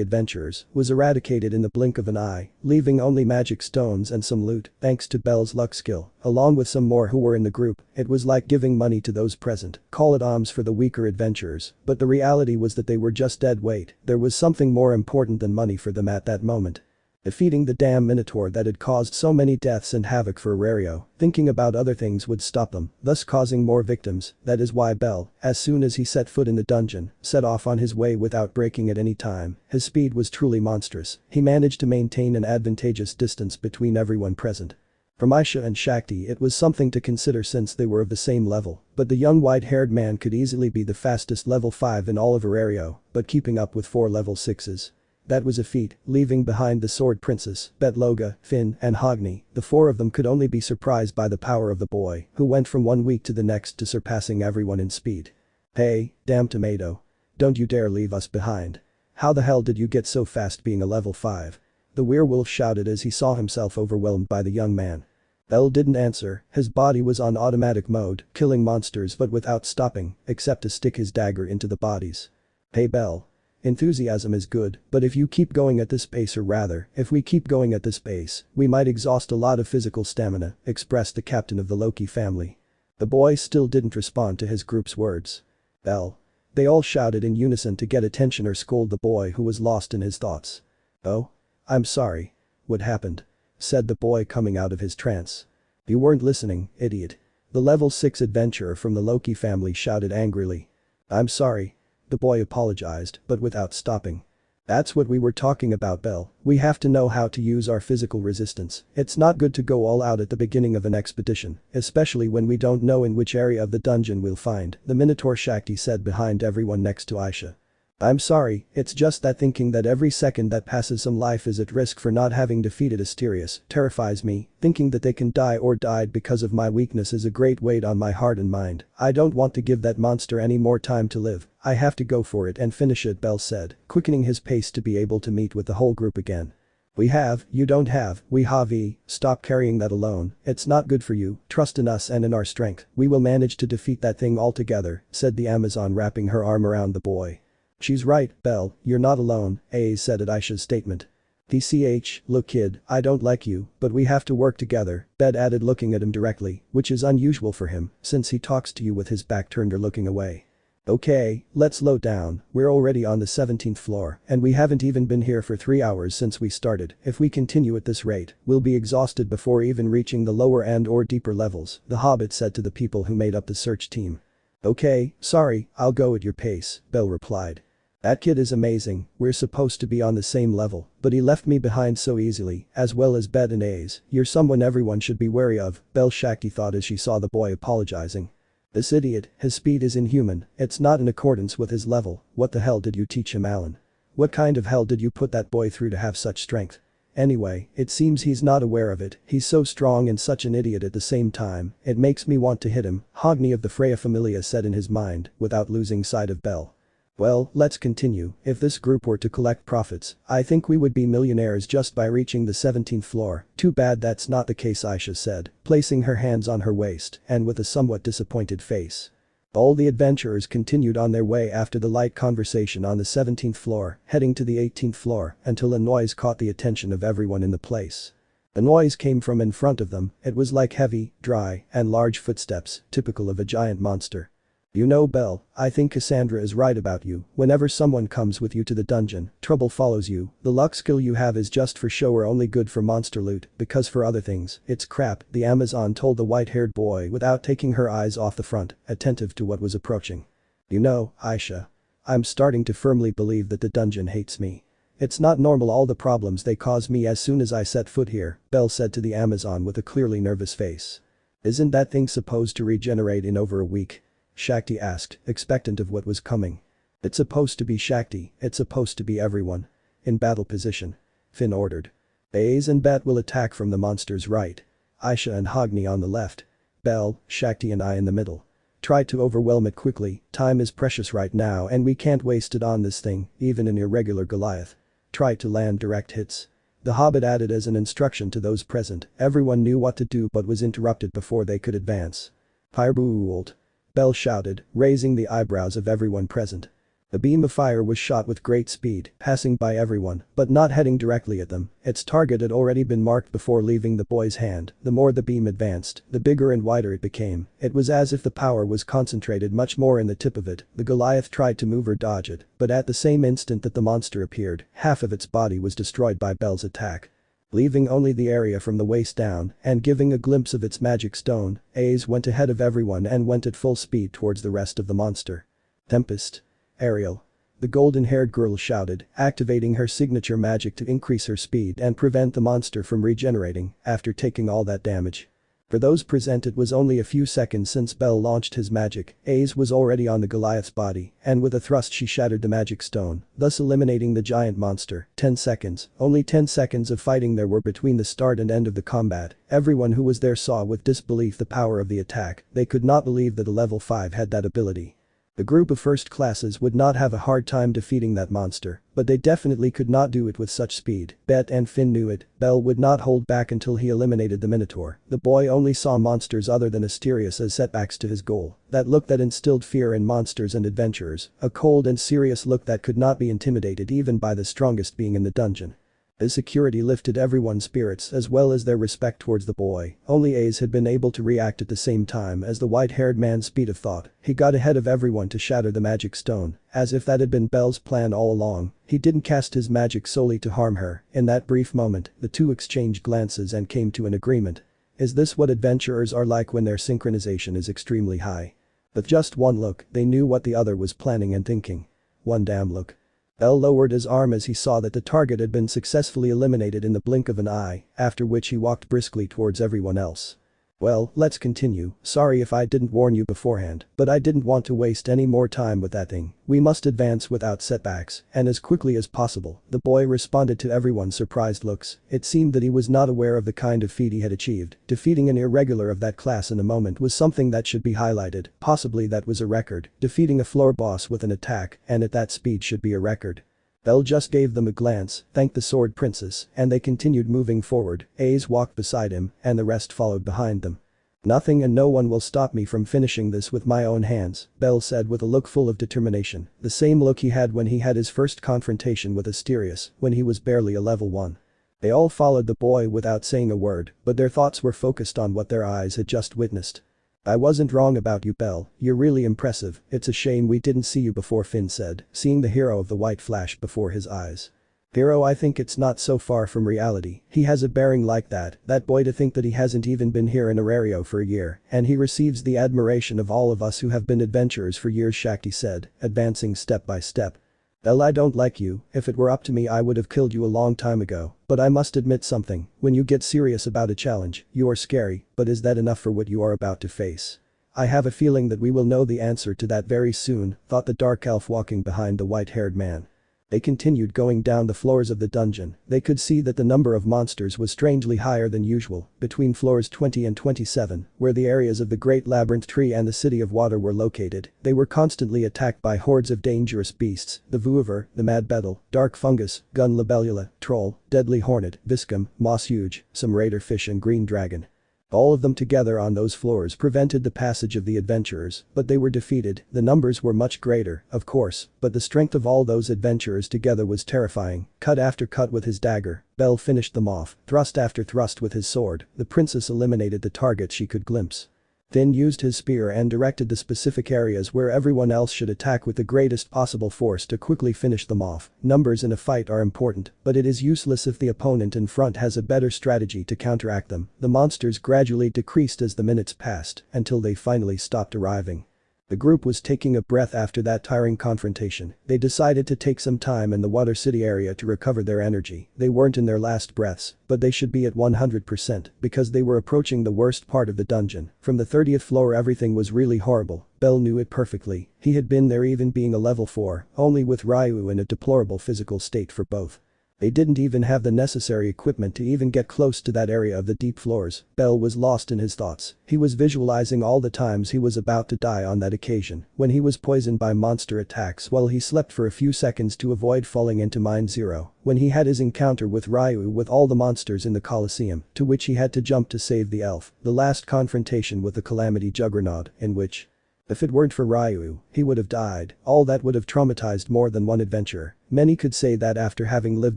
adventurers was eradicated in the blink of an eye, leaving only magic stones and some loot, thanks to Bell's luck skill, along with some more who were in the group. It was like giving money to those present, call it alms for the weaker adventurers, but the reality was that they were just dead weight. There was something more important than money for them at that moment. Defeating the damn Minotaur that had caused so many deaths and havoc for Aurario, thinking about other things would stop them, thus causing more victims. That is why Bell, as soon as he set foot in the dungeon, set off on his way without breaking at any time. His speed was truly monstrous. He managed to maintain an advantageous distance between everyone present. For Aisha and Shakti it was something to consider since they were of the same level, but the young white-haired man could easily be the fastest level 5 in all of Aurario, but keeping up with 4 level 6s. That was a feat, leaving behind the Sword Princess, Betloga, Finn, and Hogni. The 4 of them could only be surprised by the power of the boy, who went from one week to the next to surpassing everyone in speed. Hey, damn tomato. Don't you dare leave us behind. How the hell did you get so fast being a level 5? The werewolf shouted as he saw himself overwhelmed by the young man. Bell didn't answer, his body was on automatic mode, killing monsters but without stopping, except to stick his dagger into the bodies. Hey Bell. Enthusiasm is good, but if you keep going at this pace, or rather, if we keep going at this pace, we might exhaust a lot of physical stamina, expressed the captain of the Loki family. The boy still didn't respond to his group's words. Bell. They all shouted in unison to get attention or scold the boy who was lost in his thoughts. Oh? I'm sorry. What happened? Said the boy coming out of his trance. You weren't listening, idiot. The level 6 adventurer from the Loki family shouted angrily. I'm sorry. The boy apologized, but without stopping. That's what we were talking about, Belle. We have to know how to use our physical resistance. It's not good to go all out at the beginning of an expedition, especially when we don't know in which area of the dungeon we'll find, the Minotaur Shakti said behind everyone next to Aisha. I'm sorry, it's just that thinking that every second that passes some life is at risk for not having defeated Asterius terrifies me. Thinking that they can die or died because of my weakness is a great weight on my heart and mind. I don't want to give that monster any more time to live. I have to go for it and finish it, Bell said, quickening his pace to be able to meet with the whole group again. You don't have, we have. Stop carrying that alone, it's not good for you, trust in us and in our strength, we will manage to defeat that thing all together, said the Amazon, wrapping her arm around the boy. She's right, Belle, you're not alone, Ace said at Aisha's statement. TCH, look kid, I don't like you, but we have to work together, Bed added, looking at him directly, which is unusual for him, since he talks to you with his back turned or looking away. Okay, let's slow down, we're already on the 17th floor, and we haven't even been here for 3 hours since we started. If we continue at this rate, we'll be exhausted before even reaching the lower and or deeper levels, the Hobbit said to the people who made up the search team. Okay, sorry, I'll go at your pace, Belle replied. That kid is amazing, we're supposed to be on the same level, but he left me behind so easily, as well as Bet and A's. You're someone everyone should be wary of, Belle Shakti thought as she saw the boy apologizing. This idiot, his speed is inhuman, it's not in accordance with his level. What the hell did you teach him, Alan? What kind of hell did you put that boy through to have such strength? Anyway, it seems he's not aware of it, he's so strong and such an idiot at the same time, it makes me want to hit him, Hogni of the Freya Familia said in his mind, without losing sight of Belle. Well, let's continue. If this group were to collect profits, I think we would be millionaires just by reaching the 17th floor. Too bad that's not the case, Aisha said, placing her hands on her waist and with a somewhat disappointed face. All the adventurers continued on their way after the light conversation on the 17th floor, heading to the 18th floor until a noise caught the attention of everyone in the place. The noise came from in front of them, it was like heavy, dry, and large footsteps, typical of a giant monster. You know, Belle, I think Cassandra is right about you. Whenever someone comes with you to the dungeon, trouble follows you. The luck skill you have is just for show or only good for monster loot, because for other things, it's crap, the Amazon told the white-haired boy without taking her eyes off the front, attentive to what was approaching. You know, Aisha. I'm starting to firmly believe that the dungeon hates me. It's not normal all the problems they cause me as soon as I set foot here, Belle said to the Amazon with a clearly nervous face. Isn't that thing supposed to regenerate in over a week? Shakti asked, expectant of what was coming. It's supposed to be Shakti, it's supposed to be everyone. In battle position. Finn ordered. A's and Bet will attack from the monster's right. Aisha and Hogni on the left. Belle, Shakti and I in the middle. Try to overwhelm it quickly, time is precious right now and we can't waste it on this thing, even an irregular Goliath. Try to land direct hits. The Hobbit added as an instruction to those present. Everyone knew what to do but was interrupted before they could advance. Firebult. Belle shouted, raising the eyebrows of everyone present. The beam of fire was shot with great speed, passing by everyone, but not heading directly at them. Its target had already been marked before leaving the boy's hand. The more the beam advanced, the bigger and wider it became. It was as if the power was concentrated much more in the tip of it. The Goliath tried to move or dodge it, but at the same instant that the monster appeared, half of its body was destroyed by Belle's attack. Leaving only the area from the waist down and giving a glimpse of its magic stone, A's went ahead of everyone and went at full speed towards the rest of the monster. Tempest. Ariel. The golden-haired girl shouted, activating her signature magic to increase her speed and prevent the monster from regenerating after taking all that damage. For those present, it was only a few seconds since Belle launched his magic. A's was already on the Goliath's body, and with a thrust she shattered the magic stone, thus eliminating the giant monster. 10 seconds. Only 10 seconds of fighting there were between the start and end of the combat. Everyone who was there saw with disbelief the power of the attack. They could not believe that a level 5 had that ability. The group of first classes would not have a hard time defeating that monster, but they definitely could not do it with such speed. Bet and Finn knew it. Belle would not hold back until he eliminated the Minotaur. The boy only saw monsters other than Asterius as setbacks to his goal. That look that instilled fear in monsters and adventurers. A cold and serious look that could not be intimidated even by the strongest being in the dungeon. His security lifted everyone's spirits as well as their respect towards the boy. Only A's had been able to react at the same time as the white-haired man's speed of thought. He got ahead of everyone to shatter the magic stone, as if that had been Belle's plan all along. He didn't cast his magic solely to harm her. In that brief moment, the two exchanged glances and came to an agreement. Is this what adventurers are like when their synchronization is extremely high? With just one look, they knew what the other was planning and thinking. One damn look. Bell lowered his arm as he saw that the target had been successfully eliminated in the blink of an eye, after which he walked briskly towards everyone else. Well, let's continue. Sorry if I didn't warn you beforehand, but I didn't want to waste any more time with that thing. We must advance without setbacks, and as quickly as possible, the boy responded to everyone's surprised looks. It seemed that he was not aware of the kind of feat he had achieved. Defeating an irregular of that class in a moment was something that should be highlighted, possibly that was a record. Defeating a floor boss with an attack, and at that speed should be a record. Bell just gave them a glance, thanked the sword princess, and they continued moving forward. Ace walked beside him, and the rest followed behind them. Nothing and no one will stop me from finishing this with my own hands, Bell said with a look full of determination, the same look he had when he had his first confrontation with Asterius, when he was barely a level 1. They all followed the boy without saying a word, but their thoughts were focused on what their eyes had just witnessed. I wasn't wrong about you, Bell, you're really impressive. It's a shame we didn't see you before, Finn said, seeing the hero of the white flash before his eyes. Hero, I think it's not so far from reality. He has a bearing like that boy, to think that he hasn't even been here in Arario for a year, and he receives the admiration of all of us who have been adventurers for years, Shakti said, advancing step by step. Bell, I don't like you. If it were up to me I would have killed you a long time ago, but I must admit something, when you get serious about a challenge, you are scary, but is that enough for what you are about to face? I have a feeling that we will know the answer to that very soon, thought the dark elf walking behind the white-haired man. They continued going down the floors of the dungeon. They could see that the number of monsters was strangely higher than usual, between floors 20 and 27, where the areas of the Great Labyrinth Tree and the City of Water were located. They were constantly attacked by hordes of dangerous beasts, the Vuover, the Mad Beetle, Dark Fungus, Gun Libellula, Troll, Deadly Hornet, Viscum, Moss Huge, some Raider Fish and Green Dragon. All of them together on those floors prevented the passage of the adventurers, but they were defeated. The numbers were much greater, of course, but the strength of all those adventurers together was terrifying. Cut after cut with his dagger, Bell finished them off, thrust after thrust with his sword. The princess eliminated the targets she could glimpse. Then used his spear and directed the specific areas where everyone else should attack with the greatest possible force to quickly finish them off. Numbers in a fight are important, but it is useless if the opponent in front has a better strategy to counteract them. The monsters gradually decreased as the minutes passed, until they finally stopped arriving. The group was taking a breath after that tiring confrontation. They decided to take some time in the Water City area to recover their energy. They weren't in their last breaths, but they should be at 100% because they were approaching the worst part of the dungeon. From the 30th floor everything was really horrible. Bell knew it perfectly. He had been there even being a level 4, only with Ryu in a deplorable physical state for both. They didn't even have the necessary equipment to even get close to that area of the deep floors. Bell was lost in his thoughts. He was visualizing all the times he was about to die on that occasion, when he was poisoned by monster attacks while he slept for a few seconds to avoid falling into Mine Zero, when he had his encounter with Ryu with all the monsters in the Colosseum, to which he had to jump to save the elf, the last confrontation with the Calamity Juggernaut, in which, if it weren't for Ryu, he would have died. All that would have traumatized more than one adventurer. Many could say that after having lived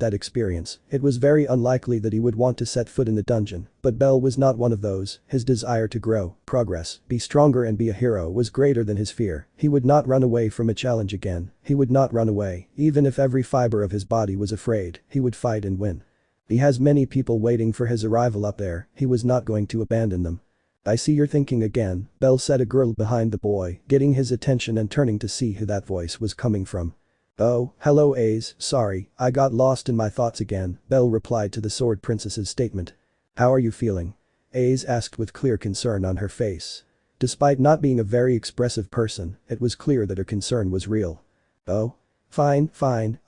that experience, it was very unlikely that he would want to set foot in the dungeon, but Bell was not one of those. His desire to grow, progress, be stronger and be a hero was greater than his fear. He would not run away from a challenge again. He would not run away, even if every fiber of his body was afraid. He would fight and win. He has many people waiting for his arrival up there. He was not going to abandon them. I see you're thinking again, Bell said, a girl behind the boy, getting his attention and turning to see who that voice was coming from. Oh, hello Ace, sorry, I got lost in my thoughts again, Bell replied to the sword princess's statement. How are you feeling? Ace asked with clear concern on her face. Despite not being a very expressive person, it was clear that her concern was real. Oh? Fine,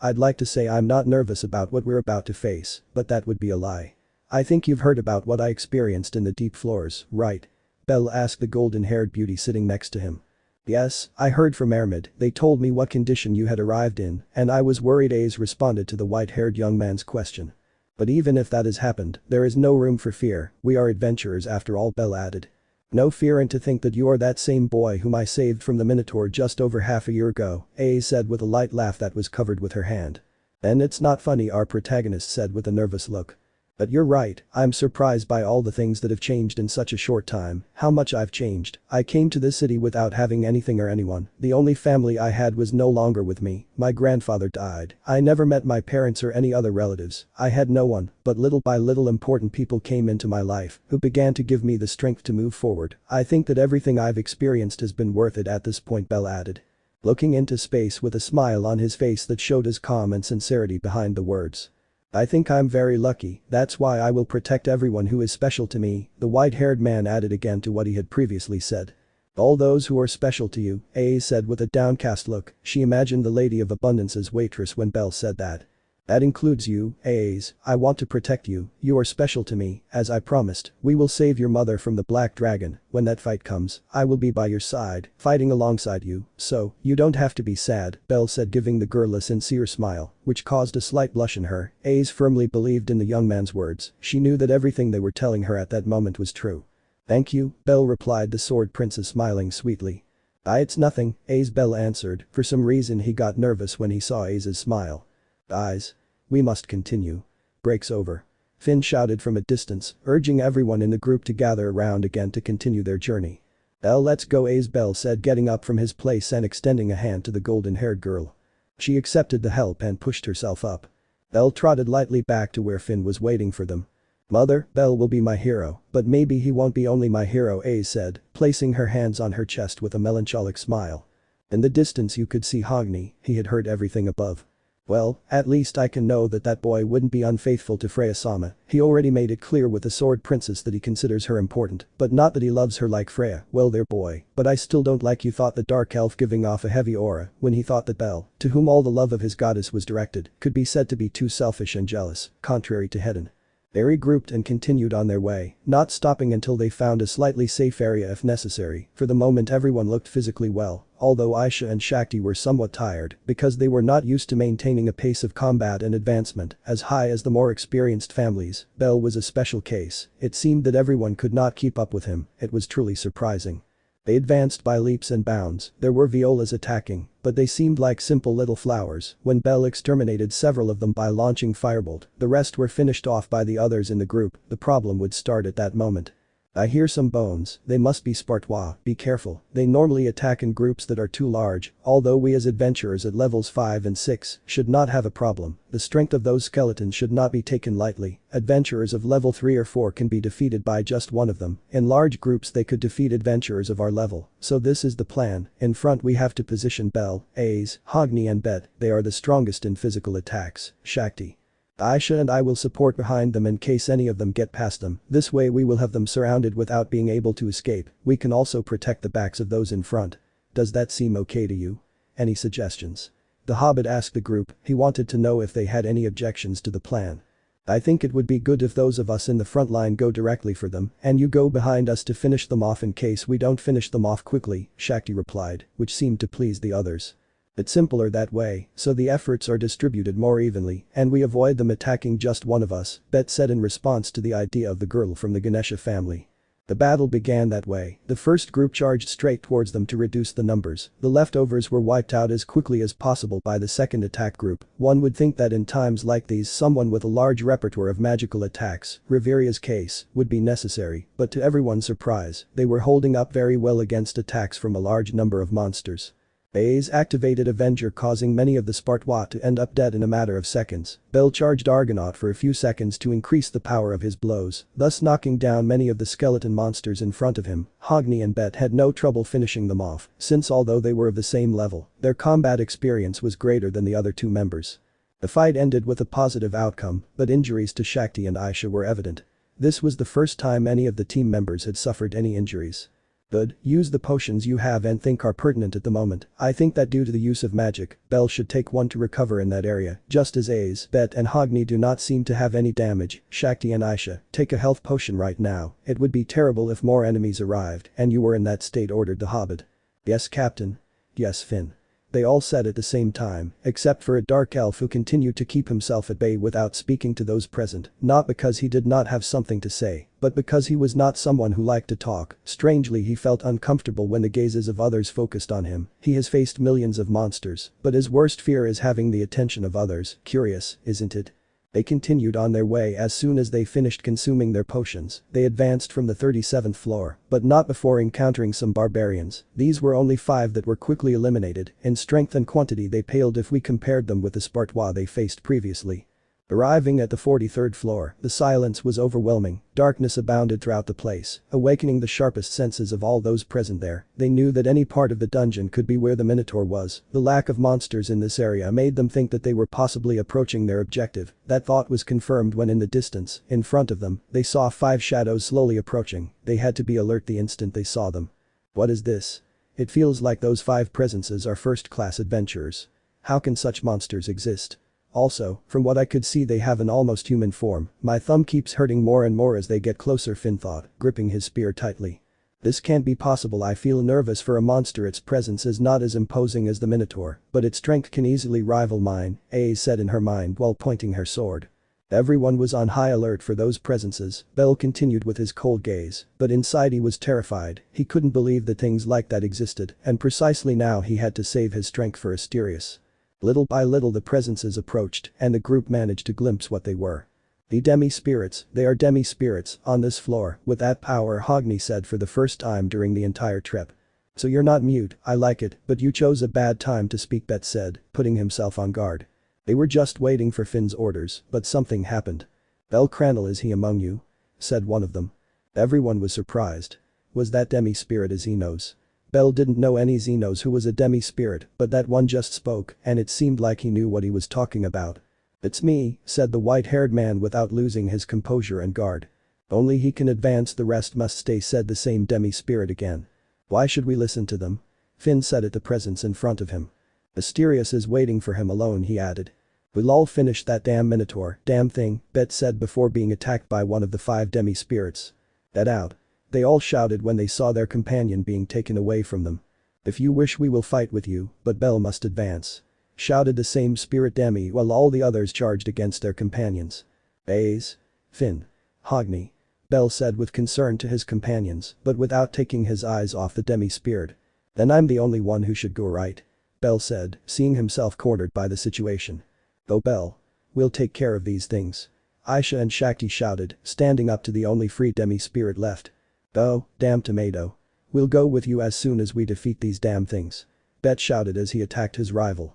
I'd like to say I'm not nervous about what we're about to face, but that would be a lie. I think you've heard about what I experienced in the deep floors, right? Bell asked the golden-haired beauty sitting next to him. Yes, I heard from Ermid. They told me what condition you had arrived in, and I was worried. Ace responded to the white-haired young man's question. But even if that has happened, there is no room for fear. We are adventurers after all, Bell added. No fear, and to think that you are that same boy whom I saved from the Minotaur just over half a year ago, Ace said with a light laugh that was covered with her hand. And it's not funny, our protagonist said with a nervous look. But you're right, I'm surprised by all the things that have changed in such a short time, how much I've changed. I came to this city without having anything or anyone. The only family I had was no longer with me. My grandfather died. I never met my parents or any other relatives. I had no one, but little by little important people came into my life, who began to give me the strength to move forward. I think that everything I've experienced has been worth it at this point, Bell added. looking into space with a smile on his face that showed his calm and sincerity behind the words. I think I'm very lucky, that's why I will protect everyone who is special to me, the white-haired man added again to what he had previously said. All those who are special to you, A said with a downcast look. She imagined the Lady of Abundance's waitress when Belle said that. That includes you, A's. I want to protect you, you are special to me, as I promised. We will save your mother from the Black Dragon. When that fight comes, I will be by your side, fighting alongside you, so, you don't have to be sad, Belle said, giving the girl a sincere smile, which caused a slight blush in her. A's firmly believed in the young man's words. She knew that everything they were telling her at that moment was true. Thank you, Belle replied, the sword princess smiling sweetly. It's nothing, A's. Belle answered. For some reason he got nervous when he saw A's smile. Eyes. We must continue. Break's over. Finn shouted from a distance, urging everyone in the group to gather around again to continue their journey. Let's go, A's. Belle said, getting up from his place and extending a hand to the golden-haired girl. She accepted the help and pushed herself up. Belle trotted lightly back to where Finn was waiting for them. Mother, Belle will be my hero, but maybe he won't be only my hero, A said, placing her hands on her chest with a melancholic smile. In the distance you could see Hogni, he had heard everything above. Well, at least I can know that that boy wouldn't be unfaithful to Freya-sama. He already made it clear with the sword princess that he considers her important, but not that he loves her like Freya. Well there boy, but I still don't like you thought the dark elf giving off a heavy aura when he thought that Belle, to whom all the love of his goddess was directed, could be said to be too selfish and jealous, contrary to Hedon. They regrouped and continued on their way, not stopping until they found a slightly safe area if necessary. For the moment everyone looked physically well, although Aisha and Shakti were somewhat tired because they were not used to maintaining a pace of combat and advancement as high as the more experienced families. Belle was a special case. It seemed that everyone could not keep up with him. It was truly surprising. They advanced by leaps and bounds. There were violas attacking, but they seemed like simple little flowers. When Belle exterminated several of them by launching firebolt, the rest were finished off by the others in the group. The problem would start at that moment. I hear some bones, they must be Spartois, be careful, they normally attack in groups that are too large, although we as adventurers at levels 5 and 6 should not have a problem. The strength of those skeletons should not be taken lightly. Adventurers of level 3 or 4 can be defeated by just one of them. In large groups they could defeat adventurers of our level. So this is the plan. In front we have to position Belle, A's, Hogni and Bet. They are the strongest in physical attacks. Shakti. Aisha and I will support behind them in case any of them get past them. This way we will have them surrounded without being able to escape. We can also protect the backs of those in front. Does that seem okay to you? Any suggestions? The Hobbit asked the group. He wanted to know if they had any objections to the plan. I think it would be good if those of us in the front line go directly for them and you go behind us to finish them off in case we don't finish them off quickly, Shakti replied, which seemed to please the others. It's simpler that way, so the efforts are distributed more evenly and we avoid them attacking just one of us, Bet said in response to the idea of the girl from the Ganesha family. The battle began that way. The first group charged straight towards them to reduce the numbers. The leftovers were wiped out as quickly as possible by the second attack group. One would think that in times like these someone with a large repertoire of magical attacks, Riveria's case, would be necessary, but to everyone's surprise, they were holding up very well against attacks from a large number of monsters. A's activated Avenger causing many of the Spartois to end up dead in a matter of seconds. Belle charged Argonaut for a few seconds to increase the power of his blows, thus knocking down many of the skeleton monsters in front of him. Hogni and Bet had no trouble finishing them off, since although they were of the same level, their combat experience was greater than the other two members. The fight ended with a positive outcome, but injuries to Shakti and Aisha were evident. This was the first time any of the team members had suffered any injuries. Good, use the potions you have and think are pertinent at the moment. I think that due to the use of magic, Belle should take one to recover in that area, just as A's, Bet and Hogni do not seem to have any damage. Shakti and Aisha, take a health potion right now. It would be terrible if more enemies arrived and you were in that state, ordered the Hobbit. Yes, Captain. Yes, Finn. They all said at the same time, except for a dark elf who continued to keep himself at bay without speaking to those present, not because he did not have something to say, but because he was not someone who liked to talk. Strangely he felt uncomfortable when the gazes of others focused on him. He has faced millions of monsters, but his worst fear is having the attention of others. Curious, isn't it? They continued on their way. As soon as they finished consuming their potions, they advanced from the 37th floor, but not before encountering some barbarians. These were only 5 that were quickly eliminated. In strength and quantity they paled if we compared them with the Spartois they faced previously. Arriving at the 43rd floor, the silence was overwhelming, darkness abounded throughout the place, awakening the sharpest senses of all those present there. They knew that any part of the dungeon could be where the Minotaur was. The lack of monsters in this area made them think that they were possibly approaching their objective. That thought was confirmed when in the distance, in front of them, they saw 5 shadows slowly approaching. They had to be alert the instant they saw them. What is this? It feels like those 5 presences are first-class adventurers. How can such monsters exist? Also, from what I could see they have an almost human form. My thumb keeps hurting more and more as they get closer, Finn thought, gripping his spear tightly. This can't be possible. I feel nervous for a monster. Its presence is not as imposing as the Minotaur, but its strength can easily rival mine, Ace said in her mind while pointing her sword. Everyone was on high alert for those presences. Bell continued with his cold gaze, but inside he was terrified. He couldn't believe that things like that existed, and precisely now he had to save his strength for Asterius. Little by little the presences approached, and the group managed to glimpse what they were. The demi-spirits, they are demi-spirits, on this floor, with that power, Hogni said for the first time during the entire trip. So you're not mute, I like it, but you chose a bad time to speak, Bet said, putting himself on guard. They were just waiting for Finn's orders, but something happened. Bellcranel, is he among you? Said one of them. Everyone was surprised. Was that demi-spirit a Xenos? Bell didn't know any Xenos who was a demi-spirit, but that one just spoke, and it seemed like he knew what he was talking about. It's me, said the white-haired man without losing his composure and guard. Only he can advance, the rest must stay, said the same demi-spirit again. Why should we listen to them? Finn said at the presence in front of him. Asterius is waiting for him alone, he added. We'll all finish that damn Minotaur, damn thing, Bet said before being attacked by one of the 5 demi-spirits. Get out. They all shouted when they saw their companion being taken away from them. If you wish we will fight with you, but Bell must advance. Shouted the same spirit demi while all the others charged against their companions. Ace? Finn? Hogni? Bell said with concern to his companions, but without taking his eyes off the demi-spirit. Then I'm the only one who should go, right? Bell said, seeing himself cornered by the situation. Go, Bell. We'll take care of these things. Aisha and Shakti shouted, standing up to the only free demi-spirit left. Oh, damn tomato. We'll go with you as soon as we defeat these damn things. Bet shouted as he attacked his rival.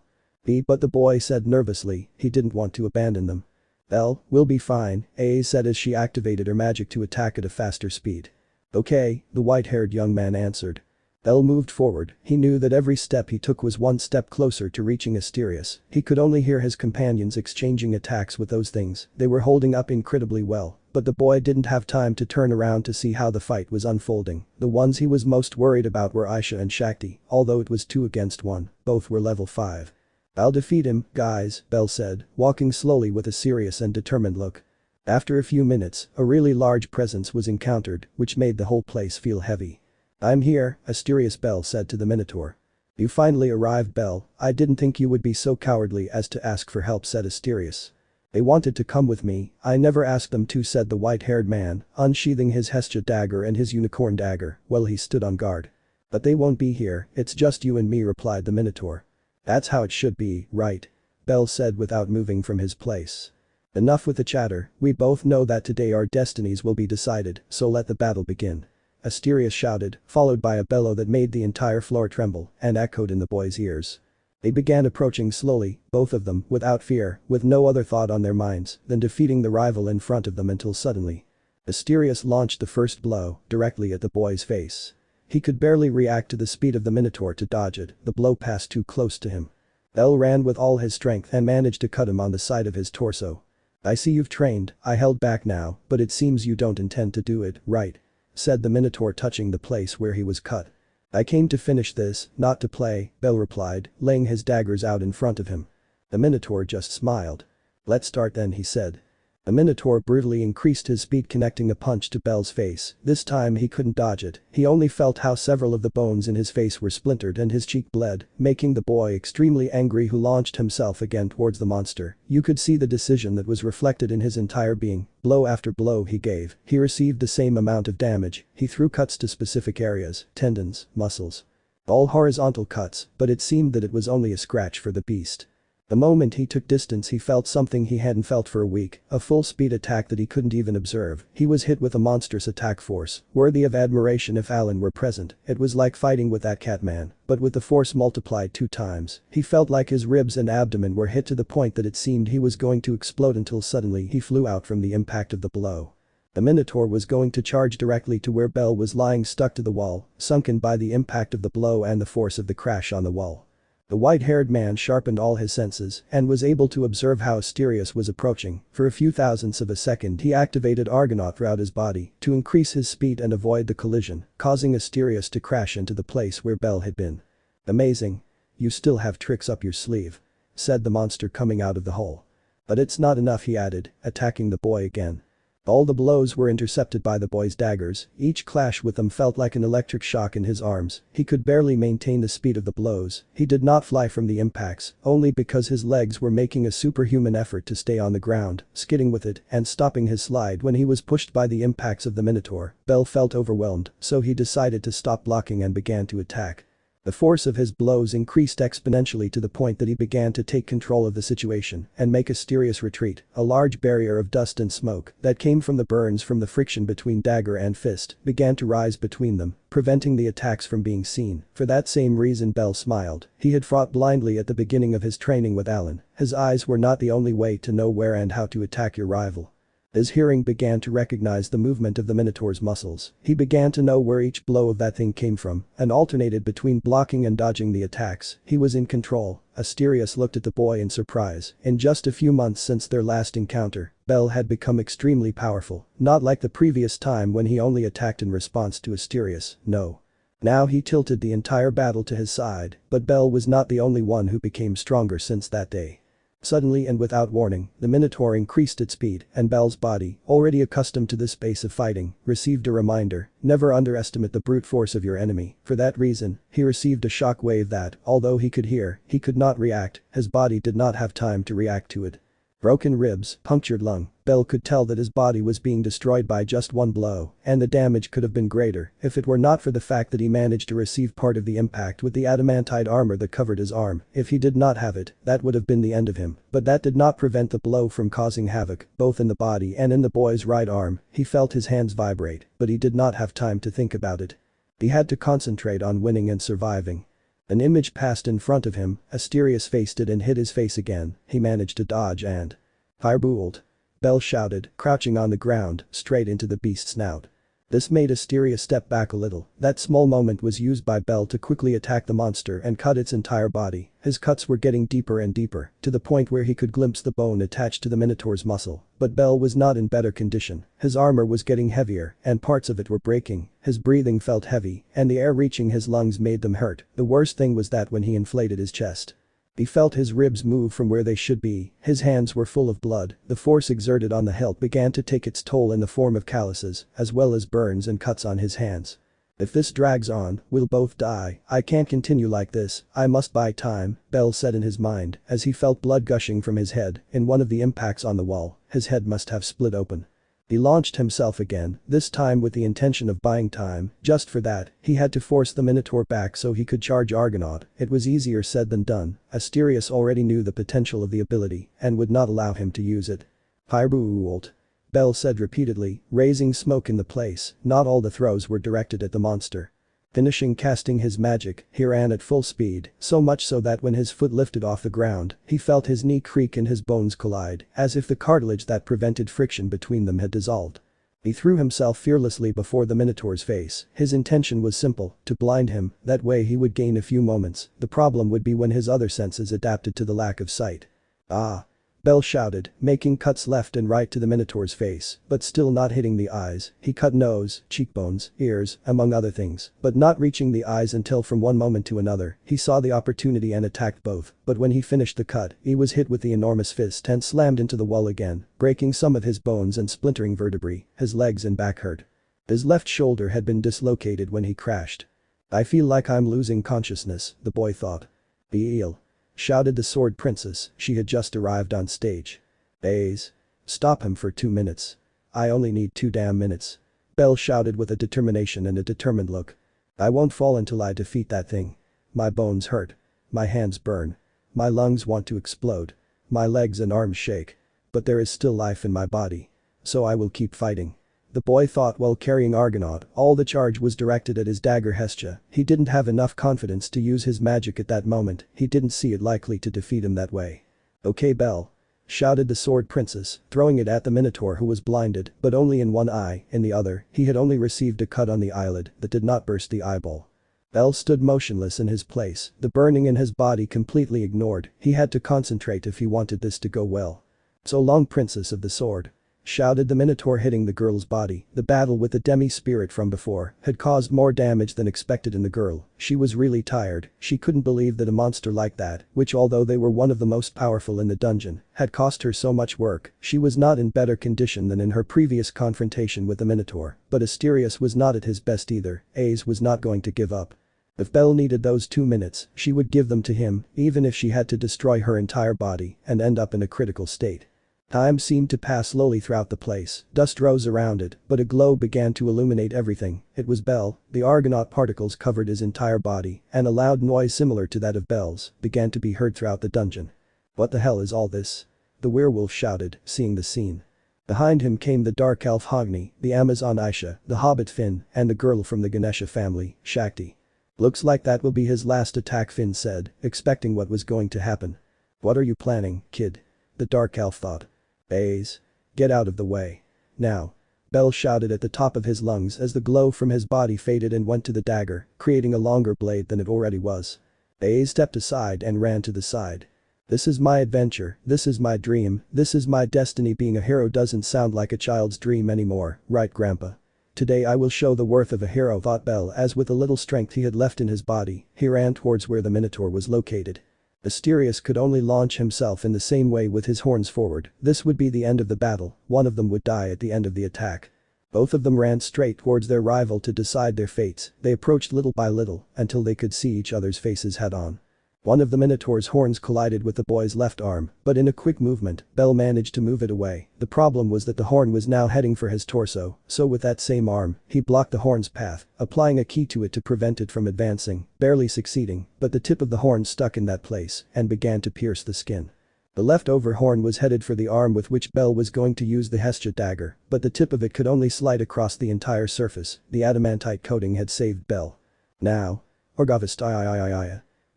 But the boy said nervously, he didn't want to abandon them. Bell, we'll be fine, A said as she activated her magic to attack at a faster speed. Okay, the white-haired young man answered. Bell moved forward. He knew that every step he took was one step closer to reaching Asterius. He could only hear his companions exchanging attacks with those things. They were holding up incredibly well, but the boy didn't have time to turn around to see how the fight was unfolding. The ones he was most worried about were Aisha and Shakti, although it was 2 against 1, both were level 5. I'll defeat him, guys, Bell said, walking slowly with a serious and determined look. After a few minutes, a really large presence was encountered, which made the whole place feel heavy. I'm here, Asterius, Bell said to the Minotaur. You finally arrived, Bell. I didn't think you would be so cowardly as to ask for help, said Asterius. They wanted to come with me, I never asked them to, said the white-haired man, unsheathing his hestia dagger and his unicorn dagger, while he stood on guard. But they won't be here, it's just you and me, replied the Minotaur. That's how it should be, right? Bell said without moving from his place. Enough with the chatter, we both know that today our destinies will be decided, so let the battle begin. Asterius shouted, followed by a bellow that made the entire floor tremble and echoed in the boy's ears. They began approaching slowly, both of them, without fear, with no other thought on their minds than defeating the rival in front of them until suddenly. Asterius launched the first blow, directly at the boy's face. He could barely react to the speed of the Minotaur to dodge it, the blow passed too close to him. Bell ran with all his strength and managed to cut him on the side of his torso. I see you've trained, I held back now, but it seems you don't intend to do it, right? Said the Minotaur, touching the place where he was cut. I came to finish this, not to play, Bell replied, laying his daggers out in front of him. The Minotaur just smiled. Let's start then, he said. The Minotaur brutally increased his speed, connecting a punch to Bell's face. This time he couldn't dodge it. He only felt how several of the bones in his face were splintered and his cheek bled, making the boy extremely angry, who launched himself again towards the monster. You could see the decision that was reflected in his entire being. Blow after blow he gave, he received the same amount of damage. He threw cuts to specific areas, tendons, muscles. All horizontal cuts, but it seemed that it was only a scratch for the beast. The moment he took distance he felt something he hadn't felt for a week, a full-speed attack that he couldn't even observe. He was hit with a monstrous attack force, worthy of admiration if Alan were present. It was like fighting with that Catman, but with the force multiplied 2 times. He felt like his ribs and abdomen were hit to the point that it seemed he was going to explode until suddenly he flew out from the impact of the blow. The Minotaur was going to charge directly to where Belle was lying stuck to the wall, sunken by the impact of the blow and the force of the crash on the wall. The white-haired man sharpened all his senses and was able to observe how Asterius was approaching. For a few thousandths of a second he activated Argonaut throughout his body to increase his speed and avoid the collision, causing Asterius to crash into the place where Belle had been. "Amazing. You still have tricks up your sleeve," said the monster coming out of the hole. "But it's not enough," he added, attacking the boy again. All the blows were intercepted by the boy's daggers, each clash with them felt like an electric shock in his arms. He could barely maintain the speed of the blows. He did not fly from the impacts, only because his legs were making a superhuman effort to stay on the ground, skidding with it and stopping his slide when he was pushed by the impacts of the Minotaur. Belle felt overwhelmed, so he decided to stop blocking and began to attack. The force of his blows increased exponentially to the point that he began to take control of the situation and make Asterius retreat. A large barrier of dust and smoke that came from the burns from the friction between dagger and fist began to rise between them, preventing the attacks from being seen. For that same reason Belle smiled. He had fought blindly at the beginning of his training with Alan. His eyes were not the only way to know where and how to attack your rival. His hearing began to recognize the movement of the Minotaur's muscles. He began to know where each blow of that thing came from and alternated between blocking and dodging the attacks. He was in control. Asterius looked at the boy in surprise. In just a few months since their last encounter, Belle had become extremely powerful, not like the previous time when he only attacked in response to Asterius, no. Now he tilted the entire battle to his side, but Belle was not the only one who became stronger since that day. Suddenly and without warning, the Minotaur increased its speed and Belle's body, already accustomed to this pace of fighting, received a reminder: never underestimate the brute force of your enemy. For that reason, he received a shock wave that, although he could hear, he could not react. His body did not have time to react to it. Broken ribs, punctured lung. Belle could tell that his body was being destroyed by just one blow, and the damage could have been greater if it were not for the fact that he managed to receive part of the impact with the adamantite armor that covered his arm. If he did not have it, that would have been the end of him. But that did not prevent the blow from causing havoc, both in the body and in the boy's right arm. He felt his hands vibrate, but he did not have time to think about it. He had to concentrate on winning and surviving. An image passed in front of him. Asterius faced it and hit his face again. He managed to dodge and firebolt. Belle shouted, crouching on the ground, straight into the beast's snout. This made Asterius step back a little. That small moment was used by Belle to quickly attack the monster and cut its entire body. His cuts were getting deeper and deeper, to the point where he could glimpse the bone attached to the Minotaur's muscle. But Belle was not in better condition. His armor was getting heavier, and parts of it were breaking. His breathing felt heavy, and the air reaching his lungs made them hurt. The worst thing was that when he inflated his chest, he felt his ribs move from where they should be. His hands were full of blood. The force exerted on the hilt began to take its toll in the form of calluses, as well as burns and cuts on his hands. "If this drags on, we'll both die. I can't continue like this. I must buy time," Belle said in his mind, as he felt blood gushing from his head. In one of the impacts on the wall, his head must have split open. He launched himself again, this time with the intention of buying time. Just for that, he had to force the Minotaur back so he could charge Argonaut. It was easier said than done. Asterius already knew the potential of the ability and would not allow him to use it. "Firebolt," Belle said repeatedly, raising smoke in the place. Not all the throws were directed at the monster. Finishing casting his magic, he ran at full speed, so much so that when his foot lifted off the ground, he felt his knee creak and his bones collide, as if the cartilage that prevented friction between them had dissolved. He threw himself fearlessly before the Minotaur's face. His intention was simple: to blind him. That way he would gain a few moments. The problem would be when his other senses adapted to the lack of sight. "Ah!" Belle shouted, making cuts left and right to the Minotaur's face, but still not hitting the eyes. He cut nose, cheekbones, ears, among other things, but not reaching the eyes until from one moment to another, he saw the opportunity and attacked both. But when he finished the cut, he was hit with the enormous fist and slammed into the wall again, breaking some of his bones and splintering vertebrae. His legs and back hurt. His left shoulder had been dislocated when he crashed. "I feel like I'm losing consciousness," the boy thought. "Be ill," shouted the sword princess. She had just arrived on stage. "Baze. Stop him for 2 minutes. I only need 2 damn minutes." Belle shouted with a determination and a determined look. "I won't fall until I defeat that thing. My bones hurt. My hands burn. My lungs want to explode. My legs and arms shake. But there is still life in my body. So I will keep fighting. The boy thought while carrying Argonaut, all the charge was directed at his dagger Hestia. He didn't have enough confidence to use his magic at that moment, he didn't see it likely to defeat him that way. "Okay, Belle," shouted the sword princess, throwing it at the minotaur who was blinded, but only in one eye, in the other, he had only received a cut on the eyelid that did not burst the eyeball. Belle stood motionless in his place, the burning in his body completely ignored, he had to concentrate if he wanted this to go well. "So long, princess of the sword," shouted the minotaur hitting the girl's body. The battle with the demi-spirit from before had caused more damage than expected in the girl. She was really tired, she couldn't believe that a monster like that, which although they were one of the most powerful in the dungeon, had cost her so much work. She was not in better condition than in her previous confrontation with the minotaur, but Asterius was not at his best either. Ace was not going to give up. If Belle needed those 2 minutes, she would give them to him, even if she had to destroy her entire body and end up in a critical state. Time seemed to pass slowly throughout the place, dust rose around it, but a glow began to illuminate everything. It was Belle. The Argonaut particles covered his entire body, and a loud noise similar to that of Belle's began to be heard throughout the dungeon. "What the hell is all this?" the werewolf shouted, seeing the scene. Behind him came the dark elf Hogni, the Amazon Aisha, the hobbit Finn, and the girl from the Ganesha family, Shakti. "Looks like that will be his last attack," Finn said, expecting what was going to happen. "What are you planning, kid?" the dark elf thought. "Baze. Get out of the way. Now." Belle shouted at the top of his lungs as the glow from his body faded and went to the dagger, creating a longer blade than it already was. Baze stepped aside and ran to the side. "This is my adventure, this is my dream, this is my destiny. Being a hero doesn't sound like a child's dream anymore, right grandpa? Today I will show the worth of a hero," thought Belle as with a little strength he had left in his body, he ran towards where the minotaur was located. Asterius could only launch himself in the same way with his horns forward. This would be the end of the battle, one of them would die at the end of the attack. Both of them ran straight towards their rival to decide their fates. They approached little by little until they could see each other's faces head on. One of the minotaur's horns collided with the boy's left arm, but in a quick movement, Belle managed to move it away. The problem was that the horn was now heading for his torso, so with that same arm, he blocked the horn's path, applying a key to it to prevent it from advancing, barely succeeding, but the tip of the horn stuck in that place and began to pierce the skin. The leftover horn was headed for the arm with which Belle was going to use the Hestia dagger, but the tip of it could only slide across the entire surface. The adamantite coating had saved Belle. "Now. Orgovist.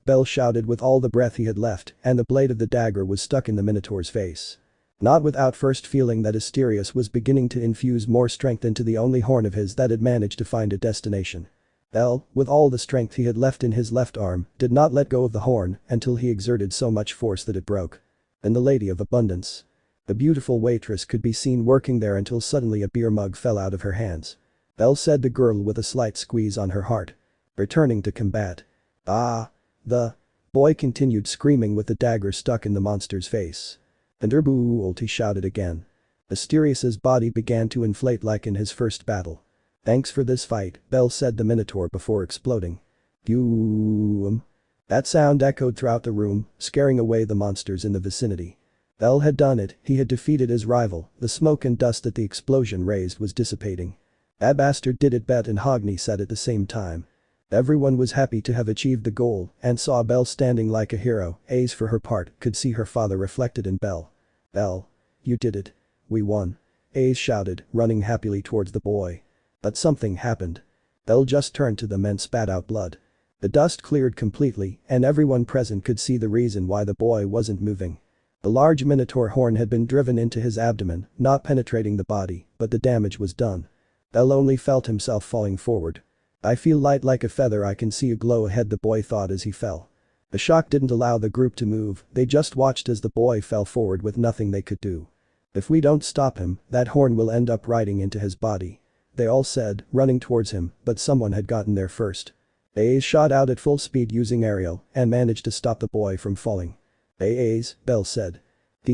Belle shouted with all the breath he had left, and the blade of the dagger was stuck in the minotaur's face. Not without first feeling that Asterius was beginning to infuse more strength into the only horn of his that had managed to find a destination. Belle, with all the strength he had left in his left arm, did not let go of the horn until he exerted so much force that it broke. Then the Lady of Abundance. The beautiful waitress could be seen working there until suddenly a beer mug fell out of her hands. "Belle," said the girl with a slight squeeze on her heart. "Returning to combat." "Ah." The boy continued screaming with the dagger stuck in the monster's face. "Thunderbolt," he shouted again. Asterius's body began to inflate like in his first battle. "Thanks for this fight," Belle said the minotaur before exploding. "Boom." That sound echoed throughout the room, scaring away the monsters in the vicinity. Belle had done it, he had defeated his rival, the smoke and dust that the explosion raised was dissipating. "That bastard did it," Bet and Hogni said at the same time. Everyone was happy to have achieved the goal and saw Belle standing like a hero. Ace for her part could see her father reflected in Belle. "Belle. You did it. We won." Ace shouted, running happily towards the boy. But something happened. Belle just turned to them and spat out blood. The dust cleared completely and everyone present could see the reason why the boy wasn't moving. The large minotaur horn had been driven into his abdomen, not penetrating the body, but the damage was done. Belle only felt himself falling forward. "I feel light like a feather, I can see a glow ahead," the boy thought as he fell. The shock didn't allow the group to move, they just watched as the boy fell forward with nothing they could do. "If we don't stop him, that horn will end up riding into his body," they all said, running towards him, but someone had gotten there first. Ace shot out at full speed using aerial and managed to stop the boy from falling. "Ace," Belle said.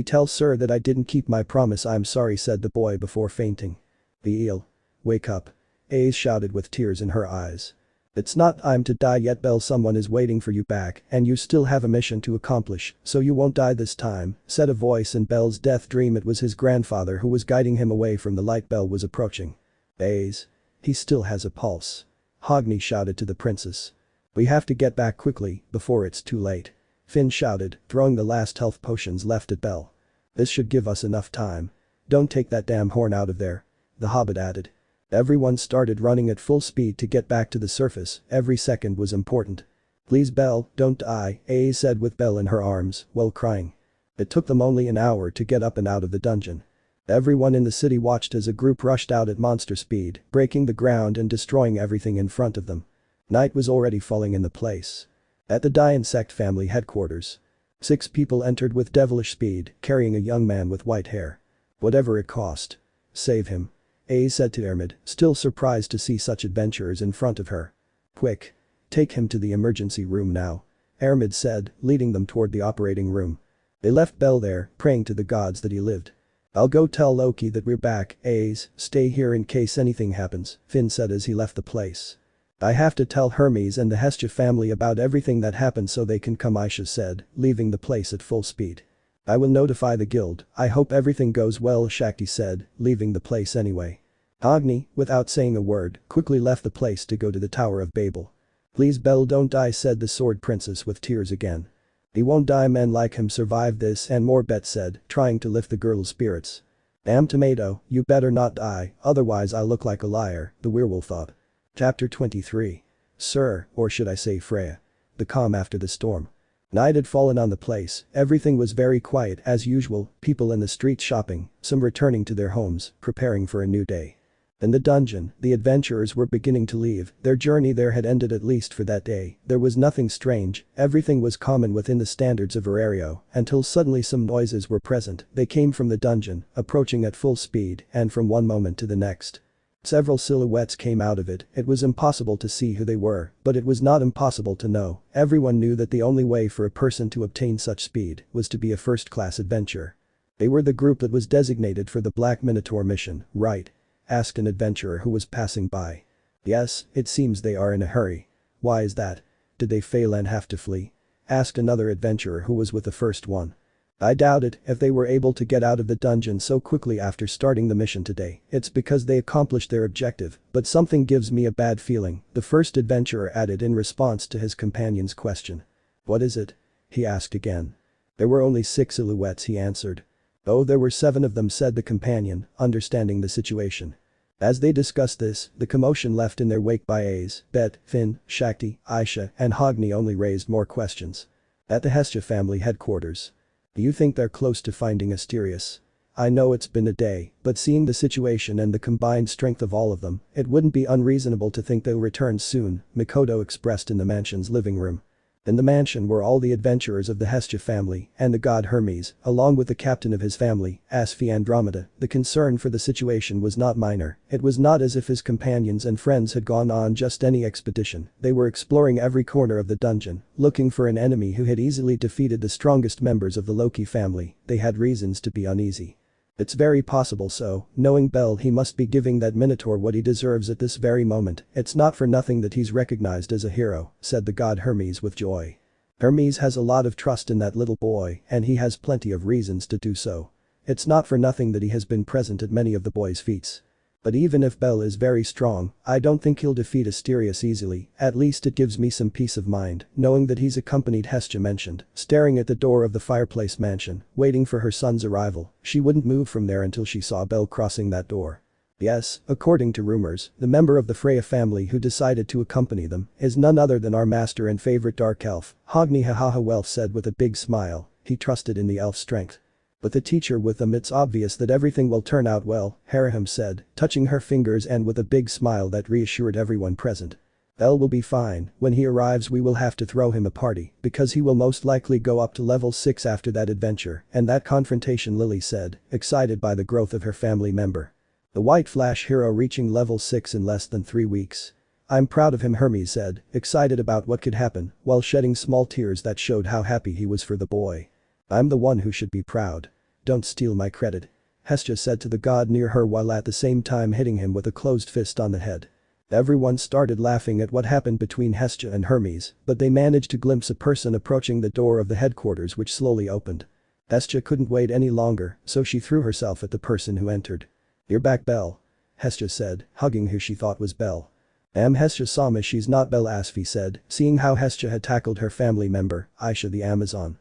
"Tell Sir that I didn't keep my promise, I'm sorry," said the boy before fainting. "The eel. Wake up." Ace shouted with tears in her eyes. "It's not time to die yet, Belle, someone is waiting for you back and you still have a mission to accomplish, so you won't die this time," said a voice in Belle's death dream. It was his grandfather who was guiding him away from the light Belle was approaching. "Ace. He still has a pulse." Hogni shouted to the princess. "We have to get back quickly before it's too late." Finn shouted, throwing the last health potions left at Belle. "This should give us enough time. Don't take that damn horn out of there," the hobbit added. Everyone started running at full speed to get back to the surface, every second was important. "Please Belle, don't die," A said with Belle in her arms, while crying. It took them only an hour to get up and out of the dungeon. Everyone in the city watched as a group rushed out at monster speed, breaking the ground and destroying everything in front of them. Night was already falling in the place. At the Die Insect family headquarters. 6 people entered with devilish speed, carrying a young man with white hair. "Whatever it cost. Save him," A said to Ermid, still surprised to see such adventurers in front of her. "Quick. Take him to the emergency room now," Ermid said, leading them toward the operating room. They left Belle there, praying to the gods that he lived. "I'll go tell Loki that we're back, Ace, stay here in case anything happens," Finn said as he left the place. "I have to tell Hermes and the Hestia family about everything that happened so they can come," Aisha said, leaving the place at full speed. "I will notify the guild, I hope everything goes well," Shakti said, leaving the place anyway. Agni, without saying a word, quickly left the place to go to the Tower of Babel. "Please Belle don't die," said the Sword Princess with tears again. "He won't die, men like him survive this and more," Bet said, trying to lift the girl's spirits. "Damn tomato, you better not die, otherwise I'll look like a liar," the werewolf thought. Chapter 23. Syr, or should I say Freya. The calm after the storm. Night had fallen on the place, everything was very quiet as usual, people in the streets shopping, some returning to their homes, preparing for a new day. In the dungeon, the adventurers were beginning to leave, their journey there had ended at least for that day, there was nothing strange, everything was common within the standards of Verario, until suddenly some noises were present, they came from the dungeon, approaching at full speed, and from one moment to the next. Several silhouettes came out of it, it was impossible to see who they were, but it was not impossible to know, everyone knew that the only way for a person to obtain such speed was to be a first-class adventurer. They were the group that was designated for the Black Minotaur mission, right? Asked an adventurer who was passing by. "Yes, it seems they are in a hurry." "Why is that? Did they fail and have to flee?" Asked another adventurer who was with the first one. "I doubt it, if they were able to get out of the dungeon so quickly after starting the mission today, it's because they accomplished their objective, but something gives me a bad feeling," the first adventurer added in response to his companion's question. "What is it?" he asked again. "There were only 6 silhouettes," he answered. "Oh, there were 7 of them," said the companion, understanding the situation. As they discussed this, the commotion left in their wake by Ace, Bet, Finn, Shakti, Aisha, and Hogni only raised more questions. At the Hestia family headquarters. "Do you think they're close to finding Asterius? I know it's been a day, but seeing the situation and the combined strength of all of them, it wouldn't be unreasonable to think they'll return soon," Mikoto expressed in the mansion's living room. In the mansion were all the adventurers of the Hestia family and the god Hermes, along with the captain of his family, Asphi Andromeda. The concern for the situation was not minor, it was not as if his companions and friends had gone on just any expedition, they were exploring every corner of the dungeon, looking for an enemy who had easily defeated the strongest members of the Loki family, they had reasons to be uneasy. It's very possible so, knowing Belle he must be giving that Minotaur what he deserves at this very moment, it's not for nothing that he's recognized as a hero, said the god Hermes with joy. Hermes has a lot of trust in that little boy and he has plenty of reasons to do so. It's not for nothing that he has been present at many of the boy's feats. But even if Belle is very strong, I don't think he'll defeat Asterius easily, at least it gives me some peace of mind, knowing that he's accompanied Hestia mentioned, staring at the door of the fireplace mansion, waiting for her son's arrival, she wouldn't move from there until she saw Belle crossing that door. Yes, according to rumors, the member of the Freya family who decided to accompany them is none other than our master and favorite dark elf, Hogni hahaha Welf said with a big smile, he trusted in the elf's strength. With the teacher with them it's obvious that everything will turn out well, Haraham said, touching her fingers and with a big smile that reassured everyone present. Belle will be fine, when he arrives we will have to throw him a party, because he will most likely go up to level 6 after that adventure and that confrontation Lily said, excited by the growth of her family member. The White Flash hero reaching level 6 in less than 3 weeks. I'm proud of him Hermes said, excited about what could happen, while shedding small tears that showed how happy he was for the boy. I'm the one who should be proud. Don't steal my credit. Hestia said to the god near her while at the same time hitting him with a closed fist on the head. Everyone started laughing at what happened between Hestia and Hermes, but they managed to glimpse a person approaching the door of the headquarters which slowly opened. Hestia couldn't wait any longer, so she threw herself at the person who entered. You're back Belle. Hestia said, hugging who she thought was Belle. Hestia sama, she's not Belle, Asfi said, seeing how Hestia had tackled her family member, Aisha the Amazon.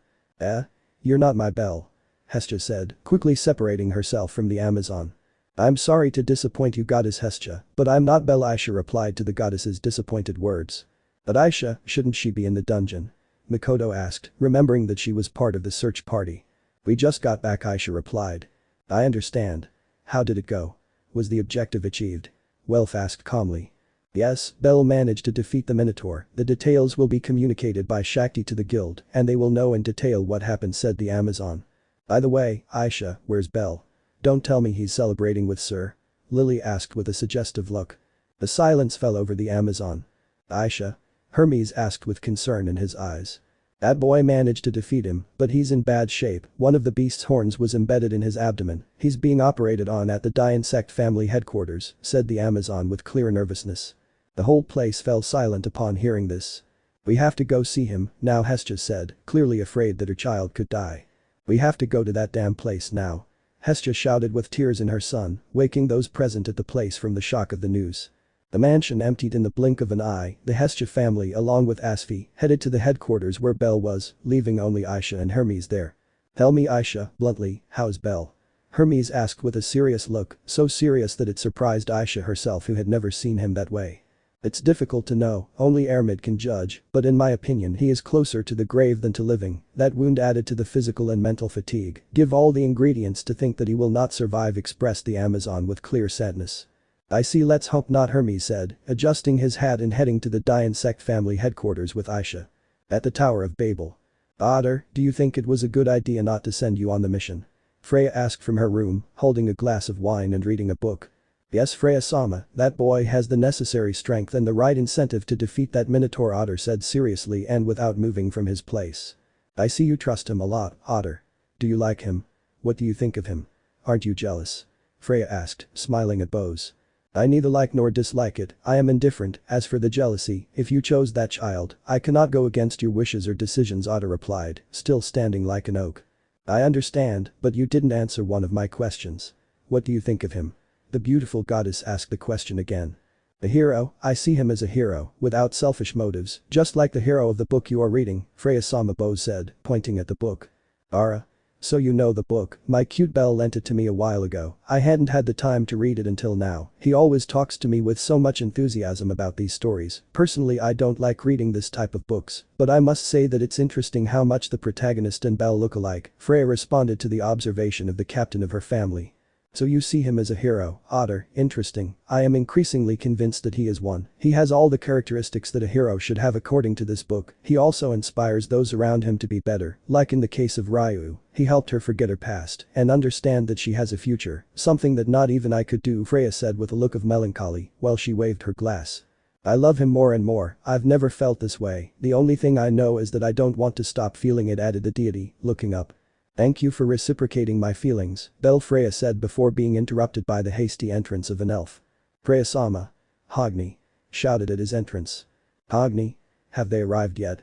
You're not my Belle. Hestia said, quickly separating herself from the Amazon. I'm sorry to disappoint you, Goddess Hestia, but I'm not Belle, Aisha replied to the goddess's disappointed words. But Aisha, shouldn't she be in the dungeon? Mikoto asked, remembering that she was part of the search party. We just got back, Aisha replied. I understand. How did it go? Was the objective achieved? Welf asked calmly. Yes, Belle managed to defeat the Minotaur. The details will be communicated by Shakti to the guild, and they will know in detail what happened, said the Amazon. By the way, Aisha, where's Belle? Don't tell me he's celebrating with Syr? Lily asked with a suggestive look. The silence fell over the Amazon. Aisha? Hermes asked with concern in his eyes. That boy managed to defeat him, but he's in bad shape. One of the beast's horns was embedded in his abdomen. He's being operated on at the Die Insect family headquarters, said the Amazon with clear nervousness. The whole place fell silent upon hearing this. We have to go see him, now, Hestia said, clearly afraid that her child could die. We have to go to that damn place now. Hestia shouted with tears in her son, waking those present at the place from the shock of the news. The mansion emptied in the blink of an eye. The Hestia family along with Asfi headed to the headquarters where Belle was, leaving only Aisha and Hermes there. Tell me, Aisha, bluntly, how's Belle? Hermes asked with a serious look, so serious that it surprised Aisha herself, who had never seen him that way. It's difficult to know, only Ermid can judge, but in my opinion he is closer to the grave than to living. That wound added to the physical and mental fatigue give all the ingredients to think that he will not survive, expressed the Amazon with clear sadness. I see, let's hope not, Hermes said, adjusting his hat and heading to the Die Insect family headquarters with Aisha. At the Tower of Babel. Otter, do you think it was a good idea not to send you on the mission? Freya asked from her room, holding a glass of wine and reading a book. Yes, Freya-sama, that boy has the necessary strength and the right incentive to defeat that Minotaur, Otter said seriously and without moving from his place. I see you trust him a lot, Otter. Do you like him? What do you think of him? Aren't you jealous? Freya asked, smiling at Bose. I neither like nor dislike it, I am indifferent. As for the jealousy, if you chose that child, I cannot go against your wishes or decisions, Otter replied, still standing like an oak. I understand, but you didn't answer one of my questions. What do you think of him? The beautiful goddess asked the question again. A hero, I see him as a hero, without selfish motives, just like the hero of the book you are reading, Freya-sama, Bose said, pointing at the book. Ara? So you know the book, my cute Belle lent it to me a while ago. I hadn't had the time to read it until now. He always talks to me with so much enthusiasm about these stories. Personally, I don't like reading this type of books, but I must say that it's interesting how much the protagonist and Belle look alike. Freya responded to the observation of the captain of her family. So you see him as a hero, Otter, interesting. I am increasingly convinced that he is one. He has all the characteristics that a hero should have according to this book. He also inspires those around him to be better, like in the case of Ryu. He helped her forget her past and understand that she has a future, something that not even I could do, Freya said with a look of melancholy while she waved her glass. I love him more and more. I've never felt this way. The only thing I know is that I don't want to stop feeling it, added the deity, looking up. Thank you for reciprocating my feelings, Belle, Freya said before being interrupted by the hasty entrance of an elf. Freya-sama. Hogni. Shouted at his entrance. Hogni? Have they arrived yet?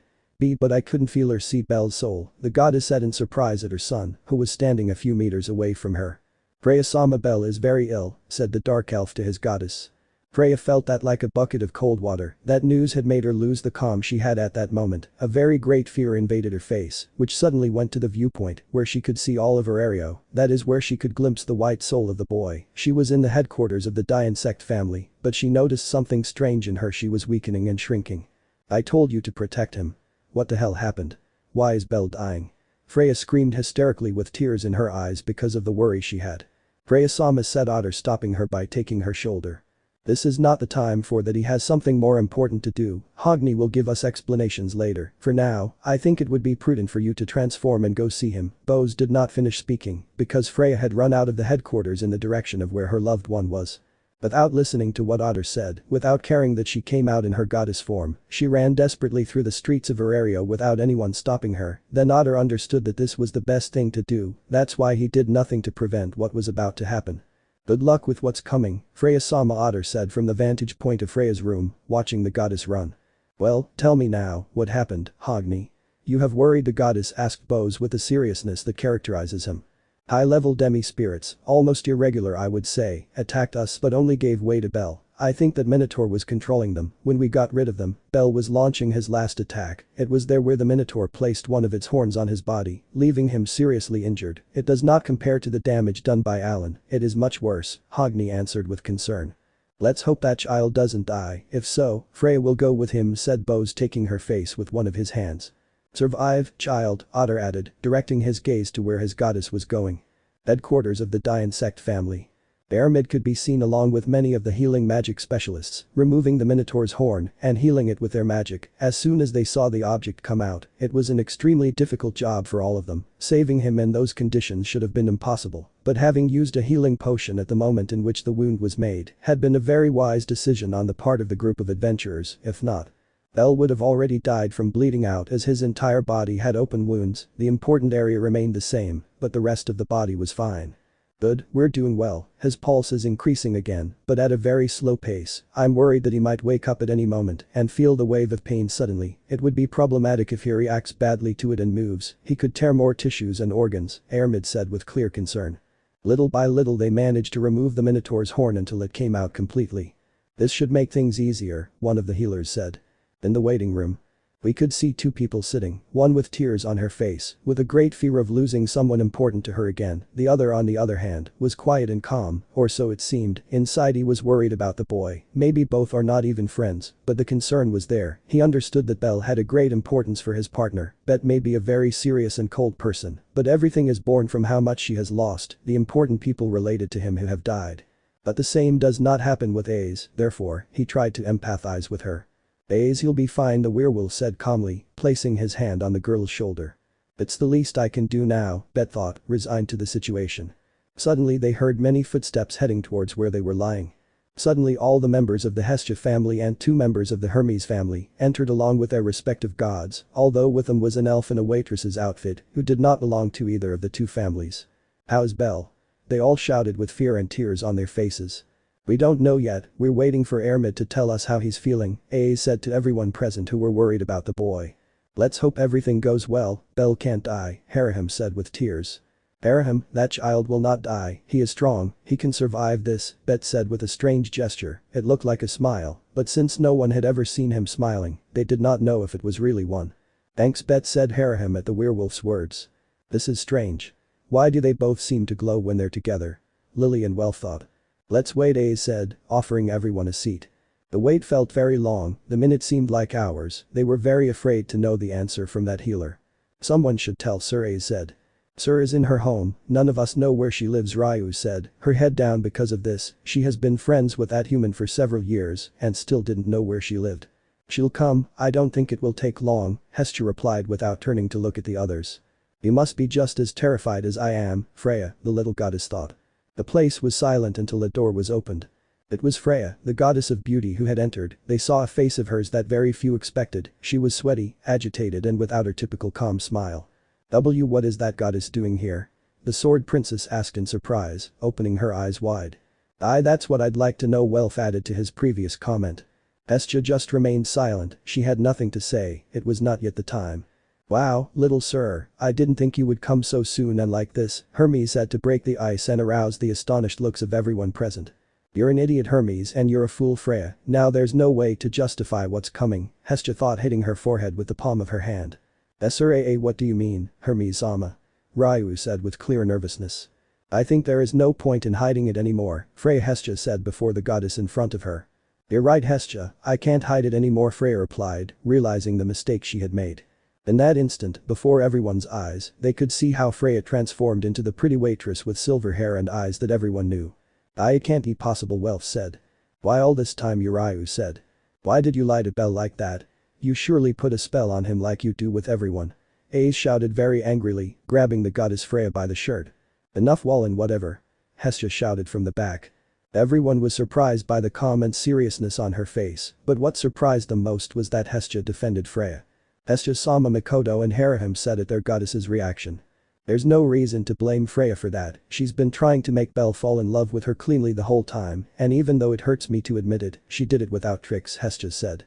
But I couldn't feel or see Belle's soul, the goddess said in surprise at her son, who was standing a few meters away from her. Freya-sama, Belle is very ill, said the dark elf to his goddess. Freya felt that like a bucket of cold water. That news had made her lose the calm she had at that moment. A very great fear invaded her face, which suddenly went to the viewpoint where she could see all of her Aereo, that is where she could glimpse the white soul of the boy. She was in the headquarters of the Die Insect family, but she noticed something strange in her. She was weakening and shrinking. I told you to protect him. What the hell happened? Why is Belle dying? Freya screamed hysterically with tears in her eyes because of the worry she had. Freya-sama, said Otter, stopping her by taking her shoulder. This is not the time for that, he has something more important to do. Hogni will give us explanations later. For now, I think it would be prudent for you to transform and go see him. Bose did not finish speaking because Freya had run out of the headquarters in the direction of where her loved one was. Without listening to what Otter said, without caring that she came out in her goddess form, she ran desperately through the streets of Aereo without anyone stopping her. Then Otter understood that this was the best thing to do. That's why he did nothing to prevent what was about to happen. Good luck with what's coming, Freya-sama, Otter said from the vantage point of Freya's room, watching the goddess run. Well, tell me now, what happened, Hogni? You have worried, the goddess asked Bose with the seriousness that characterizes him. High-level demi-spirits, almost irregular I would say, attacked us but only gave way to Belle. I think that Minotaur was controlling them. When we got rid of them, Bell was launching his last attack. It was there where the Minotaur placed one of its horns on his body, leaving him seriously injured. It does not compare to the damage done by Alan. It is much worse, Hogni answered with concern. Let's hope that child doesn't die. If so, Freya will go with him, said Bose, taking her face with one of his hands. Survive, child, Otter added, directing his gaze to where his goddess was going. Headquarters of the Die insect family. Aramid could be seen along with many of the healing magic specialists, removing the Minotaur's horn and healing it with their magic. As soon as they saw the object come out, it was an extremely difficult job for all of them. Saving him in those conditions should have been impossible, but having used a healing potion at the moment in which the wound was made had been a very wise decision on the part of the group of adventurers. If not, Bell would have already died from bleeding out, as his entire body had open wounds. The important area remained the same, but the rest of the body was fine. Good, we're doing well. His pulse is increasing again, but at a very slow pace. I'm worried that he might wake up at any moment and feel the wave of pain suddenly. It would be problematic if he reacts badly to it and moves. He could tear more tissues and organs, Aramid said with clear concern. Little by little they managed to remove the Minotaur's horn until it came out completely. This should make things easier, one of the healers said. In the waiting room, we could see two people sitting, one with tears on her face, with a great fear of losing someone important to her again. The other, on the other hand, was quiet and calm, or so it seemed. Inside he was worried about the boy. Maybe both are not even friends, but the concern was there. He understood that Bell had a great importance for his partner. Bet may be a very serious and cold person, but everything is born from how much she has lost, the important people related to him who have died. But the same does not happen with Ace, therefore, he tried to empathize with her. Ace, he'll be fine, the werewolf said calmly, placing his hand on the girl's shoulder. It's the least I can do now, Bet thought, resigned to the situation. Suddenly they heard many footsteps heading towards where they were lying. Suddenly all the members of the Hestia family and 2 members of the Hermes family entered along with their respective gods, although with them was an elf in a waitress's outfit who did not belong to either of the 2 families. How's Bell? They all shouted with fear and tears on their faces. We don't know yet, we're waiting for Aramid to tell us how he's feeling, Ace said to everyone present who were worried about the boy. Let's hope everything goes well. Bell can't die, Haraham said with tears. Haraham, that child will not die, he is strong, he can survive this, Bet said with a strange gesture. It looked like a smile, but since no one had ever seen him smiling, they did not know if it was really one. Thanks, Bet said Haraham at the werewolf's words. This is strange. Why do they both seem to glow when they're together? Lillian well thought. Let's wait, Ace said, offering everyone a seat. The wait felt very long, the minutes seemed like hours. They were very afraid to know the answer from that healer. Someone should tell Syr, Ace said. Syr is in her home, none of us know where she lives, Ryu said, her head down because of this. She has been friends with that human for several years and still didn't know where she lived. She'll come, I don't think it will take long, Hestia replied without turning to look at the others. You must be just as terrified as I am, Freya, the little goddess thought. The place was silent until a door was opened. It was Freya, the goddess of beauty, who had entered. They saw a face of hers that very few expected. She was sweaty, agitated and without her typical calm smile. What is that goddess doing here? The sword princess asked in surprise, opening her eyes wide. That's what I'd like to know, Welf added to his previous comment. Hestia just remained silent, she had nothing to say, it was not yet the time. Wow, little sir, I didn't think you would come so soon and like this, Hermes said to break the ice and arouse the astonished looks of everyone present. You're an idiot, Hermes, and you're a fool, Freya. Now there's no way to justify what's coming, Hestia thought, hitting her forehead with the palm of her hand. Sraa, what do you mean, Hermes-sama? Ryu said with clear nervousness. I think there is no point in hiding it anymore, Freya, Hestia said before the goddess in front of her. You're right, Hestia, I can't hide it anymore, Freya replied, realizing the mistake she had made. In that instant, before everyone's eyes, they could see how Freya transformed into the pretty waitress with silver hair and eyes that everyone knew. It can't be possible, Welf said. Why all this time, Uriah said. Why did you lie to Bell like that? You surely put a spell on him like you do with everyone. Ace shouted very angrily, grabbing the goddess Freya by the shirt. Enough, Wallen, whatever. Hestia shouted from the back. Everyone was surprised by the calm and seriousness on her face, but what surprised them most was that Hestia defended Freya. Hestia-sama, Mikoto and Haraham said at their goddess's reaction. There's no reason to blame Freya for that, she's been trying to make Bell fall in love with her cleanly the whole time, and even though it hurts me to admit it, she did it without tricks, Hestia said.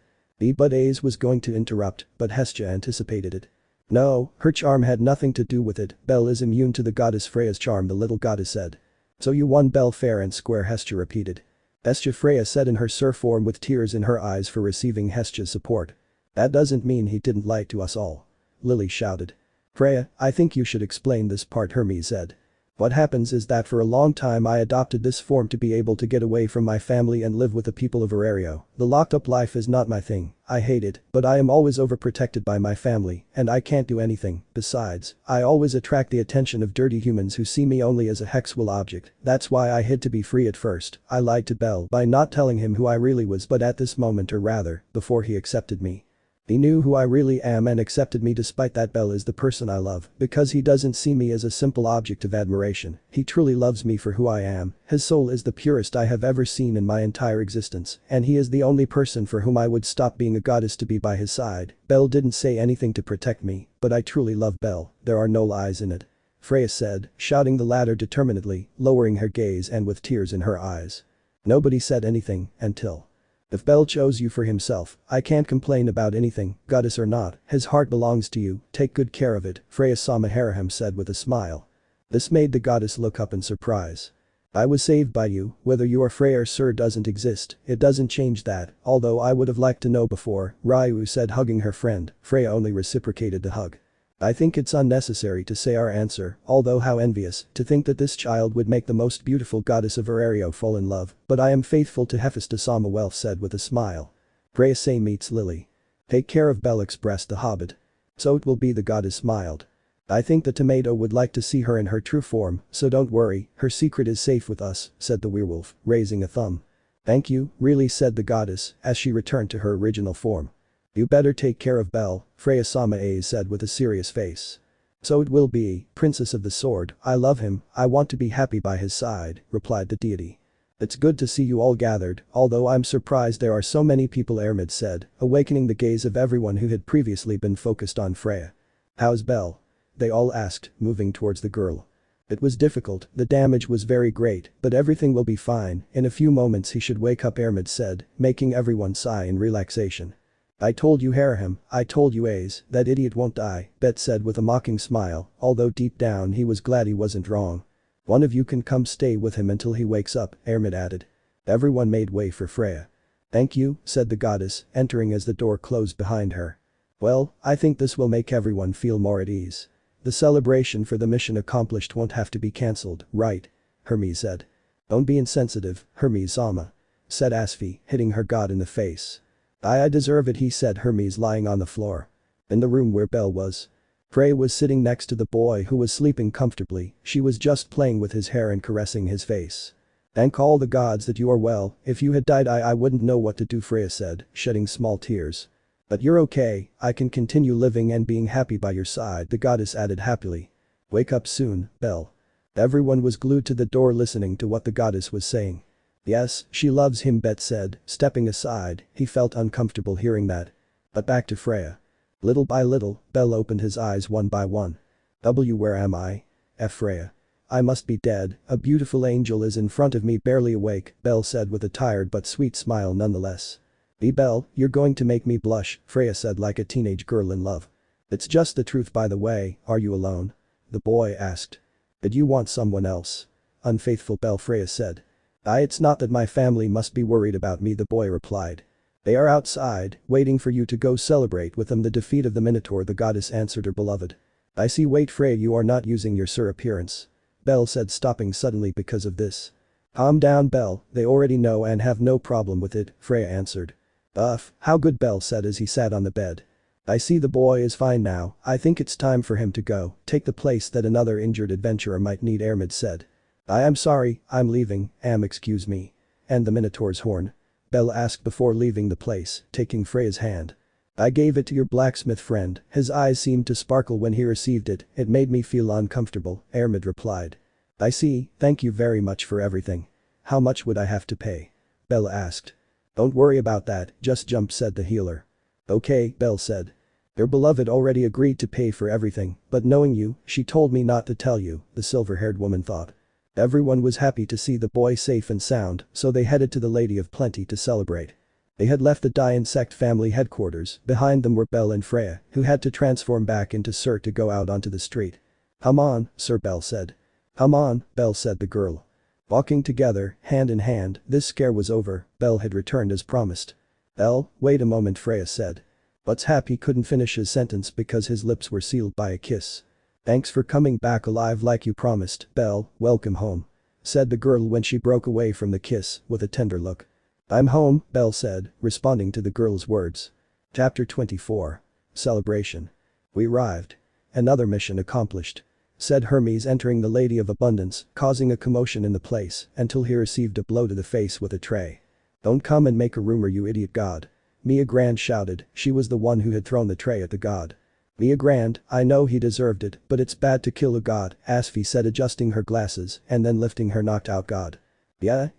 But Ace was going to interrupt, but Hestia anticipated it. No, her charm had nothing to do with it, Bell is immune to the goddess Freya's charm, the little goddess said. So you won Bell fair and square, Hestia repeated. Hestia, Freya said in her Syr form with tears in her eyes for receiving Hestia's support. That doesn't mean he didn't lie to us all. Lily shouted. Freya, I think you should explain this part, Hermes said. What happens is that for a long time I adopted this form to be able to get away from my family and live with the people of Aurario. The locked up life is not my thing, I hate it, but I am always overprotected by my family, and I can't do anything. Besides, I always attract the attention of dirty humans who see me only as a hexual object. That's why I hid to be free at first. I lied to Bell by not telling him who I really was, but at this moment, or rather, before he accepted me. He knew who I really am and accepted me despite that Bell is the person I love, because he doesn't see me as a simple object of admiration. He truly loves me for who I am. His soul is the purest I have ever seen in my entire existence, and he is the only person for whom I would stop being a goddess to be by his side. Bell didn't say anything to protect me, but I truly love Bell. There are no lies in it. Freya said, shouting the ladder determinedly, lowering her gaze and with tears in her eyes. Nobody said anything until. If Bell chose you for himself, I can't complain about anything, goddess or not. His heart belongs to you, take good care of it, Freya Samaharaham said with a smile. This made the goddess look up in surprise. I was saved by you, whether you are Freya or Syr doesn't exist, it doesn't change that, although I would have liked to know before, Ryu said, hugging her friend. Freya only reciprocated the hug. I think it's unnecessary to say our answer, although how envious, to think that this child would make the most beautiful goddess of Aurario fall in love, but I am faithful to Hephaestus, Samuel said with a smile. Freya say meets Lily. Take care of Bell, expressed the hobbit. So it will be, the goddess smiled. I think the tomato would like to see her in her true form, so don't worry, her secret is safe with us, said the werewolf, raising a thumb. Thank you, really, said the goddess, as she returned to her original form. You better take care of Bell, Freya Samae said with a serious face. So it will be, Princess of the Sword, I love him, I want to be happy by his side, replied the deity. It's good to see you all gathered, although I'm surprised there are so many people, Ermid said, awakening the gaze of everyone who had previously been focused on Freya. How's Bell? They all asked, moving towards the girl. It was difficult, the damage was very great, but everything will be fine, in a few moments he should wake up, Ermid said, making everyone sigh in relaxation. I told you, Haraham, I told you, Ace, that idiot won't die, Bet said with a mocking smile, although deep down he was glad he wasn't wrong. One of you can come stay with him until he wakes up, Ermid added. Everyone made way for Freya. Thank you, said the goddess, entering as the door closed behind her. Well, I think this will make everyone feel more at ease. The celebration for the mission accomplished won't have to be cancelled, right? Hermes said. Don't be insensitive, Hermes Sama, said Asfi, hitting her god in the face. I deserve it, he said, Hermes lying on the floor. In the room where Bell was. Freya was sitting next to the boy who was sleeping comfortably, she was just playing with his hair and caressing his face. Thank all the gods that you are well, if you had died I wouldn't know what to do, Freya said, shedding small tears. But you're okay, I can continue living and being happy by your side, the goddess added happily. Wake up soon, Bell. Everyone was glued to the door listening to what the goddess was saying. Yes, she loves him, Bet said, stepping aside, he felt uncomfortable hearing that. But back to Freya. Little by little, Bell opened his eyes one by one. Where am I? Freya. I must be dead, a beautiful angel is in front of me, barely awake, Bell said with a tired but sweet smile nonetheless. Bell, you're going to make me blush, Freya said like a teenage girl in love. It's just the truth, by the way, are you alone? The boy asked. Did you want someone else? Unfaithful Bell, Freya said. It's not that my family must be worried about me, the boy replied. They are outside, waiting for you to go celebrate with them the defeat of the Minotaur, the goddess answered her beloved. I see, wait Freya, you are not using your Syr appearance. Bell said, stopping suddenly because of this. Calm down, Bell, they already know and have no problem with it, Freya answered. How good, Bell said as he sat on the bed. I see the boy is fine now, I think it's time for him to go, take the place that another injured adventurer might need, Ermid said. I am sorry, I'm leaving, excuse me. And the Minotaur's horn? Bell asked before leaving the place, taking Freya's hand. I gave it to your blacksmith friend, his eyes seemed to sparkle when he received it, it made me feel uncomfortable, Ermid replied. I see, thank you very much for everything. How much would I have to pay? Bell asked. Don't worry about that, just jump, said the healer. Okay, Bell said. Your beloved already agreed to pay for everything, but knowing you, she told me not to tell you, the silver-haired woman thought. Everyone was happy to see the boy safe and sound, so they headed to the Lady of Plenty to celebrate. They had left the Die Insect family headquarters, behind them were Bell and Freya, who had to transform back into Syr to go out onto the street. Come on, Syr, Bell said. Come on, Bell said the girl. Walking together, hand in hand, this scare was over, Belle had returned as promised. "Elle, wait a moment," Freya said. But's happy couldn't finish his sentence because his lips were sealed by a kiss. "Thanks for coming back alive like you promised, Belle, welcome home," said the girl when she broke away from the kiss with a tender look. "I'm home," Belle said, responding to the girl's words. Chapter 24. Celebration. "We arrived. Another mission accomplished," said Hermes, entering the Lady of Abundance, causing a commotion in the place until he received a blow to the face with a tray. "Don't come and make a rumor, you idiot god," Mia Grand shouted. She was the one who had thrown the tray at the god. "Mia Grand, I know he deserved it, but it's bad to kill a god," Asfi said, adjusting her glasses and then lifting her knocked out god. Yeah,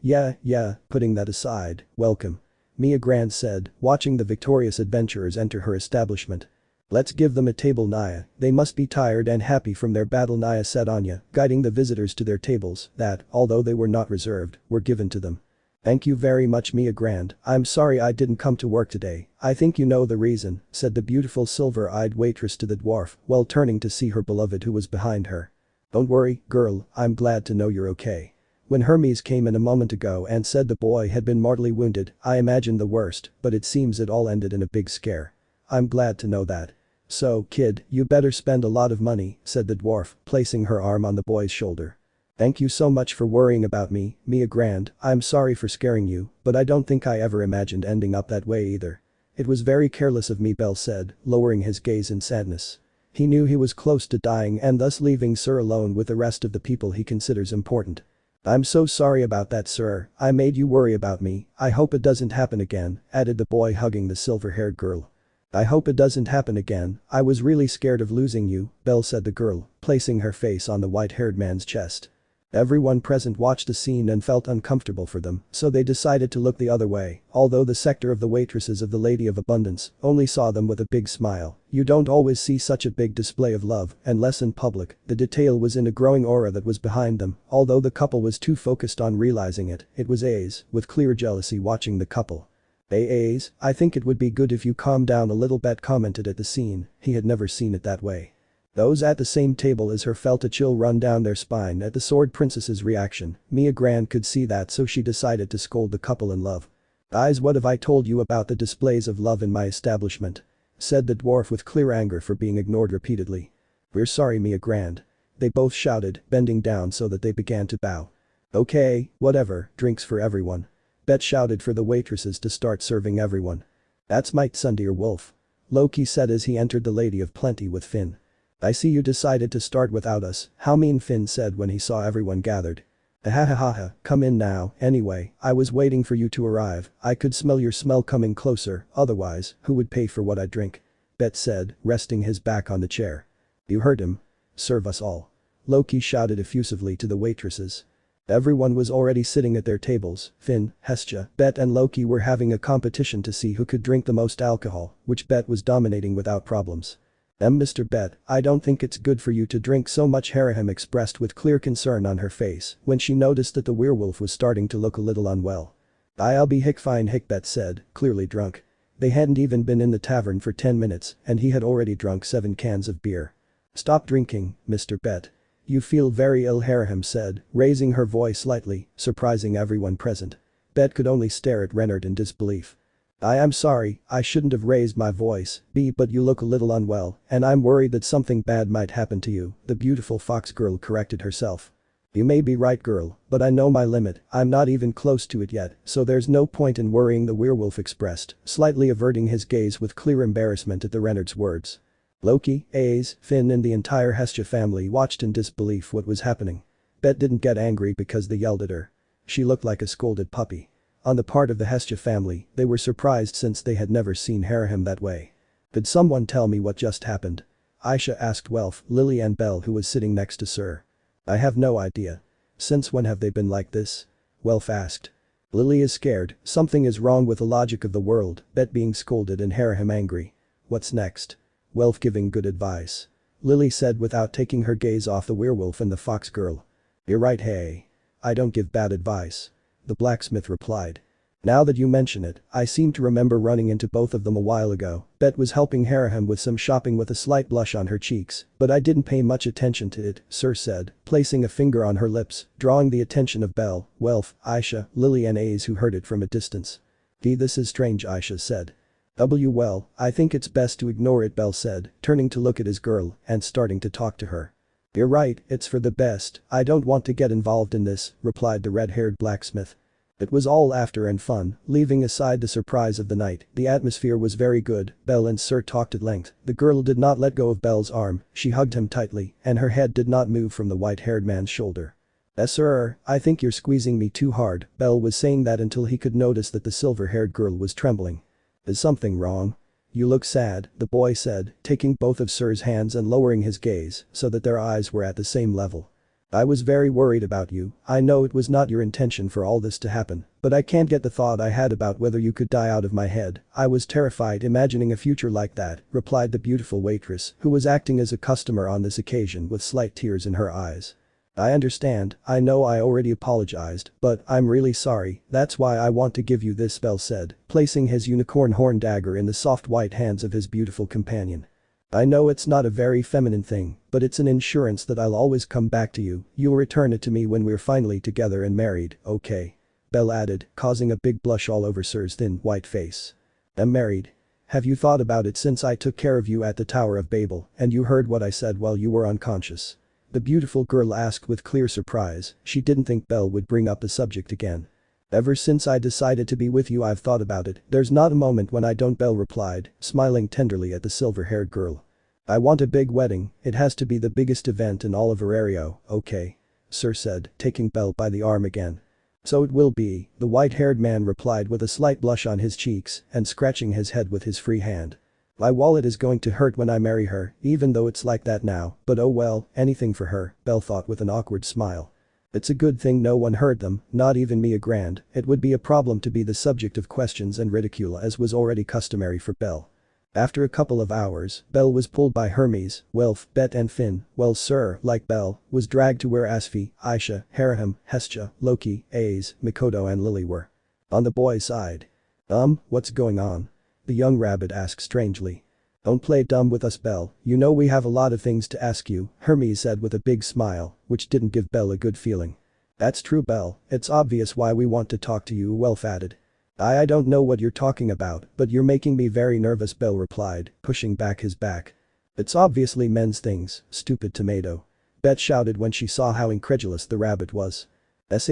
putting that aside, welcome," Mia Grand said, watching the victorious adventurers enter her establishment. "Let's give them a table, Naya, they must be tired and happy from their battle," Naya said, Anya, guiding the visitors to their tables that, although they were not reserved, were given to them. "Thank you very much, Mia Grand, I'm sorry I didn't come to work today, I think you know the reason," said the beautiful silver-eyed waitress to the dwarf while turning to see her beloved who was behind her. "Don't worry, girl, I'm glad to know you're okay. When Hermes came in a moment ago and said the boy had been mortally wounded, I imagined the worst, but it seems it all ended in a big scare. I'm glad to know that. So, kid, you better spend a lot of money," said the dwarf, placing her arm on the boy's shoulder. "Thank you so much for worrying about me, Mia Grand, I'm sorry for scaring you, but I don't think I ever imagined ending up that way either. It was very careless of me," Belle said, lowering his gaze in sadness. He knew he was close to dying and thus leaving Syr alone with the rest of the people he considers important. "I'm so sorry about that, sir, I made you worry about me, I hope it doesn't happen again," added the boy, hugging the silver-haired girl. "I hope it doesn't happen again, I was really scared of losing you," Belle said, the girl, placing her face on the white-haired man's chest. Everyone present watched the scene and felt uncomfortable for them, so they decided to look the other way, although the sector of the waitresses of the Lady of Abundance only saw them with a big smile. You don't always see such a big display of love, unless in public. The detail was in a growing aura that was behind them, although the couple was too focused on realizing it. It was Ace, with clear jealousy, watching the couple. "Hey Ace, I think it would be good if you calm down a little," Bet commented at the scene, he had never seen it that way. Those at the same table as her felt a chill run down their spine at the Sword Princess's reaction. Mia Grand could see that, so she decided to scold the couple in love. "Guys, what have I told you about the displays of love in my establishment?" said the dwarf with clear anger for being ignored repeatedly. "We're sorry, Mia Grand," they both shouted, bending down so that they began to bow. "Okay, whatever, drinks for everyone," Bet shouted for the waitresses to start serving everyone. "That's my son, dear wolf," Loki said as he entered the Lady of Plenty with Finn. "I see you decided to start without us, how mean," Finn said when he saw everyone gathered. "Ahahaha, come in now, anyway, I was waiting for you to arrive, I could smell your smell coming closer, otherwise, who would pay for what I drink?" Bet said, resting his back on the chair. "You heard him. Serve us all," Loki shouted effusively to the waitresses. Everyone was already sitting at their tables. Finn, Hestia, Bet and Loki were having a competition to see who could drink the most alcohol, which Bet was dominating without problems. Mr. Bet, I don't think it's good for you to drink so much," Haraham expressed with clear concern on her face when she noticed that the werewolf was starting to look a little unwell. "I'll be fine," Bet said, clearly drunk. They hadn't even been in the tavern for 10 minutes and he had already drunk 7 cans of beer. "Stop drinking, Mr. Bet. You feel very ill," Haraham said, raising her voice slightly, surprising everyone present. Bet could only stare at Renard in disbelief. I'm sorry, I shouldn't have raised my voice, but you look a little unwell, and I'm worried that something bad might happen to you," the beautiful fox girl corrected herself. "You may be right, girl, but I know my limit, I'm not even close to it yet, so there's no point in worrying," the werewolf expressed, slightly averting his gaze with clear embarrassment at the Renard's words. Loki, Ace, Finn and the entire Hestia family watched in disbelief what was happening. Bet didn't get angry because they yelled at her. She looked like a scolded puppy. On the part of the Hestia family, they were surprised since they had never seen Haraham that way. "Could someone tell me what just happened?" Aisha asked Welf, Lily and Belle, who was sitting next to Syr. "I have no idea. Since when have they been like this?" Welf asked. "Lily is scared, something is wrong with the logic of the world," Bet being scolded and Haraham angry. "What's next?" Welf giving good advice. Lily said without taking her gaze off the werewolf and the fox girl. "You're right, hey. I don't give bad advice," the blacksmith replied. Now that you mention it, I seem to remember running into both of them a while ago. Bet was helping Haraham with some shopping with a slight blush on her cheeks, but I didn't pay much attention to it, Syr said, placing a finger on her lips, drawing the attention of Belle, Welf, Aisha, Lily and Aze who heard it from a distance. This is strange, Aisha said. Well, I think it's best to ignore it, Belle said, turning to look at his girl and starting to talk to her. You're right, it's for the best, I don't want to get involved in this, replied the red-haired blacksmith. It was all laughter and fun, leaving aside the surprise of the night, the atmosphere was very good, Belle and Syr talked at length, the girl did not let go of Belle's arm, she hugged him tightly, and her head did not move from the white-haired man's shoulder. Sir, I think you're squeezing me too hard, Belle was saying that until he could notice that the silver-haired girl was trembling. Is something wrong? You look sad, the boy said, taking both of Sir's hands and lowering his gaze so that their eyes were at the same level. I was very worried about you, I know it was not your intention for all this to happen, but I can't get the thought I had about whether you could die out of my head, I was terrified imagining a future like that, replied the beautiful waitress who was acting as a customer on this occasion with slight tears in her eyes. I understand, I know I already apologized, but I'm really sorry, that's why I want to give you this, Belle said, placing his unicorn horn dagger in the soft white hands of his beautiful companion. I know it's not a very feminine thing, but it's an insurance that I'll always come back to you, you'll return it to me when we're finally together and married, okay? Belle added, causing a big blush all over Sir's thin, white face. I'm married. Have you thought about it since I took care of you at the Tower of Babel and you heard what I said while you were unconscious? The beautiful girl asked with clear surprise, she didn't think Belle would bring up the subject again. Ever since I decided to be with you I've thought about it, there's not a moment when I don't, Belle replied, smiling tenderly at the silver-haired girl. I want a big wedding, it has to be the biggest event in all of Arario, okay? Syr said, taking Belle by the arm again. So it will be, the white-haired man replied with a slight blush on his cheeks and scratching his head with his free hand. My wallet is going to hurt when I marry her, even though it's like that now, but oh well, anything for her, Belle thought with an awkward smile. It's a good thing no one heard them, not even me. A grand, it would be a problem to be the subject of questions and ridicule as was already customary for Belle. After a couple of hours, Belle was pulled by Hermes, Welf, Bet and Finn, while Syr, like Belle, was dragged to where Asfi, Aisha, Haraham, Hestia, Loki, Aze, Mikoto and Lily were. On the boy's side. What's going on? The young rabbit asked strangely. Don't play dumb with us, Belle, you know we have a lot of things to ask you, Hermes said with a big smile, which didn't give Belle a good feeling. That's true, Belle, it's obvious why we want to talk to you, Welf added. I don't know what you're talking about, but you're making me very nervous, Belle replied, pushing back his back. It's obviously men's things, stupid tomato. Bet shouted when she saw how incredulous the rabbit was. Bet,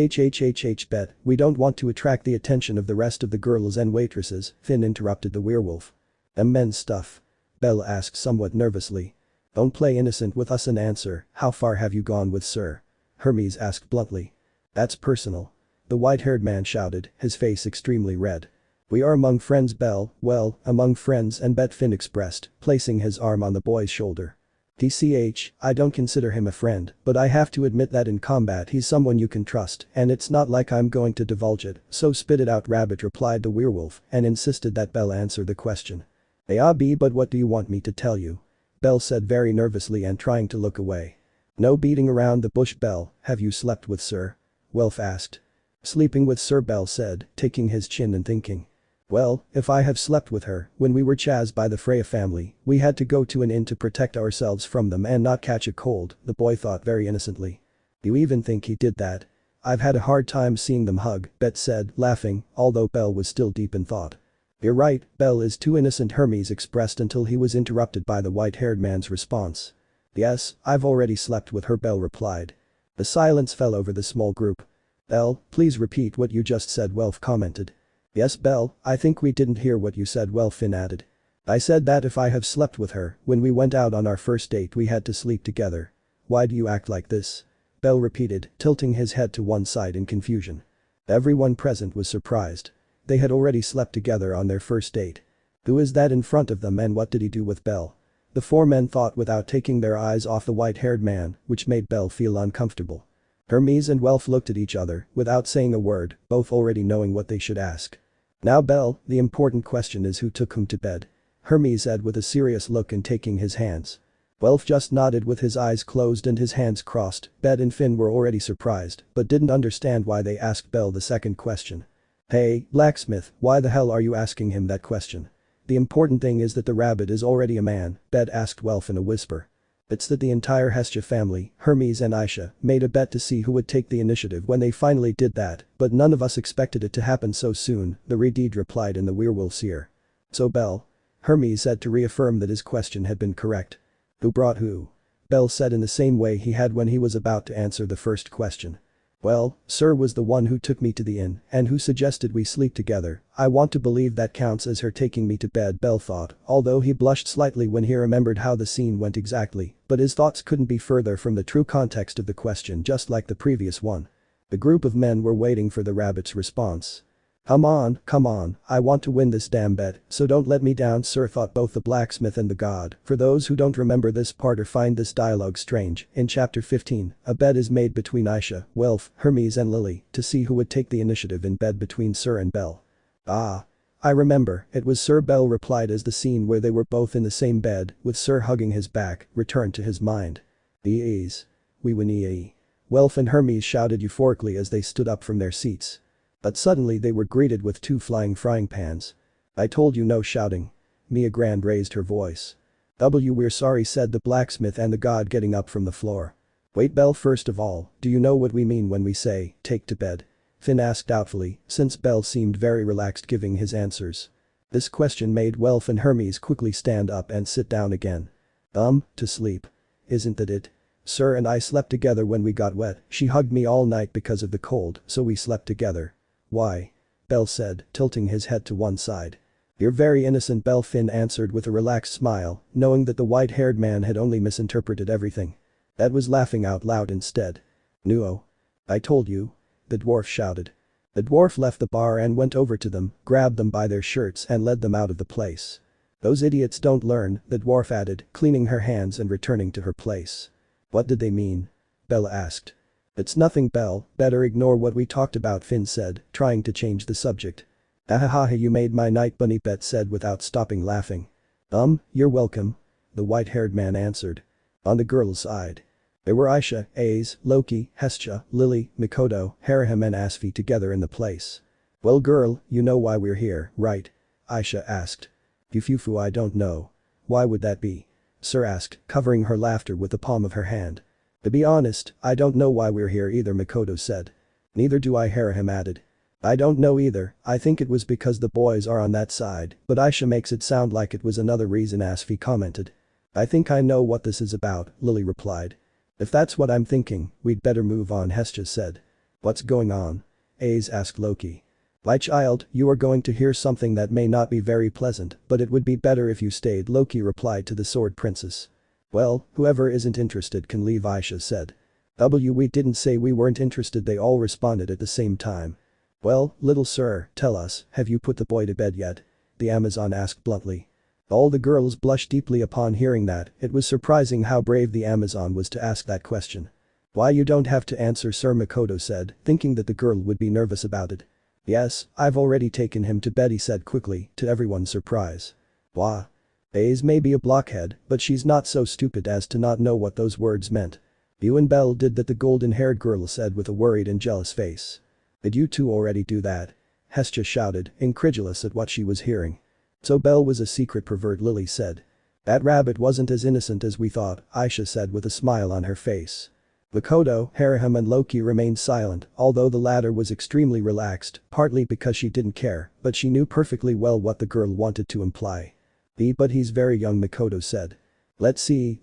we don't want to attract the attention of the rest of the girls and waitresses, Finn interrupted the werewolf. Men's stuff? Belle asked somewhat nervously. Don't play innocent with us and answer, how far have you gone with Syr? Hermes asked bluntly. That's personal. The white-haired man shouted, his face extremely red. We are among friends, Belle, well, among friends and Bet, Finn expressed, placing his arm on the boy's shoulder. I don't consider him a friend, but I have to admit that in combat he's someone you can trust and it's not like I'm going to divulge it, so spit it out, rabbit replied the werewolf and insisted that Belle answer the question. But what do you want me to tell you? Belle said very nervously and trying to look away. No beating around the bush, Belle, have you slept with Syr? Welf asked. Sleeping with Syr, Belle said, taking his chin and thinking. Well, if I have slept with her, when we were chased by the Freya family, we had to go to an inn to protect ourselves from them and not catch a cold, the boy thought very innocently. You even think he did that? I've had a hard time seeing them hug, Bet said, laughing, although Belle was still deep in thought. You're right, Belle is too innocent, Hermes expressed until he was interrupted by the white-haired man's response. Yes, I've already slept with her, Belle replied. A silence fell over the small group. Belle, please repeat what you just said, Welf commented. Yes, Belle, I think we didn't hear what you said, Welf, Finn added. I said that if I have slept with her, when we went out on our first date we had to sleep together. Why do you act like this? Belle repeated, tilting his head to one side in confusion. Everyone present was surprised. They had already slept together on their first date. Who is that in front of them and what did he do with Belle? The four men thought without taking their eyes off the white-haired man, which made Belle feel uncomfortable. Hermes and Welf looked at each other without saying a word, both already knowing what they should ask. Now Belle, the important question is who took whom to bed? Hermes said with a serious look and taking his hands. Welf just nodded with his eyes closed and his hands crossed. Bet and Finn were already surprised but didn't understand why they asked Belle the second question. Hey, blacksmith, why the hell are you asking him that question? The important thing is that the rabbit is already a man, Bet asked Welf in a whisper. It's that the entire Hestia family, Hermes and Aisha, made a bet to see who would take the initiative when they finally did that, but none of us expected it to happen so soon, the Redeed replied in the werewolf Syr. So Bell? Hermes said to reaffirm that his question had been correct. Who brought who? Bell said in the same way he had when he was about to answer the first question. Well, Syr was the one who took me to the inn and who suggested we sleep together. I want to believe that counts as her taking me to bed, Bell thought, although he blushed slightly when he remembered how the scene went exactly, but his thoughts couldn't be further from the true context of the question, just like the previous one. The group of men were waiting for the rabbit's response. Come on, I want to win this damn bet, so don't let me down, Syr, thought both the blacksmith and the god. For those who don't remember this part or find this dialogue strange, in chapter 15, a bet is made between Aisha, Welf, Hermes and Lily to see who would take the initiative in bed between Syr and Bell. Ah. I remember, it was Syr, Bell replied as the scene where they were both in the same bed, with Syr hugging his back, returned to his mind. Ease. We win ee. Welf and Hermes shouted euphorically as they stood up from their seats. But suddenly they were greeted with 2 flying frying pans. I told you no shouting. Mia Grand raised her voice. We're sorry, said the blacksmith and the god getting up from the floor. Wait, Bell, first of all, do you know what we mean when we say, take to bed? Finn asked doubtfully, since Bell seemed very relaxed giving his answers. This question made Welf and Hermes quickly stand up and sit down again. To sleep. Isn't that it? Syr and I slept together when we got wet, she hugged me all night because of the cold, so we slept together. Why? Bell said, tilting his head to one side. You're very innocent, Bell, Finn answered with a relaxed smile, knowing that the white-haired man had only misinterpreted everything. That was laughing out loud instead. Nuo. I told you. The dwarf shouted. The dwarf left the bar and went over to them, grabbed them by their shirts and led them out of the place. Those idiots don't learn, the dwarf added, cleaning her hands and returning to her place. What did they mean? Bella asked. It's nothing, Bell, better ignore what we talked about, Finn said, trying to change the subject. Ahaha, you made my night, Bunny, Bet said without stopping laughing. You're welcome. The white-haired man answered. On the girl's side. There were Aisha, Aze, Loki, Hestia, Lily, Mikoto, Haraham and Asfi together in the place. Well girl, you know why we're here, right? Aisha asked. Fufu, I don't know. Why would that be? Syr asked, covering her laughter with the palm of her hand. To be honest, I don't know why we're here either, Mikoto said. Neither do I, Haraham added. I don't know either, I think it was because the boys are on that side, but Aisha makes it sound like it was another reason, Asfi commented. I think I know what this is about, Lily replied. If that's what I'm thinking, we'd better move on, Hestia said. What's going on? Aze asked Loki. My child, you are going to hear something that may not be very pleasant, but it would be better if you stayed, Loki replied to the sword princess. Well, whoever isn't interested can leave, Aisha said. We didn't say we weren't interested, they all responded at the same time. Well, little sir, tell us, have you put the boy to bed yet? The Amazon asked bluntly. All the girls blushed deeply upon hearing that, it was surprising how brave the Amazon was to ask that question. Why, you don't have to answer, Sir, Mikoto said, thinking that the girl would be nervous about it. Yes, I've already taken him to bed, he said quickly, to everyone's surprise. Wah. Aze may be a blockhead, but she's not so stupid as to not know what those words meant. You and Bell did that, the golden-haired girl said with a worried and jealous face. Did you two already do that? Hestia shouted, incredulous at what she was hearing. So Bell was a secret pervert, Lily said. That rabbit wasn't as innocent as we thought, Aisha said with a smile on her face. Mikoto, Haraham and Loki remained silent, although the latter was extremely relaxed, partly because she didn't care, but she knew perfectly well what the girl wanted to imply. But he's very young, Mikoto said. Let's see,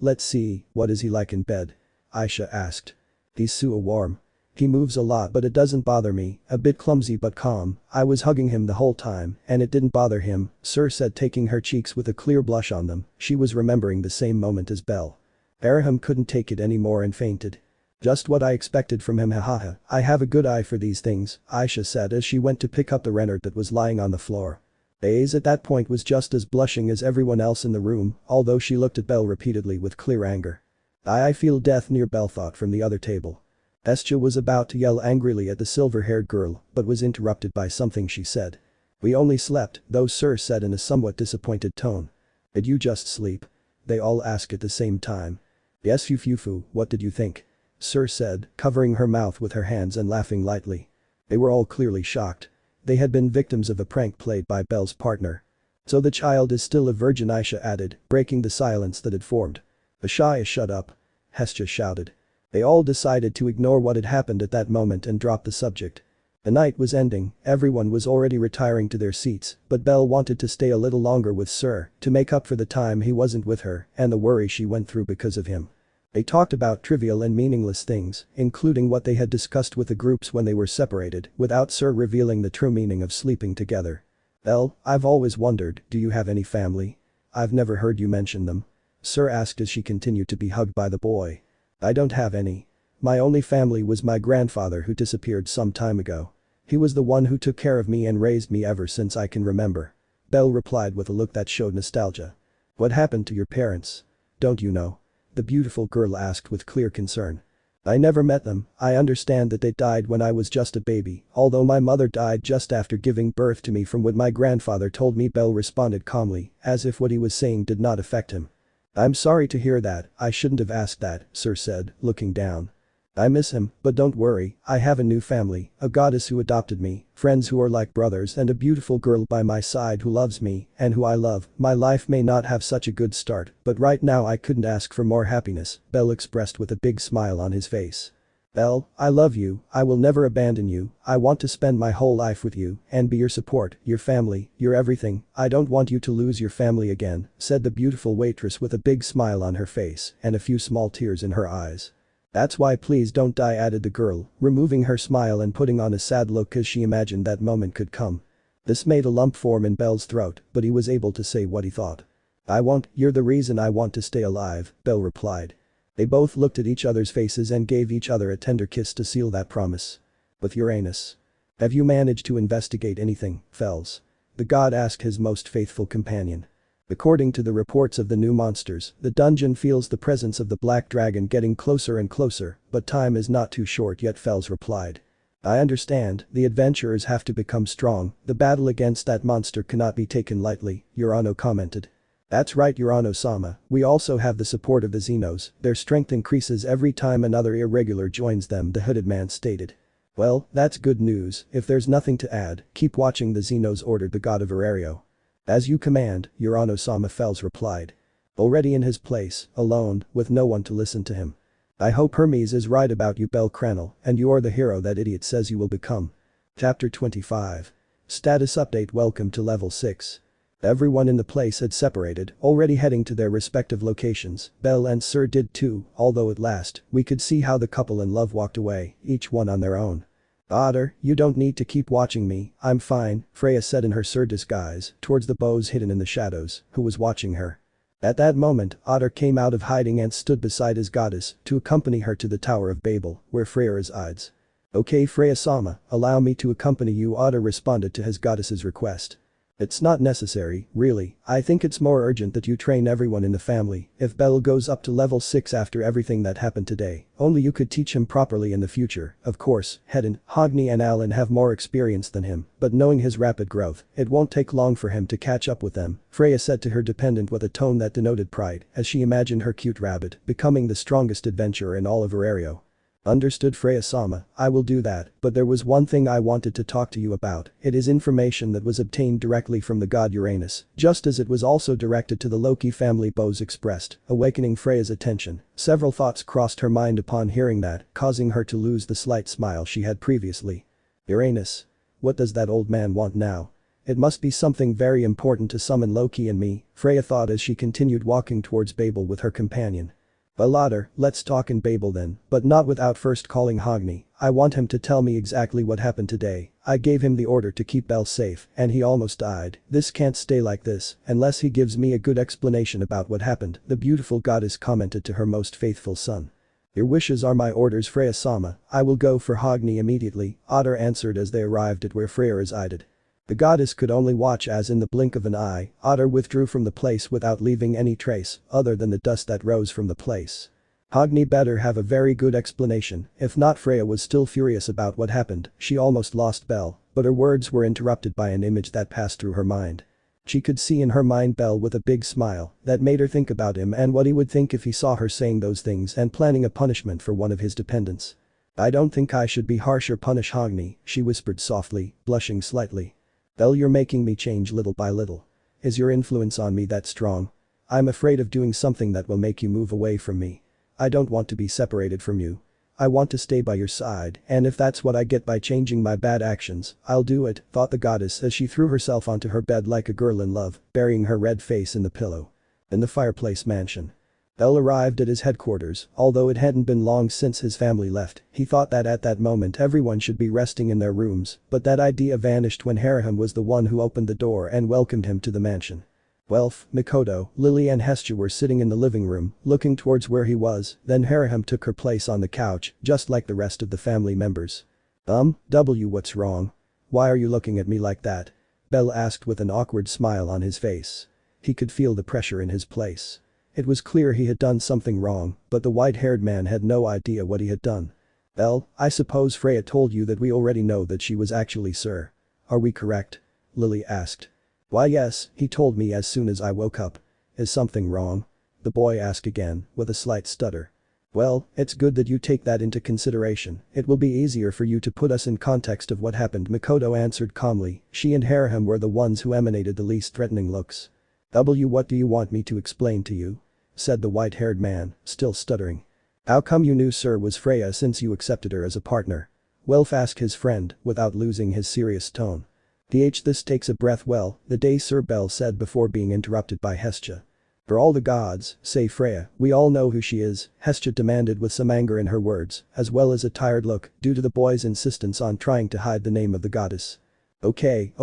what is he like in bed? Aisha asked. He's so warm. He moves a lot but it doesn't bother me, a bit clumsy but calm, I was hugging him the whole time and it didn't bother him, Syr said, taking her cheeks with a clear blush on them, she was remembering the same moment as Bell. Haraham couldn't take it anymore and fainted. Just what I expected from him, hahaha, I have a good eye for these things, Aisha said as she went to pick up the rennet that was lying on the floor. Aze at that point was just as blushing as everyone else in the room, although she looked at Bell repeatedly with clear anger. I feel death near, Bell thought from the other table. Hestia was about to yell angrily at the silver-haired girl, but was interrupted by something she said. We only slept, though, Syr said in a somewhat disappointed tone. Did you just sleep? They all asked at the same time. Yes, Fufu, what did you think? Syr said, covering her mouth with her hands and laughing lightly. They were all clearly shocked. They had been victims of a prank played by Belle's partner. So the child is still a virgin, Aisha added, breaking the silence that had formed. Ashaya, shut up. Hestia shouted. They all decided to ignore what had happened at that moment and drop the subject. The night was ending, everyone was already retiring to their seats, but Belle wanted to stay a little longer with Syr to make up for the time he wasn't with her and the worry she went through because of him. They talked about trivial and meaningless things, including what they had discussed with the groups when they were separated, without Syr revealing the true meaning of sleeping together. Belle, I've always wondered, do you have any family? I've never heard you mention them. Syr asked as she continued to be hugged by the boy. I don't have any. My only family was my grandfather who disappeared some time ago. He was the one who took care of me and raised me ever since I can remember. Belle replied with a look that showed nostalgia. What happened to your parents? Don't you know? The beautiful girl asked with clear concern. I never met them, I understand that they died when I was just a baby, although my mother died just after giving birth to me from what my grandfather told me, Belle responded calmly, as if what he was saying did not affect him. I'm sorry to hear that, I shouldn't have asked that, Syr said, looking down. I miss him, but don't worry, I have a new family, a goddess who adopted me, friends who are like brothers and a beautiful girl by my side who loves me and who I love. My life may not have such a good start, but right now I couldn't ask for more happiness, Belle expressed with a big smile on his face. Belle, I love you, I will never abandon you, I want to spend my whole life with you and be your support, your family, your everything, I don't want you to lose your family again, said the beautiful waitress with a big smile on her face and a few small tears in her eyes. That's why please don't die, added the girl, removing her smile and putting on a sad look as she imagined that moment could come. This made a lump form in Belle's throat, but he was able to say what he thought. I won't, you're the reason I want to stay alive, Belle replied. They both looked at each other's faces and gave each other a tender kiss to seal that promise. With Uranus. Have you managed to investigate anything, Fels? The god asked his most faithful companion. According to the reports of the new monsters, the dungeon feels the presence of the black dragon getting closer and closer, but time is not too short yet, Fels replied. I understand, the adventurers have to become strong, the battle against that monster cannot be taken lightly, Urano commented. That's right, Urano-sama, we also have the support of the Xenos, their strength increases every time another irregular joins them, the hooded man stated. Well, that's good news, if there's nothing to add, keep watching the Xenos, ordered the god of Aerario. As you command, Urano-sama, Fels replied. Already in his place, alone, with no one to listen to him. I hope Hermes is right about you, bellcranel, and you are the hero that idiot says you will become. Chapter 25. Status update. Welcome to level 6. Everyone in the place had separated, already heading to their respective locations. Belle and Syr did too, although at last, we could see how the couple in love walked away, each one on their own. Otter, you don't need to keep watching me, I'm fine, Freya said in her Syr disguise, towards the bows hidden in the shadows, who was watching her. At that moment, Otter came out of hiding and stood beside his goddess to accompany her to the Tower of Babel, where Freya resides. Okay, Freya-sama, allow me to accompany you, Otter responded to his goddess's request. It's not necessary, really, I think it's more urgent that you train everyone in the family. If Belle goes up to level 6 after everything that happened today, only you could teach him properly in the future. Of course, Hedin, Hogni and Alan have more experience than him, but knowing his rapid growth, it won't take long for him to catch up with them, Freya said to her dependent with a tone that denoted pride as she imagined her cute rabbit becoming the strongest adventurer in all of Aerario. Understood, Freya-sama, I will do that, but there was one thing I wanted to talk to you about. It is information that was obtained directly from the god Uranus, just as it was also directed to the Loki family, Bose expressed, awakening Freya's attention. Several thoughts crossed her mind upon hearing that, causing her to lose the slight smile she had previously. Uranus? What does that old man want now? It must be something very important to summon Loki and me, Freya thought as she continued walking towards Babel with her companion. Well, Otter, let's talk in Babel then, but not without first calling Hogni. I want him to tell me exactly what happened today. I gave him the order to keep Belle safe, and he almost died. This can't stay like this, unless he gives me a good explanation about what happened, the beautiful goddess commented to her most faithful son. Your wishes are my orders, Freya-sama, I will go for Hogni immediately, Otter answered as they arrived at where Freya resided. The goddess could only watch as in the blink of an eye, Otter withdrew from the place without leaving any trace other than the dust that rose from the place. Hogni better have a very good explanation, if not. Freya was still furious about what happened, she almost lost Belle, but her words were interrupted by an image that passed through her mind. She could see in her mind Belle with a big smile that made her think about him and what he would think if he saw her saying those things and planning a punishment for one of his dependents. I don't think I should be harsh or punish Hogni, she whispered softly, blushing slightly. Belle, you're making me change little by little. Is your influence on me that strong? I'm afraid of doing something that will make you move away from me. I don't want to be separated from you. I want to stay by your side, and if that's what I get by changing my bad actions, I'll do it, thought the goddess as she threw herself onto her bed like a girl in love, burying her red face in the pillow. In the fireplace mansion. Bell arrived at his headquarters, although it hadn't been long since his family left, he thought that at that moment everyone should be resting in their rooms, but that idea vanished when Haraham was the one who opened the door and welcomed him to the mansion. Welf, Mikoto, Lily and Hestia were sitting in the living room, looking towards where he was, then Haraham took her place on the couch, just like the rest of the family members. What's wrong? Why are you looking at me like that? Bell asked with an awkward smile on his face. He could feel the pressure in his place. It was clear he had done something wrong, but the white-haired man had no idea what he had done. Bell, I suppose Freya told you that we already know that she was actually Syr. Are we correct? Lily asked. Why yes, he told me as soon as I woke up. Is something wrong? The boy asked again, with a slight stutter. Well, it's good that you take that into consideration, it will be easier for you to put us in context of what happened, Mikoto answered calmly, she and Haraham were the ones who emanated the least threatening looks. What do you want me to explain to you? Said the white-haired man, still stuttering. How come you knew Syr was Freya since you accepted her as a partner? Welf asked his friend, without losing his serious tone. This takes a breath well, the day Syr Bell said before being interrupted by Hestia. For all the gods, say Freya, we all know who she is, Hestia demanded with some anger in her words, as well as a tired look, due to the boy's insistence on trying to hide the name of the goddess. Okay,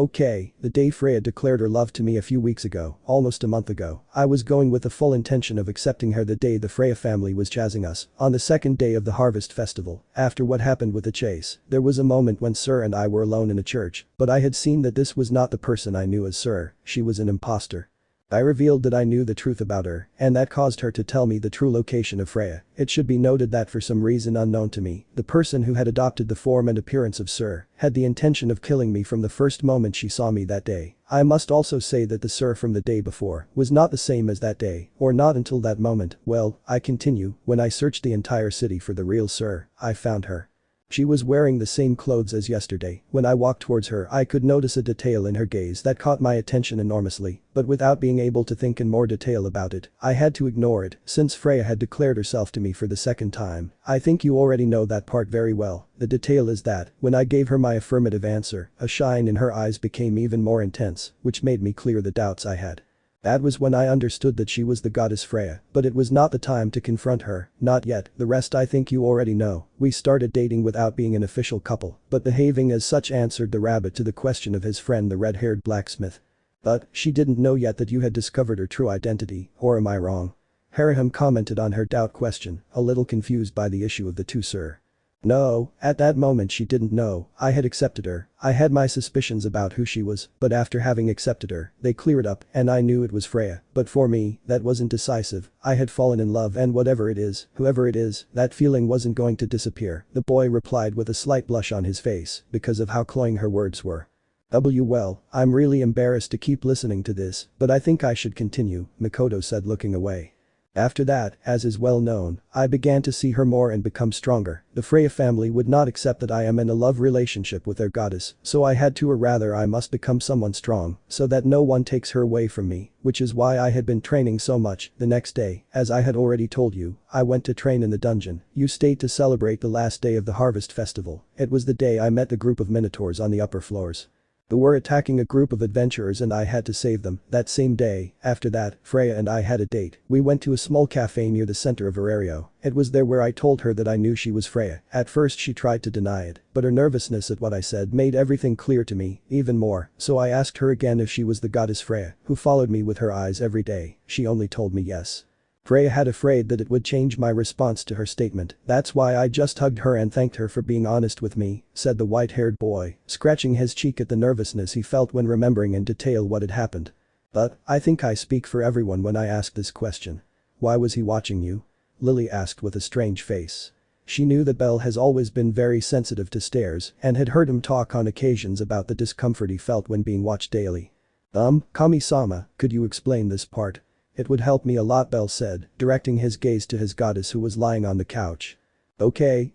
the day Freya declared her love to me a few weeks ago, almost a month ago, I was going with the full intention of accepting her the day the Freya family was chasing us, on the second day of the harvest festival, after what happened with the chase, there was a moment when Syr and I were alone in a church, but I had seen that this was not the person I knew as Syr, she was an imposter. I revealed that I knew the truth about her, and that caused her to tell me the true location of Freya. It should be noted that for some reason unknown to me, the person who had adopted the form and appearance of Syr had the intention of killing me from the first moment she saw me that day. I must also say that the Syr from the day before was not the same as that day, or not until that moment. Well, I continue, when I searched the entire city for the real Syr, I found her. She was wearing the same clothes as yesterday. When I walked towards her I could notice a detail in her gaze that caught my attention enormously, but without being able to think in more detail about it, I had to ignore it since Freya had declared herself to me for the second time. I think you already know that part very well. The detail is that, when I gave her my affirmative answer, a shine in her eyes became even more intense, which made me clear the doubts I had. That was when I understood that she was the goddess Freya, but it was not the time to confront her, not yet, the rest I think you already know. We started dating without being an official couple, but behaving as such, answered the rabbit to the question of his friend the red-haired blacksmith. But, she didn't know yet that you had discovered her true identity, or am I wrong? Haraham commented on her doubt question, a little confused by the issue of the two Syr. No, at that moment she didn't know. I had accepted her. I had my suspicions about who she was, but after having accepted her, they cleared up and I knew it was Freya. But for me, that wasn't decisive. I had fallen in love, and whatever it is, whoever it is, that feeling wasn't going to disappear, the boy replied with a slight blush on his face because of how cloying her words were. Well, I'm really embarrassed to keep listening to this, but I think I should continue, Mikoto said, looking away. After that, as is well known, I began to see her more and become stronger. The Freya family would not accept that I am in a love relationship with their goddess, so I had to, or rather I must become someone strong, so that no one takes her away from me, which is why I had been training so much. The next day, as I had already told you, I went to train in the dungeon. You stayed to celebrate the last day of the harvest festival. It was the day I met the group of minotaurs on the upper floors. They were attacking a group of adventurers and I had to save them. That same day, after that, Freya and I had a date. We went to a small cafe near the center of Aurario. It was there where I told her that I knew she was Freya. At first she tried to deny it, but her nervousness at what I said made everything clear to me, even more, so I asked her again if she was the goddess Freya, who followed me with her eyes every day. She only told me yes. Freya had afraid that it would change my response to her statement. That's why I just hugged her and thanked her for being honest with me, said the white-haired boy, scratching his cheek at the nervousness he felt when remembering in detail what had happened. But, I think I speak for everyone when I ask this question. Why was he watching you? Lily asked with a strange face. She knew that Bell has always been very sensitive to stares and had heard him talk on occasions about the discomfort he felt when being watched daily. Kami-sama, could you explain this part? It would help me a lot, Bell said, directing his gaze to his goddess who was lying on the couch. Okay,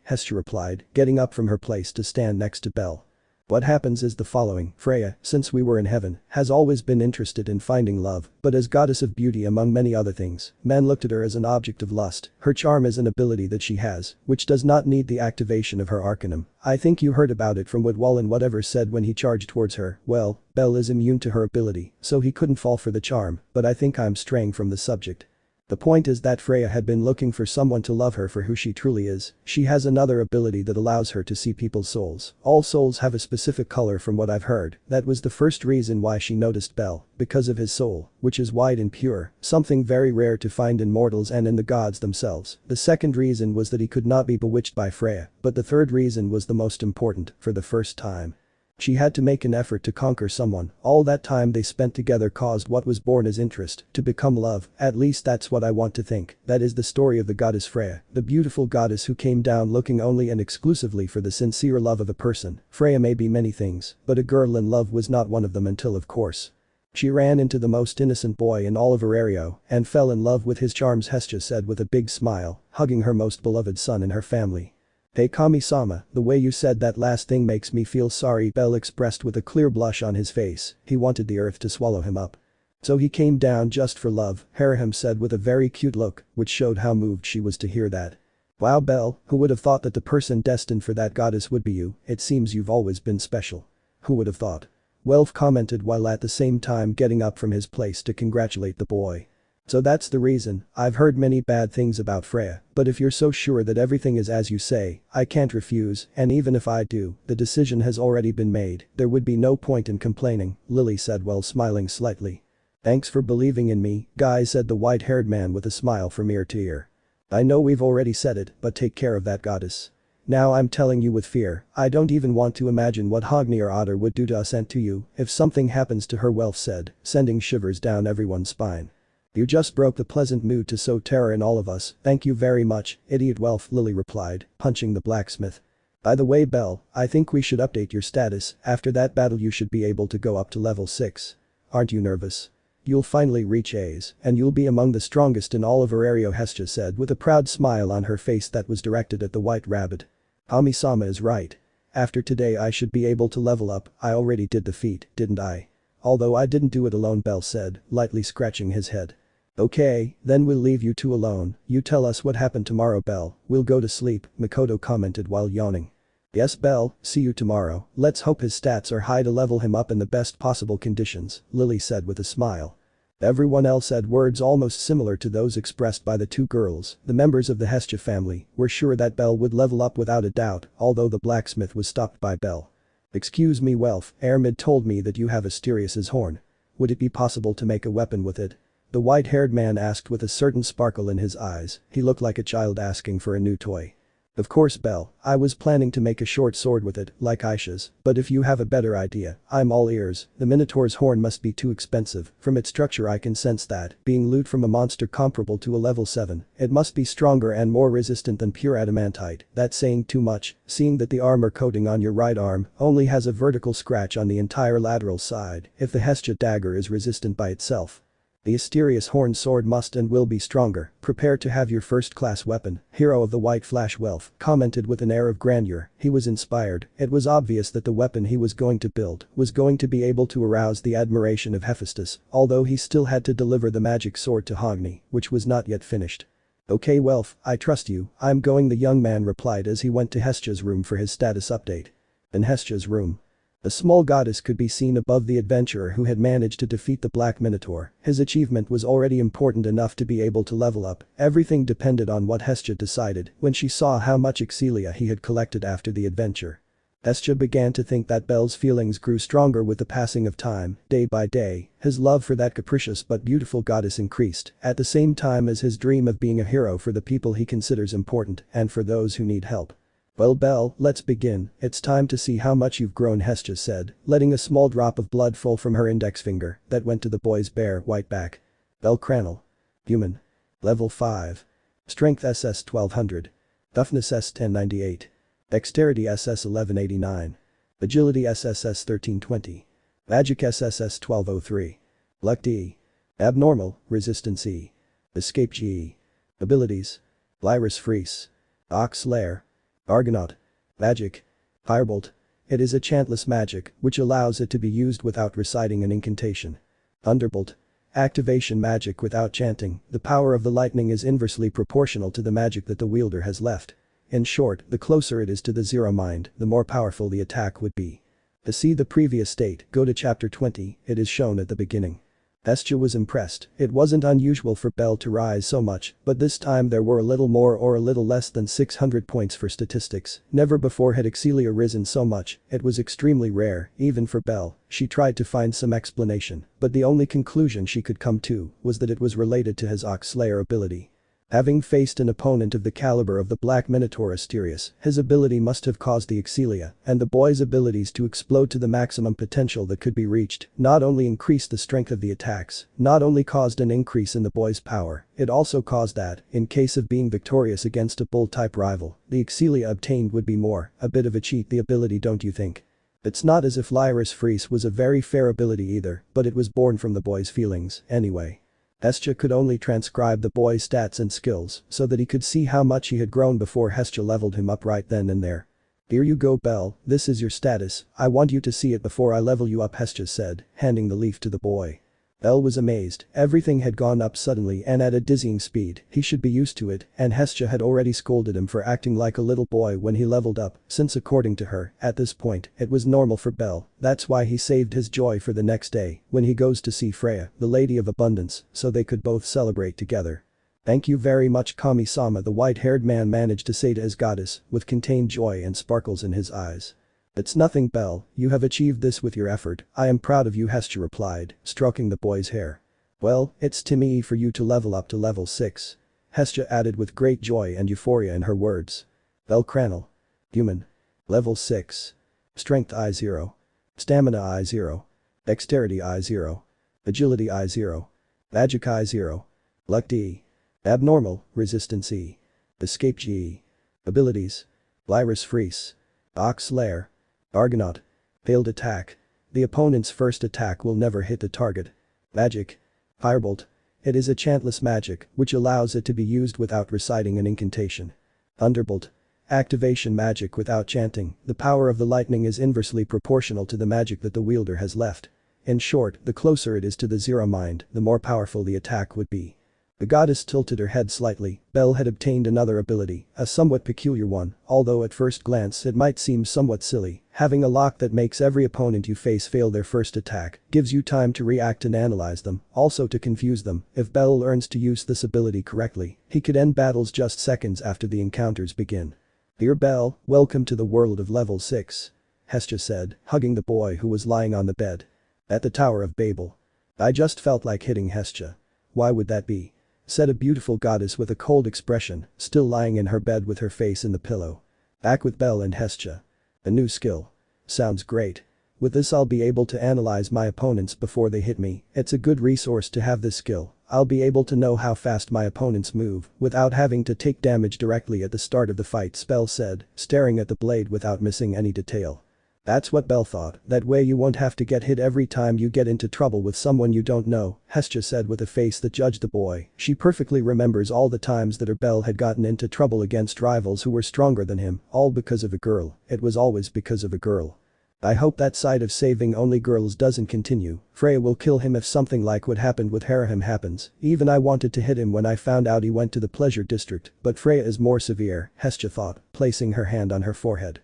Hestia replied, getting up from her place to stand next to Belle. What happens is the following: Freya, since we were in heaven, has always been interested in finding love, but as goddess of beauty among many other things, men looked at her as an object of lust. Her charm is an ability that she has, which does not need the activation of her arcanum. I think you heard about it from what Wallen whatever said when he charged towards her. Well, Belle is immune to her ability, so he couldn't fall for the charm, but I think I'm straying from the subject. The point is that Freya had been looking for someone to love her for who she truly is. She has another ability that allows her to see people's souls. All souls have a specific color from what I've heard. That was the first reason why she noticed Belle, because of his soul, which is white and pure, something very rare to find in mortals and in the gods themselves. The second reason was that he could not be bewitched by Freya, but the third reason was the most important: for the first time, she had to make an effort to conquer someone. All that time they spent together caused what was born as interest to become love. At least that's what I want to think. That is the story of the goddess Freya, the beautiful goddess who came down looking only and exclusively for the sincere love of a person. Freya may be many things, but a girl in love was not one of them until, of course, she ran into the most innocent boy in all of Aurario and fell in love with his charms, Hestia said with a big smile, hugging her most beloved son in her family. Hey Kami-sama, the way you said that last thing makes me feel sorry, Belle expressed with a clear blush on his face. He wanted the earth to swallow him up. So he came down just for love, Haraham said with a very cute look, which showed how moved she was to hear that. Wow Belle, who would have thought that the person destined for that goddess would be you? It seems you've always been special. Who would have thought? Welf commented while at the same time getting up from his place to congratulate the boy. So that's the reason. I've heard many bad things about Freya, but if you're so sure that everything is as you say, I can't refuse, and even if I do, the decision has already been made. There would be no point in complaining, Lily said while smiling slightly. Thanks for believing in me, guys, said the white-haired man with a smile from ear to ear. I know we've already said it, but take care of that goddess. Now I'm telling you with fear, I don't even want to imagine what Hogni or Otter would do to us and to you if something happens to her, Welf said, sending shivers down everyone's spine. You just broke the pleasant mood to sow terror in all of us. Thank you very much, idiot Welf, Lily replied, punching the blacksmith. By the way Belle, I think we should update your status. After that battle you should be able to go up to level 6. Aren't you nervous? You'll finally reach A's, and you'll be among the strongest in all of Aurario, Hestia said with a proud smile on her face that was directed at the white rabbit. Kami-sama is right. After today I should be able to level up. I already did the feat, didn't I? Although I didn't do it alone, Belle said, lightly scratching his head. Okay, then we'll leave you two alone. You tell us what happened tomorrow, Belle. We'll go to sleep, Makoto commented while yawning. Yes Belle, see you tomorrow. Let's hope his stats are high to level him up in the best possible conditions, Lily said with a smile. Everyone else said words almost similar to those expressed by the two girls. The members of the Hestia family were sure that Belle would level up without a doubt, although the blacksmith was stopped by Belle. Excuse me Welf, Airmid told me that you have Asterius's horn. Would it be possible to make a weapon with it? The white-haired man asked with a certain sparkle in his eyes. He looked like a child asking for a new toy. Of course Belle, I was planning to make a short sword with it, like Aisha's, but if you have a better idea, I'm all ears. The Minotaur's horn must be too expensive. From its structure I can sense that, being loot from a monster comparable to a level 7, it must be stronger and more resistant than pure adamantite. That's saying too much, seeing that the armor coating on your right arm only has a vertical scratch on the entire lateral side. If the Hestia dagger is resistant by itself, the Asterius horn sword must and will be stronger. Prepare to have your first-class weapon, hero of the White Flash. Welf commented with an air of grandeur. He was inspired. It was obvious that the weapon he was going to build was going to be able to arouse the admiration of Hephaestus, although he still had to deliver the magic sword to Hogni, which was not yet finished. Okay Welf, I trust you. I'm going, the young man replied as he went to Hestia's room for his status update. In Hestia's room, the small goddess could be seen above the adventurer who had managed to defeat the Black Minotaur. His achievement was already important enough to be able to level up. Everything depended on what Hestia decided when she saw how much Excelia he had collected after the adventure. Hestia began to think that Belle's feelings grew stronger with the passing of time. Day by day, his love for that capricious but beautiful goddess increased, at the same time as his dream of being a hero for the people he considers important and for those who need help. Well Belle, let's begin. It's time to see how much you've grown, Hestia said, letting a small drop of blood fall from her index finger that went to the boy's bare white back. Bellcranel. Human. Level 5. Strength SS 1200. Toughness S 1098. Dexterity SS 1189. Agility SSS 1320. Magic SSS 1203. Luck D. Abnormal, Resistance E. Escape G. Abilities. Lyris Freeze. Ox Lair. Argonaut. Magic. Firebolt. It is a chantless magic, which allows it to be used without reciting an incantation. Thunderbolt. Activation magic without chanting, the power of the lightning is inversely proportional to the magic that the wielder has left. In short, the closer it is to the zero mind, the more powerful the attack would be. To see the previous state, go to chapter 20, it is shown at the beginning. Hestia was impressed. It wasn't unusual for Belle to rise so much, but this time there were a little more or a little less than 600 points for statistics. Never before had Excelia risen so much, it was extremely rare, even for Belle. She tried to find some explanation, but the only conclusion she could come to was that it was related to his Ox Slayer ability. Having faced an opponent of the caliber of the Black Minotaur Asterius, his ability must have caused the Excelia and the boy's abilities to explode to the maximum potential that could be reached, not only increased the strength of the attacks, not only caused an increase in the boy's power, it also caused that, in case of being victorious against a bull-type rival, the Excelia obtained would be more, a bit of a cheat the ability, don't you think? It's not as if Lyris Freeze was a very fair ability either, but it was born from the boy's feelings, anyway. Hestia could only transcribe the boy's stats and skills so that he could see how much he had grown before Hestia leveled him up right then and there. Here you go, Belle, this is your status, I want you to see it before I level you up, Hestia said, handing the leaf to the boy. Belle was amazed, everything had gone up suddenly and at a dizzying speed, he should be used to it, and Hestia had already scolded him for acting like a little boy when he leveled up, since according to her, at this point, it was normal for Belle, that's why he saved his joy for the next day, when he goes to see Freya, the Lady of Abundance, so they could both celebrate together. Thank you very much, Kami-sama, the white-haired man managed to say to his goddess, with contained joy and sparkles in his eyes. It's nothing, Belle, you have achieved this with your effort, I am proud of you, Hestia replied, stroking the boy's hair. Well, it's to me for you to level up to level 6. Hestia added with great joy and euphoria in her words. Bellcranel. Human. Level 6. Strength I0. Stamina I0. Dexterity I0. Agility I0. Magic I0. Luck D. Abnormal, Resistance E. Escape G. Abilities. Lyris Freeze. Ox Lair. Argonaut. Failed attack. The opponent's first attack will never hit the target. Magic. Firebolt. It is a chantless magic, which allows it to be used without reciting an incantation. Thunderbolt. Activation magic without chanting, the power of the lightning is inversely proportional to the magic that the wielder has left. In short, the closer it is to the zero mind, the more powerful the attack would be. The goddess tilted her head slightly. Belle had obtained another ability, a somewhat peculiar one, although at first glance it might seem somewhat silly. Having a lock that makes every opponent you face fail their first attack, gives you time to react and analyze them, also to confuse them. If Belle learns to use this ability correctly, he could end battles just seconds after the encounters begin. Dear Belle, welcome to the world of level 6. Hestia said, hugging the boy who was lying on the bed. At the Tower of Babel. I just felt like hitting Hestia. Why would that be? Said a beautiful goddess with a cold expression, still lying in her bed with her face in the pillow. Back with Belle and Hestia. A new skill. Sounds great. With this I'll be able to analyze my opponents before they hit me, it's a good resource to have this skill. I'll be able to know how fast my opponents move without having to take damage directly at the start of the fight, Belle said, staring at the blade without missing any detail. That's what Belle thought, that way you won't have to get hit every time you get into trouble with someone you don't know, Hestia said with a face that judged the boy. She perfectly remembers all the times that her Belle had gotten into trouble against rivals who were stronger than him, all because of a girl, it was always because of a girl. I hope that side of saving only girls doesn't continue, Freya will kill him if something like what happened with Harahim happens, even I wanted to hit him when I found out he went to the pleasure district, but Freya is more severe, Hestia thought, placing her hand on her forehead.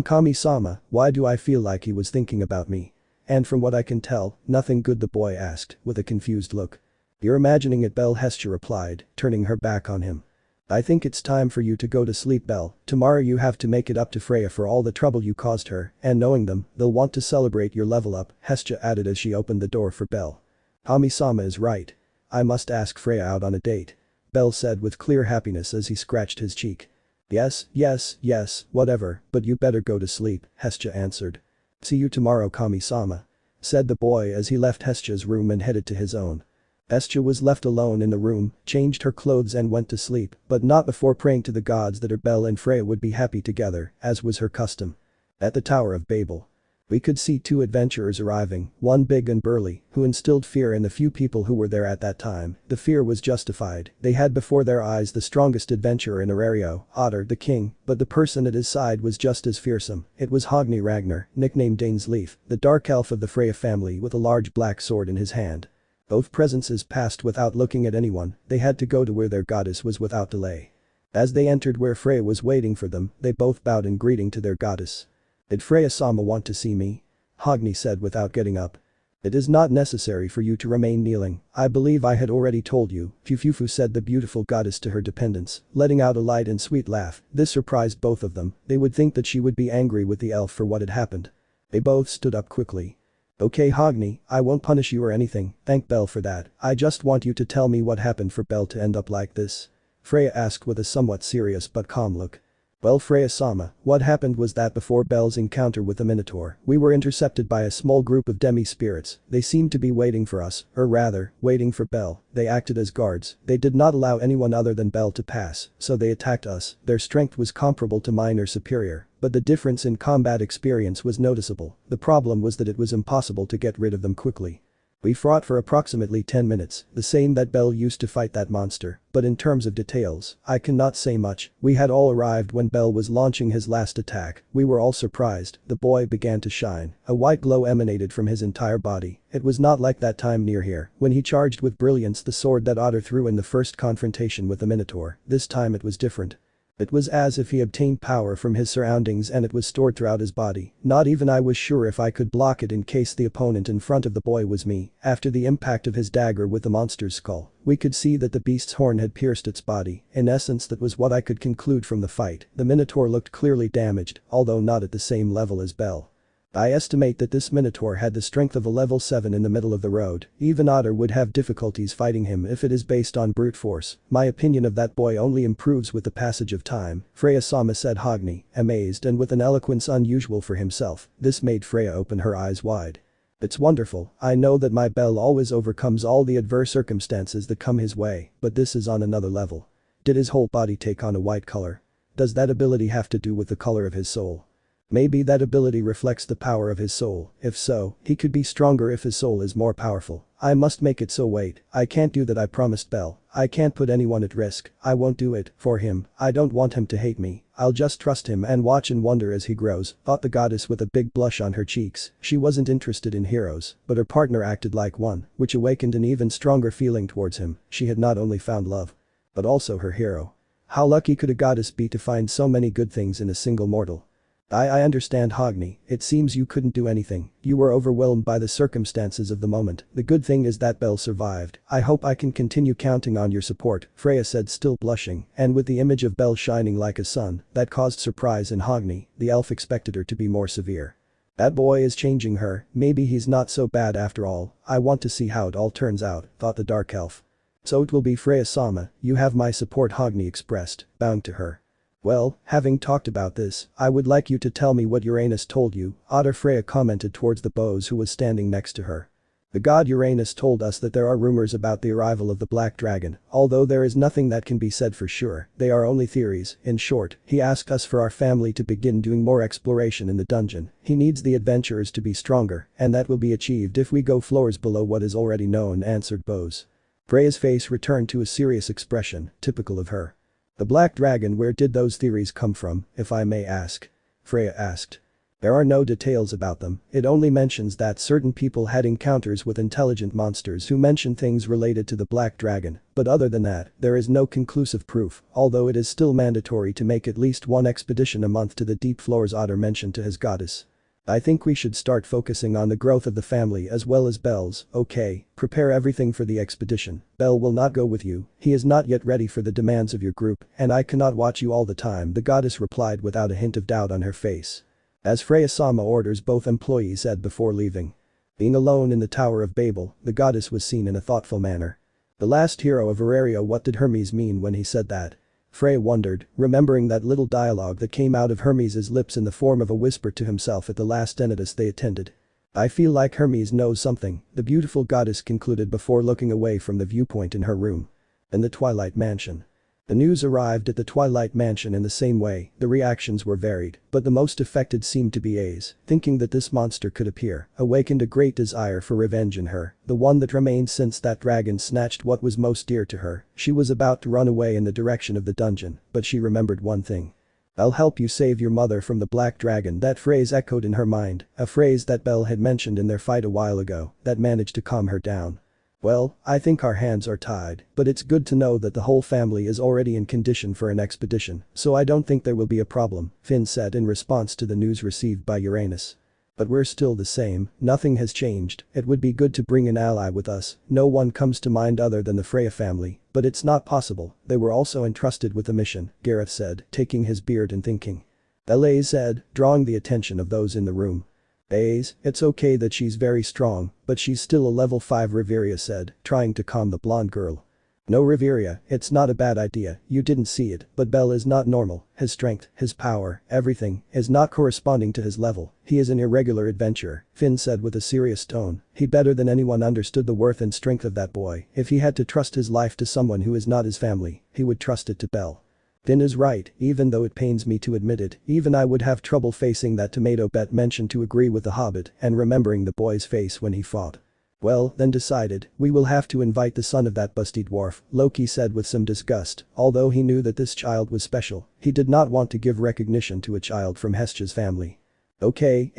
Kami-sama, why do I feel like he was thinking about me? And from what I can tell, nothing good, the boy asked, with a confused look. You're imagining it, Belle, Hestia replied, turning her back on him. I think it's time for you to go to sleep, Belle, tomorrow you have to make it up to Freya for all the trouble you caused her, and knowing them, they'll want to celebrate your level up, Hestia added as she opened the door for Belle. Kami-sama is right. I must ask Freya out on a date. Belle said with clear happiness as he scratched his cheek. Yes, whatever, but you better go to sleep, Hestia answered. See you tomorrow, Kami-sama. Said the boy as he left Hestia's room and headed to his own. Hestia was left alone in the room, changed her clothes and went to sleep, but not before praying to the gods that her Belle and Freya would be happy together, as was her custom. At the Tower of Babel. We could see two adventurers arriving, one big and burly, who instilled fear in the few people who were there at that time. The fear was justified. They had before their eyes the strongest adventurer in Arario, Otter the king, but the person at his side was just as fearsome. It was Hogni Ragnar, nicknamed Dane's Leaf, the dark elf of the Freya family with a large black sword in his hand. Both presences passed without looking at anyone. They had to go to where their goddess was without delay. As they entered where Freya was waiting for them, they both bowed in greeting to their goddess. "Did Freya-sama want to see me?" Hogni said without getting up. "It is not necessary for you to remain kneeling. I believe I had already told you," Fufufu said the beautiful goddess to her dependents, letting out a light and sweet laugh. This surprised both of them. They would think that she would be angry with the elf for what had happened. They both stood up quickly. "Okay Hogni, I won't punish you or anything, thank Belle for that. I just want you to tell me what happened for Belle to end up like this." Freya asked with a somewhat serious but calm look. "Well Freya-sama, what happened was that before Belle's encounter with the Minotaur, we were intercepted by a small group of demi-spirits. They seemed to be waiting for us, or rather, waiting for Belle. They acted as guards. They did not allow anyone other than Belle to pass, so they attacked us. Their strength was comparable to mine or superior, but the difference in combat experience was noticeable. The problem was that it was impossible to get rid of them quickly. We fought for approximately 10 minutes, the same that Belle used to fight that monster, but in terms of details, I cannot say much. We had all arrived when Belle was launching his last attack. We were all surprised. The boy began to shine. A white glow emanated from his entire body. It was not like that time near here, when he charged with brilliance the sword that Otter threw in the first confrontation with the Minotaur. This time it was different. It was as if he obtained power from his surroundings and it was stored throughout his body. Not even I was sure if I could block it in case the opponent in front of the boy was me. After the impact of his dagger with the monster's skull, we could see that the beast's horn had pierced its body. In essence, that was what I could conclude from the fight. The Minotaur looked clearly damaged, although not at the same level as Belle. I estimate that this Minotaur had the strength of a level 7 in the middle of the road. Even Otter would have difficulties fighting him if it is based on brute force. My opinion of that boy only improves with the passage of time. Freya-sama said Hogni, amazed and with an eloquence unusual for himself. This made Freya open her eyes wide. "It's wonderful. I know that my Belle always overcomes all the adverse circumstances that come his way, but this is on another level." Did his whole body take on a white color? Does that ability have to do with the color of his soul? Maybe that ability reflects the power of his soul. If so, he could be stronger if his soul is more powerful. I must make it so. Wait, I can't do that. I promised Belle. I can't put anyone at risk. I won't do it for him. I don't want him to hate me. I'll just trust him and watch and wonder as he grows, thought the goddess with a big blush on her cheeks. She wasn't interested in heroes, but her partner acted like one, which awakened an even stronger feeling towards him. She had not only found love, but also her hero. How lucky could a goddess be to find so many good things in a single mortal? I understand Hogni, it seems you couldn't do anything. You were overwhelmed by the circumstances of the moment. The good thing is that Belle survived. I hope I can continue counting on your support, Freya said, still blushing, and with the image of Belle shining like a sun, that caused surprise in Hogni. The elf expected her to be more severe. That boy is changing her, maybe he's not so bad after all. I want to see how it all turns out, thought the dark elf. So it will be Freya-sama, you have my support, Hogni expressed, bowing to her. Well, having talked about this, I would like you to tell me what Uranus told you, Otter, Freya commented towards the bows who was standing next to her. The god Uranus told us that there are rumors about the arrival of the black dragon, although there is nothing that can be said for sure, they are only theories. In short, he asked us for our family to begin doing more exploration in the dungeon. He needs the adventurers to be stronger, and that will be achieved if we go floors below what is already known, answered Bose. Freya's face returned to a serious expression, typical of her. The black dragon, where did those theories come from, if I may ask? Freya asked. There are no details about them, it only mentions that certain people had encounters with intelligent monsters who mention things related to the black dragon, but other than that, there is no conclusive proof, although it is still mandatory to make at least one expedition a month to the deep floors, Otter mentioned to his goddess. I think we should start focusing on the growth of the family as well as Belle's. Okay, prepare everything for the expedition. Belle will not go with you, he is not yet ready for the demands of your group, and I cannot watch you all the time, the goddess replied without a hint of doubt on her face. As Freya-sama orders, both employees said before leaving. Being alone in the Tower of Babel, the goddess was seen in a thoughtful manner. The last hero of Arario, what did Hermes mean when he said that? Freya wondered, remembering that little dialogue that came out of Hermes's lips in the form of a whisper to himself at the last Enitus they attended. I feel like Hermes knows something, the beautiful goddess concluded before looking away from the viewpoint in her room. In the Twilight Mansion. The news arrived at the Twilight Mansion in the same way, the reactions were varied, but the most affected seemed to be A's, thinking that this monster could appear, awakened a great desire for revenge in her, the one that remained since that dragon snatched what was most dear to her. She was about to run away in the direction of the dungeon, but she remembered one thing. "I'll help you save your mother from the black dragon." That phrase echoed in her mind, a phrase that Belle had mentioned in their fight a while ago, that managed to calm her down. "Well, I think our hands are tied, but it's good to know that the whole family is already in condition for an expedition, so I don't think there will be a problem," Finn said in response to the news received by Uranus. "But we're still the same, nothing has changed. It would be good to bring an ally with us. No one comes to mind other than the Freya family, but it's not possible. They were also entrusted with a mission," Gareth said, taking his beard and thinking. "La," said, drawing the attention of those in the room. "It's okay that she's very strong, but she's still a level 5, Riveria said, trying to calm the blonde girl. "No, Riveria, it's not a bad idea, you didn't see it, but Belle is not normal. His strength, his power, everything, is not corresponding to his level. He is an irregular adventurer," Finn said with a serious tone. He better than anyone understood the worth and strength of that boy. If he had to trust his life to someone who is not his family, he would trust it to Belle. Finn is right, even though it pains me to admit it, even I would have trouble facing that tomato. Bet mentioned to agree with the Hobbit and remembering the boy's face when he fought. "Well, then decided, we will have to invite the son of that busty dwarf," Loki said with some disgust, although he knew that this child was special, he did not want to give recognition to a child from Hestia's family. "Okay,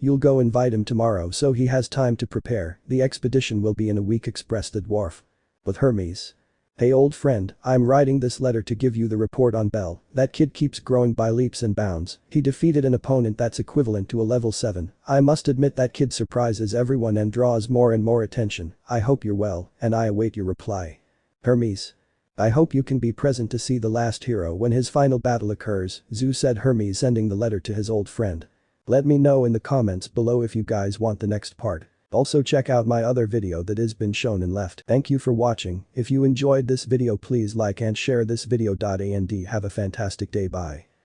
you'll go invite him tomorrow so he has time to prepare, the expedition will be in a week," expressed the dwarf. With Hermes. "Hey old friend, I'm writing this letter to give you the report on Belle. That kid keeps growing by leaps and bounds. He defeated an opponent that's equivalent to a level 7. I must admit that kid surprises everyone and draws more and more attention. I hope you're well, and I await your reply. Hermes. I hope you can be present to see the last hero when his final battle occurs," Zeus said, Hermes sending the letter to his old friend. Let me know in the comments below if you guys want the next part. Also check out my other video that has been shown and left. Thank you for watching. If you enjoyed this video please like and share this video. And have a fantastic day. Bye.